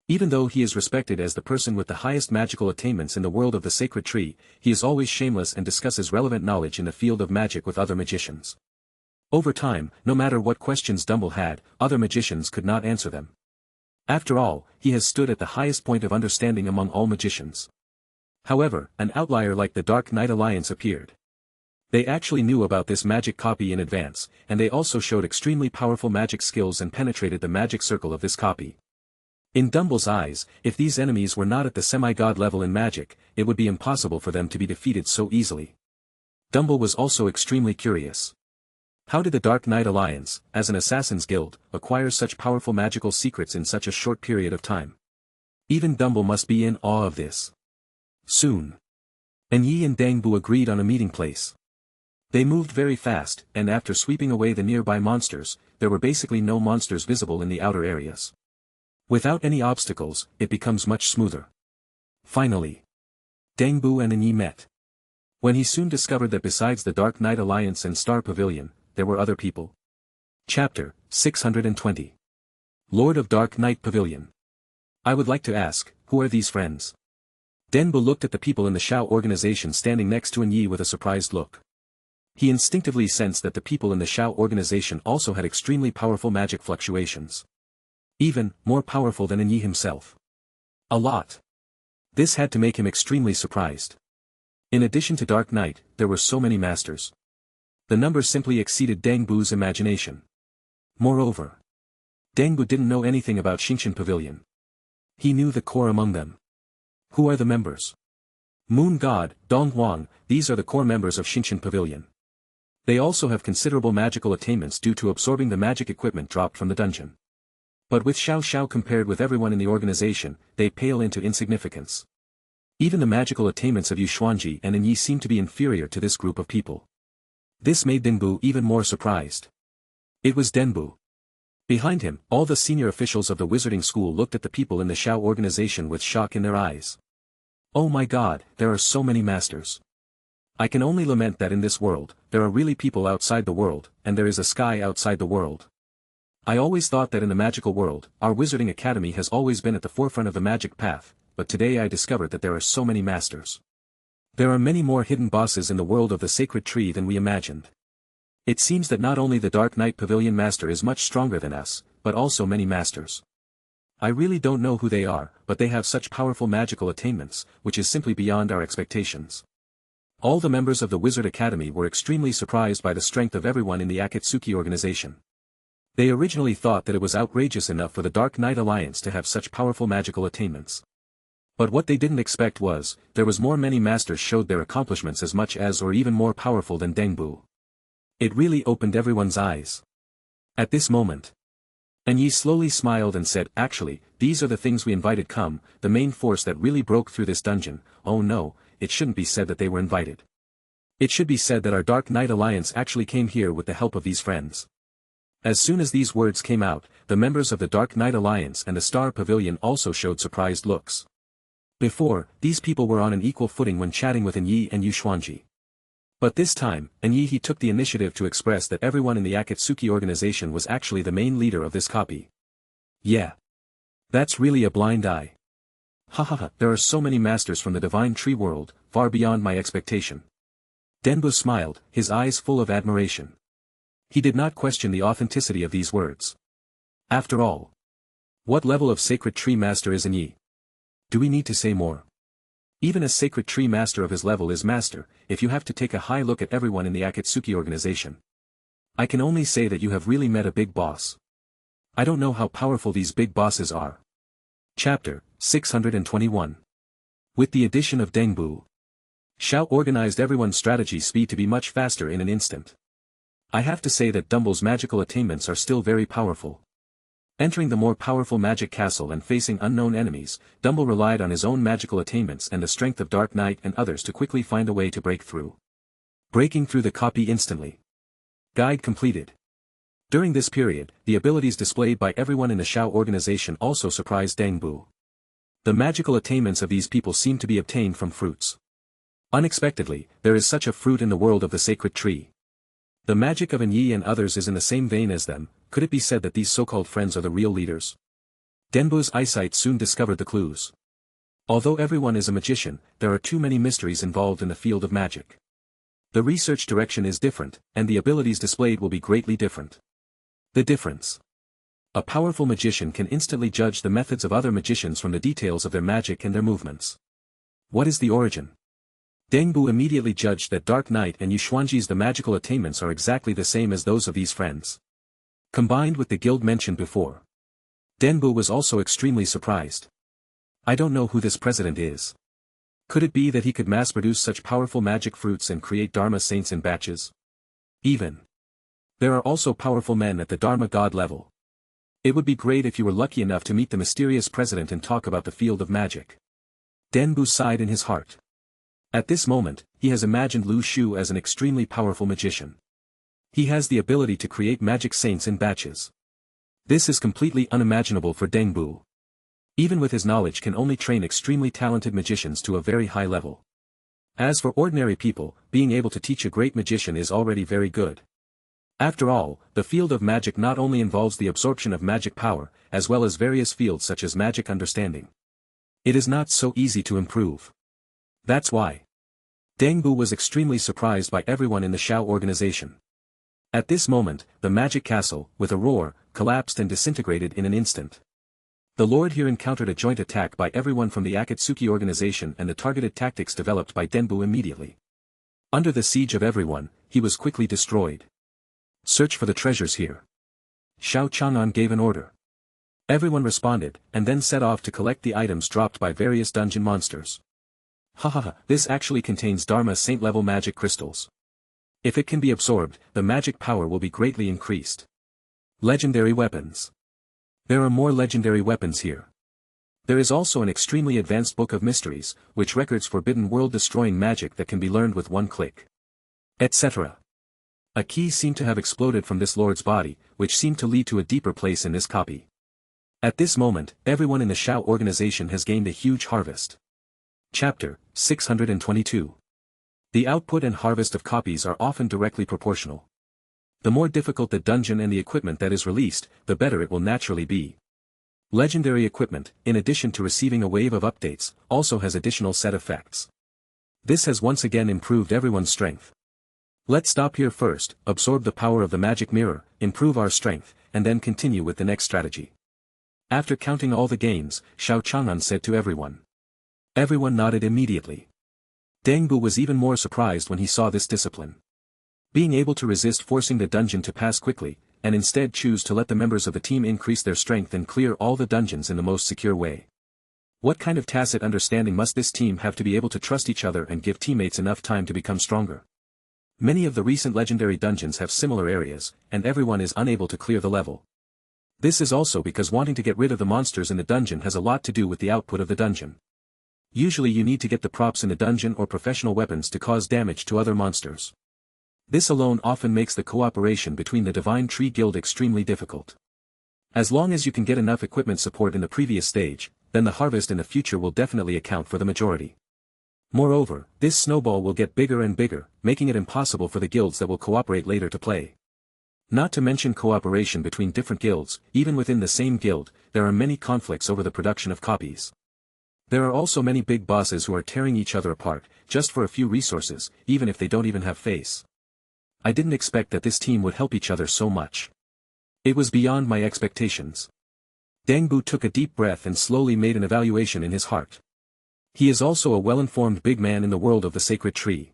Even though he is respected as the person with the highest magical attainments in the world of the sacred tree, he is always shameless and discusses relevant knowledge in the field of magic with other magicians. Over time, no matter what questions Dumble had, other magicians could not answer them. After all, he has stood at the highest point of understanding among all magicians. However, an outlier like the Dark Knight Alliance appeared. They actually knew about this magic copy in advance, and they also showed extremely powerful magic skills and penetrated the magic circle of this copy. In Dumble's eyes, if these enemies were not at the semi-god level in magic, it would be impossible for them to be defeated so easily. Dumble was also extremely curious. How did the Dark Knight Alliance, as an assassin's guild, acquire such powerful magical secrets in such a short period of time? Even Dumble must be in awe of this. Soon, Yi and Dangbu agreed on a meeting place. They moved very fast, and after sweeping away the nearby monsters, there were basically no monsters visible in the outer areas. Without any obstacles, it becomes much smoother. Finally, Dangbu and Yi met. When he soon discovered that besides the Dark Knight Alliance and Star Pavilion, there were other people. Chapter 620. Lord of Dark Knight Pavilion. I would like to ask, who are these friends? Denbu looked at the people in the Shao organization standing next to Yi with a surprised look. He instinctively sensed that the people in the Shao organization also had extremely powerful magic fluctuations. Even more powerful than Yi himself. A lot. This had to make him extremely surprised. In addition to Dark Knight, there were so many masters. The number simply exceeded Dangbu's imagination. Moreover, Dangbu didn't know anything about Xingshan Pavilion. He knew the core among them. Who are the members? Moon God, Dong Huang, these are the core members of Xingshan Pavilion. They also have considerable magical attainments due to absorbing the magic equipment dropped from the dungeon. But with Xiao Xiao compared with everyone in the organization, they pale into insignificance. Even the magical attainments of Yu Xuanji and Yi seem to be inferior to this group of people. This made Denbu even more surprised. It was Denbu. Behind him, all the senior officials of the wizarding school looked at the people in the Shao organization with shock in their eyes. Oh my god, there are so many masters. I can only lament that in this world, there are really people outside the world, and there is a sky outside the world. I always thought that in the magical world, our wizarding academy has always been at the forefront of the magic path, but today I discovered that there are so many masters. There are many more hidden bosses in the world of the sacred tree than we imagined. It seems that not only the Dark Knight Pavilion Master is much stronger than us, but also many masters. I really don't know who they are, but they have such powerful magical attainments, which is simply beyond our expectations. All the members of the Wizard Academy were extremely surprised by the strength of everyone in the Akatsuki organization. They originally thought that it was outrageous enough for the Dark Knight Alliance to have such powerful magical attainments. But what they didn't expect was, there was many masters showed their accomplishments as much as or even more powerful than Dengbu. It really opened everyone's eyes. At this moment, Yi slowly smiled and said, actually, these are the things we invited come, the main force that really broke through this dungeon. Oh no, it shouldn't be said that they were invited. It should be said that our Dark Knight Alliance actually came here with the help of these friends. As soon as these words came out, the members of the Dark Knight Alliance and the Star Pavilion also showed surprised looks. Before, these people were on an equal footing when chatting with Yi and Yu Xuanji. But this time, he took the initiative to express that everyone in the Akatsuki organization was actually the main leader of this copy. Yeah. That's really a blind eye. Hahaha, there are so many masters from the Divine Tree world, far beyond my expectation. Denbu smiled, his eyes full of admiration. He did not question the authenticity of these words. After all, what level of Sacred Tree Master is Yi? Do we need to say more? Even a Sacred Tree Master of his level is Master, if you have to take a high look at everyone in the Akatsuki organization. I can only say that you have really met a big boss. I don't know how powerful these big bosses are. Chapter 621. With the addition of Dengbu, Xiao organized everyone's strategy speed to be much faster in an instant. I have to say that Dumble's magical attainments are still very powerful. Entering the more powerful magic castle and facing unknown enemies, Dumble relied on his own magical attainments and the strength of Dark Knight and others to quickly find a way to break through. Breaking through the copy instantly. Guide completed. During this period, the abilities displayed by everyone in the Shao organization also surprised Dangbu. The magical attainments of these people seem to be obtained from fruits. Unexpectedly, there is such a fruit in the world of the sacred tree. The magic of Yi and others is in the same vein as them. Could it be said that these so-called friends are the real leaders? Denbu's eyesight soon discovered the clues. Although everyone is a magician, there are too many mysteries involved in the field of magic. The research direction is different, and the abilities displayed will be greatly different. The difference. A powerful magician can instantly judge the methods of other magicians from the details of their magic and their movements. What is the origin? Dangbu immediately judged that Dark Knight and Yuxuanji's the magical attainments are exactly the same as those of these friends. Combined with the guild mentioned before. Denbu was also extremely surprised. I don't know who this president is. Could it be that he could mass-produce such powerful magic fruits and create Dharma saints in batches? Even. There are also powerful men at the Dharma god level. It would be great if you were lucky enough to meet the mysterious president and talk about the field of magic. Denbu sighed in his heart. At this moment, he has imagined Lu Shu as an extremely powerful magician. He has the ability to create magic saints in batches. This is completely unimaginable for Dangbu. Even with his knowledge can only train extremely talented magicians to a very high level. As for ordinary people, being able to teach a great magician is already very good. After all, the field of magic not only involves the absorption of magic power, as well as various fields such as magic understanding. It is not so easy to improve. That's why. Dangbu was extremely surprised by everyone in the Shao organization. At this moment, the magic castle, with a roar, collapsed and disintegrated in an instant. The Lord here encountered a joint attack by everyone from the Akatsuki organization and the targeted tactics developed by Denbu immediately. Under the siege of everyone, he was quickly destroyed. Search for the treasures here. Xiao Chang'an gave an order. Everyone responded, and then set off to collect the items dropped by various dungeon monsters. Hahaha, this actually contains Dharma Saint-level magic crystals. If it can be absorbed, the magic power will be greatly increased. Legendary weapons. There are more legendary weapons here. There is also an extremely advanced book of mysteries, which records forbidden world-destroying magic that can be learned with one click. Etc. A key seemed to have exploded from this lord's body, which seemed to lead to a deeper place in this copy. At this moment, everyone in the Shao organization has gained a huge harvest. Chapter 622. The output and harvest of copies are often directly proportional. The more difficult the dungeon and the equipment that is released, the better it will naturally be. Legendary equipment, in addition to receiving a wave of updates, also has additional set effects. This has once again improved everyone's strength. Let's stop here first, absorb the power of the magic mirror, improve our strength, and then continue with the next strategy. After counting all the gains, Xiao Chang'an said to everyone. Everyone nodded immediately. Dangbu was even more surprised when he saw this discipline. Being able to resist forcing the dungeon to pass quickly, and instead choose to let the members of the team increase their strength and clear all the dungeons in the most secure way. What kind of tacit understanding must this team have to be able to trust each other and give teammates enough time to become stronger? Many of the recent legendary dungeons have similar areas, and everyone is unable to clear the level. This is also because wanting to get rid of the monsters in the dungeon has a lot to do with the output of the dungeon. Usually you need to get the props in the dungeon or professional weapons to cause damage to other monsters. This alone often makes the cooperation between the Divine Tree Guild extremely difficult. As long as you can get enough equipment support in the previous stage, then the harvest in the future will definitely account for the majority. Moreover, this snowball will get bigger and bigger, making it impossible for the guilds that will cooperate later to play. Not to mention cooperation between different guilds, even within the same guild, there are many conflicts over the production of copies. There are also many big bosses who are tearing each other apart, just for a few resources, even if they don't even have face. I didn't expect that this team would help each other so much. It was beyond my expectations. Dangbu took a deep breath and slowly made an evaluation in his heart. He is also a well-informed big man in the world of the sacred tree.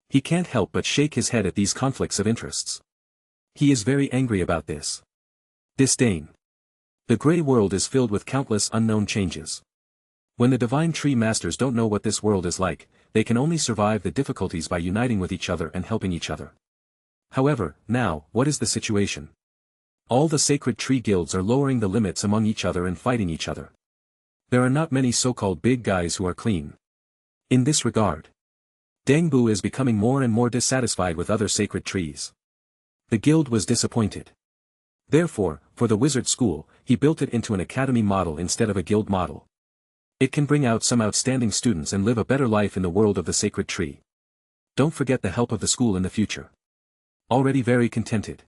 He can't help but shake his head at these conflicts of interests. He is very angry about this. Disdain. The Grey World is filled with countless unknown changes. When the Divine Tree Masters don't know what this world is like, they can only survive the difficulties by uniting with each other and helping each other. However, now, what is the situation? All the sacred tree guilds are lowering the limits among each other and fighting each other. There are not many so-called big guys who are clean. In this regard, Dangbu is becoming more and more dissatisfied with other sacred trees. The guild was disappointed. Therefore, for the wizard school, he built it into an academy model instead of a guild model. It can bring out some outstanding students and live a better life in the world of the sacred tree. Don't forget the help of the school in the future. Already very contented.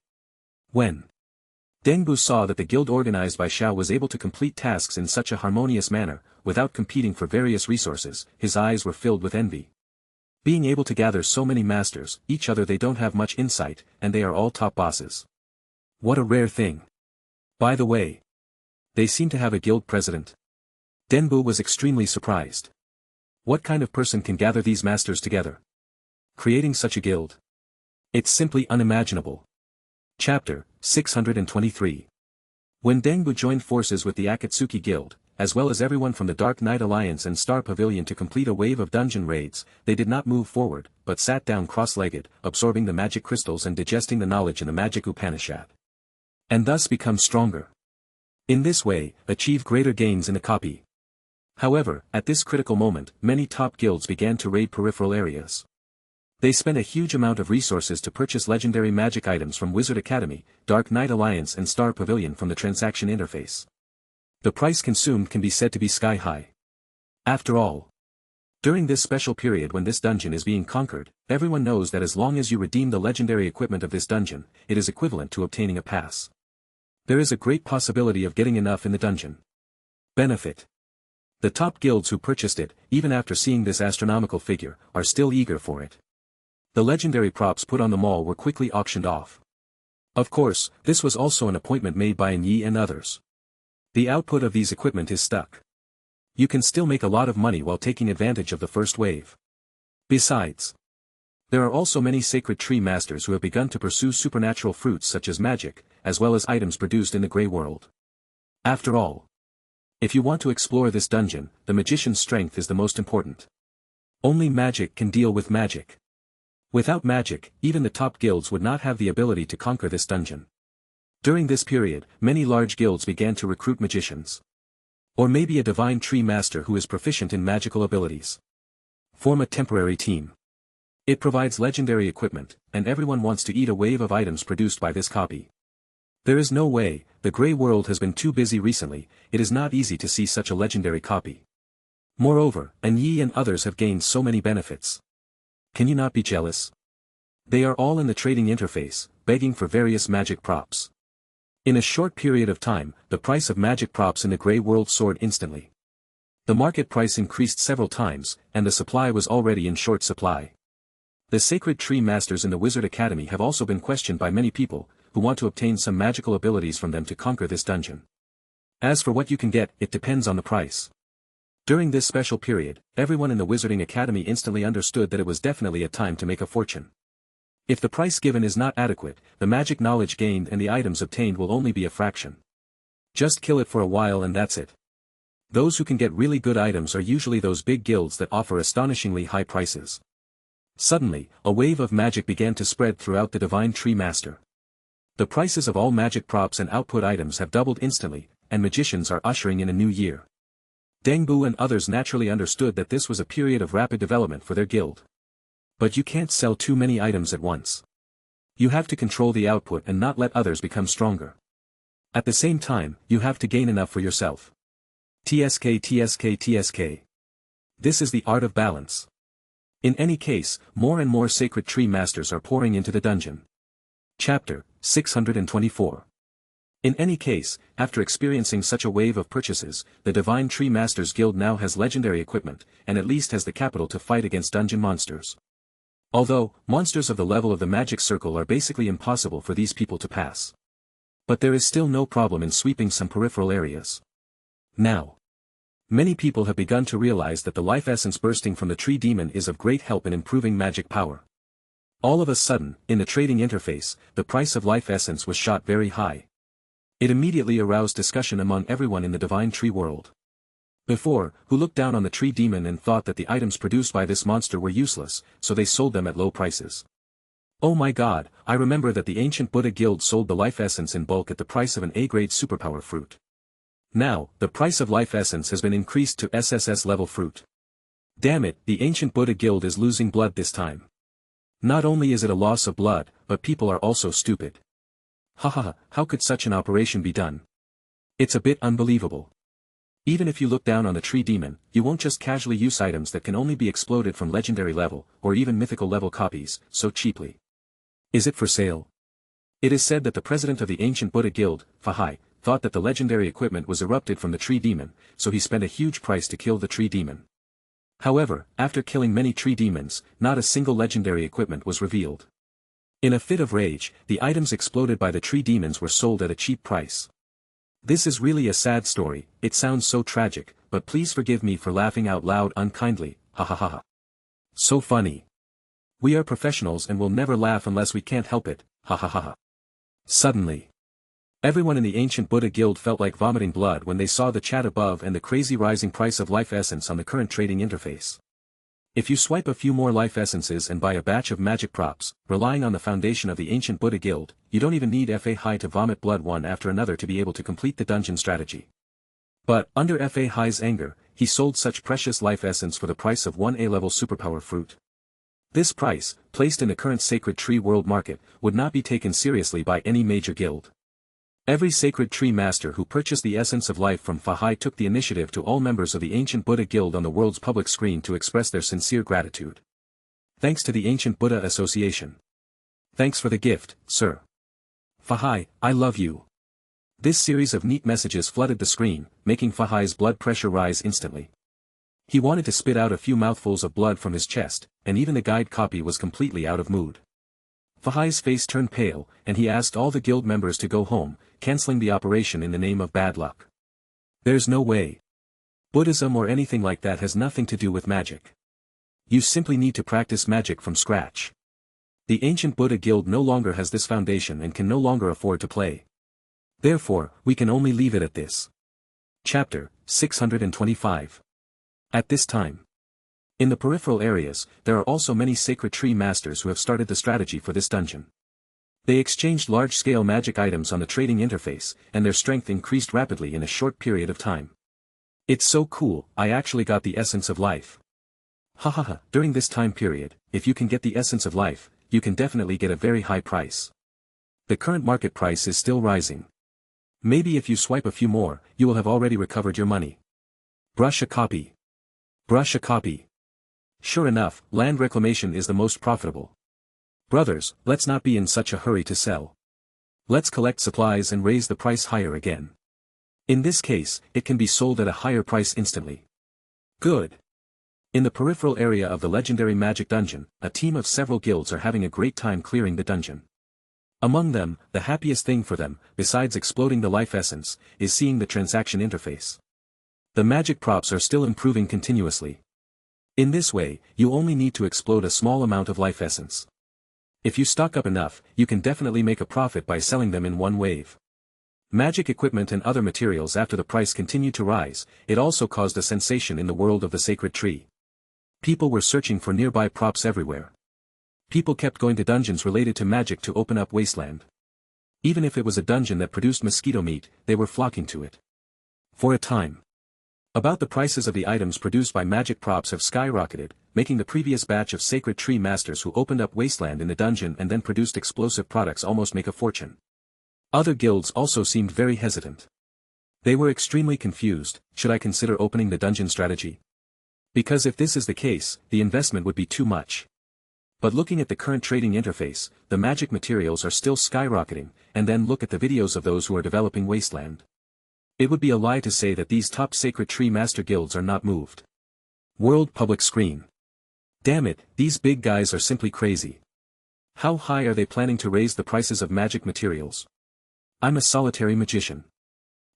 When Dengbu saw that the guild organized by Xiao was able to complete tasks in such a harmonious manner, without competing for various resources, his eyes were filled with envy. Being able to gather so many masters, each other they don't have much insight, and they are all top bosses. What a rare thing. By the way, they seem to have a guild president. Denbu was extremely surprised. What kind of person can gather these masters together? Creating such a guild? It's simply unimaginable. Chapter 623. When Dengbu joined forces with the Akatsuki Guild, as well as everyone from the Dark Knight Alliance and Star Pavilion to complete a wave of dungeon raids, they did not move forward, but sat down cross-legged, absorbing the magic crystals and digesting the knowledge in the magic Upanishad. And thus become stronger. In this way, achieve greater gains in a copy. However, at this critical moment, many top guilds began to raid peripheral areas. They spent a huge amount of resources to purchase legendary magic items from Wizard Academy, Dark Knight Alliance and Star Pavilion from the transaction interface. The price consumed can be said to be sky-high. After all, during this special period when this dungeon is being conquered, everyone knows that as long as you redeem the legendary equipment of this dungeon, it is equivalent to obtaining a pass. There is a great possibility of getting enough in the dungeon. Benefit. The top guilds who purchased it, even after seeing this astronomical figure, are still eager for it. The legendary props put on the mall were quickly auctioned off. Of course, this was also an appointment made by Yi and others. The output of these equipment is stuck. You can still make a lot of money while taking advantage of the first wave. Besides, there are also many sacred tree masters who have begun to pursue supernatural fruits such as magic, as well as items produced in the Grey World. After all, if you want to explore this dungeon, the magician's strength is the most important. Only magic can deal with magic. Without magic, even the top guilds would not have the ability to conquer this dungeon. During this period, many large guilds began to recruit magicians. Or maybe a divine tree master who is proficient in magical abilities. Form a temporary team. It provides legendary equipment, and everyone wants to eat a wave of items produced by this copy. There is no way, the Grey World has been too busy recently, it is not easy to see such a legendary copy. Moreover, Yi and others have gained so many benefits. Can you not be jealous? They are all in the trading interface, begging for various magic props. In a short period of time, the price of magic props in the Grey World soared instantly. The market price increased several times, and the supply was already in short supply. The sacred tree masters in the Wizard Academy have also been questioned by many people, who want to obtain some magical abilities from them to conquer this dungeon. As for what you can get, it depends on the price. During this special period, everyone in the Wizarding Academy instantly understood that it was definitely a time to make a fortune. If the price given is not adequate, the magic knowledge gained and the items obtained will only be a fraction. Just kill it for a while and that's it. Those who can get really good items are usually those big guilds that offer astonishingly high prices. Suddenly, a wave of magic began to spread throughout the Divine Tree Master. The prices of all magic props and output items have doubled instantly, and magicians are ushering in a new year. Dengbu and others naturally understood that this was a period of rapid development for their guild. But you can't sell too many items at once. You have to control the output and not let others become stronger. At the same time, you have to gain enough for yourself. TSK. This is the art of balance. In any case, more and more sacred tree masters are pouring into the dungeon. Chapter 624. In any case, after experiencing such a wave of purchases, the Divine Tree Masters Guild now has legendary equipment, and at least has the capital to fight against dungeon monsters. Although, monsters of the level of the magic circle are basically impossible for these people to pass. But there is still no problem in sweeping some peripheral areas. Now, many people have begun to realize that the life essence bursting from the tree demon is of great help in improving magic power. All of a sudden, in the trading interface, the price of life essence was shot very high. It immediately aroused discussion among everyone in the Divine Tree world. Before, who looked down on the tree demon and thought that the items produced by this monster were useless, so they sold them at low prices. Oh my god, I remember that the ancient Buddha guild sold the life essence in bulk at the price of an A-grade superpower fruit. Now, the price of life essence has been increased to SSS-level fruit. Damn it, the ancient Buddha guild is losing blood this time. Not only is it a loss of blood, but people are also stupid. Hahaha, how could such an operation be done? It's a bit unbelievable. Even if you look down on the tree demon, you won't just casually use items that can only be exploded from legendary level, or even mythical level copies, so cheaply. Is it for sale? It is said that the president of the ancient Buddha guild, Fahai, thought that the legendary equipment was erupted from the tree demon, so he spent a huge price to kill the tree demon. However, after killing many tree demons, not a single legendary equipment was revealed. In a fit of rage, the items exploded by the tree demons were sold at a cheap price. This is really a sad story, it sounds so tragic, but please forgive me for laughing out loud unkindly, ha ha ha ha. So funny. We are professionals and will never laugh unless we can't help it, ha ha ha ha. Suddenly, everyone in the ancient Buddha guild felt like vomiting blood when they saw the chat above and the crazy rising price of life essence on the current trading interface. If you swipe a few more life essences and buy a batch of magic props, relying on the foundation of the ancient Buddha guild, you don't even need Fa High to vomit blood one after another to be able to complete the dungeon strategy. But, under Fa High's anger, he sold such precious life essence for the price of one A-level superpower fruit. This price, placed in the current Sacred Tree world market, would not be taken seriously by any major guild. Every Sacred Tree master who purchased the essence of life from Fahai took the initiative to all members of the ancient Buddha guild on the world's public screen to express their sincere gratitude. Thanks to the ancient Buddha Association. Thanks for the gift, sir. Fahai, I love you. This series of neat messages flooded the screen, making Fahai's blood pressure rise instantly. He wanted to spit out a few mouthfuls of blood from his chest, and even the guide copy was completely out of mood. Fahai's face turned pale, and he asked all the guild members to go home, cancelling the operation in the name of bad luck. There's no way. Buddhism or anything like that has nothing to do with magic. You simply need to practice magic from scratch. The ancient Buddha guild no longer has this foundation and can no longer afford to play. Therefore, we can only leave it at this. Chapter 625. At this time, in the peripheral areas, there are also many Sacred Tree masters who have started the strategy for this dungeon. They exchanged large-scale magic items on the trading interface, and their strength increased rapidly in a short period of time. It's so cool, I actually got the essence of life. Hahaha, during this time period, if you can get the essence of life, you can definitely get a very high price. The current market price is still rising. Maybe if you swipe a few more, you will have already recovered your money. Brush a copy. Brush a copy. Sure enough, land reclamation is the most profitable. Brothers, let's not be in such a hurry to sell. Let's collect supplies and raise the price higher again. In this case, it can be sold at a higher price instantly. Good. In the peripheral area of the legendary magic dungeon, a team of several guilds are having a great time clearing the dungeon. Among them, the happiest thing for them, besides exploding the life essence, is seeing the transaction interface. The magic props are still improving continuously. In this way, you only need to explode a small amount of life essence. If you stock up enough, you can definitely make a profit by selling them in one wave. Magic equipment and other materials. After the price continued to rise, it also caused a sensation in the world of the Sacred Tree. People were searching for nearby props everywhere. People kept going to dungeons related to magic to open up Wasteland. Even if it was a dungeon that produced mosquito meat, they were flocking to it. For a time. About the prices of the items produced by magic props have skyrocketed, making the previous batch of Sacred Tree masters who opened up Wasteland in the dungeon and then produced explosive products almost make a fortune. Other guilds also seemed very hesitant. They were extremely confused. Should I consider opening the dungeon strategy? Because if this is the case, the investment would be too much. But looking at the current trading interface, the magic materials are still skyrocketing, and then look at the videos of those who are developing Wasteland. It would be a lie to say that these top Sacred Tree master guilds are not moved. World public screen. Damn it, these big guys are simply crazy. How high are they planning to raise the prices of magic materials? I'm a solitary magician.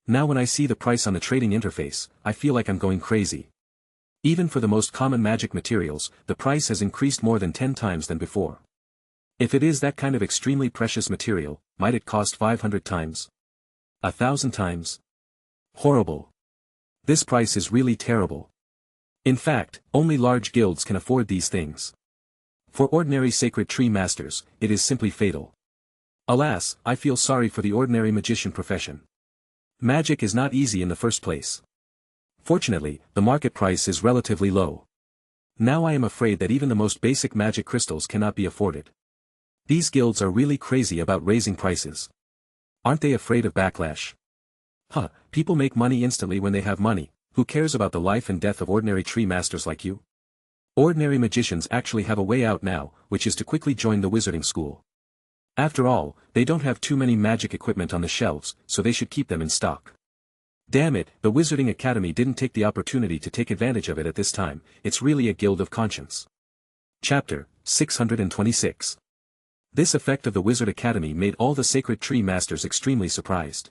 Now when I see the price on the trading interface, I feel like I'm going crazy. Even for the most common magic materials, the price has increased more than 10 times than before. If it is that kind of extremely precious material, might it cost 500 times? 1,000 times? Horrible. This price is really terrible. In fact, only large guilds can afford these things. For ordinary sacred tree masters, it is simply fatal. Alas, I feel sorry for the ordinary magician profession. Magic is not easy in the first place. Fortunately, the market price is relatively low. Now I am afraid that even the most basic magic crystals cannot be afforded. These guilds are really crazy about raising prices. Aren't they afraid of backlash? People make money instantly when they have money. Who cares about the life and death of ordinary tree masters like you? Ordinary magicians actually have a way out now, which is to quickly join the wizarding school. After all, they don't have too many magic equipment on the shelves, so they should keep them in stock. Damn it, the Wizarding Academy didn't take the opportunity to take advantage of it at this time. It's really a guild of conscience. Chapter 626. This effect of the Wizard Academy made all the Sacred Tree Masters extremely surprised.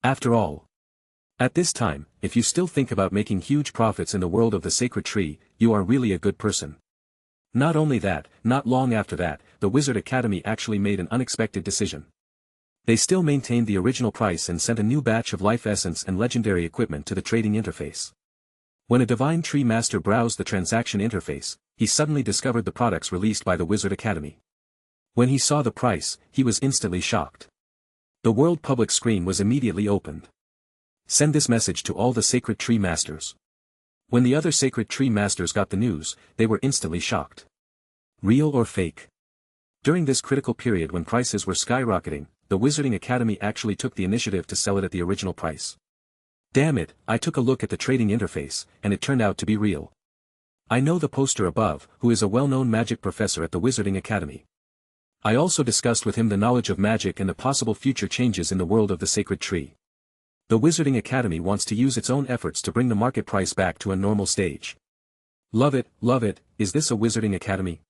After all, at this time, if you still think about making huge profits in the world of the Sacred Tree, you are really a good person. Not only that, not long after that, the Wizard Academy actually made an unexpected decision. They still maintained the original price and sent a new batch of life essence and legendary equipment to the trading interface. When a Divine Tree Master browsed the transaction interface, he suddenly discovered the products released by the Wizard Academy. When he saw the price, he was instantly shocked. The World Public screen was immediately opened. Send this message to all the Sacred Tree Masters. When the other Sacred Tree Masters got the news, they were instantly shocked. Real or fake? During this critical period when prices were skyrocketing, the Wizarding Academy actually took the initiative to sell it at the original price. Damn it, I took a look at the trading interface, and it turned out to be real. I know the poster above, who is a well-known magic professor at the Wizarding Academy. I also discussed with him the knowledge of magic and the possible future changes in the world of the Sacred Tree. The Wizarding Academy wants to use its own efforts to bring the market price back to a normal stage. Love it, is this a Wizarding Academy?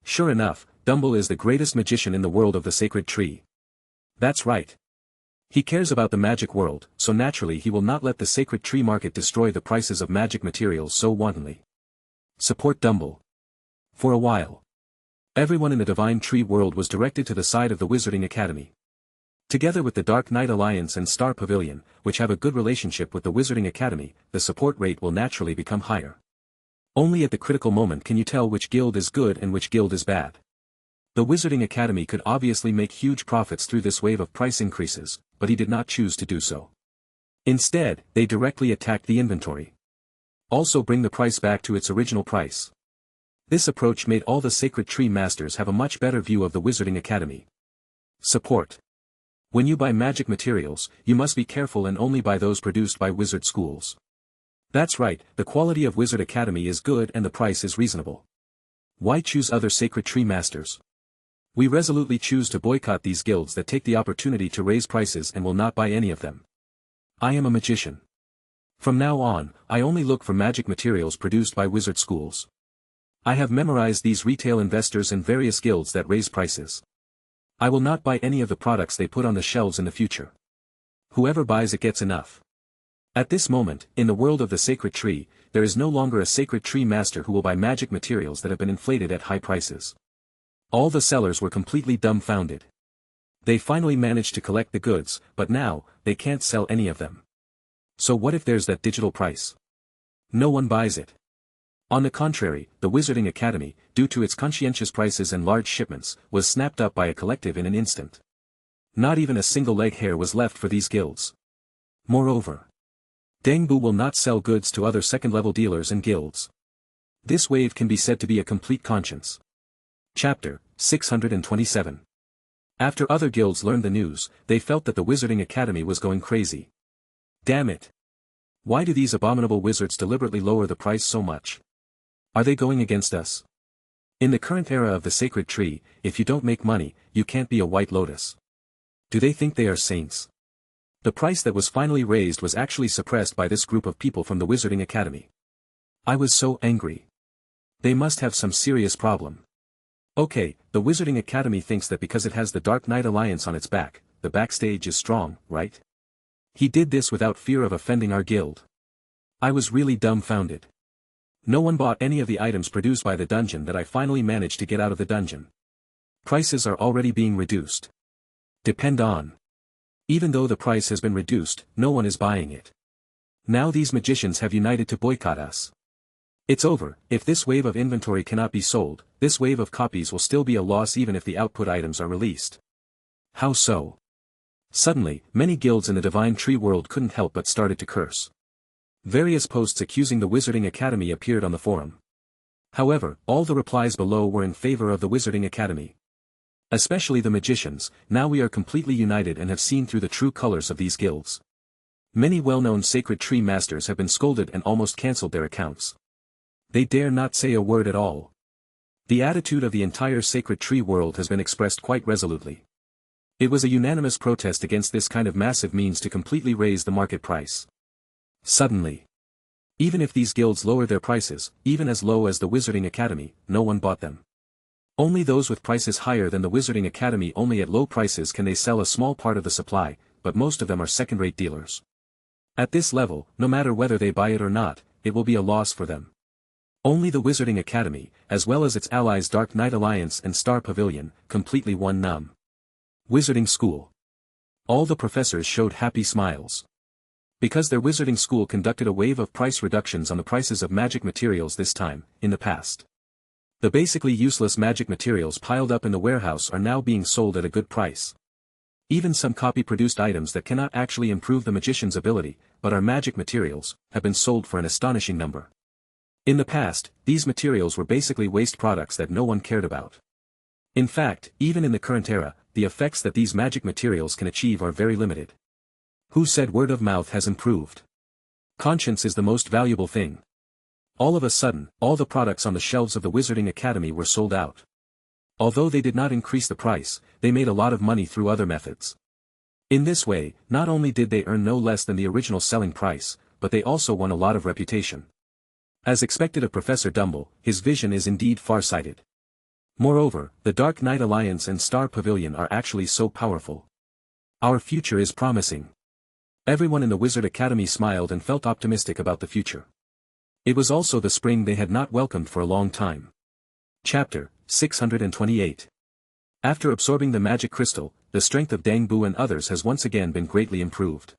Sure enough, Dumble is the greatest magician in the world of the Sacred Tree. That's right. He cares about the magic world, so naturally he will not let the Sacred Tree market destroy the prices of magic materials so wantonly. Support Dumble. For a while, everyone in the Divine Tree world was directed to the side of the Wizarding Academy. Together with the Dark Knight Alliance and Star Pavilion, which have a good relationship with the Wizarding Academy, the support rate will naturally become higher. Only at the critical moment can you tell which guild is good and which guild is bad. The Wizarding Academy could obviously make huge profits through this wave of price increases, but he did not choose to do so. Instead, they directly attacked the inventory. Also bring the price back to its original price. This approach made all the Sacred Tree Masters have a much better view of the Wizarding Academy. Support. When you buy magic materials, you must be careful and only buy those produced by wizard schools. That's right, the quality of Wizard Academy is good and the price is reasonable. Why choose other Sacred Tree Masters? We resolutely choose to boycott these guilds that take the opportunity to raise prices and will not buy any of them. I am a magician. From now on, I only look for magic materials produced by wizard schools. I have memorized these retail investors and various guilds that raise prices. I will not buy any of the products they put on the shelves in the future. Whoever buys it gets enough. At this moment, in the world of the Sacred Tree, there is no longer a Sacred Tree Master who will buy magic materials that have been inflated at high prices. All the sellers were completely dumbfounded. They finally managed to collect the goods, but now, they can't sell any of them. So what if there's that digital price? No one buys it. On the contrary, the Wizarding Academy, due to its conscientious prices and large shipments, was snapped up by a collective in an instant. Not even a single leg hair was left for these guilds. Moreover, Dengbu will not sell goods to other second-level dealers and guilds. This wave can be said to be a complete conscience. Chapter 627. After other guilds learned the news, they felt that the Wizarding Academy was going crazy. Damn it! Why do these abominable wizards deliberately lower the price so much? Are they going against us? In the current era of the Sacred Tree, if you don't make money, you can't be a White Lotus. Do they think they are saints? The price that was finally raised was actually suppressed by this group of people from the Wizarding Academy. I was so angry. They must have some serious problem. Okay, the Wizarding Academy thinks that because it has the Dark Knight Alliance on its back, the backstage is strong, right? He did this without fear of offending our guild. I was really dumbfounded. No one bought any of the items produced by the dungeon that I finally managed to get out of the dungeon. Prices are already being reduced. Depend on. Even though the price has been reduced, no one is buying it. Now these magicians have united to boycott us. It's over. If this wave of inventory cannot be sold, this wave of copies will still be a loss even if the output items are released. How so? Suddenly, many guilds in the Divine Tree world couldn't help but started to curse. Various posts accusing the Wizarding Academy appeared on the forum. However, all the replies below were in favor of the Wizarding Academy. Especially the magicians, now we are completely united and have seen through the true colors of these guilds. Many well-known sacred tree masters have been scolded and almost cancelled their accounts. They dare not say a word at all. The attitude of the entire sacred tree world has been expressed quite resolutely. It was a unanimous protest against this kind of massive means to completely raise the market price. Suddenly, even if these guilds lowered their prices, even as low as the Wizarding Academy, no one bought them. Only those with prices higher than the Wizarding Academy, only at low prices can they sell a small part of the supply, but most of them are second-rate dealers. At this level, no matter whether they buy it or not, it will be a loss for them. Only the Wizarding Academy, as well as its allies Dark Knight Alliance and Star Pavilion, completely won numb. Wizarding School. All the professors showed happy smiles. Because their Wizarding School conducted a wave of price reductions on the prices of magic materials this time, in the past. The basically useless magic materials piled up in the warehouse are now being sold at a good price. Even some copy-produced items that cannot actually improve the magician's ability, but are magic materials, have been sold for an astonishing number. In the past, these materials were basically waste products that no one cared about. In fact, even in the current era, the effects that these magic materials can achieve are very limited. Who said word of mouth has improved? Conscience is the most valuable thing. All of a sudden, all the products on the shelves of the Wizarding Academy were sold out. Although they did not increase the price, they made a lot of money through other methods. In this way, not only did they earn no less than the original selling price, but they also won a lot of reputation. As expected of Professor Dumble, his vision is indeed far-sighted. Moreover, the Dark Knight Alliance and Star Pavilion are actually so powerful. Our future is promising. Everyone in the Wizard Academy smiled and felt optimistic about the future. It was also the spring they had not welcomed for a long time. Chapter 628. After absorbing the magic crystal, the strength of Dang Bu and others has once again been greatly improved.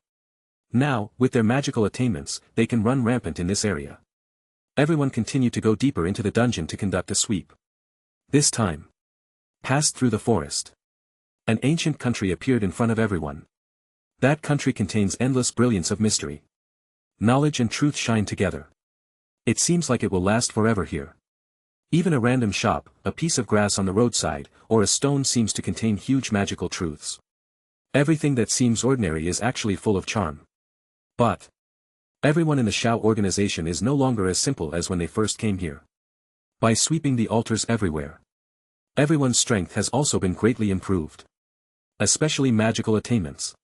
Now, with their magical attainments, they can run rampant in this area. Everyone continued to go deeper into the dungeon to conduct a sweep. This time, passed through the forest. An ancient country appeared in front of everyone. That country contains endless brilliance of mystery. Knowledge and truth shine together. It seems like it will last forever here. Even a random shop, a piece of grass on the roadside, or a stone seems to contain huge magical truths. Everything that seems ordinary is actually full of charm. But everyone in the Shao organization is no longer as simple as when they first came here. By sweeping the altars everywhere, everyone's strength has also been greatly improved. Especially magical attainments.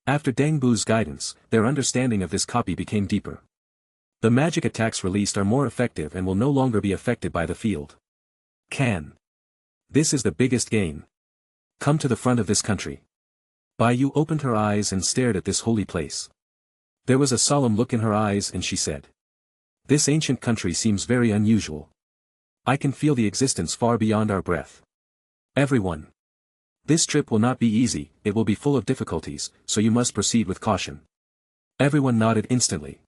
After Dang Bu's guidance, their understanding of this copy became deeper. The magic attacks released are more effective and will no longer be affected by the field. This is the biggest gain. Come to the front of this country. Bai Yu opened her eyes and stared at this holy place. There was a solemn look in her eyes and she said, "This ancient country seems very unusual. I can feel the existence far beyond our breath. Everyone. This trip will not be easy, it will be full of difficulties, so you must proceed with caution." Everyone nodded instantly.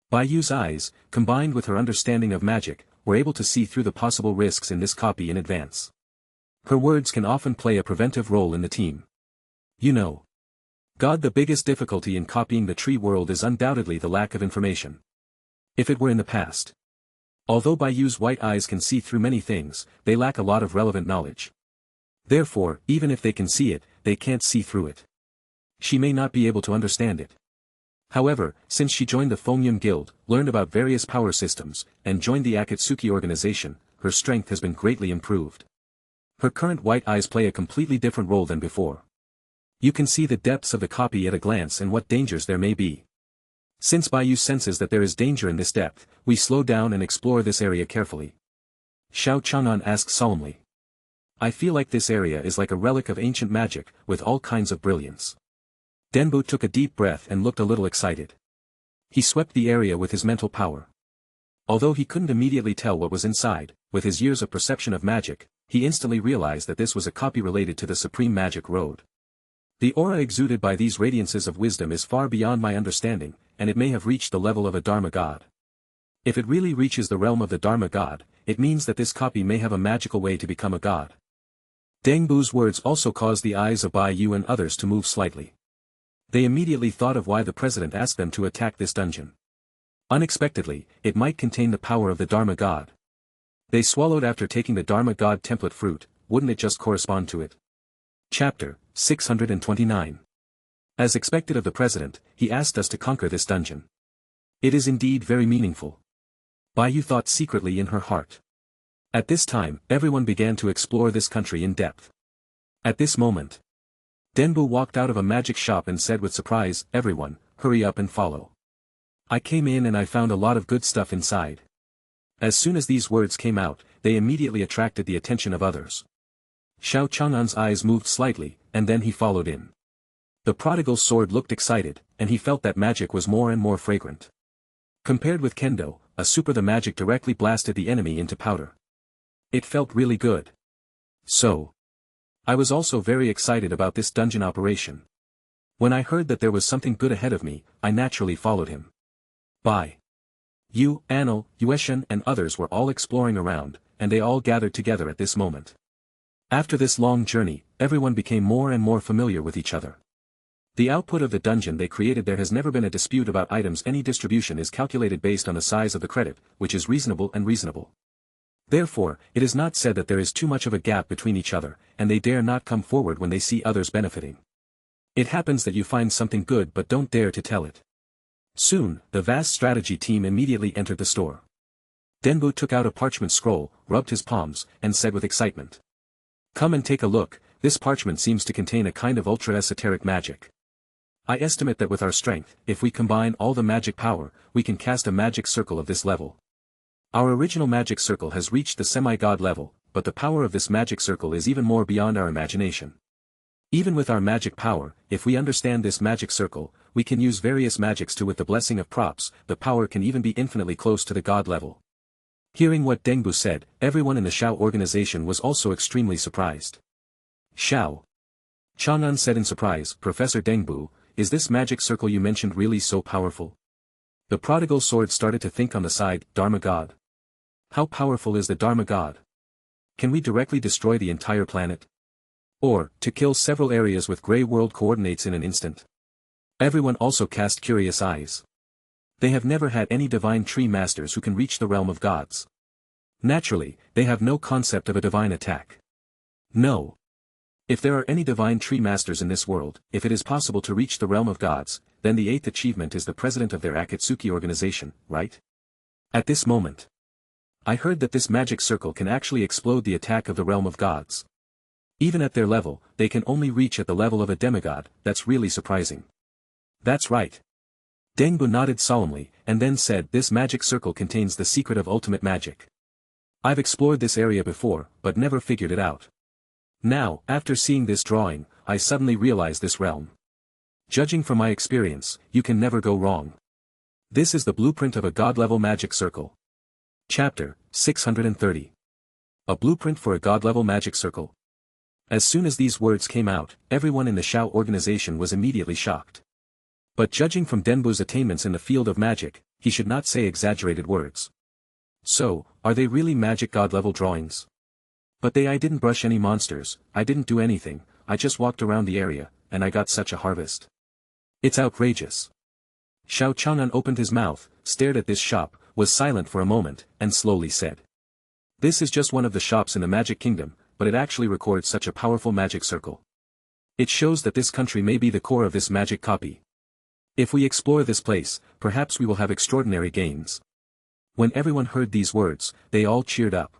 Bai Yu's eyes, combined with her understanding of magic, were able to see through the possible risks in this copy in advance. Her words can often play a preventive role in the team. You know. God, the biggest difficulty in copying the tree world is undoubtedly the lack of information. If it were in the past. Although Bai Yu's white eyes can see through many things, they lack a lot of relevant knowledge. Therefore, even if they can see it, they can't see through it. She may not be able to understand it. However, since she joined the Fengyun Guild, learned about various power systems, and joined the Akatsuki organization, her strength has been greatly improved. Her current white eyes play a completely different role than before. You can see the depths of the copy at a glance and what dangers there may be. Since Bai Yu senses that there is danger in this depth, we slow down and explore this area carefully. Xiao Chang'an asked solemnly. I feel like this area is like a relic of ancient magic, with all kinds of brilliance. Denbu took a deep breath and looked a little excited. He swept the area with his mental power. Although he couldn't immediately tell what was inside, with his years of perception of magic, he instantly realized that this was a copy related to the Supreme Magic Road. The aura exuded by these radiances of wisdom is far beyond my understanding, and it may have reached the level of a Dharma god. If it really reaches the realm of the Dharma God, it means that this copy may have a magical way to become a god. Dengbu's words also caused the eyes of Bai Yu and others to move slightly. They immediately thought of why the president asked them to attack this dungeon. Unexpectedly, it might contain the power of the Dharma God. They swallowed after taking the Dharma God template fruit, wouldn't it just correspond to it? Chapter 629. As expected of the president, he asked us to conquer this dungeon. It is indeed very meaningful. Bai Yu thought secretly in her heart. At this time, everyone began to explore this country in depth. At this moment, Denbu walked out of a magic shop and said with surprise, "Everyone, hurry up and follow. I came in and I found a lot of good stuff inside." As soon as these words came out, they immediately attracted the attention of others. Xiao Chang'an's eyes moved slightly, and then he followed in. The prodigal's sword looked excited, and he felt that magic was more and more fragrant. Compared with Kendo, the magic directly blasted the enemy into powder. It felt really good. So, I was also very excited about this dungeon operation. When I heard that there was something good ahead of me, I naturally followed him. Bai Yu, Anil, Yueshan and others were all exploring around, and they all gathered together at this moment. After this long journey, everyone became more and more familiar with each other. The output of the dungeon they created. There has never been a dispute about items. Any distribution is calculated based on the size of the credit, which is reasonable and reasonable. Therefore, it is not said that there is too much of a gap between each other, and they dare not come forward when they see others benefiting. It happens that you find something good but don't dare to tell it. Soon, the vast strategy team immediately entered the store. Denbu took out a parchment scroll, rubbed his palms, and said with excitement. "Come and take a look, this parchment seems to contain a kind of ultra-esoteric magic. I estimate that with our strength, if we combine all the magic power, we can cast a magic circle of this level. Our original magic circle has reached the semi-god level, but the power of this magic circle is even more beyond our imagination. Even with our magic power, if we understand this magic circle, we can use various magics to with the blessing of props, the power can even be infinitely close to the god level." Hearing what Dengbu said, everyone in the Shao organization was also extremely surprised. Shao Chang'an said in surprise, "Professor Dengbu, is this magic circle you mentioned really so powerful?" The prodigal sword started to think on the side, Dharma God. How powerful is the Dharma God? Can we directly destroy the entire planet? Or, to kill several areas with Grey World coordinates in an instant? Everyone also cast curious eyes. They have never had any divine tree masters who can reach the realm of gods. Naturally, they have no concept of a divine attack. No. If there are any divine tree masters in this world, if it is possible to reach the realm of gods, then the 8th achievement is the president of their Akatsuki organization, right? At this moment, I heard that this magic circle can actually explode the attack of the realm of gods. Even at their level, they can only reach at the level of a demigod. That's really surprising. That's right. Dengbu nodded solemnly, and then said, "This magic circle contains the secret of ultimate magic. I've explored this area before, but never figured it out. Now, after seeing this drawing, I suddenly realize this realm. Judging from my experience, you can never go wrong. This is the blueprint of a god-level magic circle." Chapter 630. A blueprint for a god-level magic circle. As soon as these words came out, everyone in the Shao organization was immediately shocked. But judging from Denbu's attainments in the field of magic, he should not say exaggerated words. So, are they really magic god-level drawings? But I didn't brush any monsters, I didn't do anything, I just walked around the area, and I got such a harvest. It's outrageous. Xiao Chang'an opened his mouth, stared at this shop, was silent for a moment, and slowly said. "This is just one of the shops in the Magic Kingdom, but it actually records such a powerful magic circle. It shows that this country may be the core of this magic copy. If we explore this place, perhaps we will have extraordinary gains." When everyone heard these words, they all cheered up.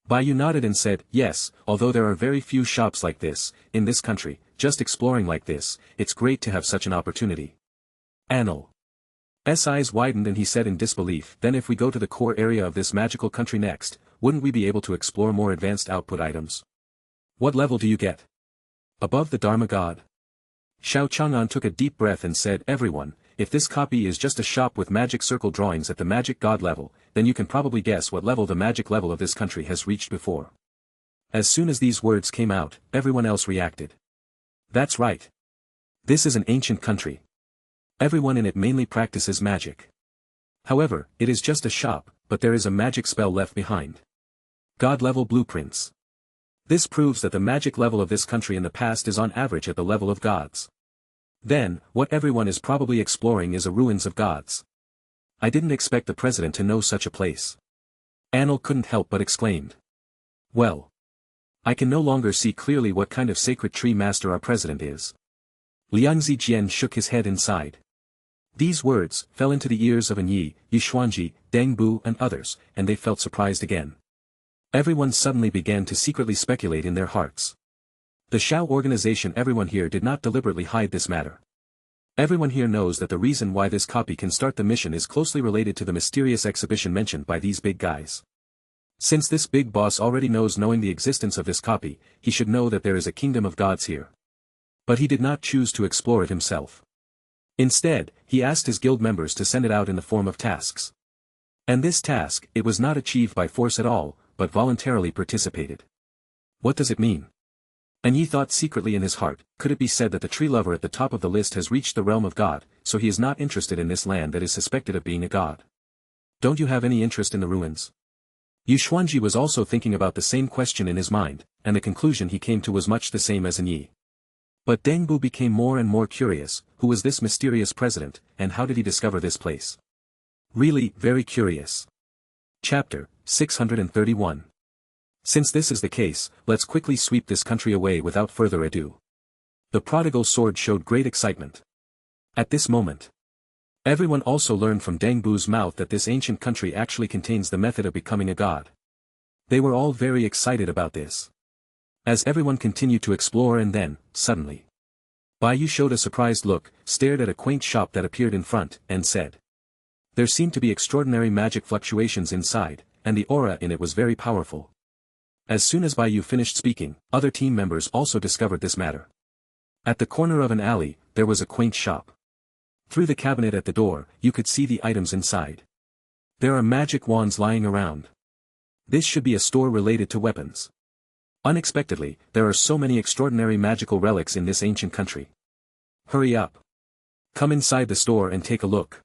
Bai Yu nodded and said, "Yes, although there are very few shops like this, in this country, just exploring like this, it's great to have such an opportunity." Anil's eyes widened and he said in disbelief, "Then if we go to the core area of this magical country next, wouldn't we be able to explore more advanced output items? What level do you get? Above the Dharma God?" Xiao Chang'an took a deep breath and said, "Everyone, if this copy is just a shop with magic circle drawings at the magic god level, then you can probably guess what level the magic level of this country has reached before." As soon as these words came out, everyone else reacted. That's right. This is an ancient country. Everyone in it mainly practices magic. However, it is just a shop, but there is a magic spell left behind. God-level blueprints. This proves that the magic level of this country in the past is on average at the level of gods. Then, what everyone is probably exploring is a ruins of gods. I didn't expect the president to know such a place. Anil couldn't help but exclaimed. Well. I can no longer see clearly what kind of sacred tree master our president is. Liang Zijian shook his head inside. These words fell into the ears of An Yi, Yishuanji, Deng Bu and others, and they felt surprised again. Everyone suddenly began to secretly speculate in their hearts. The Shao organization, everyone here did not deliberately hide this matter. Everyone here knows that the reason why this copy can start the mission is closely related to the mysterious exhibition mentioned by these big guys. Since this big boss already knows knowing the existence of this copy, he should know that there is a kingdom of gods here. But he did not choose to explore it himself. Instead, he asked his guild members to send it out in the form of tasks. And this task, it was not achieved by force at all, but voluntarily participated. What does it mean? And Yi thought secretly in his heart, could it be said that the tree lover at the top of the list has reached the realm of God, so he is not interested in this land that is suspected of being a god? Don't you have any interest in the ruins? Yushuanji was also thinking about the same question in his mind, and the conclusion he came to was much the same as An Yi. But Deng Bu became more and more curious, who was this mysterious president, and how did he discover this place? Really, very curious. Chapter 631. Since this is the case, let's quickly sweep this country away without further ado. The prodigal sword showed great excitement. At this moment, everyone also learned from Deng Bu's mouth that this ancient country actually contains the method of becoming a god. They were all very excited about this. As everyone continued to explore, and then, suddenly, Bai Yu showed a surprised look, stared at a quaint shop that appeared in front, and said. There seemed to be extraordinary magic fluctuations inside, and the aura in it was very powerful. As soon as Bai Yu finished speaking, other team members also discovered this matter. At the corner of an alley, there was a quaint shop. Through the cabinet at the door, you could see the items inside. There are magic wands lying around. This should be a store related to weapons. Unexpectedly, there are so many extraordinary magical relics in this ancient country. Hurry up. Come inside the store and take a look.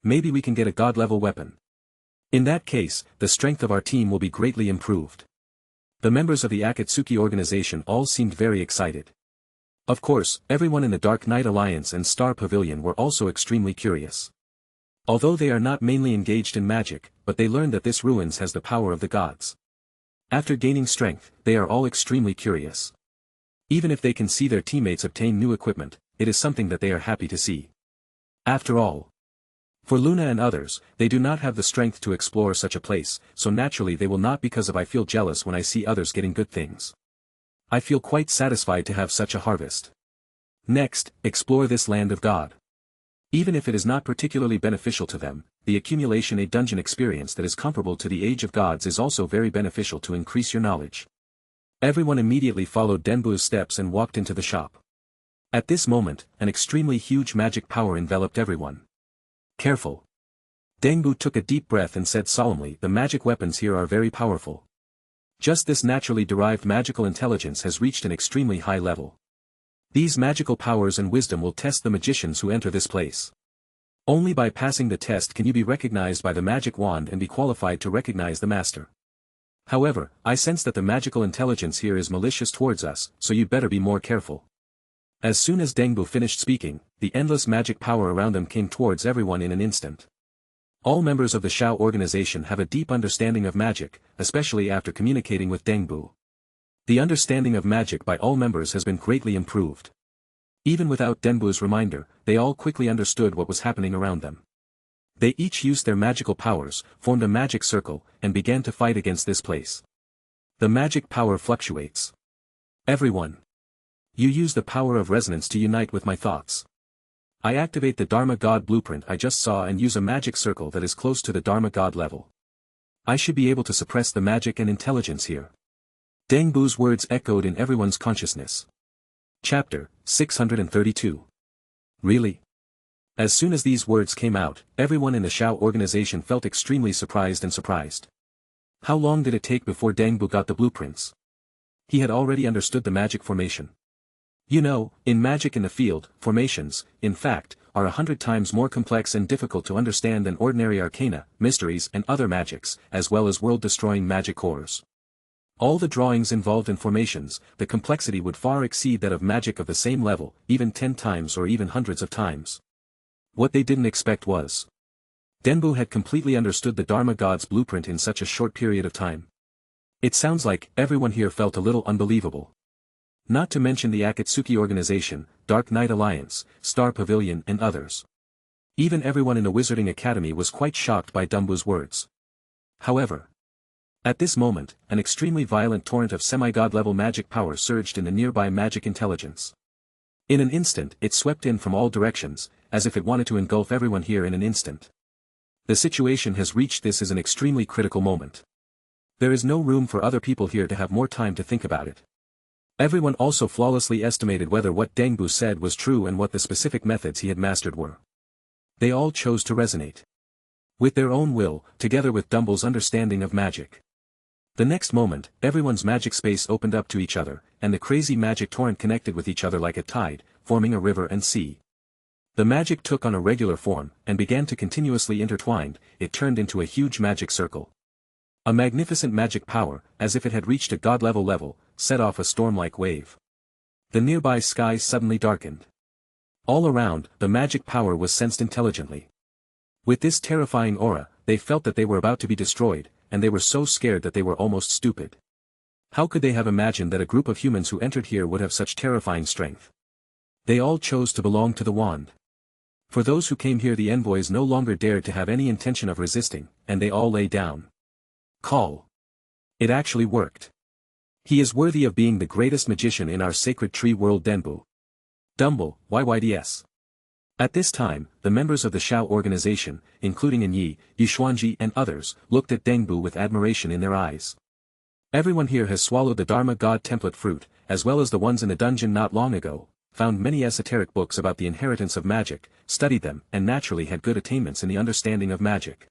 Maybe we can get a god-level weapon. In that case, the strength of our team will be greatly improved. The members of the Akatsuki organization all seemed very excited. Of course, everyone in the Dark Knight Alliance and Star Pavilion were also extremely curious. Although they are not mainly engaged in magic, but they learned that this ruins has the power of the gods. After gaining strength, they are all extremely curious. Even if they can see their teammates obtain new equipment, it is something that they are happy to see. After all, for Luna and others, they do not have the strength to explore such a place, so naturally they will not, because of I feel jealous when I see others getting good things. I feel quite satisfied to have such a harvest. Next, explore this land of God. Even if it is not particularly beneficial to them, the accumulation a dungeon experience that is comparable to the Age of Gods is also very beneficial to increase your knowledge. Everyone immediately followed Denbu's steps and walked into the shop. At this moment, an extremely huge magic power enveloped everyone. Careful. Dengbu took a deep breath and said solemnly, the magic weapons here are very powerful. Just this naturally derived magical intelligence has reached an extremely high level. These magical powers and wisdom will test the magicians who enter this place. Only by passing the test can you be recognized by the magic wand and be qualified to recognize the master. However, I sense that the magical intelligence here is malicious towards us, so you'd better be more careful. As soon as Dengbu finished speaking, the endless magic power around them came towards everyone in an instant. All members of the Shao organization have a deep understanding of magic, especially after communicating with Dengbu. The understanding of magic by all members has been greatly improved. Even without Dengbu's reminder, they all quickly understood what was happening around them. They each used their magical powers, formed a magic circle, and began to fight against this place. The magic power fluctuates. Everyone. You use the power of resonance to unite with my thoughts. I activate the Dharma God blueprint I just saw and use a magic circle that is close to the Dharma God level. I should be able to suppress the magic and intelligence here. Dengbu's words echoed in everyone's consciousness. Chapter 632. Really? As soon as these words came out, everyone in the Shao organization felt extremely surprised. How long did it take before Dengbu got the blueprints? He had already understood the magic formation. You know, in magic in the field, formations, in fact, are 100 times more complex and difficult to understand than ordinary arcana, mysteries and other magics, as well as world-destroying magic cores. All the drawings involved in formations, the complexity would far exceed that of magic of the same level, even 10 times or even hundreds of times. What they didn't expect was Denbu had completely understood the Dharma God's blueprint in such a short period of time. It sounds like everyone here felt a little unbelievable. Not to mention the Akatsuki Organization, Dark Knight Alliance, Star Pavilion and others. Even everyone in the Wizarding Academy was quite shocked by Denbu's words. However, at this moment, an extremely violent torrent of semi-god-level magic power surged in the nearby magic intelligence. In an instant it swept in from all directions, as if it wanted to engulf everyone here in an instant. The situation has reached this as an extremely critical moment. There is no room for other people here to have more time to think about it. Everyone also flawlessly estimated whether what Denbu said was true and what the specific methods he had mastered were. They all chose to resonate with their own will, together with Denbu's understanding of magic. The next moment, everyone's magic space opened up to each other, and the crazy magic torrent connected with each other like a tide, forming a river and sea. The magic took on a regular form, and began to continuously intertwine. It turned into a huge magic circle. A magnificent magic power, as if it had reached a god-level, set off a storm-like wave. The nearby sky suddenly darkened. All around, the magic power was sensed intelligently. With this terrifying aura, they felt that they were about to be destroyed, and they were so scared that they were almost stupid. How could they have imagined that a group of humans who entered here would have such terrifying strength? They all chose to belong to the wand. For those who came here, the envoys no longer dared to have any intention of resisting, and they all lay down. Call. It actually worked. He is worthy of being the greatest magician in our sacred tree world. Denbu. Dumble, YYDS. At this time, the members of the Shao organization, including Yi, Yishuanji and others, looked at Denbu with admiration in their eyes. Everyone here has swallowed the Dharma God template fruit, as well as the ones in the dungeon not long ago, found many esoteric books about the inheritance of magic, studied them, and naturally had good attainments in the understanding of magic.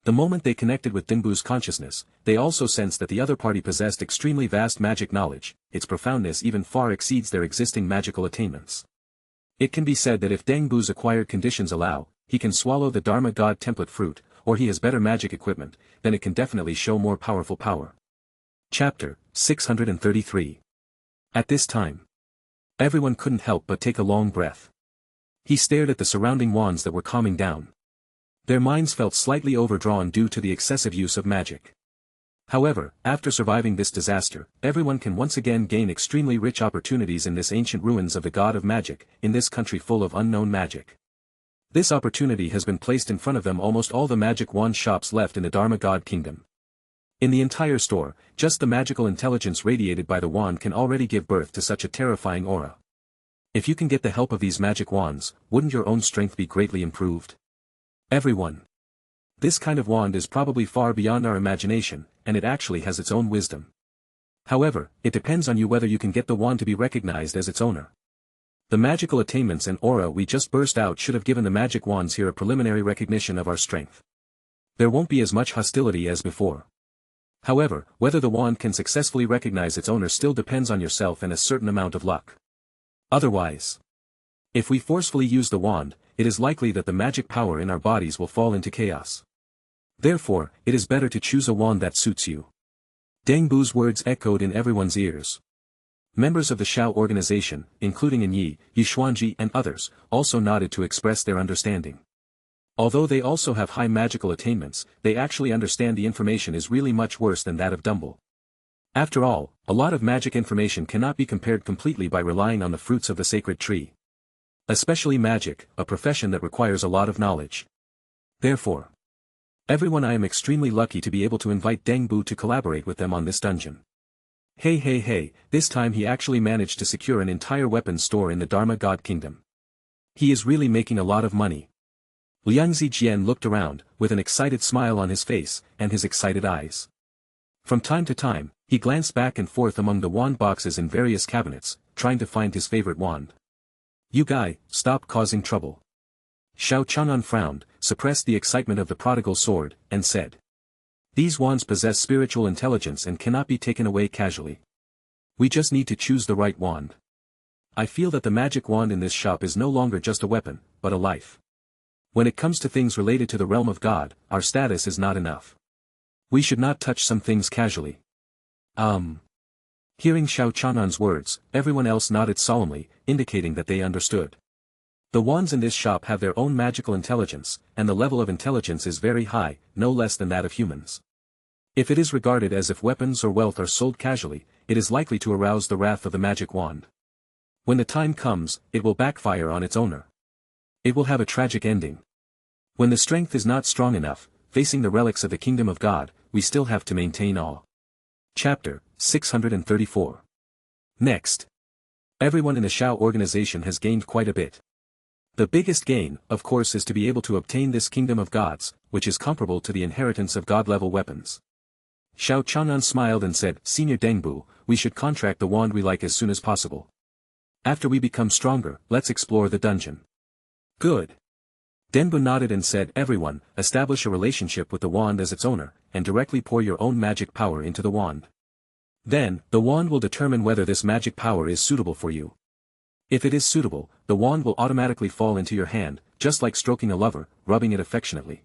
The moment they connected with Denbu's consciousness, they also sensed that the other party possessed extremely vast magic knowledge. Its profoundness even far exceeds their existing magical attainments. It can be said that if Denbu's acquired conditions allow, he can swallow the Dharma God template fruit, or he has better magic equipment, then it can definitely show more powerful power. Chapter 633. At this time, everyone couldn't help but take a long breath. He stared at the surrounding wands that were calming down. Their minds felt slightly overdrawn due to the excessive use of magic. However, after surviving this disaster, everyone can once again gain extremely rich opportunities in this ancient ruins of the god of magic, in this country full of unknown magic. This opportunity has been placed in front of them almost all the magic wand shops left in the Dharma God Kingdom. In the entire store, just the magical intelligence radiated by the wand can already give birth to such a terrifying aura. If you can get the help of these magic wands, wouldn't your own strength be greatly improved? Everyone. This kind of wand is probably far beyond our imagination, and it actually has its own wisdom. However, it depends on you whether you can get the wand to be recognized as its owner. The magical attainments and aura we just burst out should have given the magic wands here a preliminary recognition of our strength. There won't be as much hostility as before. However, whether the wand can successfully recognize its owner still depends on yourself and a certain amount of luck. Otherwise, if we forcefully use the wand, it is likely that the magic power in our bodies will fall into chaos. Therefore, it is better to choose a wand that suits you. Denbu's words echoed in everyone's ears. Members of the Shao organization, including Yi, Yishuanji and others, also nodded to express their understanding. Although they also have high magical attainments, they actually understand the information is really much worse than that of Dumble. After all, a lot of magic information cannot be compared completely by relying on the fruits of the sacred tree. Especially magic, a profession that requires a lot of knowledge. Therefore, everyone, I am extremely lucky to be able to invite Denbu to collaborate with them on this dungeon. Hey, this time he actually managed to secure an entire weapons store in the Dharma God Kingdom. He is really making a lot of money. Liang Zijian looked around, with an excited smile on his face, and his excited eyes. From time to time, he glanced back and forth among the wand boxes in various cabinets, trying to find his favorite wand. You guy, stop causing trouble. Xiao Chang'an frowned, suppressed the excitement of the prodigal sword, and said. These wands possess spiritual intelligence and cannot be taken away casually. We just need to choose the right wand. I feel that the magic wand in this shop is no longer just a weapon, but a life. When it comes to things related to the realm of God, our status is not enough. We should not touch some things casually. Hearing Xiao Chang'an's words, everyone else nodded solemnly, indicating that they understood. The wands in this shop have their own magical intelligence, and the level of intelligence is very high, no less than that of humans. If it is regarded as if weapons or wealth are sold casually, it is likely to arouse the wrath of the magic wand. When the time comes, it will backfire on its owner. It will have a tragic ending. When the strength is not strong enough, facing the relics of the kingdom of God, we still have to maintain awe. Chapter 634. Next. Everyone in the Shao organization has gained quite a bit. The biggest gain, of course, is to be able to obtain this kingdom of gods, which is comparable to the inheritance of god-level weapons. Xiao Chang'an smiled and said, Senior Dengbu, we should contract the wand we like as soon as possible. After we become stronger, let's explore the dungeon. Good. Denbu nodded and said, Everyone, establish a relationship with the wand as its owner, and directly pour your own magic power into the wand. Then, the wand will determine whether this magic power is suitable for you. If it is suitable, the wand will automatically fall into your hand, just like stroking a lover, rubbing it affectionately.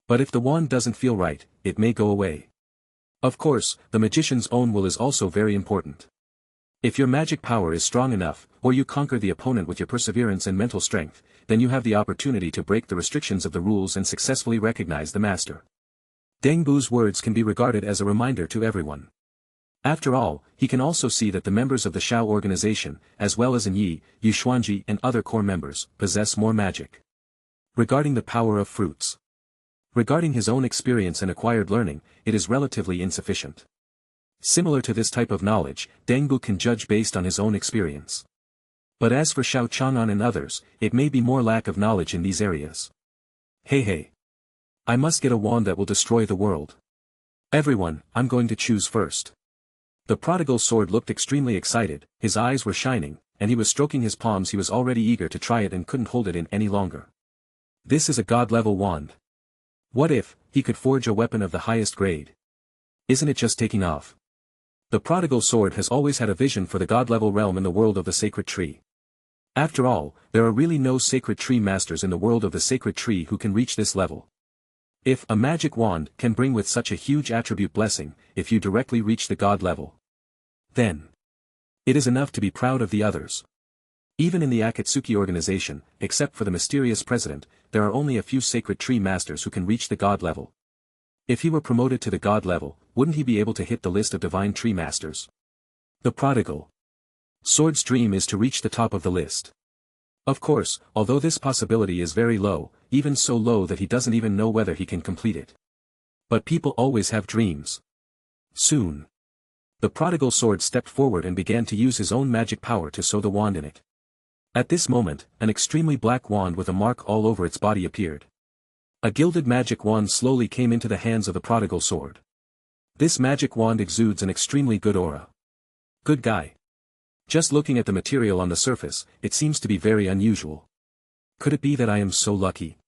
But if the wand doesn't feel right, it may go away. Of course, the magician's own will is also very important. If your magic power is strong enough, or you conquer the opponent with your perseverance and mental strength, then you have the opportunity to break the restrictions of the rules and successfully recognize the master. Dengbu's words can be regarded as a reminder to everyone. After all, he can also see that the members of the Shao organization, as well as in Yi, Yuxuanji and other core members, possess more magic. Regarding the power of fruits. Regarding his own experience and acquired learning, it is relatively insufficient. Similar to this type of knowledge, Dengbu can judge based on his own experience. But as for Xiao Chang'an and others, it may be more lack of knowledge in these areas. Hey. I must get a wand that will destroy the world. Everyone, I'm going to choose first. The prodigal sword looked extremely excited, his eyes were shining, and he was stroking his palms. He was already eager to try it and couldn't hold it in any longer. This is a god-level wand. What if he could forge a weapon of the highest grade? Isn't it just taking off? The prodigal sword has always had a vision for the god-level realm in the world of the sacred tree. After all, there are really no sacred tree masters in the world of the sacred tree who can reach this level. If a magic wand can bring with such a huge attribute blessing, if you directly reach the god level, then it is enough to be proud of the others. Even in the Akatsuki organization, except for the mysterious president, there are only a few sacred tree masters who can reach the god level. If he were promoted to the god level, wouldn't he be able to hit the list of divine tree masters? The prodigal sword's dream is to reach the top of the list. Of course, although this possibility is very low, even so low that he doesn't even know whether he can complete it. But people always have dreams. Soon. The prodigal sword stepped forward and began to use his own magic power to sew the wand in it. At this moment, an extremely black wand with a mark all over its body appeared. A gilded magic wand slowly came into the hands of the prodigal sword. This magic wand exudes an extremely good aura. Good guy. Just looking at the material on the surface, it seems to be very unusual. Could it be that I am so lucky?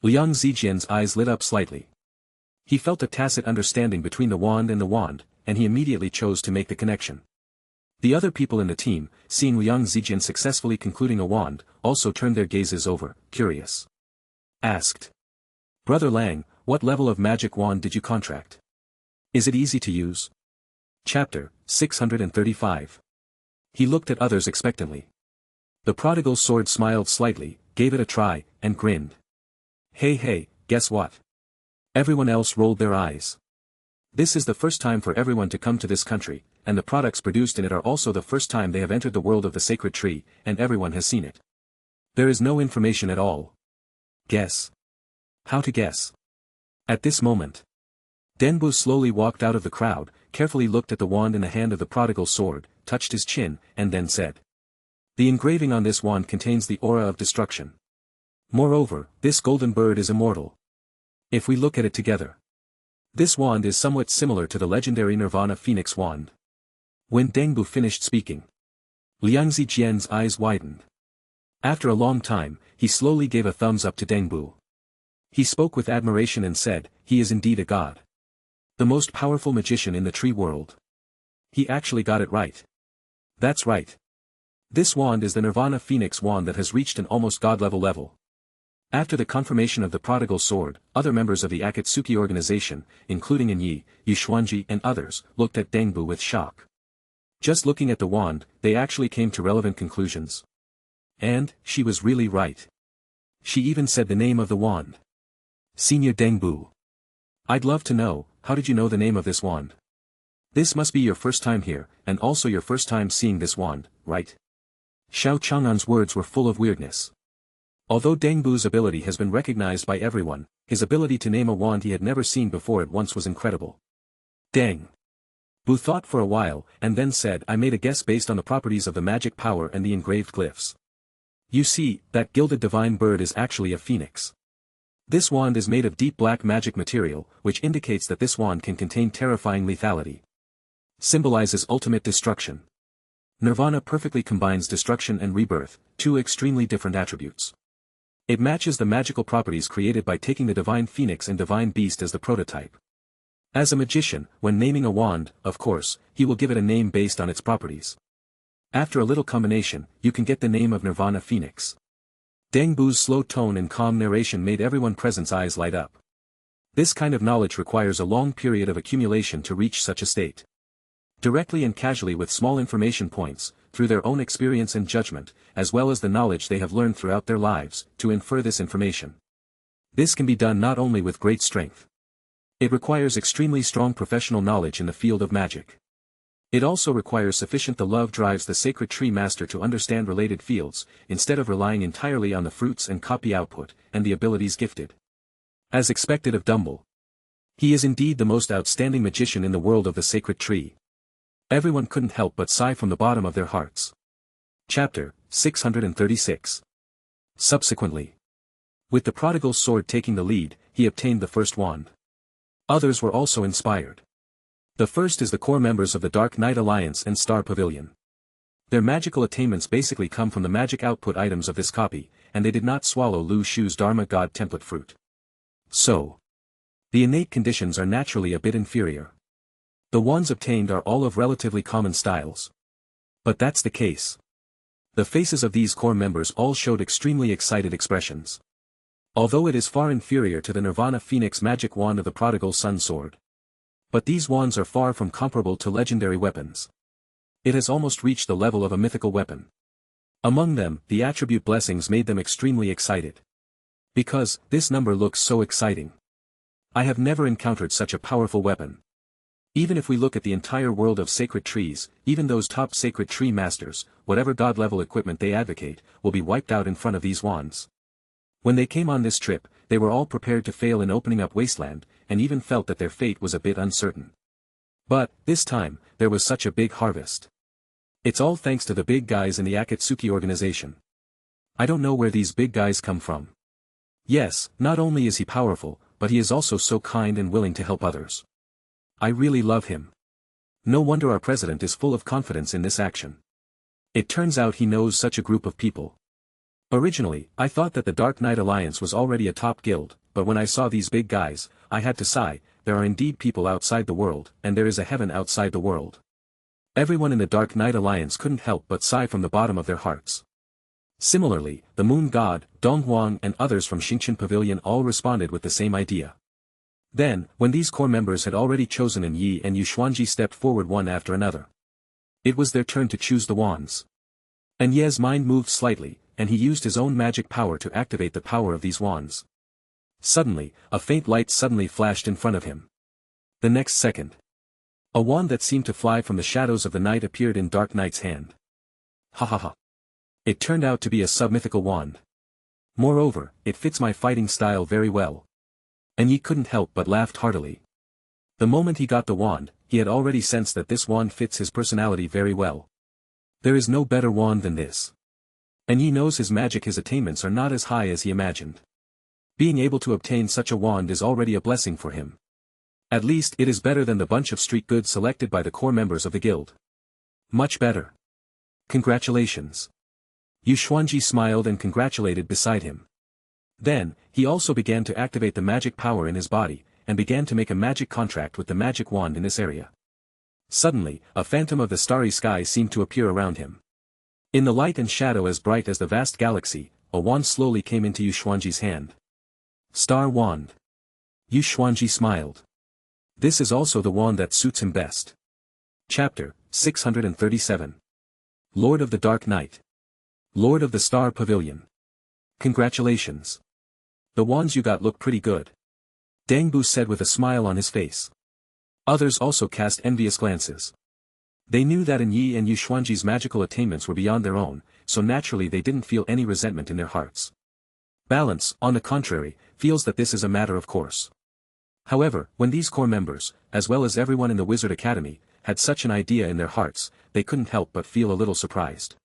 Liang Zijian's eyes lit up slightly. He felt a tacit understanding between the wand, and he immediately chose to make the connection. The other people in the team, seeing Liang Zijian successfully concluding a wand, also turned their gazes over, curious. Asked. Brother Lang, what level of magic wand did you contract? Is it easy to use? Chapter 635. He looked at others expectantly. The prodigal sword smiled slightly, gave it a try, and grinned. Hey, guess what? Everyone else rolled their eyes. This is the first time for everyone to come to this country, and the products produced in it are also the first time they have entered the world of the sacred tree, and everyone has seen it. There is no information at all. Guess. How to guess? At this moment, Denbu slowly walked out of the crowd, carefully looked at the wand in the hand of the prodigal sword, touched his chin, and then said. The engraving on this wand contains the aura of destruction. Moreover, this golden bird is immortal. If we look at it together. This wand is somewhat similar to the legendary Nirvana Phoenix wand. When Dengbu finished speaking, Liang Zijian's eyes widened. After a long time, he slowly gave a thumbs up to Dengbu. He spoke with admiration and said, he is indeed a god. The most powerful magician in the tree world. He actually got it right. That's right. This wand is the Nirvana Phoenix wand that has reached an almost god-level level. After the confirmation of the prodigal sword, other members of the Akatsuki organization, including Yi, Yuxuanji and others, looked at Dengbu with shock. Just looking at the wand, they actually came to relevant conclusions. And, she was really right. She even said the name of the wand. Senior Dengbu. I'd love to know, how did you know the name of this wand? This must be your first time here, and also your first time seeing this wand, right? Xiao Chang'an's words were full of weirdness. Although Dengbu's ability has been recognized by everyone, his ability to name a wand he had never seen before at once was incredible. Deng. Bu thought for a while, and then said, I made a guess based on the properties of the magic power and the engraved glyphs. You see, that gilded divine bird is actually a phoenix. This wand is made of deep black magic material, which indicates that this wand can contain terrifying lethality. Symbolizes ultimate destruction. Nirvana perfectly combines destruction and rebirth, two extremely different attributes. It matches the magical properties created by taking the divine phoenix and divine beast as the prototype. As a magician, when naming a wand, of course, he will give it a name based on its properties. After a little combination, you can get the name of Nirvana Phoenix. Dengbu's slow tone and calm narration made everyone present's eyes light up. This kind of knowledge requires a long period of accumulation to reach such a state. Directly and casually with small information points, through their own experience and judgment, as well as the knowledge they have learned throughout their lives, to infer this information. This can be done not only with great strength. It requires extremely strong professional knowledge in the field of magic. It also requires sufficient the love drives the sacred tree master to understand related fields, instead of relying entirely on the fruits and copy output, and the abilities gifted. As expected of Dumble. He is indeed the most outstanding magician in the world of the sacred tree. Everyone couldn't help but sigh from the bottom of their hearts. Chapter 636. Subsequently. With the prodigal sword taking the lead, he obtained the first wand. Others were also inspired. The first is the core members of the Dark Knight Alliance and Star Pavilion. Their magical attainments basically come from the magic output items of this copy, and they did not swallow Lu Shu's Dharma God template fruit. So, the innate conditions are naturally a bit inferior. The wands obtained are all of relatively common styles. But that's the case. The faces of these core members all showed extremely excited expressions. Although it is far inferior to the Nirvana Phoenix magic wand of the Prodigal Sun sword. But these wands are far from comparable to legendary weapons. It has almost reached the level of a mythical weapon. Among them, the attribute blessings made them extremely excited. Because, this number looks so exciting. I have never encountered such a powerful weapon. Even if we look at the entire world of sacred trees, even those top sacred tree masters, whatever god-level equipment they advocate, will be wiped out in front of these wands. When they came on this trip, they were all prepared to fail in opening up Wasteland, and even felt that their fate was a bit uncertain. But, this time, there was such a big harvest. It's all thanks to the big guys in the Akatsuki organization. I don't know where these big guys come from. Yes, not only is he powerful, but he is also so kind and willing to help others. I really love him. No wonder our president is full of confidence in this action. It turns out he knows such a group of people. Originally, I thought that the Dark Knight Alliance was already a top guild, but when I saw these big guys, I had to sigh, there are indeed people outside the world, and there is a heaven outside the world. Everyone in the Dark Knight Alliance couldn't help but sigh from the bottom of their hearts. Similarly, the Moon God, Donghuang and others from Xingqian Pavilion all responded with the same idea. Then, when these core members had already chosen Yi and Yuxuanji stepped forward one after another. It was their turn to choose the wands. Ye's mind moved slightly, and he used his own magic power to activate the power of these wands. Suddenly, a faint light suddenly flashed in front of him. The next second. A wand that seemed to fly from the shadows of the night appeared in Dark Knight's hand. Ha ha ha. It turned out to be a submythical wand. Moreover, it fits my fighting style very well. Yi couldn't help but laughed heartily. The moment he got the wand, he had already sensed that this wand fits his personality very well. There is no better wand than this. Yi knows his attainments are not as high as he imagined. Being able to obtain such a wand is already a blessing for him. At least it is better than the bunch of street goods selected by the core members of the guild. Much better. Congratulations. Yuxuanji smiled and congratulated beside him. Then, he also began to activate the magic power in his body, and began to make a magic contract with the magic wand in this area. Suddenly, a phantom of the starry sky seemed to appear around him. In the light and shadow as bright as the vast galaxy, a wand slowly came into Yu Xuanji's hand. Star Wand. Yu Xuanji smiled. This is also the wand that suits him best. Chapter 637. Lord of the Dark Night. Lord of the Star Pavilion. Congratulations. The wands you got look pretty good. Dangbu said with a smile on his face. Others also cast envious glances. They knew that in Yi and Yu Xuanji's magical attainments were beyond their own, so naturally they didn't feel any resentment in their hearts. Balance, on the contrary, feels that this is a matter of course. However, when these core members, as well as everyone in the Wizard Academy, had such an idea in their hearts, they couldn't help but feel a little surprised.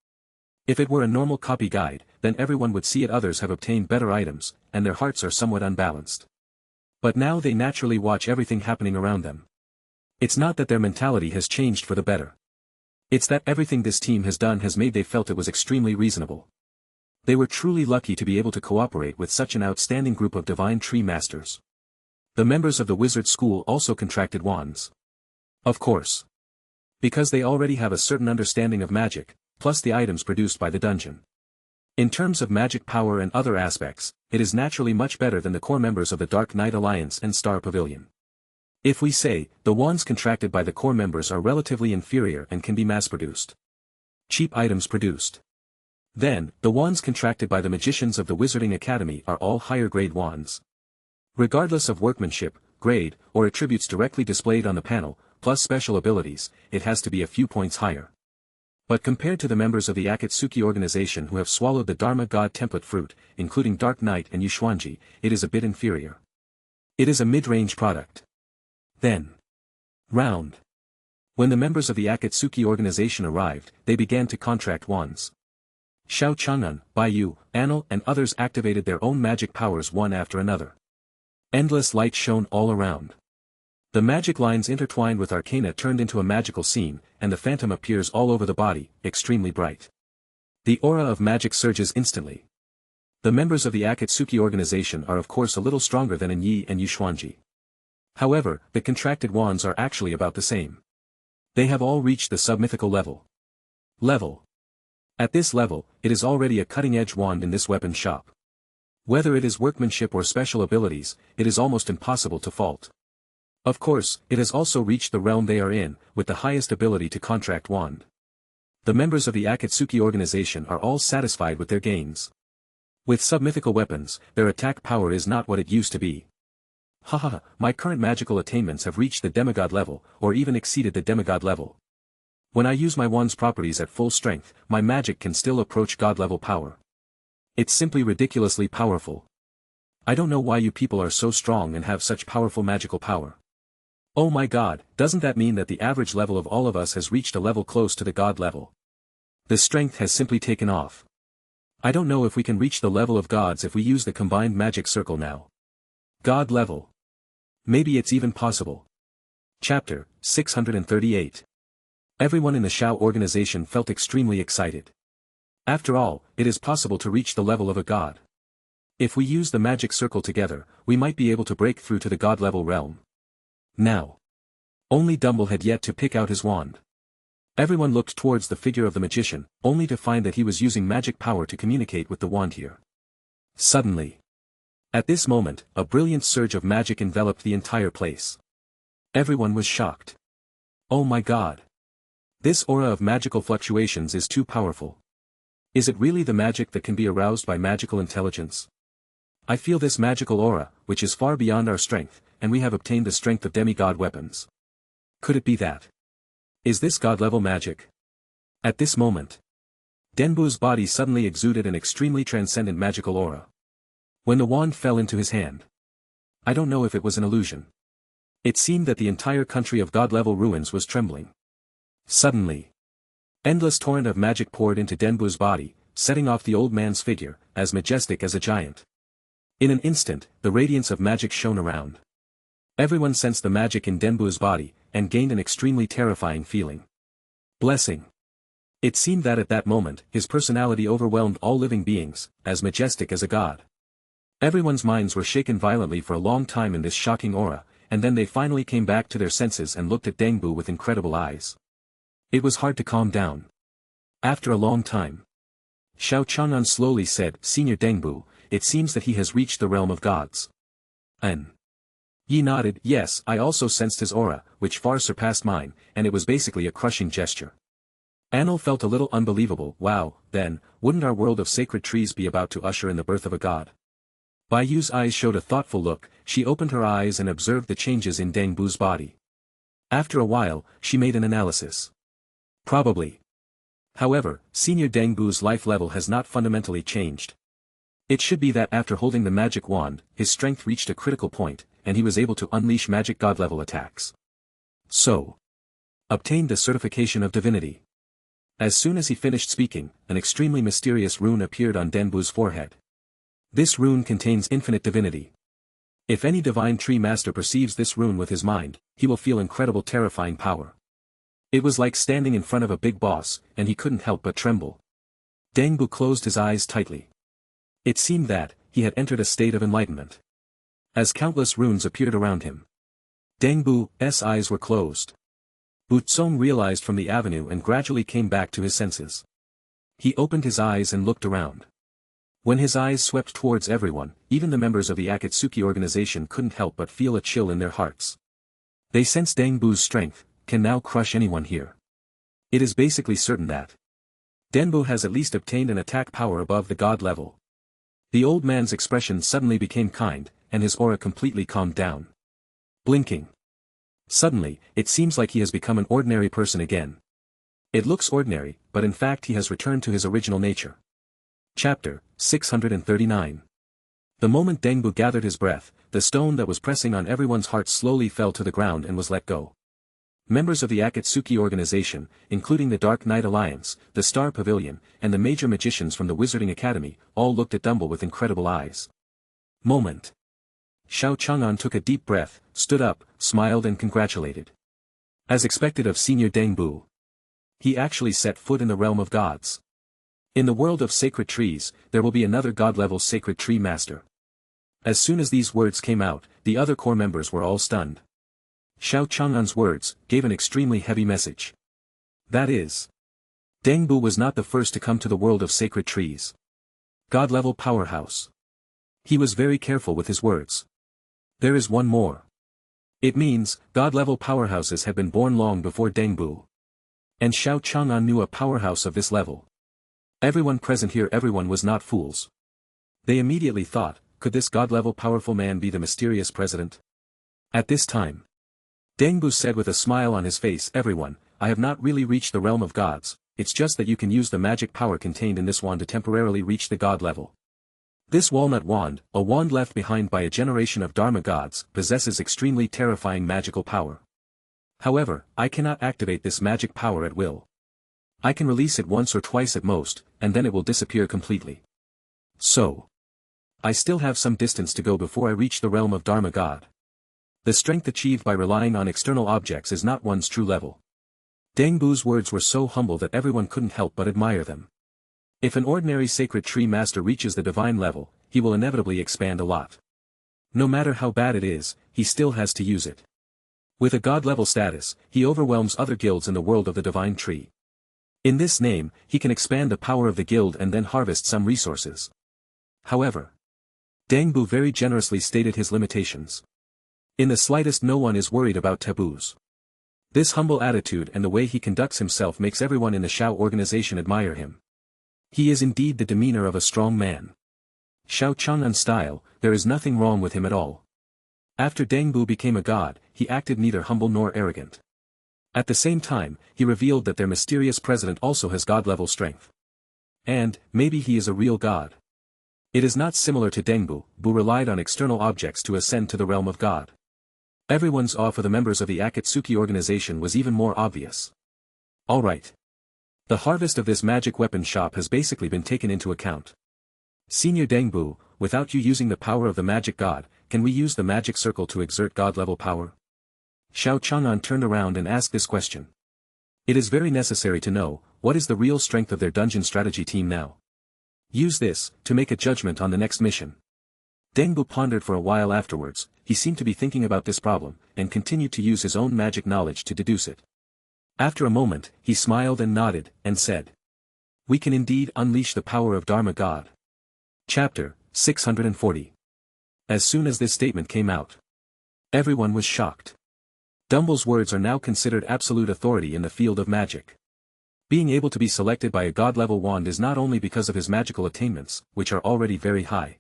If it were a normal copy guide, then everyone would see it others have obtained better items, and their hearts are somewhat unbalanced. But now they naturally watch everything happening around them. It's not that their mentality has changed for the better. It's that everything this team has done has made they felt it was extremely reasonable. They were truly lucky to be able to cooperate with such an outstanding group of divine tree masters. The members of the wizard school also contracted wands. Of course. Because they already have a certain understanding of magic, plus the items produced by the dungeon. In terms of magic power and other aspects, it is naturally much better than the core members of the Dark Knight Alliance and Star Pavilion. If we say, the wands contracted by the core members are relatively inferior and can be mass-produced. Cheap items produced. Then, the wands contracted by the magicians of the Wizarding Academy are all higher-grade wands. Regardless of workmanship, grade, or attributes directly displayed on the panel, plus special abilities, it has to be a few points higher. But compared to the members of the Akatsuki organization who have swallowed the Dharma God template fruit, including Dark Knight and Yu Xuanji, it is a bit inferior. It is a mid-range product. Then. Round. When the members of the Akatsuki organization arrived, they began to contract wands. Xiao Chang'an, Baiyu, Anil and others activated their own magic powers one after another. Endless light shone all around. The magic lines intertwined with arcana turned into a magical scene, and the phantom appears all over the body, extremely bright. The aura of magic surges instantly. The members of the Akatsuki organization are of course a little stronger than in Yi and Yu Xuanji. However, the contracted wands are actually about the same. They have all reached the submythical level. At this level, it is already a cutting-edge wand in this weapon shop. Whether it is workmanship or special abilities, it is almost impossible to fault. Of course, it has also reached the realm they are in, with the highest ability to contract wand. The members of the Akatsuki organization are all satisfied with their gains. With submythical weapons, their attack power is not what it used to be. Haha, my current magical attainments have reached the demigod level, or even exceeded the demigod level. When I use my wand's properties at full strength, my magic can still approach god-level power. It's simply ridiculously powerful. I don't know why you people are so strong and have such powerful magical power. Oh my god, doesn't that mean that the average level of all of us has reached a level close to the god level? The strength has simply taken off. I don't know if we can reach the level of gods if we use the combined magic circle now. God level. Maybe it's even possible. Chapter 638. Everyone in the Shao organization felt extremely excited. After all, it is possible to reach the level of a god. If we use the magic circle together, we might be able to break through to the god-level realm. Now. Only Dumble had yet to pick out his wand. Everyone looked towards the figure of the magician, only to find that he was using magic power to communicate with the wand here. Suddenly. At this moment, a brilliant surge of magic enveloped the entire place. Everyone was shocked. Oh my god. This aura of magical fluctuations is too powerful. Is it really the magic that can be aroused by magical intelligence? I feel this magical aura, which is far beyond our strength, and we have obtained the strength of demigod weapons. Could it be that? Is this god-level magic? At this moment, Denbu's body suddenly exuded an extremely transcendent magical aura. When the wand fell into his hand, I don't know if it was an illusion. It seemed that the entire country of god-level ruins was trembling. Suddenly, endless torrent of magic poured into Denbu's body, setting off the old man's figure, as majestic as a giant. In an instant, the radiance of magic shone around. Everyone sensed the magic in Denbu's body, and gained an extremely terrifying feeling. Blessing. It seemed that at that moment, his personality overwhelmed all living beings, as majestic as a god. Everyone's minds were shaken violently for a long time in this shocking aura, and then they finally came back to their senses and looked at Denbu with incredible eyes. It was hard to calm down. After a long time, Xiao Chang'an slowly said, Senior Dengbu, it seems that he has reached the realm of gods. Yi nodded, yes, I also sensed his aura, which far surpassed mine, and it was basically a crushing gesture. Anil felt a little unbelievable. Wow, then, wouldn't our world of sacred trees be about to usher in the birth of a god? Bai Yu's eyes showed a thoughtful look, she opened her eyes and observed the changes in Dengbu's body. After a while, she made an analysis. Probably. However, Senior Dengbu's life level has not fundamentally changed. It should be that after holding the magic wand, his strength reached a critical point, and he was able to unleash magic god-level attacks. So, obtained the certification of divinity. As soon as he finished speaking, an extremely mysterious rune appeared on Dengbu's forehead. This rune contains infinite divinity. If any divine tree master perceives this rune with his mind, he will feel incredible terrifying power. It was like standing in front of a big boss, and he couldn't help but tremble. Dengbu closed his eyes tightly. It seemed that, he had entered a state of enlightenment. As countless runes appeared around him, Dengbu's eyes were closed. Butsong realized from the avenue and gradually came back to his senses. He opened his eyes and looked around. When his eyes swept towards everyone, even the members of the Akatsuki organization couldn't help but feel a chill in their hearts. They sensed Dengbu's strength, can now crush anyone here. It is basically certain that Dengbu has at least obtained an attack power above the god level. The old man's expression suddenly became kind, and his aura completely calmed down. Blinking. Suddenly, it seems like he has become an ordinary person again. It looks ordinary, but in fact he has returned to his original nature. Chapter 639. The moment Dengbu gathered his breath, the stone that was pressing on everyone's hearts slowly fell to the ground and was let go. Members of the Akatsuki organization, including the Dark Knight Alliance, the Star Pavilion, and the major magicians from the Wizarding Academy, all looked at Dumble with incredible eyes. Moment. Xiao Chang'an took a deep breath, stood up, smiled and congratulated. As expected of Senior Dengbu, he actually set foot in the realm of gods. In the world of sacred trees, there will be another god-level sacred tree master. As soon as these words came out, the other core members were all stunned. Xiao Chang'an's words gave an extremely heavy message. That is, Dengbu was not the first to come to the world of sacred trees. God-level powerhouse. He was very careful with his words. There is one more. It means, god-level powerhouses have been born long before Dengbu. And Xiao Chang'an knew a powerhouse of this level. Everyone present here, everyone was not fools. They immediately thought, could this god-level powerful man be the mysterious president? At this time, Dengbu said with a smile on his face, everyone, I have not really reached the realm of gods, it's just that you can use the magic power contained in this wand to temporarily reach the god level. This walnut wand, a wand left behind by a generation of Dharma gods, possesses extremely terrifying magical power. However, I cannot activate this magic power at will. I can release it once or twice at most, and then it will disappear completely. So, I still have some distance to go before I reach the realm of Dharma God. The strength achieved by relying on external objects is not one's true level. Dengbu's words were so humble that everyone couldn't help but admire them. If an ordinary sacred tree master reaches the divine level, he will inevitably expand a lot. No matter how bad it is, he still has to use it. With a god-level status, he overwhelms other guilds in the world of the divine tree. In this name, he can expand the power of the guild and then harvest some resources. However, Dengbu very generously stated his limitations. In the slightest, no one is worried about taboos. This humble attitude and the way he conducts himself makes everyone in the Xiao organization admire him. He is indeed the demeanor of a strong man. Xiao Chang'an style, there is nothing wrong with him at all. After Dengbu became a god, he acted neither humble nor arrogant. At the same time, he revealed that their mysterious president also has god-level strength. And, maybe he is a real god. It is not similar to Dengbu, who relied on external objects to ascend to the realm of God. Everyone's awe for the members of the Akatsuki organization was even more obvious. Alright. The harvest of this magic weapon shop has basically been taken into account. Senior Dengbu, without you using the power of the magic god, can we use the magic circle to exert god-level power? Xiao Chang'an turned around and asked this question. It is very necessary to know, what is the real strength of their dungeon strategy team now? Use this, to make a judgment on the next mission. Dengbu pondered for a while afterwards, he seemed to be thinking about this problem, and continued to use his own magic knowledge to deduce it. After a moment, he smiled and nodded, and said. We can indeed unleash the power of Dharma God. Chapter 640. As soon as this statement came out, everyone was shocked. Dumble's words are now considered absolute authority in the field of magic. Being able to be selected by a god-level wand is not only because of his magical attainments, which are already very high.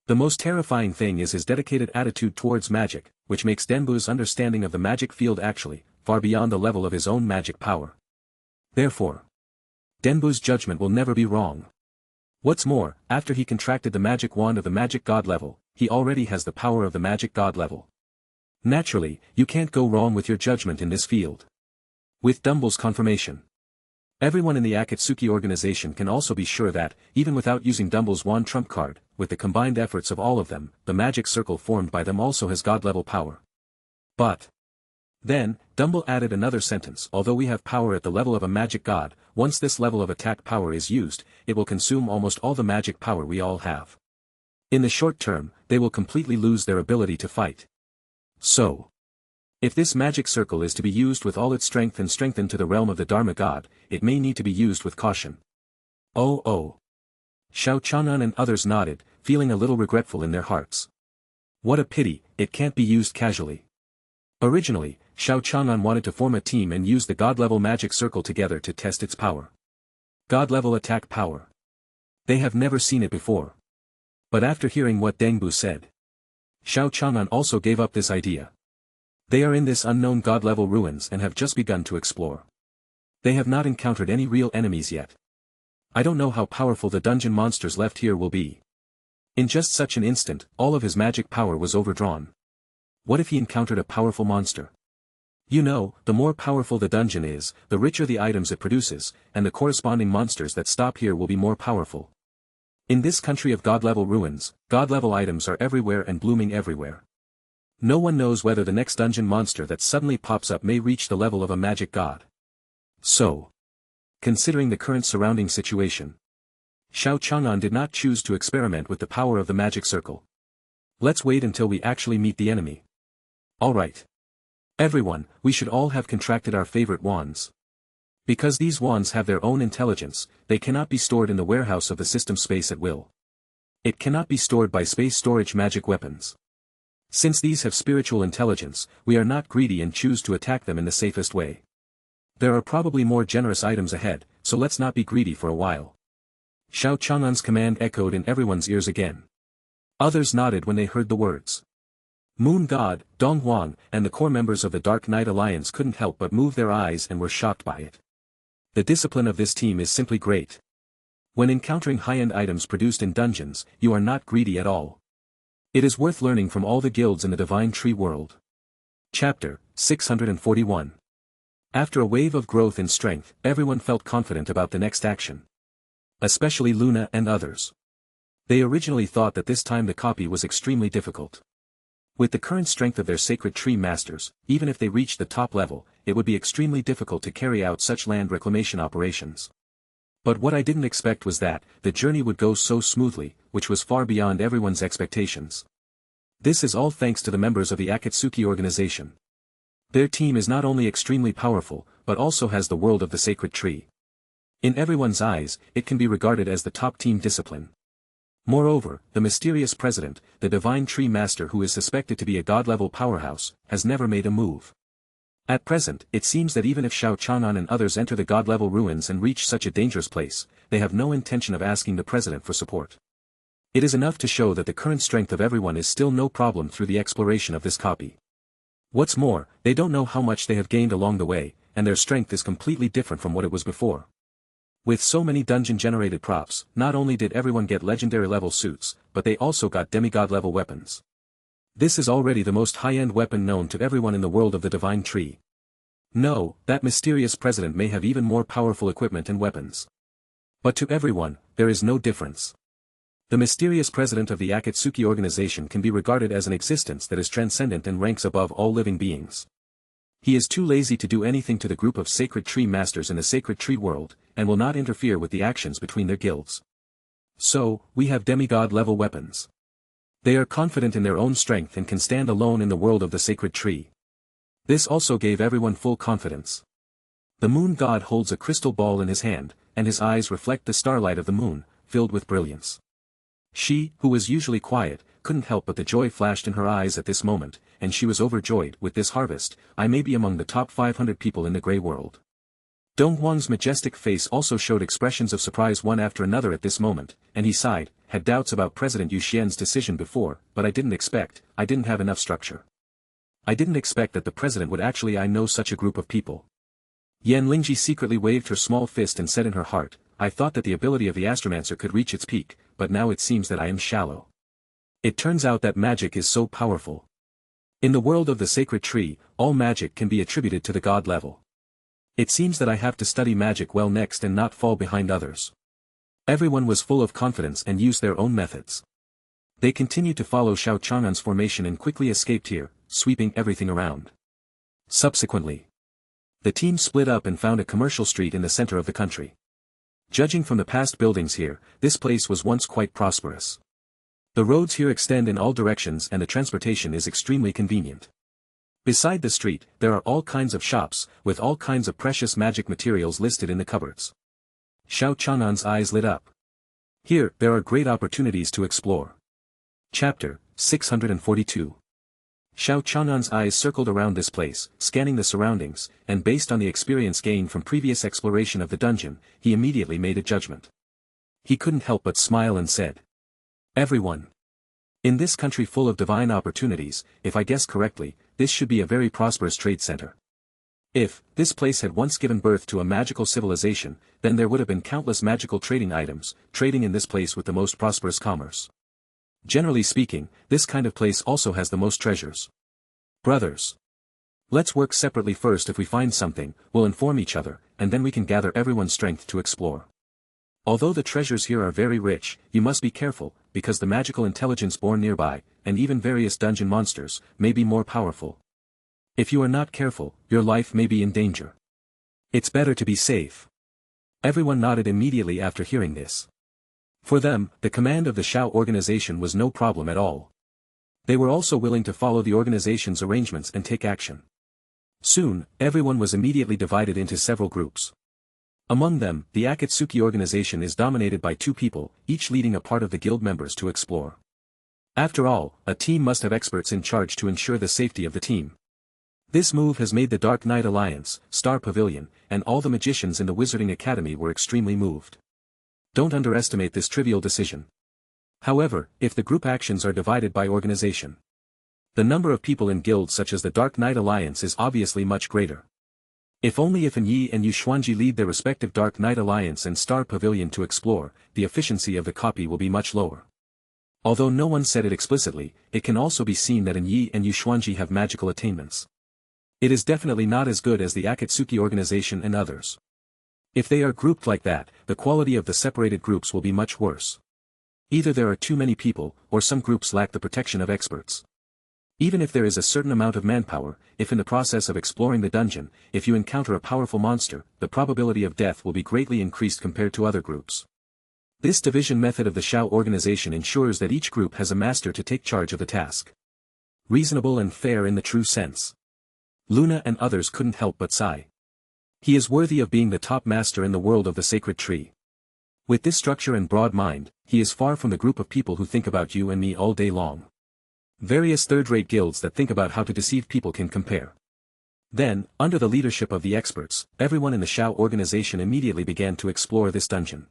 The most terrifying thing is his dedicated attitude towards magic, which makes Denbu's understanding of the magic field actually far beyond the level of his own magic power. Therefore, Denbu's judgment will never be wrong. What's more, after he contracted the magic wand of the magic god level, he already has the power of the magic god level. Naturally, you can't go wrong with your judgment in this field. With Dumble's confirmation, everyone in the Akatsuki organization can also be sure that, even without using Dumble's wand trump card, with the combined efforts of all of them, the magic circle formed by them also has god-level power. But then, Dumble added another sentence: although we have power at the level of a magic god, once this level of attack power is used, it will consume almost all the magic power we all have. In the short term, they will completely lose their ability to fight. So, if this magic circle is to be used with all its strength and strengthened to the realm of the Dharma God, it may need to be used with caution. Oh. Xiao Chang'an and others nodded, feeling a little regretful in their hearts. What a pity, it can't be used casually. Originally, Xiao Chang'an wanted to form a team and use the god-level magic circle together to test its power. God-level attack power. They have never seen it before. But after hearing what Dengbu said, Xiao Chang'an also gave up this idea. They are in this unknown god-level ruins and have just begun to explore. They have not encountered any real enemies yet. I don't know how powerful the dungeon monsters left here will be. In just such an instant, all of his magic power was overdrawn. What if he encountered a powerful monster? You know, the more powerful the dungeon is, the richer the items it produces, and the corresponding monsters that stop here will be more powerful. In this country of god-level ruins, god-level items are everywhere and blooming everywhere. No one knows whether the next dungeon monster that suddenly pops up may reach the level of a magic god. So, considering the current surrounding situation, Xiao Chang'an did not choose to experiment with the power of the magic circle. Let's wait until we actually meet the enemy. Alright. Everyone, we should all have contracted our favorite wands. Because these wands have their own intelligence, they cannot be stored in the warehouse of the system space at will. It cannot be stored by space storage magic weapons. Since these have spiritual intelligence, we are not greedy and choose to attack them in the safest way. There are probably more generous items ahead, so let's not be greedy for a while. Xiao Chang'an's command echoed in everyone's ears again. Others nodded when they heard the words. Moon God, Dong Huang, and the core members of the Dark Knight Alliance couldn't help but move their eyes and were shocked by it. The discipline of this team is simply great. When encountering high-end items produced in dungeons, you are not greedy at all. It is worth learning from all the guilds in the Divine Tree world. Chapter 641. After a wave of growth in strength, everyone felt confident about the next action. Especially Luna and others. They originally thought that this time the copy was extremely difficult. With the current strength of their sacred tree masters, even if they reached the top level, it would be extremely difficult to carry out such land reclamation operations. But what I didn't expect was that the journey would go so smoothly, which was far beyond everyone's expectations. This is all thanks to the members of the Akatsuki organization. Their team is not only extremely powerful, but also has the world of the sacred tree. In everyone's eyes, it can be regarded as the top team discipline. Moreover, the mysterious president, the divine tree master who is suspected to be a god-level powerhouse, has never made a move. At present, it seems that even if Xiao Chang'an and others enter the god-level ruins and reach such a dangerous place, they have no intention of asking the president for support. It is enough to show that the current strength of everyone is still no problem through the exploration of this copy. What's more, they don't know how much they have gained along the way, and their strength is completely different from what it was before. With so many dungeon-generated props, not only did everyone get legendary-level suits, but they also got demigod-level weapons. This is already the most high-end weapon known to everyone in the world of the Divine Tree. No, that mysterious president may have even more powerful equipment and weapons. But to everyone, there is no difference. The mysterious president of the Akatsuki organization can be regarded as an existence that is transcendent and ranks above all living beings. He is too lazy to do anything to the group of sacred tree masters in the sacred tree world, and will not interfere with the actions between their guilds. So, we have demigod-level weapons. They are confident in their own strength and can stand alone in the world of the sacred tree. This also gave everyone full confidence. The moon god holds a crystal ball in his hand, and his eyes reflect the starlight of the moon, filled with brilliance. She, who was usually quiet, couldn't help but the joy flashed in her eyes at this moment, and she was overjoyed. With this harvest, I may be among the top 500 people in the Grey World. Dong Huang's majestic face also showed expressions of surprise one after another at this moment, and he sighed, had doubts about President Yu Xian's decision before, but I didn't have enough structure. I didn't expect that the president would actually know such a group of people. Yan Lingji secretly waved her small fist and said in her heart, I thought that the ability of the astromancer could reach its peak, but now it seems that I am shallow. It turns out that magic is so powerful. In the world of the sacred tree, all magic can be attributed to the god level. It seems that I have to study magic well next and not fall behind others. Everyone was full of confidence and used their own methods. They continued to follow Xiao Chang'an's formation and quickly escaped here, sweeping everything around. Subsequently, the team split up and found a commercial street in the center of the country. Judging from the past buildings here, this place was once quite prosperous. The roads here extend in all directions and the transportation is extremely convenient. Beside the street, there are all kinds of shops, with all kinds of precious magic materials listed in the cupboards. Xiao Chang'an's eyes lit up. Here, there are great opportunities to explore. Chapter 642. Xiao Chang'an's eyes circled around this place, scanning the surroundings, and based on the experience gained from previous exploration of the dungeon, he immediately made a judgment. He couldn't help but smile and said, Everyone. In this country full of divine opportunities, if I guess correctly, this should be a very prosperous trade center. If this place had once given birth to a magical civilization, then there would have been countless magical trading items, trading in this place with the most prosperous commerce. Generally speaking, this kind of place also has the most treasures. Brothers. Let's work separately first. If we find something, we'll inform each other, and then we can gather everyone's strength to explore. Although the treasures here are very rich, you must be careful, because the magical intelligence born nearby, and even various dungeon monsters, may be more powerful. If you are not careful, your life may be in danger. It's better to be safe. Everyone nodded immediately after hearing this. For them, the command of the Xiao organization was no problem at all. They were also willing to follow the organization's arrangements and take action. Soon, everyone was immediately divided into several groups. Among them, the Akatsuki organization is dominated by 2 people, each leading a part of the guild members to explore. After all, a team must have experts in charge to ensure the safety of the team. This move has made the Dark Knight Alliance, Star Pavilion, and all the magicians in the Wizarding Academy were extremely moved. Don't underestimate this trivial decision. However, if the group actions are divided by organization, the number of people in guilds such as the Dark Knight Alliance is obviously much greater. If Yi and Yu Xuanji lead their respective Dark Knight Alliance and Star Pavilion to explore, the efficiency of the copy will be much lower. Although no one said it explicitly, it can also be seen that Yi and Yu Xuanji have magical attainments. It is definitely not as good as the Akatsuki organization and others. If they are grouped like that, the quality of the separated groups will be much worse. Either there are too many people, or some groups lack the protection of experts. Even if there is a certain amount of manpower, if in the process of exploring the dungeon, if you encounter a powerful monster, the probability of death will be greatly increased compared to other groups. This division method of the Xiao organization ensures that each group has a master to take charge of the task. Reasonable and fair in the true sense. Luna and others couldn't help but sigh. He is worthy of being the top master in the world of the sacred tree. With this structure and broad mind, he is far from the group of people who think about you and me all day long. Various third-rate guilds that think about how to deceive people can compare. Then, under the leadership of the experts, everyone in the Xiao organization immediately began to explore this dungeon.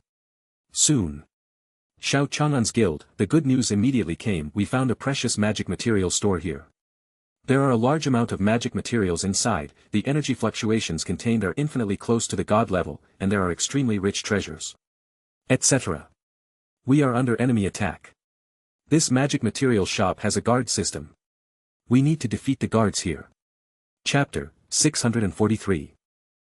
Soon. Xiao Chang'an's guild, the good news immediately came. We found a precious magic material store here. There are a large amount of magic materials inside, the energy fluctuations contained are infinitely close to the god level, and there are extremely rich treasures. Etc. We are under enemy attack. This magic material shop has a guard system. We need to defeat the guards here. Chapter 643.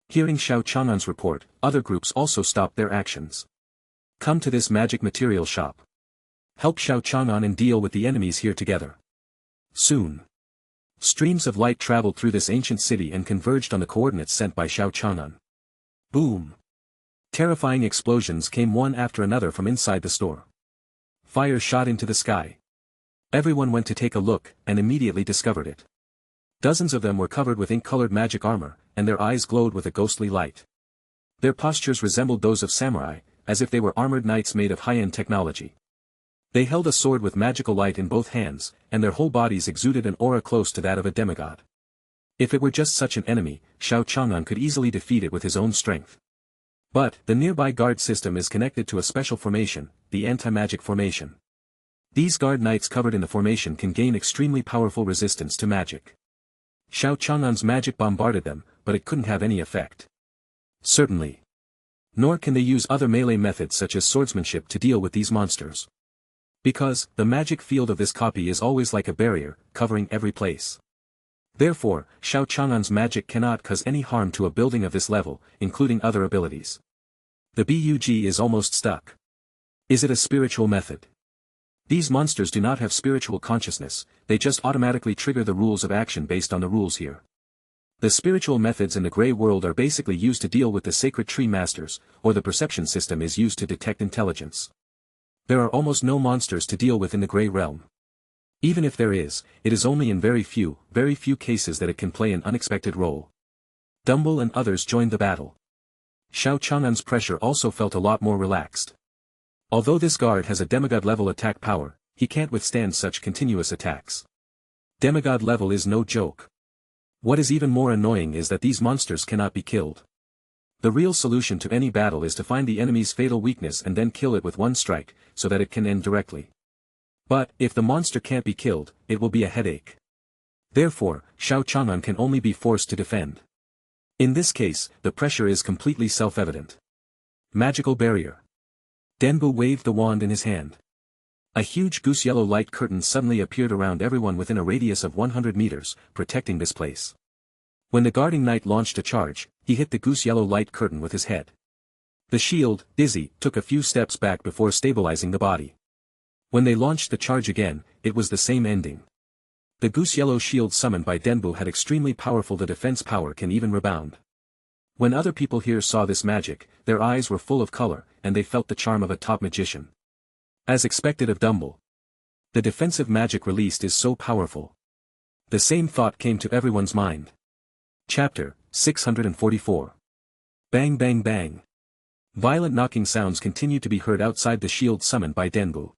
Hearing Xiao Chang'an's report, other groups also stopped their actions. Come to this magic material shop. Help Xiao Chang'an and deal with the enemies here together. Soon. Streams of light traveled through this ancient city and converged on the coordinates sent by Xiao Chang'an. Boom! Terrifying explosions came one after another from inside the store. Fire shot into the sky. Everyone went to take a look, and immediately discovered it. Dozens of them were covered with ink-colored magic armor, and their eyes glowed with a ghostly light. Their postures resembled those of samurai, as if they were armored knights made of high-end technology. They held a sword with magical light in both hands, and their whole bodies exuded an aura close to that of a demigod. If it were just such an enemy, Xiao Chang'an could easily defeat it with his own strength. But, the nearby guard system is connected to a special formation, the anti-magic formation. These guard knights covered in the formation can gain extremely powerful resistance to magic. Xiao Chang'an's magic bombarded them, but it couldn't have any effect. Certainly. Nor can they use other melee methods such as swordsmanship to deal with these monsters. Because, the magic field of this copy is always like a barrier, covering every place. Therefore, Xiao Chang'an's magic cannot cause any harm to a building of this level, including other abilities. The bug is almost stuck. Is it a spiritual method? These monsters do not have spiritual consciousness, they just automatically trigger the rules of action based on the rules here. The spiritual methods in the Grey World are basically used to deal with the sacred tree masters, or the perception system is used to detect intelligence. There are almost no monsters to deal with in the Grey Realm. Even if there is, it is only in very few cases that it can play an unexpected role. Dumble and others joined the battle. Xiao Chang'an's pressure also felt a lot more relaxed. Although this guard has a demigod level attack power, he can't withstand such continuous attacks. Demigod level is no joke. What is even more annoying is that these monsters cannot be killed. The real solution to any battle is to find the enemy's fatal weakness and then kill it with one strike, so that it can end directly. But, if the monster can't be killed, it will be a headache. Therefore, Xiao Chang'an can only be forced to defend. In this case, the pressure is completely self-evident. Magical barrier. Denbu waved the wand in his hand. A huge goose-yellow light curtain suddenly appeared around everyone within a radius of 100 meters, protecting this place. When the guarding knight launched a charge, he hit the goose-yellow light curtain with his head. The shield, dizzy, took a few steps back before stabilizing the body. When they launched the charge again, it was the same ending. The goose-yellow shield summoned by Denbu had extremely powerful. The defense power can even rebound. When other people here saw this magic, their eyes were full of color, and they felt the charm of a top magician. As expected of Dumble. The defensive magic released is so powerful. The same thought came to everyone's mind. Chapter 644. Bang bang bang. Violent knocking sounds continued to be heard outside the shield summoned by Denbu.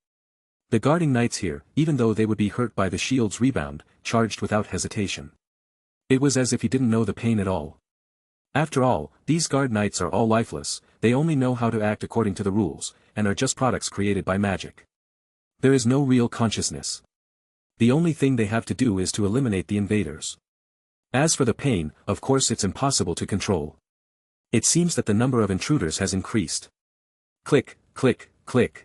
The guarding knights here, even though they would be hurt by the shield's rebound, charged without hesitation. It was as if he didn't know the pain at all. After all, these guard knights are all lifeless, they only know how to act according to the rules, and are just products created by magic. There is no real consciousness. The only thing they have to do is to eliminate the invaders. As for the pain, of course it's impossible to control. It seems that the number of intruders has increased. Click, click, click.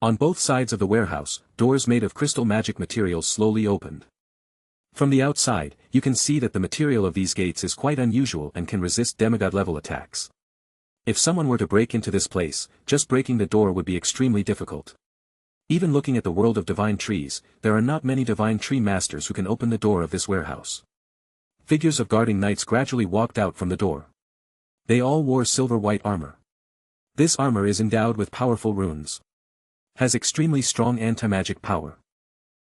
On both sides of the warehouse, doors made of crystal magic materials slowly opened. From the outside, you can see that the material of these gates is quite unusual and can resist demigod-level attacks. If someone were to break into this place, just breaking the door would be extremely difficult. Even looking at the world of divine trees, there are not many divine tree masters who can open the door of this warehouse. Figures of guarding knights gradually walked out from the door. They all wore silver-white armor. This armor is endowed with powerful runes. Has extremely strong anti-magic power.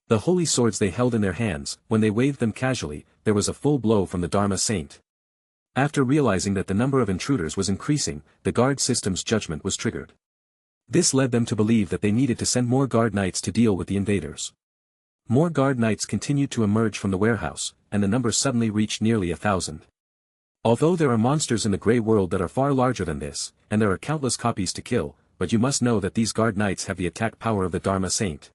The holy swords they held in their hands, when they waved them casually, there was a full blow from the Dharma Saint. After realizing that the number of intruders was increasing, the guard system's judgment was triggered. This led them to believe that they needed to send more guard knights to deal with the invaders. More guard knights continued to emerge from the warehouse, and the number suddenly reached nearly 1,000. Although there are monsters in the Grey World that are far larger than this, and there are countless copies to kill, but you must know that these guard knights have the attack power of the Dharma Saint.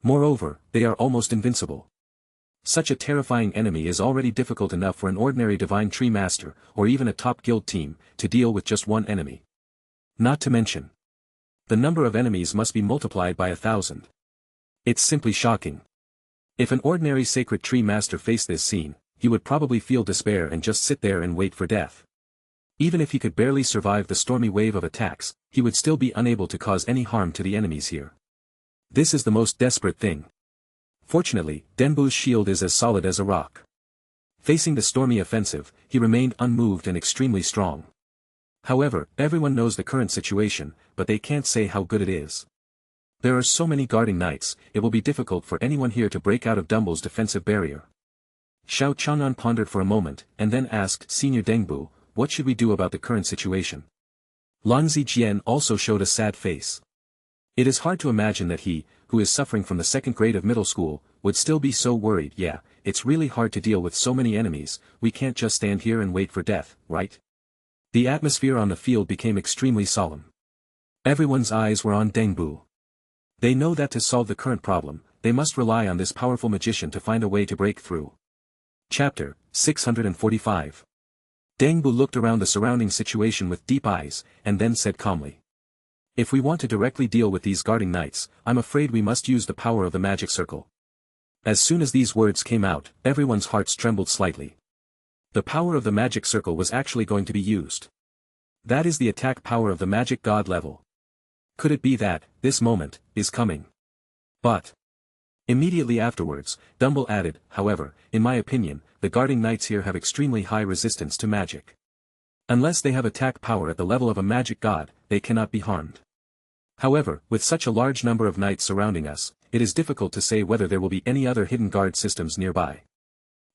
Moreover, they are almost invincible. Such a terrifying enemy is already difficult enough for an ordinary divine tree master, or even a top guild team, to deal with just one enemy. Not to mention, the number of enemies must be multiplied by 1,000. It's simply shocking. If an ordinary sacred tree master faced this scene, he would probably feel despair and just sit there and wait for death. Even if he could barely survive the stormy wave of attacks, he would still be unable to cause any harm to the enemies here. This is the most desperate thing. Fortunately, Denbu's shield is as solid as a rock. Facing the stormy offensive, he remained unmoved and extremely strong. However, everyone knows the current situation, but they can't say how good it is. There are so many guarding knights, it will be difficult for anyone here to break out of Dumble's defensive barrier. Xiao Chang'an pondered for a moment, and then asked Senior Dengbu, what should we do about the current situation? Lan Zijian also showed a sad face. It is hard to imagine that he, who is suffering from the second grade of middle school, would still be so worried. Yeah, it's really hard to deal with so many enemies, we can't just stand here and wait for death, right? The atmosphere on the field became extremely solemn. Everyone's eyes were on Dengbu. They know that to solve the current problem, they must rely on this powerful magician to find a way to break through. Chapter 645. Dengbu looked around the surrounding situation with deep eyes, and then said calmly. If we want to directly deal with these guarding knights, I'm afraid we must use the power of the magic circle. As soon as these words came out, everyone's hearts trembled slightly. The power of the magic circle was actually going to be used. That is the attack power of the magic god level. Could it be that, this moment, is coming? But immediately afterwards, Dumble added, however, in my opinion, the guarding knights here have extremely high resistance to magic. Unless they have attack power at the level of a magic god, they cannot be harmed. However, with such a large number of knights surrounding us, it is difficult to say whether there will be any other hidden guard systems nearby.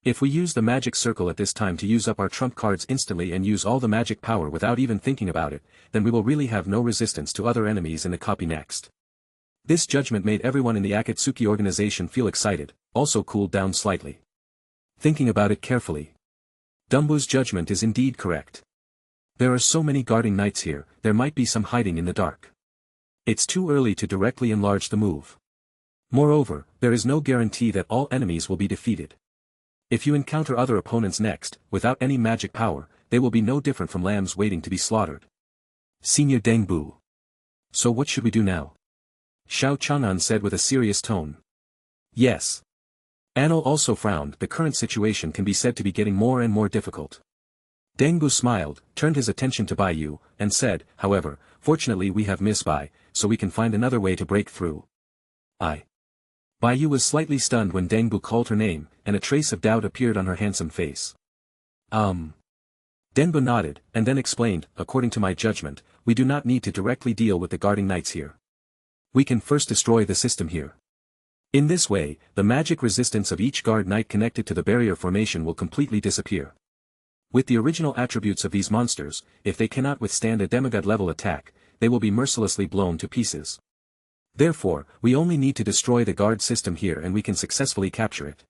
If we use the magic circle at this time to use up our trump cards instantly and use all the magic power without even thinking about it, then we will really have no resistance to other enemies in the copy next. This judgment made everyone in the Akatsuki organization feel excited, also cooled down slightly. Thinking about it carefully, Dumbo's judgment is indeed correct. There are so many guarding knights here, there might be some hiding in the dark. It's too early to directly enlarge the move. Moreover, there is no guarantee that all enemies will be defeated. If you encounter other opponents next, without any magic power, they will be no different from lambs waiting to be slaughtered. Senior Dengbu. So what should we do now? Xiao Chang'an said with a serious tone. Yes. Anil also frowned. The current situation can be said to be getting more and more difficult. Dengbu smiled, turned his attention to Bai Yu, and said, however, fortunately we have Miss Bai, so we can find another way to break through. Bai Yu was slightly stunned when Dengbu called her name, and a trace of doubt appeared on her handsome face. Dengbu nodded, and then explained, according to my judgment, we do not need to directly deal with the guarding knights here. We can first destroy the system here. In this way, the magic resistance of each guard knight connected to the barrier formation will completely disappear. With the original attributes of these monsters, if they cannot withstand a demigod-level attack, they will be mercilessly blown to pieces. Therefore, we only need to destroy the guard system here and we can successfully capture it.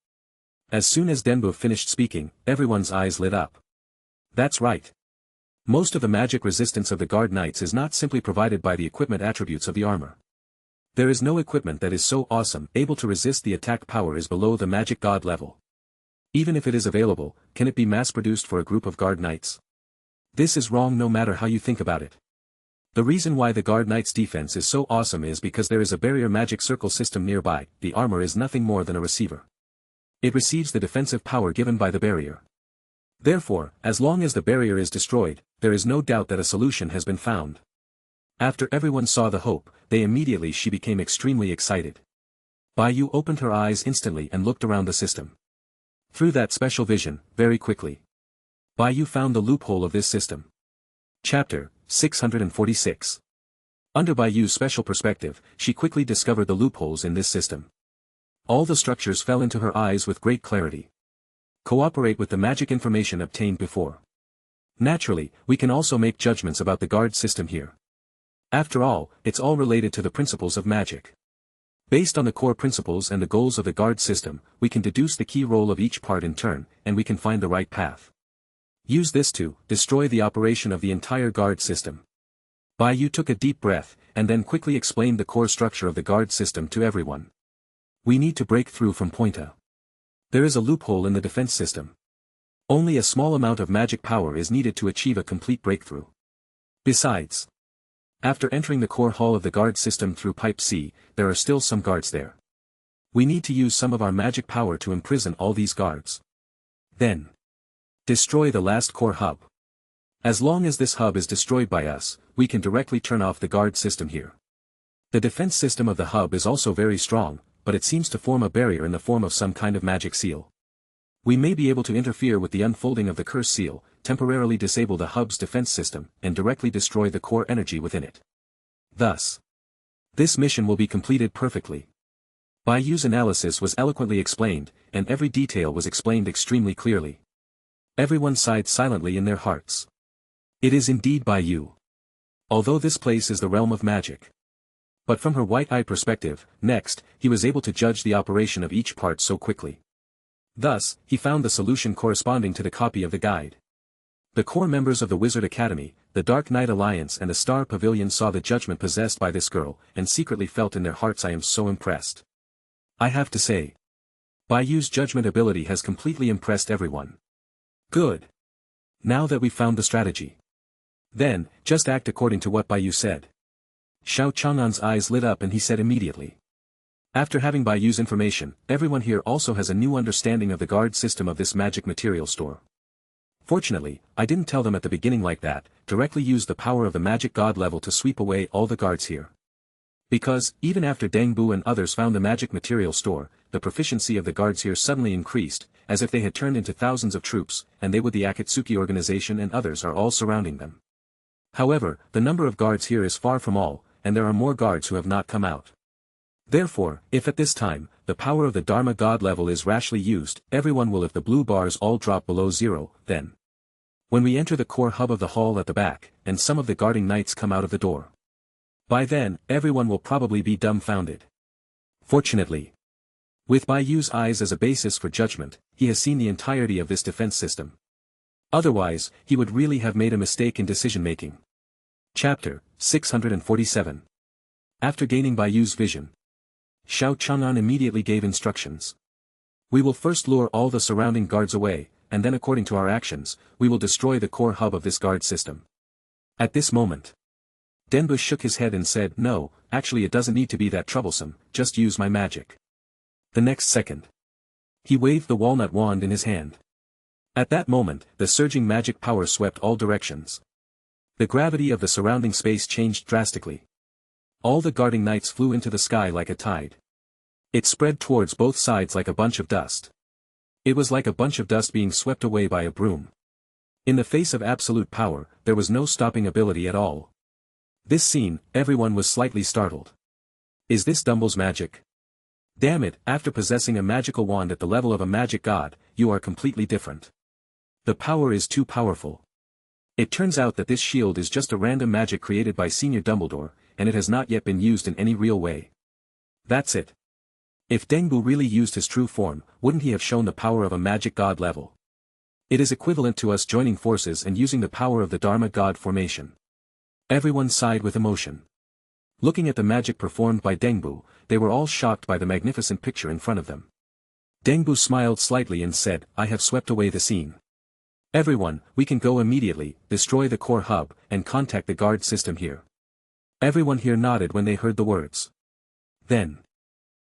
As soon as Dengbu finished speaking, everyone's eyes lit up. That's right. Most of the magic resistance of the guard knights is not simply provided by the equipment attributes of the armor. There is no equipment that is so awesome, able to resist the attack power is below the magic god level. Even if it is available, can it be mass-produced for a group of guard knights? This is wrong no matter how you think about it. The reason why the guard knight's defense is so awesome is because there is a barrier magic circle system nearby. The armor is nothing more than a receiver. It receives the defensive power given by the barrier. Therefore, as long as the barrier is destroyed, there is no doubt that a solution has been found. After everyone saw the hope, she became extremely excited. Bai Yu opened her eyes instantly and looked around the system. Through that special vision, very quickly, Bai Yu found the loophole of this system. Chapter 646. Under Bai Yu's special perspective, she quickly discovered the loopholes in this system. All the structures fell into her eyes with great clarity. Cooperate with the magic information obtained before. Naturally, we can also make judgments about the guard system here. After all, it's all related to the principles of magic. Based on the core principles and the goals of the guard system, we can deduce the key role of each part in turn, and we can find the right path. Use this to destroy the operation of the entire guard system. Bai Yu took a deep breath, and then quickly explained the core structure of the guard system to everyone. We need to break through from point A. There is a loophole in the defense system. Only a small amount of magic power is needed to achieve a complete breakthrough. Besides, after entering the core hall of the guard system through Pipe C, there are still some guards there. We need to use some of our magic power to imprison all these guards. Then, destroy the last core hub. As long as this hub is destroyed by us, we can directly turn off the guard system here. The defense system of the hub is also very strong, but it seems to form a barrier in the form of some kind of magic seal. We may be able to interfere with the unfolding of the curse seal, temporarily disable the hub's defense system, and directly destroy the core energy within it. Thus, this mission will be completed perfectly. Bai Yu's analysis was eloquently explained, and every detail was explained extremely clearly. Everyone sighed silently in their hearts. It is indeed by you. Although this place is the realm of magic. But from her white-eye perspective, next, he was able to judge the operation of each part so quickly. Thus, he found the solution corresponding to the copy of the guide. The core members of the Wizard Academy, the Dark Knight Alliance and the Star Pavilion saw the judgment possessed by this girl, and secretly felt in their hearts, I am so impressed. I have to say. Bayu's judgment ability has completely impressed everyone. Good. Now that we've found the strategy. Then, just act according to what Bayu said. Xiao Chang'an's eyes lit up and he said immediately. After having Bayu's information, everyone here also has a new understanding of the guard system of this magic material store. Fortunately, I didn't tell them at the beginning like that, directly use the power of the magic god level to sweep away all the guards here. Because, even after Deng Bu and others found the magic material store, the proficiency of the guards here suddenly increased, as if they had turned into thousands of troops, and they with the Akatsuki organization and others are all surrounding them. However, the number of guards here is far from all, and there are more guards who have not come out. Therefore, if at this time, the power of the Dharma God level is rashly used, everyone will if the blue bars all drop below zero, then. When we enter the core hub of the hall at the back, and some of the guarding knights come out of the door. By then, everyone will probably be dumbfounded. Fortunately. With Bayu's eyes as a basis for judgment, he has seen the entirety of this defense system. Otherwise, he would really have made a mistake in decision-making. Chapter 647. After gaining Bayu's vision, Xiao Chang'an immediately gave instructions. We will first lure all the surrounding guards away, and then according to our actions, we will destroy the core hub of this guard system. At this moment, Denbu shook his head and said, no, actually it doesn't need to be that troublesome, just use my magic. The next second, he waved the walnut wand in his hand. At that moment, the surging magic power swept all directions. The gravity of the surrounding space changed drastically. All the guarding knights flew into the sky like a tide. It spread towards both sides like a bunch of dust. It was like a bunch of dust being swept away by a broom. In the face of absolute power, there was no stopping ability at all. This scene, everyone was slightly startled. Is this Dumble's magic? Damn it, after possessing a magical wand at the level of a magic god, you are completely different. The power is too powerful. It turns out that this shield is just a random magic created by Senior Dumbledore, and it has not yet been used in any real way. That's it. If Dengbu really used his true form, wouldn't he have shown the power of a magic god level? It is equivalent to us joining forces and using the power of the Dharma god formation. Everyone sighed with emotion. Looking at the magic performed by Dengbu, they were all shocked by the magnificent picture in front of them. Dengbu smiled slightly and said, I have swept away the scene. Everyone, we can go immediately, destroy the core hub, and contact the guard system here. Everyone here nodded when they heard the words. Then,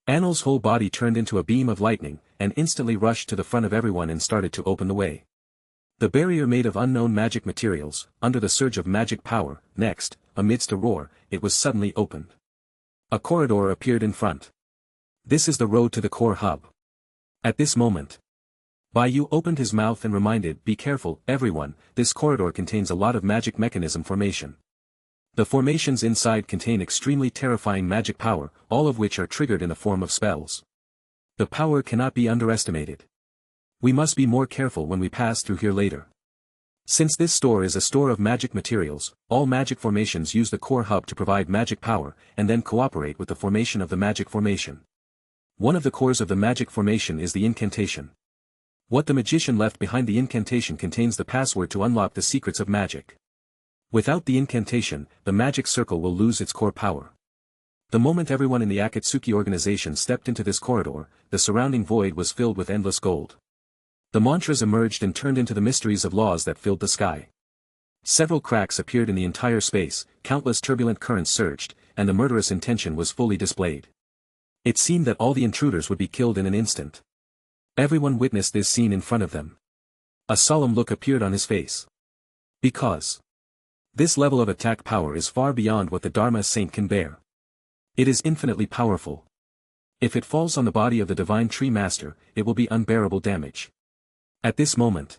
Annel's whole body turned into a beam of lightning, and instantly rushed to the front of everyone and started to open the way. The barrier made of unknown magic materials, under the surge of magic power, next, amidst a roar, it was suddenly opened. A corridor appeared in front. This is the road to the core hub. At this moment, Bayu opened his mouth and reminded, be careful, everyone, this corridor contains a lot of magic mechanism formation. The formations inside contain extremely terrifying magic power, all of which are triggered in the form of spells. The power cannot be underestimated. We must be more careful when we pass through here later. Since this store is a store of magic materials, all magic formations use the core hub to provide magic power, and then cooperate with the formation of the magic formation. One of the cores of the magic formation is the incantation. What the magician left behind the incantation contains the password to unlock the secrets of magic. Without the incantation, the magic circle will lose its core power. The moment everyone in the Akatsuki organization stepped into this corridor, the surrounding void was filled with endless gold. The mantras emerged and turned into the mysteries of laws that filled the sky. Several cracks appeared in the entire space, countless turbulent currents surged, and the murderous intention was fully displayed. It seemed that all the intruders would be killed in an instant. Everyone witnessed this scene in front of them. A solemn look appeared on his face. Because this level of attack power is far beyond what the Dharma Saint can bear. It is infinitely powerful. If it falls on the body of the Divine Tree Master, it will be unbearable damage. At this moment,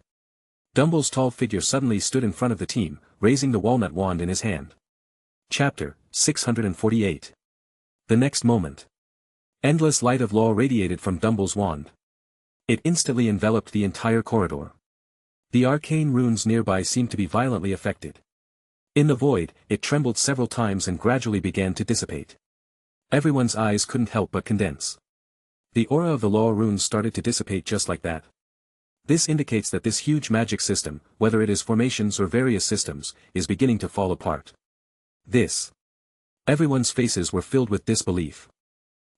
Dumble's tall figure suddenly stood in front of the team, raising the walnut wand in his hand. Chapter 648. The next moment, endless light of law radiated from Dumble's wand. It instantly enveloped the entire corridor. The arcane runes nearby seemed to be violently affected. In the void, it trembled several times and gradually began to dissipate. Everyone's eyes couldn't help but condense. The aura of the law runes started to dissipate just like that. This indicates that this huge magic system, whether it is formations or various systems, is beginning to fall apart. Everyone's faces were filled with disbelief.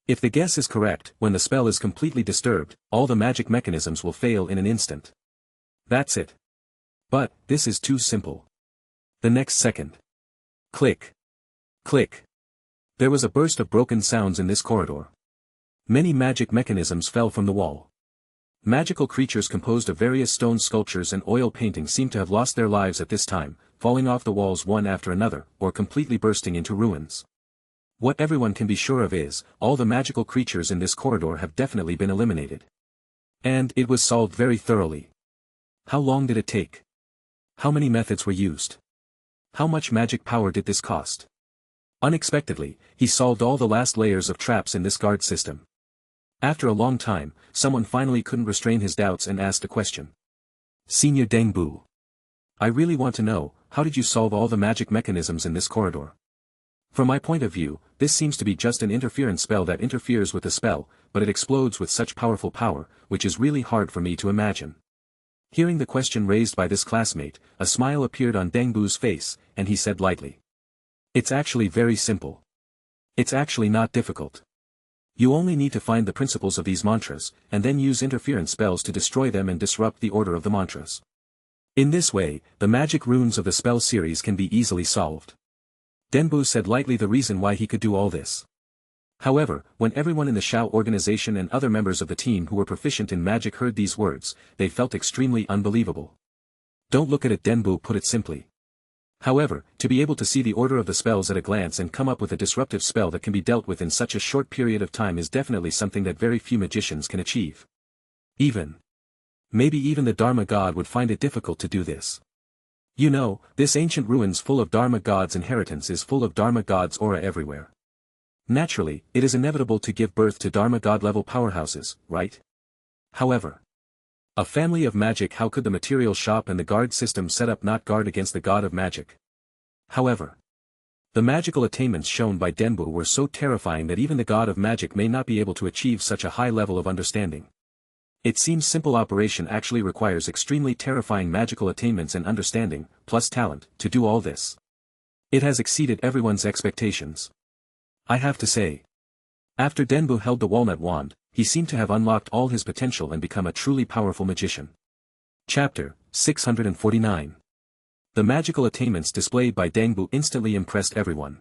If the guess is correct, when the spell is completely disturbed, all the magic mechanisms will fail in an instant. That's it. But, this is too simple. The next second. Click. Click. There was a burst of broken sounds in this corridor. Many magic mechanisms fell from the wall. Magical creatures composed of various stone sculptures and oil paintings seemed to have lost their lives at this time, falling off the walls one after another, or completely bursting into ruins. What everyone can be sure of is, all the magical creatures in this corridor have definitely been eliminated. And it was solved very thoroughly. How long did it take? How many methods were used? How much magic power did this cost? Unexpectedly, he solved all the last layers of traps in this guard system. After a long time, someone finally couldn't restrain his doubts and asked a question. Senior Dengbu. I really want to know, how did you solve all the magic mechanisms in this corridor? From my point of view, this seems to be just an interference spell that interferes with the spell, but it explodes with such powerful power, which is really hard for me to imagine. Hearing the question raised by this classmate, a smile appeared on Dengbu's face, and he said lightly. It's actually very simple. It's actually not difficult. You only need to find the principles of these mantras, and then use interference spells to destroy them and disrupt the order of the mantras. In this way, the magic runes of the spell series can be easily solved. Denbu said lightly the reason why he could do all this. However, when everyone in the Shao organization and other members of the team who were proficient in magic heard these words, they felt extremely unbelievable. Don't look at it, Denbu put it simply. However, to be able to see the order of the spells at a glance and come up with a disruptive spell that can be dealt with in such a short period of time is definitely something that very few magicians can achieve. Maybe even the Dharma God would find it difficult to do this. You know, this ancient ruins full of Dharma God's inheritance is full of Dharma God's aura everywhere. Naturally, it is inevitable to give birth to Dharma God-level powerhouses, right? However, a family of magic, how could the material shop and the guard system set up not guard against the god of magic? However, the magical attainments shown by Denbu were so terrifying that even the god of magic may not be able to achieve such a high level of understanding. It seems simple operation actually requires extremely terrifying magical attainments and understanding, plus talent, to do all this. It has exceeded everyone's expectations. I have to say. After Denbu held the walnut wand, he seemed to have unlocked all his potential and become a truly powerful magician. Chapter 649. The magical attainments displayed by Denbu instantly impressed everyone.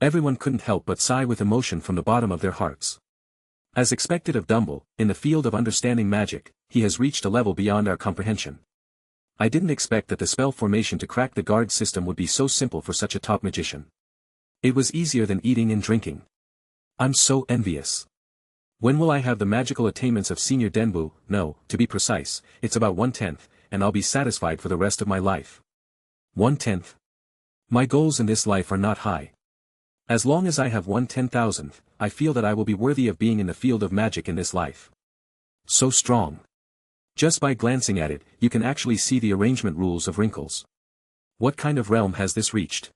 Everyone couldn't help but sigh with emotion from the bottom of their hearts. As expected of Dumble, in the field of understanding magic, he has reached a level beyond our comprehension. I didn't expect that the spell formation to crack the guard system would be so simple for such a top magician. It was easier than eating and drinking. I'm so envious. When will I have the magical attainments of Senior Denbu? No, to be precise, it's about 1/10, and I'll be satisfied for the rest of my life. 1/10. My goals in this life are not high. As long as I have 1/10,000th, I feel that I will be worthy of being in the field of magic in this life. So strong. Just by glancing at it, you can actually see the arrangement rules of wrinkles. What kind of realm has this reached?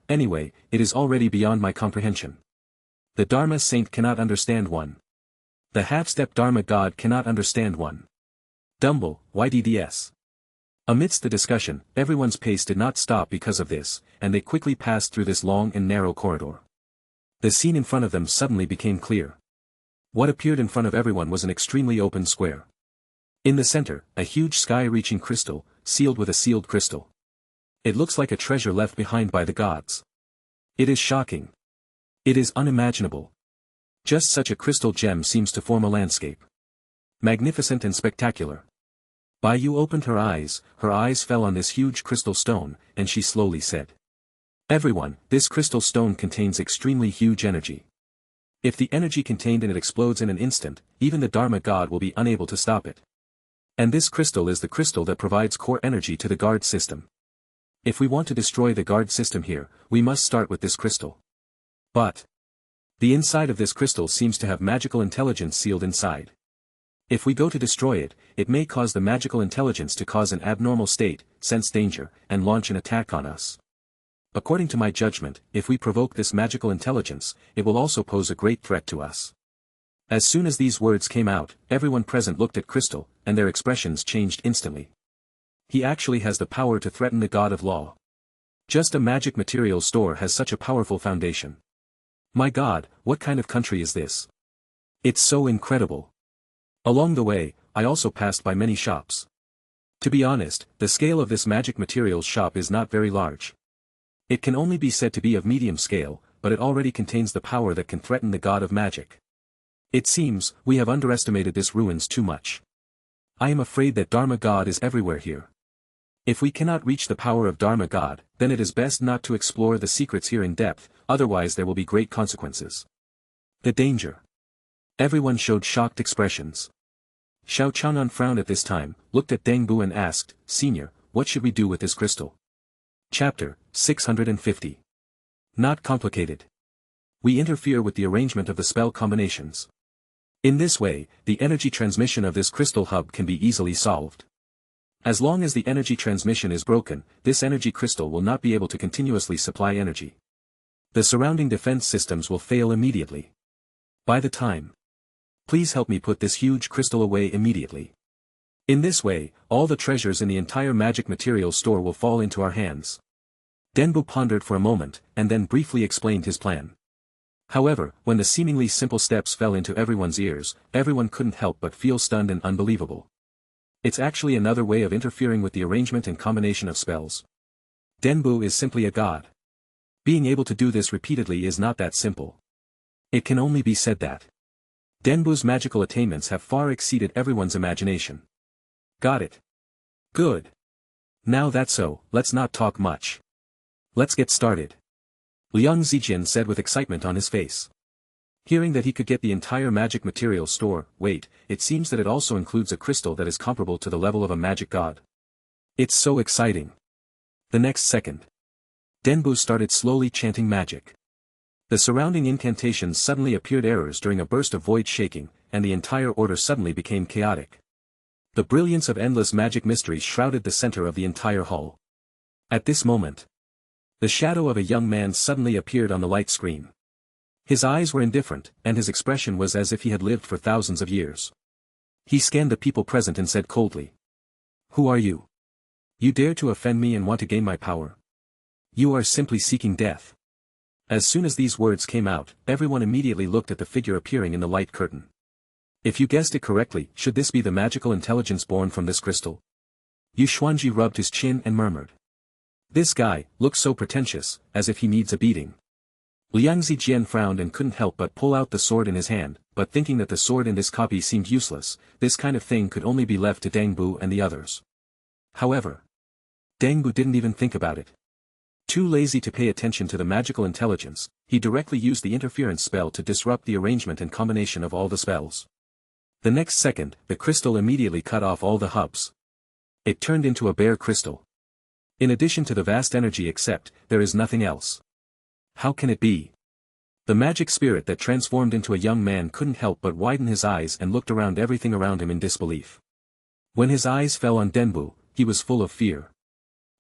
Anyway, it is already beyond my comprehension. The Dharma Saint cannot understand one. The half-step Dharma God cannot understand one. Dumble, YDDS. Amidst the discussion, everyone's pace did not stop because of this, and they quickly passed through this long and narrow corridor. The scene in front of them suddenly became clear. What appeared in front of everyone was an extremely open square. In the center, a huge sky-reaching crystal, sealed with a sealed crystal. It looks like a treasure left behind by the gods. It is shocking. It is unimaginable. Just such a crystal gem seems to form a landscape. Magnificent and spectacular. Bai Yu opened her eyes fell on this huge crystal stone, and she slowly said. Everyone, this crystal stone contains extremely huge energy. If the energy contained in it explodes in an instant, even the Dharma God will be unable to stop it. And this crystal is the crystal that provides core energy to the guard system. If we want to destroy the guard system here, we must start with this crystal. But the inside of this crystal seems to have magical intelligence sealed inside. If we go to destroy it, it may cause the magical intelligence to cause an abnormal state, sense danger, and launch an attack on us. According to my judgment, if we provoke this magical intelligence, it will also pose a great threat to us. As soon as these words came out, everyone present looked at Crystal, and their expressions changed instantly. He actually has the power to threaten the god of law. Just a magic materials store has such a powerful foundation. My god, what kind of country is this? It's so incredible. Along the way, I also passed by many shops. To be honest, the scale of this magic materials shop is not very large. It can only be said to be of medium scale, but it already contains the power that can threaten the god of magic. It seems, we have underestimated this ruins too much. I am afraid that Dharma God is everywhere here. If we cannot reach the power of Dharma God, then it is best not to explore the secrets here in depth, otherwise there will be great consequences. The danger. Everyone showed shocked expressions. Xiao Chang'an frowned at this time, looked at Deng Bu and asked, Senior, what should we do with this crystal? Chapter 650. Not complicated. We interfere with the arrangement of the spell combinations. In this way, the energy transmission of this crystal hub can be easily solved. As long as the energy transmission is broken, this energy crystal will not be able to continuously supply energy. The surrounding defense systems will fail immediately. By the time. Please help me put this huge crystal away immediately. In this way, all the treasures in the entire magic materials store will fall into our hands. Denbu pondered for a moment, and then briefly explained his plan. However, when the seemingly simple steps fell into everyone's ears, everyone couldn't help but feel stunned and unbelievable. It's actually another way of interfering with the arrangement and combination of spells. Denbu is simply a god. Being able to do this repeatedly is not that simple. It can only be said that Denbu's magical attainments have far exceeded everyone's imagination. Got it. Good. Now that's so, let's not talk much. Let's get started. Liang Zijian said with excitement on his face. Hearing that he could get the entire magic materials store, wait, it seems that it also includes a crystal that is comparable to the level of a magic god. It's so exciting. The next second. Denbu started slowly chanting magic. The surrounding incantations suddenly appeared errors during a burst of void shaking, and the entire order suddenly became chaotic. The brilliance of endless magic mysteries shrouded the center of the entire hall. At this moment, the shadow of a young man suddenly appeared on the light screen. His eyes were indifferent, and his expression was as if he had lived for thousands of years. He scanned the people present and said coldly. Who are you? You dare to offend me and want to gain my power? You are simply seeking death. As soon as these words came out, everyone immediately looked at the figure appearing in the light curtain. If you guessed it correctly, should this be the magical intelligence born from this crystal? Yu Xuanji rubbed his chin and murmured. This guy looks so pretentious, as if he needs a beating. Liang Zijian frowned and couldn't help but pull out the sword in his hand, but thinking that the sword in this copy seemed useless, this kind of thing could only be left to Deng Bu and the others. However, Deng Bu didn't even think about it. Too lazy to pay attention to the magical intelligence, he directly used the interference spell to disrupt the arrangement and combination of all the spells. The next second, the crystal immediately cut off all the hubs. It turned into a bare crystal. In addition to the vast energy except, there is nothing else. How can it be? The magic spirit that transformed into a young man couldn't help but widen his eyes and looked around everything around him in disbelief. When his eyes fell on Denbu, he was full of fear.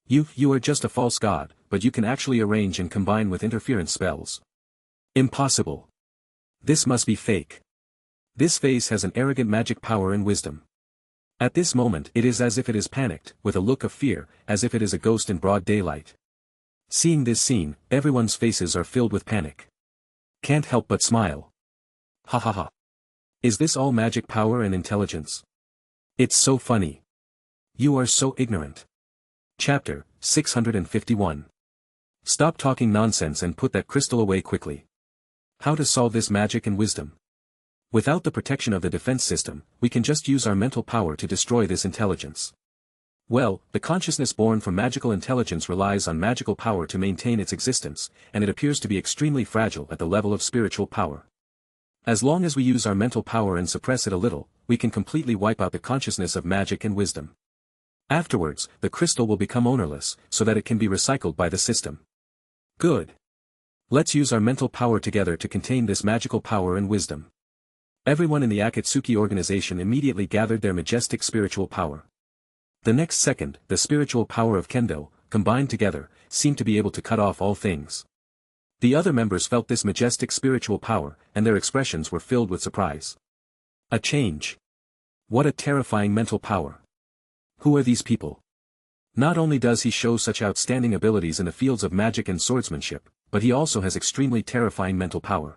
You are just a false god, but you can actually arrange and combine with interference spells. Impossible. This must be fake. This face has an arrogant magic power and wisdom. At this moment it is as if it is panicked, with a look of fear, as if it is a ghost in broad daylight. Seeing this scene, everyone's faces are filled with panic. Can't help but smile. Ha ha ha. Is this all magic power and intelligence? It's so funny. You are so ignorant. Chapter 651. Stop talking nonsense and put that crystal away quickly. How to solve this magic and wisdom? Without the protection of the defense system, we can just use our mental power to destroy this intelligence. Well, the consciousness born from magical intelligence relies on magical power to maintain its existence, and it appears to be extremely fragile at the level of spiritual power. As long as we use our mental power and suppress it a little, we can completely wipe out the consciousness of magic and wisdom. Afterwards, the crystal will become ownerless, so that it can be recycled by the system. Good. Let's use our mental power together to contain this magical power and wisdom. Everyone in the Akatsuki organization immediately gathered their majestic spiritual power. The next second, the spiritual power of Kendo, combined together, seemed to be able to cut off all things. The other members felt this majestic spiritual power, and their expressions were filled with surprise. A change. What a terrifying mental power. Who are these people? Not only does he show such outstanding abilities in the fields of magic and swordsmanship, but he also has extremely terrifying mental power.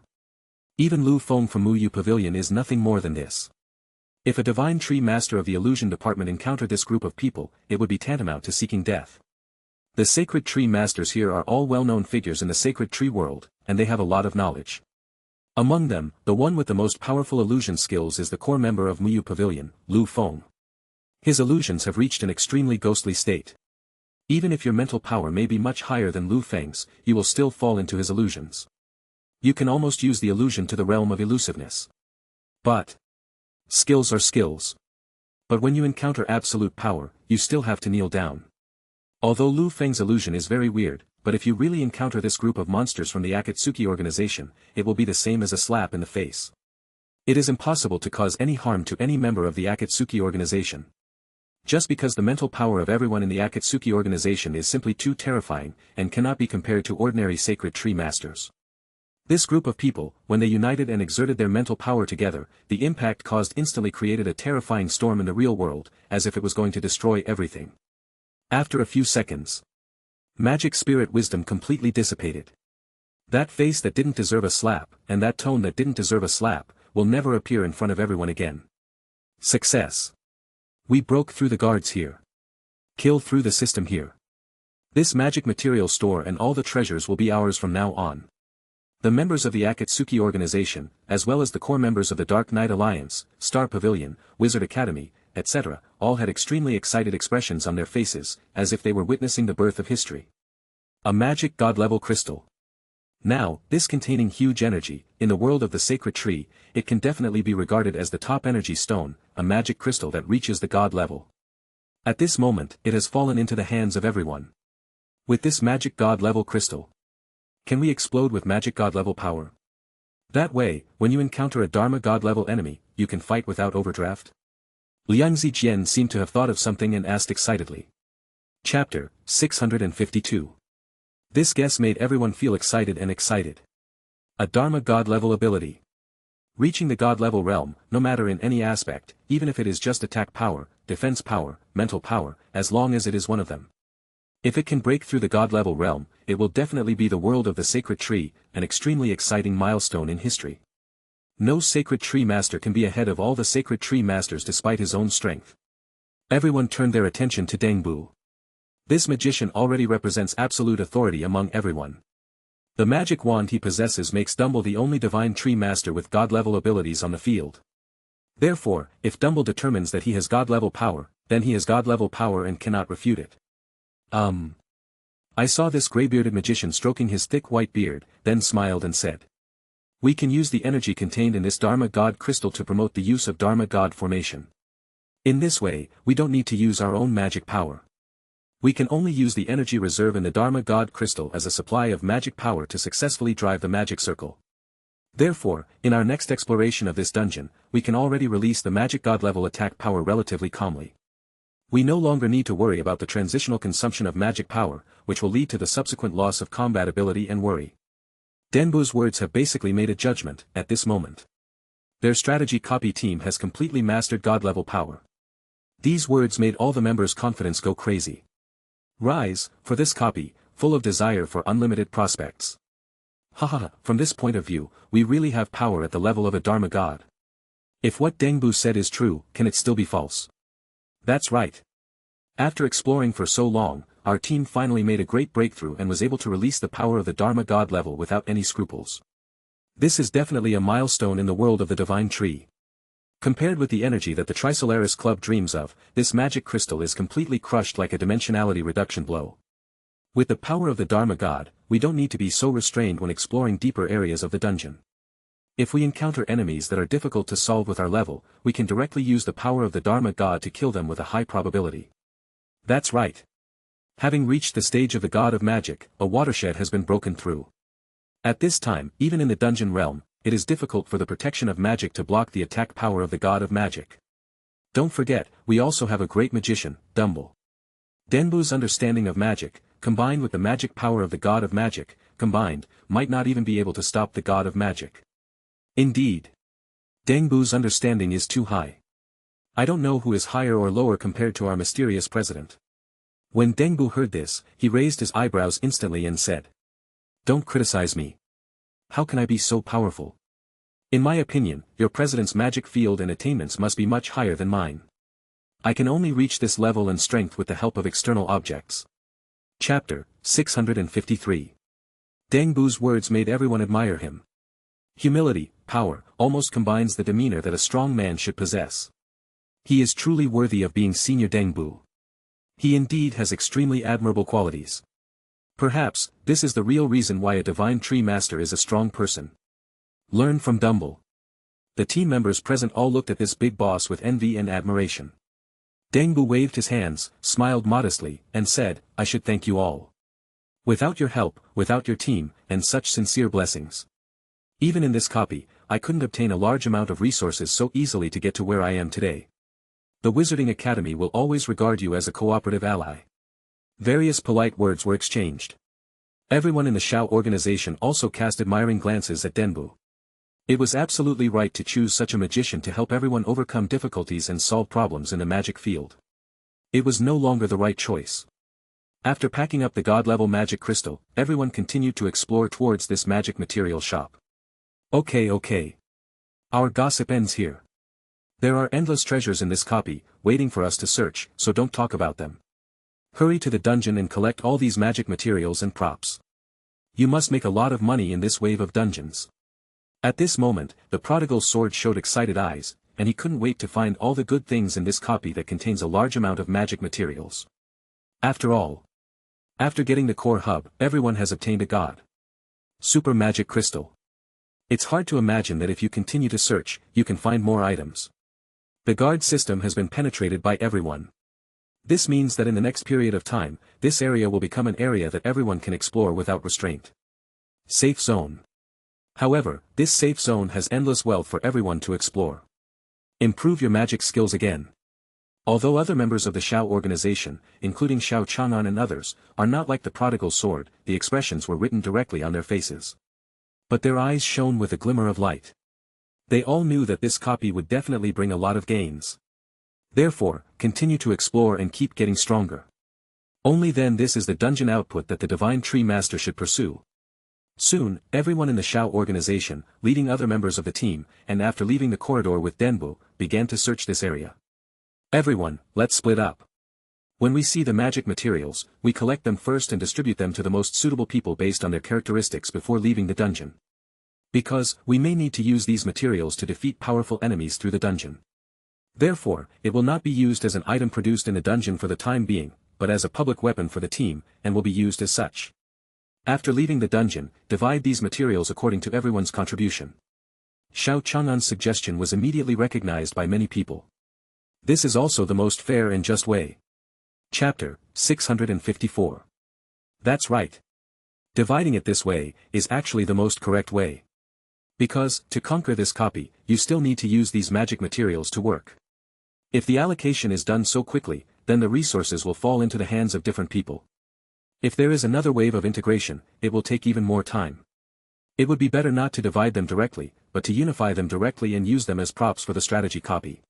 Even Lu Feng from Muyu Pavilion is nothing more than this. If a divine tree master of the illusion department encountered this group of people, it would be tantamount to seeking death. The sacred tree masters here are all well-known figures in the sacred tree world, and they have a lot of knowledge. Among them, the one with the most powerful illusion skills is the core member of Muyu Pavilion, Lu Feng. His illusions have reached an extremely ghostly state. Even if your mental power may be much higher than Lu Feng's, you will still fall into his illusions. You can almost use the illusion to the realm of elusiveness. But skills are skills. But when you encounter absolute power, you still have to kneel down. Although Lu Feng's illusion is very weird, but if you really encounter this group of monsters from the Akatsuki organization, it will be the same as a slap in the face. It is impossible to cause any harm to any member of the Akatsuki organization. Just because the mental power of everyone in the Akatsuki organization is simply too terrifying, and cannot be compared to ordinary sacred tree masters. This group of people, when they united and exerted their mental power together, the impact caused instantly created a terrifying storm in the real world, as if it was going to destroy everything. After a few seconds, magic spirit wisdom completely dissipated. That face that didn't deserve a slap, and that tone that didn't deserve a slap, will never appear in front of everyone again. Success. We broke through the guards here. Kill through the system here. This magic material store and all the treasures will be ours from now on. The members of the Akatsuki organization, as well as the core members of the Dark Knight Alliance, Star Pavilion, Wizard Academy, etc., all had extremely excited expressions on their faces, as if they were witnessing the birth of history. A magic god-level crystal. Now, this containing huge energy, in the world of the sacred tree, it can definitely be regarded as the top energy stone, a magic crystal that reaches the god level. At this moment, it has fallen into the hands of everyone. With this magic god-level crystal, can we explode with magic god-level power? That way, when you encounter a Dharma god-level enemy, you can fight without overdraft? Liang Zijian seemed to have thought of something and asked excitedly. Chapter 652. This guess made everyone feel excited and excited. A Dharma god-level ability. Reaching the god-level realm, no matter in any aspect, even if it is just attack power, defense power, mental power, as long as it is one of them. If it can break through the god-level realm, it will definitely be the world of the sacred tree, an extremely exciting milestone in history. No sacred tree master can be ahead of all the sacred tree masters despite his own strength. Everyone turned their attention to Dengbu. This magician already represents absolute authority among everyone. The magic wand he possesses makes Dumble the only divine tree master with god-level abilities on the field. Therefore, if Dumble determines that he has god-level power, then he has god-level power and cannot refute it. I saw this grey-bearded magician stroking his thick white beard, then smiled and said. We can use the energy contained in this Dharma God crystal to promote the use of Dharma God formation. In this way, we don't need to use our own magic power. We can only use the energy reserve in the Dharma God crystal as a supply of magic power to successfully drive the magic circle. Therefore, in our next exploration of this dungeon, we can already release the magic God level attack power relatively calmly. We no longer need to worry about the transitional consumption of magic power, which will lead to the subsequent loss of combat ability and worry. Denbu's words have basically made a judgment, at this moment. Their strategy copy team has completely mastered God-level power. These words made all the members' confidence go crazy. Rise, for this copy, full of desire for unlimited prospects. Haha, from this point of view, we really have power at the level of a Dharma God. If what Dengbu said is true, can it still be false? That's right. After exploring for so long, our team finally made a great breakthrough and was able to release the power of the Dharma God level without any scruples. This is definitely a milestone in the world of the Divine Tree. Compared with the energy that the Trisolaris Club dreams of, this magic crystal is completely crushed like a dimensionality reduction blow. With the power of the Dharma God, we don't need to be so restrained when exploring deeper areas of the dungeon. If we encounter enemies that are difficult to solve with our level, we can directly use the power of the Dharma God to kill them with a high probability. That's right. Having reached the stage of the God of Magic, a watershed has been broken through. At this time, even in the dungeon realm, it is difficult for the protection of magic to block the attack power of the god of magic. Don't forget, we also have a great magician, Dumble. Denbu's understanding of magic, combined with the magic power of the god of magic, combined, might not even be able to stop the god of magic. Indeed. Denbu's understanding is too high. I don't know who is higher or lower compared to our mysterious president. When Denbu heard this, he raised his eyebrows instantly and said, "Don't criticize me. How can I be so powerful? In my opinion, your president's magic field and attainments must be much higher than mine. I can only reach this level and strength with the help of external objects." Chapter 653. Denbu's words made everyone admire him. Humility, power, almost combines the demeanor that a strong man should possess. He is truly worthy of being Senior Denbu. He indeed has extremely admirable qualities. Perhaps, this is the real reason why a divine tree master is a strong person. Learn from Dumble. The team members present all looked at this big boss with envy and admiration. Denbu waved his hands, smiled modestly, and said, "I should thank you all. Without your help, without your team, and such sincere blessings. Even in this copy, I couldn't obtain a large amount of resources so easily to get to where I am today. The Wizarding Academy will always regard you as a cooperative ally." Various polite words were exchanged. Everyone in the Shao organization also cast admiring glances at Denbu. It was absolutely right to choose such a magician to help everyone overcome difficulties and solve problems in the magic field. It was no longer the right choice. After packing up the god-level magic crystal, everyone continued to explore towards this magic material shop. Okay. Our gossip ends here. There are endless treasures in this copy, waiting for us to search, so don't talk about them. Hurry to the dungeon and collect all these magic materials and props. You must make a lot of money in this wave of dungeons. At this moment, the prodigal sword showed excited eyes, and he couldn't wait to find all the good things in this copy that contains a large amount of magic materials. After all, after getting the core hub, everyone has obtained a god. Super magic crystal. It's hard to imagine that if you continue to search, you can find more items. The guard system has been penetrated by everyone. This means that in the next period of time, this area will become an area that everyone can explore without restraint. Safe zone. However, this safe zone has endless wealth for everyone to explore. Improve your magic skills again. Although other members of the Shao organization, including Xiao Chang'an and others, are not like the prodigal sword, the expressions were written directly on their faces. But their eyes shone with a glimmer of light. They all knew that this copy would definitely bring a lot of gains. Therefore, continue to explore and keep getting stronger. Only then this is the dungeon output that the Divine Tree Master should pursue. Soon, everyone in the Shao organization, leading other members of the team, and after leaving the corridor with Denbu, began to search this area. Everyone, let's split up. When we see the magic materials, we collect them first and distribute them to the most suitable people based on their characteristics before leaving the dungeon. Because, we may need to use these materials to defeat powerful enemies through the dungeon. Therefore, it will not be used as an item produced in the dungeon for the time being, but as a public weapon for the team, and will be used as such. After leaving the dungeon, divide these materials according to everyone's contribution. Xiao Chang'an's suggestion was immediately recognized by many people. This is also the most fair and just way. Chapter 654. That's right. Dividing it this way, is actually the most correct way. Because, to conquer this copy, you still need to use these magic materials to work. If the allocation is done so quickly, then the resources will fall into the hands of different people. If there is another wave of integration, it will take even more time. It would be better not to divide them directly, but to unify them directly and use them as props for the strategy copy.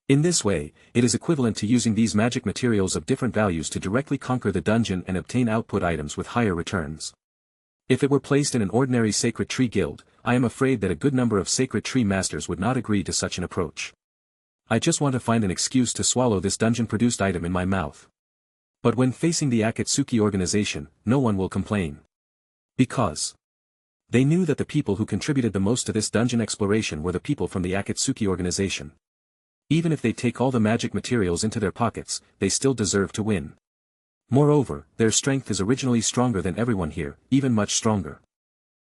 In this way, it is equivalent to using these magic materials of different values to directly conquer the dungeon and obtain output items with higher returns. If it were placed in an ordinary Sacred Tree Guild, I am afraid that a good number of Sacred Tree Masters would not agree to such an approach. I just want to find an excuse to swallow this dungeon-produced item in my mouth. But when facing the Akatsuki organization, no one will complain. Because they knew that the people who contributed the most to this dungeon exploration were the people from the Akatsuki organization. Even if they take all the magic materials into their pockets, they still deserve to win. Moreover, their strength is originally stronger than everyone here, even much stronger.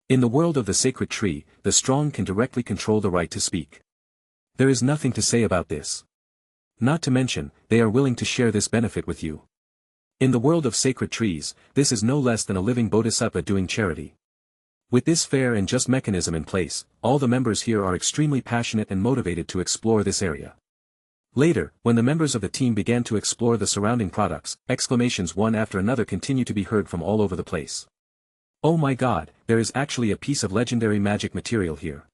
In the world of the Sacred Tree, the strong can directly control the right to speak. There is nothing to say about this. Not to mention, they are willing to share this benefit with you. In the world of sacred trees, this is no less than a living bodhisattva doing charity. With this fair and just mechanism in place, all the members here are extremely passionate and motivated to explore this area. Later, when the members of the team began to explore the surrounding products, exclamations one after another continue to be heard from all over the place. Oh my god, there is actually a piece of legendary magic material here.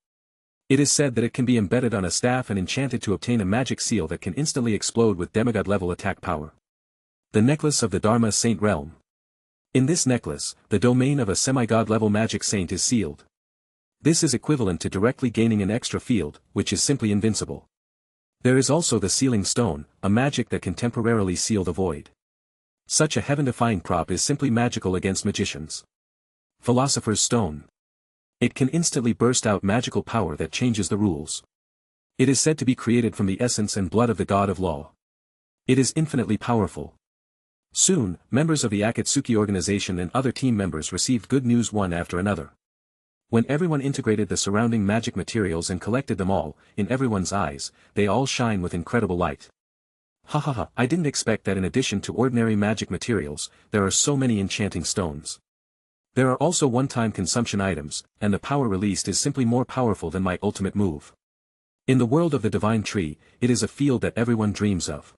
It is said that it can be embedded on a staff and enchanted to obtain a magic seal that can instantly explode with demigod-level attack power. The necklace of the Dharma Saint Realm. In this necklace, the domain of a semi-god-level magic saint is sealed. This is equivalent to directly gaining an extra field, which is simply invincible. There is also the sealing stone, a magic that can temporarily seal the void. Such a heaven-defying prop is simply magical against magicians. Philosopher's Stone. It can instantly burst out magical power that changes the rules. It is said to be created from the essence and blood of the god of law. It is infinitely powerful. Soon, members of the Akatsuki organization and other team members received good news one after another. When everyone integrated the surrounding magic materials and collected them all, in everyone's eyes, they all shine with incredible light. Hahaha, I didn't expect that in addition to ordinary magic materials, there are so many enchanting stones. There are also one-time consumption items, and the power released is simply more powerful than my ultimate move. In the world of the Divine Tree, it is a field that everyone dreams of.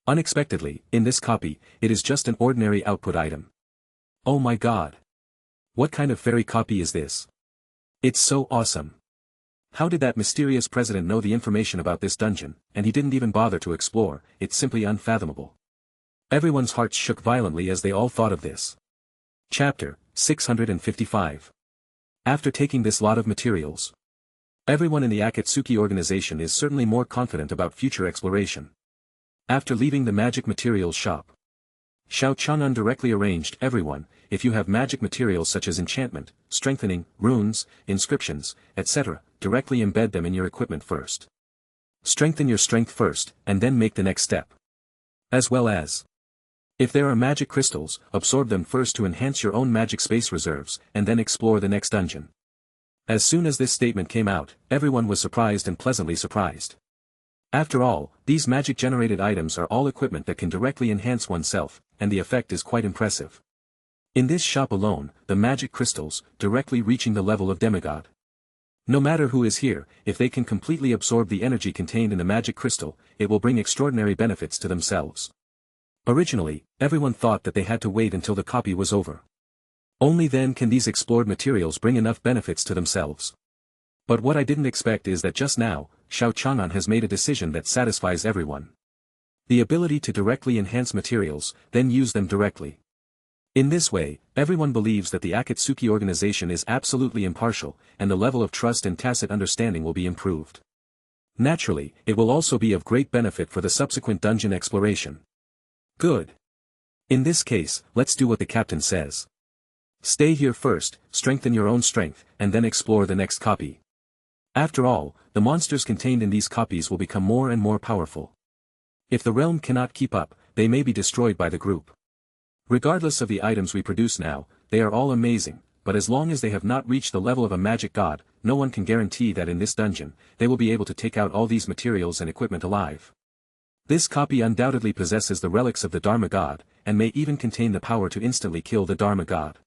Unexpectedly, in this copy, it is just an ordinary output item. Oh my god! What kind of fairy copy is this? It's so awesome. How did that mysterious president know the information about this dungeon, and he didn't even bother to explore? It's simply unfathomable. Everyone's hearts shook violently as they all thought of this. Chapter 655. After taking this lot of materials, everyone in the Akatsuki organization is certainly more confident about future exploration. After leaving the magic materials shop, Xiao Chang'an directly arranged everyone, if you have magic materials such as enchantment, strengthening, runes, inscriptions, etc., directly embed them in your equipment first. Strengthen your strength first, and then make the next step. As well as, if there are magic crystals, absorb them first to enhance your own magic space reserves, and then explore the next dungeon. As soon as this statement came out, everyone was surprised and pleasantly surprised. After all, these magic-generated items are all equipment that can directly enhance oneself, and the effect is quite impressive. In this shop alone, the magic crystals, directly reaching the level of demigod. No matter who is here, if they can completely absorb the energy contained in the magic crystal, it will bring extraordinary benefits to themselves. Originally, everyone thought that they had to wait until the copy was over. Only then can these explored materials bring enough benefits to themselves. But what I didn't expect is that just now, Xiao Chang'an has made a decision that satisfies everyone. The ability to directly enhance materials, then use them directly. In this way, everyone believes that the Akatsuki organization is absolutely impartial, and the level of trust and tacit understanding will be improved. Naturally, it will also be of great benefit for the subsequent dungeon exploration. Good. In this case, let's do what the captain says. Stay here first, strengthen your own strength, and then explore the next copy. After all, the monsters contained in these copies will become more and more powerful. If the realm cannot keep up, they may be destroyed by the group. Regardless of the items we produce now, they are all amazing, but as long as they have not reached the level of a magic god, no one can guarantee that in this dungeon, they will be able to take out all these materials and equipment alive. This copy undoubtedly possesses the relics of the Dharma god, and may even contain the power to instantly kill the Dharma god.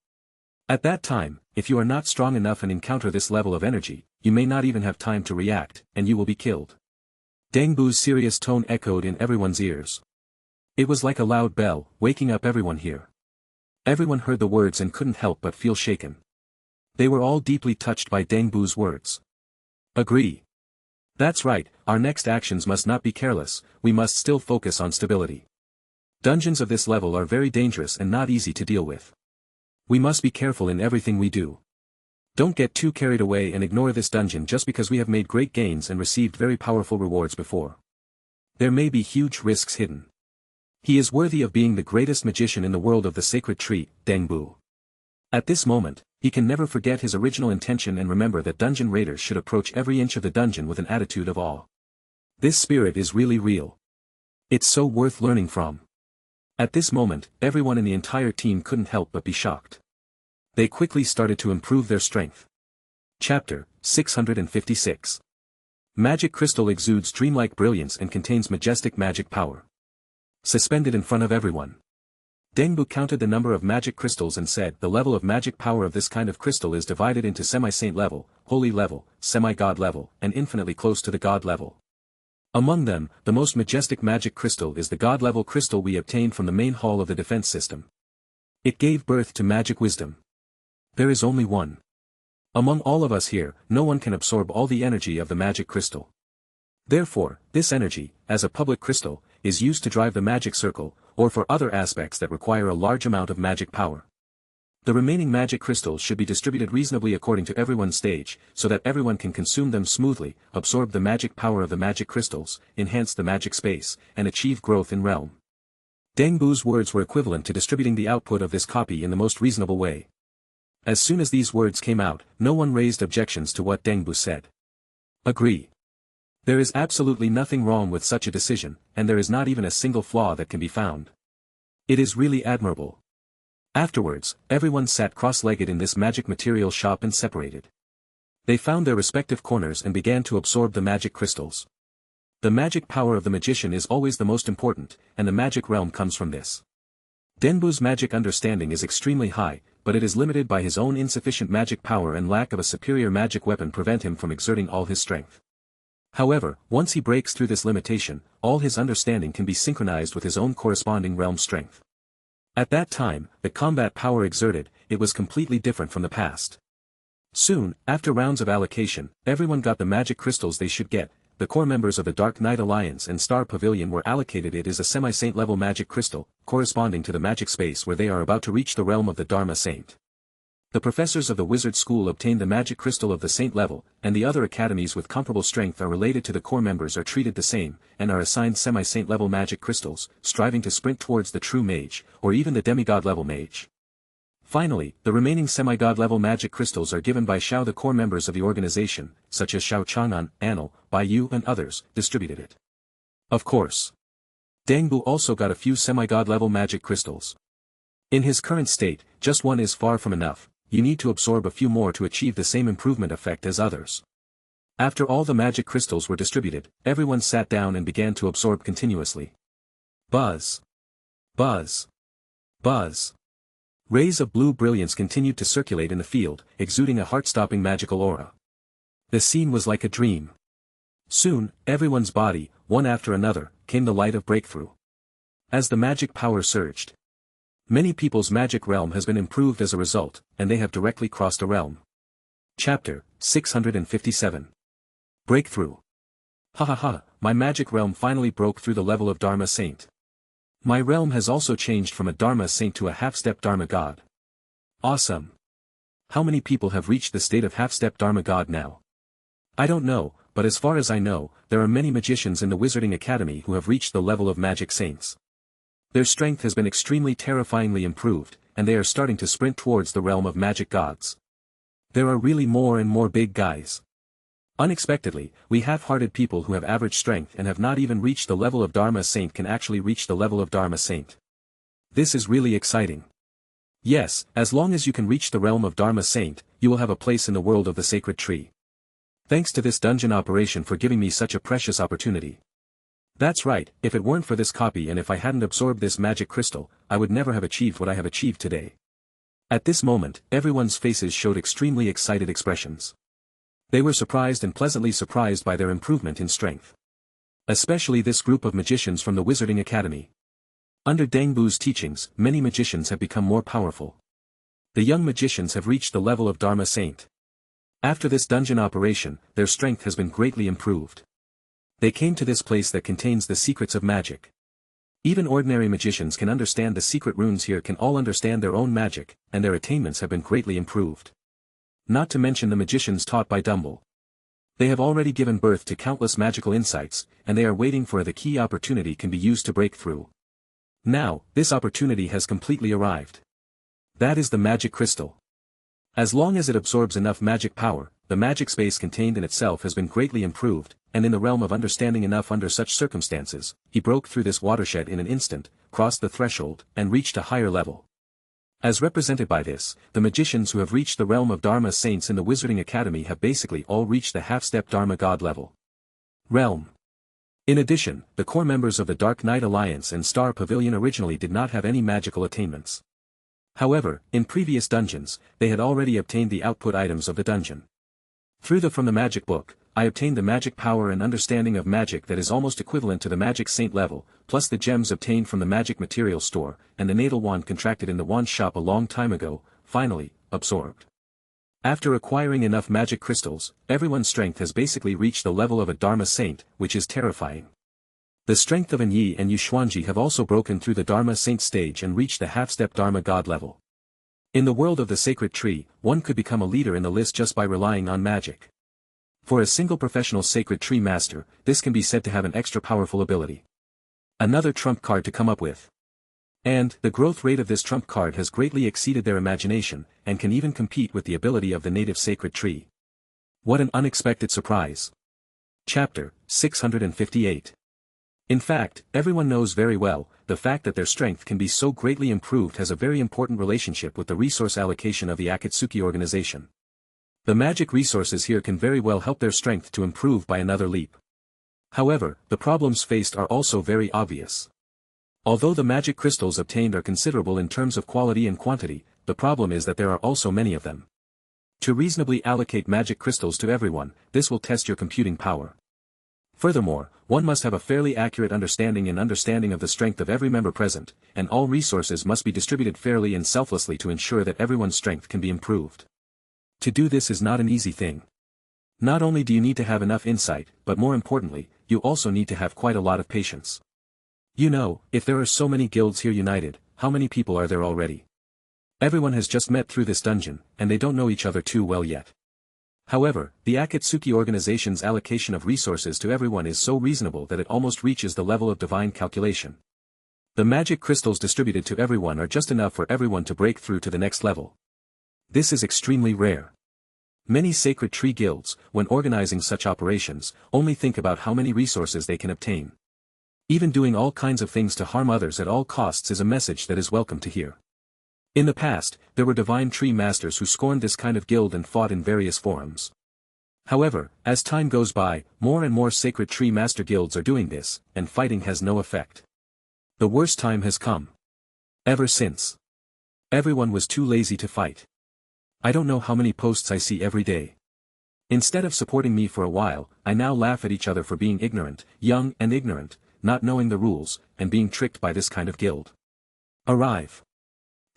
At that time, if you are not strong enough and encounter this level of energy, you may not even have time to react, and you will be killed. Dangbu's serious tone echoed in everyone's ears. It was like a loud bell, waking up everyone here. Everyone heard the words and couldn't help but feel shaken. They were all deeply touched by Dangbu's words. Agree. That's right, our next actions must not be careless, we must still focus on stability. Dungeons of this level are very dangerous and not easy to deal with. We must be careful in everything we do. Don't get too carried away and ignore this dungeon just because we have made great gains and received very powerful rewards before. There may be huge risks hidden. He is worthy of being the greatest magician in the world of the sacred tree, Dangbu. At this moment, he can never forget his original intention and remember that dungeon raiders should approach every inch of the dungeon with an attitude of awe. This spirit is really real. It's so worth learning from. At this moment, everyone in the entire team couldn't help but be shocked. They quickly started to improve their strength. Chapter 656. Magic crystal exudes dreamlike brilliance and contains majestic magic power. Suspended in front of everyone. Dengbu counted the number of magic crystals and said the level of magic power of this kind of crystal is divided into semi-saint level, holy level, semi-god level, and infinitely close to the god level. Among them, the most majestic magic crystal is the god level crystal we obtained from the main hall of the defense system. It gave birth to magic wisdom. There is only one. Among all of us here, no one can absorb all the energy of the magic crystal. Therefore, this energy, as a public crystal, is used to drive the magic circle, or for other aspects that require a large amount of magic power. The remaining magic crystals should be distributed reasonably according to everyone's stage, so that everyone can consume them smoothly, absorb the magic power of the magic crystals, enhance the magic space, and achieve growth in realm. Dengbu's words were equivalent to distributing the output of this copy in the most reasonable way. As soon as these words came out, no one raised objections to what Dengbu said. Agree. There is absolutely nothing wrong with such a decision, and there is not even a single flaw that can be found. It is really admirable. Afterwards, everyone sat cross-legged in this magic material shop and separated. They found their respective corners and began to absorb the magic crystals. The magic power of the magician is always the most important, and the magic realm comes from this. Dengbu's magic understanding is extremely high, but it is limited by his own insufficient magic power, and lack of a superior magic weapon prevent him from exerting all his strength. However, once he breaks through this limitation, all his understanding can be synchronized with his own corresponding realm strength. At that time, the combat power exerted, it was completely different from the past. Soon, after rounds of allocation, everyone got the magic crystals they should get. The core members of the Dark Knight Alliance and Star Pavilion were allocated. It is a semi-saint level magic crystal, corresponding to the magic space where they are about to reach the realm of the Dharma Saint. The professors of the wizard school obtained the magic crystal of the saint level, and the other academies with comparable strength are related to the core members are treated the same, and are assigned semi-saint level magic crystals, striving to sprint towards the true mage, or even the demigod level mage. Finally, the remaining semi-god level magic crystals are given by Xiao. The core members of the organization, such as Xiao Chang'an, Anil, Bai Yu and others, distributed it. Of course. Dengbu also got a few semi-god level magic crystals. In his current state, just one is far from enough. You need to absorb a few more to achieve the same improvement effect as others. After all the magic crystals were distributed, everyone sat down and began to absorb continuously. Buzz. Buzz. Buzz. Rays of blue brilliance continued to circulate in the field, exuding a heart-stopping magical aura. The scene was like a dream. Soon, everyone's body, one after another, came the light of breakthrough. As the magic power surged, many people's magic realm has been improved as a result, and they have directly crossed a realm. Chapter 657. Breakthrough. Ha ha ha, my magic realm finally broke through the level of Dharma Saint. My realm has also changed from a Dharma Saint to a half-step Dharma God. Awesome. How many people have reached the state of half-step Dharma God now? I don't know, but as far as I know, there are many magicians in the Wizarding Academy who have reached the level of magic saints. Their strength has been extremely terrifyingly improved, and they are starting to sprint towards the realm of magic gods. There are really more and more big guys. Unexpectedly, we half-hearted people who have average strength and have not even reached the level of Dharma Saint can actually reach the level of Dharma Saint. This is really exciting. Yes, as long as you can reach the realm of Dharma Saint, you will have a place in the world of the sacred tree. Thanks to this dungeon operation for giving me such a precious opportunity. That's right, if it weren't for this copy and if I hadn't absorbed this magic crystal, I would never have achieved what I have achieved today. At this moment, everyone's faces showed extremely excited expressions. They were surprised and pleasantly surprised by their improvement in strength. Especially this group of magicians from the Wizarding Academy. Under Dengbu's teachings, many magicians have become more powerful. The young magicians have reached the level of Dharma Saint. After this dungeon operation, their strength has been greatly improved. They came to this place that contains the secrets of magic. Even ordinary magicians can understand the secret runes here, can all understand their own magic, and their attainments have been greatly improved. Not to mention the magicians taught by Dumble. They have already given birth to countless magical insights, and they are waiting for the key opportunity can be used to break through. Now, this opportunity has completely arrived. That is the magic crystal. As long as it absorbs enough magic power, the magic space contained in itself has been greatly improved, and in the realm of understanding enough under such circumstances, he broke through this watershed in an instant, crossed the threshold, and reached a higher level. As represented by this, the magicians who have reached the realm of Dharma Saints in the Wizarding Academy have basically all reached the half-step Dharma God level. Realm. In addition, the core members of the Dark Knight Alliance and Star Pavilion originally did not have any magical attainments. However, in previous dungeons, they had already obtained the output items of the dungeon. From the magic book, I obtained the magic power and understanding of magic that is almost equivalent to the magic saint level, plus the gems obtained from the magic material store, and the natal wand contracted in the wand shop a long time ago, finally, absorbed. After acquiring enough magic crystals, everyone's strength has basically reached the level of a Dharma saint, which is terrifying. The strength of An Yi and Yuxuanji have also broken through the Dharma saint stage and reached the half-step Dharma god level. In the world of the sacred tree, one could become a leader in the list just by relying on magic. For a single professional sacred tree master, this can be said to have an extra powerful ability. Another trump card to come up with. And, the growth rate of this trump card has greatly exceeded their imagination, and can even compete with the ability of the native sacred tree. What an unexpected surprise. Chapter 658. In fact, everyone knows very well, the fact that their strength can be so greatly improved has a very important relationship with the resource allocation of the Akatsuki organization. The magic resources here can very well help their strength to improve by another leap. However, the problems faced are also very obvious. Although the magic crystals obtained are considerable in terms of quality and quantity, the problem is that there are also many of them. To reasonably allocate magic crystals to everyone, this will test your computing power. Furthermore, one must have a fairly accurate understanding of the strength of every member present, and all resources must be distributed fairly and selflessly to ensure that everyone's strength can be improved. To do this is not an easy thing. Not only do you need to have enough insight, but more importantly, you also need to have quite a lot of patience. You know, if there are so many guilds here united, how many people are there already? Everyone has just met through this dungeon, and they don't know each other too well yet. However, the Akatsuki organization's allocation of resources to everyone is so reasonable that it almost reaches the level of divine calculation. The magic crystals distributed to everyone are just enough for everyone to break through to the next level. This is extremely rare. Many sacred tree guilds, when organizing such operations, only think about how many resources they can obtain. Even doing all kinds of things to harm others at all costs is a message that is welcome to hear. In the past, there were divine tree masters who scorned this kind of guild and fought in various forums. However, as time goes by, more and more sacred tree master guilds are doing this, and fighting has no effect. The worst time has come. Ever since. Everyone was too lazy to fight. I don't know how many posts I see every day. Instead of supporting me for a while, I now laugh at each other for being ignorant, young and ignorant, not knowing the rules, and being tricked by this kind of guild. Arrive.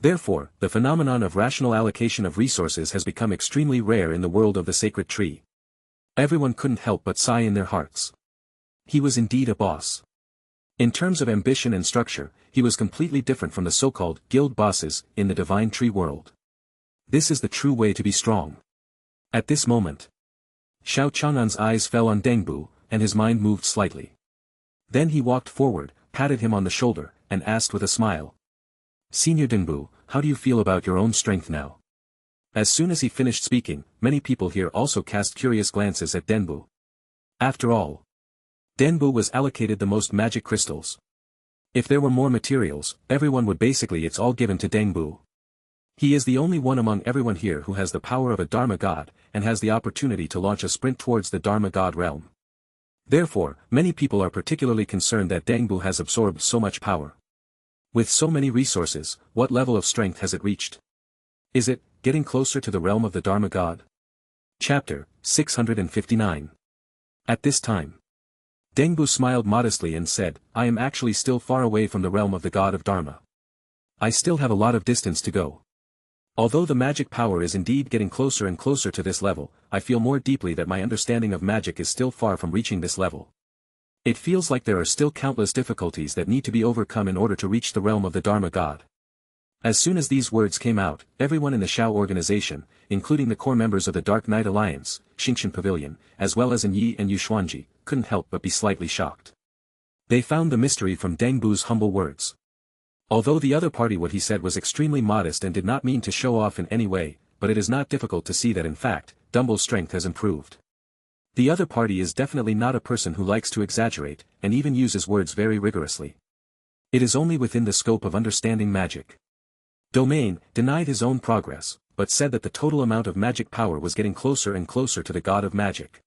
Therefore, the phenomenon of rational allocation of resources has become extremely rare in the world of the sacred tree. Everyone couldn't help but sigh in their hearts. He was indeed a boss. In terms of ambition and structure, he was completely different from the so-called guild bosses in the divine tree world. This is the true way to be strong. At this moment, Xiao Chang'an's eyes fell on Dengbu, and his mind moved slightly. Then he walked forward, patted him on the shoulder, and asked with a smile. Senior Dengbu, how do you feel about your own strength now? As soon as he finished speaking, many people here also cast curious glances at Denbu. After all, Denbu was allocated the most magic crystals. If there were more materials, everyone would basically it's all given to Dengbu. He is the only one among everyone here who has the power of a Dharma god, and has the opportunity to launch a sprint towards the Dharma god realm. Therefore, many people are particularly concerned that Dengbu has absorbed so much power. With so many resources, what level of strength has it reached? Is it getting closer to the realm of the Dharma god? Chapter 659. At this time, Dengbu smiled modestly and said, I am actually still far away from the realm of the god of Dharma. I still have a lot of distance to go. Although the magic power is indeed getting closer and closer to this level, I feel more deeply that my understanding of magic is still far from reaching this level. It feels like there are still countless difficulties that need to be overcome in order to reach the realm of the Dharma god. As soon as these words came out, everyone in the Shao organization, including the core members of the Dark Knight Alliance, Xingshan Pavilion, as well as An Yi and Yuxuanji, couldn't help but be slightly shocked. They found the mystery from Dengbu's humble words. Although the other party what he said was extremely modest and did not mean to show off in any way, but it is not difficult to see that in fact, Dengbu's strength has improved. The other party is definitely not a person who likes to exaggerate, and even uses words very rigorously. It is only within the scope of understanding magic. Domain denied his own progress, but said that the total amount of magic power was getting closer and closer to the god of magic.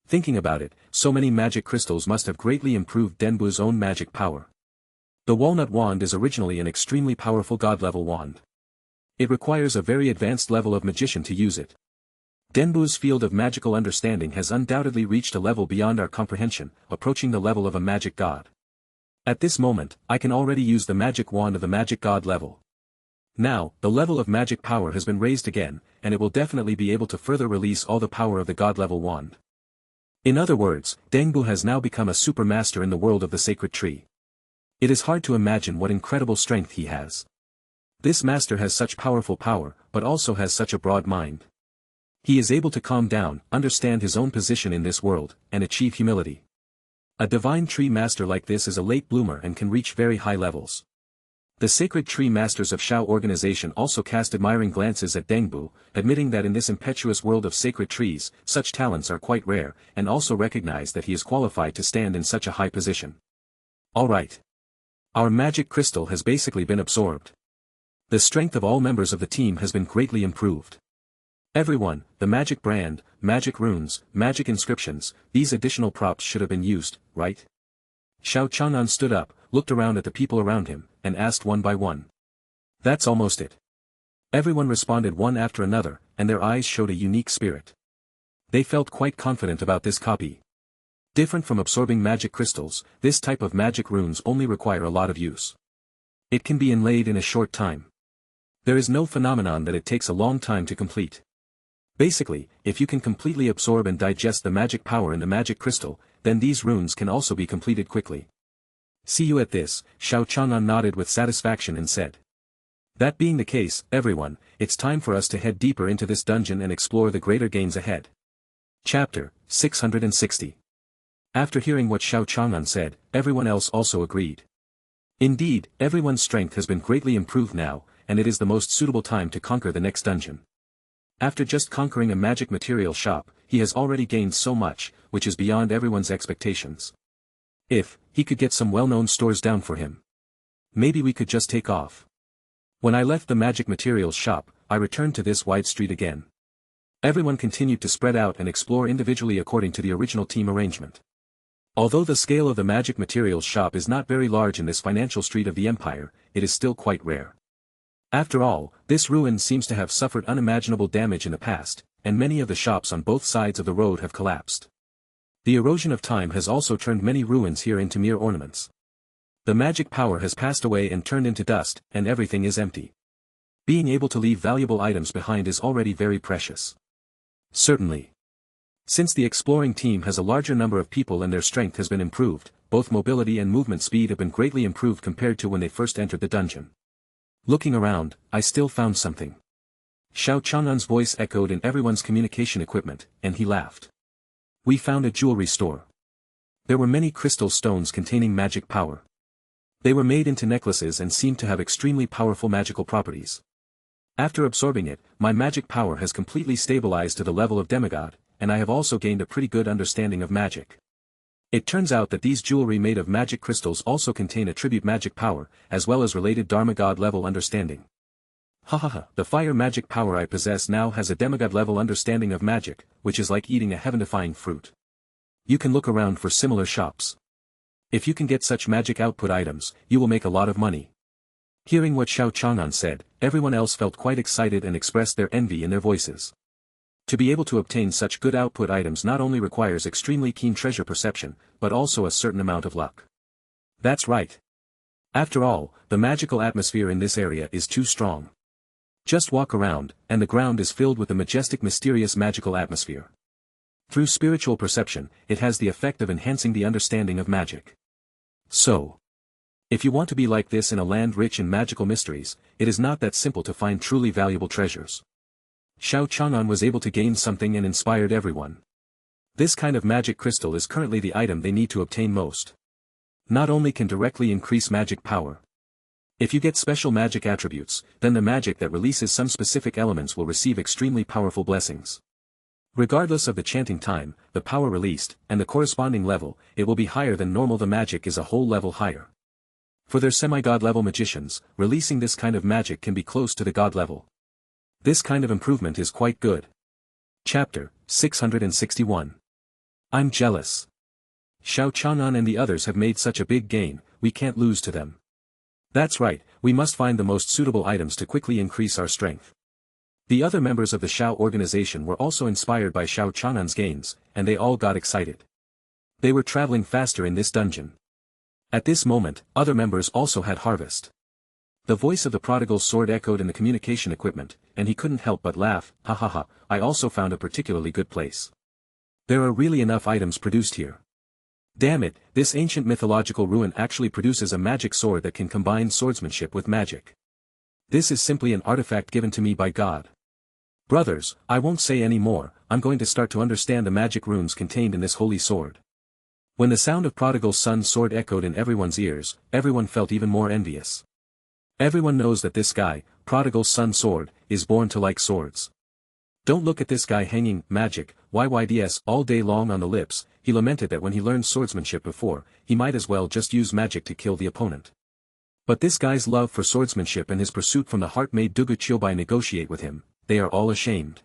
Thinking about it, so many magic crystals must have greatly improved Denbu's own magic power. The walnut wand is originally an extremely powerful god-level wand. It requires a very advanced level of magician to use it. Denbu's field of magical understanding has undoubtedly reached a level beyond our comprehension, approaching the level of a magic god. At this moment, I can already use the magic wand of the magic god level. Now, the level of magic power has been raised again, and it will definitely be able to further release all the power of the god level wand. In other words, Denbu has now become a super master in the world of the sacred tree. It is hard to imagine what incredible strength he has. This master has such powerful power, but also has such a broad mind. He is able to calm down, understand his own position in this world, and achieve humility. A divine tree master like this is a late bloomer and can reach very high levels. The sacred tree masters of Shao organization also cast admiring glances at Denbu, admitting that in this impetuous world of sacred trees, such talents are quite rare, and also recognize that he is qualified to stand in such a high position. Alright. Our magic crystal has basically been absorbed. The strength of all members of the team has been greatly improved. Everyone, the magic brand, magic runes, magic inscriptions, these additional props should have been used, right? Xiao Chang'an stood up, looked around at the people around him, and asked one by one. That's almost it. Everyone responded one after another, and their eyes showed a unique spirit. They felt quite confident about this copy. Different from absorbing magic crystals, this type of magic runes only require a lot of use. It can be inlaid in a short time. There is no phenomenon that it takes a long time to complete. Basically, if you can completely absorb and digest the magic power in the magic crystal, then these runes can also be completed quickly. See you at this, Xiao Chang'an nodded with satisfaction and said. That being the case, everyone, it's time for us to head deeper into this dungeon and explore the greater gains ahead. Chapter 660. After hearing what Xiao Chang'an said, everyone else also agreed. Indeed, everyone's strength has been greatly improved now, and it is the most suitable time to conquer the next dungeon. After just conquering a magic material shop, he has already gained so much, which is beyond everyone's expectations. If he could get some well-known stores down for him. Maybe we could just take off. When I left the magic materials shop, I returned to this wide street again. Everyone continued to spread out and explore individually according to the original team arrangement. Although the scale of the magic materials shop is not very large in this financial street of the empire, it is still quite rare. After all, this ruin seems to have suffered unimaginable damage in the past, and many of the shops on both sides of the road have collapsed. The erosion of time has also turned many ruins here into mere ornaments. The magic power has passed away and turned into dust, and everything is empty. Being able to leave valuable items behind is already very precious. Certainly. Since the exploring team has a larger number of people and their strength has been improved, both mobility and movement speed have been greatly improved compared to when they first entered the dungeon. Looking around, I still found something. Xiao Chang'an's voice echoed in everyone's communication equipment, and he laughed. We found a jewelry store. There were many crystal stones containing magic power. They were made into necklaces and seemed to have extremely powerful magical properties. After absorbing it, my magic power has completely stabilized to the level of demigod, and I have also gained a pretty good understanding of magic. It turns out that these jewelry made of magic crystals also contain attribute magic power, as well as related Dharma God level understanding. The fire magic power I possess now has a demigod level understanding of magic, which is like eating a heaven-defying fruit. You can look around for similar shops. If you can get such magic output items, you will make a lot of money. Hearing what Xiao Chang'an said, everyone else felt quite excited and expressed their envy in their voices. To be able to obtain such good output items not only requires extremely keen treasure perception, but also a certain amount of luck. That's right. After all, the magical atmosphere in this area is too strong. Just walk around, and the ground is filled with a majestic mysterious magical atmosphere. Through spiritual perception, it has the effect of enhancing the understanding of magic. So, if you want to be like this in a land rich in magical mysteries, it is not that simple to find truly valuable treasures. Xiao Chang'an was able to gain something and inspired everyone. This kind of magic crystal is currently the item they need to obtain most. Not only can directly increase magic power. If you get special magic attributes, then the magic that releases some specific elements will receive extremely powerful blessings. Regardless of the chanting time, the power released, and the corresponding level, it will be higher than normal. The magic is a whole level higher. For their semi-god level magicians, releasing this kind of magic can be close to the god level. This kind of improvement is quite good. Chapter 661. I'm jealous. Xiao Chang'an and the others have made such a big gain, we can't lose to them. That's right, we must find the most suitable items to quickly increase our strength. The other members of the Xiao organization were also inspired by Xiao Chang'an's gains, and they all got excited. They were traveling faster in this dungeon. At this moment, other members also had harvest. The voice of the prodigal sword echoed in the communication equipment, and he couldn't help but laugh, ha ha ha, I also found a particularly good place. There are really enough items produced here. Damn it, this ancient mythological ruin actually produces a magic sword that can combine swordsmanship with magic. This is simply an artifact given to me by God. Brothers, I won't say any more, I'm going to start to understand the magic runes contained in this holy sword. When the sound of Prodigal Son's sword echoed in everyone's ears, everyone felt even more envious. Everyone knows that this guy, Prodigal Son's sword, is born to like swords. Don't look at this guy hanging magic, YYDS all day long on the lips. He lamented that when he learned swordsmanship before, he might as well just use magic to kill the opponent. But this guy's love for swordsmanship and his pursuit from the heart made Dugu Chiobai negotiate with him. They are all ashamed.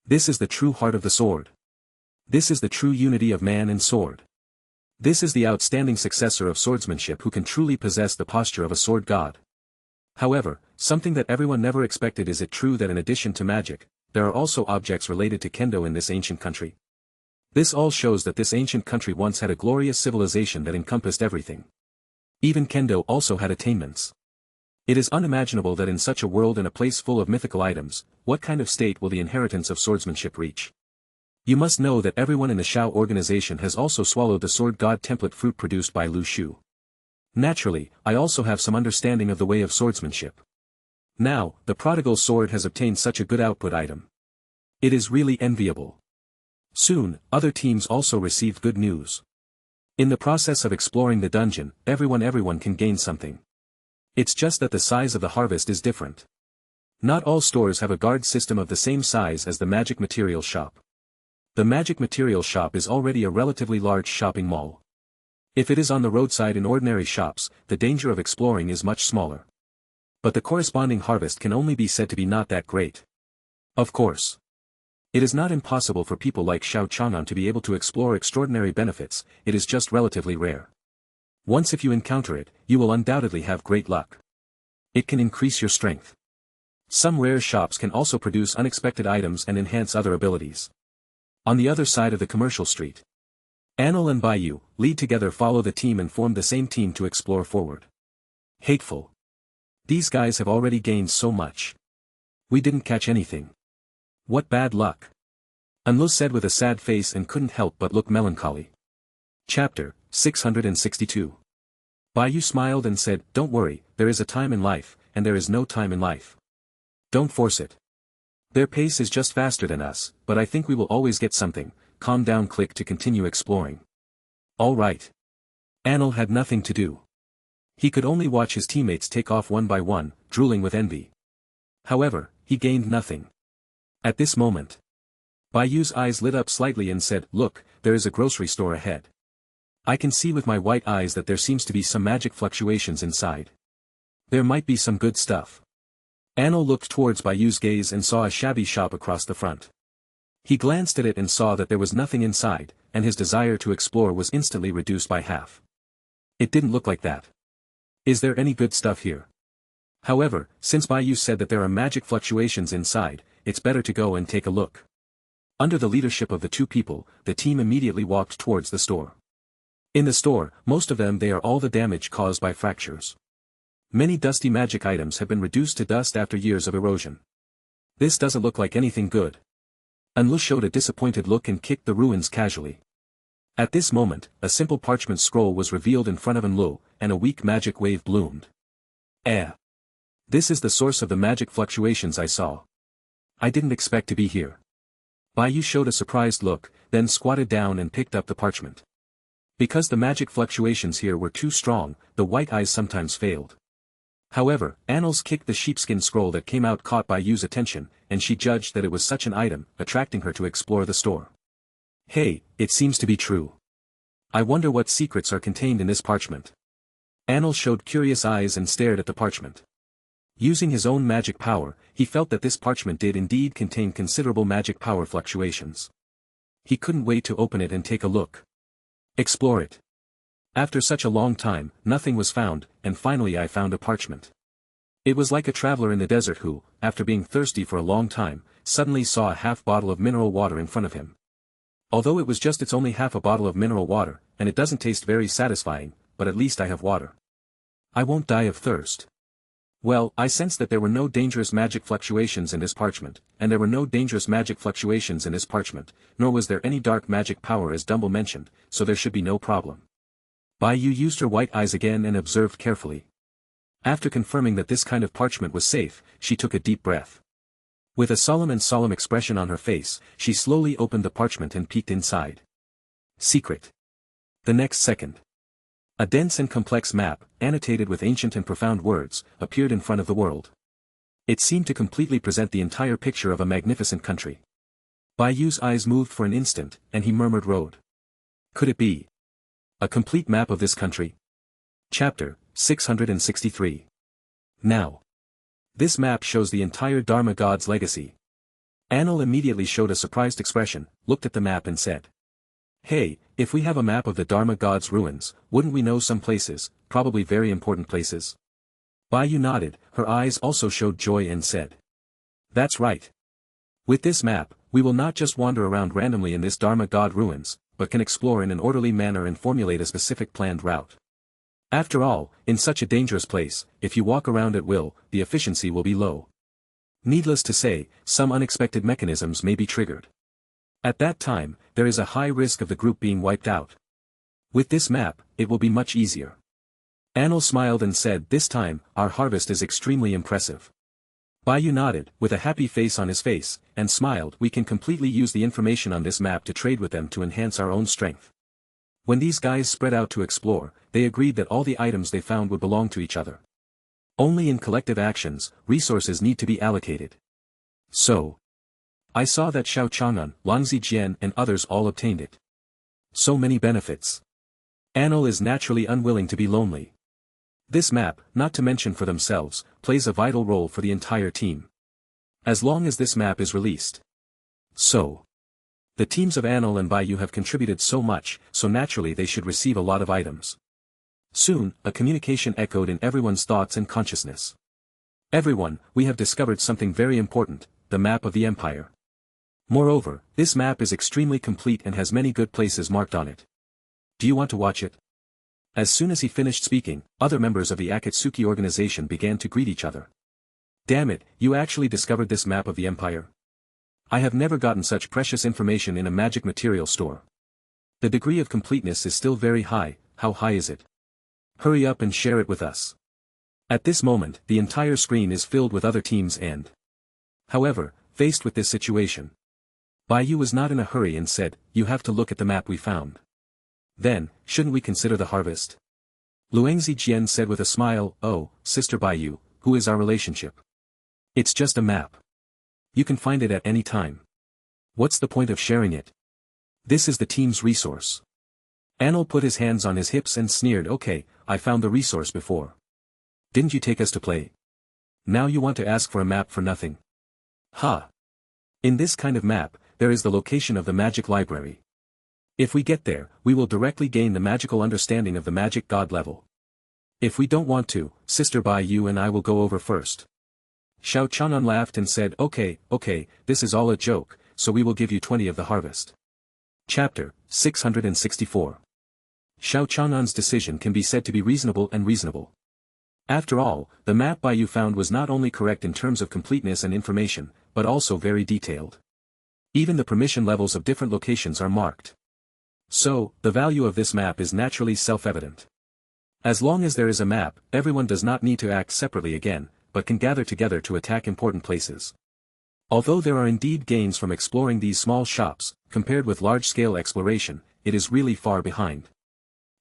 This is the true heart of the sword. This is the true unity of man and sword. This is the outstanding successor of swordsmanship who can truly possess the posture of a sword god. However, something that everyone never expected. Is it true that in addition to magic, there are also objects related to kendo in this ancient country? This all shows that this ancient country once had a glorious civilization that encompassed everything. Even kendo also had attainments. It is unimaginable that in such a world and a place full of mythical items, what kind of state will the inheritance of swordsmanship reach? You must know that everyone in the Xiao organization has also swallowed the sword god template fruit produced by Lu Shu. Naturally, I also have some understanding of the way of swordsmanship. Now, the prodigal sword has obtained such a good output item. It is really enviable. Soon, other teams also received good news. In the process of exploring the dungeon, everyone can gain something. It's just that the size of the harvest is different. Not all stores have a guard system of the same size as the magic material shop. The magic material shop is already a relatively large shopping mall. If it is on the roadside in ordinary shops, the danger of exploring is much smaller. But the corresponding harvest can only be said to be not that great. Of course. It is not impossible for people like Xiao Chang'an to be able to explore extraordinary benefits, it is just relatively rare. Once if you encounter it, you will undoubtedly have great luck. It can increase your strength. Some rare shops can also produce unexpected items and enhance other abilities. On the other side of the commercial street, Anil and Baiyu, lead together, follow the team and form the same team to explore forward. Hateful. These guys have already gained so much. We didn't catch anything. What bad luck. Anlu said with a sad face and couldn't help but look melancholy. Chapter 662. Baiyu smiled and said, Don't worry, there is a time in life, and there is no time in life. Don't force it. Their pace is just faster than us, but I think we will always get something. Calm down, click to continue exploring. All right. Anil had nothing to do. He could only watch his teammates take off one by one, drooling with envy. However, he gained nothing. At this moment, Baiyu's eyes lit up slightly and said, Look, there is a grocery store ahead. I can see with my white eyes that there seems to be some magic fluctuations inside. There might be some good stuff. Anil looked towards Baiyu's gaze and saw a shabby shop across the front. He glanced at it and saw that there was nothing inside, and his desire to explore was instantly reduced by half. It didn't look like that. Is there any good stuff here? However, since Baiyu said that there are magic fluctuations inside, it's better to go and take a look. Under the leadership of the two people, the team immediately walked towards the store. In the store, most of them they are all the damage caused by fractures. Many dusty magic items have been reduced to dust after years of erosion. This doesn't look like anything good. Lu showed a disappointed look and kicked the ruins casually. At this moment, a simple parchment scroll was revealed in front of Lu, and a weak magic wave bloomed. This is the source of the magic fluctuations I saw. I didn't expect to be here. Baiyu showed a surprised look, then squatted down and picked up the parchment. Because the magic fluctuations here were too strong, the white eyes sometimes failed. However, Anil's kicked the sheepskin scroll that came out caught Baiyu's attention, and she judged that it was such an item, attracting her to explore the store. Hey, it seems to be true. I wonder what secrets are contained in this parchment. Anil showed curious eyes and stared at the parchment. Using his own magic power, he felt that this parchment did indeed contain considerable magic power fluctuations. He couldn't wait to open it and take a look. Explore it. After such a long time, nothing was found, and finally I found a parchment. It was like a traveler in the desert who, after being thirsty for a long time, suddenly saw a half bottle of mineral water in front of him. Although it was just it's only half a bottle of mineral water, and it doesn't taste very satisfying, but at least I have water. I won't die of thirst. Well, I sensed that there were no dangerous magic fluctuations in this parchment, and there were no dangerous magic fluctuations in this parchment, nor was there any dark magic power as Dumble mentioned, so there should be no problem. Bai Yu used her white eyes again and observed carefully. After confirming that this kind of parchment was safe, she took a deep breath. With a solemn expression on her face, she slowly opened the parchment and peeked inside. Secret. The next second. A dense and complex map, annotated with ancient and profound words, appeared in front of the world. It seemed to completely present the entire picture of a magnificent country. Bai Yu's eyes moved for an instant, and he murmured road. Could it be a complete map of this country? Chapter 663. Now. This map shows the entire Dharma God's legacy. Anil immediately showed a surprised expression, looked at the map and said. Hey, if we have a map of the Dharma God's ruins, wouldn't we know some places, probably very important places? Bai Yu nodded, her eyes also showed joy and said. That's right. With this map, we will not just wander around randomly in this Dharma God ruins, but can explore in an orderly manner and formulate a specific planned route. After all, in such a dangerous place, if you walk around at will, the efficiency will be low. Needless to say, some unexpected mechanisms may be triggered. At that time, there is a high risk of the group being wiped out. With this map, it will be much easier. Anil smiled and said, this time, our harvest is extremely impressive. Bai Yu nodded, with a happy face on his face, and smiled, we can completely use the information on this map to trade with them to enhance our own strength. When these guys spread out to explore, they agreed that all the items they found would belong to each other. Only in collective actions, resources need to be allocated. So, I saw that Xiao Chang'an, Wang Zijian and others all obtained it. So many benefits. Anil is naturally unwilling to be lonely. This map, not to mention for themselves, plays a vital role for the entire team. As long as this map is released. So. The teams of Anil and Bai Yu have contributed so much, so naturally they should receive a lot of items. Soon, a communication echoed in everyone's thoughts and consciousness. Everyone, we have discovered something very important, the map of the Empire. Moreover, this map is extremely complete and has many good places marked on it. Do you want to watch it? As soon as he finished speaking, other members of the Akatsuki organization began to greet each other. Damn it, you actually discovered this map of the Empire? I have never gotten such precious information in a magic material store. The degree of completeness is still very high, how high is it? Hurry up and share it with us. At this moment, the entire screen is filled with other teams and... However, faced with this situation, Bai Yu was not in a hurry and said, you have to look at the map we found. Then, shouldn't we consider the harvest? Luang Zijian said with a smile, oh, Sister Bai Yu, who is our relationship? It's just a map. You can find it at any time. What's the point of sharing it? This is the team's resource. Anil put his hands on his hips and sneered, okay, I found the resource before. Didn't you take us to play? Now you want to ask for a map for nothing. Ha! In this kind of map, there is the location of the magic library. If we get there, we will directly gain the magical understanding of the magic god level. If we don't want to, Sister Bai Yu and I will go over first. Xiao Chang'an laughed and said, okay, this is all a joke, so we will give you 20 of the harvest. Chapter 664. Xiao Chang'an's decision can be said to be reasonable and reasonable. After all, the map Bai Yu found was not only correct in terms of completeness and information, but also very detailed. Even the permission levels of different locations are marked. So, the value of this map is naturally self-evident. As long as there is a map, everyone does not need to act separately again, but can gather together to attack important places. Although there are indeed gains from exploring these small shops, compared with large-scale exploration, it is really far behind.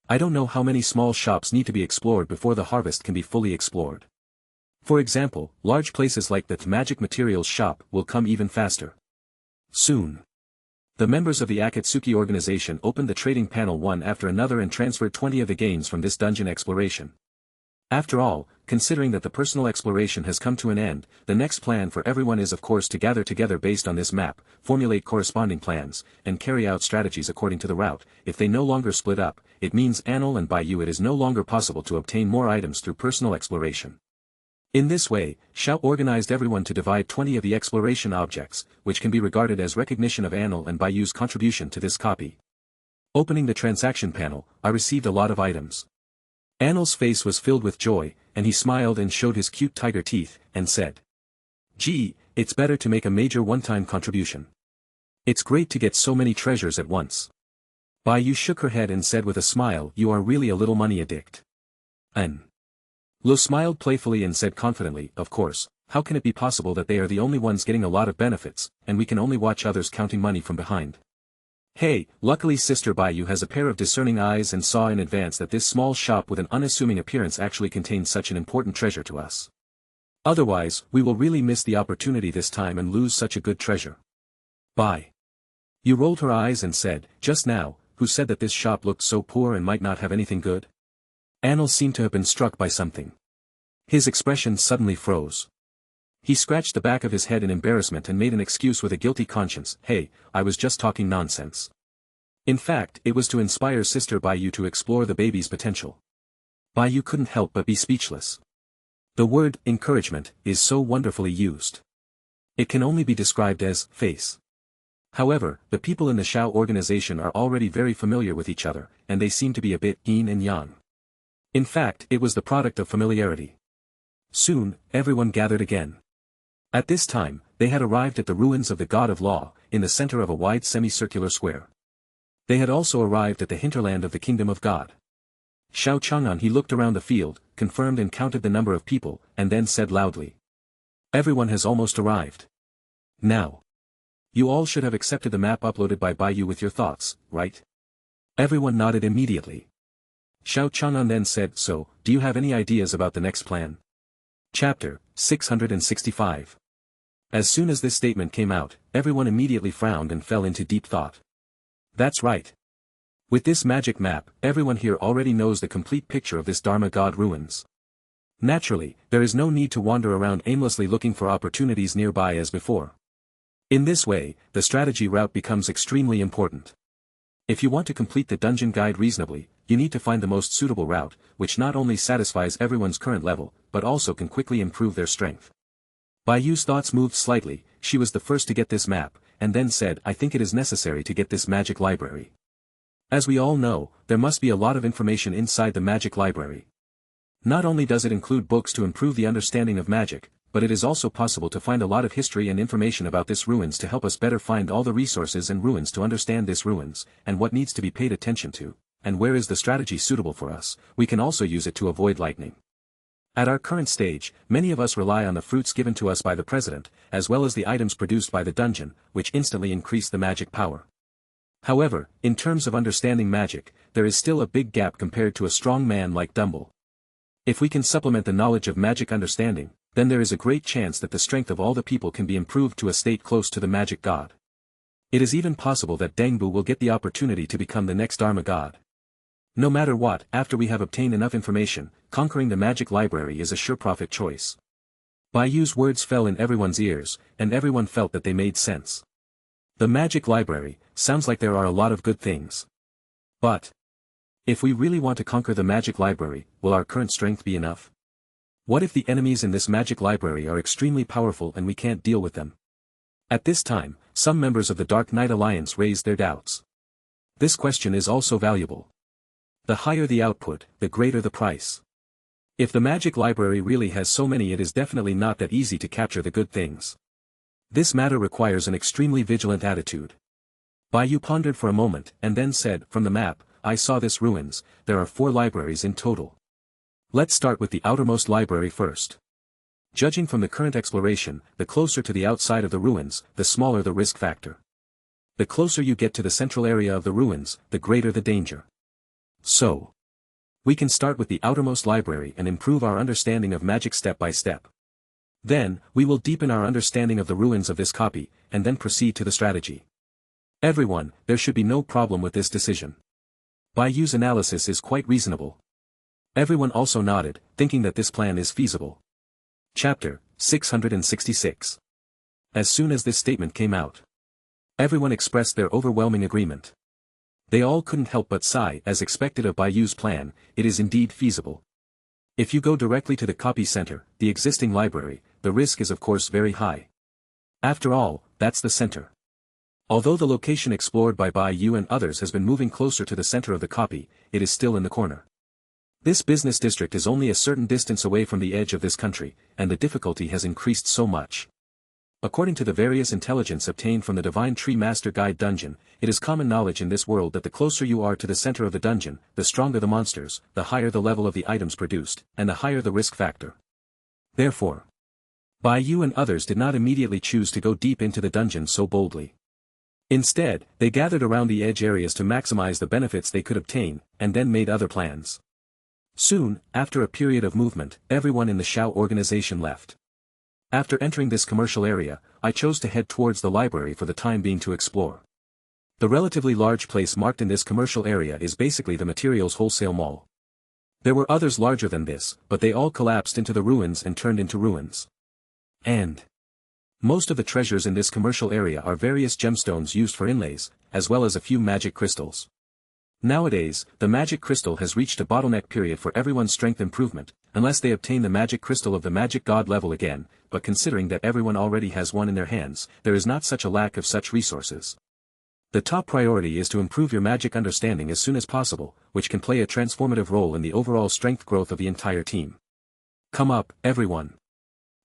I don't know how many small shops need to be explored before the harvest can be fully explored. For example, large places like the magic materials shop will come even faster. Soon. The members of the Akatsuki organization opened the trading panel one after another and transferred 20 of the gains from this dungeon exploration. After all, considering that the personal exploration has come to an end, the next plan for everyone is of course to gather together based on this map, formulate corresponding plans, and carry out strategies according to the route. If they no longer split up, it means Anil and by you it is no longer possible to obtain more items through personal exploration. In this way, Xiao organized everyone to divide 20 of the exploration objects, which can be regarded as recognition of Anil and Bayu's contribution to this copy. Opening the transaction panel, I received a lot of items. Anil's face was filled with joy, and he smiled and showed his cute tiger teeth, and said, "Gee, it's better to make a major one-time contribution. It's great to get so many treasures at once." Bayu shook her head and said with a smile, "You are really a little money addict." Lu smiled playfully and said confidently, "Of course, how can it be possible that they are the only ones getting a lot of benefits, and we can only watch others counting money from behind?" Hey, luckily Sister Bayu has a pair of discerning eyes and saw in advance that this small shop with an unassuming appearance actually contains such an important treasure to us. Otherwise, we will really miss the opportunity this time and lose such a good treasure. Bye. You rolled her eyes and said, "Just now, who said that this shop looked so poor and might not have anything good?" Anil seemed to have been struck by something. His expression suddenly froze. He scratched the back of his head in embarrassment and made an excuse with a guilty conscience. "Hey, I was just talking nonsense. In fact, it was to inspire Sister Bayu to explore the baby's potential." Bayu couldn't help but be speechless. The word, encouragement, is so wonderfully used. It can only be described as, face. However, the people in the Xiao organization are already very familiar with each other, and they seem to be a bit yin and yang. In fact, it was the product of familiarity. Soon, everyone gathered again. At this time, they had arrived at the ruins of the God of Law, in the center of a wide semicircular square. They had also arrived at the hinterland of the Kingdom of God. Xiao Chang'an he looked around the field, confirmed and counted the number of people, and then said loudly, "Everyone has almost arrived. Now. You all should have accepted the map uploaded by Bayu with your thoughts, right?" Everyone nodded immediately. Xiao Chang'an then said, "So, do you have any ideas about the next plan?" Chapter 665. As soon as this statement came out, everyone immediately frowned and fell into deep thought. That's right. With this magic map, everyone here already knows the complete picture of this Dharma God ruins. Naturally, there is no need to wander around aimlessly looking for opportunities nearby as before. In this way, the strategy route becomes extremely important. If you want to complete the dungeon guide reasonably, you need to find the most suitable route, which not only satisfies everyone's current level, but also can quickly improve their strength. Bayu's thoughts moved slightly. She was the first to get this map, and then said, "I think it is necessary to get this magic library." As we all know, there must be a lot of information inside the magic library. Not only does it include books to improve the understanding of magic, but it is also possible to find a lot of history and information about this ruins to help us better find all the resources and ruins to understand this ruins, and what needs to be paid attention to, and where is the strategy suitable for us. We can also use it to avoid lightning. At our current stage, many of us rely on the fruits given to us by the president, as well as the items produced by the dungeon, which instantly increase the magic power. However, in terms of understanding magic, there is still a big gap compared to a strong man like Dumble. If we can supplement the knowledge of magic understanding, then there is a great chance that the strength of all the people can be improved to a state close to the magic god. It is even possible that Dengbu will get the opportunity to become the next Dharma god. No matter what, after we have obtained enough information, conquering the magic library is a sure profit choice. Bayu's words fell in everyone's ears, and everyone felt that they made sense. The magic library, sounds like there are a lot of good things. But if we really want to conquer the magic library, will our current strength be enough? What if the enemies in this magic library are extremely powerful and we can't deal with them? At this time, some members of the Dark Knight Alliance raised their doubts. This question is also valuable. The higher the output, the greater the price. If the magic library really has so many, it is definitely not that easy to capture the good things. This matter requires an extremely vigilant attitude. Bayu pondered for a moment, and then said, "From the map, I saw this ruins, there are 4 libraries in total. Let's start with the outermost library first. Judging from the current exploration, the closer to the outside of the ruins, the smaller the risk factor. The closer you get to the central area of the ruins, the greater the danger. So, we can start with the outermost library and improve our understanding of magic step by step. Then, we will deepen our understanding of the ruins of this copy, and then proceed to the strategy. Everyone, there should be no problem with this decision. Bayu's analysis is quite reasonable. Everyone also nodded, thinking that this plan is feasible. Chapter 666. As soon as this statement came out, everyone expressed their overwhelming agreement. They all couldn't help but sigh. As expected of Bayou's plan, it is indeed feasible. If you go directly to the copy center, the existing library, the risk is of course very high. After all, that's the center. Although the location explored by Bayou and others has been moving closer to the center of the copy, it is still in the corner. This business district is only a certain distance away from the edge of this country, and the difficulty has increased so much. According to the various intelligence obtained from the Divine Tree Master Guide dungeon, it is common knowledge in this world that the closer you are to the center of the dungeon, the stronger the monsters, the higher the level of the items produced, and the higher the risk factor. Therefore, Bayou and others did not immediately choose to go deep into the dungeon so boldly. Instead, they gathered around the edge areas to maximize the benefits they could obtain, and then made other plans. Soon, after a period of movement, everyone in the Shao organization left. After entering this commercial area, I chose to head towards the library for the time being to explore. The relatively large place marked in this commercial area is basically the materials wholesale mall. There were others larger than this, but they all collapsed into the ruins and turned into ruins. And most of the treasures in this commercial area are various gemstones used for inlays, as well as a few magic crystals. Nowadays, the magic crystal has reached a bottleneck period for everyone's strength improvement, unless they obtain the magic crystal of the magic god level again, but considering that everyone already has one in their hands, there is not such a lack of such resources. The top priority is to improve your magic understanding as soon as possible, which can play a transformative role in the overall strength growth of the entire team. Come up, everyone.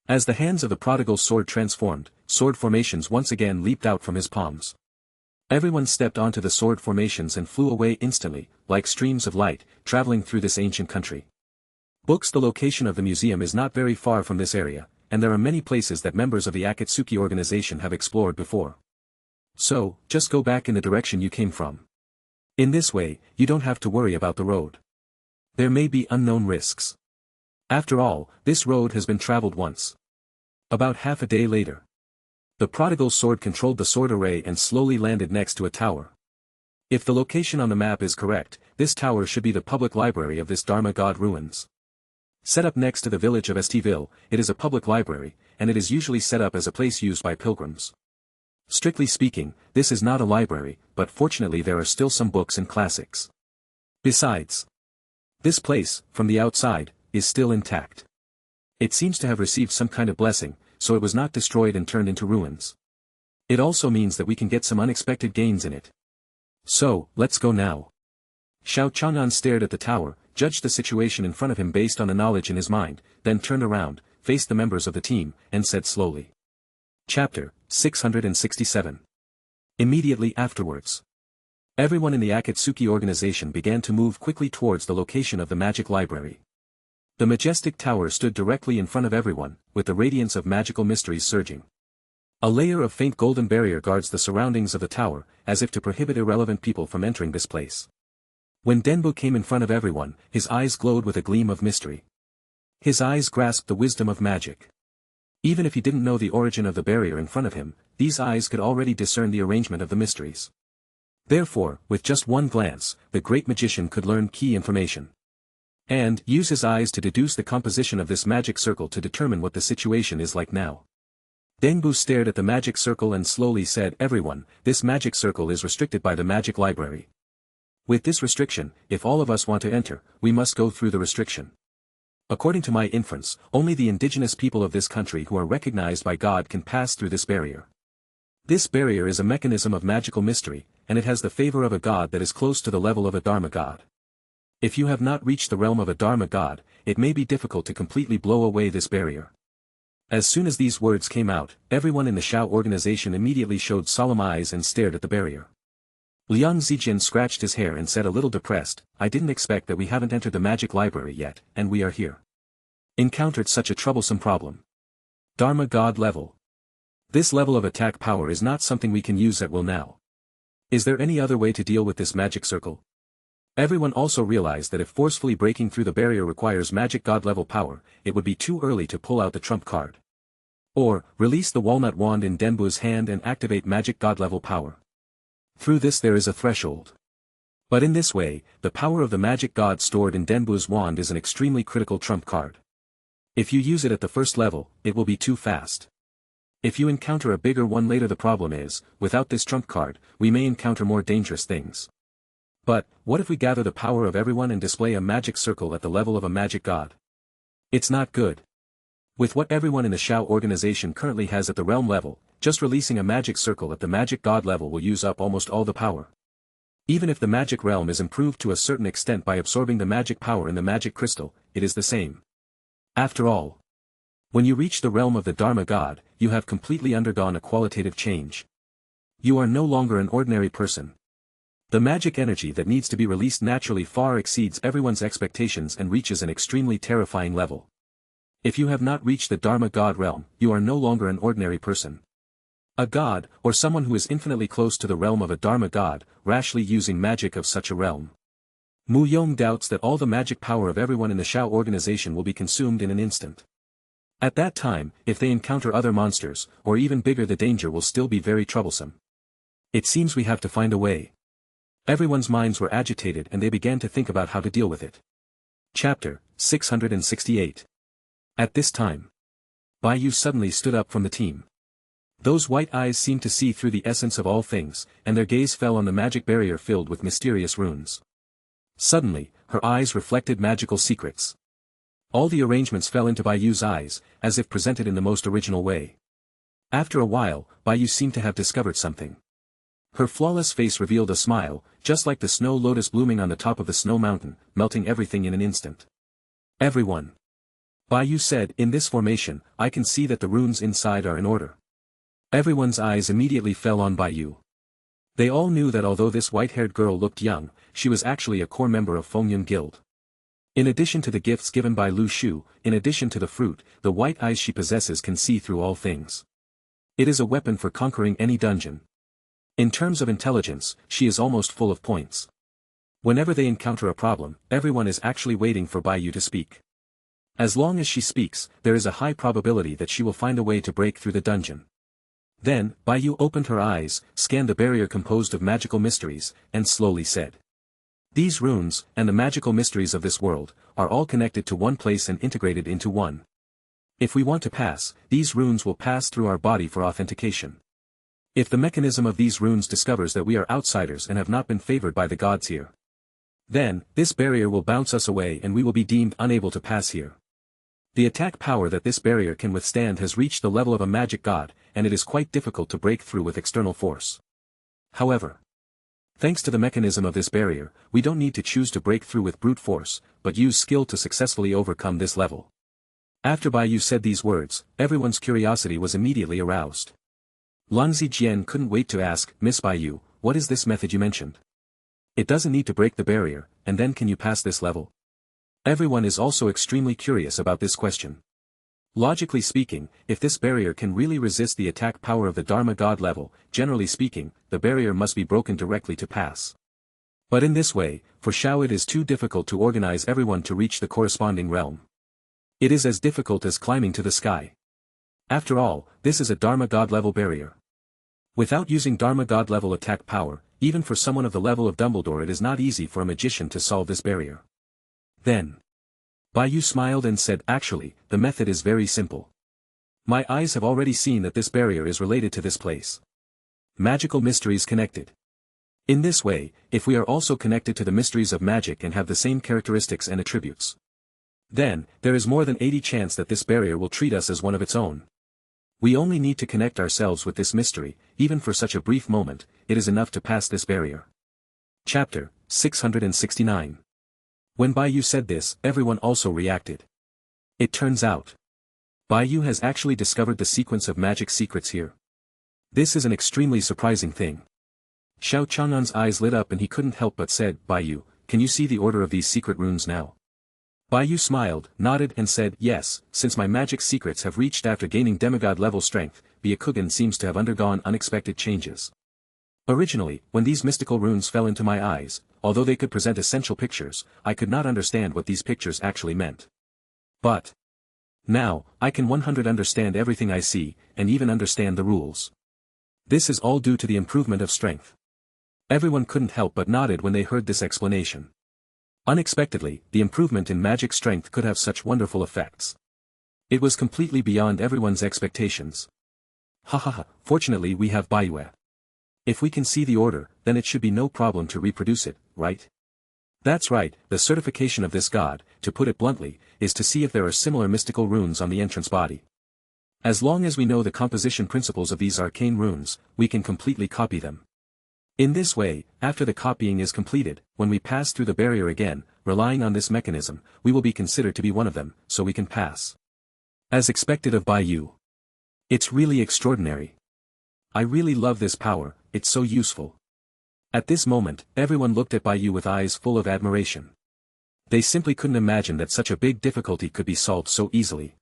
As the hands of the prodigal sword transformed, sword formations once again leaped out from his palms. Everyone stepped onto the sword formations and flew away instantly, like streams of light, traveling through this ancient country. Books. The location of the museum is not very far from this area, and there are many places that members of the Akatsuki organization have explored before. So, just go back in the direction you came from. In this way, you don't have to worry about the road. There may be unknown risks. After all, this road has been traveled once. About half a day later, the prodigal sword controlled the sword array and slowly landed next to a tower. If the location on the map is correct, this tower should be the public library of this Dharma God ruins. Set up next to the village of Stville, it is a public library, and it is usually set up as a place used by pilgrims. Strictly speaking, this is not a library, but fortunately there are still some books and classics. Besides, this place, from the outside, is still intact. It seems to have received some kind of blessing, so it was not destroyed and turned into ruins. It also means that we can get some unexpected gains in it. So, let's go now. Xiao Chang'an stared at the tower, judged the situation in front of him based on the knowledge in his mind, then turned around, faced the members of the team, and said slowly. Chapter 667. Immediately afterwards, everyone in the Akatsuki organization began to move quickly towards the location of the magic library. The majestic tower stood directly in front of everyone, with the radiance of magical mysteries surging. A layer of faint golden barrier guards the surroundings of the tower, as if to prohibit irrelevant people from entering this place. When Denbu came in front of everyone, his eyes glowed with a gleam of mystery. His eyes grasped the wisdom of magic. Even if he didn't know the origin of the barrier in front of him, these eyes could already discern the arrangement of the mysteries. Therefore, with just one glance, the great magician could learn key information. And use his eyes to deduce the composition of this magic circle to determine what the situation is like now. Denbu stared at the magic circle and slowly said, "Everyone, this magic circle is restricted by the magic library. With this restriction, if all of us want to enter, we must go through the restriction. According to my inference, only the indigenous people of this country who are recognized by God can pass through this barrier. This barrier is a mechanism of magical mystery, and it has the favor of a god that is close to the level of a Dharma god. If you have not reached the realm of a Dharma god, it may be difficult to completely blow away this barrier." As soon as these words came out, everyone in the Shao organization immediately showed solemn eyes and stared at the barrier. Liang Zijin scratched his hair and said a little depressed, "I didn't expect that we haven't entered the magic library yet, and we are here. Encountered such a troublesome problem. Dharma god level. This level of attack power is not something we can use at will now. Is there any other way to deal with this magic circle?" Everyone also realized that if forcefully breaking through the barrier requires magic god level power, it would be too early to pull out the trump card. Or, release the walnut wand in Denbu's hand and activate magic god level power. Through this there is a threshold. But in this way, the power of the magic god stored in Denbu's wand is an extremely critical trump card. If you use it at the first level, it will be too fast. If you encounter a bigger one later, the problem is, without this trump card, we may encounter more dangerous things. But, what if we gather the power of everyone and display a magic circle at the level of a magic god? It's not good. With what everyone in the Shao organization currently has at the realm level, just releasing a magic circle at the magic god level will use up almost all the power. Even if the magic realm is improved to a certain extent by absorbing the magic power in the magic crystal, it is the same. After all, when you reach the realm of the Dharma God, you have completely undergone a qualitative change. You are no longer an ordinary person. The magic energy that needs to be released naturally far exceeds everyone's expectations and reaches an extremely terrifying level. If you have not reached the Dharma God realm, you are no longer an ordinary person. A god, or someone who is infinitely close to the realm of a Dharma god, rashly using magic of such a realm. Mu Yong doubts that all the magic power of everyone in the Shao organization will be consumed in an instant. At that time, if they encounter other monsters, or even bigger, the danger will still be very troublesome. It seems we have to find a way. Everyone's minds were agitated and they began to think about how to deal with it. Chapter 668. At this time, Bai Yu suddenly stood up from the team. Those white eyes seemed to see through the essence of all things, and their gaze fell on the magic barrier filled with mysterious runes. Suddenly, her eyes reflected magical secrets. All the arrangements fell into Bai Yu's eyes, as if presented in the most original way. After a while, Bai Yu seemed to have discovered something. Her flawless face revealed a smile, just like the snow lotus blooming on the top of the snow mountain, melting everything in an instant. Everyone. Bai Yu said, in this formation, I can see that the runes inside are in order. Everyone's eyes immediately fell on Bai Yu. They all knew that although this white-haired girl looked young, she was actually a core member of Fengyun Guild. In addition to the gifts given by Lu Shu, in addition to the fruit, the white eyes she possesses can see through all things. It is a weapon for conquering any dungeon. In terms of intelligence, she is almost full of points. Whenever they encounter a problem, everyone is actually waiting for Bai Yu to speak. As long as she speaks, there is a high probability that she will find a way to break through the dungeon. Then, Bai Yu opened her eyes, scanned the barrier composed of magical mysteries, and slowly said. These runes, and the magical mysteries of this world, are all connected to one place and integrated into one. If we want to pass, these runes will pass through our body for authentication. If the mechanism of these runes discovers that we are outsiders and have not been favored by the gods here, then, this barrier will bounce us away and we will be deemed unable to pass here. The attack power that this barrier can withstand has reached the level of a magic god, and it is quite difficult to break through with external force. However, thanks to the mechanism of this barrier, we don't need to choose to break through with brute force, but use skill to successfully overcome this level. After Bai Yu said these words, everyone's curiosity was immediately aroused. Lan Zijian couldn't wait to ask, Miss Bai Yu, what is this method you mentioned? It doesn't need to break the barrier, and then can you pass this level? Everyone is also extremely curious about this question. Logically speaking, if this barrier can really resist the attack power of the Dharma God level, generally speaking, the barrier must be broken directly to pass. But in this way, for Shao it is too difficult to organize everyone to reach the corresponding realm. It is as difficult as climbing to the sky. After all, this is a Dharma God level barrier. Without using Dharma God level attack power, even for someone of the level of Dumbledore it is not easy for a magician to solve this barrier. Then, Bai Yu smiled and said, actually, the method is very simple. My eyes have already seen that this barrier is related to this place. Magical mysteries connected. In this way, if we are also connected to the mysteries of magic and have the same characteristics and attributes, then, there is more than 80% chance that this barrier will treat us as one of its own. We only need to connect ourselves with this mystery, even for such a brief moment, it is enough to pass this barrier. Chapter 669. When Bai Yu said this, everyone also reacted. It turns out, Bai Yu has actually discovered the sequence of magic secrets here. This is an extremely surprising thing. Xiao Chang'an's eyes lit up and he couldn't help but said, Bai Yu, can you see the order of these secret runes now? Bai Yu smiled, nodded and said, yes, since my magic secrets have reached after gaining demigod level strength, Byakugan seems to have undergone unexpected changes. Originally, when these mystical runes fell into my eyes, although they could present essential pictures, I could not understand what these pictures actually meant. But now, I can 100% understand everything I see, and even understand the rules. This is all due to the improvement of strength. Everyone couldn't help but nodded when they heard this explanation. Unexpectedly, the improvement in magic strength could have such wonderful effects. It was completely beyond everyone's expectations. Fortunately we have Baiyue. If we can see the order, then it should be no problem to reproduce it, right? That's right, the certification of this god, to put it bluntly, is to see if there are similar mystical runes on the entrance body. As long as we know the composition principles of these arcane runes, we can completely copy them. In this way, after the copying is completed, when we pass through the barrier again, relying on this mechanism, we will be considered to be one of them, so we can pass. As expected of Baiyu. It's really extraordinary. I really love this power, it's so useful. At this moment, everyone looked at Baiyu with eyes full of admiration. They simply couldn't imagine that such a big difficulty could be solved so easily.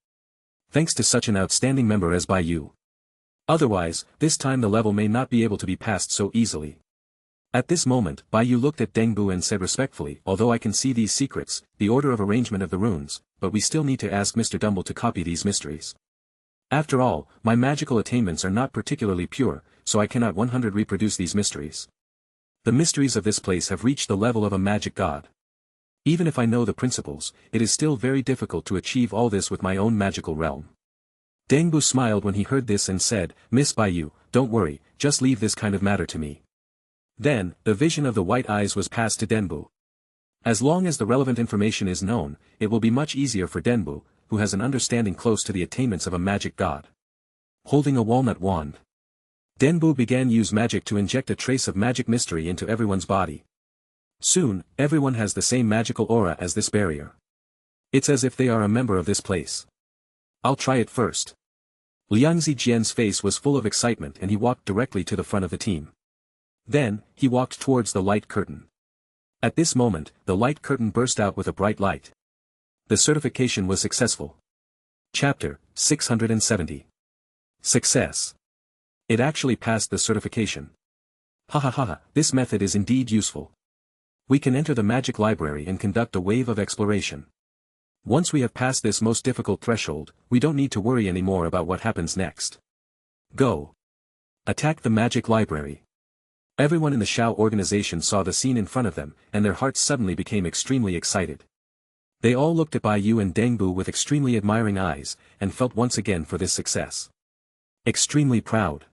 Thanks to such an outstanding member as Baiyu. Otherwise, this time the level may not be able to be passed so easily. At this moment, Baiyu looked at Dengbu and said respectfully, although I can see these secrets, the order of arrangement of the runes, but we still need to ask Mr. Dumble to copy these mysteries. After all, my magical attainments are not particularly pure, so I cannot 100% reproduce these mysteries. The mysteries of this place have reached the level of a magic god. Even if I know the principles, it is still very difficult to achieve all this with my own magical realm. Dengbu smiled when he heard this and said, Miss Baiyu, don't worry, just leave this kind of matter to me. Then, the vision of the white eyes was passed to Denbu. As long as the relevant information is known, it will be much easier for Denbu, who has an understanding close to the attainments of a magic god. Holding a walnut wand, Denbu began use magic to inject a trace of magic mystery into everyone's body. Soon, everyone has the same magical aura as this barrier. It's as if they are a member of this place. I'll try it first. Liang Zijian's face was full of excitement and he walked directly to the front of the team. Then, he walked towards the light curtain. At this moment, the light curtain burst out with a bright light. The certification was successful. Chapter 670. Success. It actually passed the certification. This method is indeed useful. We can enter the magic library and conduct a wave of exploration. Once we have passed this most difficult threshold, we don't need to worry anymore about what happens next. Go. Attack the magic library. Everyone in the Shao organization saw the scene in front of them, and their hearts suddenly became extremely excited. They all looked at Baiyu and Dengbu with extremely admiring eyes, and felt once again for this success. Extremely proud.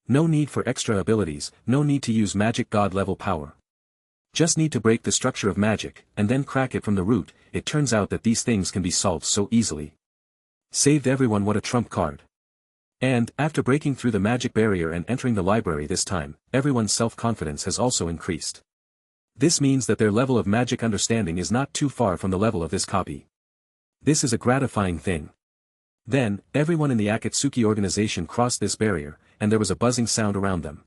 No need for extra abilities, no need to use magic god level power. Just need to break the structure of magic, and then crack it from the root. It turns out that these things can be solved so easily. Saved everyone, what a trump card. And, after breaking through the magic barrier and entering the library this time, everyone's self-confidence has also increased. This means that their level of magic understanding is not too far from the level of this copy. This is a gratifying thing. Then, everyone in the Akatsuki organization crossed this barrier, and there was a buzzing sound around them.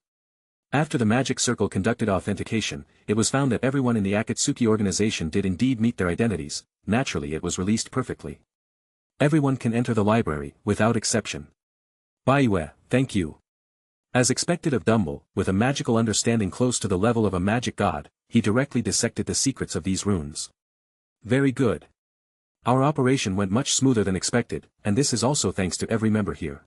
After the magic circle conducted authentication, it was found that everyone in the Akatsuki organization did indeed meet their identities. Naturally it was released perfectly. Everyone can enter the library, without exception. Baiyu, thank you. As expected of Dumble, with a magical understanding close to the level of a magic god, he directly dissected the secrets of these runes. Very good. Our operation went much smoother than expected, and this is also thanks to every member here.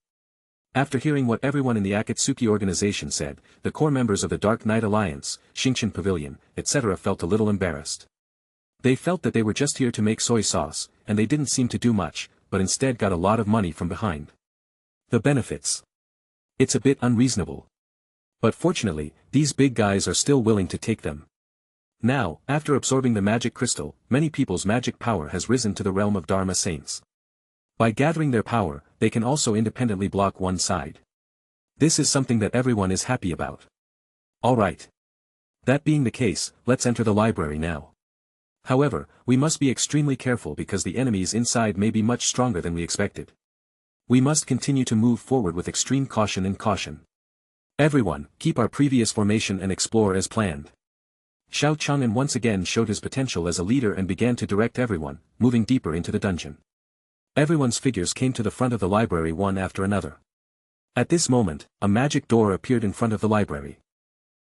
After hearing what everyone in the Akatsuki organization said, the core members of the Dark Knight Alliance, Xingqian Pavilion, etc. felt a little embarrassed. They felt that they were just here to make soy sauce, and they didn't seem to do much, but instead got a lot of money from behind. The benefits. It's a bit unreasonable. But fortunately, these big guys are still willing to take them. Now, after absorbing the magic crystal, many people's magic power has risen to the realm of Dharma saints. By gathering their power, they can also independently block one side. This is something that everyone is happy about. Alright. That being the case, let's enter the library now. However, we must be extremely careful because the enemies inside may be much stronger than we expected. We must continue to move forward with extreme caution and caution. Everyone, keep our previous formation and explore as planned. Xiao Chang'an once again showed his potential as a leader and began to direct everyone, moving deeper into the dungeon. Everyone's figures came to the front of the library one after another. At this moment, a magic door appeared in front of the library.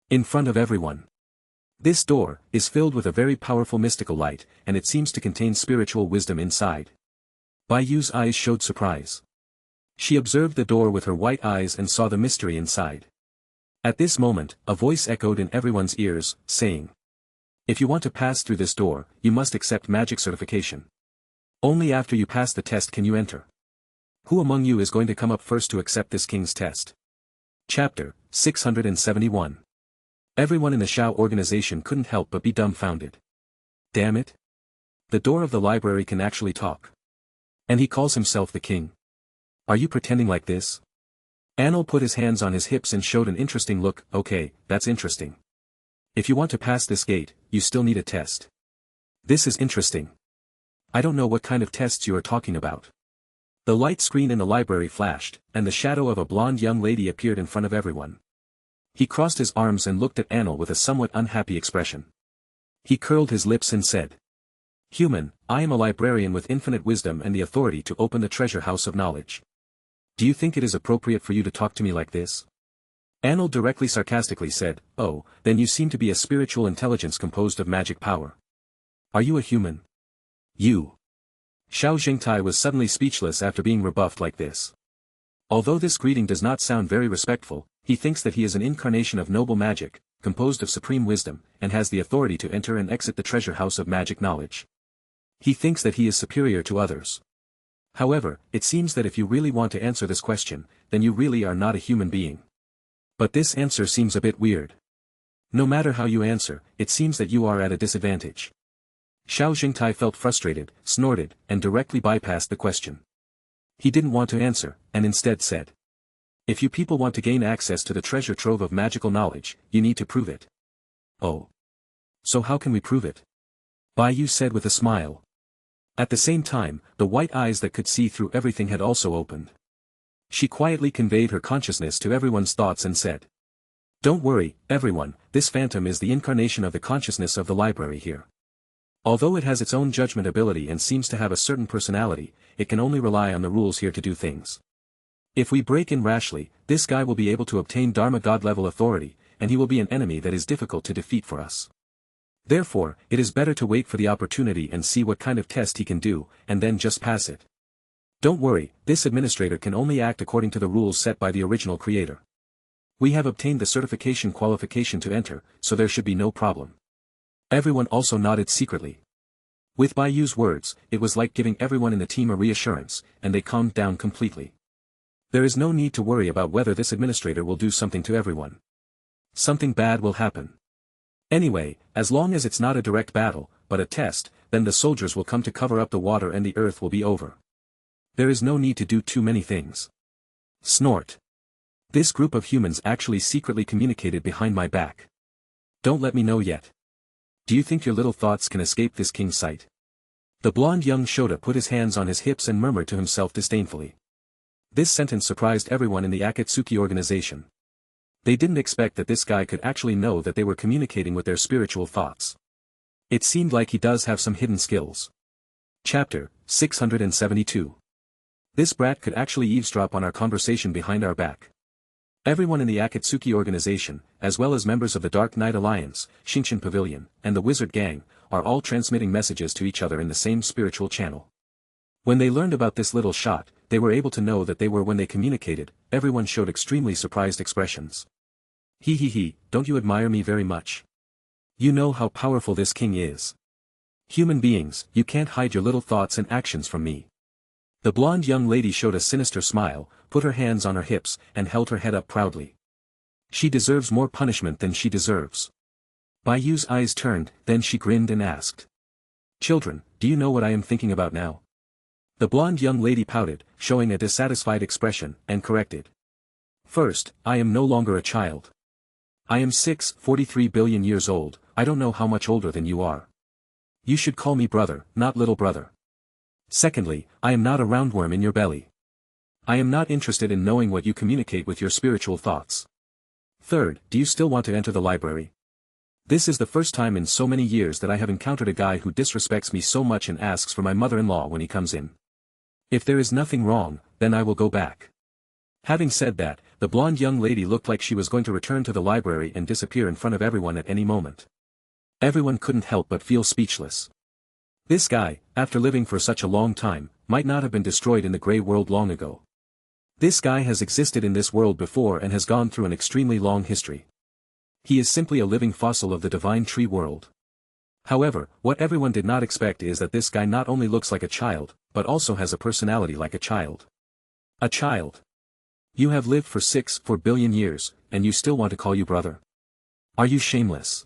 In front of everyone. This door is filled with a very powerful mystical light, and it seems to contain spiritual wisdom inside. Baiyu's eyes showed surprise. She observed the door with her white eyes and saw the mystery inside. At this moment, a voice echoed in everyone's ears, saying, "If you want to pass through this door, you must accept magic certification. Only after you pass the test can you enter. Who among you is going to come up first to accept this king's test?" Chapter 671. Everyone in the Shao organization couldn't help but be dumbfounded. Damn it. The door of the library can actually talk. And he calls himself the king. Are you pretending like this? Anil put his hands on his hips and showed an interesting look. Okay, that's interesting. If you want to pass this gate, you still need a test. This is interesting. I don't know what kind of tests you are talking about. The light screen in the library flashed, and the shadow of a blonde young lady appeared in front of everyone. He crossed his arms and looked at Anil with a somewhat unhappy expression. He curled his lips and said, "Human, I am a librarian with infinite wisdom and the authority to open the treasure house of knowledge. Do you think it is appropriate for you to talk to me like this?" Anil directly sarcastically said, "Oh, then you seem to be a spiritual intelligence composed of magic power. Are you a human? You." Xiao Jingtai was suddenly speechless after being rebuffed like this. Although this greeting does not sound very respectful, he thinks that he is an incarnation of noble magic, composed of supreme wisdom, and has the authority to enter and exit the treasure house of magic knowledge. He thinks that he is superior to others. However, it seems that if you really want to answer this question, then you really are not a human being. But this answer seems a bit weird. No matter how you answer, it seems that you are at a disadvantage. Xiao Jingtai felt frustrated, snorted, and directly bypassed the question. He didn't want to answer, and instead said, "If you people want to gain access to the treasure trove of magical knowledge, you need to prove it." "Oh. So how can we prove it?" Bai Yu said with a smile. At the same time, the white eyes that could see through everything had also opened. She quietly conveyed her consciousness to everyone's thoughts and said, "Don't worry, everyone, this phantom is the incarnation of the consciousness of the library here. Although it has its own judgment ability and seems to have a certain personality, it can only rely on the rules here to do things. If we break in rashly, this guy will be able to obtain Dharma God-level authority, and he will be an enemy that is difficult to defeat for us. Therefore, it is better to wait for the opportunity and see what kind of test he can do, and then just pass it. Don't worry, this administrator can only act according to the rules set by the original creator. We have obtained the certification qualification to enter, so there should be no problem." Everyone also nodded secretly. With Bai Yu's words, it was like giving everyone in the team a reassurance, and they calmed down completely. There is no need to worry about whether this administrator will do something to everyone. Something bad will happen. Anyway, as long as it's not a direct battle, but a test, then the soldiers will come to cover up the water and the earth will be over. There is no need to do too many things. Snort. This group of humans actually secretly communicated behind my back. Don't let me know yet. Do you think your little thoughts can escape this king's sight? The blonde young Shota put his hands on his hips and murmured to himself disdainfully. This sentence surprised everyone in the Akatsuki organization. They didn't expect that this guy could actually know that they were communicating with their spiritual thoughts. It seemed like he does have some hidden skills. Chapter 672. This brat could actually eavesdrop on our conversation behind our back. Everyone in the Akatsuki organization, as well as members of the Dark Knight Alliance, Shinshin Pavilion, and the Wizard Gang, are all transmitting messages to each other in the same spiritual channel. When they learned about this little shot, they were able to know that they were when they communicated, everyone showed extremely surprised expressions. He, don't you admire me very much? You know how powerful this king is. Human beings, you can't hide your little thoughts and actions from me. The blonde young lady showed a sinister smile, put her hands on her hips, and held her head up proudly. She deserves more punishment than she deserves. Bai Yu's eyes turned, then she grinned and asked. Children, do you know what I am thinking about now? The blonde young lady pouted, showing a dissatisfied expression, and corrected. First, I am no longer a child. I am 43 billion years old, I don't know how much older than you are. You should call me brother, not little brother. Secondly, I am not a roundworm in your belly. I am not interested in knowing what you communicate with your spiritual thoughts. Third, do you still want to enter the library? This is the first time in so many years that I have encountered a guy who disrespects me so much and asks for my mother-in-law when he comes in. If there is nothing wrong, then I will go back. Having said that, the blonde young lady looked like she was going to return to the library and disappear in front of everyone at any moment. Everyone couldn't help but feel speechless. This guy, after living for such a long time, might not have been destroyed in the Grey World long ago. This guy has existed in this world before and has gone through an extremely long history. He is simply a living fossil of the divine tree world. However, what everyone did not expect is that this guy not only looks like a child, but also has a personality like a child. A child. You have lived for 4 billion years, and you still want to call you brother? Are you shameless?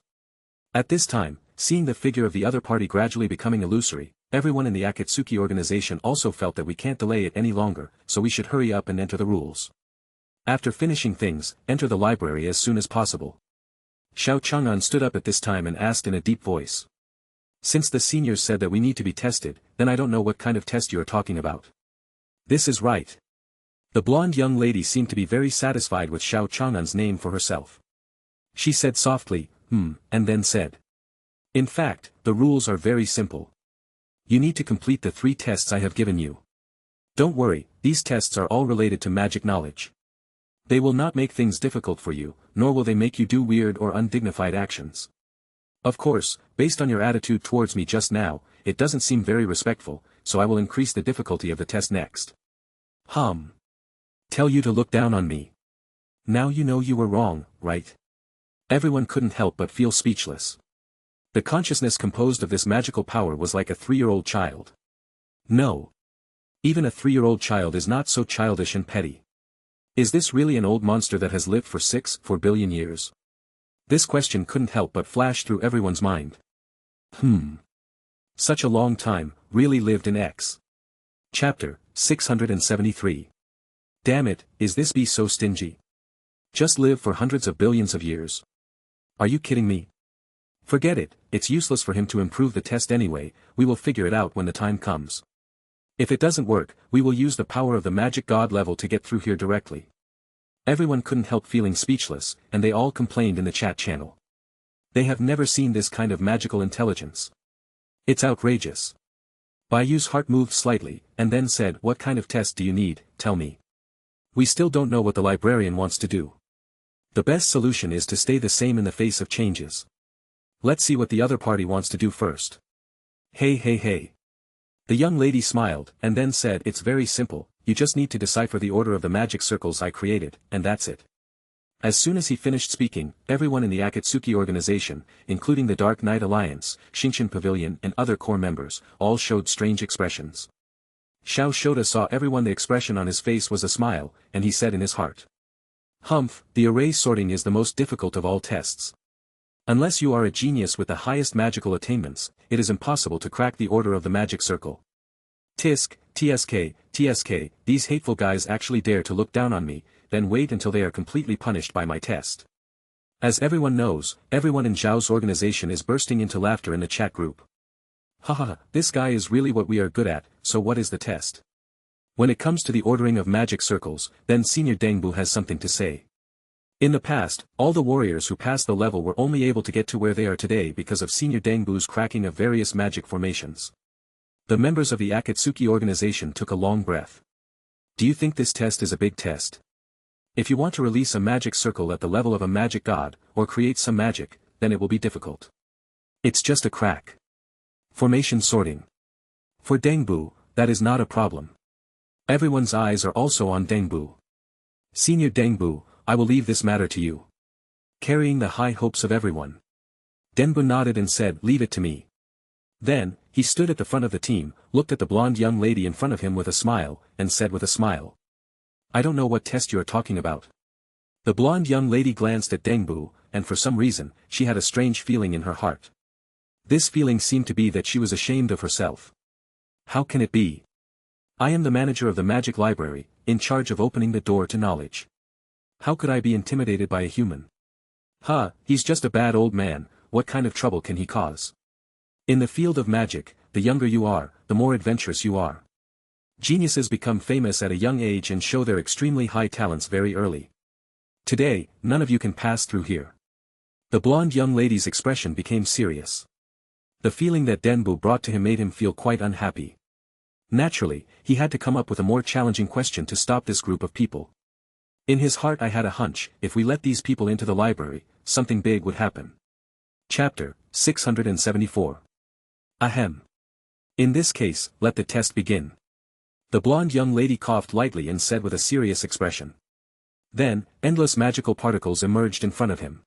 At this time, seeing the figure of the other party gradually becoming illusory, everyone in the Akatsuki organization also felt that we can't delay it any longer, so we should hurry up and enter the rules. After finishing things, enter the library as soon as possible. Xiao Chang'an stood up at this time and asked in a deep voice. Since the seniors said that we need to be tested, then I don't know what kind of test you are talking about. This is right. The blonde young lady seemed to be very satisfied with Xiao Chang'an's name for herself. She said softly, and then said. In fact, the rules are very simple. You need to complete the 3 tests I have given you. Don't worry, these tests are all related to magic knowledge. They will not make things difficult for you, nor will they make you do weird or undignified actions. Of course, based on your attitude towards me just now, it doesn't seem very respectful, so I will increase the difficulty of the test next. Tell you to look down on me. Now you know you were wrong, right? Everyone couldn't help but feel speechless. The consciousness composed of this magical power was like a 3-year-old child. No. Even a 3-year-old child is not so childish and petty. Is this really an old monster that has lived for 4 billion years? This question couldn't help but flash through everyone's mind. Such a long time, really lived in X. Chapter 673. Damn it, is this bee so stingy? Just live for hundreds of billions of years. Are you kidding me? Forget it, it's useless for him to improve the test anyway, we will figure it out when the time comes. If it doesn't work, we will use the power of the magic god level to get through here directly. Everyone couldn't help feeling speechless, and they all complained in the chat channel. They have never seen this kind of magical intelligence. It's outrageous. Bayu's heart moved slightly, and then said, what kind of test do you need, tell me. We still don't know what the librarian wants to do. The best solution is to stay the same in the face of changes. Let's see what the other party wants to do first. Hey. The young lady smiled, and then said, it's very simple, you just need to decipher the order of the magic circles I created, and that's it. As soon as he finished speaking, everyone in the Akatsuki organization, including the Dark Knight Alliance, Shinshin Pavilion and other core members, all showed strange expressions. Xiao Shota saw everyone. The expression on his face was a smile, and he said in his heart. The array sorting is the most difficult of all tests. Unless you are a genius with the highest magical attainments, it is impossible to crack the order of the magic circle. TSK, these hateful guys actually dare to look down on me, then wait until they are completely punished by my test. As everyone knows, everyone in Zhao's organization is bursting into laughter in the chat group. This guy is really what we are good at, so what is the test? When it comes to the ordering of magic circles, then Senior Dengbu has something to say. In the past, all the warriors who passed the level were only able to get to where they are today because of Senior Dengbu's cracking of various magic formations. The members of the Akatsuki organization took a long breath. Do you think this test is a big test? If you want to release a magic circle at the level of a magic god, or create some magic, then it will be difficult. It's just a crack. Formation sorting. For Dengbu, that is not a problem. Everyone's eyes are also on Dengbu. Senior Dengbu, I will leave this matter to you. Carrying the high hopes of everyone. Dengbu nodded and said, leave it to me. Then, he stood at the front of the team, looked at the blonde young lady in front of him with a smile, and said with a smile. I don't know what test you are talking about. The blonde young lady glanced at Dengbu, and for some reason, she had a strange feeling in her heart. This feeling seemed to be that she was ashamed of herself. How can it be? I am the manager of the magic library, in charge of opening the door to knowledge. How could I be intimidated by a human? He's just a bad old man, what kind of trouble can he cause? In the field of magic, the younger you are, the more adventurous you are. Geniuses become famous at a young age and show their extremely high talents very early. Today, none of you can pass through here. The blonde young lady's expression became serious. The feeling that Dengbu brought to him made him feel quite unhappy. Naturally, he had to come up with a more challenging question to stop this group of people. In his heart I had a hunch, if we let these people into the library, something big would happen. Chapter 674. Ahem. In this case, let the test begin. The blonde young lady coughed lightly and said with a serious expression. Then, endless magical particles emerged in front of him.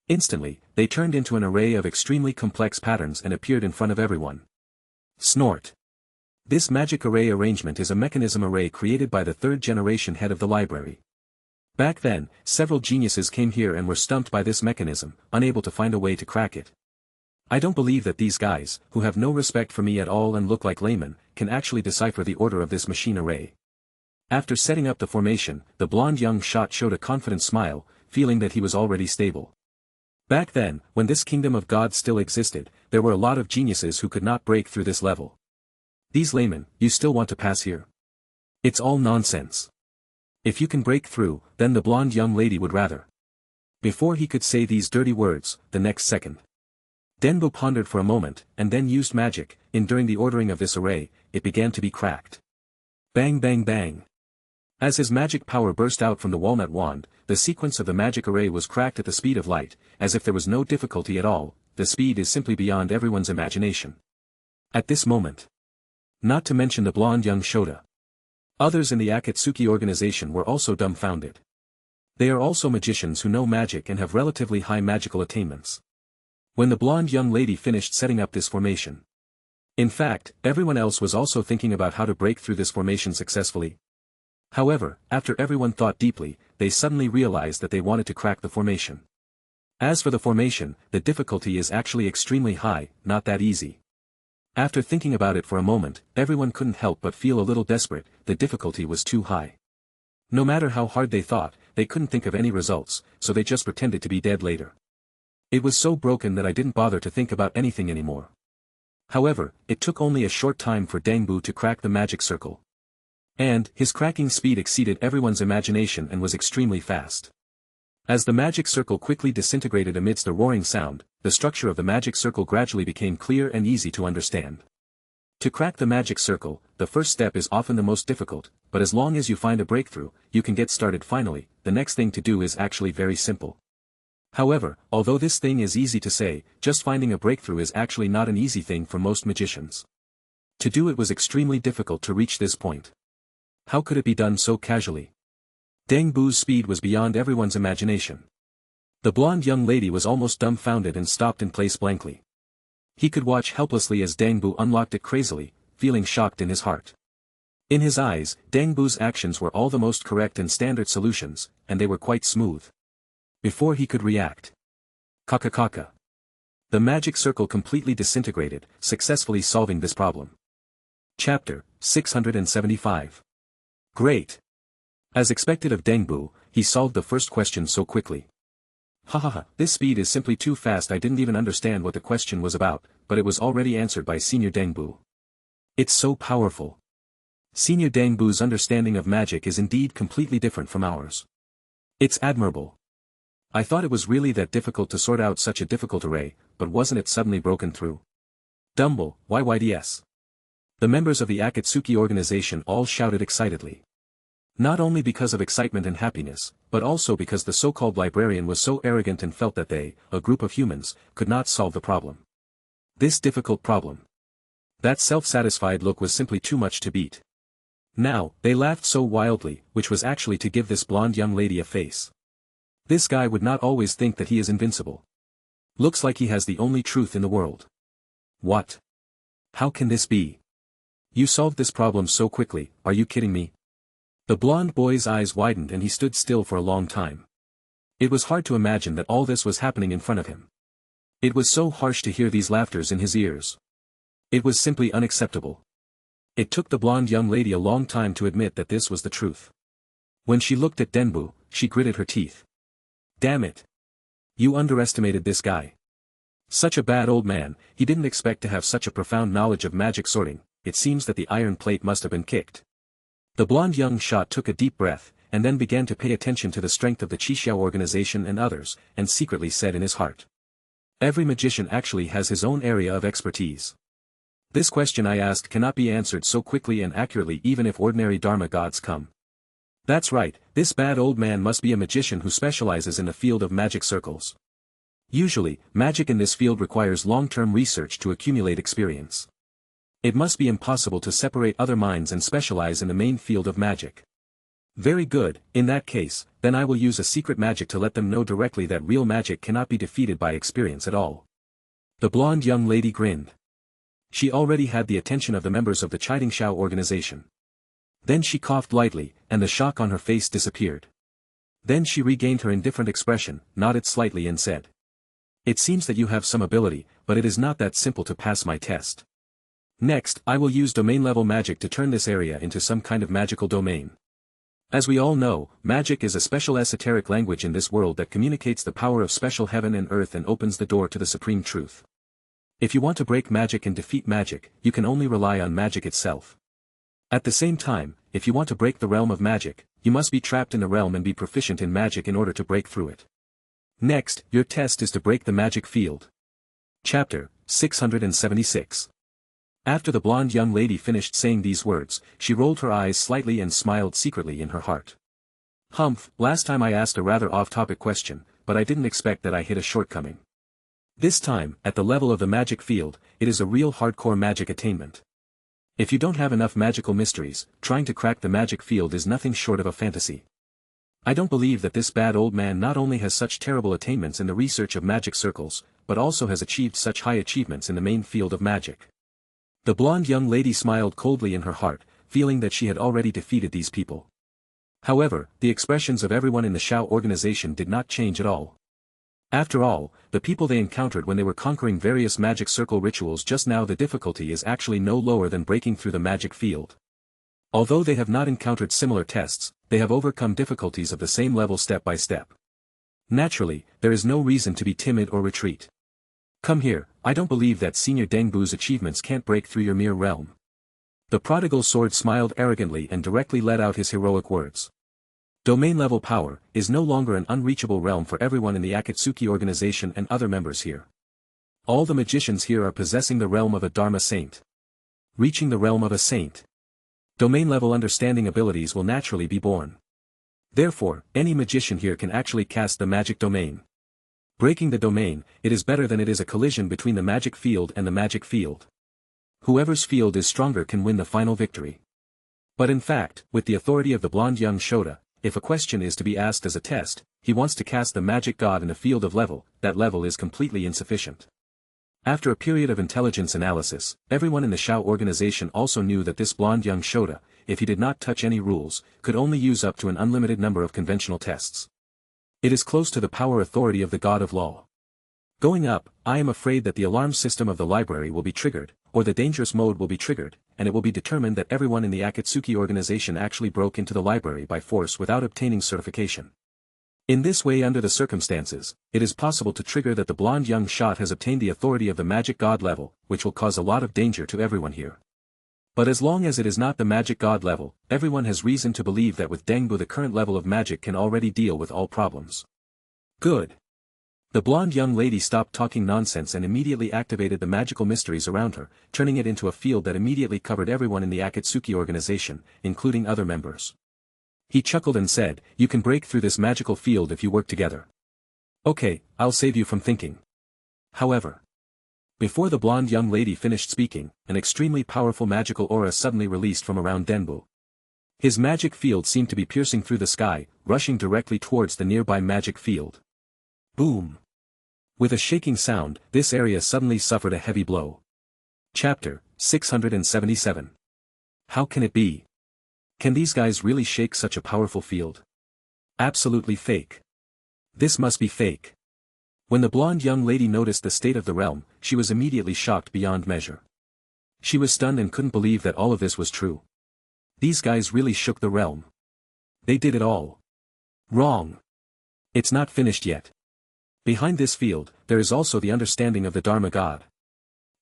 Instantly, they turned into an array of extremely complex patterns and appeared in front of everyone. Snort. This magic array arrangement is a mechanism array created by the third-generation head of the library. Back then, several geniuses came here and were stumped by this mechanism, unable to find a way to crack it. I don't believe that these guys, who have no respect for me at all and look like laymen, can actually decipher the order of this machine array. After setting up the formation, the blonde young shot showed a confident smile, feeling that he was already stable. Back then, when this kingdom of gods still existed, there were a lot of geniuses who could not break through this level. These laymen, you still want to pass here? It's all nonsense. If you can break through, then the blonde young lady would rather. Before he could say these dirty words, the next second. Denbu pondered for a moment, and then used magic, during the ordering of this array, it began to be cracked. Bang bang bang. As his magic power burst out from the walnut wand, the sequence of the magic array was cracked at the speed of light, as if there was no difficulty at all. The speed is simply beyond everyone's imagination. At this moment. Not to mention the blonde young Shota. Others in the Akatsuki organization were also dumbfounded. They are also magicians who know magic and have relatively high magical attainments. When the blonde young lady finished setting up this formation. In fact, everyone else was also thinking about how to break through this formation successfully. However, after everyone thought deeply, they suddenly realized that they wanted to crack the formation. As for the formation, the difficulty is actually extremely high, not that easy. After thinking about it for a moment, everyone couldn't help but feel a little desperate. The difficulty was too high. No matter how hard they thought, they couldn't think of any results, so they just pretended to be dead later. It was so broken that I didn't bother to think about anything anymore. However, it took only a short time for Dangbu to crack the magic circle. And, his cracking speed exceeded everyone's imagination and was extremely fast. As the magic circle quickly disintegrated amidst a roaring sound, the structure of the magic circle gradually became clear and easy to understand. To crack the magic circle, the first step is often the most difficult, but as long as you find a breakthrough, you can get started finally. The next thing to do is actually very simple. However, although this thing is easy to say, just finding a breakthrough is actually not an easy thing for most magicians. To do it was extremely difficult to reach this point. How could it be done so casually? Dangbu's speed was beyond everyone's imagination. The blonde young lady was almost dumbfounded and stopped in place blankly. He could watch helplessly as Dangbu unlocked it crazily, feeling shocked in his heart. In his eyes, Dangbu's actions were all the most correct and standard solutions, and they were quite smooth. Before he could react. Kaka. The magic circle completely disintegrated, successfully solving this problem. Chapter 675. Great. As expected of Dangbu, he solved the first question so quickly. Hahaha, this speed is simply too fast. I didn't even understand what the question was about, but it was already answered by Senior Dangbu. It's so powerful. Senior Dangbu's understanding of magic is indeed completely different from ours. It's admirable. I thought it was really that difficult to sort out such a difficult array, but wasn't it suddenly broken through? Dumble, YYDS. The members of the Akatsuki organization all shouted excitedly. Not only because of excitement and happiness, but also because the so-called librarian was so arrogant and felt that they, a group of humans, could not solve the problem. This difficult problem. That self-satisfied look was simply too much to beat. Now, they laughed so wildly, which was actually to give this blonde young lady a face. This guy would not always think that he is invincible. Looks like he has the only truth in the world. What? How can this be? You solved this problem so quickly, are you kidding me? The blonde boy's eyes widened and he stood still for a long time. It was hard to imagine that all this was happening in front of him. It was so harsh to hear these laughters in his ears. It was simply unacceptable. It took the blonde young lady a long time to admit that this was the truth. When she looked at Denbu, she gritted her teeth. Damn it. You underestimated this guy. Such a bad old man, he didn't expect to have such a profound knowledge of magic sorting. It seems that the iron plate must have been kicked. The blonde young shot took a deep breath, and then began to pay attention to the strength of the Chixiao organization and others, and secretly said in his heart. Every magician actually has his own area of expertise. This question I asked cannot be answered so quickly and accurately even if ordinary Dharma gods come. That's right, this bad old man must be a magician who specializes in the field of magic circles. Usually, magic in this field requires long-term research to accumulate experience. It must be impossible to separate other minds and specialize in the main field of magic. Very good, in that case, then I will use a secret magic to let them know directly that real magic cannot be defeated by experience at all. The blonde young lady grinned. She already had the attention of the members of the Qitingshao organization. Then she coughed lightly, and the shock on her face disappeared. Then she regained her indifferent expression, nodded slightly and said, "It seems that you have some ability, but it is not that simple to pass my test. Next, I will use domain-level magic to turn this area into some kind of magical domain. As we all know, magic is a special esoteric language in this world that communicates the power of special heaven and earth and opens the door to the supreme truth. If you want to break magic and defeat magic, you can only rely on magic itself. At the same time, if you want to break the realm of magic, you must be trapped in the realm and be proficient in magic in order to break through it. Next, your test is to break the magic field." Chapter 676. After the blonde young lady finished saying these words, she rolled her eyes slightly and smiled secretly in her heart. Humph, last time I asked a rather off-topic question, but I didn't expect that I hit a shortcoming. This time, at the level of the magic field, it is a real hardcore magic attainment. If you don't have enough magical mysteries, trying to crack the magic field is nothing short of a fantasy. I don't believe that this bad old man not only has such terrible attainments in the research of magic circles, but also has achieved such high achievements in the main field of magic. The blonde young lady smiled coldly in her heart, feeling that she had already defeated these people. However, the expressions of everyone in the Shao organization did not change at all. After all, the people they encountered when they were conquering various magic circle rituals just now, the difficulty is actually no lower than breaking through the magic field. Although they have not encountered similar tests, they have overcome difficulties of the same level step by step. Naturally, there is no reason to be timid or retreat. Come here, I don't believe that Senior Dengbu's achievements can't break through your mere realm. The prodigal sword smiled arrogantly and directly let out his heroic words. Domain-level power is no longer an unreachable realm for everyone in the Akatsuki organization and other members here. All the magicians here are possessing the realm of a Dharma saint. Reaching the realm of a saint. Domain-level understanding abilities will naturally be born. Therefore, any magician here can actually cast the magic domain. Breaking the domain, it is better than it is a collision between the magic field and the magic field. Whoever's field is stronger can win the final victory. But in fact, with the authority of the blonde young Shota, if a question is to be asked as a test, he wants to cast the magic god in a field of level, that level is completely insufficient. After a period of intelligence analysis, everyone in the Shao organization also knew that this blonde young Shota, if he did not touch any rules, could only use up to an unlimited number of conventional tests. It is close to the power authority of the God of Law. Going up, I am afraid that the alarm system of the library will be triggered, or the dangerous mode will be triggered, and it will be determined that everyone in the Akatsuki organization actually broke into the library by force without obtaining certification. In this way, under the circumstances, it is possible to trigger that the blonde young shot has obtained the authority of the magic god level, which will cause a lot of danger to everyone here. But as long as it is not the magic god level, everyone has reason to believe that with Dengbu the current level of magic can already deal with all problems. Good. The blonde young lady stopped talking nonsense and immediately activated the magical mysteries around her, turning it into a field that immediately covered everyone in the Akatsuki organization, including other members. He chuckled and said, "You can break through this magical field if you work together. Okay, I'll save you from thinking." However, before the blonde young lady finished speaking, an extremely powerful magical aura suddenly released from around Denbu. His magic field seemed to be piercing through the sky, rushing directly towards the nearby magic field. Boom! With a shaking sound, this area suddenly suffered a heavy blow. Chapter 677. How can it be? Can these guys really shake such a powerful field? Absolutely fake. This must be fake. When the blonde young lady noticed the state of the realm, she was immediately shocked beyond measure. She was stunned and couldn't believe that all of this was true. These guys really shook the realm. They did it all. Wrong. It's not finished yet. Behind this field, there is also the understanding of the Dharma God.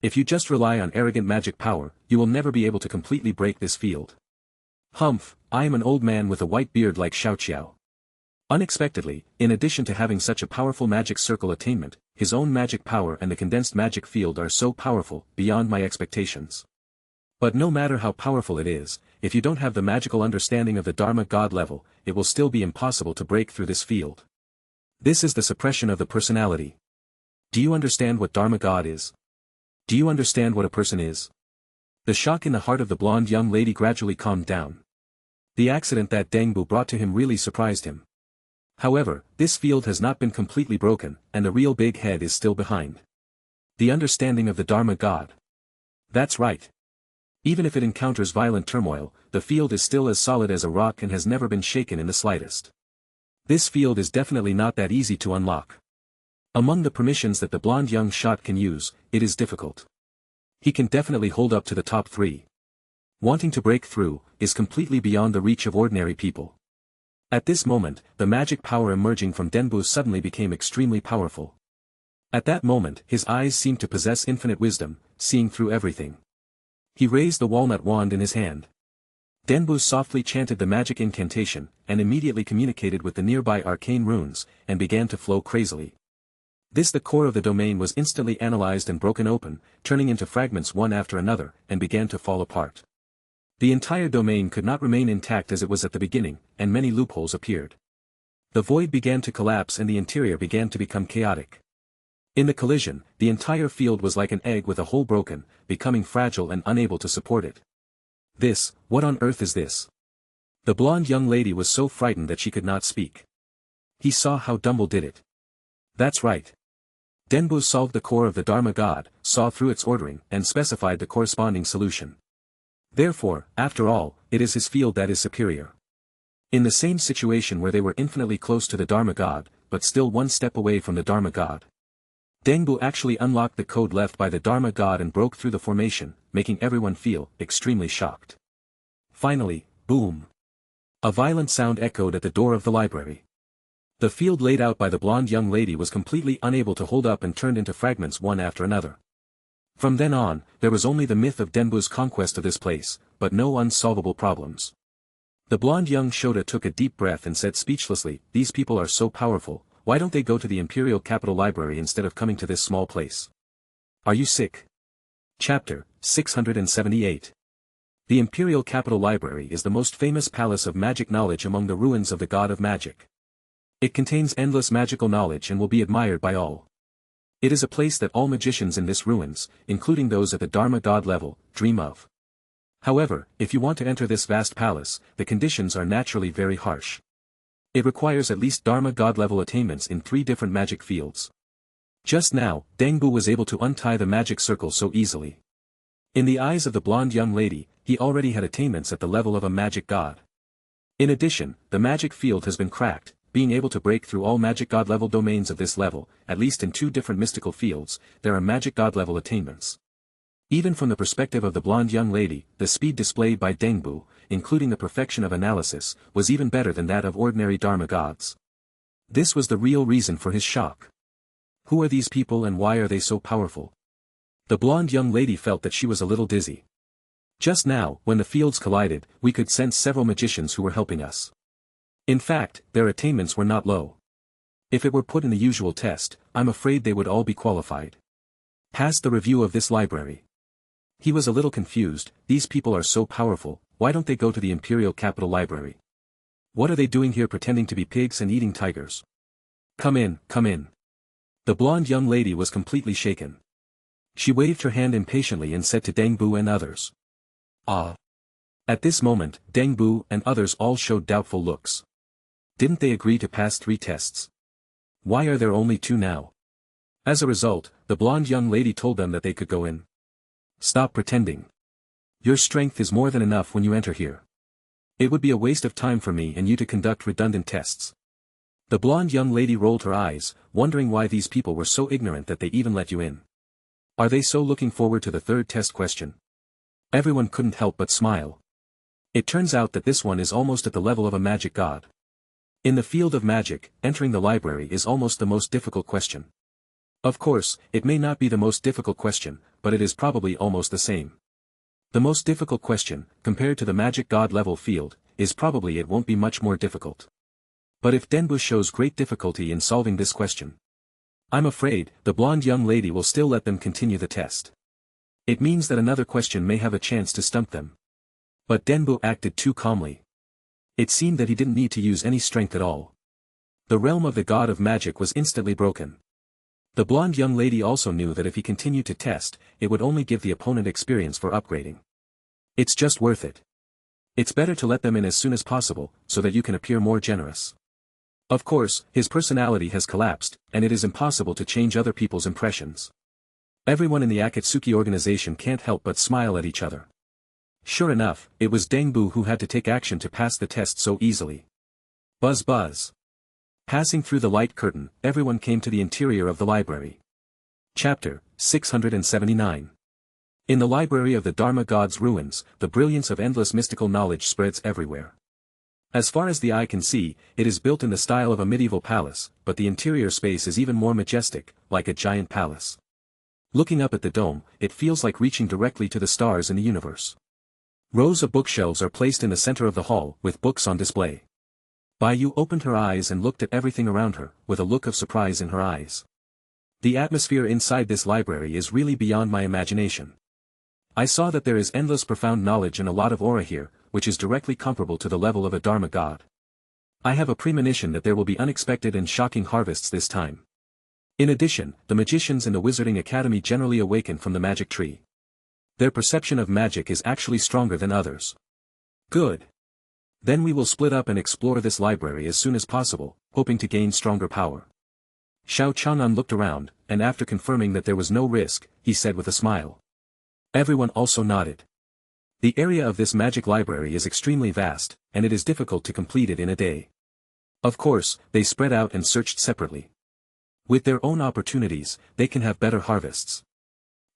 If you just rely on arrogant magic power, you will never be able to completely break this field. Humph, I am an old man with a white beard like Xiaoqiao. Unexpectedly, in addition to having such a powerful magic circle attainment, his own magic power and the condensed magic field are so powerful, beyond my expectations. But no matter how powerful it is, if you don't have the magical understanding of the Dharma God level, it will still be impossible to break through this field. This is the suppression of the personality. Do you understand what Dharma God is? Do you understand what a person is? The shock in the heart of the blonde young lady gradually calmed down. The accident that Dangbu brought to him really surprised him. However, this field has not been completely broken, and the real big head is still behind. The understanding of the Dharma God. That's right. Even if it encounters violent turmoil, the field is still as solid as a rock and has never been shaken in the slightest. This field is definitely not that easy to unlock. Among the permissions that the blonde young shot can use, it is difficult. He can definitely hold up to the top 3. Wanting to break through, is completely beyond the reach of ordinary people. At this moment, the magic power emerging from Denbu suddenly became extremely powerful. At that moment, his eyes seemed to possess infinite wisdom, seeing through everything. He raised the walnut wand in his hand. Denbu softly chanted the magic incantation, and immediately communicated with the nearby arcane runes, and began to flow crazily. The core of the domain was instantly analyzed and broken open, turning into fragments one after another, and began to fall apart. The entire domain could not remain intact as it was at the beginning, and many loopholes appeared. The void began to collapse and the interior began to become chaotic. In the collision, the entire field was like an egg with a hole broken, becoming fragile and unable to support it. What on earth is this? The blonde young lady was so frightened that she could not speak. He saw how Dumble did it. That's right. Denbu solved the core of the Dharma God, saw through its ordering, and specified the corresponding solution. Therefore, after all, it is his field that is superior. In the same situation where they were infinitely close to the Dharma God, but still one step away from the Dharma God, Dangbu actually unlocked the code left by the Dharma God and broke through the formation, making everyone feel extremely shocked. Finally, boom! A violent sound echoed at the door of the library. The field laid out by the blonde young lady was completely unable to hold up and turned into fragments one after another. From then on, there was only the myth of Denbu's conquest of this place, but no unsolvable problems. The blonde young Shota took a deep breath and said speechlessly, "These people are so powerful, why don't they go to the Imperial Capital Library instead of coming to this small place? Are you sick?" Chapter 678. The Imperial Capital Library is the most famous palace of magic knowledge among the ruins of the God of Magic. It contains endless magical knowledge and will be admired by all. It is a place that all magicians in this ruins, including those at the Dharma God level, dream of. However, if you want to enter this vast palace, the conditions are naturally very harsh. It requires at least Dharma God level attainments in 3 different magic fields. Just now, Dangbu was able to untie the magic circle so easily. In the eyes of the blonde young lady, he already had attainments at the level of a magic god. In addition, the magic field has been cracked, being able to break through all magic god level domains of this level, at least in 2 different mystical fields, there are magic god level attainments. Even from the perspective of the blonde young lady, the speed displayed by Dangbu, including the perfection of analysis, was even better than that of ordinary Dharma gods. This was the real reason for his shock. Who are these people and why are they so powerful? The blonde young lady felt that she was a little dizzy. Just now, when the fields collided, we could sense several magicians who were helping us. In fact, their attainments were not low. If it were put in the usual test, I'm afraid they would all be qualified. Past the review of this library. He was a little confused. These people are so powerful, why don't they go to the Imperial Capital Library? What are they doing here pretending to be pigs and eating tigers? Come in, come in. The blonde young lady was completely shaken. She waved her hand impatiently and said to Dangbu and others. "Ah." At this moment, Dangbu and others all showed doubtful looks. Didn't they agree to pass 3 tests? Why are there only 2 now? As a result, the blonde young lady told them that they could go in. Stop pretending. Your strength is more than enough when you enter here. It would be a waste of time for me and you to conduct redundant tests. The blonde young lady rolled her eyes, wondering why these people were so ignorant that they even let you in. Are they so looking forward to the 3rd test question? Everyone couldn't help but smile. It turns out that this one is almost at the level of a magic god. In the field of magic, entering the library is almost the most difficult question. Of course, it may not be the most difficult question, but it is probably almost the same. The most difficult question, compared to the magic god level field, is probably it won't be much more difficult. But if Denbu shows great difficulty in solving this question, I'm afraid, the blonde young lady will still let them continue the test. It means that another question may have a chance to stump them. But Denbu acted too calmly. It seemed that he didn't need to use any strength at all. The realm of the god of magic was instantly broken. The blonde young lady also knew that if he continued to test, it would only give the opponent experience for upgrading. It's just worth it. It's better to let them in as soon as possible, so that you can appear more generous. Of course, his personality has collapsed, and it is impossible to change other people's impressions. Everyone in the Akatsuki organization can't help but smile at each other. Sure enough, it was Dengbu who had to take action to pass the test so easily. Buzz buzz. Passing through the light curtain, everyone came to the interior of the library. Chapter 679. In the library of the Dharma God's ruins, the brilliance of endless mystical knowledge spreads everywhere. As far as the eye can see, it is built in the style of a medieval palace, but the interior space is even more majestic, like a giant palace. Looking up at the dome, it feels like reaching directly to the stars in the universe. Rows of bookshelves are placed in the center of the hall, with books on display. Baiyu opened her eyes and looked at everything around her, with a look of surprise in her eyes. The atmosphere inside this library is really beyond my imagination. I saw that there is endless profound knowledge and a lot of aura here, which is directly comparable to the level of a Dharma God. I have a premonition that there will be unexpected and shocking harvests this time. In addition, the magicians in the Wizarding Academy generally awaken from the magic tree. Their perception of magic is actually stronger than others. Good. Then we will split up and explore this library as soon as possible, hoping to gain stronger power. Xiao Chang'an looked around, and after confirming that there was no risk, he said with a smile. Everyone also nodded. The area of this magic library is extremely vast, and it is difficult to complete it in a day. Of course, they spread out and searched separately. With their own opportunities, they can have better harvests.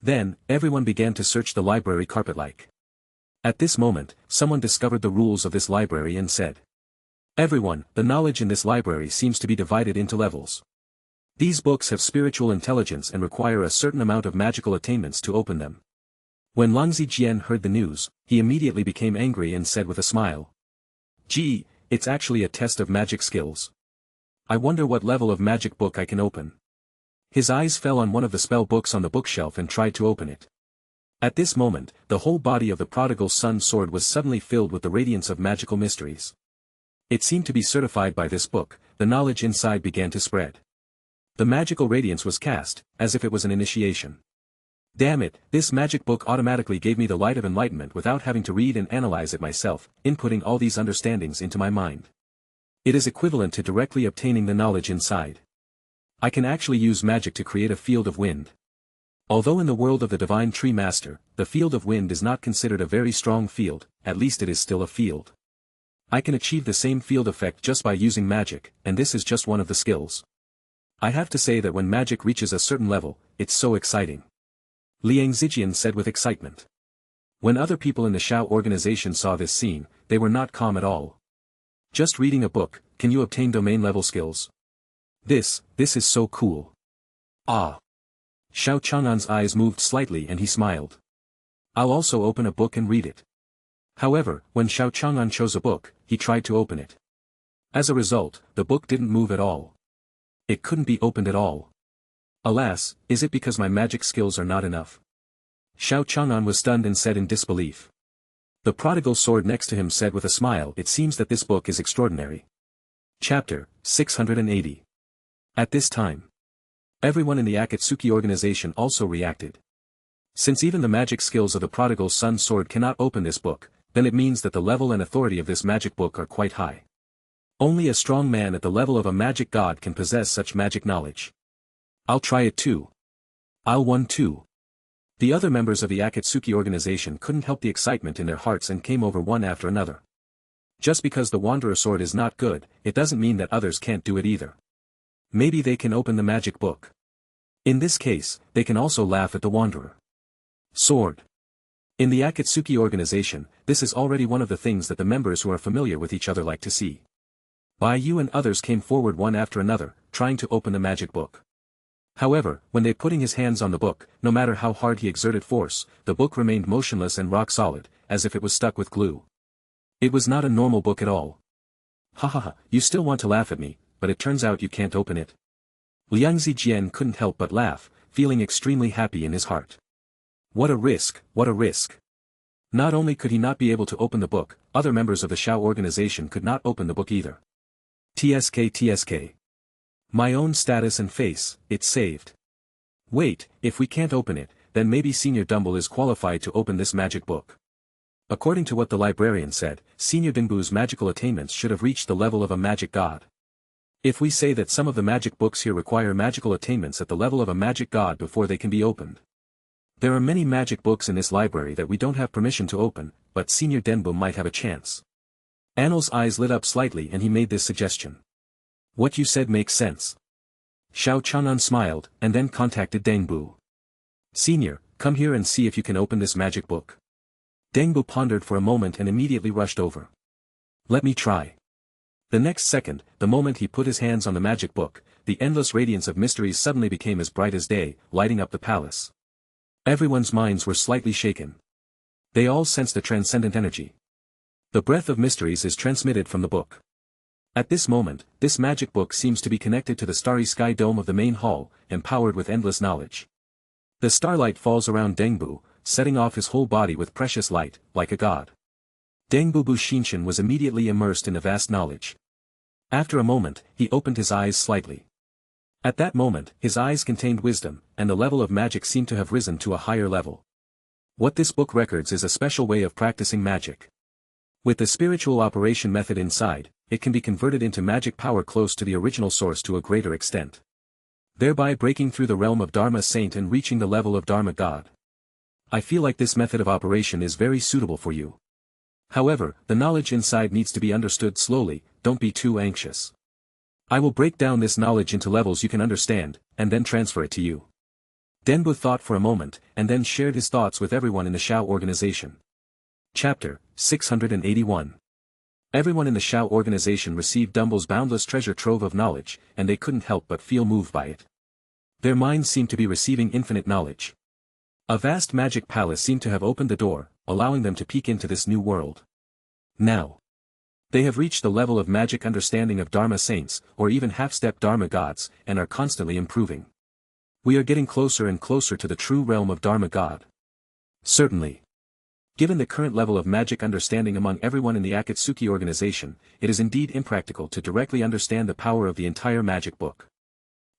Then, everyone began to search the library carpet-like. At this moment, someone discovered the rules of this library and said, "Everyone, the knowledge in this library seems to be divided into levels. These books have spiritual intelligence and require a certain amount of magical attainments to open them." When Lang Zijian heard the news, he immediately became angry and said with a smile, "Gee, it's actually a test of magic skills. I wonder what level of magic book I can open." His eyes fell on one of the spell books on the bookshelf and tried to open it. At this moment, the whole body of the prodigal son sword was suddenly filled with the radiance of magical mysteries. It seemed to be certified by this book, the knowledge inside began to spread. The magical radiance was cast, as if it was an initiation. Damn it, this magic book automatically gave me the light of enlightenment without having to read and analyze it myself, inputting all these understandings into my mind. It is equivalent to directly obtaining the knowledge inside. I can actually use magic to create a field of wind. Although in the world of the Divine Tree Master, the field of wind is not considered a very strong field, at least it is still a field. I can achieve the same field effect just by using magic, and this is just one of the skills. I have to say that when magic reaches a certain level, it's so exciting. Liang Zijian said with excitement. When other people in the Shao organization saw this scene, they were not calm at all. Just reading a book, can you obtain domain-level skills? This is so cool. Ah. Xiao Chang'an's eyes moved slightly and he smiled. I'll also open a book and read it. However, when Xiao Chang'an chose a book, he tried to open it. As a result, the book didn't move at all. It couldn't be opened at all. Alas, is it because my magic skills are not enough? Xiao Chang'an was stunned and said in disbelief. The prodigal sword next to him said with a smile, "It seems that this book is extraordinary." Chapter 680. At this time, everyone in the Akatsuki organization also reacted. Since even the magic skills of the prodigal son sword cannot open this book, then it means that the level and authority of this magic book are quite high. Only a strong man at the level of a magic god can possess such magic knowledge. I'll try it too. I'll one too. The other members of the Akatsuki organization couldn't help the excitement in their hearts and came over one after another. Just because the Wanderer sword is not good, it doesn't mean that others can't do it either. Maybe they can open the magic book. In this case, they can also laugh at the Wanderer sword. In the Akatsuki organization, this is already one of the things that the members who are familiar with each other like to see. Baiyu and others came forward one after another, trying to open the magic book. However, when they putting his hands on the book, no matter how hard he exerted force, the book remained motionless and rock solid, as if it was stuck with glue. It was not a normal book at all. Ha ha ha, you still want to laugh at me, but it turns out you can't open it. Liang Zijian couldn't help but laugh, feeling extremely happy in his heart. What a risk, what a risk. Not only could he not be able to open the book, other members of the Shao organization could not open the book either. TSK. My own status and face, it's saved. Wait, if we can't open it, then maybe Senior Dumble is qualified to open this magic book. According to what the librarian said, Senior Dingbu's magical attainments should have reached the level of a magic god. If we say that some of the magic books here require magical attainments at the level of a magic god before they can be opened. There are many magic books in this library that we don't have permission to open, but Senior Denbu might have a chance. Annel's eyes lit up slightly and he made this suggestion. What you said makes sense. Xiao Chanan smiled, and then contacted Dengbu. Senior, come here and see if you can open this magic book. Dengbu pondered for a moment and immediately rushed over. Let me try. The next second, the moment he put his hands on the magic book, the endless radiance of mysteries suddenly became as bright as day, lighting up the palace. Everyone's minds were slightly shaken. They all sensed a transcendent energy. The breath of mysteries is transmitted from the book. At this moment, this magic book seems to be connected to the starry sky dome of the main hall, empowered with endless knowledge. The starlight falls around Dengbu, setting off his whole body with precious light, like a god. Dengbu Bushinshin was immediately immersed in a vast knowledge. After a moment, he opened his eyes slightly. At that moment, his eyes contained wisdom, and the level of magic seemed to have risen to a higher level. What this book records is a special way of practicing magic. With the spiritual operation method inside, it can be converted into magic power close to the original source to a greater extent. Thereby breaking through the realm of Dharma Saint and reaching the level of Dharma God. I feel like this method of operation is very suitable for you. However, the knowledge inside needs to be understood slowly, don't be too anxious. I will break down this knowledge into levels you can understand, and then transfer it to you. Denbu thought for a moment, and then shared his thoughts with everyone in the Shao organization. Chapter 681. Everyone in the Shao organization received Dumble's boundless treasure trove of knowledge, and they couldn't help but feel moved by it. Their minds seemed to be receiving infinite knowledge. A vast magic palace seemed to have opened the door, allowing them to peek into this new world. Now, they have reached the level of magic understanding of Dharma saints, or even half-step Dharma gods, and are constantly improving. We are getting closer and closer to the true realm of Dharma God. Certainly. Given the current level of magic understanding among everyone in the Akatsuki organization, it is indeed impractical to directly understand the power of the entire magic book.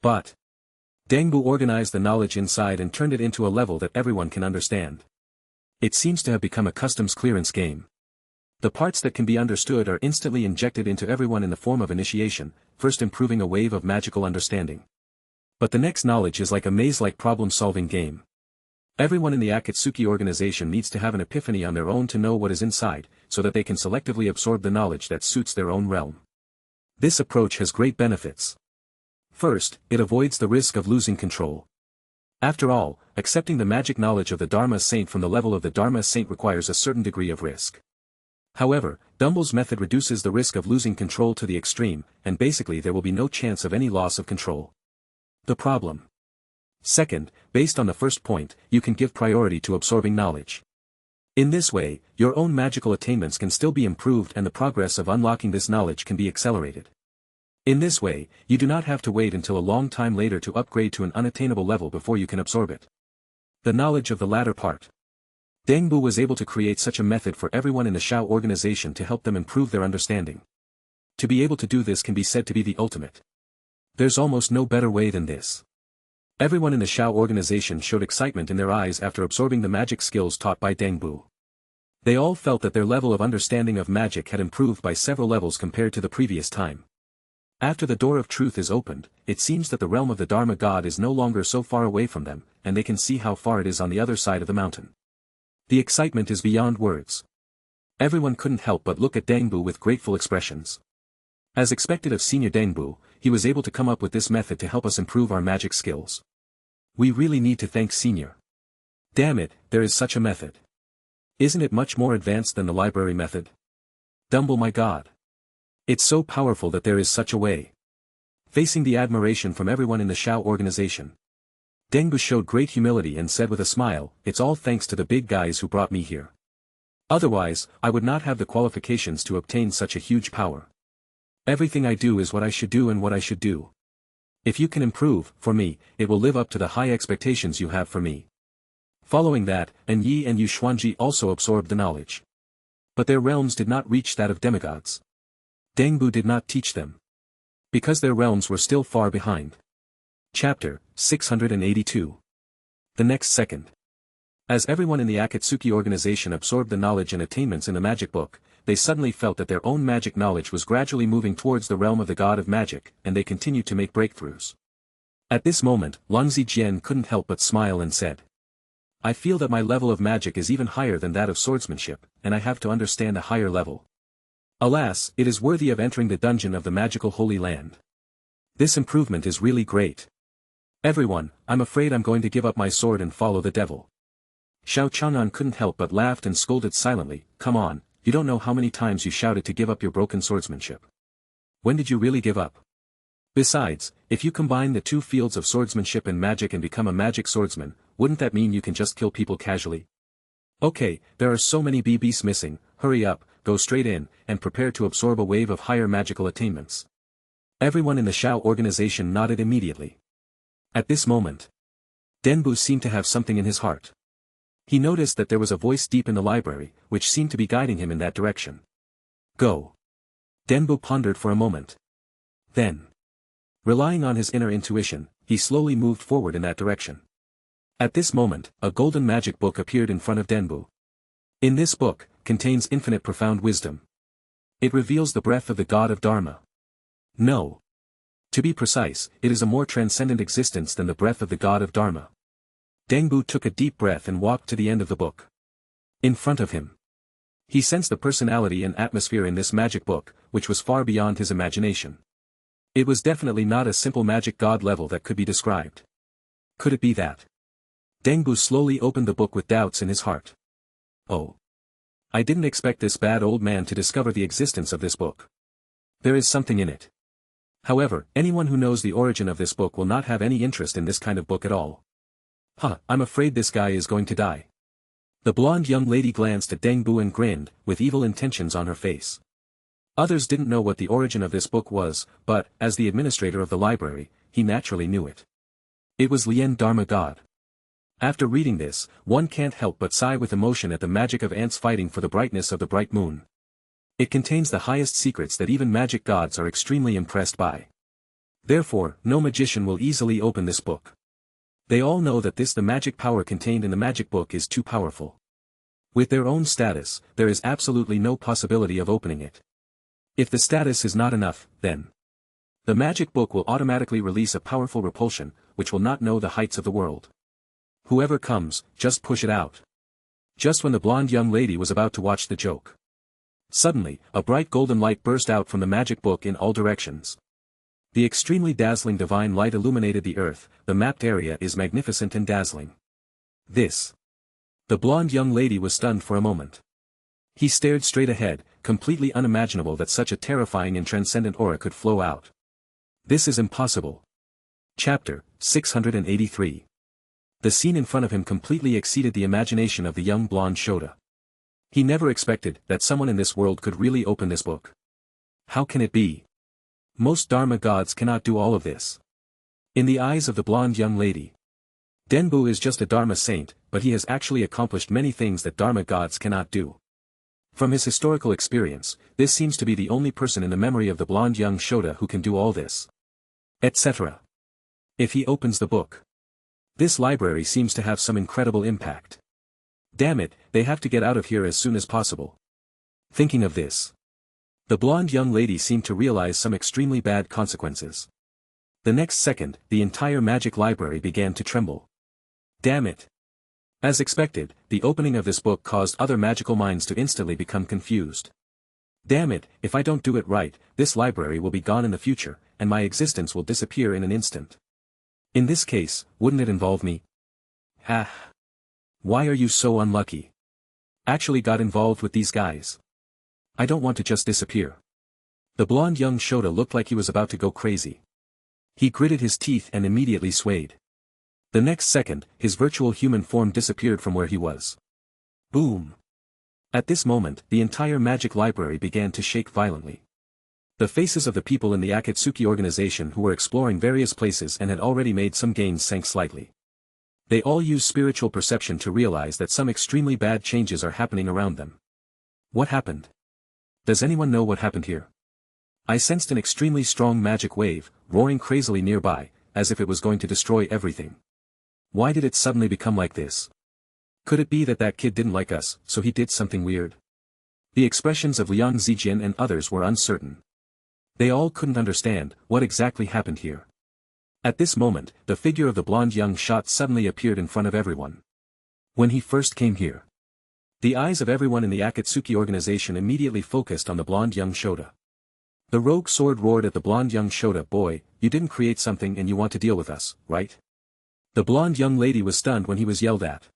But Dengbu organized the knowledge inside and turned it into a level that everyone can understand. It seems to have become a customs clearance game. The parts that can be understood are instantly injected into everyone in the form of initiation, first improving a wave of magical understanding. But the next knowledge is like a maze-like problem-solving game. Everyone in the Akatsuki organization needs to have an epiphany on their own to know what is inside, so that they can selectively absorb the knowledge that suits their own realm. This approach has great benefits. First, it avoids the risk of losing control. After all, accepting the magic knowledge of the Dharma Saint from the level of the Dharma Saint requires a certain degree of risk. However, Dumble's method reduces the risk of losing control to the extreme, and basically there will be no chance of any loss of control. The problem. Second, based on the first point, you can give priority to absorbing knowledge. In this way, your own magical attainments can still be improved and the progress of unlocking this knowledge can be accelerated. In this way, you do not have to wait until a long time later to upgrade to an unattainable level before you can absorb it. The knowledge of the latter part. Dengbu was able to create such a method for everyone in the Shao organization to help them improve their understanding. To be able to do this can be said to be the ultimate. There's almost no better way than this. Everyone in the Shao organization showed excitement in their eyes after absorbing the magic skills taught by Dengbu. They all felt that their level of understanding of magic had improved by several levels compared to the previous time. After the door of truth is opened, it seems that the realm of the Dharma God is no longer so far away from them, and they can see how far it is on the other side of the mountain. The excitement is beyond words. Everyone couldn't help but look at Dengbu with grateful expressions. As expected of Senior Dengbu, he was able to come up with this method to help us improve our magic skills. We really need to thank Senior. Damn it, there is such a method. Isn't it much more advanced than the library method? Dumble, my God. It's so powerful that there is such a way. Facing the admiration from everyone in the Shao organization, Dengbu showed great humility and said with a smile, "It's all thanks to the big guys who brought me here. Otherwise, I would not have the qualifications to obtain such a huge power. Everything I do is what I should do and what I should do. If you can improve, for me, it will live up to the high expectations you have for me." Following that, En Yi and Yu Xuanji also absorbed the knowledge. But their realms did not reach that of demigods. Dengbu did not teach them. Because their realms were still far behind. Chapter 682. The next second. As everyone in the Akatsuki organization absorbed the knowledge and attainments in the magic book, they suddenly felt that their own magic knowledge was gradually moving towards the realm of the god of magic, and they continued to make breakthroughs. At this moment, Lang Zijian couldn't help but smile and said, I feel that my level of magic is even higher than that of swordsmanship, and I have to understand a higher level. Alas, it is worthy of entering the dungeon of the magical Holy Land. This improvement is really great. Everyone, I'm afraid I'm going to give up my sword and follow the devil. Xiao Chang'an couldn't help but laughed and scolded silently, come on, you don't know how many times you shouted to give up your broken swordsmanship. When did you really give up? Besides, if you combine the two fields of swordsmanship and magic and become a magic swordsman, wouldn't that mean you can just kill people casually? Okay, there are so many BBs missing, hurry up, go straight in, and prepare to absorb a wave of higher magical attainments. Everyone in the Xiao organization nodded immediately. At this moment, Denbu seemed to have something in his heart. He noticed that there was a voice deep in the library, which seemed to be guiding him in that direction. Go. Denbu pondered for a moment. Then, relying on his inner intuition, he slowly moved forward in that direction. At this moment, a golden magic book appeared in front of Denbu. In this book, contains infinite profound wisdom. It reveals the breath of the god of Dharma. No. To be precise, it is a more transcendent existence than the breath of the god of Dharma. Denbu took a deep breath and walked to the end of the book. In front of him, he sensed the personality and atmosphere in this magic book, which was far beyond his imagination. It was definitely not a simple magic god level that could be described. Could it be that? Denbu slowly opened the book with doubts in his heart. Oh. I didn't expect this bad old man to discover the existence of this book. There is something in it. However, anyone who knows the origin of this book will not have any interest in this kind of book at all. I'm afraid this guy is going to die. The blonde young lady glanced at Denbu and grinned, with evil intentions on her face. Others didn't know what the origin of this book was, but, as the administrator of the library, he naturally knew it. It was Lien Dharma God. After reading this, one can't help but sigh with emotion at the magic of ants fighting for the brightness of the bright moon. It contains the highest secrets that even magic gods are extremely impressed by. Therefore, no magician will easily open this book. They all know that the magic power contained in the magic book is too powerful. With their own status, there is absolutely no possibility of opening it. If the status is not enough, then the magic book will automatically release a powerful repulsion, which will not know the heights of the world. Whoever comes, just push it out. Just when the blonde young lady was about to watch the joke, suddenly, a bright golden light burst out from the magic book in all directions. The extremely dazzling divine light illuminated the earth, the mapped area is magnificent and dazzling. This. The blonde young lady was stunned for a moment. He stared straight ahead, completely unimaginable that such a terrifying and transcendent aura could flow out. This is impossible. Chapter 683. The scene in front of him completely exceeded the imagination of the young blonde Shota. He never expected that someone in this world could really open this book. How can it be? Most Dharma gods cannot do all of this. In the eyes of the blonde young lady, Denbu is just a Dharma saint, but he has actually accomplished many things that Dharma gods cannot do. From his historical experience, this seems to be the only person in the memory of the blonde young Shota who can do all this. Etc. If he opens the book, this library seems to have some incredible impact. Damn it, they have to get out of here as soon as possible. Thinking of this, the blonde young lady seemed to realize some extremely bad consequences. The next second, the entire magic library began to tremble. Damn it. As expected, the opening of this book caused other magical minds to instantly become confused. Damn it, if I don't do it right, this library will be gone in the future, and my existence will disappear in an instant. In this case, wouldn't it involve me? Why are you so unlucky? Actually got involved with these guys. I don't want to just disappear. The blonde young Shota looked like he was about to go crazy. He gritted his teeth and immediately swayed. The next second, his virtual human form disappeared from where he was. Boom! At this moment, the entire magic library began to shake violently. The faces of the people in the Akatsuki organization who were exploring various places and had already made some gains sank slightly. They all used spiritual perception to realize that some extremely bad changes are happening around them. What happened? Does anyone know what happened here? I sensed an extremely strong magic wave, roaring crazily nearby, as if it was going to destroy everything. Why did it suddenly become like this? Could it be that that kid didn't like us, so he did something weird? The expressions of Liang Zijian and others were uncertain. They all couldn't understand what exactly happened here. At this moment, the figure of the blonde young shot suddenly appeared in front of everyone. When he first came here, the eyes of everyone in the Akatsuki organization immediately focused on the blonde young Shota. The rogue sword roared at the blonde young Shota. Boy, you didn't create something and you want to deal with us, right? The blonde young lady was stunned when he was yelled at.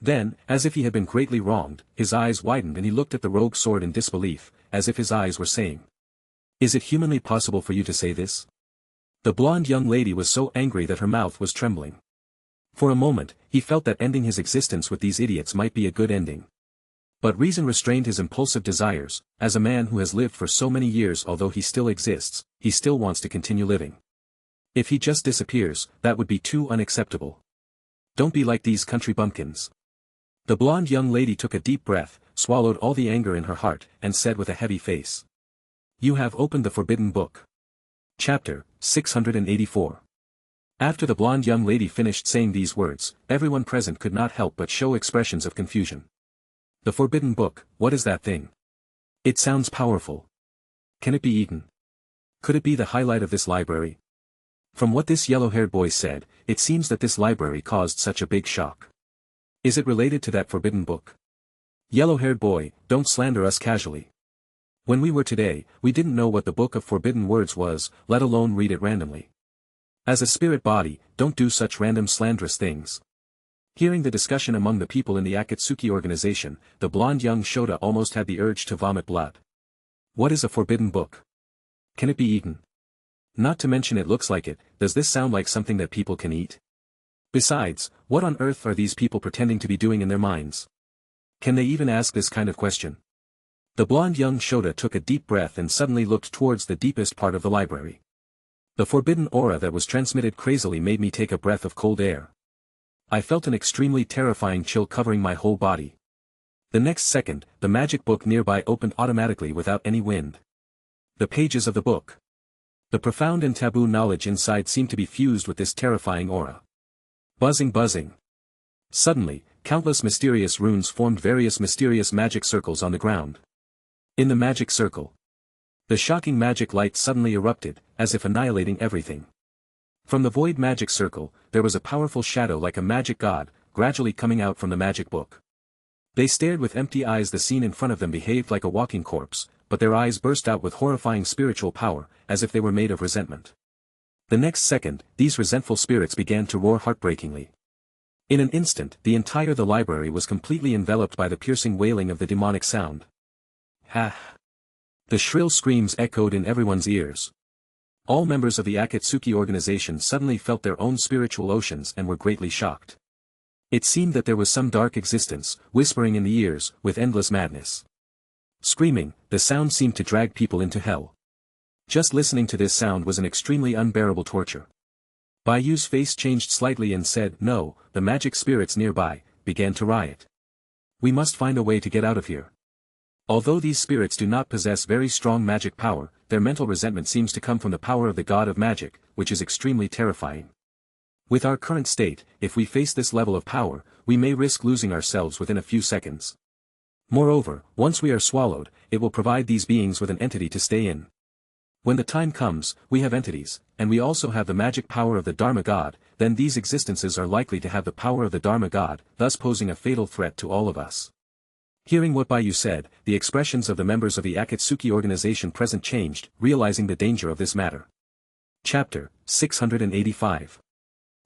Then, as if he had been greatly wronged, his eyes widened and he looked at the rogue sword in disbelief, as if his eyes were saying, "Is it humanly possible for you to say this?" The blonde young lady was so angry that her mouth was trembling. For a moment, he felt that ending his existence with these idiots might be a good ending. But reason restrained his impulsive desires. As a man who has lived for so many years, although he still exists, he still wants to continue living. If he just disappears, that would be too unacceptable. Don't be like these country bumpkins. The blonde young lady took a deep breath, swallowed all the anger in her heart, and said with a heavy face, "You have opened the forbidden book." Chapter 684. After the blonde young lady finished saying these words, everyone present could not help but show expressions of confusion. The forbidden book, what is that thing? It sounds powerful. Can it be eaten? Could it be the highlight of this library? From what this yellow-haired boy said, it seems that this library caused such a big shock. Is it related to that forbidden book? Yellow-haired boy, don't slander us casually. When we were today, we didn't know what the book of forbidden words was, let alone read it randomly. As a spirit body, don't do such random slanderous things. Hearing the discussion among the people in the Akatsuki organization, the blonde young Shota almost had the urge to vomit blood. What is a forbidden book? Can it be eaten? Not to mention it looks like it, does this sound like something that people can eat? Besides, what on earth are these people pretending to be doing in their minds? Can they even ask this kind of question? The blonde young Shota took a deep breath and suddenly looked towards the deepest part of the library. The forbidden aura that was transmitted crazily made me take a breath of cold air. I felt an extremely terrifying chill covering my whole body. The next second, the magic book nearby opened automatically without any wind. The pages of the book. The profound and taboo knowledge inside seemed to be fused with this terrifying aura. Buzzing buzzing. Suddenly, countless mysterious runes formed various mysterious magic circles on the ground. In the magic circle, the shocking magic light suddenly erupted, as if annihilating everything. From the void magic circle, there was a powerful shadow like a magic god, gradually coming out from the magic book. They stared with empty eyes. The scene in front of them behaved like a walking corpse, but their eyes burst out with horrifying spiritual power, as if they were made of resentment. The next second, these resentful spirits began to roar heartbreakingly. In an instant, the library was completely enveloped by the piercing wailing of the demonic sound. Ha! The shrill screams echoed in everyone's ears. All members of the Akatsuki organization suddenly felt their own spiritual oceans and were greatly shocked. It seemed that there was some dark existence, whispering in the ears, with endless madness. Screaming, the sound seemed to drag people into hell. Just listening to this sound was an extremely unbearable torture. Bayu's face changed slightly and said, "No," the magic spirits nearby began to riot. "We must find a way to get out of here." Although these spirits do not possess very strong magic power, their mental resentment seems to come from the power of the god of magic, which is extremely terrifying. With our current state, if we face this level of power, we may risk losing ourselves within a few seconds. Moreover, once we are swallowed, it will provide these beings with an entity to stay in. When the time comes, we have entities, and we also have the magic power of the Dharma god, then these existences are likely to have the power of the Dharma god, thus posing a fatal threat to all of us. Hearing what Bayu said, the expressions of the members of the Akatsuki organization present changed, realizing the danger of this matter. Chapter 685.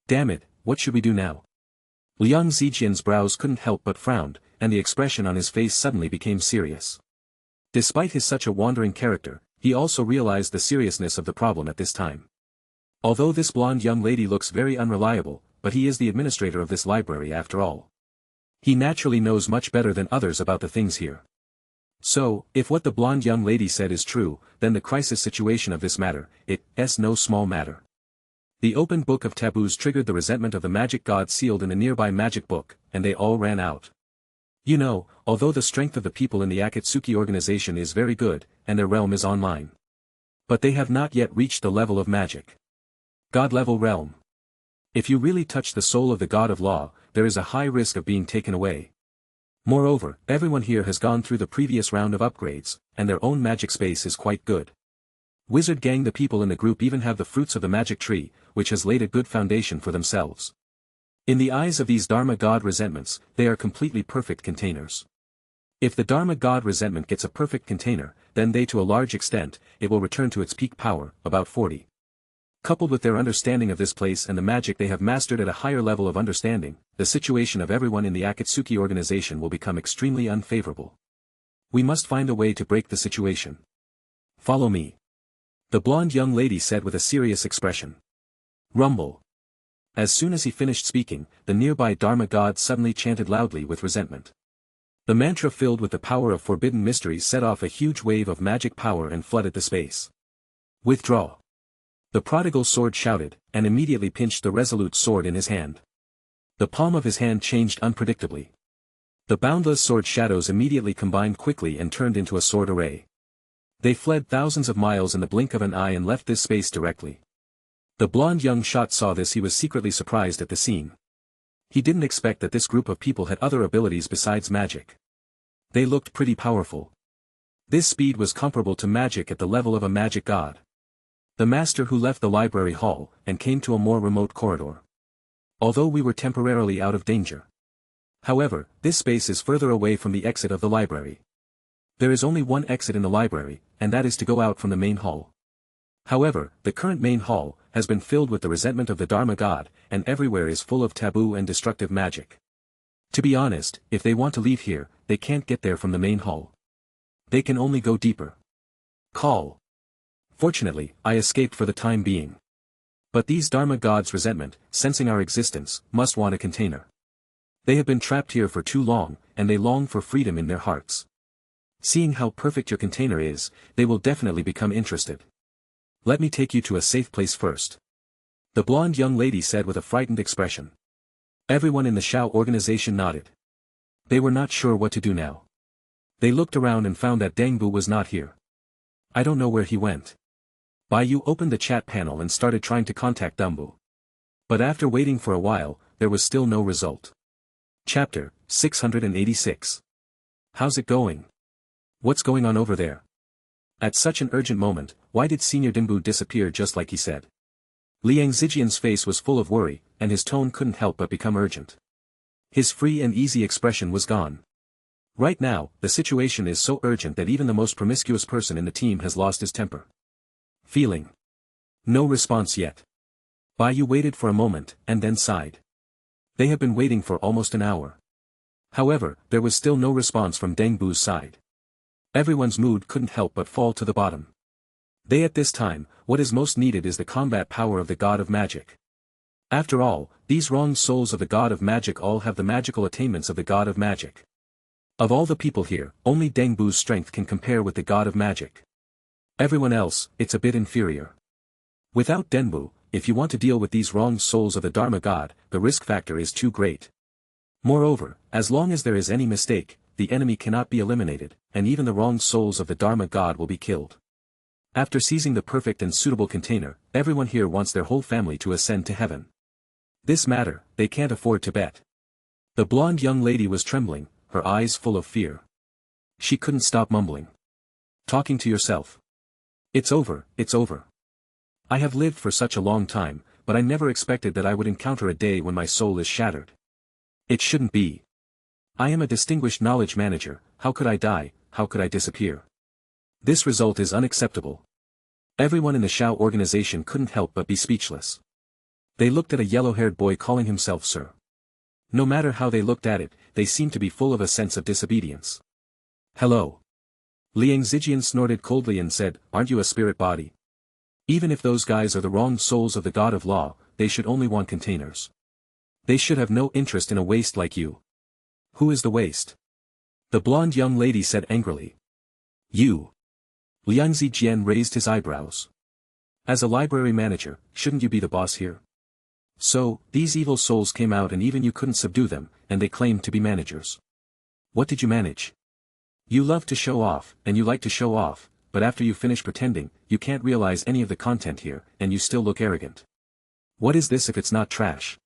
Damn it, what should we do now? Liang Zijian's brows couldn't help but frowned, and the expression on his face suddenly became serious. Despite his such a wandering character, he also realized the seriousness of the problem at this time. Although this blonde young lady looks very unreliable, but he is the administrator of this library after all. He naturally knows much better than others about the things here. So, if what the blonde young lady said is true, then the crisis situation of this matter, it's no small matter. The open book of taboos triggered the resentment of the magic god sealed in the nearby magic book, and they all ran out. You know, although the strength of the people in the Akatsuki organization is very good, and their realm is online. But they have not yet reached the level of magic. God level realm. If you really touch the soul of the God of Law, there is a high risk of being taken away. Moreover, everyone here has gone through the previous round of upgrades, and their own magic space is quite good. Wizard gang, the people in the group even have the fruits of the magic tree, which has laid a good foundation for themselves. In the eyes of these Dharma God resentments, they are completely perfect containers. If the Dharma God resentment gets a perfect container, then they to a large extent, it will return to its peak power, about 40. Coupled with their understanding of this place and the magic they have mastered at a higher level of understanding, the situation of everyone in the Akatsuki organization will become extremely unfavorable. We must find a way to break the situation. Follow me. The blonde young lady said with a serious expression. Rumble. As soon as he finished speaking, the nearby Dharma God suddenly chanted loudly with resentment. The mantra filled with the power of forbidden mysteries set off a huge wave of magic power and flooded the space. Withdraw. The prodigal sword shouted, and immediately pinched the resolute sword in his hand. The palm of his hand changed unpredictably. The boundless sword shadows immediately combined quickly and turned into a sword array. They fled thousands of miles in the blink of an eye and left this space directly. The blonde young shot saw this. He was secretly surprised at the scene. He didn't expect that this group of people had other abilities besides magic. They looked pretty powerful. This speed was comparable to magic at the level of a magic god. The master who left the library hall, and came to a more remote corridor. Although we were temporarily out of danger. However, this space is further away from the exit of the library. There is only one exit in the library, and that is to go out from the main hall. However, the current main hall has been filled with the resentment of the Dharma God, and everywhere is full of taboo and destructive magic. To be honest, if they want to leave here, they can't get there from the main hall. They can only go deeper. Call. Fortunately, I escaped for the time being. But these Dharma Gods' resentment, sensing our existence, must want a container. They have been trapped here for too long, and they long for freedom in their hearts. Seeing how perfect your container is, they will definitely become interested. Let me take you to a safe place first. The blonde young lady said with a frightened expression. Everyone in the Shao organization nodded. They were not sure what to do now. They looked around and found that Dangbu was not here. I don't know where he went. Baiyu opened the chat panel and started trying to contact Dumbu. But after waiting for a while, there was still no result. Chapter 686. How's it going? What's going on over there? At such an urgent moment, why did Senior Dimbu disappear just like he said? Liang Zijian's face was full of worry, and his tone couldn't help but become urgent. His free and easy expression was gone. Right now, the situation is so urgent that even the most promiscuous person in the team has lost his temper. Feeling. No response yet. Baiyu waited for a moment, and then sighed. They have been waiting for almost an hour. However, there was still no response from Dangbu's side. Everyone's mood couldn't help but fall to the bottom. They at this time, what is most needed is the combat power of the God of Magic. After all, these wronged souls of the God of Magic all have the magical attainments of the God of Magic. Of all the people here, only Dangbu's strength can compare with the God of Magic. Everyone else, it's a bit inferior. Without Denbu, if you want to deal with these wronged souls of the Dharma God, the risk factor is too great. Moreover, as long as there is any mistake, the enemy cannot be eliminated, and even the wronged souls of the Dharma God will be killed. After seizing the perfect and suitable container, everyone here wants their whole family to ascend to heaven. This matter, they can't afford to bet. The blonde young lady was trembling, her eyes full of fear. She couldn't stop mumbling. Talking to yourself. It's over, it's over. I have lived for such a long time, but I never expected that I would encounter a day when my soul is shattered. It shouldn't be. I am a distinguished knowledge manager, how could I die, how could I disappear? This result is unacceptable. Everyone in the Shao organization couldn't help but be speechless. They looked at a yellow-haired boy calling himself Sir. No matter how they looked at it, they seemed to be full of a sense of disobedience. Hello. Liang Zijian snorted coldly and said, aren't you a spirit body? Even if those guys are the wronged souls of the God of Law, they should only want containers. They should have no interest in a waste like you. Who is the waste? The blonde young lady said angrily. You. Liang Zijian raised his eyebrows. As a library manager, shouldn't you be the boss here? So, these evil souls came out and even you couldn't subdue them, and they claimed to be managers. What did you manage? You love to show off, and you like to show off, but after you finish pretending, you can't realize any of the content here, and you still look arrogant. What is this if it's not trash?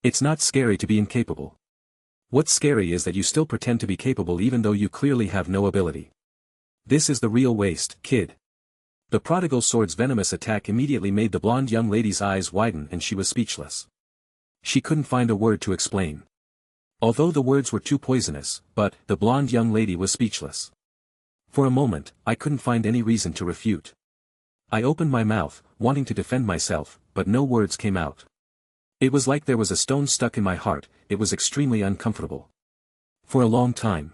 It's not scary to be incapable. What's scary is that you still pretend to be capable even though you clearly have no ability. This is the real waste, kid. The prodigal sword's venomous attack immediately made the blonde young lady's eyes widen and she was speechless. She couldn't find a word to explain. Although the words were too poisonous, but the blonde young lady was speechless. For a moment, I couldn't find any reason to refute. I opened my mouth, wanting to defend myself, but no words came out. It was like there was a stone stuck in my heart. It was extremely uncomfortable. For a long time.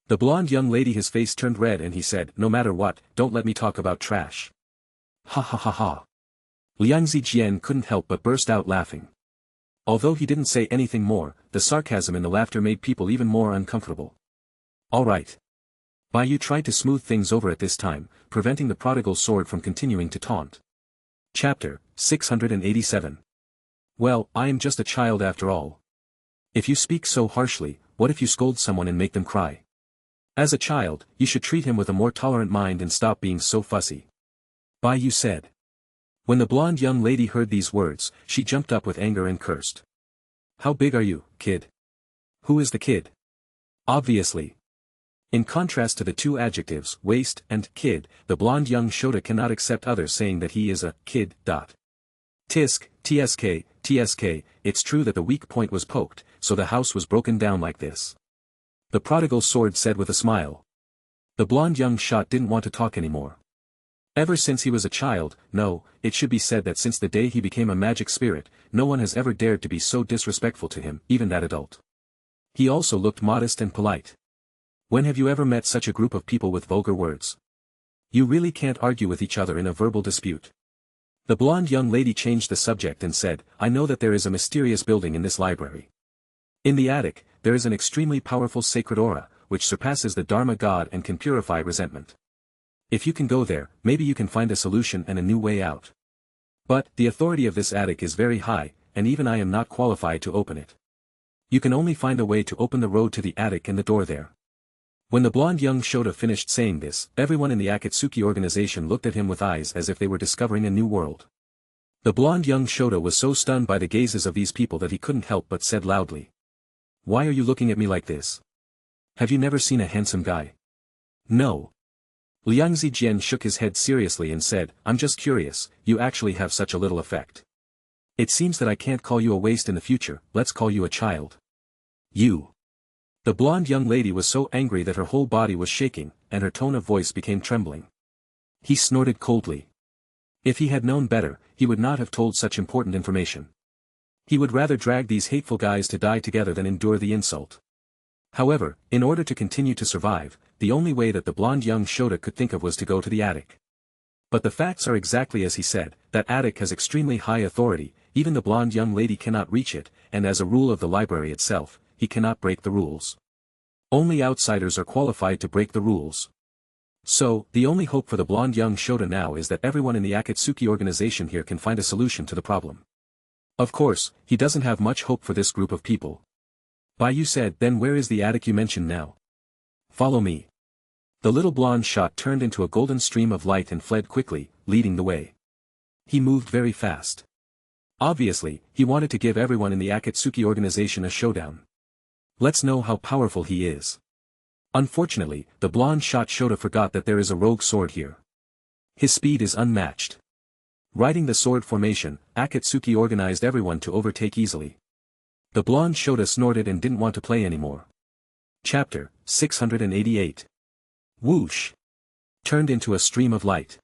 The blonde young lady, his face turned red and he said, "No matter what, don't let me talk about trash." Ha ha ha ha. Liang Zijian couldn't help but burst out laughing. Although he didn't say anything more, the sarcasm in the laughter made people even more uncomfortable. Alright. Bai Yu tried to smooth things over at this time, preventing the prodigal sword from continuing to taunt. Chapter 687. Well, I am just a child after all. If you speak so harshly, what if you scold someone and make them cry? As a child, you should treat him with a more tolerant mind and stop being so fussy. Bai Yu said. When the blonde young lady heard these words, she jumped up with anger and cursed. How big are you, kid? Who is the kid? Obviously. In contrast to the two adjectives, waste and kid, the blonde young Shota cannot accept others saying that he is a kid. Tisk, tsk, it's true that the weak point was poked, so the house was broken down like this. The prodigal sword said with a smile. The blonde young shot didn't want to talk anymore. Ever since he was a child, no, it should be said that since the day he became a magic spirit, no one has ever dared to be so disrespectful to him, even that adult. He also looked modest and polite. When have you ever met such a group of people with vulgar words? You really can't argue with each other in a verbal dispute. The blonde young lady changed the subject and said, I know that there is a mysterious building in this library. In the attic, there is an extremely powerful sacred aura, which surpasses the Dharma God and can purify resentment. If you can go there, maybe you can find a solution and a new way out. But, the authority of this attic is very high, and even I am not qualified to open it. You can only find a way to open the road to the attic and the door there. When the blonde young Shota finished saying this, everyone in the Akatsuki organization looked at him with eyes as if they were discovering a new world. The blonde young Shota was so stunned by the gazes of these people that he couldn't help but said loudly. Why are you looking at me like this? Have you never seen a handsome guy? No. Liang Zijian shook his head seriously and said, I'm just curious, you actually have such a little effect. It seems that I can't call you a waste in the future, let's call you a child. You. The blonde young lady was so angry that her whole body was shaking, and her tone of voice became trembling. He snorted coldly. If he had known better, he would not have told such important information. He would rather drag these hateful guys to die together than endure the insult. However, in order to continue to survive, the only way that the blonde young Shota could think of was to go to the attic. But the facts are exactly as he said, that attic has extremely high authority, even the blonde young lady cannot reach it, and as a rule of the library itself, he cannot break the rules. Only outsiders are qualified to break the rules. So, the only hope for the blonde young Shota now is that everyone in the Akatsuki organization here can find a solution to the problem. Of course, he doesn't have much hope for this group of people. Bai Yu said, then where is the attic you mentioned now? Follow me. The little blonde shot turned into a golden stream of light and fled quickly, leading the way. He moved very fast. Obviously, he wanted to give everyone in the Akatsuki organization a showdown. Let's know how powerful he is. Unfortunately, the blonde shot Shota forgot that there is a rogue sword here. His speed is unmatched. Riding the sword formation, Akatsuki organized everyone to overtake easily. The blonde Shota snorted and didn't want to play anymore. Chapter 688. Whoosh! Turned into a stream of light.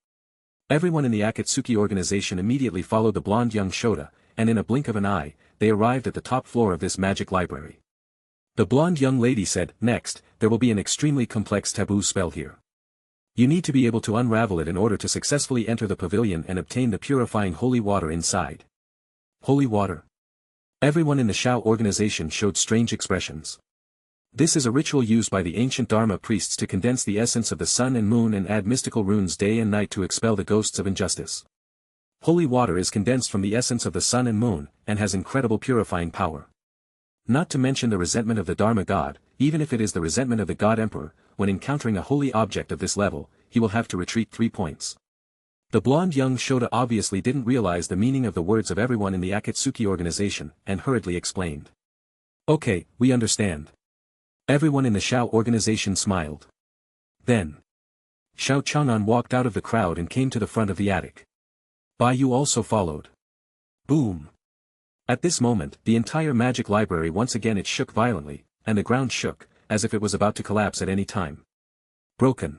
Everyone in the Akatsuki organization immediately followed the blonde young Shota, and in a blink of an eye, they arrived at the top floor of this magic library. The blonde young lady said, next, there will be an extremely complex taboo spell here. You need to be able to unravel it in order to successfully enter the pavilion and obtain the purifying holy water inside. Holy water. Everyone in the Shao organization showed strange expressions. This is a ritual used by the ancient Dharma priests to condense the essence of the sun and moon and add mystical runes day and night to expel the ghosts of injustice. Holy water is condensed from the essence of the sun and moon, and has incredible purifying power. Not to mention the resentment of the Dharma God, even if it is the resentment of the God Emperor, when encountering a holy object of this level, he will have to retreat 3 points. The blonde young Shota obviously didn't realize the meaning of the words of everyone in the Akatsuki organization, and hurriedly explained. Okay, we understand. Everyone in the Shao organization smiled. Then, Xiao Chang'an walked out of the crowd and came to the front of the attic. Bai Yu also followed. Boom! At this moment, the entire magic library once again it shook violently, and the ground shook, as if it was about to collapse at any time. Broken.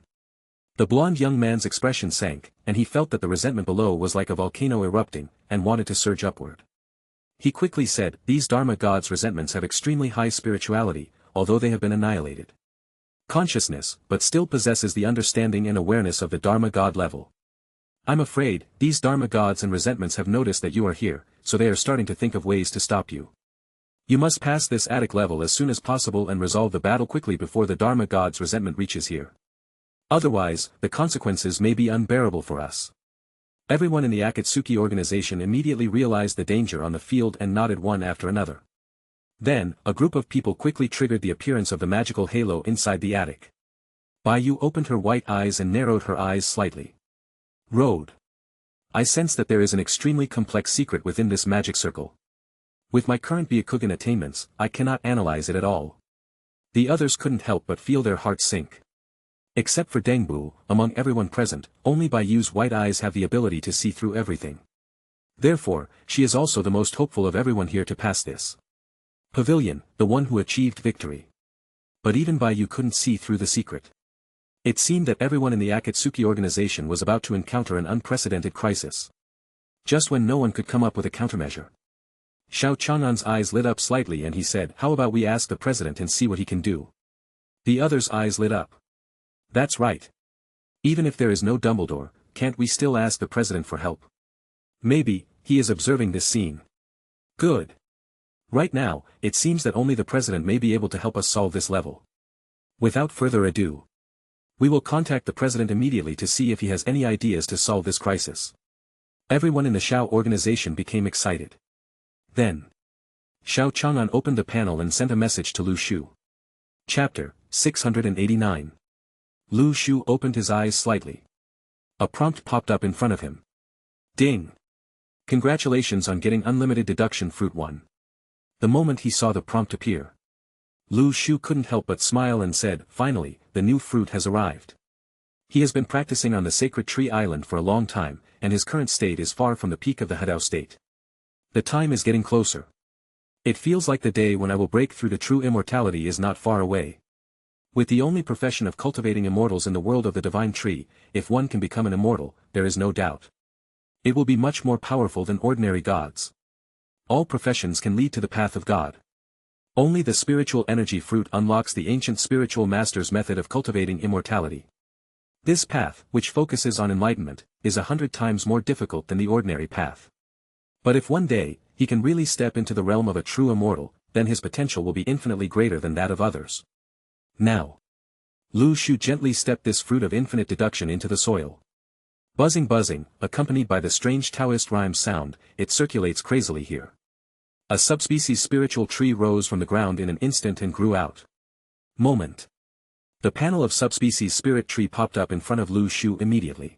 The blonde young man's expression sank, and he felt that the resentment below was like a volcano erupting, and wanted to surge upward. He quickly said, these Dharma gods' resentments have extremely high spirituality, although they have been annihilated. Consciousness, but still possesses the understanding and awareness of the Dharma god level. I'm afraid, these Dharma gods and resentments have noticed that you are here, so they are starting to think of ways to stop you. You must pass this attic level as soon as possible and resolve the battle quickly before the Dharma god's resentment reaches here. Otherwise, the consequences may be unbearable for us. Everyone in the Akatsuki organization immediately realized the danger on the field and nodded one after another. Then, a group of people quickly triggered the appearance of the magical halo inside the attic. Bai Yu opened her white eyes and narrowed her eyes slightly. Road. I sense that there is an extremely complex secret within this magic circle. With my current Byakugan attainments, I cannot analyze it at all. The others couldn't help but feel their hearts sink. Except for Dengbu, among everyone present, only Bai Yu's white eyes have the ability to see through everything. Therefore, she is also the most hopeful of everyone here to pass this pavilion, the one who achieved victory. But even Bai Yu couldn't see through the secret. It seemed that everyone in the Akatsuki organization was about to encounter an unprecedented crisis. Just when no one could come up with a countermeasure. Xiao Chang'an's eyes lit up slightly and he said, how about we ask the president and see what he can do? The others' eyes lit up. That's right. Even if there is no Dumbledore, can't we still ask the president for help? Maybe, he is observing this scene. Good. Right now, it seems that only the president may be able to help us solve this level. Without further ado, we will contact the president immediately to see if he has any ideas to solve this crisis. Everyone in the Shao organization became excited. Then, Xiao Chang'an opened the panel and sent a message to Lu Shu. Chapter 689. Lu Shu opened his eyes slightly. A prompt popped up in front of him. Ding! Congratulations on getting unlimited deduction fruit 1. The moment he saw the prompt appear, Lu Shu couldn't help but smile and said, finally, the new fruit has arrived. He has been practicing on the sacred tree island for a long time, and his current state is far from the peak of the Hadao state. The time is getting closer. It feels like the day when I will break through to true immortality is not far away. With the only profession of cultivating immortals in the world of the divine tree, if one can become an immortal, there is no doubt. It will be much more powerful than ordinary gods. All professions can lead to the path of God. Only the spiritual energy fruit unlocks the ancient spiritual master's method of cultivating immortality. This path, which focuses on enlightenment, is 100 times more difficult than the ordinary path. But if one day, he can really step into the realm of a true immortal, then his potential will be infinitely greater than that of others. Now, Lu Shu gently stepped this fruit of infinite deduction into the soil. Buzzing buzzing, accompanied by the strange Taoist rhyme sound, it circulates crazily here. A subspecies spiritual tree rose from the ground in an instant and grew out. Moment. The panel of subspecies spirit tree popped up in front of Lu Shu immediately.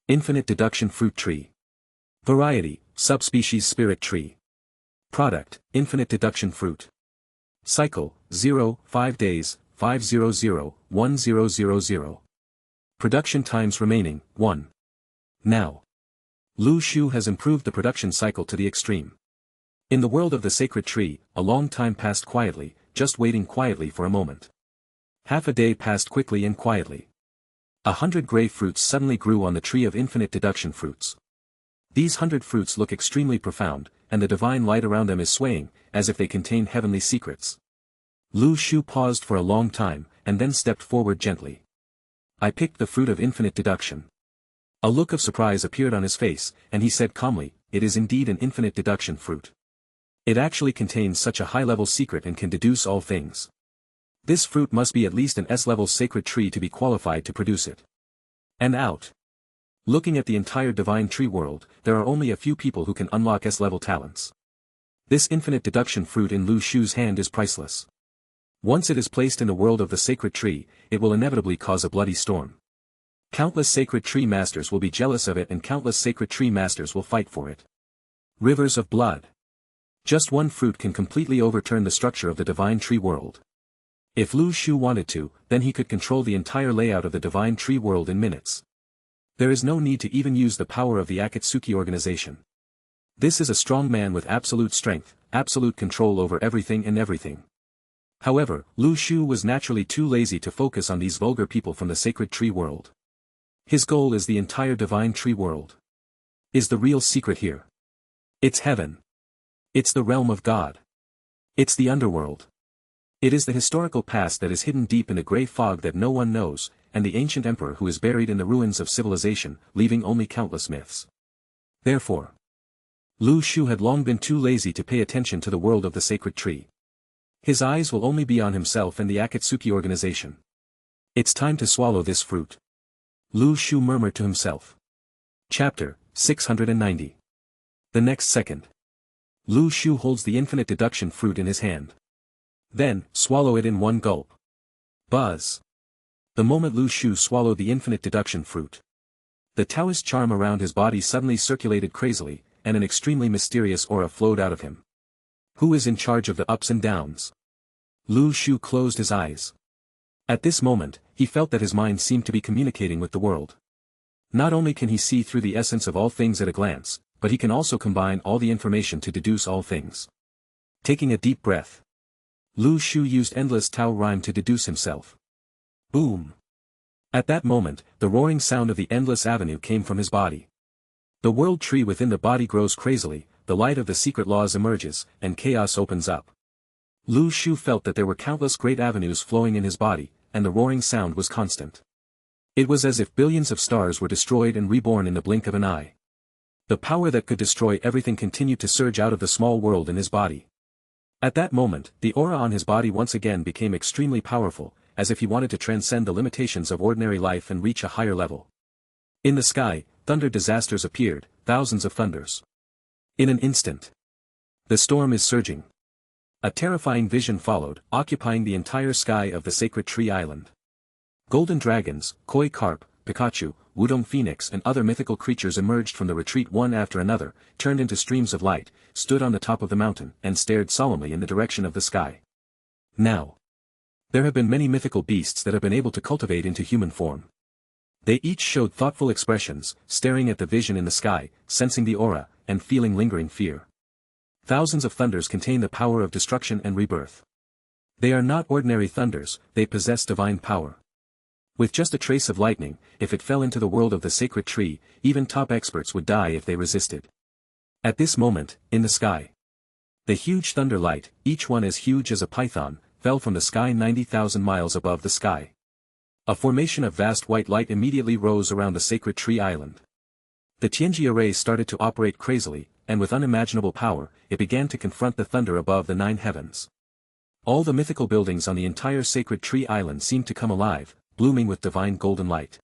Infinite deduction fruit tree. Variety, subspecies spirit tree. Product, infinite deduction fruit. Cycle, 0-5 days, 500-1000. Production times remaining, 1. Now, Lu Shu has improved the production cycle to the extreme. In the world of the sacred tree, a long time passed quietly, just waiting quietly for a moment. Half a day passed quickly and quietly. 100 gray fruits suddenly grew on the tree of infinite deduction fruits. These 100 fruits look extremely profound, and the divine light around them is swaying, as if they contain heavenly secrets. Lu Shu paused for a long time, and then stepped forward gently. I picked the fruit of infinite deduction. A look of surprise appeared on his face, and he said calmly, it is indeed an infinite deduction fruit. It actually contains such a high-level secret and can deduce all things. This fruit must be at least an S-level sacred tree to be qualified to produce it. And out. Looking at the entire divine tree world, there are only a few people who can unlock S-level talents. This infinite deduction fruit in Lu Shu's hand is priceless. Once it is placed in the world of the sacred tree, it will inevitably cause a bloody storm. Countless sacred tree masters will be jealous of it and countless sacred tree masters will fight for it. Rivers of blood. Just one fruit can completely overturn the structure of the divine tree world. If Lu Shu wanted to, then he could control the entire layout of the divine tree world in minutes. There is no need to even use the power of the Akatsuki organization. This is a strong man with absolute strength, absolute control over everything and everything. However, Lu Shu was naturally too lazy to focus on these vulgar people from the sacred tree world. His goal is the entire divine tree world. Is the real secret here. It's heaven. It's the realm of God. It's the underworld. It is the historical past that is hidden deep in a grey fog that no one knows, and the ancient emperor who is buried in the ruins of civilization, leaving only countless myths. Therefore, Lu Shu had long been too lazy to pay attention to the world of the sacred tree. His eyes will only be on himself and the Akatsuki organization. It's time to swallow this fruit. Lu Shu murmured to himself. Chapter 690. The next second. Lu Shu holds the infinite deduction fruit in his hand. Then, swallow it in one gulp. Buzz. The moment Lu Shu swallowed the infinite deduction fruit, the Taoist charm around his body suddenly circulated crazily, and an extremely mysterious aura flowed out of him. Who is in charge of the ups and downs? Lu Shu closed his eyes. At this moment, he felt that his mind seemed to be communicating with the world. Not only can he see through the essence of all things at a glance, but he can also combine all the information to deduce all things. Taking a deep breath, Lu Shu used endless Tao rhyme to deduce himself. Boom! At that moment, the roaring sound of the endless avenue came from his body. The world tree within the body grows crazily, the light of the secret laws emerges, and chaos opens up. Lu Shu felt that there were countless great avenues flowing in his body, and the roaring sound was constant. It was as if billions of stars were destroyed and reborn in the blink of an eye. The power that could destroy everything continued to surge out of the small world in his body. At that moment, the aura on his body once again became extremely powerful, as if he wanted to transcend the limitations of ordinary life and reach a higher level. In the sky, thunder disasters appeared, thousands of thunders. In an instant, the storm is surging. A terrifying vision followed, occupying the entire sky of the sacred tree island. Golden dragons, koi carp, Pikachu, Wudong phoenix and other mythical creatures emerged from the retreat one after another, turned into streams of light, stood on the top of the mountain, and stared solemnly in the direction of the sky. Now, there have been many mythical beasts that have been able to cultivate into human form. They each showed thoughtful expressions, staring at the vision in the sky, sensing the aura, and feeling lingering fear. Thousands of thunders contain the power of destruction and rebirth. They are not ordinary thunders, they possess divine power. With just a trace of lightning, if it fell into the world of the sacred tree, even top experts would die if they resisted. At this moment, in the sky, the huge thunder light, each one as huge as a python, fell from the sky 90,000 miles above the sky. A formation of vast white light immediately rose around the sacred tree island. The Tianji array started to operate crazily, and with unimaginable power, it began to confront the thunder above the 9 heavens. All the mythical buildings on the entire sacred tree island seemed to come alive, blooming with divine golden light.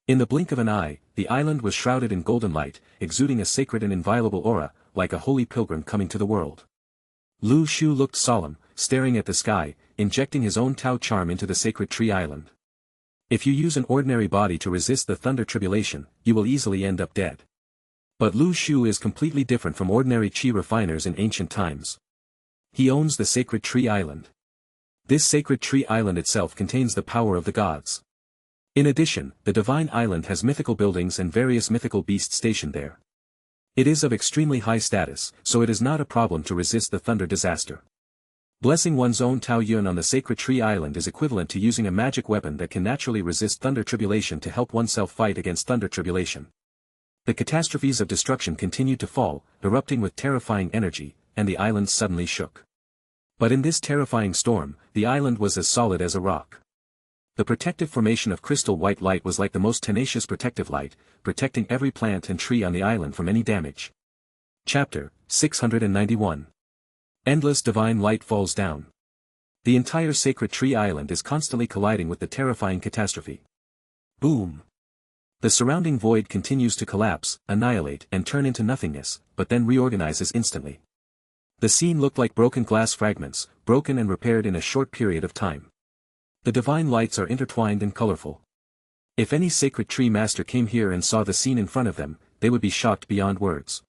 In the blink of an eye, the island was shrouded in golden light, exuding a sacred and inviolable aura, like a holy pilgrim coming to the world. Lu Shu looked solemn, staring at the sky, injecting his own Tao charm into the sacred tree island. If you use an ordinary body to resist the thunder tribulation, you will easily end up dead. But Lu Shu is completely different from ordinary chi refiners in ancient times. He owns the sacred tree island. This sacred tree island itself contains the power of the gods. In addition, the divine island has mythical buildings and various mythical beasts stationed there. It is of extremely high status, so it is not a problem to resist the thunder disaster. Blessing one's own Tao Yun on the sacred tree island is equivalent to using a magic weapon that can naturally resist thunder tribulation to help oneself fight against thunder tribulation. The catastrophes of destruction continued to fall, erupting with terrifying energy, and the island suddenly shook. But in this terrifying storm, the island was as solid as a rock. The protective formation of crystal white light was like the most tenacious protective light, protecting every plant and tree on the island from any damage. Chapter 691. Endless divine light falls down. The entire sacred tree island is constantly colliding with the terrifying catastrophe. Boom! The surrounding void continues to collapse, annihilate and turn into nothingness, but then reorganizes instantly. The scene looked like broken glass fragments, broken and repaired in a short period of time. The divine lights are intertwined and colorful. If any sacred tree master came here and saw the scene in front of them, they would be shocked beyond words.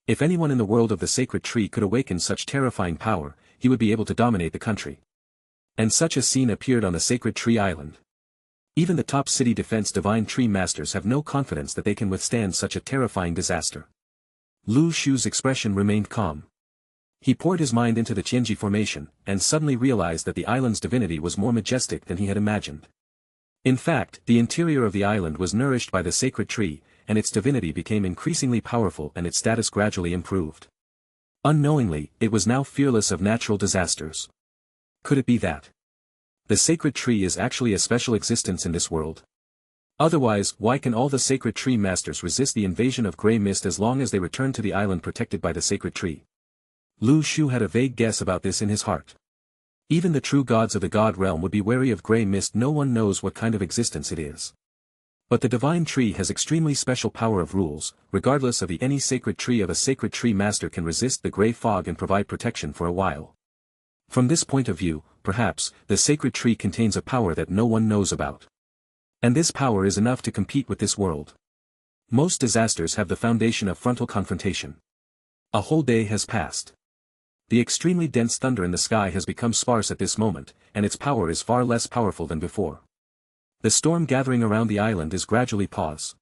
If anyone in the world of the sacred tree could awaken such terrifying power, he would be able to dominate the country. And such a scene appeared on the sacred tree island. Even the top city defense divine tree masters have no confidence that they can withstand such a terrifying disaster. Lu Shu's expression remained calm. He poured his mind into the Tianji formation, and suddenly realized that the island's divinity was more majestic than he had imagined. In fact, the interior of the island was nourished by the sacred tree, and its divinity became increasingly powerful and its status gradually improved. Unknowingly, it was now fearless of natural disasters. Could it be that the sacred tree is actually a special existence in this world? Otherwise, why can all the sacred tree masters resist the invasion of grey mist as long as they return to the island protected by the sacred tree? Lu Shu had a vague guess about this in his heart. Even the true gods of the god realm would be wary of grey mist. No one knows what kind of existence it is. But the divine tree has extremely special power of rules. Regardless of any sacred tree of a sacred tree master can resist the grey fog and provide protection for a while. From this point of view, perhaps, the sacred tree contains a power that no one knows about. And this power is enough to compete with this world. Most disasters have the foundation of frontal confrontation. A whole day has passed. The extremely dense thunder in the sky has become sparse at this moment, and its power is far less powerful than before. The storm gathering around the island is gradually paused.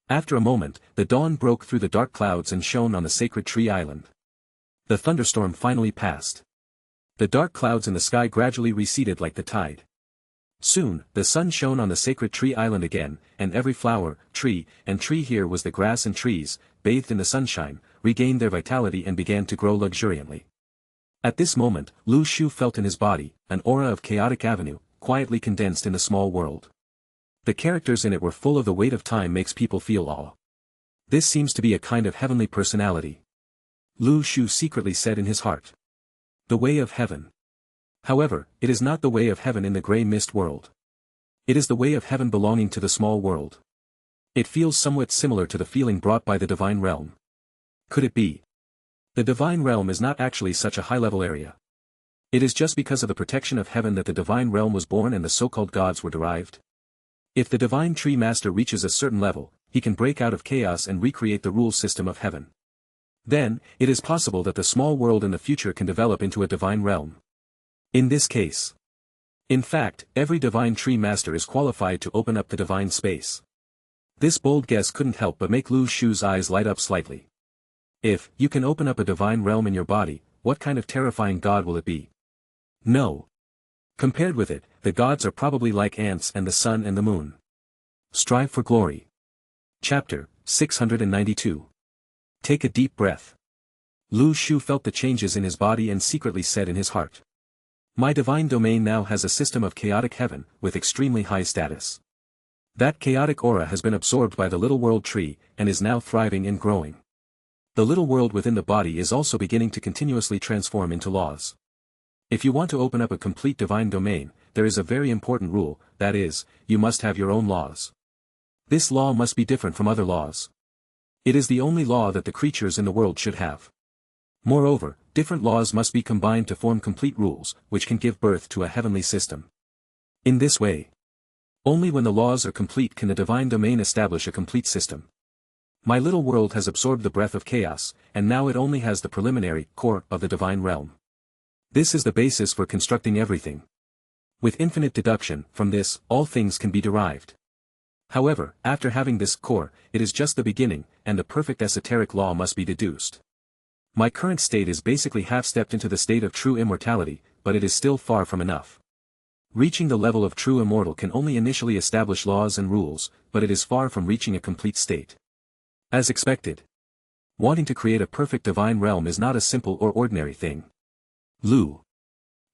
After a moment, the dawn broke through the dark clouds and shone on the sacred tree island. The thunderstorm finally passed. The dark clouds in the sky gradually receded like the tide. Soon, the sun shone on the sacred tree island again, and every flower, tree, and tree here was the grass and trees, bathed in the sunshine, regained their vitality and began to grow luxuriantly. At this moment, Lu Shu felt in his body, an aura of chaotic avenue, quietly condensed in the small world. The characters in it were full of the weight of time makes people feel awe. This seems to be a kind of heavenly personality. Lu Shu secretly said in his heart. The way of heaven. However, it is not the way of heaven in the grey mist world. It is the way of heaven belonging to the small world. It feels somewhat similar to the feeling brought by the divine realm. Could it be? The divine realm is not actually such a high-level area. It is just because of the protection of heaven that the divine realm was born and the so-called gods were derived. If the divine tree master reaches a certain level, he can break out of chaos and recreate the rule system of heaven. Then, it is possible that the small world in the future can develop into a divine realm. In this case. In fact, every divine tree master is qualified to open up the divine space. This bold guess couldn't help but make Lu Shu's eyes light up slightly. If you can open up a divine realm in your body, what kind of terrifying god will it be? No. Compared with it, the gods are probably like ants and the sun and the moon. Strive for glory. Chapter 692. Take a deep breath. Lu Shu felt the changes in his body and secretly said in his heart. My divine domain now has a system of chaotic heaven, with extremely high status. That chaotic aura has been absorbed by the little world tree, and is now thriving and growing. The little world within the body is also beginning to continuously transform into laws. If you want to open up a complete divine domain, there is a very important rule, that is, you must have your own laws. This law must be different from other laws. It is the only law that the creatures in the world should have. Moreover, different laws must be combined to form complete rules, which can give birth to a heavenly system. In this way, only when the laws are complete can the divine domain establish a complete system. My little world has absorbed the breath of chaos, and now it only has the preliminary core of the divine realm. This is the basis for constructing everything. With infinite deduction, from this, all things can be derived. However, after having this core, it is just the beginning, and the perfect esoteric law must be deduced. My current state is basically half-stepped into the state of true immortality, but it is still far from enough. Reaching the level of true immortal can only initially establish laws and rules, but it is far from reaching a complete state. As expected. Wanting to create a perfect divine realm is not a simple or ordinary thing. Lu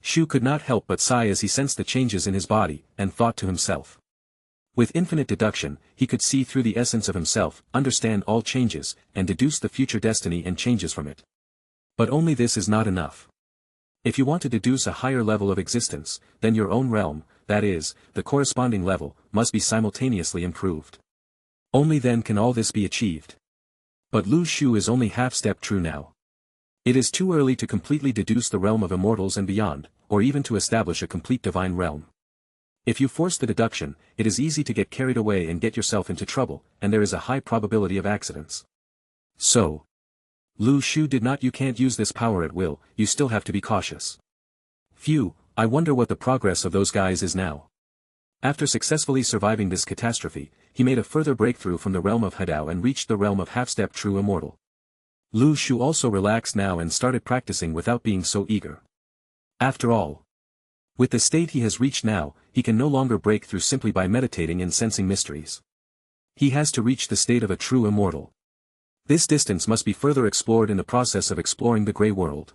Shu could not help but sigh as he sensed the changes in his body, and thought to himself. With infinite deduction, he could see through the essence of himself, understand all changes, and deduce the future destiny and changes from it. But only this is not enough. If you want to deduce a higher level of existence, then your own realm, that is, the corresponding level, must be simultaneously improved. Only then can all this be achieved. But Lu Shu is only half-step true now. It is too early to completely deduce the realm of immortals and beyond, or even to establish a complete divine realm. If you force the deduction, it is easy to get carried away and get yourself into trouble, and there is a high probability of accidents. So, Lu Shu did not. You can't use this power at will, you still have to be cautious. Phew, I wonder what the progress of those guys is now. After successfully surviving this catastrophe, he made a further breakthrough from the realm of Hadao and reached the realm of half-step true immortal. Lu Shu also relaxed now and started practicing without being so eager. After all, with the state he has reached now, he can no longer break through simply by meditating and sensing mysteries. He has to reach the state of a true immortal. This distance must be further explored in the process of exploring the grey world.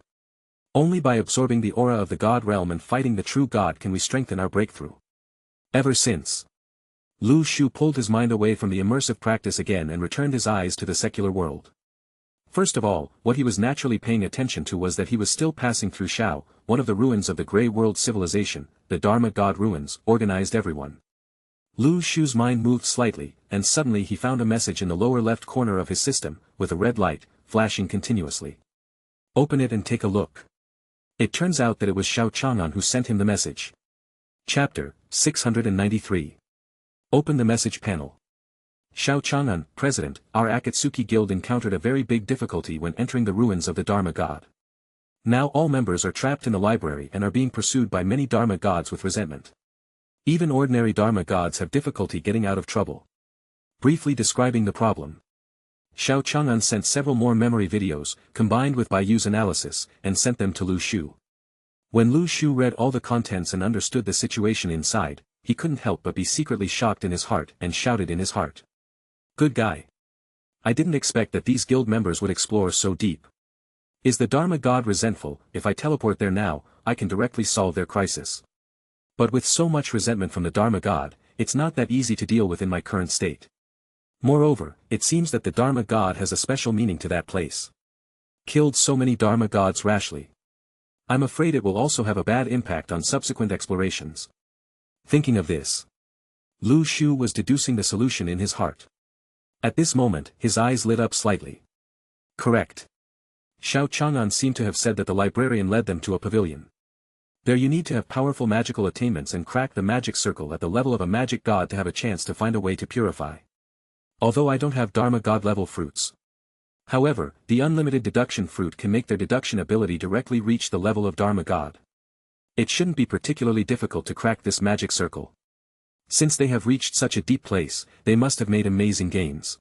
Only by absorbing the aura of the God realm and fighting the true God can we strengthen our breakthrough. Ever since, Lu Shu pulled his mind away from the immersive practice again and returned his eyes to the secular world. First of all, what he was naturally paying attention to was that he was still passing through Shao, one of the ruins of the Grey World civilization, the Dharma God ruins, organized everyone. Lu Shu's mind moved slightly, and suddenly he found a message in the lower left corner of his system, with a red light, flashing continuously. Open it and take a look. It turns out that it was Xiao Chang'an who sent him the message. Chapter 693. Open the message panel. Xiao Chang'an, President, our Akatsuki Guild encountered a very big difficulty when entering the ruins of the Dharma God. Now all members are trapped in the library and are being pursued by many Dharma gods with resentment. Even ordinary Dharma gods have difficulty getting out of trouble. Briefly describing the problem, Xiao Chang'an sent several more memory videos, combined with Baiyu's analysis, and sent them to Lu Shu. When Lu Shu read all the contents and understood the situation inside, he couldn't help but be secretly shocked in his heart and shouted in his heart. Good guy. I didn't expect that these guild members would explore so deep. Is the Dharma God resentful? If I teleport there now, I can directly solve their crisis. But with so much resentment from the Dharma God, it's not that easy to deal with in my current state. Moreover, it seems that the Dharma God has a special meaning to that place. Killed so many Dharma gods rashly. I'm afraid it will also have a bad impact on subsequent explorations. Thinking of this, Lu Shu was deducing the solution in his heart. At this moment, his eyes lit up slightly. Correct. Xiao Chang'an seemed to have said that the librarian led them to a pavilion. There you need to have powerful magical attainments and crack the magic circle at the level of a magic god to have a chance to find a way to purify. Although I don't have Dharma God level fruits. However, the unlimited deduction fruit can make their deduction ability directly reach the level of Dharma God. It shouldn't be particularly difficult to crack this magic circle. Since they have reached such a deep place, they must have made amazing gains.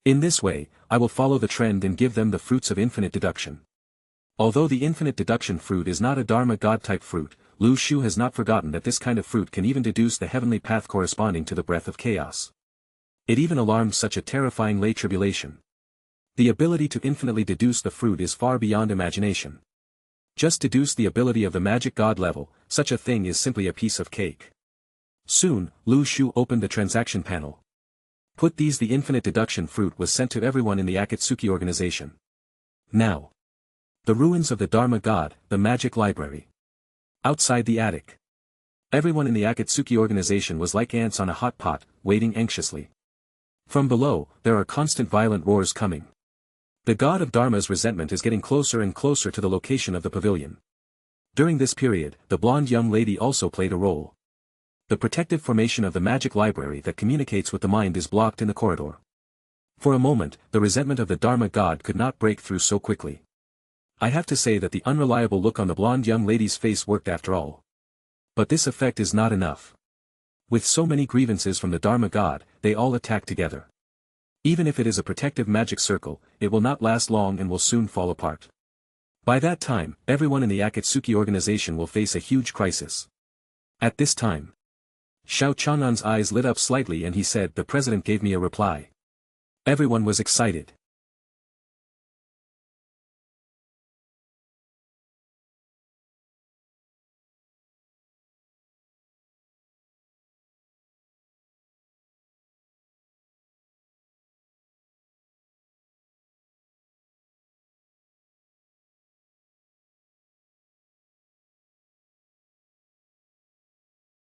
In this way, I will follow the trend and give them the fruits of infinite deduction. Although the infinite deduction fruit is not a Dharma God type fruit, Lu Shu has not forgotten that this kind of fruit can even deduce the heavenly path corresponding to the breath of chaos. It even alarmed such a terrifying lay tribulation. The ability to infinitely deduce the fruit is far beyond imagination. Just deduce the ability of the magic god level, such a thing is simply a piece of cake. Soon, Lu Shu opened the transaction panel. Put these. The infinite deduction fruit was sent to everyone in the Akatsuki organization. Now, the ruins of the Dharma God, the magic library. Outside the attic, everyone in the Akatsuki organization was like ants on a hot pot, waiting anxiously. From below, there are constant violent roars coming. The god of Dharma's resentment is getting closer and closer to the location of the pavilion. During this period, the blonde young lady also played a role. The protective formation of the magic library that communicates with the mind is blocked in the corridor. For a moment, the resentment of the Dharma God could not break through so quickly. I have to say that the unreliable look on the blonde young lady's face worked after all. But this effect is not enough. With so many grievances from the Dharma God, they all attack together. Even if it is a protective magic circle, it will not last long and will soon fall apart. By that time, everyone in the Akatsuki organization will face a huge crisis. At this time, Xiao Chang'an's eyes lit up slightly and he said, "The president gave me a reply." Everyone was excited.